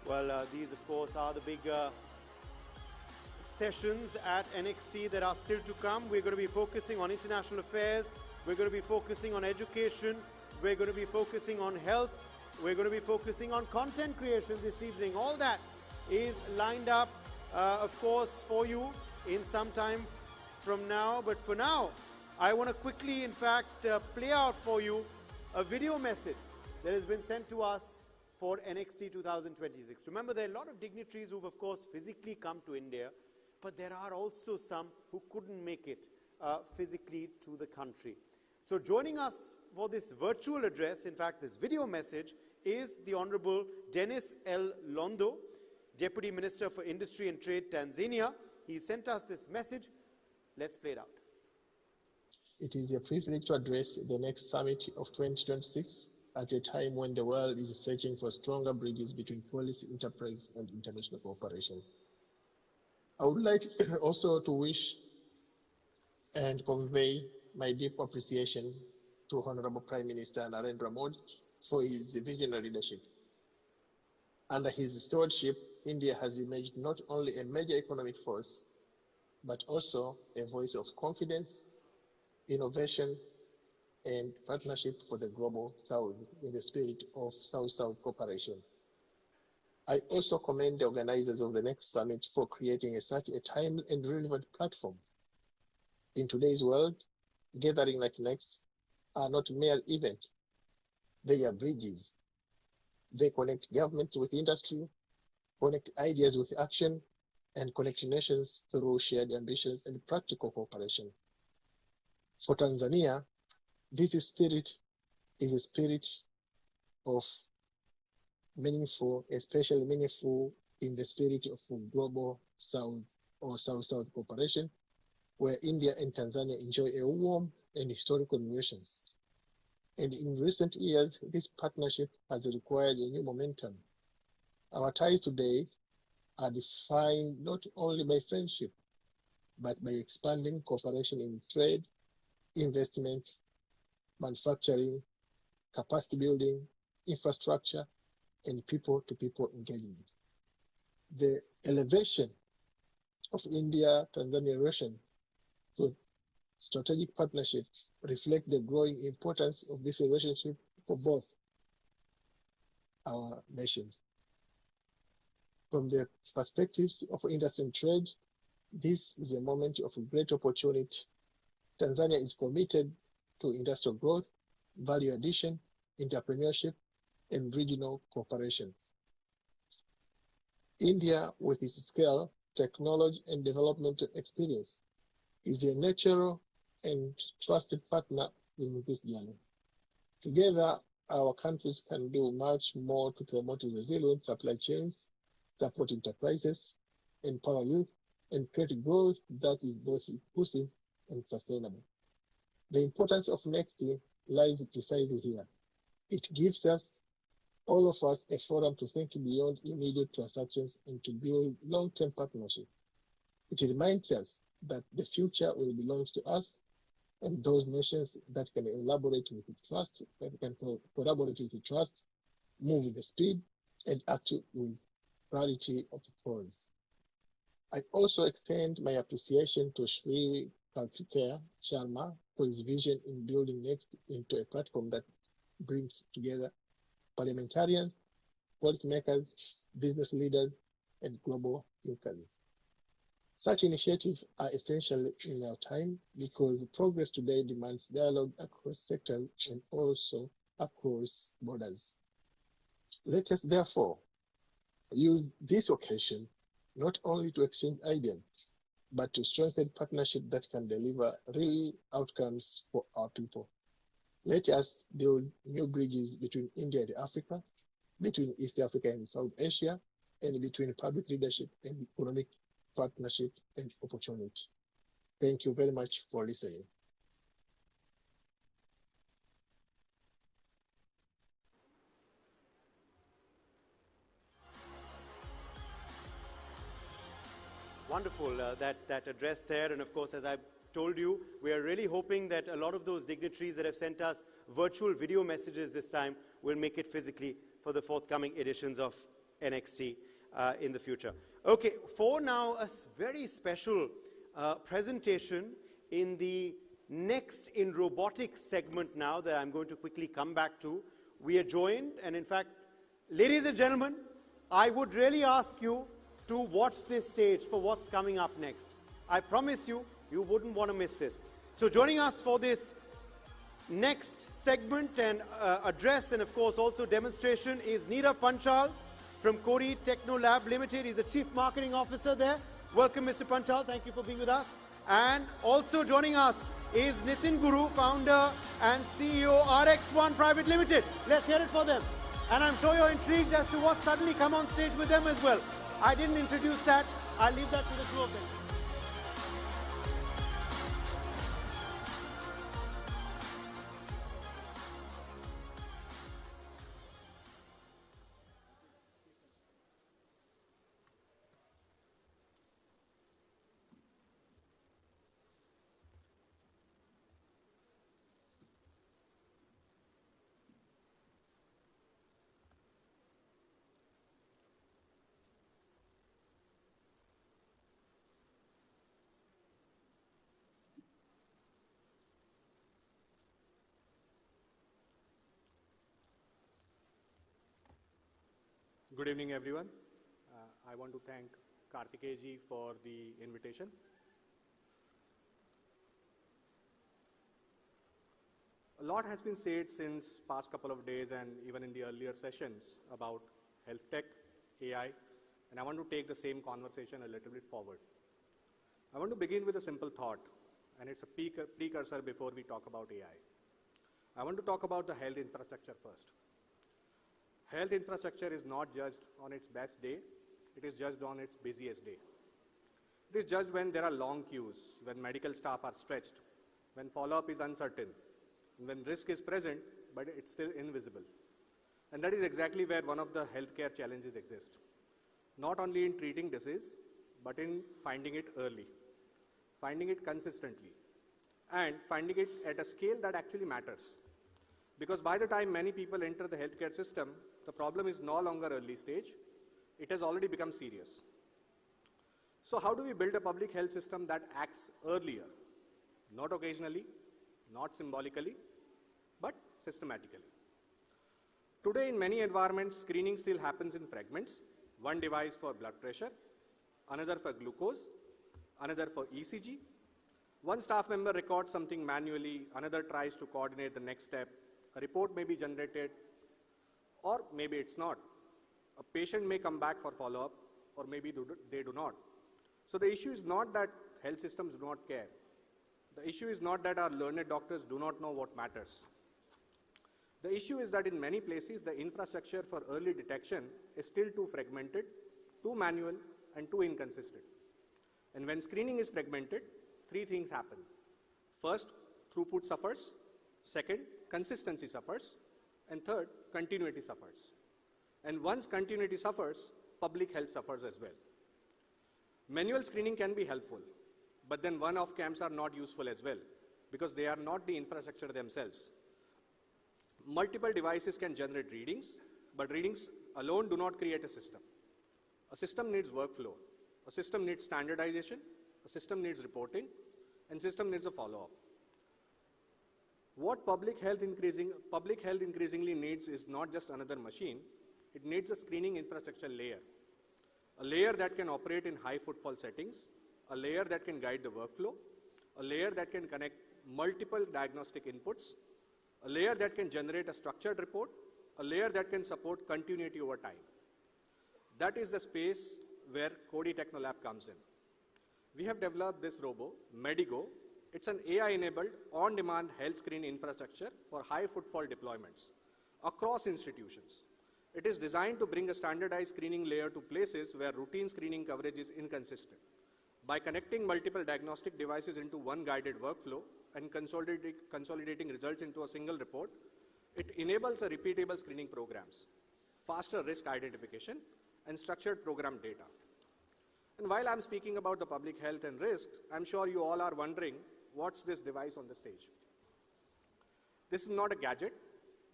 Well, these, of course, are the big sessions at NXT that are still to come. We're going to be focusing on international affairs. We're going to be focusing on education. We're going to be focusing on health. We're going to be focusing on content creation this evening. All that is lined up, of course, for you in some time from now. But for now, I want to quickly, in fact, play out for you a video message that has been sent to us for NXT 2026. Remember, there are a lot of dignitaries who've, of course, physically come to India, but there are also some who couldn't make it physically to the country. So joining us for this virtual address, in fact, this video message, is the Honorable Dennis L. Londo, Deputy Minister for Industry and Trade, Tanzania. He sent us this message. Let's play it out. It is a privilege to address the next summit of 2026 at a time when the world is searching for stronger bridges between policy, enterprise, and international cooperation. I would like also to wish and convey my deep appreciation to Honorable Prime Minister Narendra Modi for his visionary leadership. Under his stewardship, India has emerged not only a major economic force, but also a voice of confidence, innovation, and partnership for the global South in the spirit of South-South cooperation. I also commend the organizers of the next summit for creating such a timely and relevant platform. In today's world, gatherings like next are not mere events. They are bridges. They connect governments with industry, connect ideas with action, and connect nations through shared ambitions and practical cooperation. For Tanzania, this spirit is a spirit of meaningful, especially meaningful in the spirit of global South or South-South cooperation, where India and Tanzania enjoy a warm and historical relations. And in recent years, this partnership has required a new momentum. Our ties today are defined not only by friendship, but by expanding cooperation in trade, investment, manufacturing, capacity building, infrastructure, and people-to-people engagement. The elevation of India-Tanzania relation to strategic partnership reflect the growing importance of this relationship for both our nations. From the perspectives of industry and trade, this is a moment of great opportunity. Tanzania is committed to industrial growth, value addition, entrepreneurship, and regional cooperation. India, with its scale, technology, and development experience, is a natural and trusted partner in this journey. Together, our countries can do much more to promote resilient supply chains, support enterprises, empower youth, and create growth that is both inclusive and sustainable. The importance of Next lies precisely here. It gives us, all of us, a forum to think beyond immediate transactions and to build long-term partnership. It reminds us that the future will belong to us and those nations that can elaborate with trust, that can collaborate with trust, move with the speed, and act with clarity of purpose. I also extend my appreciation to Shri Kartikeya Sharma for his vision in building Next into a platform that brings together parliamentarians, policymakers, business leaders, and global thinkers. Such initiatives are essential in our time because progress today demands dialogue across sectors and also across borders. Let us therefore use this occasion not only to exchange ideas, but to strengthen partnerships that can deliver real outcomes for our people. Let us build new bridges between India and Africa, between East Africa and South Asia, and between public leadership and economic partnership and opportunity. Thank you very much for listening. Wonderful, that address there. And of course, as I told you, we are really hoping that a lot of those dignitaries that have sent us virtual video messages this time will make it physically for the forthcoming editions of NXT in the future. Okay, for now, a very special presentation in the Next in Robotics segment now that I'm going to quickly come back to. We are joined, and in fact, ladies and gentlemen, I would really ask you to watch this stage for what's coming up next. I promise you, you wouldn't want to miss this. So joining us for this next segment and address, and of course also demonstration, is Neerav Panchal from Kori Techno Lab Limited. He's the Chief Marketing Officer there. Welcome, Mr. Panchal. Thank you for being with us. And also joining us is Nitin Guru, founder and CEO RX1 Private Limited. Let's hear it for them. And I'm sure you're intrigued as to what suddenly come on stage with them as well. I didn't introduce that. I'll leave that to the two of them. Good evening, everyone. I want to thank Kartikeya ji for the invitation. A lot has been said since past couple of days and even in the earlier sessions about health tech, AI, and I want to take the same conversation a little bit forward. I want to begin with a simple thought, and it's a precursor before we talk about AI. I want to talk about the health infrastructure first. Health infrastructure is not judged on its best day, it is judged on its busiest day. It is judged when there are long queues, when medical staff are stretched, when follow-up is uncertain, when risk is present, but it's still invisible. And that is exactly where one of the healthcare challenges exist. Not only in treating disease, but in finding it early, finding it consistently, and finding it at a scale that actually matters. Because by the time many people enter the healthcare system, the problem is no longer early stage, it has already become serious. So how do we build a public health system that acts earlier? Not occasionally, not symbolically, but systematically. Today in many environments, screening still happens in fragments. One device for blood pressure, another for glucose, another for ECG. One staff member records something manually, another tries to coordinate the next step. A report may be generated, or maybe it's not. A patient may come back for follow-up, or maybe they do not. So the issue is not that health systems do not care. The issue is not that our learned doctors do not know what matters. The issue is that in many places, the infrastructure for early detection is still too fragmented, too manual, and too inconsistent. And when screening is fragmented, three things happen. First, throughput suffers. Second, consistency suffers. And third, continuity suffers. And once continuity suffers, public health suffers as well. Manual screening can be helpful, but then one-off camps are not useful as well, because they are not the infrastructure themselves. Multiple devices can generate readings, but readings alone do not create a system. A system needs workflow. A system needs standardization. A system needs reporting. And system needs a follow-up. What public health increasingly needs is not just another machine, it needs a screening infrastructure layer. A layer that can operate in high footfall settings, a layer that can guide the workflow, a layer that can connect multiple diagnostic inputs, a layer that can generate a structured report, a layer that can support continuity over time. That is the space where Coady Technolab comes in. We have developed this robo, Medigo. It's an AI-enabled, on-demand health screen infrastructure for high-footfall deployments across institutions. It is designed to bring a standardized screening layer to places where routine screening coverage is inconsistent. By connecting multiple diagnostic devices into one guided workflow and consolidating results into a single report, it enables a repeatable screening programs, faster risk identification, and structured program data. And while I'm speaking about the public health and risk, I'm sure you all are wondering, what's this device on the stage? This is not a gadget.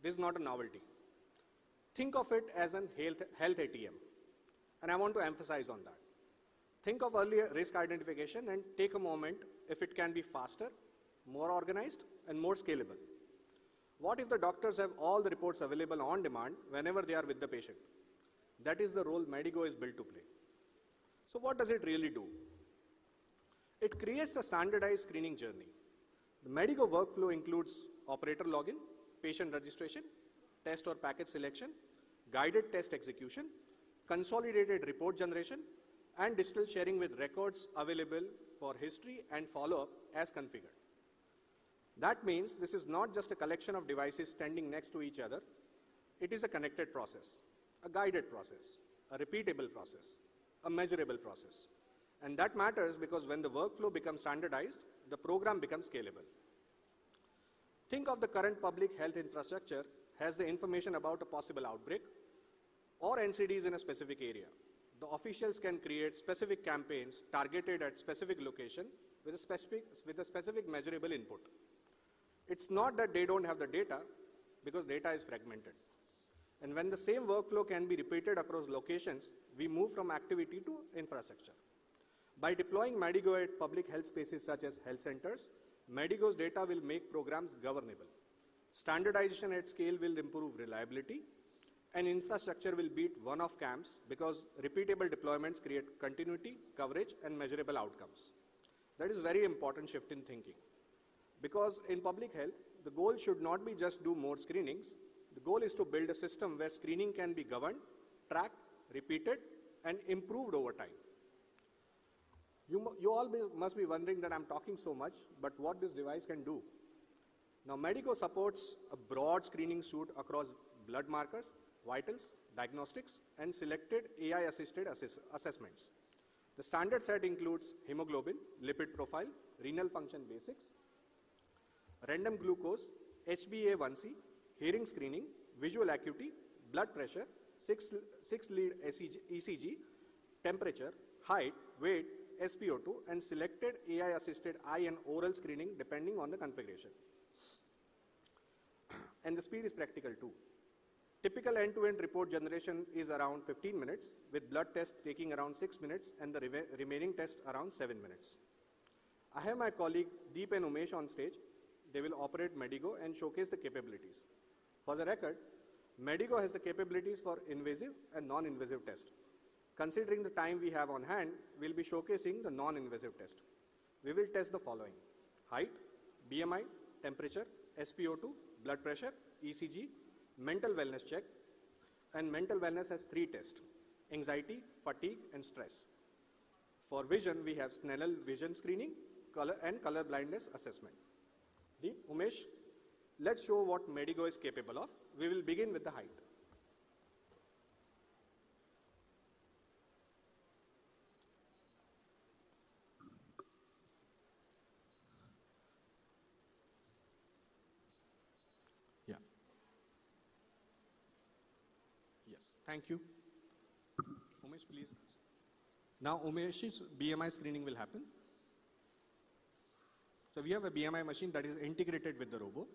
This is not a novelty. Think of it as an health ATM. And I want to emphasize on that. Think of early risk identification and take a moment if it can be faster, more organized, and more scalable. What if the doctors have all the reports available on demand whenever they are with the patient? That is the role Medigo is built to play. So what does it really do? It creates a standardized screening journey. The Medigo workflow includes operator login, patient registration, test or package selection, guided test execution, consolidated report generation, and digital sharing with records available for history and follow-up as configured. That means this is not just a collection of devices standing next to each other. It is a connected process, a guided process, a repeatable process, a measurable process. And that matters because when the workflow becomes standardized, the program becomes scalable. Think of the current public health infrastructure has the information about a possible outbreak or NCDs in a specific area. The officials can create specific campaigns targeted at specific location with a specific measurable input. It's not that they don't have the data, because data is fragmented. And when the same workflow can be repeated across locations, we move from activity to infrastructure. By deploying Medigo at public health spaces such as health centers, Medigo's data will make programs governable. Standardization at scale will improve reliability, and infrastructure will beat one-off camps because repeatable deployments create continuity, coverage, and measurable outcomes. That is a very important shift in thinking. Because in public health, the goal should not be just do more screenings. The goal is to build a system where screening can be governed, tracked, repeated, and improved over time. You all must be wondering that I'm talking so much, but what this device can do. Now, Medigo supports a broad screening suite across blood markers, vitals, diagnostics, and selected AI-assisted assessments. The standard set includes hemoglobin, lipid profile, renal function basics, random glucose, HbA1c, hearing screening, visual acuity, blood pressure, 6-lead ECG, temperature, height, weight, SpO2, and selected AI-assisted eye and oral screening depending on the configuration. And the speed is practical too. Typical end-to-end report generation is around 15 minutes, with blood tests taking around 6 minutes and the remaining tests around 7 minutes. I have my colleague Deep and Umesh on stage. They will operate Medigo and showcase the capabilities. For the record, Medigo has the capabilities for invasive and non-invasive tests. Considering the time we have on hand, we'll be showcasing the non-invasive test. We will test the following: height, BMI, temperature, SpO2, blood pressure, ECG, mental wellness check, and mental wellness has 3 tests: anxiety, fatigue, and stress. For vision, we have Snellen vision screening and color blindness assessment. Deep, Umesh, let's show what Medigo is capable of. We will begin with the height. Yeah. Yes, thank you. Umesh, please. Now, Umesh's BMI screening will happen. So we have a BMI machine that is integrated with the robo.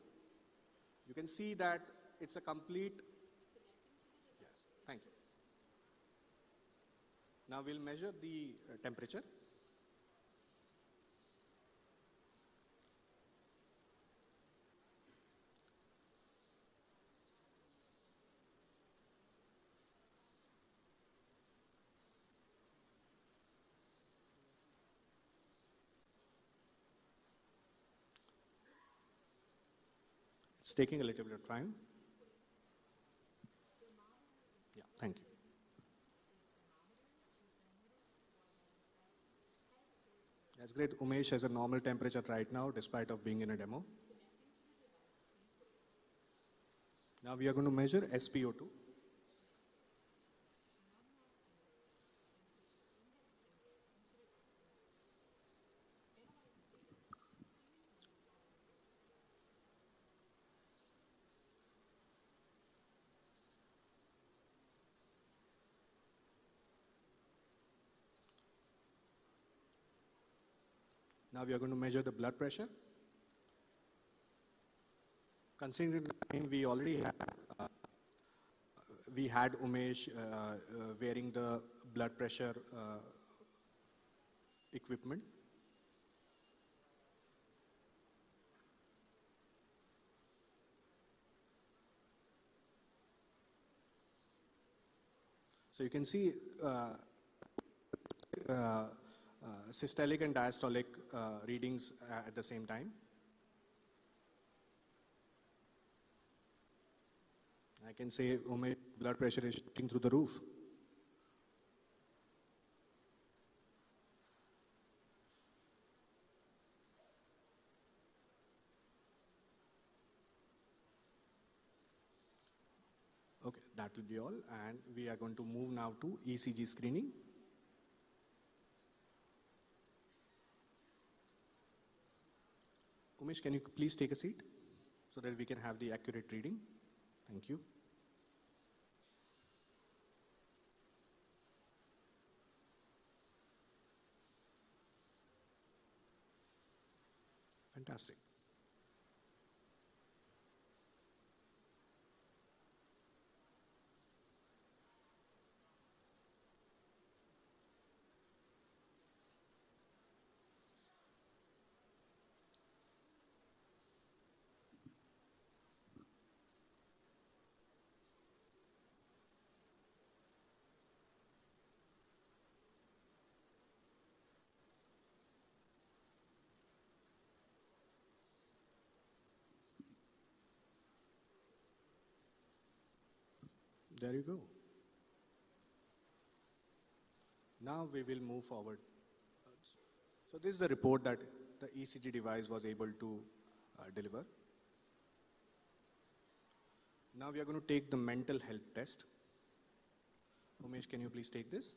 You can see that it's a complete, yes, thank you. Now we'll measure the temperature. It's taking a little bit of time. Yeah, thank you. That's great. Umesh has a normal temperature right now, despite of being in a demo. Now we are going to measure SpO2. Now we are going to measure the blood pressure. Considering the time we already have, we had Umesh wearing the blood pressure equipment. So you can see systolic and diastolic readings at the same time. I can say Umesh blood pressure is shooting through the roof. Okay, that will be all. And we are going to move now to ECG screening. Umesh, can you please take a seat so that we can have the accurate reading? Thank you. Fantastic. There you go. Now we will move forward. So this is the report that the ECG device was able to deliver. Now we are going to take the mental health test. Umesh, can you please take this?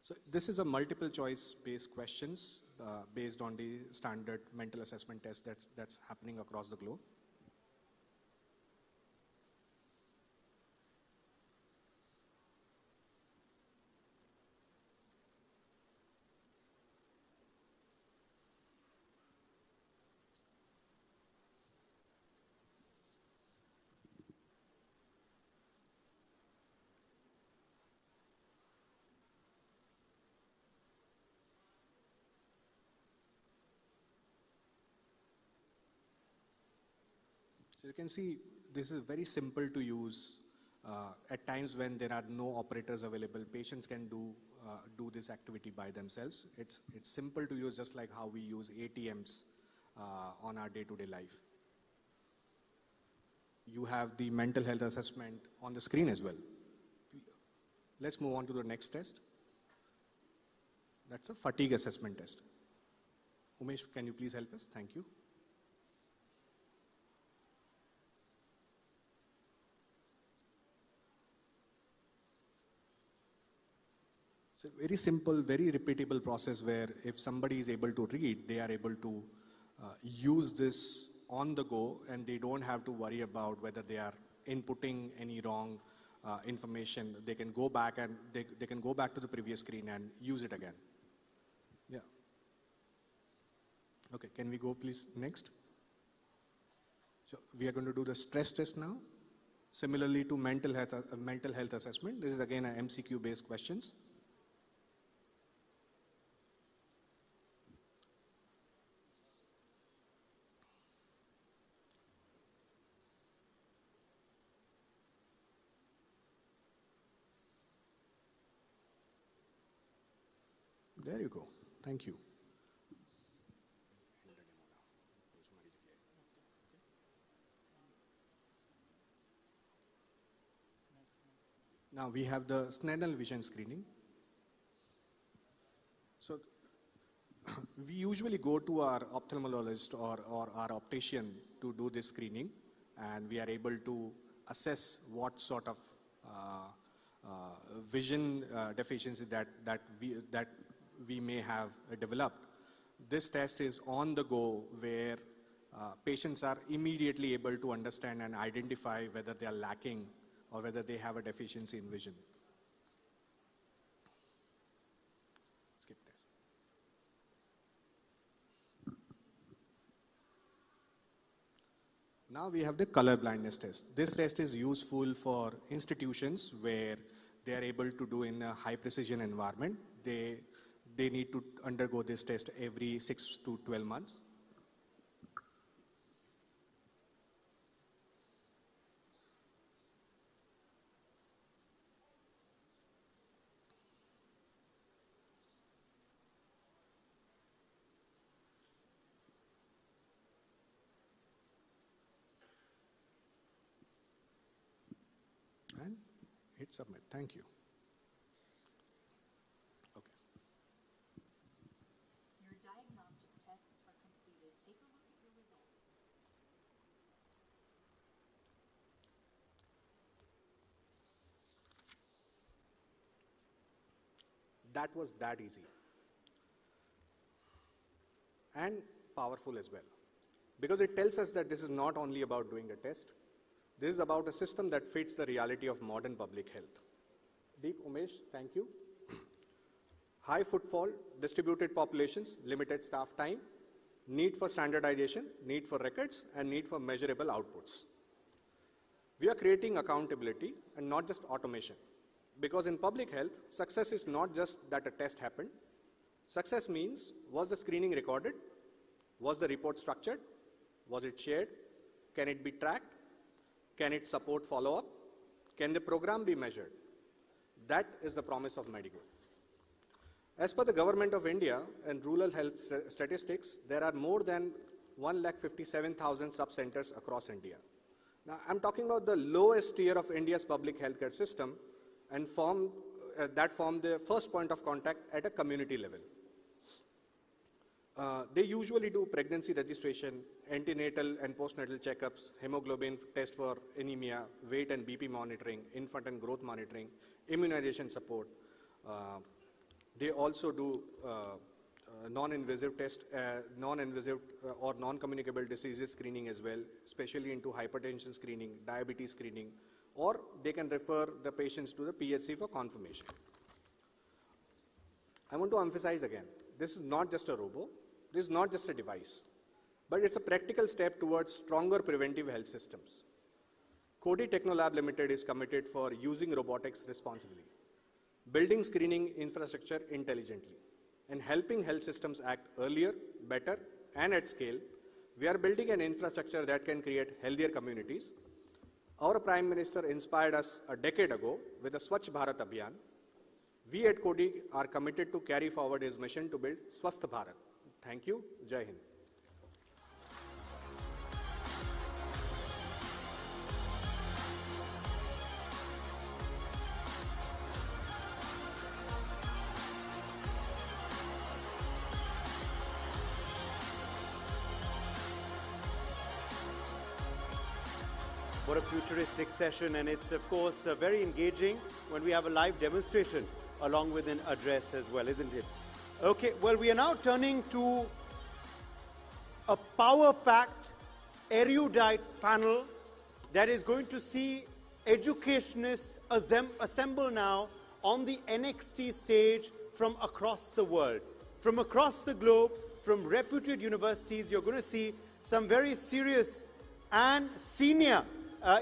So this is a multiple choice based questions based on the standard mental assessment test that's happening across the globe. So you can see this is very simple to use. At times when there are no operators available, patients can do this activity by themselves. It's simple to use, just like how we use ATMs on our day-to-day life. You have the mental health assessment on the screen as well. Let's move on to the next test. That's a fatigue assessment test. Umesh, can you please help us? Thank you. So very simple, very repeatable process where if somebody is able to read, they are able to use this on the go, and they don't have to worry about whether they are inputting any wrong information. They can go back and they can go back to the previous screen and use it again. Yeah. Okay, can we go please next? So we are going to do the stress test now. Similarly to mental health assessment, this is again a MCQ based questions. There you go. Thank you. Now we have the Snellen vision screening. So we usually go to our ophthalmologist or our optician to do this screening, and we are able to assess what sort of vision deficiency that we may have developed. This test is on the go, where patients are immediately able to understand and identify whether they are lacking or whether they have a deficiency in vision. Skip this. Now we have the color blindness test. This test is useful for institutions where they are able to do in a high precision environment. They need to undergo this test every 6 to 12 months. And hit submit. Thank you. Okay. Your diagnostic tests are completed. Take a look at your results. That was that easy. And powerful as well. Because it tells us that this is not only about doing a test, this is about a system that fits the reality of modern public health. Deep, Umesh, thank you. High footfall, distributed populations, limited staff time, need for standardization, need for records, and need for measurable outputs. We are creating accountability and not just automation. Because in public health, success is not just that a test happened. Success means, was the screening recorded? Was the report structured? Was it shared? Can it be tracked? Can it support follow-up? Can the program be measured? That is the promise of Medigo. As per the Government of India and rural health statistics, there are more than 1,57,000 sub-centers across India. Now, I'm talking about the lowest tier of India's public healthcare system and that form the first point of contact at a community level. They usually do pregnancy registration, antenatal and postnatal checkups, hemoglobin test for anemia, weight and BP monitoring, infant and growth monitoring, immunization support. They also do non-invasive test, non-invasive or non-communicable diseases screening as well, especially into hypertension screening, diabetes screening, or they can refer the patients to the PSC for confirmation. I want to emphasize again, this is not just a robo, this is not just a device, but it's a practical step towards stronger preventive health systems. Coady Technolab Limited is committed for using robotics responsibly, building screening infrastructure intelligently, and helping health systems act earlier, better, and at scale. We are building an infrastructure that can create healthier communities. Our Prime Minister inspired us a decade ago with the Swachh Bharat Abhiyan. We at Coady are committed to carry forward his mission to build Swasth Bharat. Thank you. Jai Hind. What a futuristic session, and it's of course very engaging when we have a live demonstration along with an address as well, isn't it? Okay, well, we are now turning to a power-packed, erudite panel that is going to see educationists assemble now on the NXT stage from across the world. From across the globe, from reputed universities, you're going to see some very serious and senior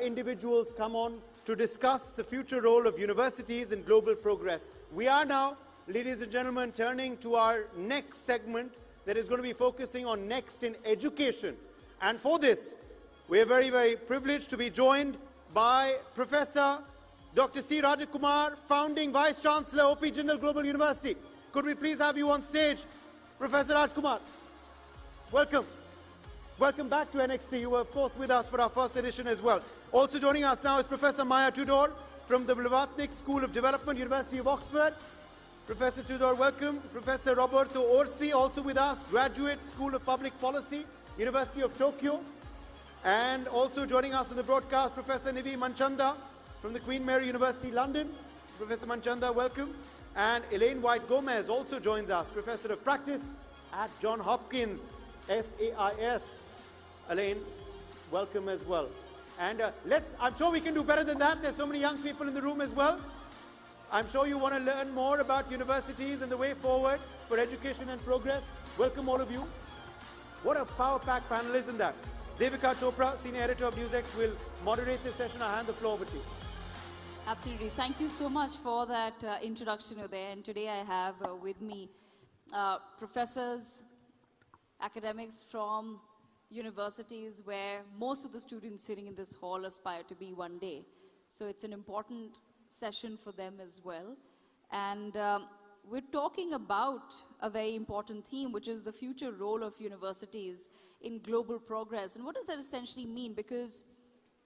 individuals come on to discuss the future role of universities in global progress. We are now, ladies and gentlemen, turning to our next segment that is going to be focusing on next in education. And for this, we are very, very privileged to be joined by Professor Dr. C. Rajakumar, founding Vice Chancellor, OP Jindal Global University. Could we please have you on stage, Professor Rajkumar? Welcome. Welcome back to NXT. You were, of course, with us for our first edition as well. Also joining us now is Professor Maya Tudor from the Blavatnik School of Development, University of Oxford. Professor Tudor, welcome. Professor Roberto Orsi, also with us, Graduate School of Public Policy, University of Tokyo. And also joining us on the broadcast, Professor Nivi Manchanda from the Queen Mary University, London. Professor Manchanda, welcome. And Elaine White-Gomez also joins us, Professor of Practice at Johns Hopkins, SAIS. Elaine, welcome as well. And I'm sure we can do better than that. There's so many young people in the room as well. I'm sure you want to learn more about universities and the way forward for education and progress. Welcome all of you. What a power-packed panel, isn't that? Devika Chopra, Senior Editor of Newsx, will moderate this session. I'll hand the floor over to you. Absolutely. Thank you so much for that introduction, Uday. And today I have with me professors, academics from universities where most of the students sitting in this hall aspire to be one day. So it's an important session for them as well. And we're talking about a very important theme, which is the future role of universities in global progress. And what does that essentially mean? Because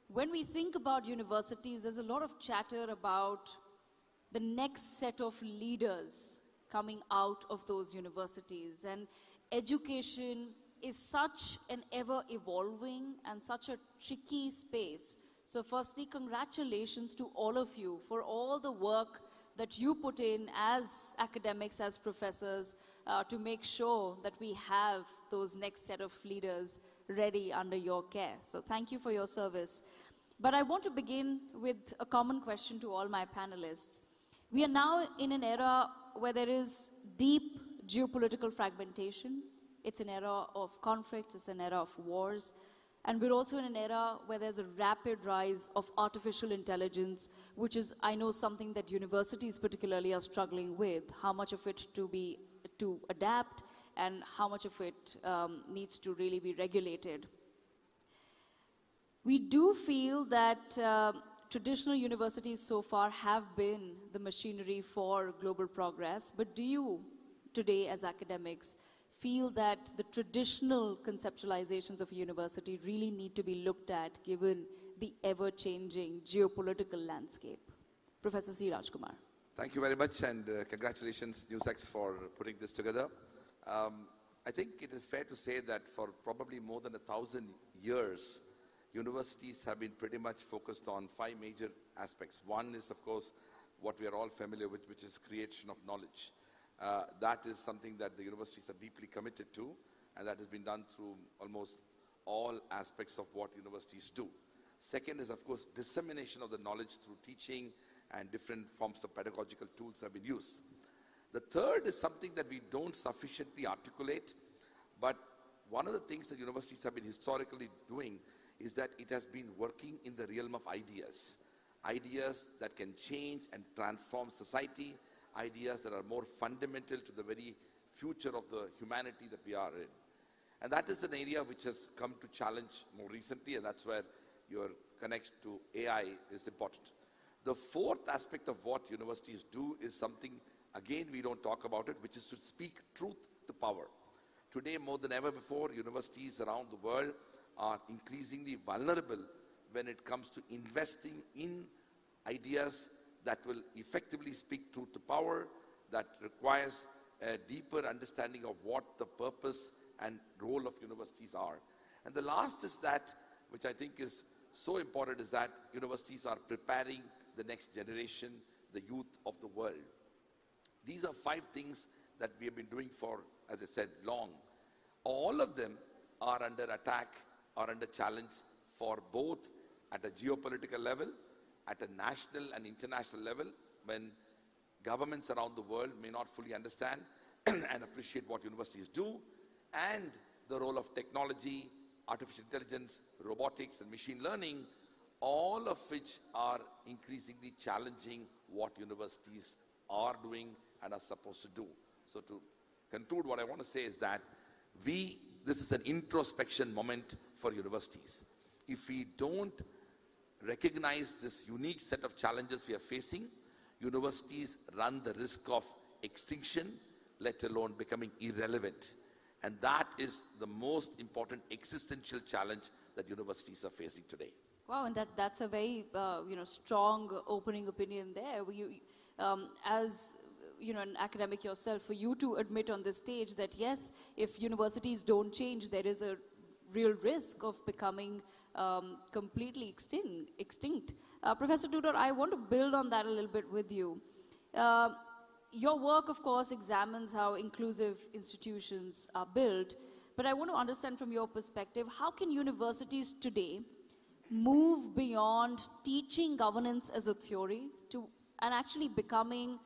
when we think about universities, there's a lot of chatter about the next set of leaders coming out of those universities. And education is such an ever-evolving and such a tricky space. So firstly, congratulations to all of you for all the work that you put in as academics, as professors, to make sure that we have those next set of leaders ready under your care. So thank you for your service. But I want to begin with a common question to all my panelists. We are now in an era where there is deep geopolitical fragmentation. It's an era of conflicts, it's an era of wars. And we're also in an era where there's a rapid rise of artificial intelligence, which is, I know, something that universities particularly are struggling with, how much of it to adapt and how much of it needs to really be regulated. We do feel that traditional universities so far have been the machinery for global progress, but do you, today as academics, feel that the traditional conceptualizations of a university really need to be looked at given the ever-changing geopolitical landscape? Professor C. Rajkumar. Thank you very much, and congratulations, Newsx, for putting this together. I think it is fair to say that for probably more than 1,000 years, universities have been pretty much focused on 5 major aspects. One is, of course, what we are all familiar with, which is creation of knowledge. That is something that the universities are deeply committed to, and that has been done through almost all aspects of what universities do. Second is, of course, dissemination of the knowledge through teaching, and different forms of pedagogical tools have been used. The third is something that we don't sufficiently articulate, but one of the things that universities have been historically doing is that it has been working in the realm of ideas. Ideas that can change and transform society, ideas that are more fundamental to the very future of the humanity that we are in. And that is an area which has come to challenge more recently, and that's where your connection to AI is important. The fourth aspect of what universities do is something, again, we don't talk about it, which is to speak truth to power. Today, more than ever before, universities around the world are increasingly vulnerable when it comes to investing in ideas that will effectively speak truth to power, that requires a deeper understanding of what the purpose and role of universities are. And the last is that, which I think is so important, is that universities are preparing the next generation, the youth of the world. These are 5 things that we have been doing for, as I said, long. All of them are under attack, are under challenge for both at a geopolitical level, at a national and international level, when governments around the world may not fully understand and appreciate what universities do, and the role of technology, artificial intelligence, robotics, and machine learning, all of which are increasingly challenging what universities are doing and are supposed to do. So to conclude, what I want to say is that this is an introspection moment for universities. If we don't recognize this unique set of challenges we are facing, universities run the risk of extinction, let alone becoming irrelevant. And that is the most important existential challenge that universities are facing today. Wow, and that's a very strong opening opinion there. As an academic yourself, for you to admit on this stage that yes, if universities don't change, there is a real risk of becoming completely extinct. Professor Tudor, I want to build on that a little bit with you. Your work, of course, examines how inclusive institutions are built, but I want to understand from your perspective, how can universities today move beyond teaching governance as a theory and actually becoming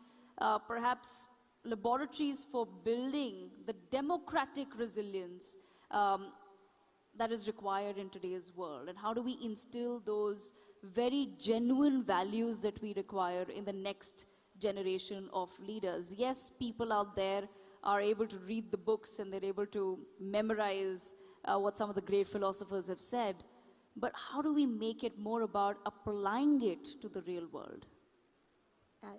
perhaps laboratories for building the democratic resilience that is required in today's world? And how do we instill those very genuine values that we require in the next generation of leaders? Yes, people out there are able to read the books and they're able to memorize what some of the great philosophers have said, but how do we make it more about applying it to the real world?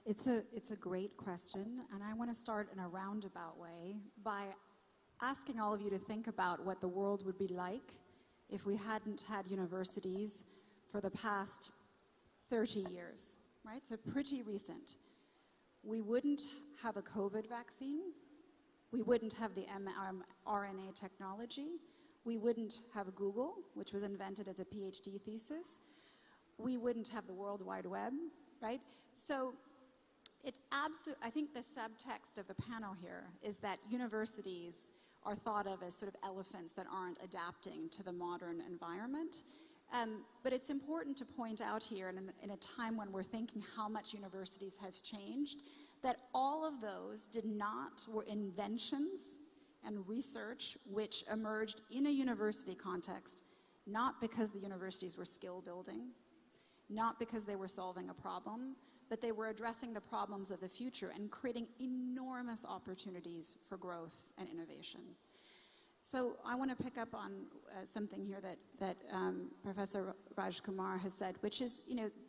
It's a great question, and I want to start in a roundabout way by asking all of you to think about what the world would be like if we hadn't had universities for the past 30 years, right? So pretty recent. We wouldn't have a COVID vaccine. We wouldn't have the mRNA technology. We wouldn't have Google, which was invented as a PhD thesis. We wouldn't have the World Wide Web, right? So I think the subtext of the panel here is that universities are thought of as sort of elephants that aren't adapting to the modern environment. But it's important to point out here, in a time when we're thinking how much universities has changed, that all of those were inventions and research which emerged in a university context, not because the universities were skill building, not because they were solving a problem, but they were addressing the problems of the future and creating enormous opportunities for growth and innovation. So I want to pick up on something here that Professor Rajkumar has said, which is,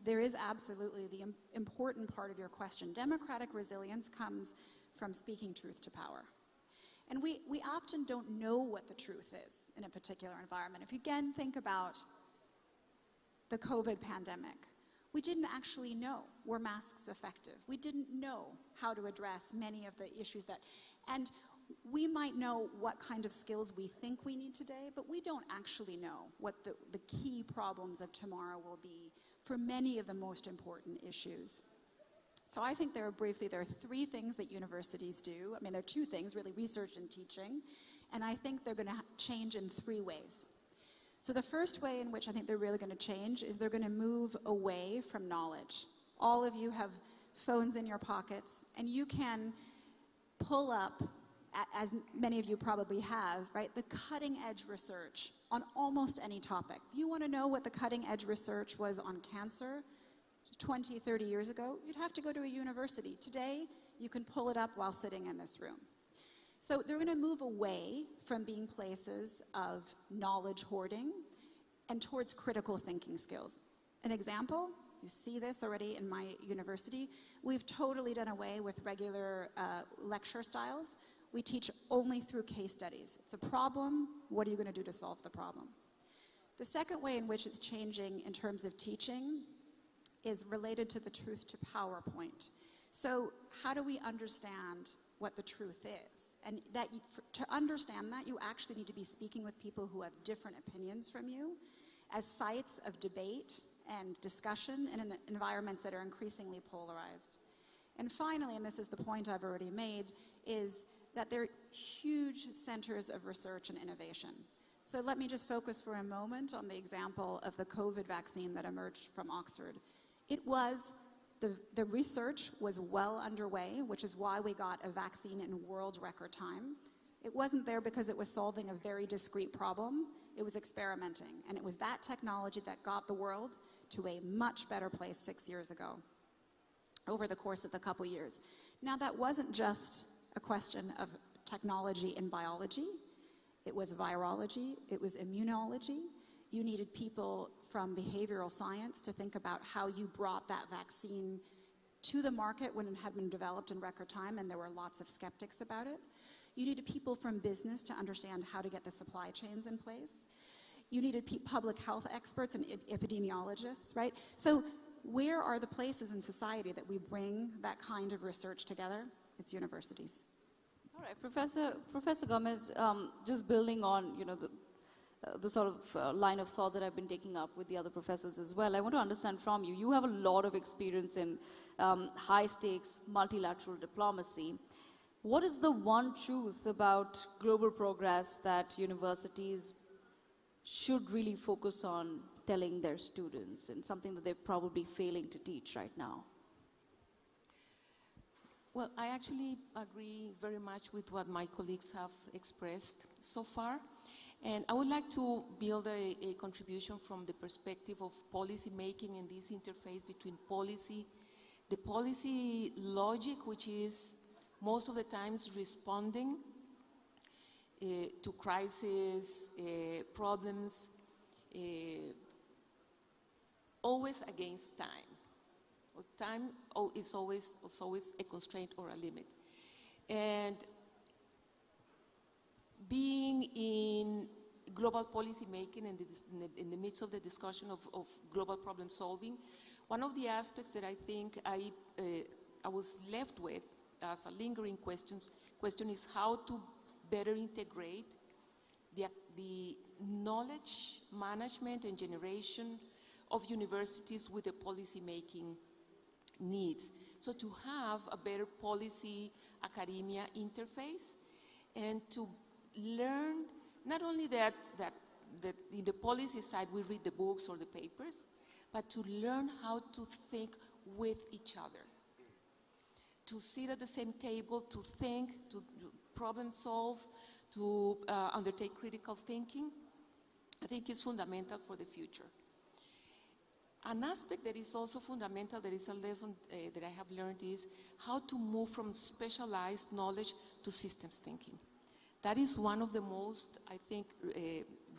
there is absolutely the important part of your question. Democratic resilience comes from speaking truth to power. And we often don't know what the truth is in a particular environment. If you again think about the COVID pandemic, we didn't actually know, were masks effective? We didn't know how to address many of the issues and we might know what kind of skills we think we need today, but we don't actually know what the key problems of tomorrow will be for many of the most important issues. So I think there are three things that universities do. I mean, there are two things, really, research and teaching, and I think they're going to change in three ways. So the first way in which I think they're really going to change is they're going to move away from knowledge. All of you have phones in your pockets, and you can pull up, as many of you probably have, right, the cutting edge research on almost any topic. If you want to know what the cutting edge research was on cancer 20, 30 years ago, you'd have to go to a university. Today, you can pull it up while sitting in this room. So they're going to move away from being places of knowledge hoarding and towards critical thinking skills. An example, you see this already in my university, we've totally done away with regular lecture styles. We teach only through case studies. It's a problem, what are you going to do to solve the problem? The second way in which it's changing in terms of teaching is related to the truth to power point. So how do we understand what the truth is? And to understand that, you actually need to be speaking with people who have different opinions from you as sites of debate and discussion in environments that are increasingly polarized. And finally, and this is the point I've already made, is that they're huge centers of research and innovation. So let me just focus for a moment on the example of the COVID vaccine that emerged from Oxford. The research was well underway, which is why we got a vaccine in world record time. It wasn't there because it was solving a very discrete problem. It was experimenting. And it was that technology that got the world to a much better place 6 years ago, over the course of a couple years. Now, that wasn't just a question of technology in biology. It was virology. It was immunology. You needed people from behavioral science to think about how you brought that vaccine to the market when it had been developed in record time, and there were lots of skeptics about it. You needed people from business to understand how to get the supply chains in place. You needed public health experts and epidemiologists, right? So where are the places in society that we bring that kind of research together? It's universities. All right, Professor Gomez, just building on, the sort of line of thought that I've been taking up with the other professors as well. I want to understand from you, you have a lot of experience in high-stakes multilateral diplomacy. What is the one truth about global progress that universities should really focus on telling their students, and something that they're probably failing to teach right now? Well, I actually agree very much with what my colleagues have expressed so far. And I would like to build a contribution from the perspective of policy making and this interface between policy, the policy logic, which is most of the times responding to crises, problems, always against time. Time is always a constraint or a limit. And being in global policy making and in the midst of the discussion of global problem solving, one of the aspects that I think I was left with as a lingering question is how to better integrate the knowledge management and generation of universities with the policy making needs. So to have a better policy academia interface and to learn not only that in the policy side we read the books or the papers, but to learn how to think with each other. To sit at the same table, to think, to problem solve, to undertake critical thinking, I think is fundamental for the future. An aspect that is also fundamental, that is a lesson that I have learned, is how to move from specialized knowledge to systems thinking. That is one of the most, I think,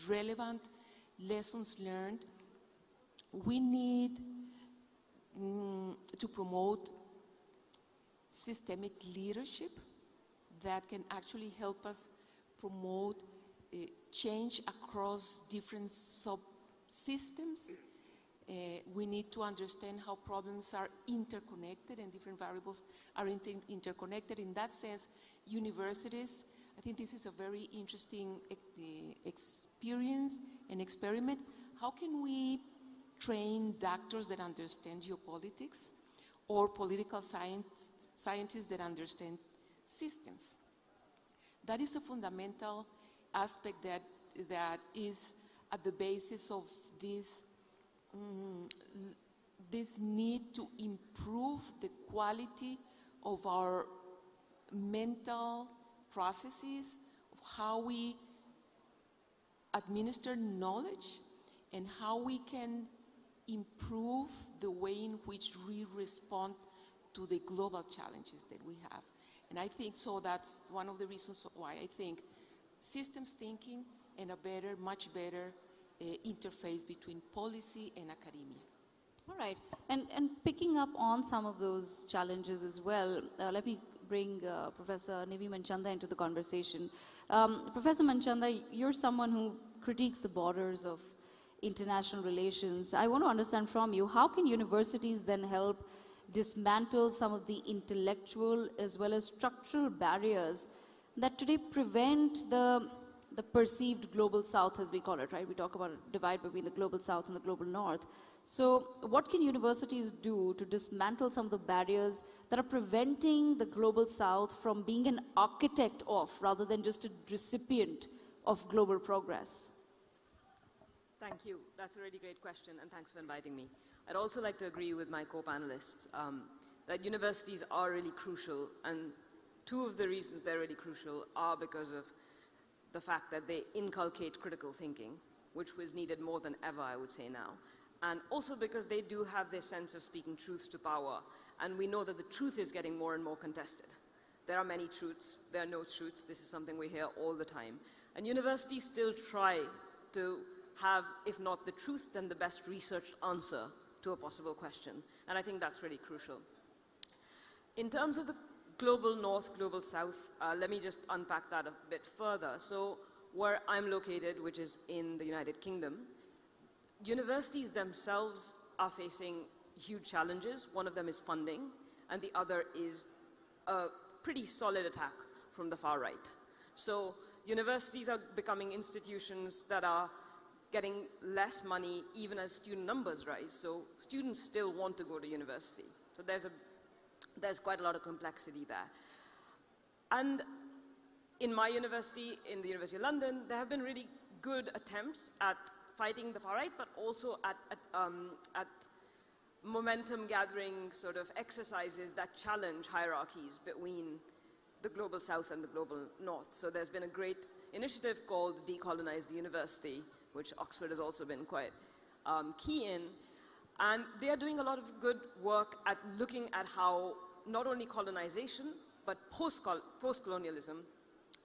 relevant lessons learned. We need to promote systemic leadership that can actually help us promote change across different subsystems. We need to understand how problems are interconnected and different variables are interconnected. In that sense, universities, I think this is a very interesting experience and experiment. How can we train doctors that understand geopolitics or political scientists that understand systems? That is a fundamental aspect that is at the basis of this need to improve the quality of our mental processes, of how we administer knowledge, and how we can improve the way in which we respond to the global challenges that we have. And I think so that's one of the reasons why I think systems thinking and a better, much better interface between policy and academia. All right, and picking up on some of those challenges as well, let me bring Professor Nivi Manchanda into the conversation. Professor Manchanda, you're someone who critiques the borders of international relations. I want to understand from you, how can universities then help dismantle some of the intellectual as well as structural barriers that today prevent the perceived global south, as we call it, right? We talk about a divide between the global south and the global north. So what can universities do to dismantle some of the barriers that are preventing the global south from being an architect of, rather than just a recipient of global progress? Thank you. That's a really great question, and thanks for inviting me. I'd also like to agree with my co-panelists that universities are really crucial, and two of the reasons they're really crucial are because of the fact that they inculcate critical thinking, which was needed more than ever, I would say now, and also because they do have this sense of speaking truth to power, and we know that the truth is getting more and more contested. There are many truths, there are no truths, this is something we hear all the time, and universities still try to have, if not the truth, then the best researched answer to a possible question, and I think that's really crucial. In terms of the global north, global south, let me just unpack that a bit further. So where I'm located, which is in the United Kingdom, universities themselves are facing huge challenges. One of them is funding, and the other is a pretty solid attack from the far right. So universities are becoming institutions that are getting less money even as student numbers rise. So students still want to go to university. So there's quite a lot of complexity there. And in my university, in the University of London, there have been really good attempts at fighting the far right, but also at momentum gathering sort of exercises that challenge hierarchies between the global south and the global north. So there's been a great initiative called Decolonize the University, which Oxford has also been quite key in. And they are doing a lot of good work at looking at how not only colonization, but post-colonialism,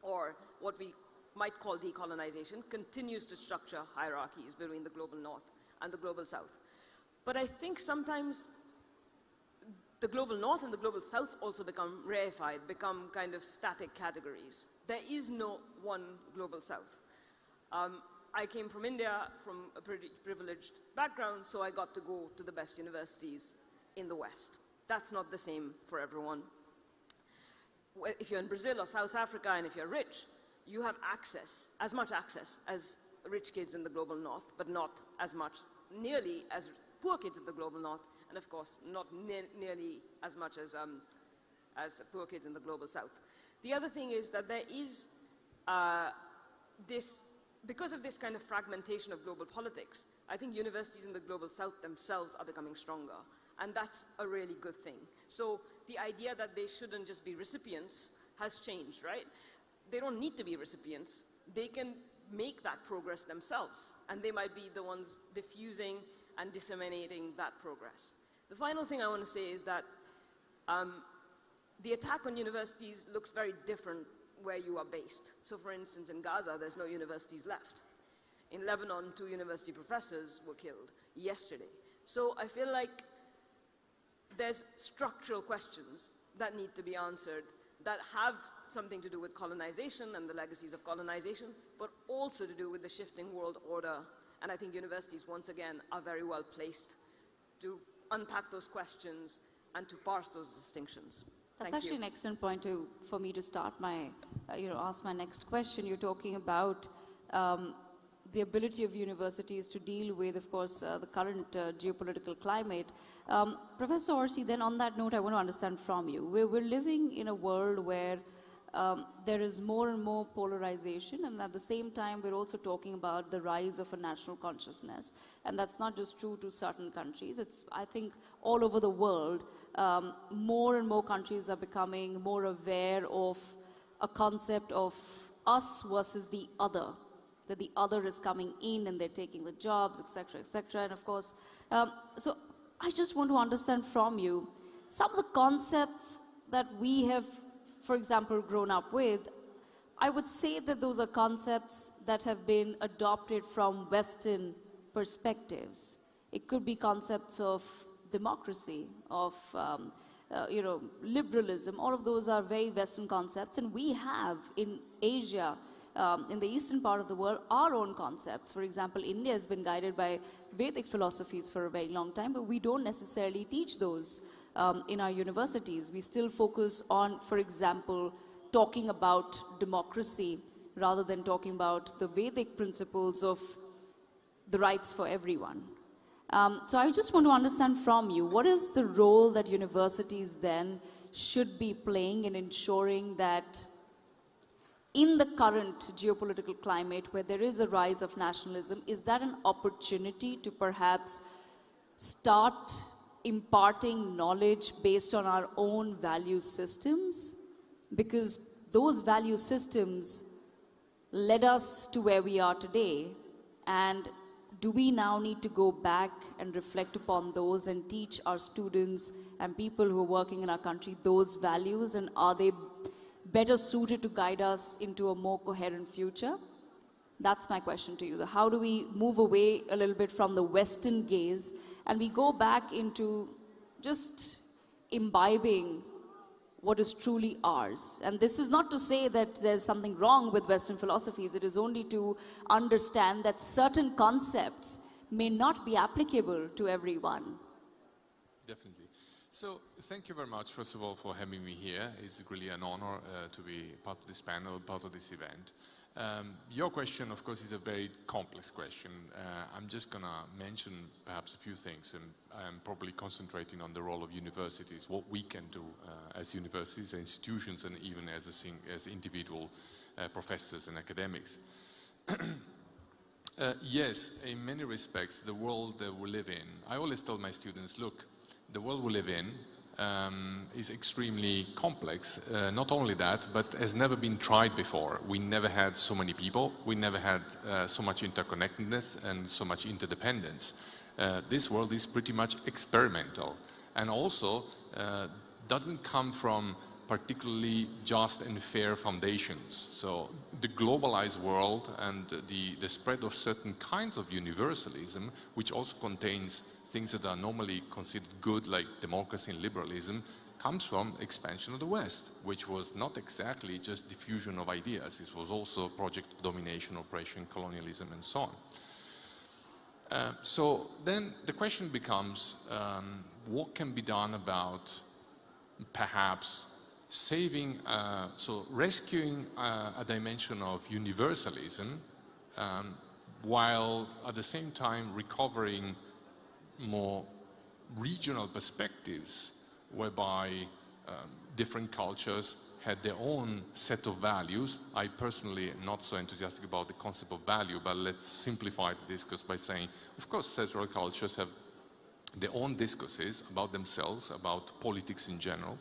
or what we might call decolonization, continues to structure hierarchies between the global north and the global south. But I think sometimes the global north and the global south also become reified, become kind of static categories. There is no one global south. I came from India, from a pretty privileged background, so I got to go to the best universities in the West. That's not the same for everyone. If you're in Brazil or South Africa, and if you're rich, you have access, as much access as rich kids in the global north, but not as much, nearly as poor kids in the global north, and of course, not nearly as much as poor kids in the global south. The other thing is that there is because of this kind of fragmentation of global politics, I think universities in the global south themselves are becoming stronger, and that's a really good thing. So the idea that they shouldn't just be recipients has changed, right? They don't need to be recipients. They can make that progress themselves, and they might be the ones diffusing and disseminating that progress. The final thing I want to say is that the attack on universities looks very different where you are based. So for instance, in Gaza, there's no universities left. In Lebanon, 2 university professors were killed yesterday. So I feel like there's structural questions that need to be answered that have something to do with colonization and the legacies of colonization, but also to do with the shifting world order. And I think universities, once again, are very well placed to unpack those questions and to parse those distinctions. That's Thank actually you. an excellent point for me to start my, ask my next question. You're talking about the ability of universities to deal with, of course, the current geopolitical climate. Professor Orsi, then on that note, I want to understand from you. We're living in a world where there is more and more polarization, and at the same time, we're also talking about the rise of a national consciousness. And that's not just true to certain countries. It's, I think, all over the world, more and more countries are becoming more aware of a concept of us versus the other, that the other is coming in and they're taking the jobs, et cetera, and of course, so I just want to understand from you some of the concepts that we have, for example, grown up with. I would say that those are concepts that have been adopted from Western perspectives. It could be concepts of democracy, of liberalism. All of those are very Western concepts, and we have in Asia, in the eastern part of the world, our own concepts. For example, India has been guided by Vedic philosophies for a very long time, but we don't necessarily teach those in our universities. We still focus on, for example, talking about democracy rather than talking about the Vedic principles of the rights for everyone. So I just want to understand from you, what is the role that universities then should be playing in ensuring that in the current geopolitical climate where there is a rise of nationalism, is that an opportunity to perhaps start imparting knowledge based on our own value systems? Because those value systems led us to where we are today, and do we now need to go back and reflect upon those and teach our students and people who are working in our country those values, and are they better suited to guide us into a more coherent future? That's my question to you. How do we move away a little bit from the Western gaze and we go back into just imbibing what is truly ours? And this is not to say that there's something wrong with Western philosophies. It is only to understand that certain concepts may not be applicable to everyone. Definitely. So thank you very much, first of all, for having me here. It's really an honor to be part of this panel, part of this event. Your question, of course, is a very complex question. I'm just going to mention perhaps a few things, and I'm probably concentrating on the role of universities, what we can do as universities, institutions, and even as individual professors and academics. Yes, in many respects, the world that we live in, I always tell my students, look, the world we live in is extremely complex. Not only that, but has never been tried before. We never had so many people. We never had so much interconnectedness and so much interdependence. This world is pretty much experimental, and also doesn't come from particularly just and fair foundations. So the globalized world and the spread of certain kinds of universalism, which also contains things that are normally considered good, like democracy and liberalism, comes from expansion of the West, which was not exactly just diffusion of ideas. This was also project domination, oppression, colonialism, and so on. So then the question becomes, what can be done about perhaps saving, so rescuing a dimension of universalism, while at the same time recovering more regional perspectives whereby different cultures had their own set of values. I personally am not so enthusiastic about the concept of value, but let's simplify the discourse by saying, of course, several cultures have their own discourses about themselves, about politics in general,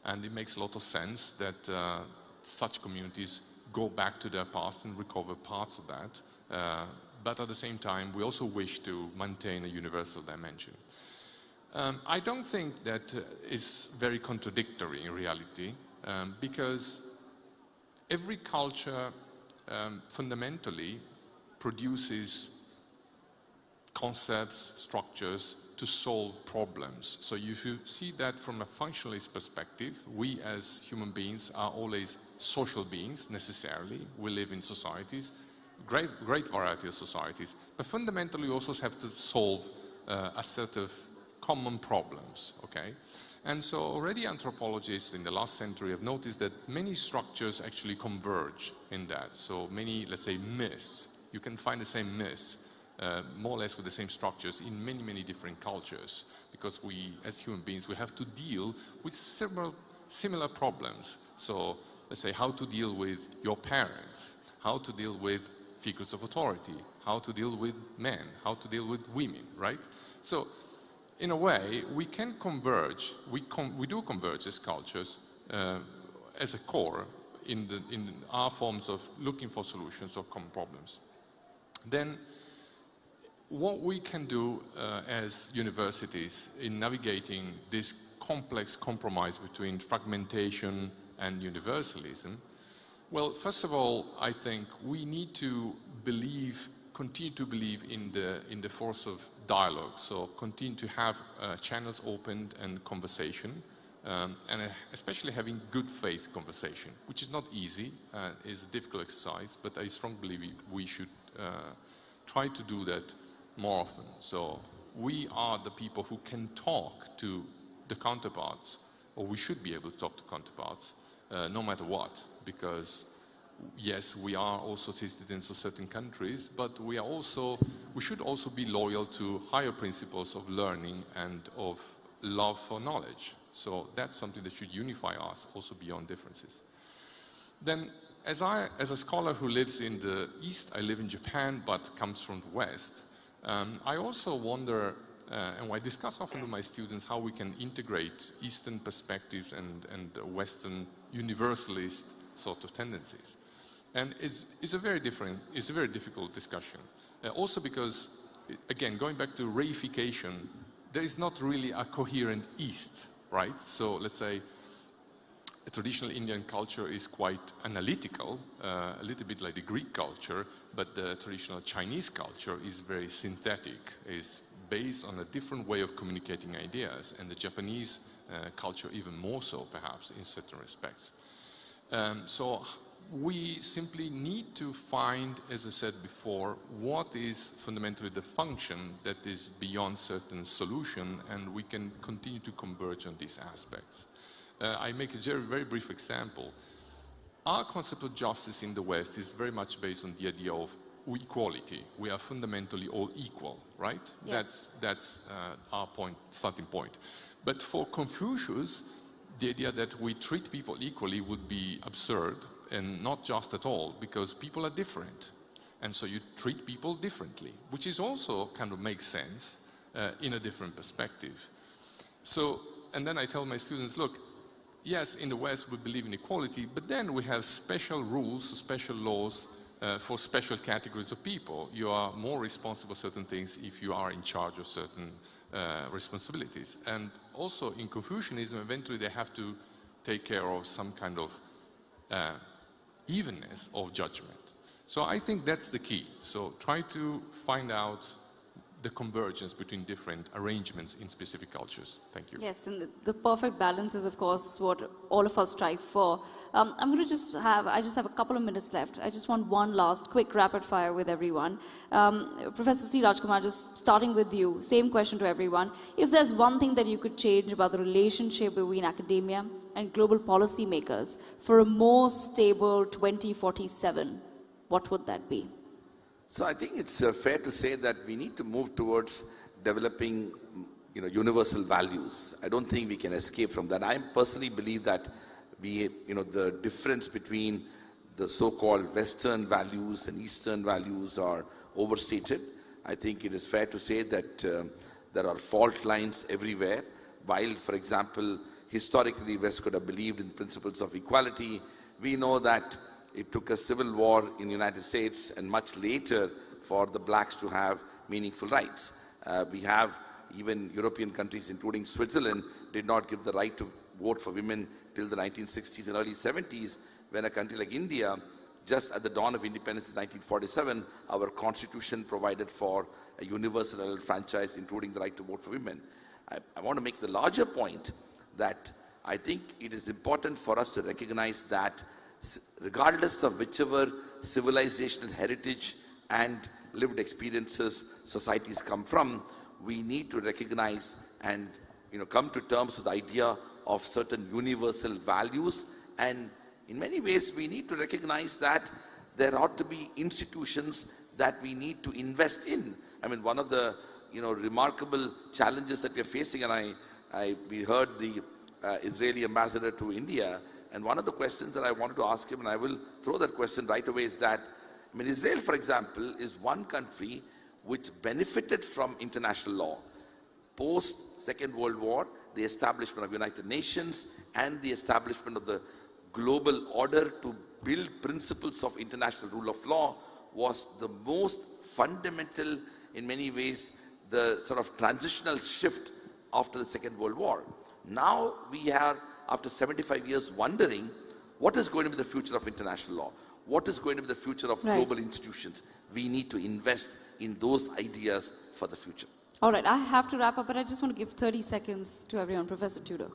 and it makes a lot of sense that such communities go back to their past and recover parts of that. But at the same time, we also wish to maintain a universal dimension. I don't think that is very contradictory in reality, because every culture fundamentally produces concepts, structures to solve problems. So if you see that from a functionalist perspective, we as human beings are always social beings, necessarily. We live in societies, great variety of societies, but fundamentally we also have to solve a set of common problems, okay? And so already anthropologists in the last century have noticed that many structures actually converge in that. So many, let's say, myths, you can find the same myths, more or less with the same structures in many, many different cultures, because we, as human beings, we have to deal with several similar problems. So let's say how to deal with your parents, how to deal with figures of authority, how to deal with men, how to deal with women, right? So in a way, we can converge, we do converge as cultures as a core in our forms of looking for solutions of common problems. Then what we can do as universities in navigating this complex compromise between fragmentation and universalism, well, first of all, I think we need to continue to believe in the force of dialogue. So continue to have channels opened and conversation, and especially having good faith conversation, which is not easy, is a difficult exercise, but I strongly believe we should try to do that more often. So we are the people who can talk to the counterparts, or we should be able to talk to counterparts, no matter what, because yes, we are also citizens of certain countries, but we should also be loyal to higher principles of learning and of love for knowledge. So that's something that should unify us also beyond differences. Then, as a scholar who lives in the East, I live in Japan, but comes from the West, I also wonder, and I discuss often with my students, how we can integrate Eastern perspectives and Western universalist sort of tendencies. And it's a very difficult discussion. Also because, again, going back to reification, there is not really a coherent East, right? So let's say a traditional Indian culture is quite analytical, a little bit like the Greek culture, but the traditional Chinese culture is very synthetic, is based on a different way of communicating ideas, and the Japanese culture even more so, perhaps, in certain respects. So we simply need to find, as I said before, what is fundamentally the function that is beyond certain solution, and we can continue to converge on these aspects. I make a very brief example. Our concept of justice in the West is very much based on the idea of equality. We are fundamentally all equal, right? Yes. That's our starting point. But for Confucius, the idea that we treat people equally would be absurd, and not just at all, because people are different. And so you treat people differently, which is also kind of makes sense in a different perspective. So, and then I tell my students, look, yes, in the West we believe in equality, but then we have special rules, special laws for special categories of people. You are more responsible for certain things if you are in charge of certain responsibilities. And also in Confucianism, eventually they have to take care of some kind of evenness of judgment. So I think that's the key. So try to find out the convergence between different arrangements in specific cultures. Thank you. Yes, and the perfect balance is, of course, what all of us strive for. I'm going to I just have a couple of minutes left. I just want one last quick rapid fire with everyone. Professor C. Rajkumar, just starting with you, same question to everyone. If there's one thing that you could change about the relationship between academia and global policymakers for a more stable 2047, what would that be? So I think it's fair to say that we need to move towards developing universal values. I don't think we can escape from that. I personally believe that the difference between the so-called Western values and Eastern values are overstated. I think it is fair to say that there are fault lines everywhere. While, for example, historically West could have believed in principles of equality, we know that it took a civil war in the United States and much later for the blacks to have meaningful rights. We have even European countries, including Switzerland, did not give the right to vote for women till the 1960s and early 70s, when a country like India, just at the dawn of independence in 1947, our constitution provided for a universal adult franchise, including the right to vote for women. I want to make the larger point that I think it is important for us to recognize that regardless of whichever civilizational heritage and lived experiences societies come from, we need to recognize and come to terms with the idea of certain universal values. And in many ways, we need to recognize that there ought to be institutions that we need to invest in. I mean, one of the remarkable challenges that we are facing, and we heard the Israeli ambassador to India, and one of the questions that I wanted to ask him, and I will throw that question right away, is that, I mean, Israel, for example, is one country which benefited from international law. Post-Second World War, the establishment of United Nations and the establishment of the global order to build principles of international rule of law was the most fundamental, in many ways, the sort of transitional shift after the Second World War. Now we are, after 75 years, wondering what is going to be the future of international law? What is going to be the future of global institutions? We need to invest in those ideas for the future. All right, I have to wrap up, but I just want to give 30 seconds to everyone. Professor Tudor.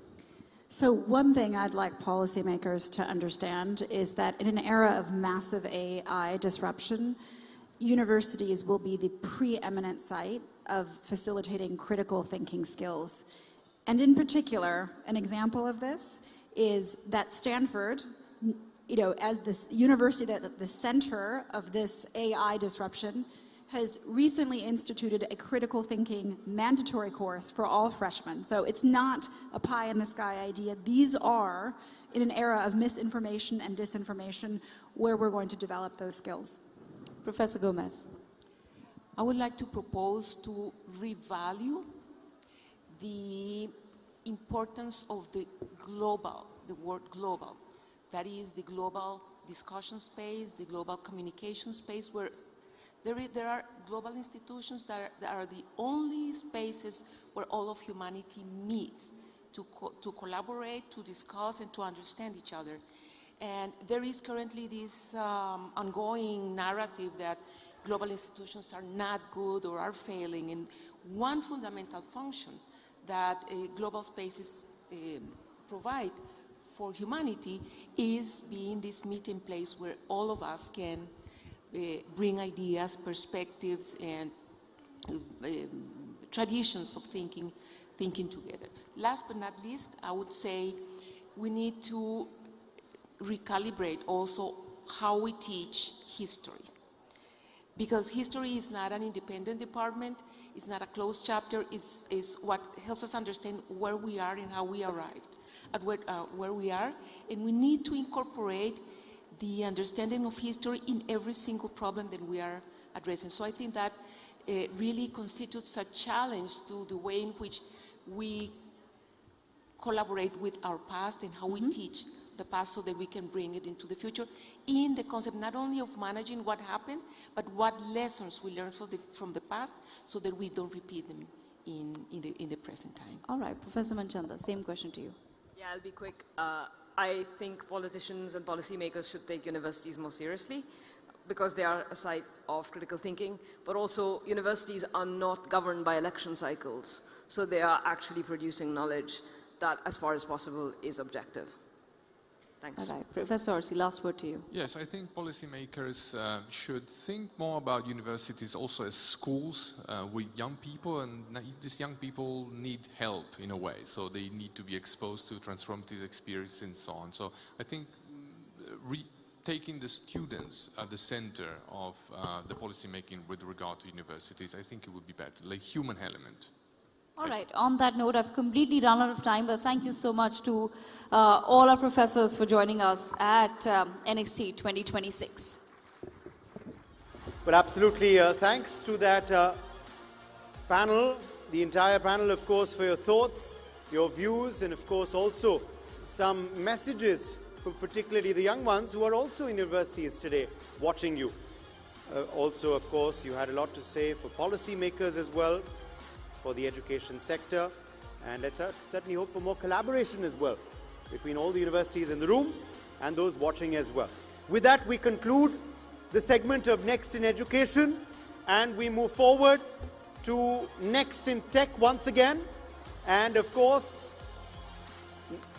So one thing I'd like policymakers to understand is that in an era of massive AI disruption, universities will be the preeminent site of facilitating critical thinking skills. And in particular, an example of this is that Stanford, as this university that's at the center of this AI disruption, has recently instituted a critical thinking mandatory course for all freshmen. So it's not a pie-in-the-sky idea. These are, in an era of misinformation and disinformation, where we're going to develop those skills. Professor Gomez. I would like to propose to revalue the importance of the word global. That is the global discussion space, the global communication space, where there are global institutions that are the only spaces where all of humanity meets to collaborate, to discuss, and to understand each other. And there is currently this ongoing narrative that global institutions are not good or are failing. And one fundamental function that global spaces provide for humanity is being this meeting place where all of us can bring ideas, perspectives, and traditions of thinking together. Last but not least, I would say we need to recalibrate also how we teach history. Because history is not an independent department, it's not a closed chapter, is what helps us understand where we are and how we arrived at where we are. And we need to incorporate the understanding of history in every single problem that we are addressing. So I think that really constitutes a challenge to the way in which we collaborate with our past and how we teach the past so that we can bring it into the future in the concept not only of managing what happened, but what lessons we learned from the past so that we don't repeat them in the present time. All right, Professor Manchanda, same question to you. Yeah, I'll be quick. I think politicians and policymakers should take universities more seriously because they are a site of critical thinking, but also universities are not governed by election cycles, so they are actually producing knowledge that, as far as possible, is objective. Thanks. All right, Professor Orsi, last word to you. Yes, I think policymakers should think more about universities also as schools with young people, and these young people need help in a way, so they need to be exposed to transformative experience and so on. So I think taking the students at the center of the policymaking with regard to universities, I think it would be better, like human element. All right, on that note, I've completely run out of time, but thank you so much to all our professors for joining us at NXT 2026. Well, absolutely. Thanks to that panel, the entire panel, of course, for your thoughts, your views, and of course also some messages for particularly the young ones who are also in universities today watching you. Also, of course, you had a lot to say for policymakers as well, for the education sector, and let's certainly hope for more collaboration as well between all the universities in the room and those watching as well. With that, we conclude the segment of Next in Education, and we move forward to Next in Tech once again. And of course,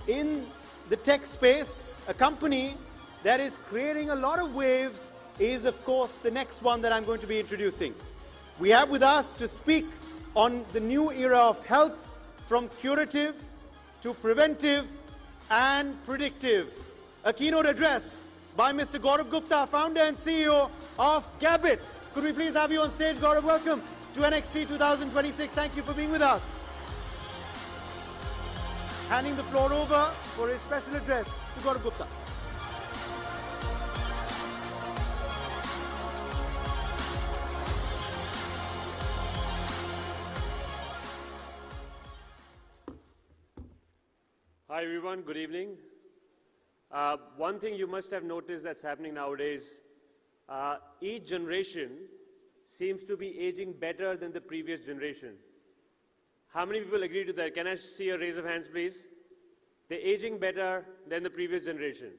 in the tech space, a company that is creating a lot of waves is, of course, the next one that I'm going to be introducing. We have with us to speak on the new era of health, from curative to preventive and predictive. A keynote address by Mr. Gaurav Gupta, founder and CEO of Gabit. Could we please have you on stage, Gaurav? Welcome to NXT 2026. Thank you for being with us. Handing the floor over for his special address to Gaurav Gupta. Hi everyone, good evening. One thing you must have noticed that's happening nowadays, each generation seems to be aging better than the previous generation. How many people agree to that? Can I see a raise of hands, please? They're aging better than the previous generation.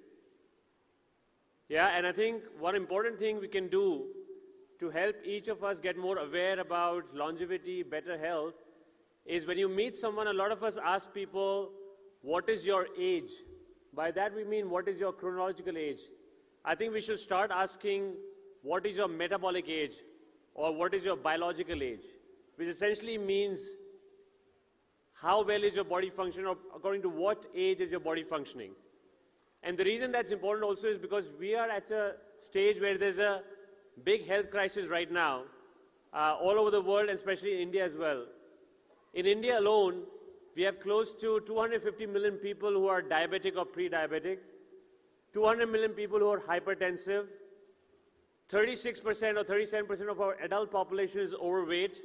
Yeah, and I think one important thing we can do to help each of us get more aware about longevity, better health, is when you meet someone, a lot of us ask people, what is your age? By that we mean, what is your chronological age? I think we should start asking, what is your metabolic age? Or what is your biological age? Which essentially means, how well is your body functioning, or according to what age is your body functioning? And the reason that's important also is because we are at a stage where there's a big health crisis right now, all over the world, especially in India as well. In India alone, we have close to 250 million people who are diabetic or pre-diabetic, 200 million people who are hypertensive, 36% or 37% of our adult population is overweight,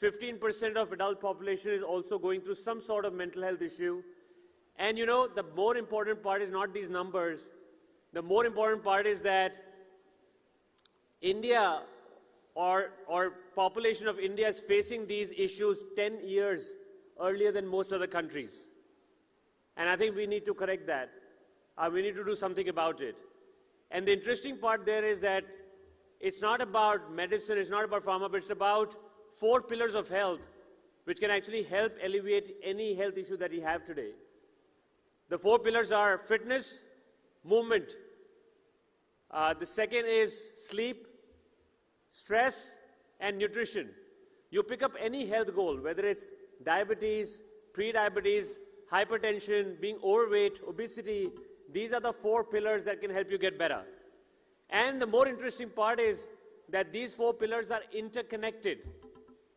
15% of adult population is also going through some sort of mental health issue. And you know, the more important part is not these numbers. The more important part is that India, or population of India, is facing these issues 10 years earlier than most other countries. And I think we need to correct that. We need to do something about it. And the interesting part there is that it's not about medicine, it's not about pharma, but it's about 4 pillars of health, which can actually help alleviate any health issue that you have today. The 4 pillars are fitness, movement. The second is sleep, stress, and nutrition. You pick up any health goal, whether it's diabetes, pre-diabetes, hypertension, being overweight, obesity, these are the 4 pillars that can help you get better. And the more interesting part is that these 4 pillars are interconnected.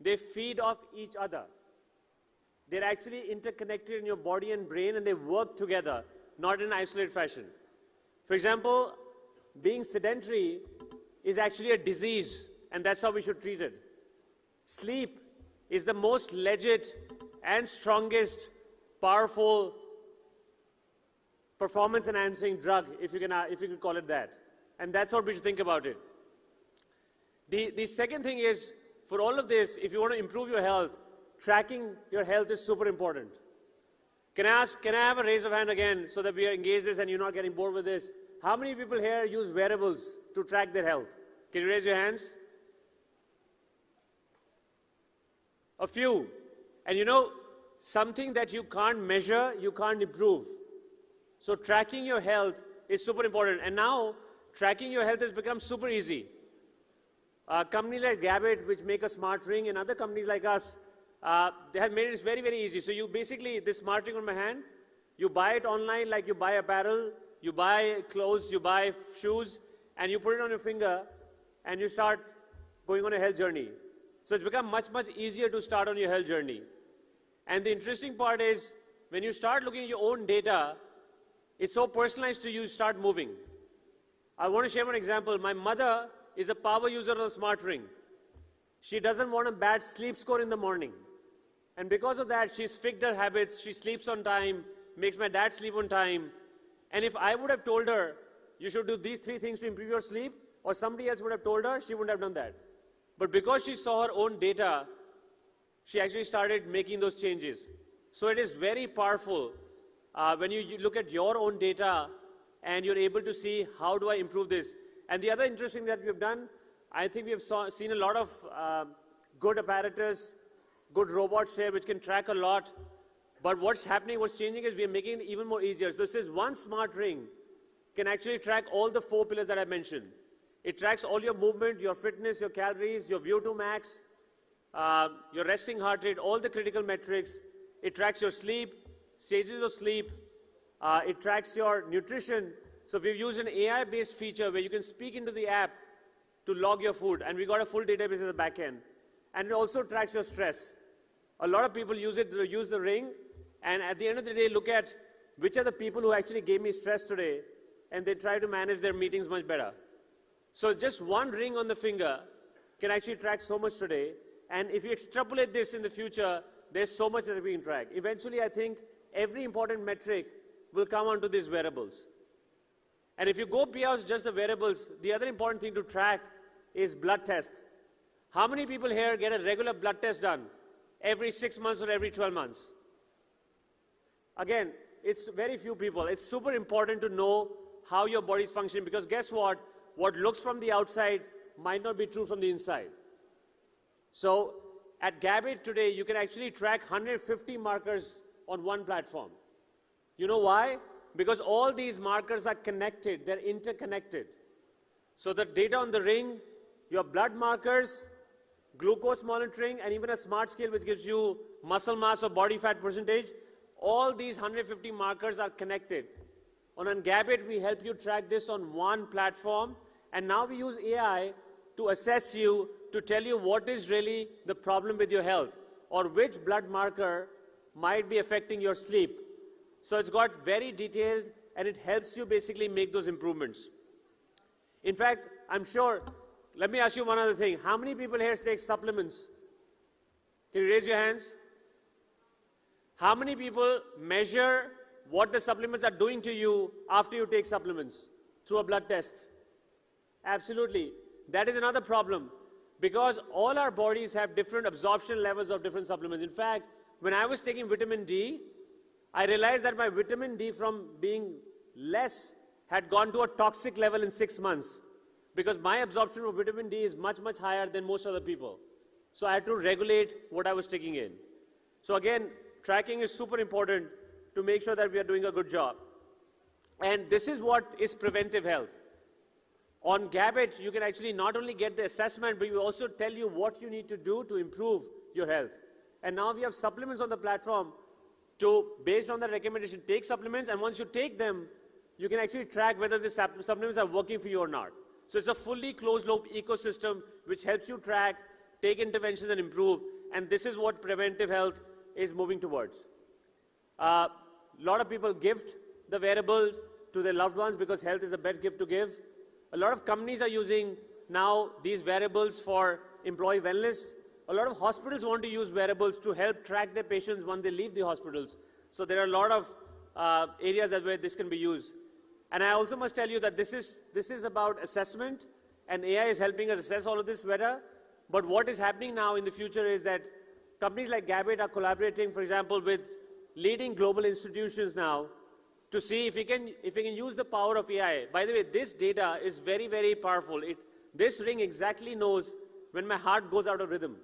They feed off each other. They're actually interconnected in your body and brain, and they work together, not in an isolated fashion. For example, being sedentary is actually a disease, and that's how we should treat it. Sleep is the most legit and strongest, powerful, performance-enhancing drug, if you can call it that. And that's what we should think about it. The second thing is, for all of this, if you want to improve your health, tracking your health is super important. Can I have a raise of hand again so that we are engaged this and you're not getting bored with this? How many people here use wearables to track their health? Can you raise your hands? A few. And you know, something that you can't measure, you can't improve. So tracking your health is super important. And now, tracking your health has become super easy. Companies like Gabit, which make a smart ring, and other companies like us, they have made it very, very easy. So you basically, this smart ring on my hand, you buy it online like you buy apparel, you buy clothes, you buy shoes, and you put it on your finger, and you start going on a health journey. So it's become much, much easier to start on your health journey. And the interesting part is, when you start looking at your own data, it's so personalized to you, start moving. I want to share one example. My mother is a power user of a smart ring. She doesn't want a bad sleep score in the morning. And because of that, she's fixed her habits. She sleeps on time, makes my dad sleep on time. And if I would have told her, you should do these 3 things to improve your sleep, or somebody else would have told her, she wouldn't have done that. But because she saw her own data, she actually started making those changes. So it is very powerful when you look at your own data and you're able to see, how do I improve this? And the other interesting that we've done, I think we've seen a lot of good apparatus, good robots here which can track a lot. But what's happening, what's changing is we're making it even more easier. So this is one smart ring can actually track all the 4 pillars that I mentioned. It tracks all your movement, your fitness, your calories, your VO2 max, your resting heart rate, all the critical metrics. It tracks your sleep, stages of sleep. It tracks your nutrition. So we've used an AI-based feature where you can speak into the app to log your food. And we got a full database at the back end. And it also tracks your stress. A lot of people use it to use the ring. And at the end of the day, look at which are the people who actually gave me stress today. And they try to manage their meetings much better. So just one ring on the finger can actually track so much today. And if you extrapolate this in the future, there's so much that we can track. Eventually, I think every important metric will come onto these wearables. And if you go beyond just the wearables, the other important thing to track is blood test. How many people here get a regular blood test done every 6 months or every 12 months? Again, it's very few people. It's super important to know how your body is functioning, because guess what? What looks from the outside might not be true from the inside. So at Gabbit today, you can actually track 150 markers on one platform. You know why? Because all these markers are connected, they're interconnected. So the data on the ring, your blood markers, glucose monitoring, and even a smart scale which gives you muscle mass or body fat percentage, all these 150 markers are connected. On Gabbit, we help you track this on one platform, and now we use AI to assess you, to tell you what is really the problem with your health, or which blood marker might be affecting your sleep. So it's got very detailed, and it helps you basically make those improvements. In fact, I'm sure, let me ask you one other thing. How many people here take supplements? Can you raise your hands? How many people measure what the supplements are doing to you after you take supplements through a blood test? Absolutely. That is another problem, because all our bodies have different absorption levels of different supplements. In fact, when I was taking vitamin D, I realized that my vitamin D from being less had gone to a toxic level in 6 months, because my absorption of vitamin D is much, much higher than most other people. So I had to regulate what I was taking in. So again, tracking is super important to make sure that we are doing a good job. And this is what is preventive health. On Gabbit, you can actually not only get the assessment, but we also tell you what you need to do to improve your health. And now we have supplements on the platform to, based on the recommendation, take supplements, and once you take them, you can actually track whether the supplements are working for you or not. So it's a fully closed-loop ecosystem which helps you track, take interventions, and improve. And this is what preventive health is moving towards. A lot of people gift the wearable to their loved ones because health is the best gift to give. A lot of companies are using now these wearables for employee wellness. A lot of hospitals want to use wearables to help track their patients when they leave the hospitals. So there are a lot of areas where this can be used. And I also must tell you that this is about assessment, and AI is helping us assess all of this better. But what is happening now in the future is that companies like Gabbit are collaborating, for example, with leading global institutions now to see if we can use the power of AI. By the way, this data is very, very powerful. This ring exactly knows when my heart goes out of rhythm,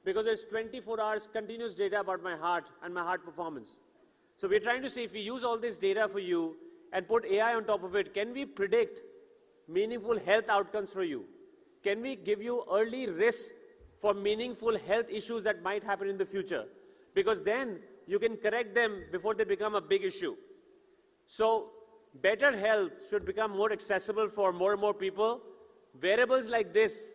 because there's 24 hours continuous data about my heart and my heart performance. So we're trying to see, if we use all this data for you and put AI on top of it, can we predict meaningful health outcomes for you? Can we give you early risks for meaningful health issues that might happen in the future? Because then you can correct them before they become a big issue. So better health should become more accessible for more and more people. Wearables like this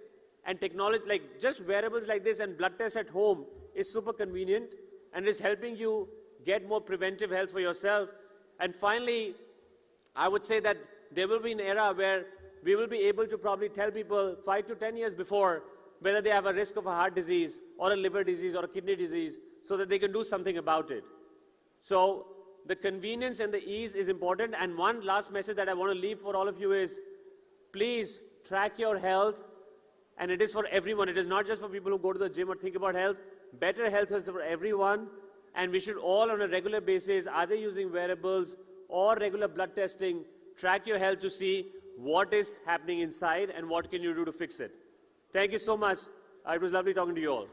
And technology, like just wearables like this and blood tests at home is super convenient and is helping you get more preventive health for yourself. And finally, I would say that there will be an era where we will be able to probably tell people 5 to 10 years before whether they have a risk of a heart disease or a liver disease or a kidney disease so that they can do something about it. So the convenience and the ease is important. And one last message that I want to leave for all of you is, please track your health. And it is for everyone. It is not just for people who go to the gym or think about health. Better health is for everyone. And we should all on a regular basis, either using wearables or regular blood testing, track your health to see what is happening inside and what can you do to fix it. Thank you so much. It was lovely talking to you all.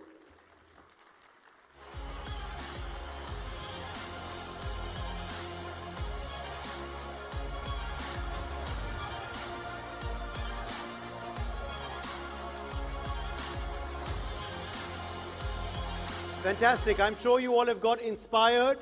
Fantastic. I'm sure you all have got inspired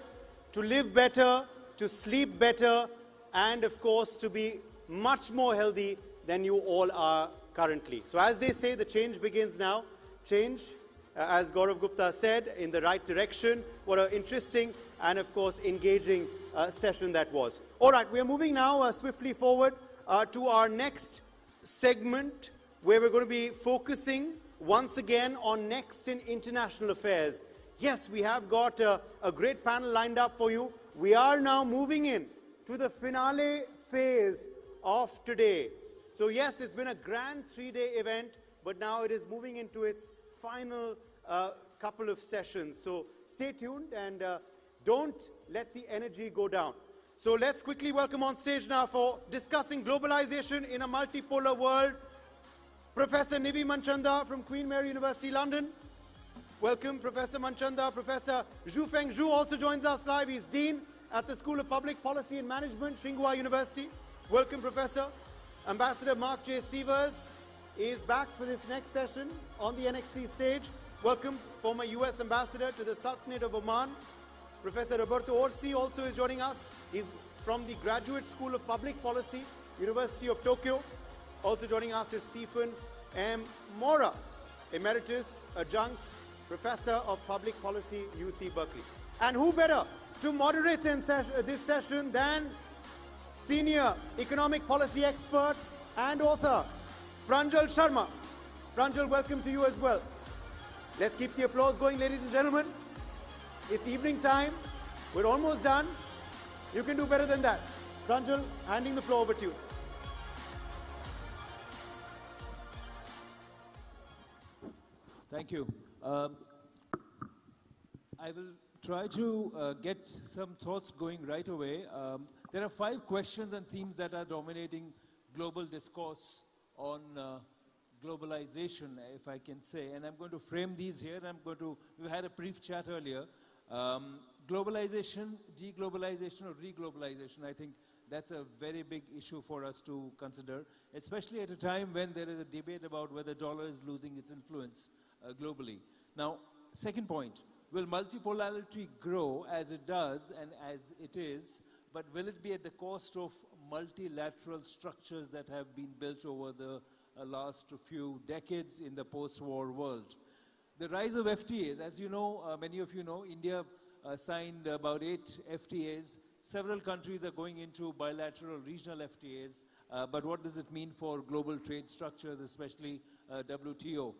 to live better, to sleep better, and of course to be much more healthy than you all are currently. So as they say, the change begins now. Change, as Gaurav Gupta said, in the right direction. What an interesting and of course engaging session that was. All right, we are moving now swiftly forward to our next segment, where we're going to be focusing once again on Next in International Affairs. Yes, we have got a great panel lined up for you. We are now moving in to the finale phase of today. So yes, it's been a grand 3-day event, but now it is moving into its final couple of sessions. So stay tuned and don't let the energy go down. So let's quickly welcome on stage now for discussing globalization in a multipolar world, Professor Nivi Manchanda from Queen Mary University, London. Welcome, Professor Manchanda. Professor Zhu Feng Zhu also joins us live. He's Dean at the School of Public Policy and Management, Tsinghua University. Welcome, Professor. Ambassador Mark J. Sievers is back for this next session on the NXT stage. Welcome, former US Ambassador to the Sultanate of Oman. Professor Roberto Orsi also is joining us. He's from the Graduate School of Public Policy, University of Tokyo. Also joining us is Stephen M. Mora, Emeritus Adjunct Professor of Public Policy, UC Berkeley. And who better to moderate this session than Senior Economic Policy Expert and author, Pranjal Sharma. Pranjal, welcome to you as well. Let's keep the applause going, ladies and gentlemen. It's evening time. We're almost done. You can do better than that. Pranjal, handing the floor over to you. Thank you. I will try to get some thoughts going right away. There are 5 questions and themes that are dominating global discourse on globalization, if I can say. And I'm going to frame these here. We had a brief chat earlier. Globalization, deglobalization, or reglobalization, I think that's a very big issue for us to consider, especially at a time when there is a debate about whether dollar is losing its influence globally. Now, second point, will multipolarity grow as it does and as it is, but will it be at the cost of multilateral structures that have been built over the last few decades in the post-war world? The rise of FTAs, as you know, many of you know, India signed about 8 FTAs. Several countries are going into bilateral regional FTAs, but what does it mean for global trade structures, especially WTO?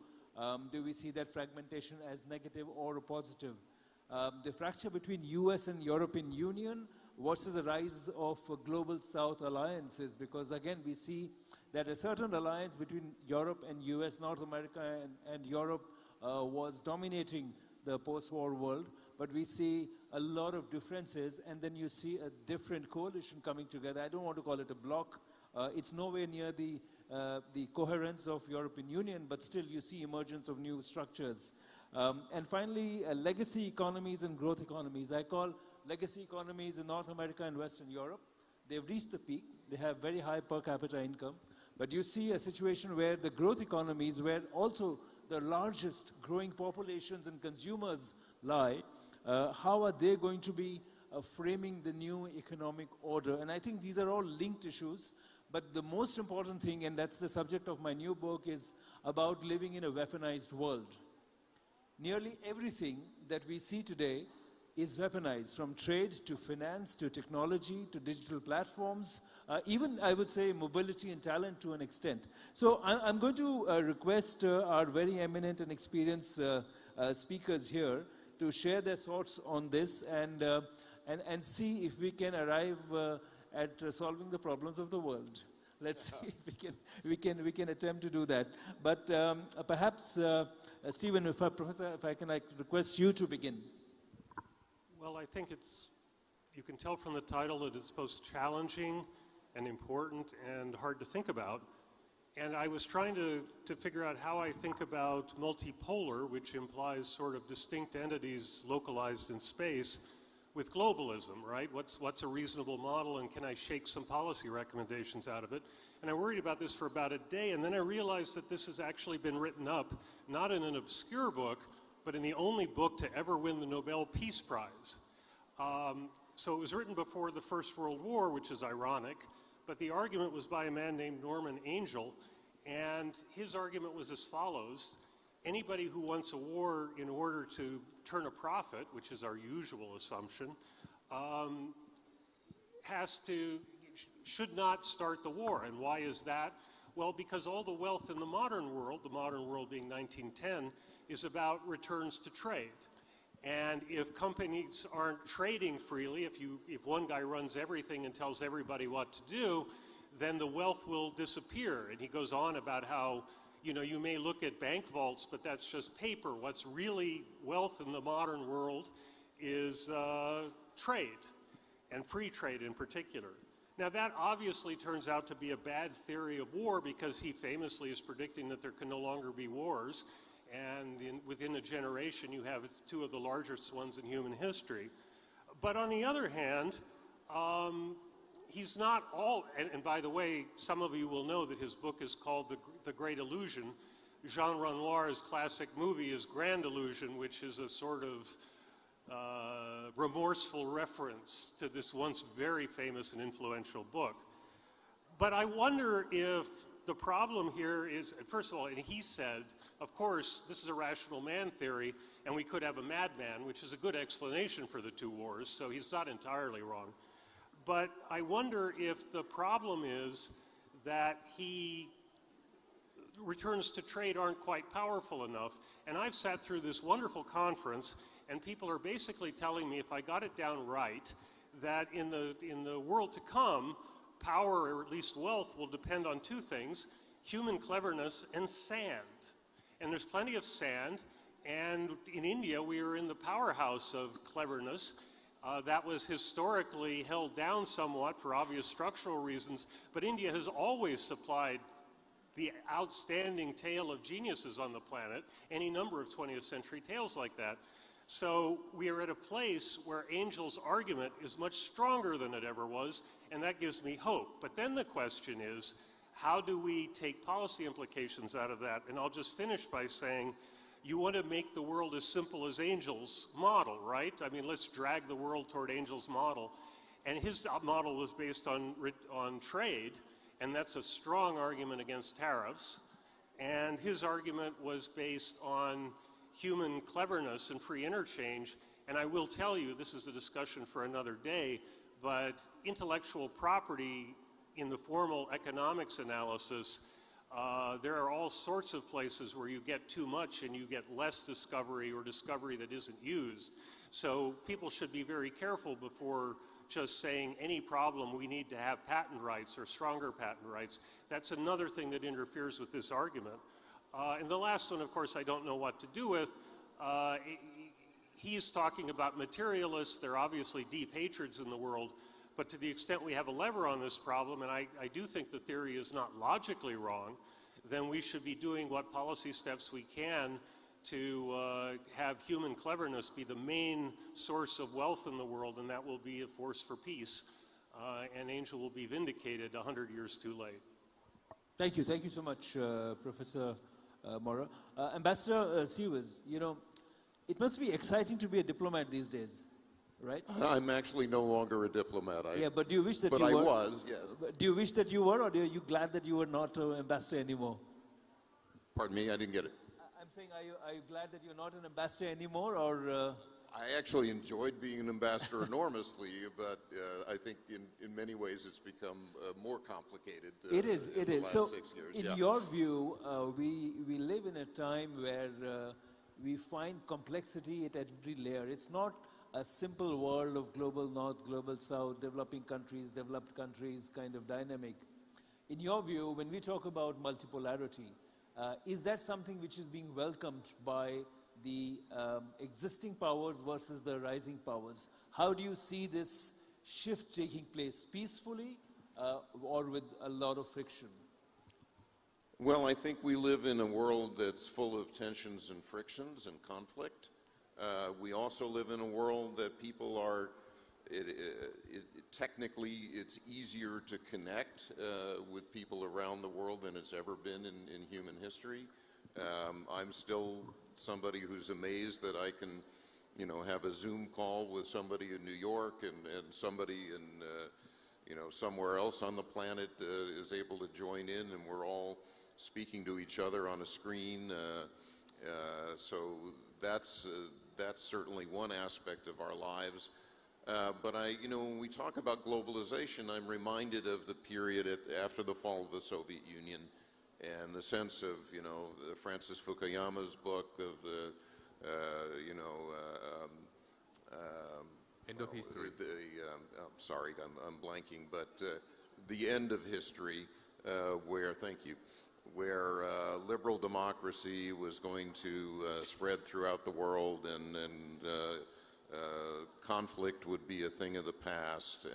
Do we see that fragmentation as negative or positive? The fracture between US and European Union versus the rise of global South alliances, because again we see that a certain alliance between Europe and US, North America and Europe was dominating the post-war world, but we see a lot of differences, and then you see a different coalition coming together. I don't want to call it a bloc. It's nowhere near the coherence of European Union, but still you see emergence of new structures. And finally, legacy economies and growth economies. I call legacy economies in North America and Western Europe. They've reached the peak. They have very high per capita income. But you see a situation where the growth economies, where also the largest growing populations and consumers lie, how are they going to be framing the new economic order? And I think these are all linked issues. But the most important thing, and that's the subject of my new book, is about living in a weaponized world. Nearly everything that we see today is weaponized, from trade to finance to technology to digital platforms, even, I would say, mobility and talent to an extent. So I'm going to request our very eminent and experienced speakers here to share their thoughts on this and see if we can arrive at solving the problems of the world. Let's see if we can attempt to do that. But perhaps, Stephen, Professor, if I can request you to begin. Well, I think you can tell from the title that it's both challenging and important and hard to think about. And I was trying to figure out how I think about multipolar, which implies sort of distinct entities localized in space, with globalism, right? What's a reasonable model, and can I shake some policy recommendations out of it? And I worried about this for about a day, and then I realized that this has actually been written up, not in an obscure book, but in the only book to ever win the Nobel Peace Prize. So it was written before the First World War, which is ironic, but the argument was by a man named Norman Angell, and his argument was as follows. Anybody who wants a war in order to turn a profit, which is our usual assumption, should not start the war. And why is that? Well, because all the wealth in the modern world being 1910, is about returns to trade. And if companies aren't trading freely, if one guy runs everything and tells everybody what to do, then the wealth will disappear. And he goes on about how, you may look at bank vaults, but that's just paper. What's really wealth in the modern world is trade, and free trade in particular. Now, that obviously turns out to be a bad theory of war, because he famously is predicting that there can no longer be wars. And within a generation, you have two of the largest ones in human history. But on the other hand, he's not all, and by the way, some of you will know that his book is called The Great Illusion. Jean Renoir's classic movie is Grand Illusion, which is a sort of remorseful reference to this once very famous and influential book. But I wonder if the problem here is, first of all, and he said, of course, this is a rational man theory, and we could have a madman, which is a good explanation for the two wars, so he's not entirely wrong. But I wonder if the problem is that returns to trade aren't quite powerful enough. And I've sat through this wonderful conference, and people are basically telling me, if I got it down right, that in the world to come, power, or at least wealth, will depend on two things: human cleverness and sand. And there's plenty of sand, and in India we are in the powerhouse of cleverness. That was historically held down somewhat for obvious structural reasons, but India has always supplied the outstanding tale of geniuses on the planet, any number of 20th century tales like that. So we are at a place where Angell's argument is much stronger than it ever was, and that gives me hope. But then the question is, how do we take policy implications out of that? And I'll just finish by saying, you want to make the world as simple as Angell's model, right? I mean, let's drag the world toward Angell's model. And his model was based on trade, and that's a strong argument against tariffs. And his argument was based on human cleverness and free interchange. And I will tell you, this is a discussion for another day, but intellectual property in the formal economics analysis, there are all sorts of places where you get too much and you get less discovery, or discovery that isn't used. So people should be very careful before just saying any problem we need to have patent rights or stronger patent rights. That's another thing that interferes with this argument. And the last one, of course, I don't know what to do with. He's talking about materialists. There are obviously deep hatreds in the world. But to the extent we have a lever on this problem, and I do think the theory is not logically wrong, then we should be doing what policy steps we can to have human cleverness be the main source of wealth in the world, and that will be a force for peace. And Angell will be vindicated 100 years too late. Thank you. Thank you so much, Professor Mora. Ambassador Siwaz, it must be exciting to be a diplomat these days, right? I'm actually no longer a diplomat. Yeah, but do you wish that but you I were? was, yes. But do you wish that you were, or are you glad that you were not ambassador anymore? Pardon me, I didn't get it. I'm saying, are you glad that you're not an ambassador anymore, or? I actually enjoyed being an ambassador enormously, but I think in many ways it's become more complicated. It is. In the last So, 6 years. in Yeah. your view, we live in a time where we find complexity at every layer. It's not a simple world of global north, global south, developing countries, developed countries kind of dynamic. In your view, when we talk about multipolarity, is that something which is being welcomed by the existing powers versus the rising powers? How do you see this shift taking place, peacefully or with a lot of friction? Well, I think we live in a world that's full of tensions and frictions and conflict. We also live in a world that people are, technically, it's easier to connect with people around the world than it's ever been in human history. I'm still somebody who's amazed that I can, have a Zoom call with somebody in New York and somebody in, somewhere else on the planet is able to join in, and we're all speaking to each other on a screen. So that's certainly one aspect of our lives. But when we talk about globalization, I'm reminded of the period after the fall of the Soviet Union, and the sense of, Francis Fukuyama's book of the, end of history. I'm sorry, I'm blanking, but the end of history, where liberal democracy was going to spread throughout the world, and conflict would be a thing of the past.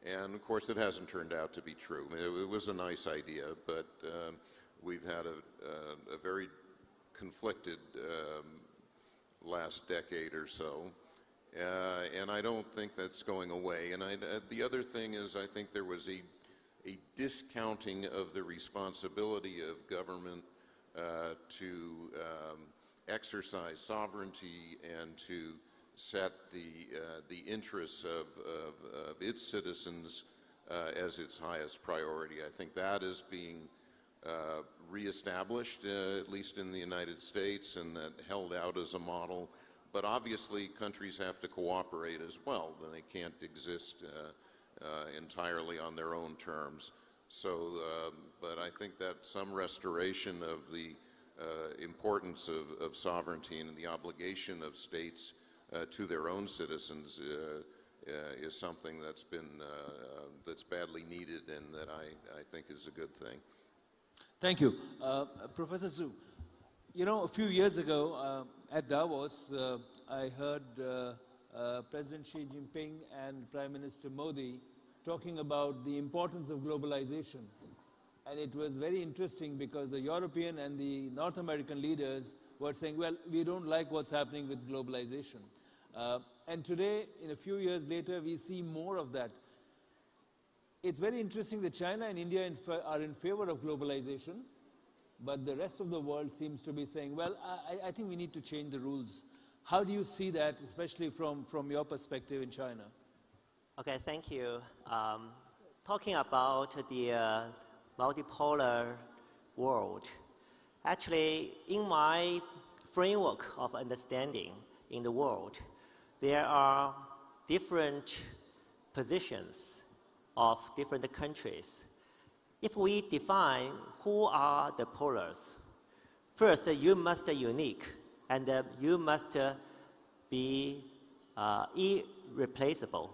And of course, it hasn't turned out to be true. It was a nice idea, but we've had a very conflicted last decade or so. And I don't think that's going away. And the other thing is, I think there was a discounting of the responsibility of government to exercise sovereignty and to set the interests of its citizens as its highest priority. I think that is being reestablished, at least in the United States, and that held out as a model. But obviously, countries have to cooperate as well. They can't exist entirely on their own terms. So, but I think that some restoration of the importance of sovereignty and the obligation of states to their own citizens is something that's badly needed, and that I think is a good thing. Thank you. Professor Zhu, a few years ago at Davos, I heard President Xi Jinping and Prime Minister Modi talking about the importance of globalization. And it was very interesting because the European and the North American leaders were saying, well, we don't like what's happening with globalization. And today, in a few years later, we see more of that. It's very interesting that China and India are in favor of globalization, but the rest of the world seems to be saying, well, I think we need to change the rules. How do you see that, especially from your perspective in China? Okay, thank you. Talking about the multipolar world, actually, in my framework of understanding in the world, there are different positions of different countries. If we define who are the polars, first you must be unique, and you must be irreplaceable.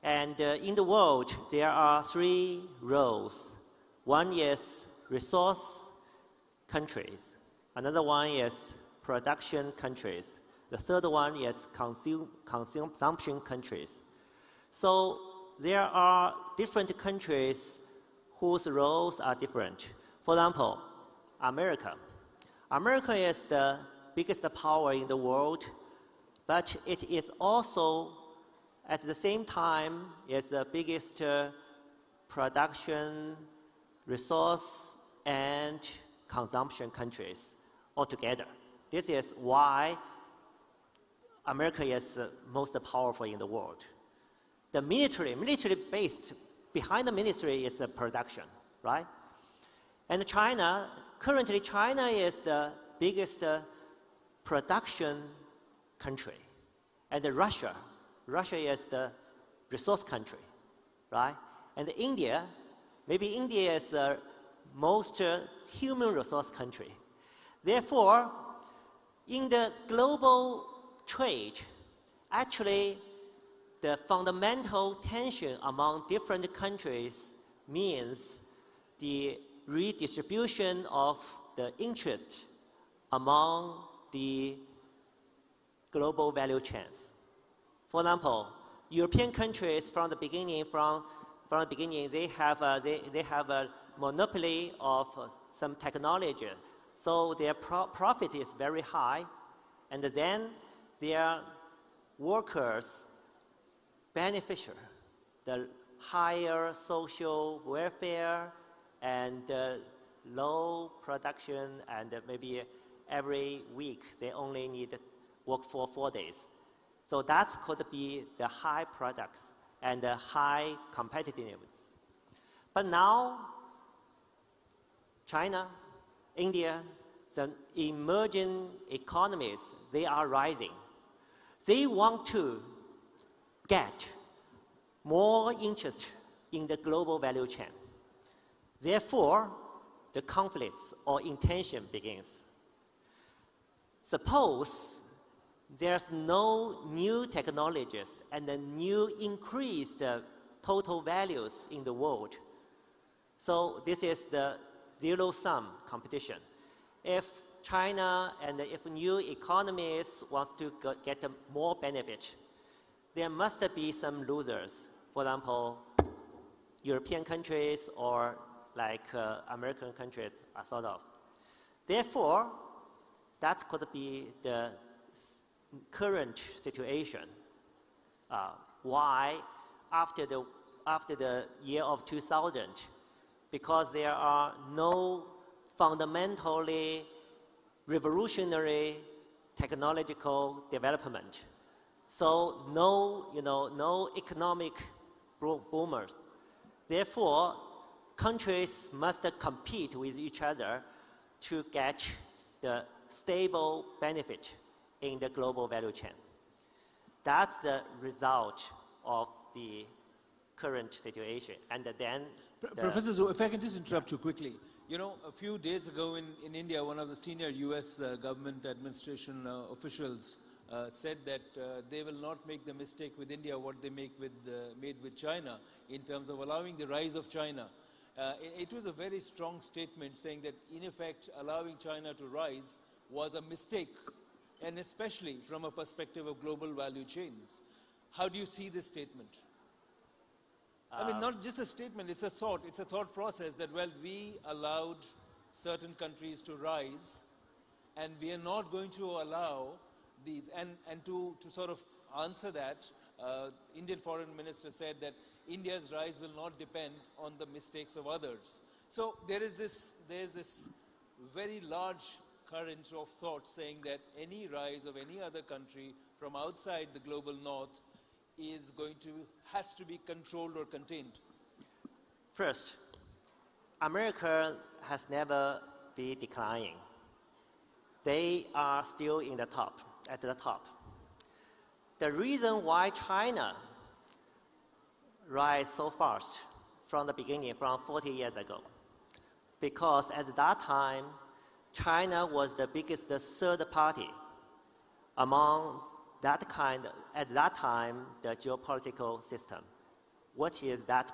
And in the world, there are three roles. One is resource countries. Another one is production countries. The third one is consumption countries. So there are different countries whose roles are different. For example, America. America is the biggest power in the world, but it is also, at the same time, is the biggest production, resource, and consumption countries altogether. This is why America is most powerful in the world. The military based, behind the military is the production, right? And China, currently China is the biggest production country. And Russia is the resource country, right? And India, maybe India is the most human resource country. Therefore, in the global trade, actually, the fundamental tension among different countries means the redistribution of the interest among the global value chains. For example, European countries from the beginning, they have a monopoly of some technology, so their profit is very high, and then their workers beneficial, the higher social welfare and low production, and maybe every week they only need to work for 4 days. So that could be the high products and the high competitiveness. But now, China, India, the emerging economies, they are rising. They want to get more interest in the global value chain. Therefore, the conflicts or intention begins. Suppose there's no new technologies and a new increased total values in the world. So this is the zero-sum competition. If China and if new economies want to get more benefit, there must be some losers. For example, European countries or like American countries are sort of. Therefore, that could be the current situation. Why after the year of 2000? Because there are no fundamentally revolutionary technological development. So no economic boomers. Therefore, countries must compete with each other to get the stable benefit in the global value chain. That's the result of the current situation. And then Professor Zhu, if I can just interrupt you quickly. You know, a few days ago in India, one of the senior US government administration officials said that they will not make the mistake with India what they made with China in terms of allowing the rise of China. It was a very strong statement saying that, in effect, allowing China to rise was a mistake, and especially from a perspective of global value chains. How do you see this statement? I mean, not just a statement, it's a thought process that, well, we allowed certain countries to rise, and we are not going to allow these. And to sort of answer that, Indian Foreign Minister said that India's rise will not depend on the mistakes of others. So there's this very large current of thought saying that any rise of any other country from outside the global north has to be controlled or contained. First, America has never been declining. They are still in the top, at the top. The reason why China rise so fast from the beginning, from 40 years ago, because at that time, China was the biggest third party among that kind, at that time, the geopolitical system. What is that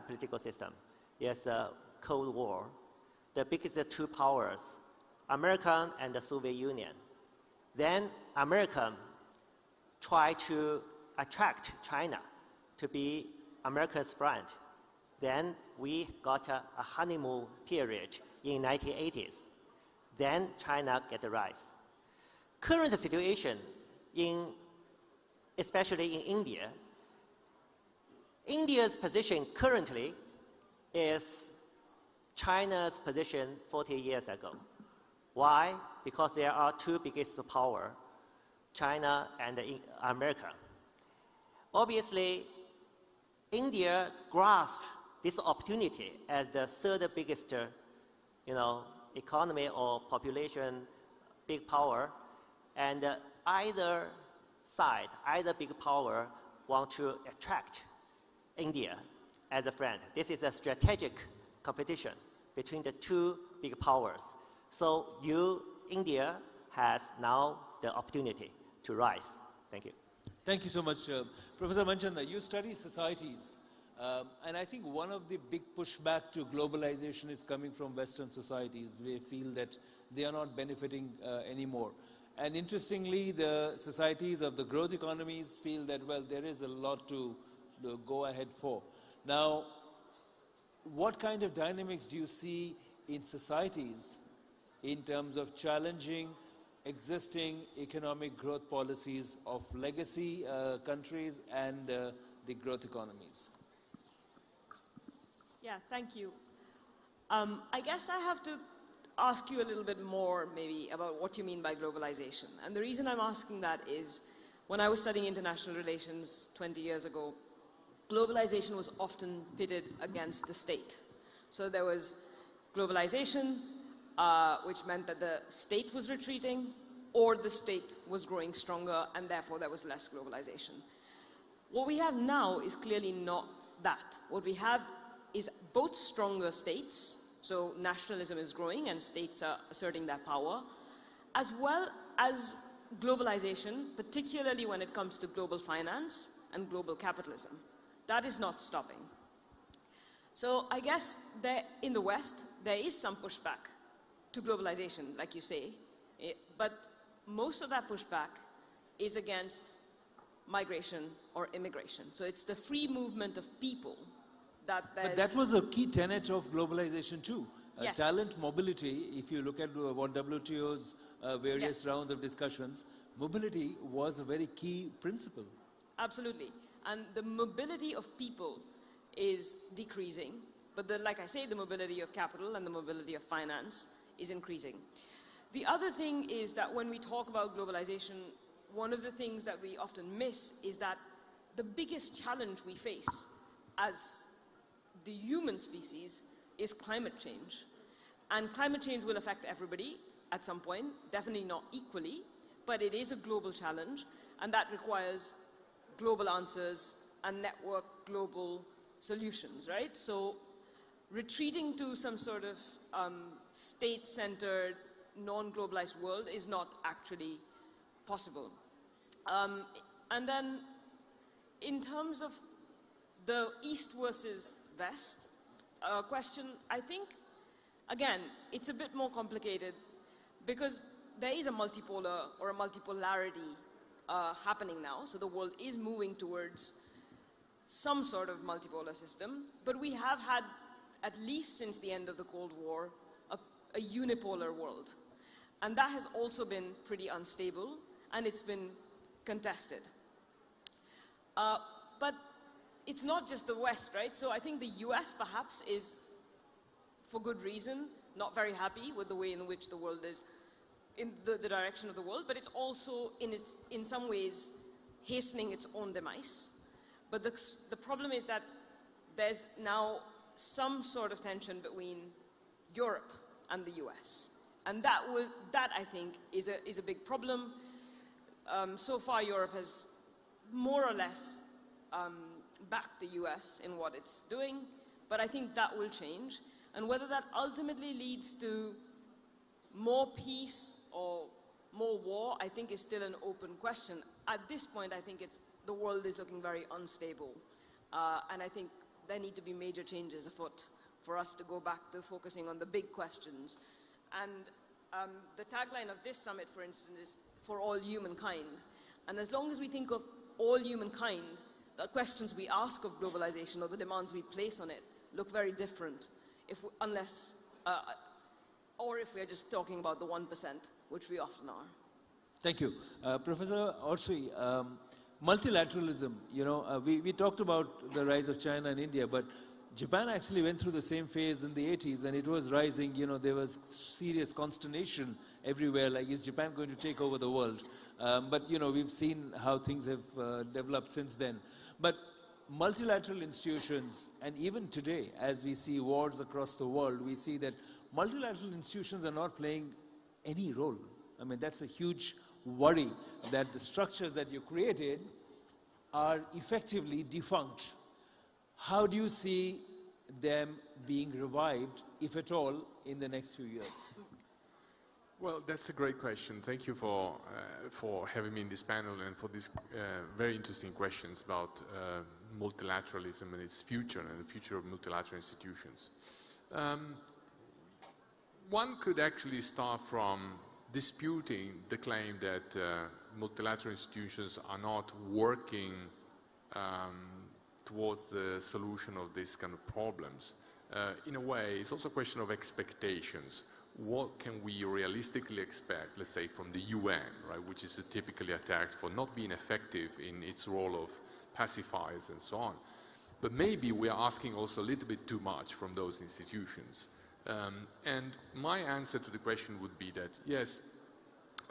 political system? It's a Cold War. The biggest two powers, America and the Soviet Union. Then America tried to attract China to be America's friend. Then we got a honeymoon period in 1980s. Then China get a rise. Current situation, especially in India, India's position currently is China's position 40 years ago. Why? Because there are two biggest powers. China, and America. Obviously, India grasped this opportunity as the third biggest, economy or population, big power, and either side, either big power, want to attract India as a friend. This is a strategic competition between the two big powers. So India has now the opportunity to rise. Thank you. Thank you so much. Professor Manchanda, you study societies. And I think one of the big pushback to globalization is coming from Western societies. We feel that they are not benefiting anymore. And interestingly, the societies of the growth economies feel that, well, there is a lot to go ahead for. Now, what kind of dynamics do you see in societies in terms of challenging existing economic growth policies of legacy countries and the growth economies? Yeah, thank you. I guess I have to ask you a little bit more maybe about what you mean by globalization. And the reason I'm asking that is when I was studying international relations 20 years ago, globalization was often pitted against the state. So there was globalization, which meant that the state was retreating or the state was growing stronger and therefore there was less globalization. What we have now is clearly not that. What we have is both stronger states, so nationalism is growing and states are asserting their power, as well as globalization, particularly when it comes to global finance and global capitalism. That is not stopping. So I guess in the West, there is some pushback to globalization, like you say, but most of that pushback is against migration or immigration. So it's the free movement of people that there's... But that was a key tenet of globalization too. Yes. Talent mobility, if you look at what WTO's various rounds of discussions, mobility was a very key principle. Absolutely. And the mobility of people is decreasing, but like I say, the mobility of capital and the mobility of finance is increasing. The other thing is that when we talk about globalization, one of the things that we often miss is that the biggest challenge we face as the human species is climate change. And climate change will affect everybody at some point, definitely not equally, but it is a global challenge, and that requires global answers and network global solutions, right? So retreating to some sort of state-centered, non-globalized world is not actually possible. And then in terms of the East versus West question, I think, again, it's a bit more complicated because there is a multipolar or a multipolarity happening now. So the world is moving towards some sort of multipolar system, but we have had, at least since the end of the Cold War, a unipolar world. And that has also been pretty unstable, and it's been contested. But it's not just the West, right? So I think the US perhaps is, for good reason, not very happy with the way in which the world is, in the direction of the world, but it's also, in some ways, hastening its own demise. But the problem is that there's now some sort of tension between Europe and the US. And that, I think, is a big problem. So far, Europe has more or less backed the US in what it's doing, but I think that will change. And whether that ultimately leads to more peace or more war, I think is still an open question. At this point, I think the world is looking very unstable. And I think there need to be major changes afoot for us to go back to focusing on the big questions. And the tagline of this summit, for instance, is for all humankind. And as long as we think of all humankind, the questions we ask of globalization or the demands we place on it look very different, unless we're just talking about the 1%, which we often are. Thank you. Professor Orsui, multilateralism, we talked about the rise of China and India, but Japan actually went through the same phase in the 80s when it was rising. There was serious consternation everywhere, like is Japan going to take over the world? But you know, we've seen how things have developed since then. But multilateral institutions, and even today, as we see wars across the world, we see that multilateral institutions are not playing any role. I mean, that's a huge worry that the structures that you created are effectively defunct. How do you see them being revived, if at all, in the next few years? Well, that's a great question. Thank you for having me in this panel and for these very interesting questions about multilateralism and its future and the future of multilateral institutions. One could actually start from disputing the claim that multilateral institutions are not working towards the solution of these kind of problems. In a way, it's also a question of expectations. What can we realistically expect, let's say, from the UN, right, which is typically attacked for not being effective in its role of pacifiers and so on. But maybe we are asking also a little bit too much from those institutions. And my answer to the question would be that, yes,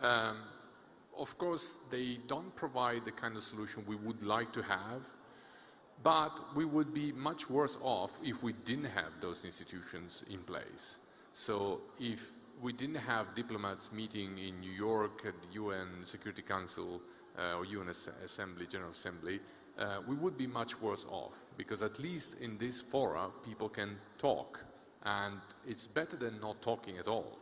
of course, they don't provide the kind of solution we would like to have, but we would be much worse off if we didn't have those institutions in place. So if we didn't have diplomats meeting in New York at the UN Security Council or UN Assembly, General Assembly, we would be much worse off, because at least in this fora, people can talk, and it's better than not talking at all.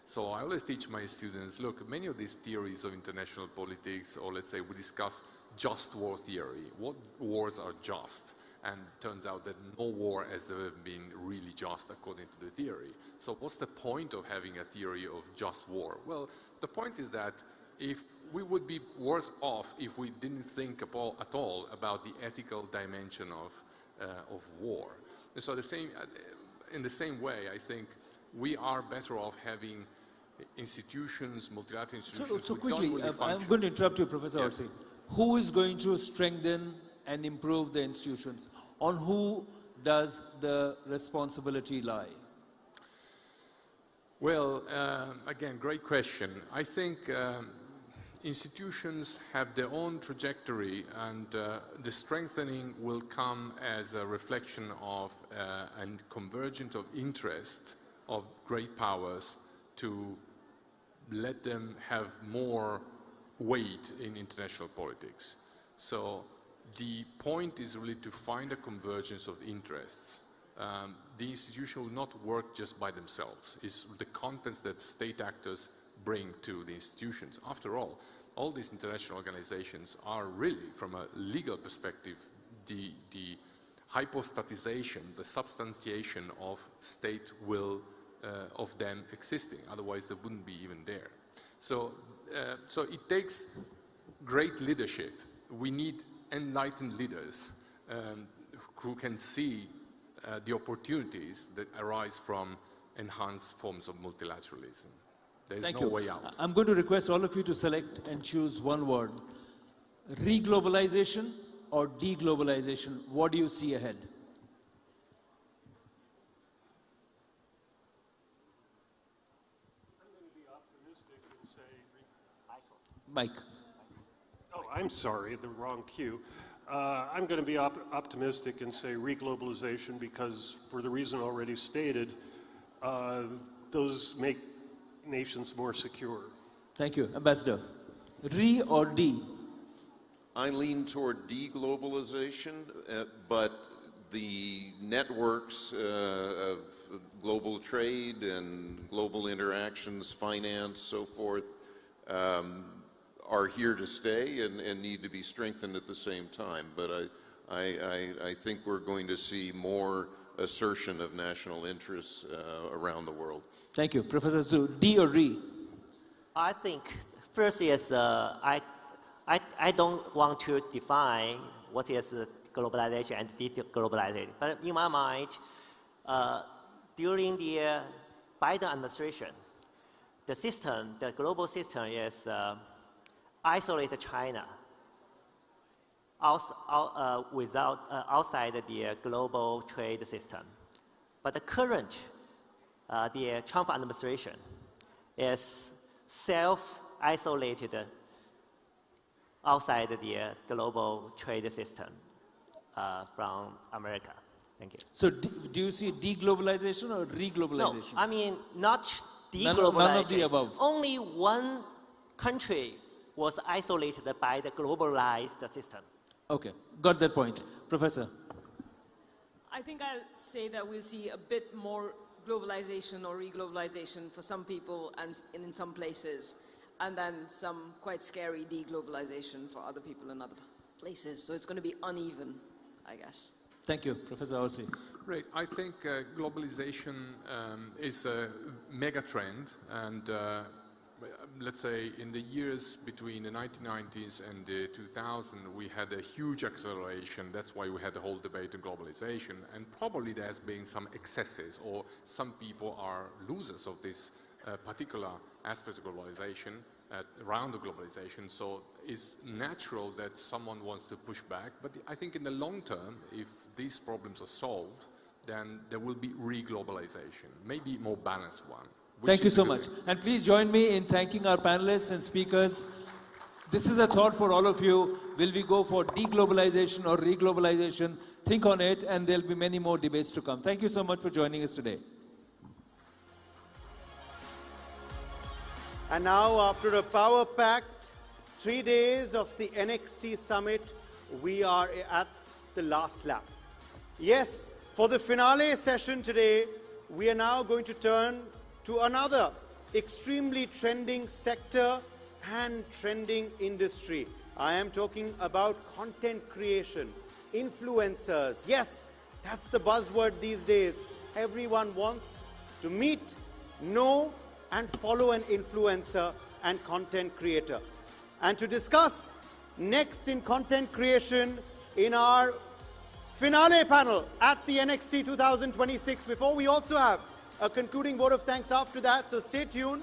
So I always teach my students, look, many of these theories of international politics, or let's say we discuss just war theory, what wars are just? And it turns out that no war has ever been really just according to the theory. So what's the point of having a theory of just war? Well, the point is that if we would be worse off if we didn't think at all about the ethical dimension of war. And so in the same way, I think we are better off having institutions, multilateral institutions. So quickly, I'm going to interrupt you, Professor Orsi. Who is going to strengthen and improve the institutions? On who does the responsibility lie? Well, again, great question. I think institutions have their own trajectory, and the strengthening will come as a reflection of and convergence of interest of great powers to let them have more weight in international politics. So the point is really to find a convergence of interests. The institution will not work just by themselves. It's the contents that state actors bring to the institutions. After all these international organizations are really, from a legal perspective, the hypostatization, the substantiation of state will of them existing. Otherwise, they wouldn't be even there. So it takes great leadership. We need enlightened leaders who can see the opportunities that arise from enhanced forms of multilateralism. There's no way out. I'm going to request all of you to select and choose one word. Reglobalization or deglobalization? What do you see ahead? Mike. Oh, I'm sorry, the wrong cue. I'm going to be optimistic and say reglobalization because, for the reason already stated, those make nations more secure. Thank you. Ambassador. Re or D? I lean toward deglobalization, but the networks of global trade and global interactions, finance, so forth, are here to stay and need to be strengthened at the same time. But I think we're going to see more assertion of national interests around the world. Thank you. Professor Zhu, D or Re? I think first is I don't want to define what is globalization and deglobalization. But in my mind, during the Biden administration, the system, the global system is isolate China outside the global trade system. But the current, the Trump administration is self-isolated outside the global trade system from America. Thank you. So do you see deglobalization or reglobalization? No, I mean not deglobalization. None of the above. Only one country was isolated by the globalized system. Okay, got that point. Professor? I think I'll say that we'll see a bit more globalization or reglobalization for some people and in some places, and then some quite scary deglobalization for other people in other places. So it's going to be uneven, I guess. Thank you, Professor Aussie. Great. I think globalization is a mega trend, and let's say in the years between the 1990s and the 2000, we had a huge acceleration. That's why we had the whole debate on globalization, and probably there's been some excesses, or some people are losers of this particular aspect of globalization, around the globalization. So it's natural that someone wants to push back, but I think in the long term, if these problems are solved, then there will be re-globalization, maybe a more balanced one. Thank you so much. And please join me in thanking our panelists and speakers. This is a thought for all of you. Will we go for deglobalization or reglobalization? Think on it, and there'll be many more debates to come. Thank you so much for joining us today. And now, after a power-packed 3 days of the NXT Summit, we are at the last lap. Yes, for the finale session today, we are now going to turn to another extremely trending sector and trending industry. I am talking about content creation, influencers. Yes, that's the buzzword these days. Everyone wants to meet, know, and follow an influencer and content creator. And to discuss next in content creation in our finale panel at the NXT 2026, before we also have a concluding vote of thanks after that, so stay tuned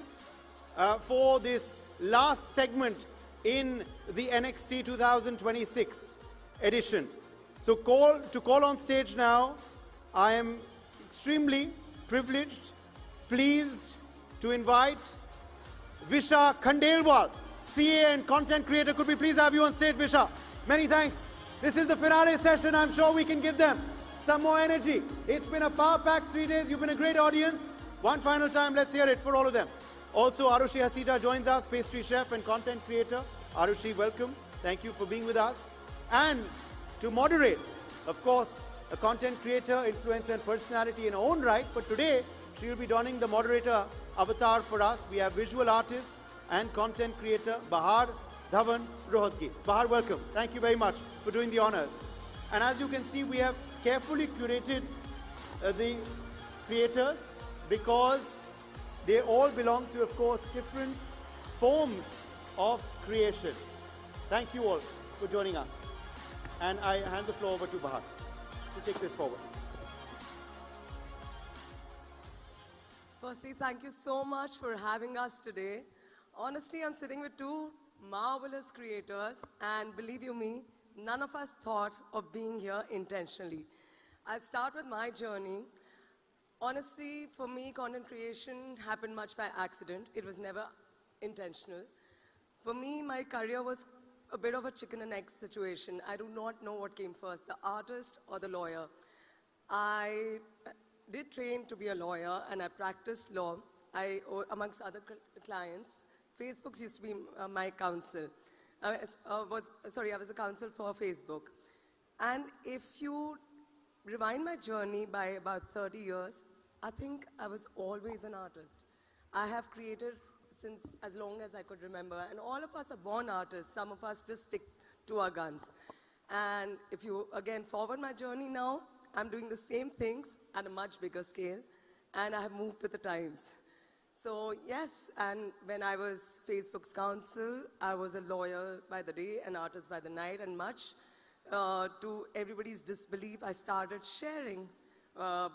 for this last segment in the NXT 2026 edition. So to call on stage now, I am extremely privileged, pleased to invite Visha Khandelwal, CA and content creator. Could we please have you on stage, Visha? Many thanks. This is the finale session. I'm sure we can give them some more energy. It's been a power-packed 3 days. You've been a great audience. One final time, let's hear it for all of them. Also, Arushi Hasija joins us, pastry chef and content creator. Arushi, welcome. Thank you for being with us. And to moderate, of course, a content creator, influencer, and personality in her own right. But today, she will be donning the moderator avatar for us. We have visual artist and content creator Bahar Dhawan Rohatgi. Bahar, welcome. Thank you very much for doing the honors. And as you can see, we have carefully curated the creators because they all belong to, of course, different forms of creation. Thank you all for joining us. And I hand the floor over to Bahar to take this forward. Firstly, thank you so much for having us today. Honestly, I'm sitting with two marvelous creators, and believe you me, none of us thought of being here intentionally. I'll start with my journey. Honestly, for me, content creation happened much by accident. It was never intentional. For me, my career was a bit of a chicken and egg situation. I do not know what came first, the artist or the lawyer. I did train to be a lawyer, and I practiced law. Amongst other clients, Facebook used to be my counsel. I was a counsel for Facebook. And if you rewind my journey by about 30 years, I think I was always an artist. I have created since as long as I could remember. And all of us are born artists. Some of us just stick to our guns. And if you, again, forward my journey now, I'm doing the same things at a much bigger scale, and I have moved with the times. So yes, and when I was Facebook's counsel, I was a lawyer by the day, an artist by the night, and much to everybody's disbelief, I started sharing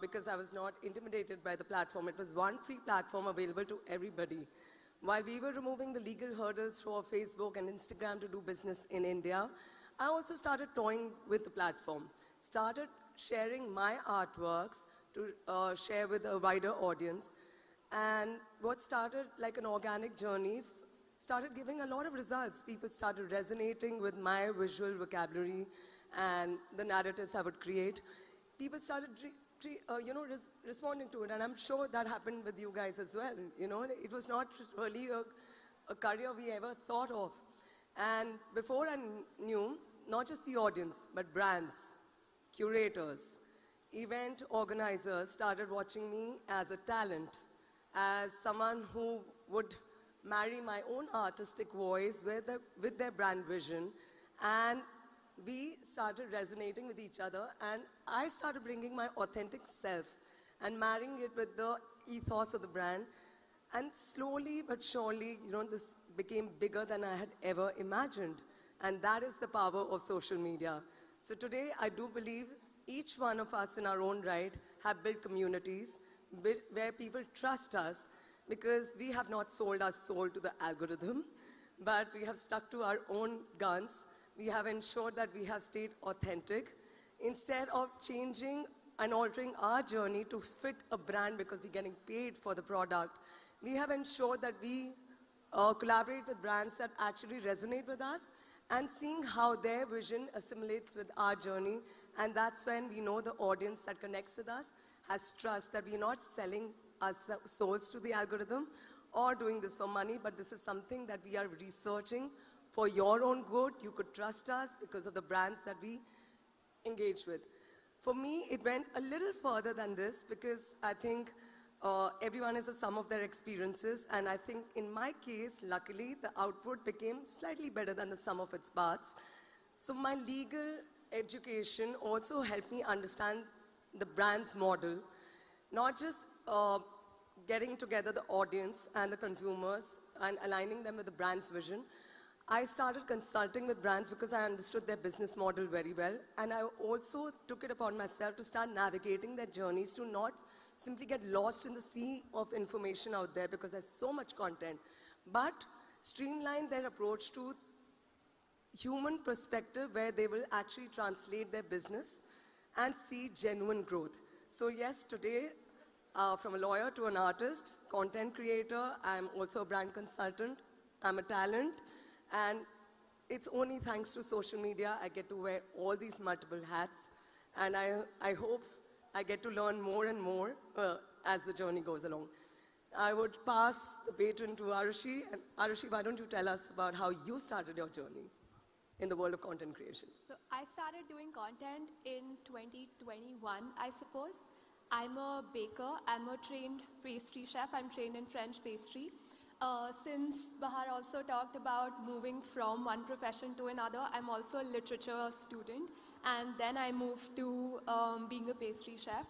because I was not intimidated by the platform. It was one free platform available to everybody. While we were removing the legal hurdles for Facebook and Instagram to do business in India, I also started toying with the platform, started sharing my artworks to share with a wider audience. And what started like an organic journey started giving a lot of results. People started resonating with my visual vocabulary and the narratives I would create. People started responding to it, and I'm sure that happened with you guys as well. It was not really a career we ever thought of. And before I knew, not just the audience, but brands, curators, event organizers started watching me as a talent, as someone who would marry my own artistic voice with their brand vision, and we started resonating with each other, and I started bringing my authentic self and marrying it with the ethos of the brand, and slowly but surely, this became bigger than I had ever imagined, and that is the power of social media. So today, I do believe each one of us in our own right have built communities where people trust us, because we have not sold our soul to the algorithm, but we have stuck to our own guns. We have ensured that we have stayed authentic. Instead of changing and altering our journey to fit a brand because we're getting paid for the product, we have ensured that we collaborate with brands that actually resonate with us and seeing how their vision assimilates with our journey. And that's when we know the audience that connects with us has trust that we're not selling our souls to the algorithm or doing this for money, but this is something that we are researching for your own good. You could trust us because of the brands that we engage with. For me, it went a little further than this, because I think everyone is a sum of their experiences, and I think in my case, luckily, the output became slightly better than the sum of its parts. So my legal education also helped me understand the brand's model, not just getting together the audience and the consumers and aligning them with the brand's vision. I started consulting with brands because I understood their business model very well, and I also took it upon myself to start navigating their journeys, to not simply get lost in the sea of information out there because there's so much content, but streamline their approach to human perspective where they will actually translate their business and see genuine growth. So yes, today, from a lawyer to an artist, content creator, I'm also a brand consultant, I'm a talent, and it's only thanks to social media I get to wear all these multiple hats, and I hope I get to learn more and more as the journey goes along. I would pass the baton to Arushi, and Arushi, why don't you tell us about how you started your journey in the world of content creation? So I started doing content in 2021, I suppose. I'm a baker, I'm a trained pastry chef, I'm trained in French pastry. Since Bahar also talked about moving from one profession to another, I'm also a literature student, and then I moved to being a pastry chef.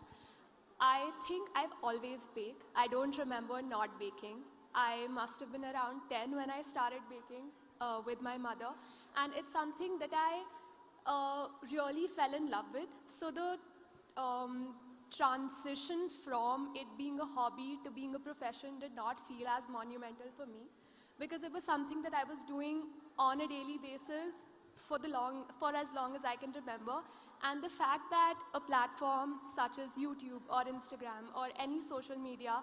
I think I've always baked. I don't remember not baking. I must have been around 10 when I started baking with my mother, and it's something that I really fell in love with. So the transition from it being a hobby to being a profession did not feel as monumental for me, because it was something that I was doing on a daily basis for as long as I can remember. And the fact that a platform such as YouTube or Instagram or any social media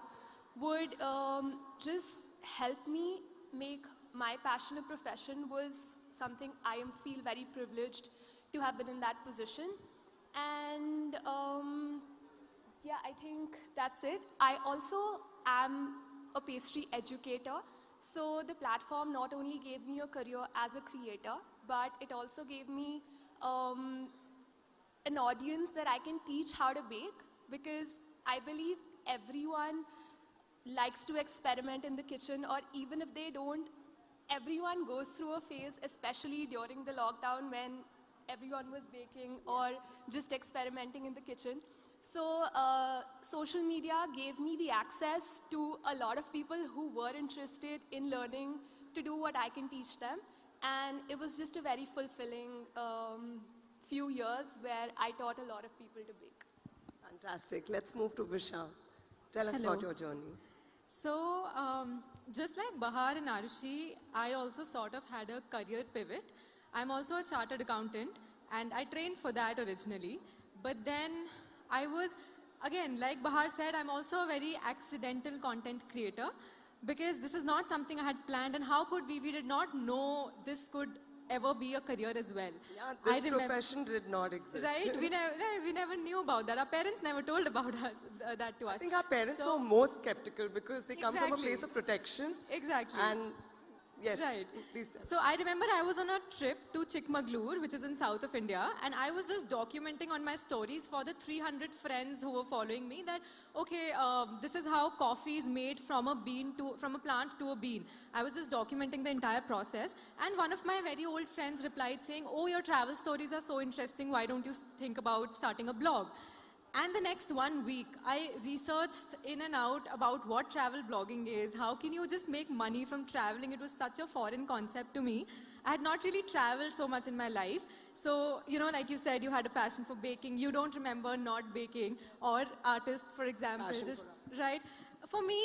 would just help me make my passion a profession was something I feel very privileged to have been in that position. And yeah, I think that's it. I also am a pastry educator. So the platform not only gave me a career as a creator, but it also gave me an audience that I can teach how to bake, because I believe everyone likes to experiment in the kitchen, or even if they don't, everyone goes through a phase, especially during the lockdown when everyone was baking or just experimenting in the kitchen. So social media gave me the access to a lot of people who were interested in learning to do what I can teach them. And it was just a very fulfilling few years where I taught a lot of people to bake. Fantastic. Let's move to Visha. Tell us Hello. about your journey. So, just like Bahar and Arushi, I also sort of had a career pivot. I'm also a chartered accountant, and I trained for that originally. But then I was again, like Bahar said, I'm also a very accidental content creator because this is not something I had planned, and how could we did not know this could ever be a career as well. Yeah, this profession did not exist. Right? We never knew about that. Our parents never told about us, that to us. I think our parents were more skeptical because they come from a Exactly. place of protection. Exactly. And yes, Right. please tell. So I remember I was on a trip to Chikmagalur, which is in south of India, and I was just documenting on my stories for the 300 friends who were following me that, okay, this is how coffee is made from a plant to a bean. I was just documenting the entire process, and one of my very old friends replied saying, oh, your travel stories are so interesting, why don't you think about starting a blog? And the next 1 week, I researched in and out about what travel blogging is. How can you just make money from traveling? It was such a foreign concept to me. I had not really traveled so much in my life. So, you know, like you said, you had a passion for baking. You don't remember not baking. Or artists, for example, right? For me,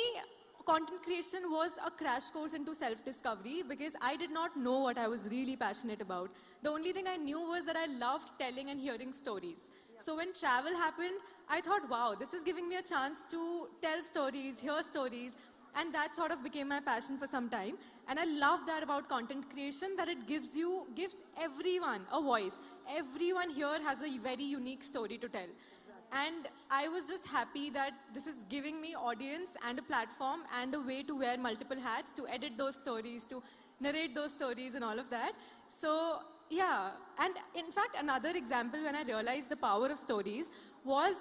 content creation was a crash course into self-discovery because I did not know what I was really passionate about. The only thing I knew was that I loved telling and hearing stories. So when travel happened, I thought, wow, this is giving me a chance to tell stories, hear stories, and that sort of became my passion for some time. And I love that about content creation, that it gives everyone a voice. Everyone here has a very unique story to tell. And I was just happy that this is giving me audience and a platform and a way to wear multiple hats, to edit those stories, to narrate those stories and all of that. So yeah, and in fact, another example when I realized the power of stories was,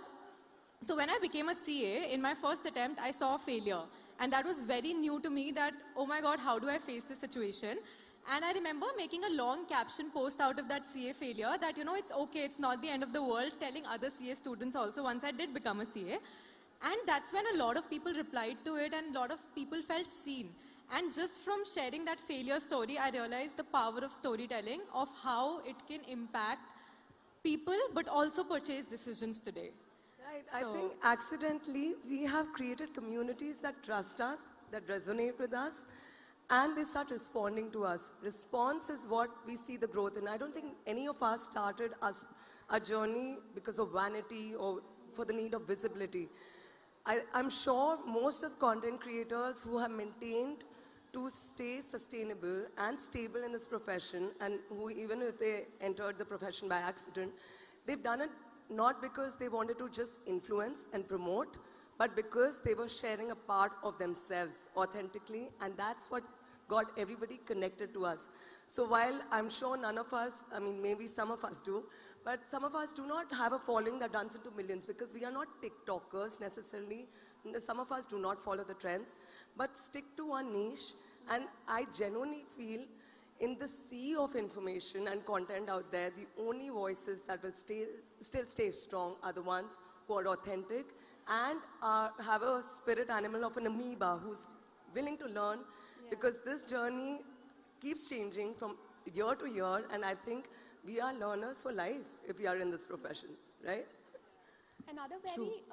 so when I became a CA, in my first attempt, I saw failure. And that was very new to me that, oh my God, how do I face this situation? And I remember making a long caption post out of that CA failure that, you know, it's okay, it's not the end of the world, telling other CA students also once I did become a CA. And that's when a lot of people replied to it and a lot of people felt seen. And just from sharing that failure story, I realized the power of storytelling, of how it can impact people, but also purchase decisions today. Right. I think accidentally we have created communities that trust us, that resonate with us, and they start responding to us. Response is what we see the growth in. I don't think any of us started a journey because of vanity or for the need of visibility. I'm sure most of content creators who have maintained to stay sustainable and stable in this profession, and who, even if they entered the profession by accident, they've done it not because they wanted to just influence and promote, but because they were sharing a part of themselves authentically, and that's what got everybody connected to us. So while I'm sure none of us, I mean, maybe some of us do, but some of us do not have a following that runs into millions because we are not TikTokers necessarily. Some of us do not follow the trends, but stick to one niche. And I genuinely feel in the sea of information and content out there, the only voices that will still stay strong are the ones who are authentic and have a spirit animal of an amoeba who's willing to learn, because this journey keeps changing from year to year, and I think we are learners for life if we are in this profession, right? Another very,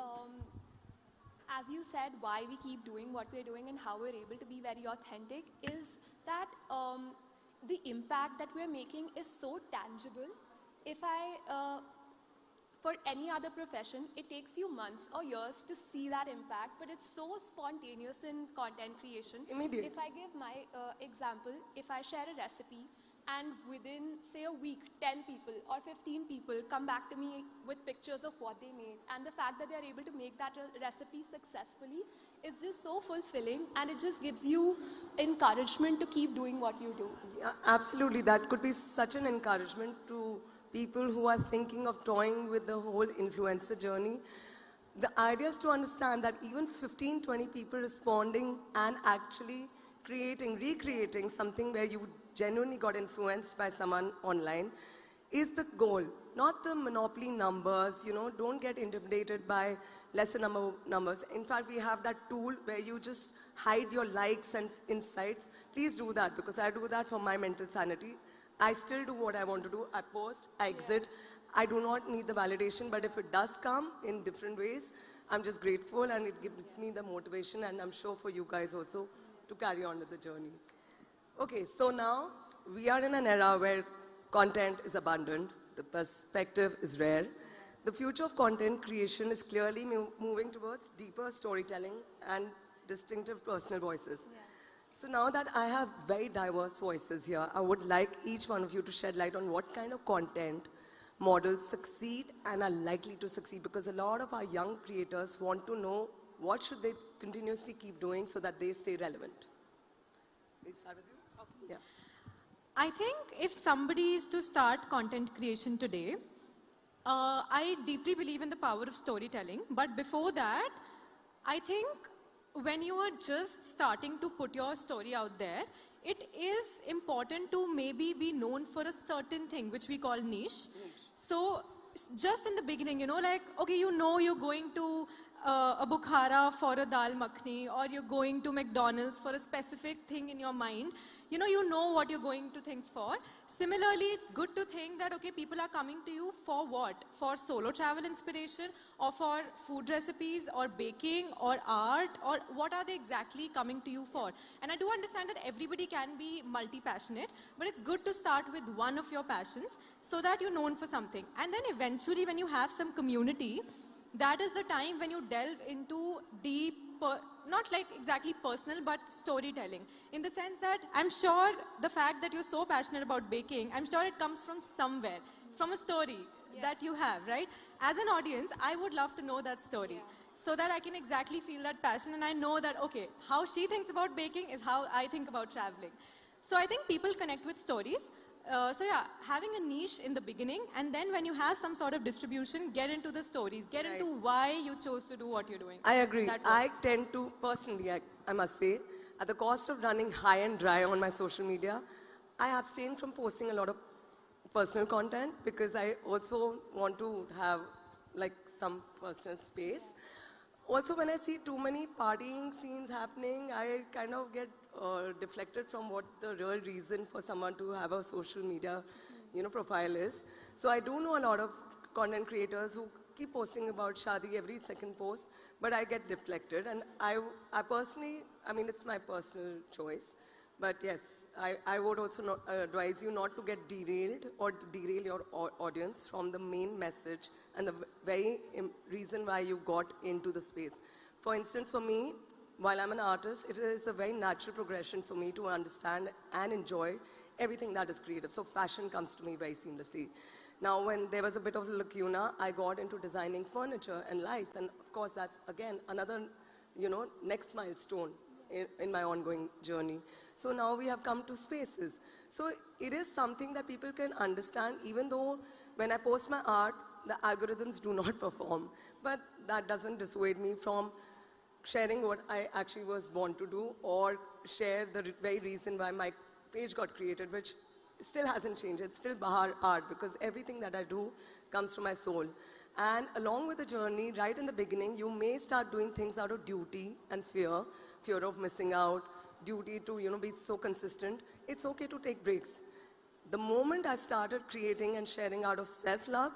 as you said, why we keep doing what we're doing and how we're able to be very authentic is that the impact that we're making is so tangible. If for any other profession, it takes you months or years to see that impact, but it's so spontaneous in content creation. Immediate. If I give my example, if I share a recipe and within, say, a week, 10 people or 15 people come back to me with pictures of what they made, and the fact that they're able to make that recipe successfully is just so fulfilling, and it just gives you encouragement to keep doing what you do. Yeah, absolutely. That could be such an encouragement to people who are thinking of toying with the whole influencer journey. The idea is to understand that even 15, 20 people responding and actually recreating something where you genuinely got influenced by someone online is the goal, not the monopoly numbers. You know, don't get intimidated by lesser numbers. In fact, we have that tool where you just hide your likes and insights. Please do that, because I do that for my mental sanity. I still do what I want to do. I post, I exit. I do not need the validation, but if it does come in different ways, I'm just grateful, and it gives me the motivation, and I'm sure for you guys also, to carry on with the journey. Okay, so now we are in an era where content is abundant, the perspective is rare. the future of content creation is clearly moving towards deeper storytelling and distinctive personal voices. So now that I have very diverse voices here, I would like each one of you to shed light on what kind of content models succeed and are likely to succeed, because a lot of our young creators want to know what should they continuously keep doing so that they stay relevant. Let's start with you. Okay. Yeah. I think if somebody is to start content creation today, I deeply believe in the power of storytelling. But before that, I think when you are just starting to put your story out there, it is important to maybe be known for a certain thing, which we call niche. So just in the beginning, like, okay, you're going to a Bukhara for a dal makhni, or you're going to McDonald's for a specific thing in your mind. You know what you're going to things for. Similarly, it's good to think that, okay, people are coming to you for what? For solo travel inspiration, or for food recipes, or baking, or art, or what are they exactly coming to you for? And I do understand that everybody can be multi-passionate, but it's good to start with one of your passions so that you're known for something. And then eventually, when you have some community, that is the time when you delve into deep, not like exactly personal, but storytelling. In the sense that I'm sure the fact that you're so passionate about baking, I'm sure it comes from somewhere, from a story that you have, right? As an audience, I would love to know that story so that I can exactly feel that passion, and I know that, okay, how she thinks about baking is how I think about traveling. So I think people connect with stories. So yeah, having a niche in the beginning, and then when you have some sort of distribution, get into the stories, get into why you chose to do what you're doing. I agree. I tend to, personally, I must say, at the cost of running high and dry on my social media, I abstain from posting a lot of personal content because I also want to have like some personal space. Also, when I see too many partying scenes happening, I kind of get deflected from what the real reason for someone to have a social media, profile is. So I do know a lot of content creators who keep posting about shadi every second post, but I get deflected. And I personally, it's my personal choice. But yes, I would also advise you not to get derailed or derail your audience from the main message and the very reason why you got into the space. For instance, for me, while I'm an artist, it is a very natural progression for me to understand and enjoy everything that is creative. So fashion comes to me very seamlessly. Now, when there was a bit of a lacuna, I got into designing furniture and lights. And of course, that's, again, another, next milestone in my ongoing journey. So now we have come to spaces. So it is something that people can understand, even though when I post my art, the algorithms do not perform. But that doesn't dissuade me from sharing what I actually was born to do, or share the very reason why my page got created, which still hasn't changed. It's still Bahar art, because everything that I do comes from my soul. And along with the journey, right in the beginning, you may start doing things out of duty and fear of missing out, duty to be so consistent. It's okay to take breaks. The moment I started creating and sharing out of self-love,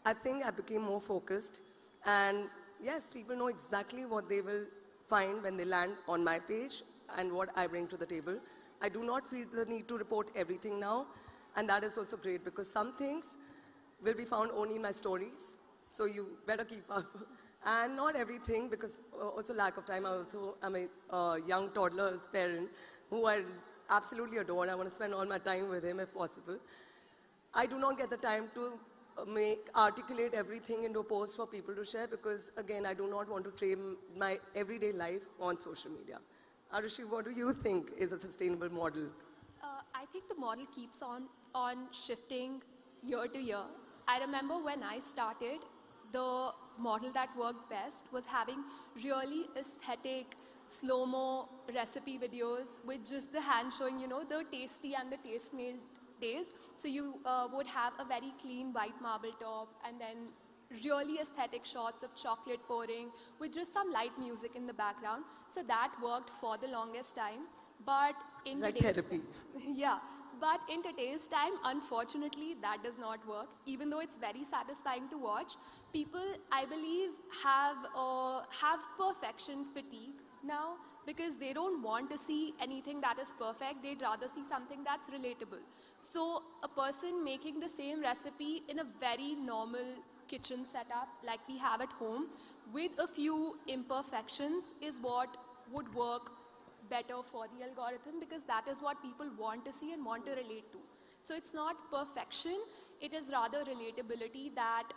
I think I became more focused. And yes, people know exactly what they will find when they land on my page and what I bring to the table. I do not feel the need to report everything now, and that is also great, because some things will be found only in my stories, so you better keep up. And not everything, because also lack of time. I'm a young toddler's parent who I absolutely adore. I want to spend all my time with him if possible. I do not get the time to articulate everything into a post for people to share, because again, I do not want to trade my everyday life on social media. Arushi, what do you think is a sustainable model? I think the model keeps on shifting year to year. I remember when I started, the model that worked best was having really aesthetic, slow-mo recipe videos with just the hand showing, the tasty and the taste-nailed days. So you would have a very clean white marble top, and then really aesthetic shots of chocolate pouring with just some light music in the background. So that worked for the longest time. But in like today's therapy. yeah, but in today's time, unfortunately, that does not work. Even though it's very satisfying to watch, people, I believe, have perfection fatigue now, because they don't want to see anything that is perfect. They'd rather see something that's relatable. So a person making the same recipe in a very normal kitchen setup like we have at home with a few imperfections is what would work better for the algorithm, because that is what people want to see and want to relate to. So it's not perfection, it is rather relatability that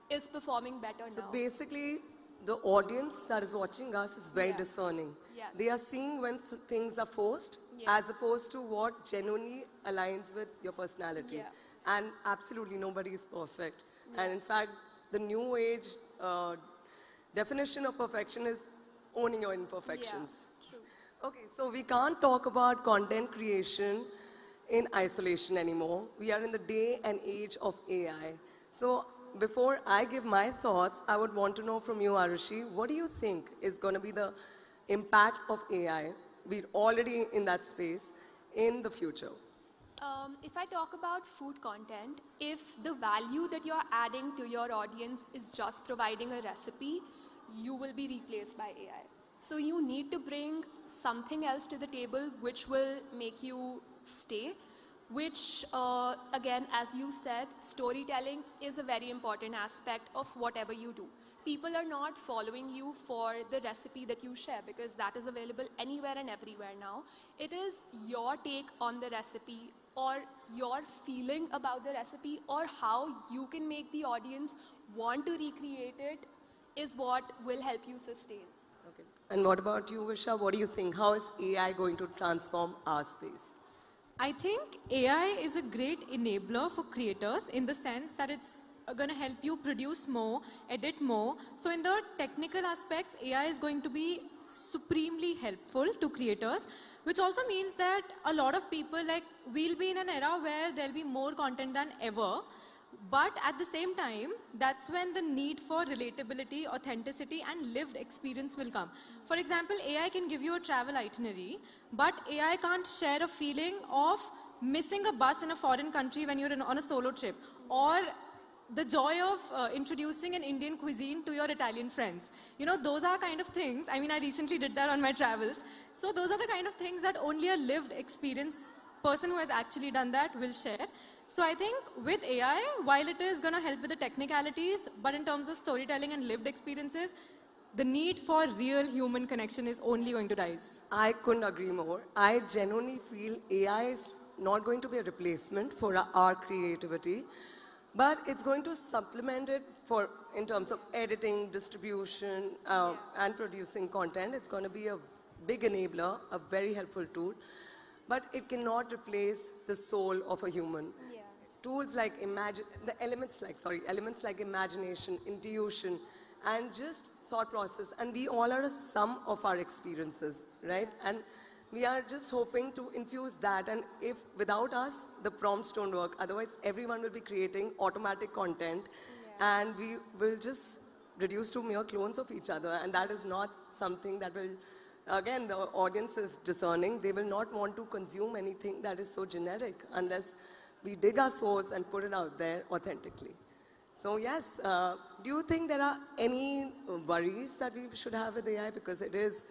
is performing better now. So basically, the audience that is watching us is very discerning. Yes. They are seeing when things are forced as opposed to what genuinely aligns with your personality. Yeah. And absolutely nobody is perfect. And in fact, the new age definition of perfection is owning your imperfections. Okay, so we can't talk about content creation in isolation anymore. We are in the day and age of AI. So before I give my thoughts, I would want to know from you, Arushi, what do you think is going to be the impact of AI, we're already in that space, in the future? If I talk about food content, if the value that you're adding to your audience is just providing a recipe, you will be replaced by AI. So you need to bring something else to the table which will make you stay, which again, as you said, storytelling is a very important aspect of whatever you do. People are not following you for the recipe that you share, because that is available anywhere and everywhere now. It is your take on the recipe, or your feeling about the recipe, or how you can make the audience want to recreate it is what will help you sustain. Okay. And what about you, Visha? What do you think? How is AI going to transform our space? I think AI is a great enabler for creators in the sense that it's going to help you produce more, edit more. So in the technical aspects, AI is going to be supremely helpful to creators, which also means that a lot of people, we'll be in an era where there'll be more content than ever. But at the same time, that's when the need for relatability, authenticity, and lived experience will come. For example, AI can give you a travel itinerary, but AI can't share a feeling of missing a bus in a foreign country when you're on a solo trip, or the joy of introducing an Indian cuisine to your Italian friends. You know, those are kind of things. I mean, I recently did that on my travels. So those are the kind of things that only a lived experience person who has actually done that will share. So I think with AI, while it is going to help with the technicalities, but in terms of storytelling and lived experiences, the need for real human connection is only going to rise. I couldn't agree more. I genuinely feel AI is not going to be a replacement for our creativity, but it's going to supplement it in terms of editing, distribution, and producing content. It's going to be a big enabler, a very helpful tool, but it cannot replace the soul of a human. Tools like elements like imagination, intuition, and just thought process. And we all are a sum of our experiences, right? And we are just hoping to infuse that. And if without us, the prompts don't work. Otherwise, everyone will be creating automatic content, and we will just reduce to mere clones of each other. And that is not something that will, again, the audience is discerning. They will not want to consume anything that is so generic unless we dig our souls and put it out there authentically. So yes, do you think there are any worries that we should have with AI? Because it is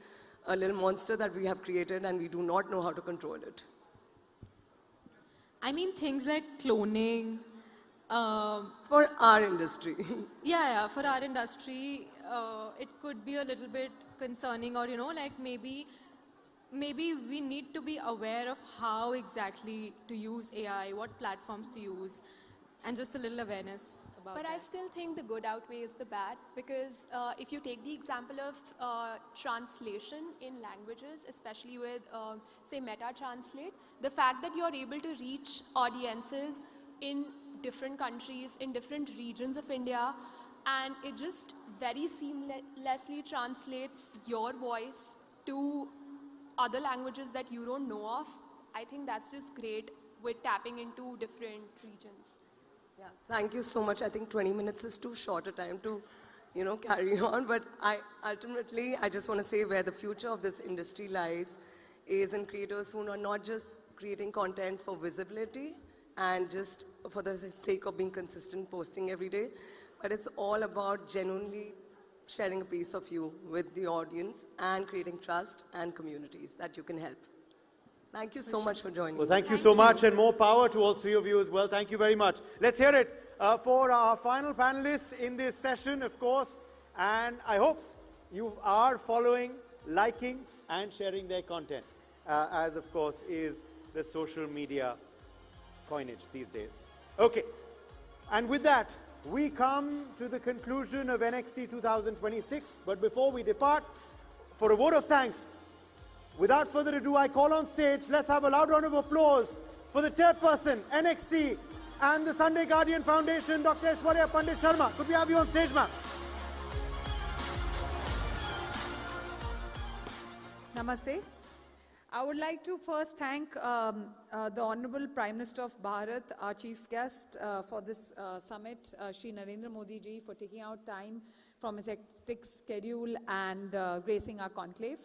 a little monster that we have created and we do not know how to control it. I mean, things like cloning. For our industry. Yeah, for our industry, it could be a little bit concerning, or, maybe we need to be aware of how exactly to use AI, what platforms to use, and just a little awareness about But that. I still think the good outweighs the bad, because if you take the example of translation in languages, especially with, say, Meta Translate, the fact that you're able to reach audiences in different countries, in different regions of India, and it just very seamlessly translates your voice to other languages that you don't know of, I think that's just great with tapping into different regions. Yeah, thank you so much. I think 20 minutes is too short a time to, carry on. But ultimately, I just want to say where the future of this industry lies is in creators who are not just creating content for visibility and just for the sake of being consistent, posting every day, but it's all about genuinely sharing a piece of you with the audience and creating trust and communities that you can help. Thank you so much for joining. Well, thank you so much, and more power to all three of you as well. Thank you very much. Let's hear it for our final panelists in this session, of course. And I hope you are following, liking, and sharing their content, as, of course, is the social media coinage these days. Okay. And with that, we come to the conclusion of NXT 2026. But before we depart, for a vote of thanks, without further ado, I call on stage, let's have a loud round of applause for the chairperson, NXT, and the Sunday Guardian Foundation, Dr. Aishwarya Pandit Sharma. Could we have you on stage, ma'am? Namaste. I would like to first thank the Honorable Prime Minister of Bharat, our chief guest for this summit, Shri Narendra Modi ji, for taking out time from his hectic schedule and gracing our conclave.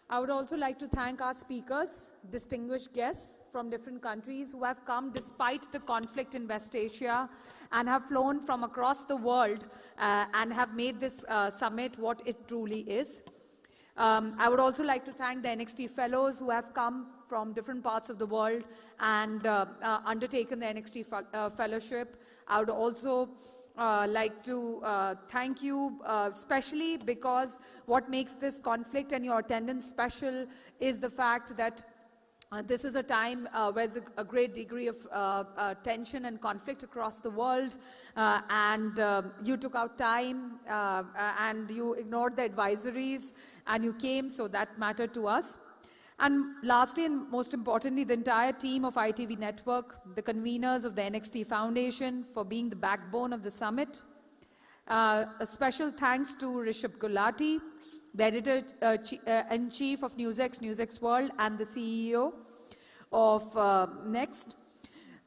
I would also like to thank our speakers, distinguished guests from different countries who have come despite the conflict in West Asia and have flown from across the world and have made this summit what it truly is. I would also like to thank the NXT fellows who have come from different parts of the world and undertaken the NXT fellowship. I would also like to thank you, especially because what makes this conflict and your attendance special is the fact that this is a time where there's a great degree of tension and conflict across the world, and you took out time and you ignored the advisories and you came, so that mattered to us. And lastly and most importantly, the entire team of ITV Network, the conveners of the NXT Foundation for being the backbone of the summit. A special thanks to Rishabh Gulati, the editor-in-chief of Newsx, Newsx World, and the CEO of Next.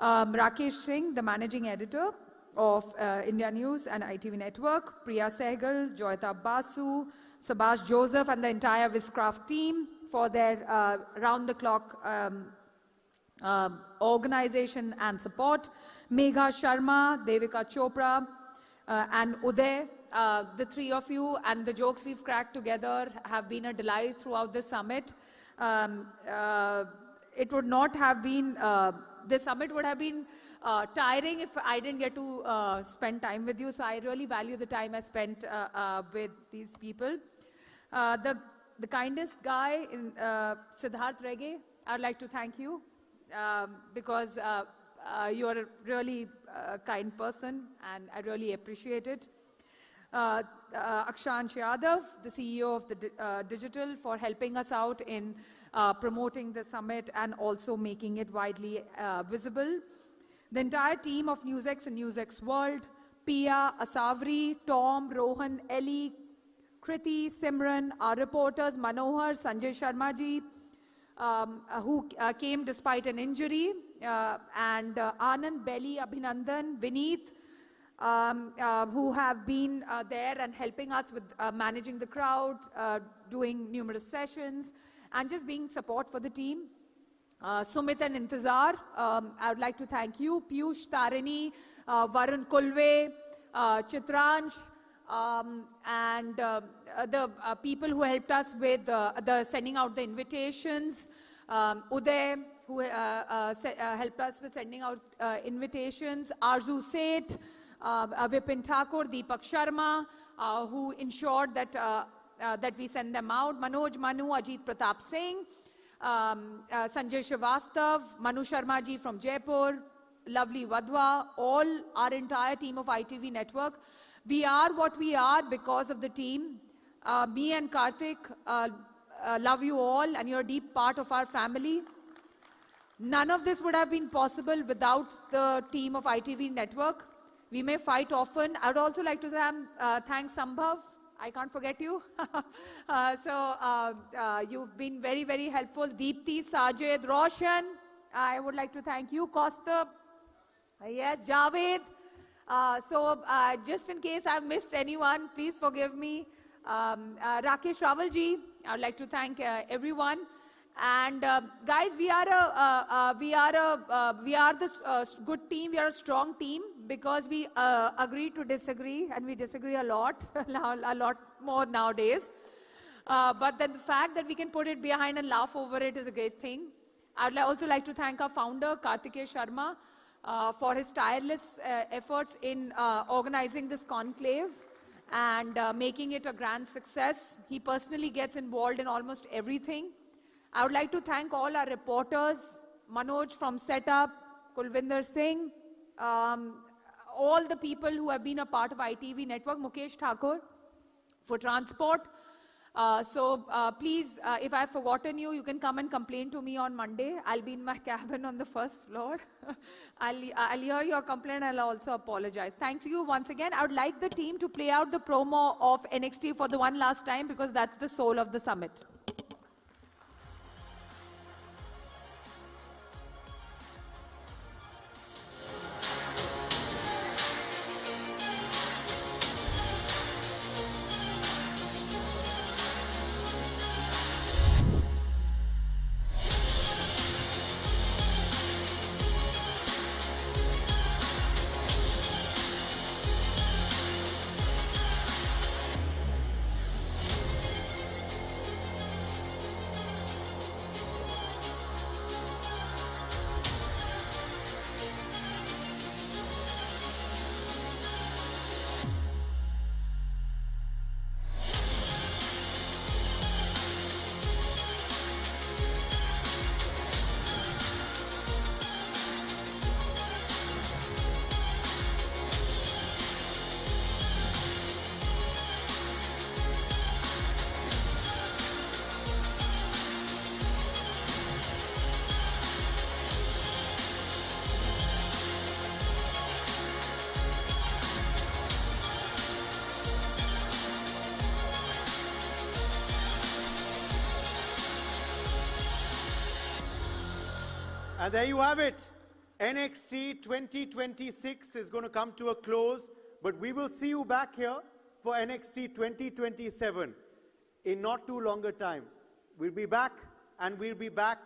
Rakesh Singh, the managing editor of India News and ITV Network. Priya Sehgal, Joyita Basu, Subhash Joseph, and the entire Viscraft team for their round-the-clock organization and support. Megha Sharma, Devika Chopra, and Uday, the three of you, and the jokes we've cracked together have been a delight throughout the summit. It would not have been, this summit would have been tiring if I didn't get to spend time with you, so I really value the time I spent with these people. The kindest guy, Siddharth Rege, I'd like to thank you because you are a really kind person and I really appreciate it. Akshansh Yadav, the CEO of the Digital, for helping us out in promoting the summit and also making it widely visible. The entire team of Newsx and Newsx World, Pia, Asavri, Tom, Rohan, Ellie, Kriti, Simran, our reporters, Manohar, Sanjay Sharma ji, who came despite an injury, and Anand, Belly, Abhinandan, Vineet, who have been there and helping us with managing the crowd, doing numerous sessions, and just being support for the team. Sumit and Intizar, I would like to thank you. Piyush, Tarini, Varun Kulve, Chitransh, and the people who helped us with the sending out the invitations. Uday, who helped us with sending out invitations. Arzu Seth, Vipin Thakur, Deepak Sharma, who ensured that, that we send them out. Manoj Manu, Ajit Pratap Singh, Sanjay Srivastav, Manu Sharma ji from Jaipur, lovely Wadhwa, all our entire team of ITV Network. We are what we are because of the team. Me and Karthik love you all and you're a deep part of our family. None of this would have been possible without the team of ITV Network. We may fight often. I would also like to thank Sambhav. I can't forget you. You've been very, very helpful. Deepti, Sajid, Roshan, I would like to thank you. Kaustubh, yes, Javed. Just in case I've missed anyone, please forgive me. Rakesh Ravalji, I would like to thank everyone. And guys, we are this good team. We are a strong team because we agree to disagree, and we disagree a lot, a lot more nowadays. But then the fact that we can put it behind and laugh over it is a great thing. I'd also like to thank our founder, Karthikeya Sharma, for his tireless efforts in organizing this conclave and making it a grand success. He personally gets involved in almost everything. I would like to thank all our reporters, Manoj from Setup, Kulvinder Singh, all the people who have been a part of ITV network, Mukesh Thakur for transport. Please, if I've forgotten you, you can come and complain to me on Monday. I'll be in my cabin on the first floor. I'll hear your complaint and I'll also apologize. Thanks you once again. I would like the team to play out the promo of NXT for the one last time because that's the soul of the summit. And there you have it. NXT 2026 is going to come to a close, but we will see you back here for NXT 2027 in not too longer time. We'll be back, and we'll be back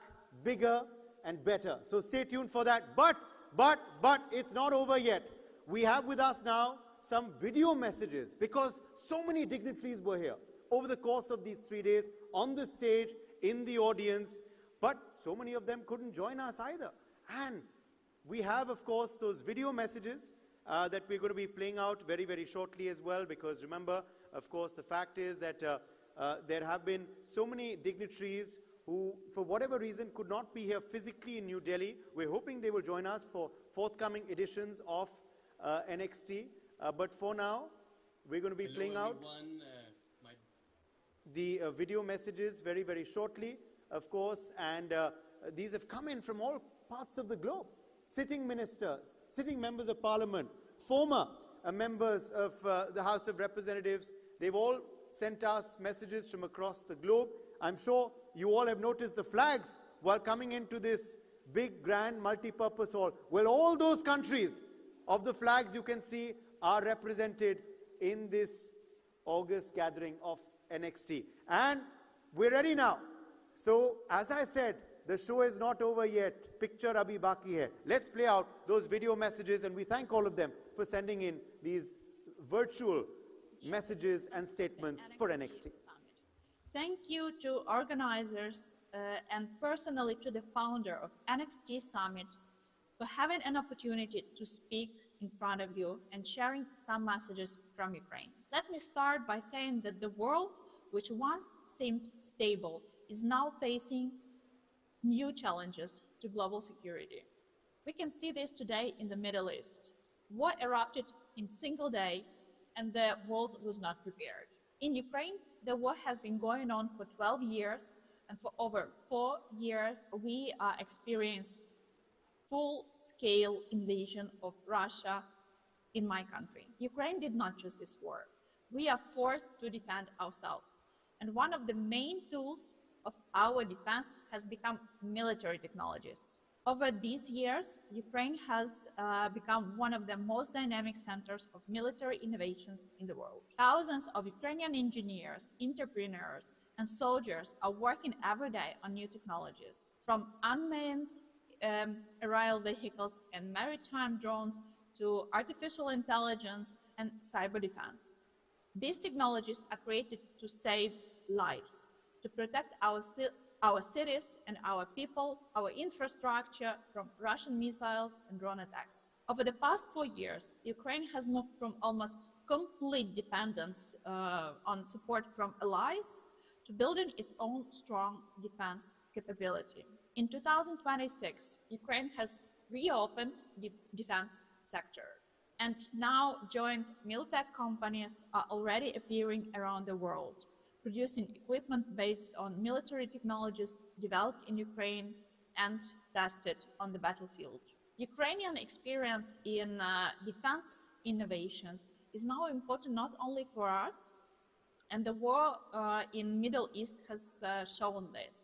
bigger and better. So stay tuned for that. But it's not over yet. We have with us now some video messages because so many dignitaries were here over the course of these 3 days on the stage, in the audience, but so many of them couldn't join us either. And we have, of course, those video messages that we're going to be playing out very, very shortly as well, because remember, of course, the fact is that there have been so many dignitaries who, for whatever reason, could not be here physically in New Delhi. We're hoping they will join us for forthcoming editions of NXT. But for now, we're going to be playing out the video messages very, very shortly, of course. And these have come in from all parts of the globe. Sitting ministers, sitting members of parliament, former members of the House of Representatives, they've all sent us messages from across the globe. I'm sure you all have noticed the flags while coming into this big, grand, multi-purpose hall. Well, all those countries of the flags you can see are represented in this August gathering of NXT. And we're ready now. So, as I said, the show is not over yet. Picture abhi baki hai. Let's play out those video messages, and we thank all of them for sending in these virtual messages and statements for NXT. Thank you to organizers and personally to the founder of NXT Summit for having an opportunity to speak in front of you and sharing some messages from Ukraine. Let me start by saying that the world, which once seemed stable, is now facing new challenges to global security. We can see this today in the Middle East. War erupted in a single day, and the world was not prepared. In Ukraine, the war has been going on for 12 years, and for over 4 years, we experienced full-scale invasion of Russia in my country. Ukraine did not choose this war. We are forced to defend ourselves. And one of the main tools of our defense has become military technologies. Over these years, Ukraine has become one of the most dynamic centers of military innovations in the world. Thousands of Ukrainian engineers, entrepreneurs, and soldiers are working every day on new technologies, from unmanned aerial vehicles and maritime drones to artificial intelligence and cyber defense. These technologies are created to save lives, to protect our cities and our people, our infrastructure from Russian missiles and drone attacks. Over the past 4 years, Ukraine has moved from almost complete dependence on support from allies to building its own strong defense capability. In 2026, Ukraine has reopened the defense sector. And now joint military companies are already appearing around the world, producing equipment based on military technologies developed in Ukraine and tested on the battlefield. Ukrainian experience in defense innovations is now important not only for us, and the war in Middle East has shown this.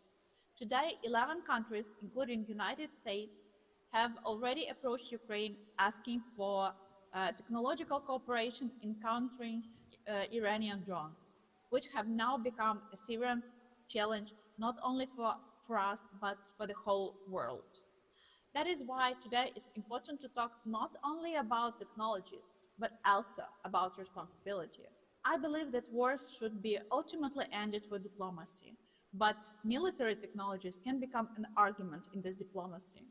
Today, 11 countries, including United States, have already approached Ukraine asking for technological cooperation in countering Iranian drones, which have now become a serious challenge not only for us, but for the whole world. That is why today it's important to talk not only about technologies, but also about responsibility. I believe that wars should be ultimately ended with diplomacy, but military technologies can become an argument in this diplomacy.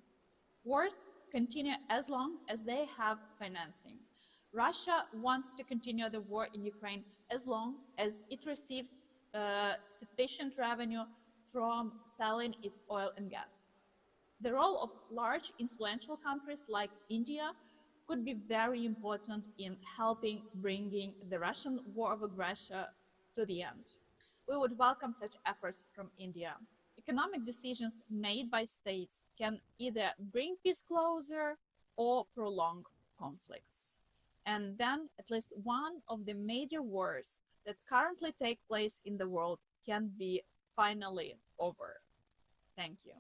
Wars continue as long as they have financing. Russia wants to continue the war in Ukraine as long as it receives sufficient revenue from selling its oil and gas. The role of large influential countries like India could be very important in helping bringing the Russian war of aggression to the end. We would welcome such efforts from India. Economic decisions made by states can either bring peace closer or prolong conflicts. And then at least one of the major wars that currently take place in the world can be finally over. Thank you.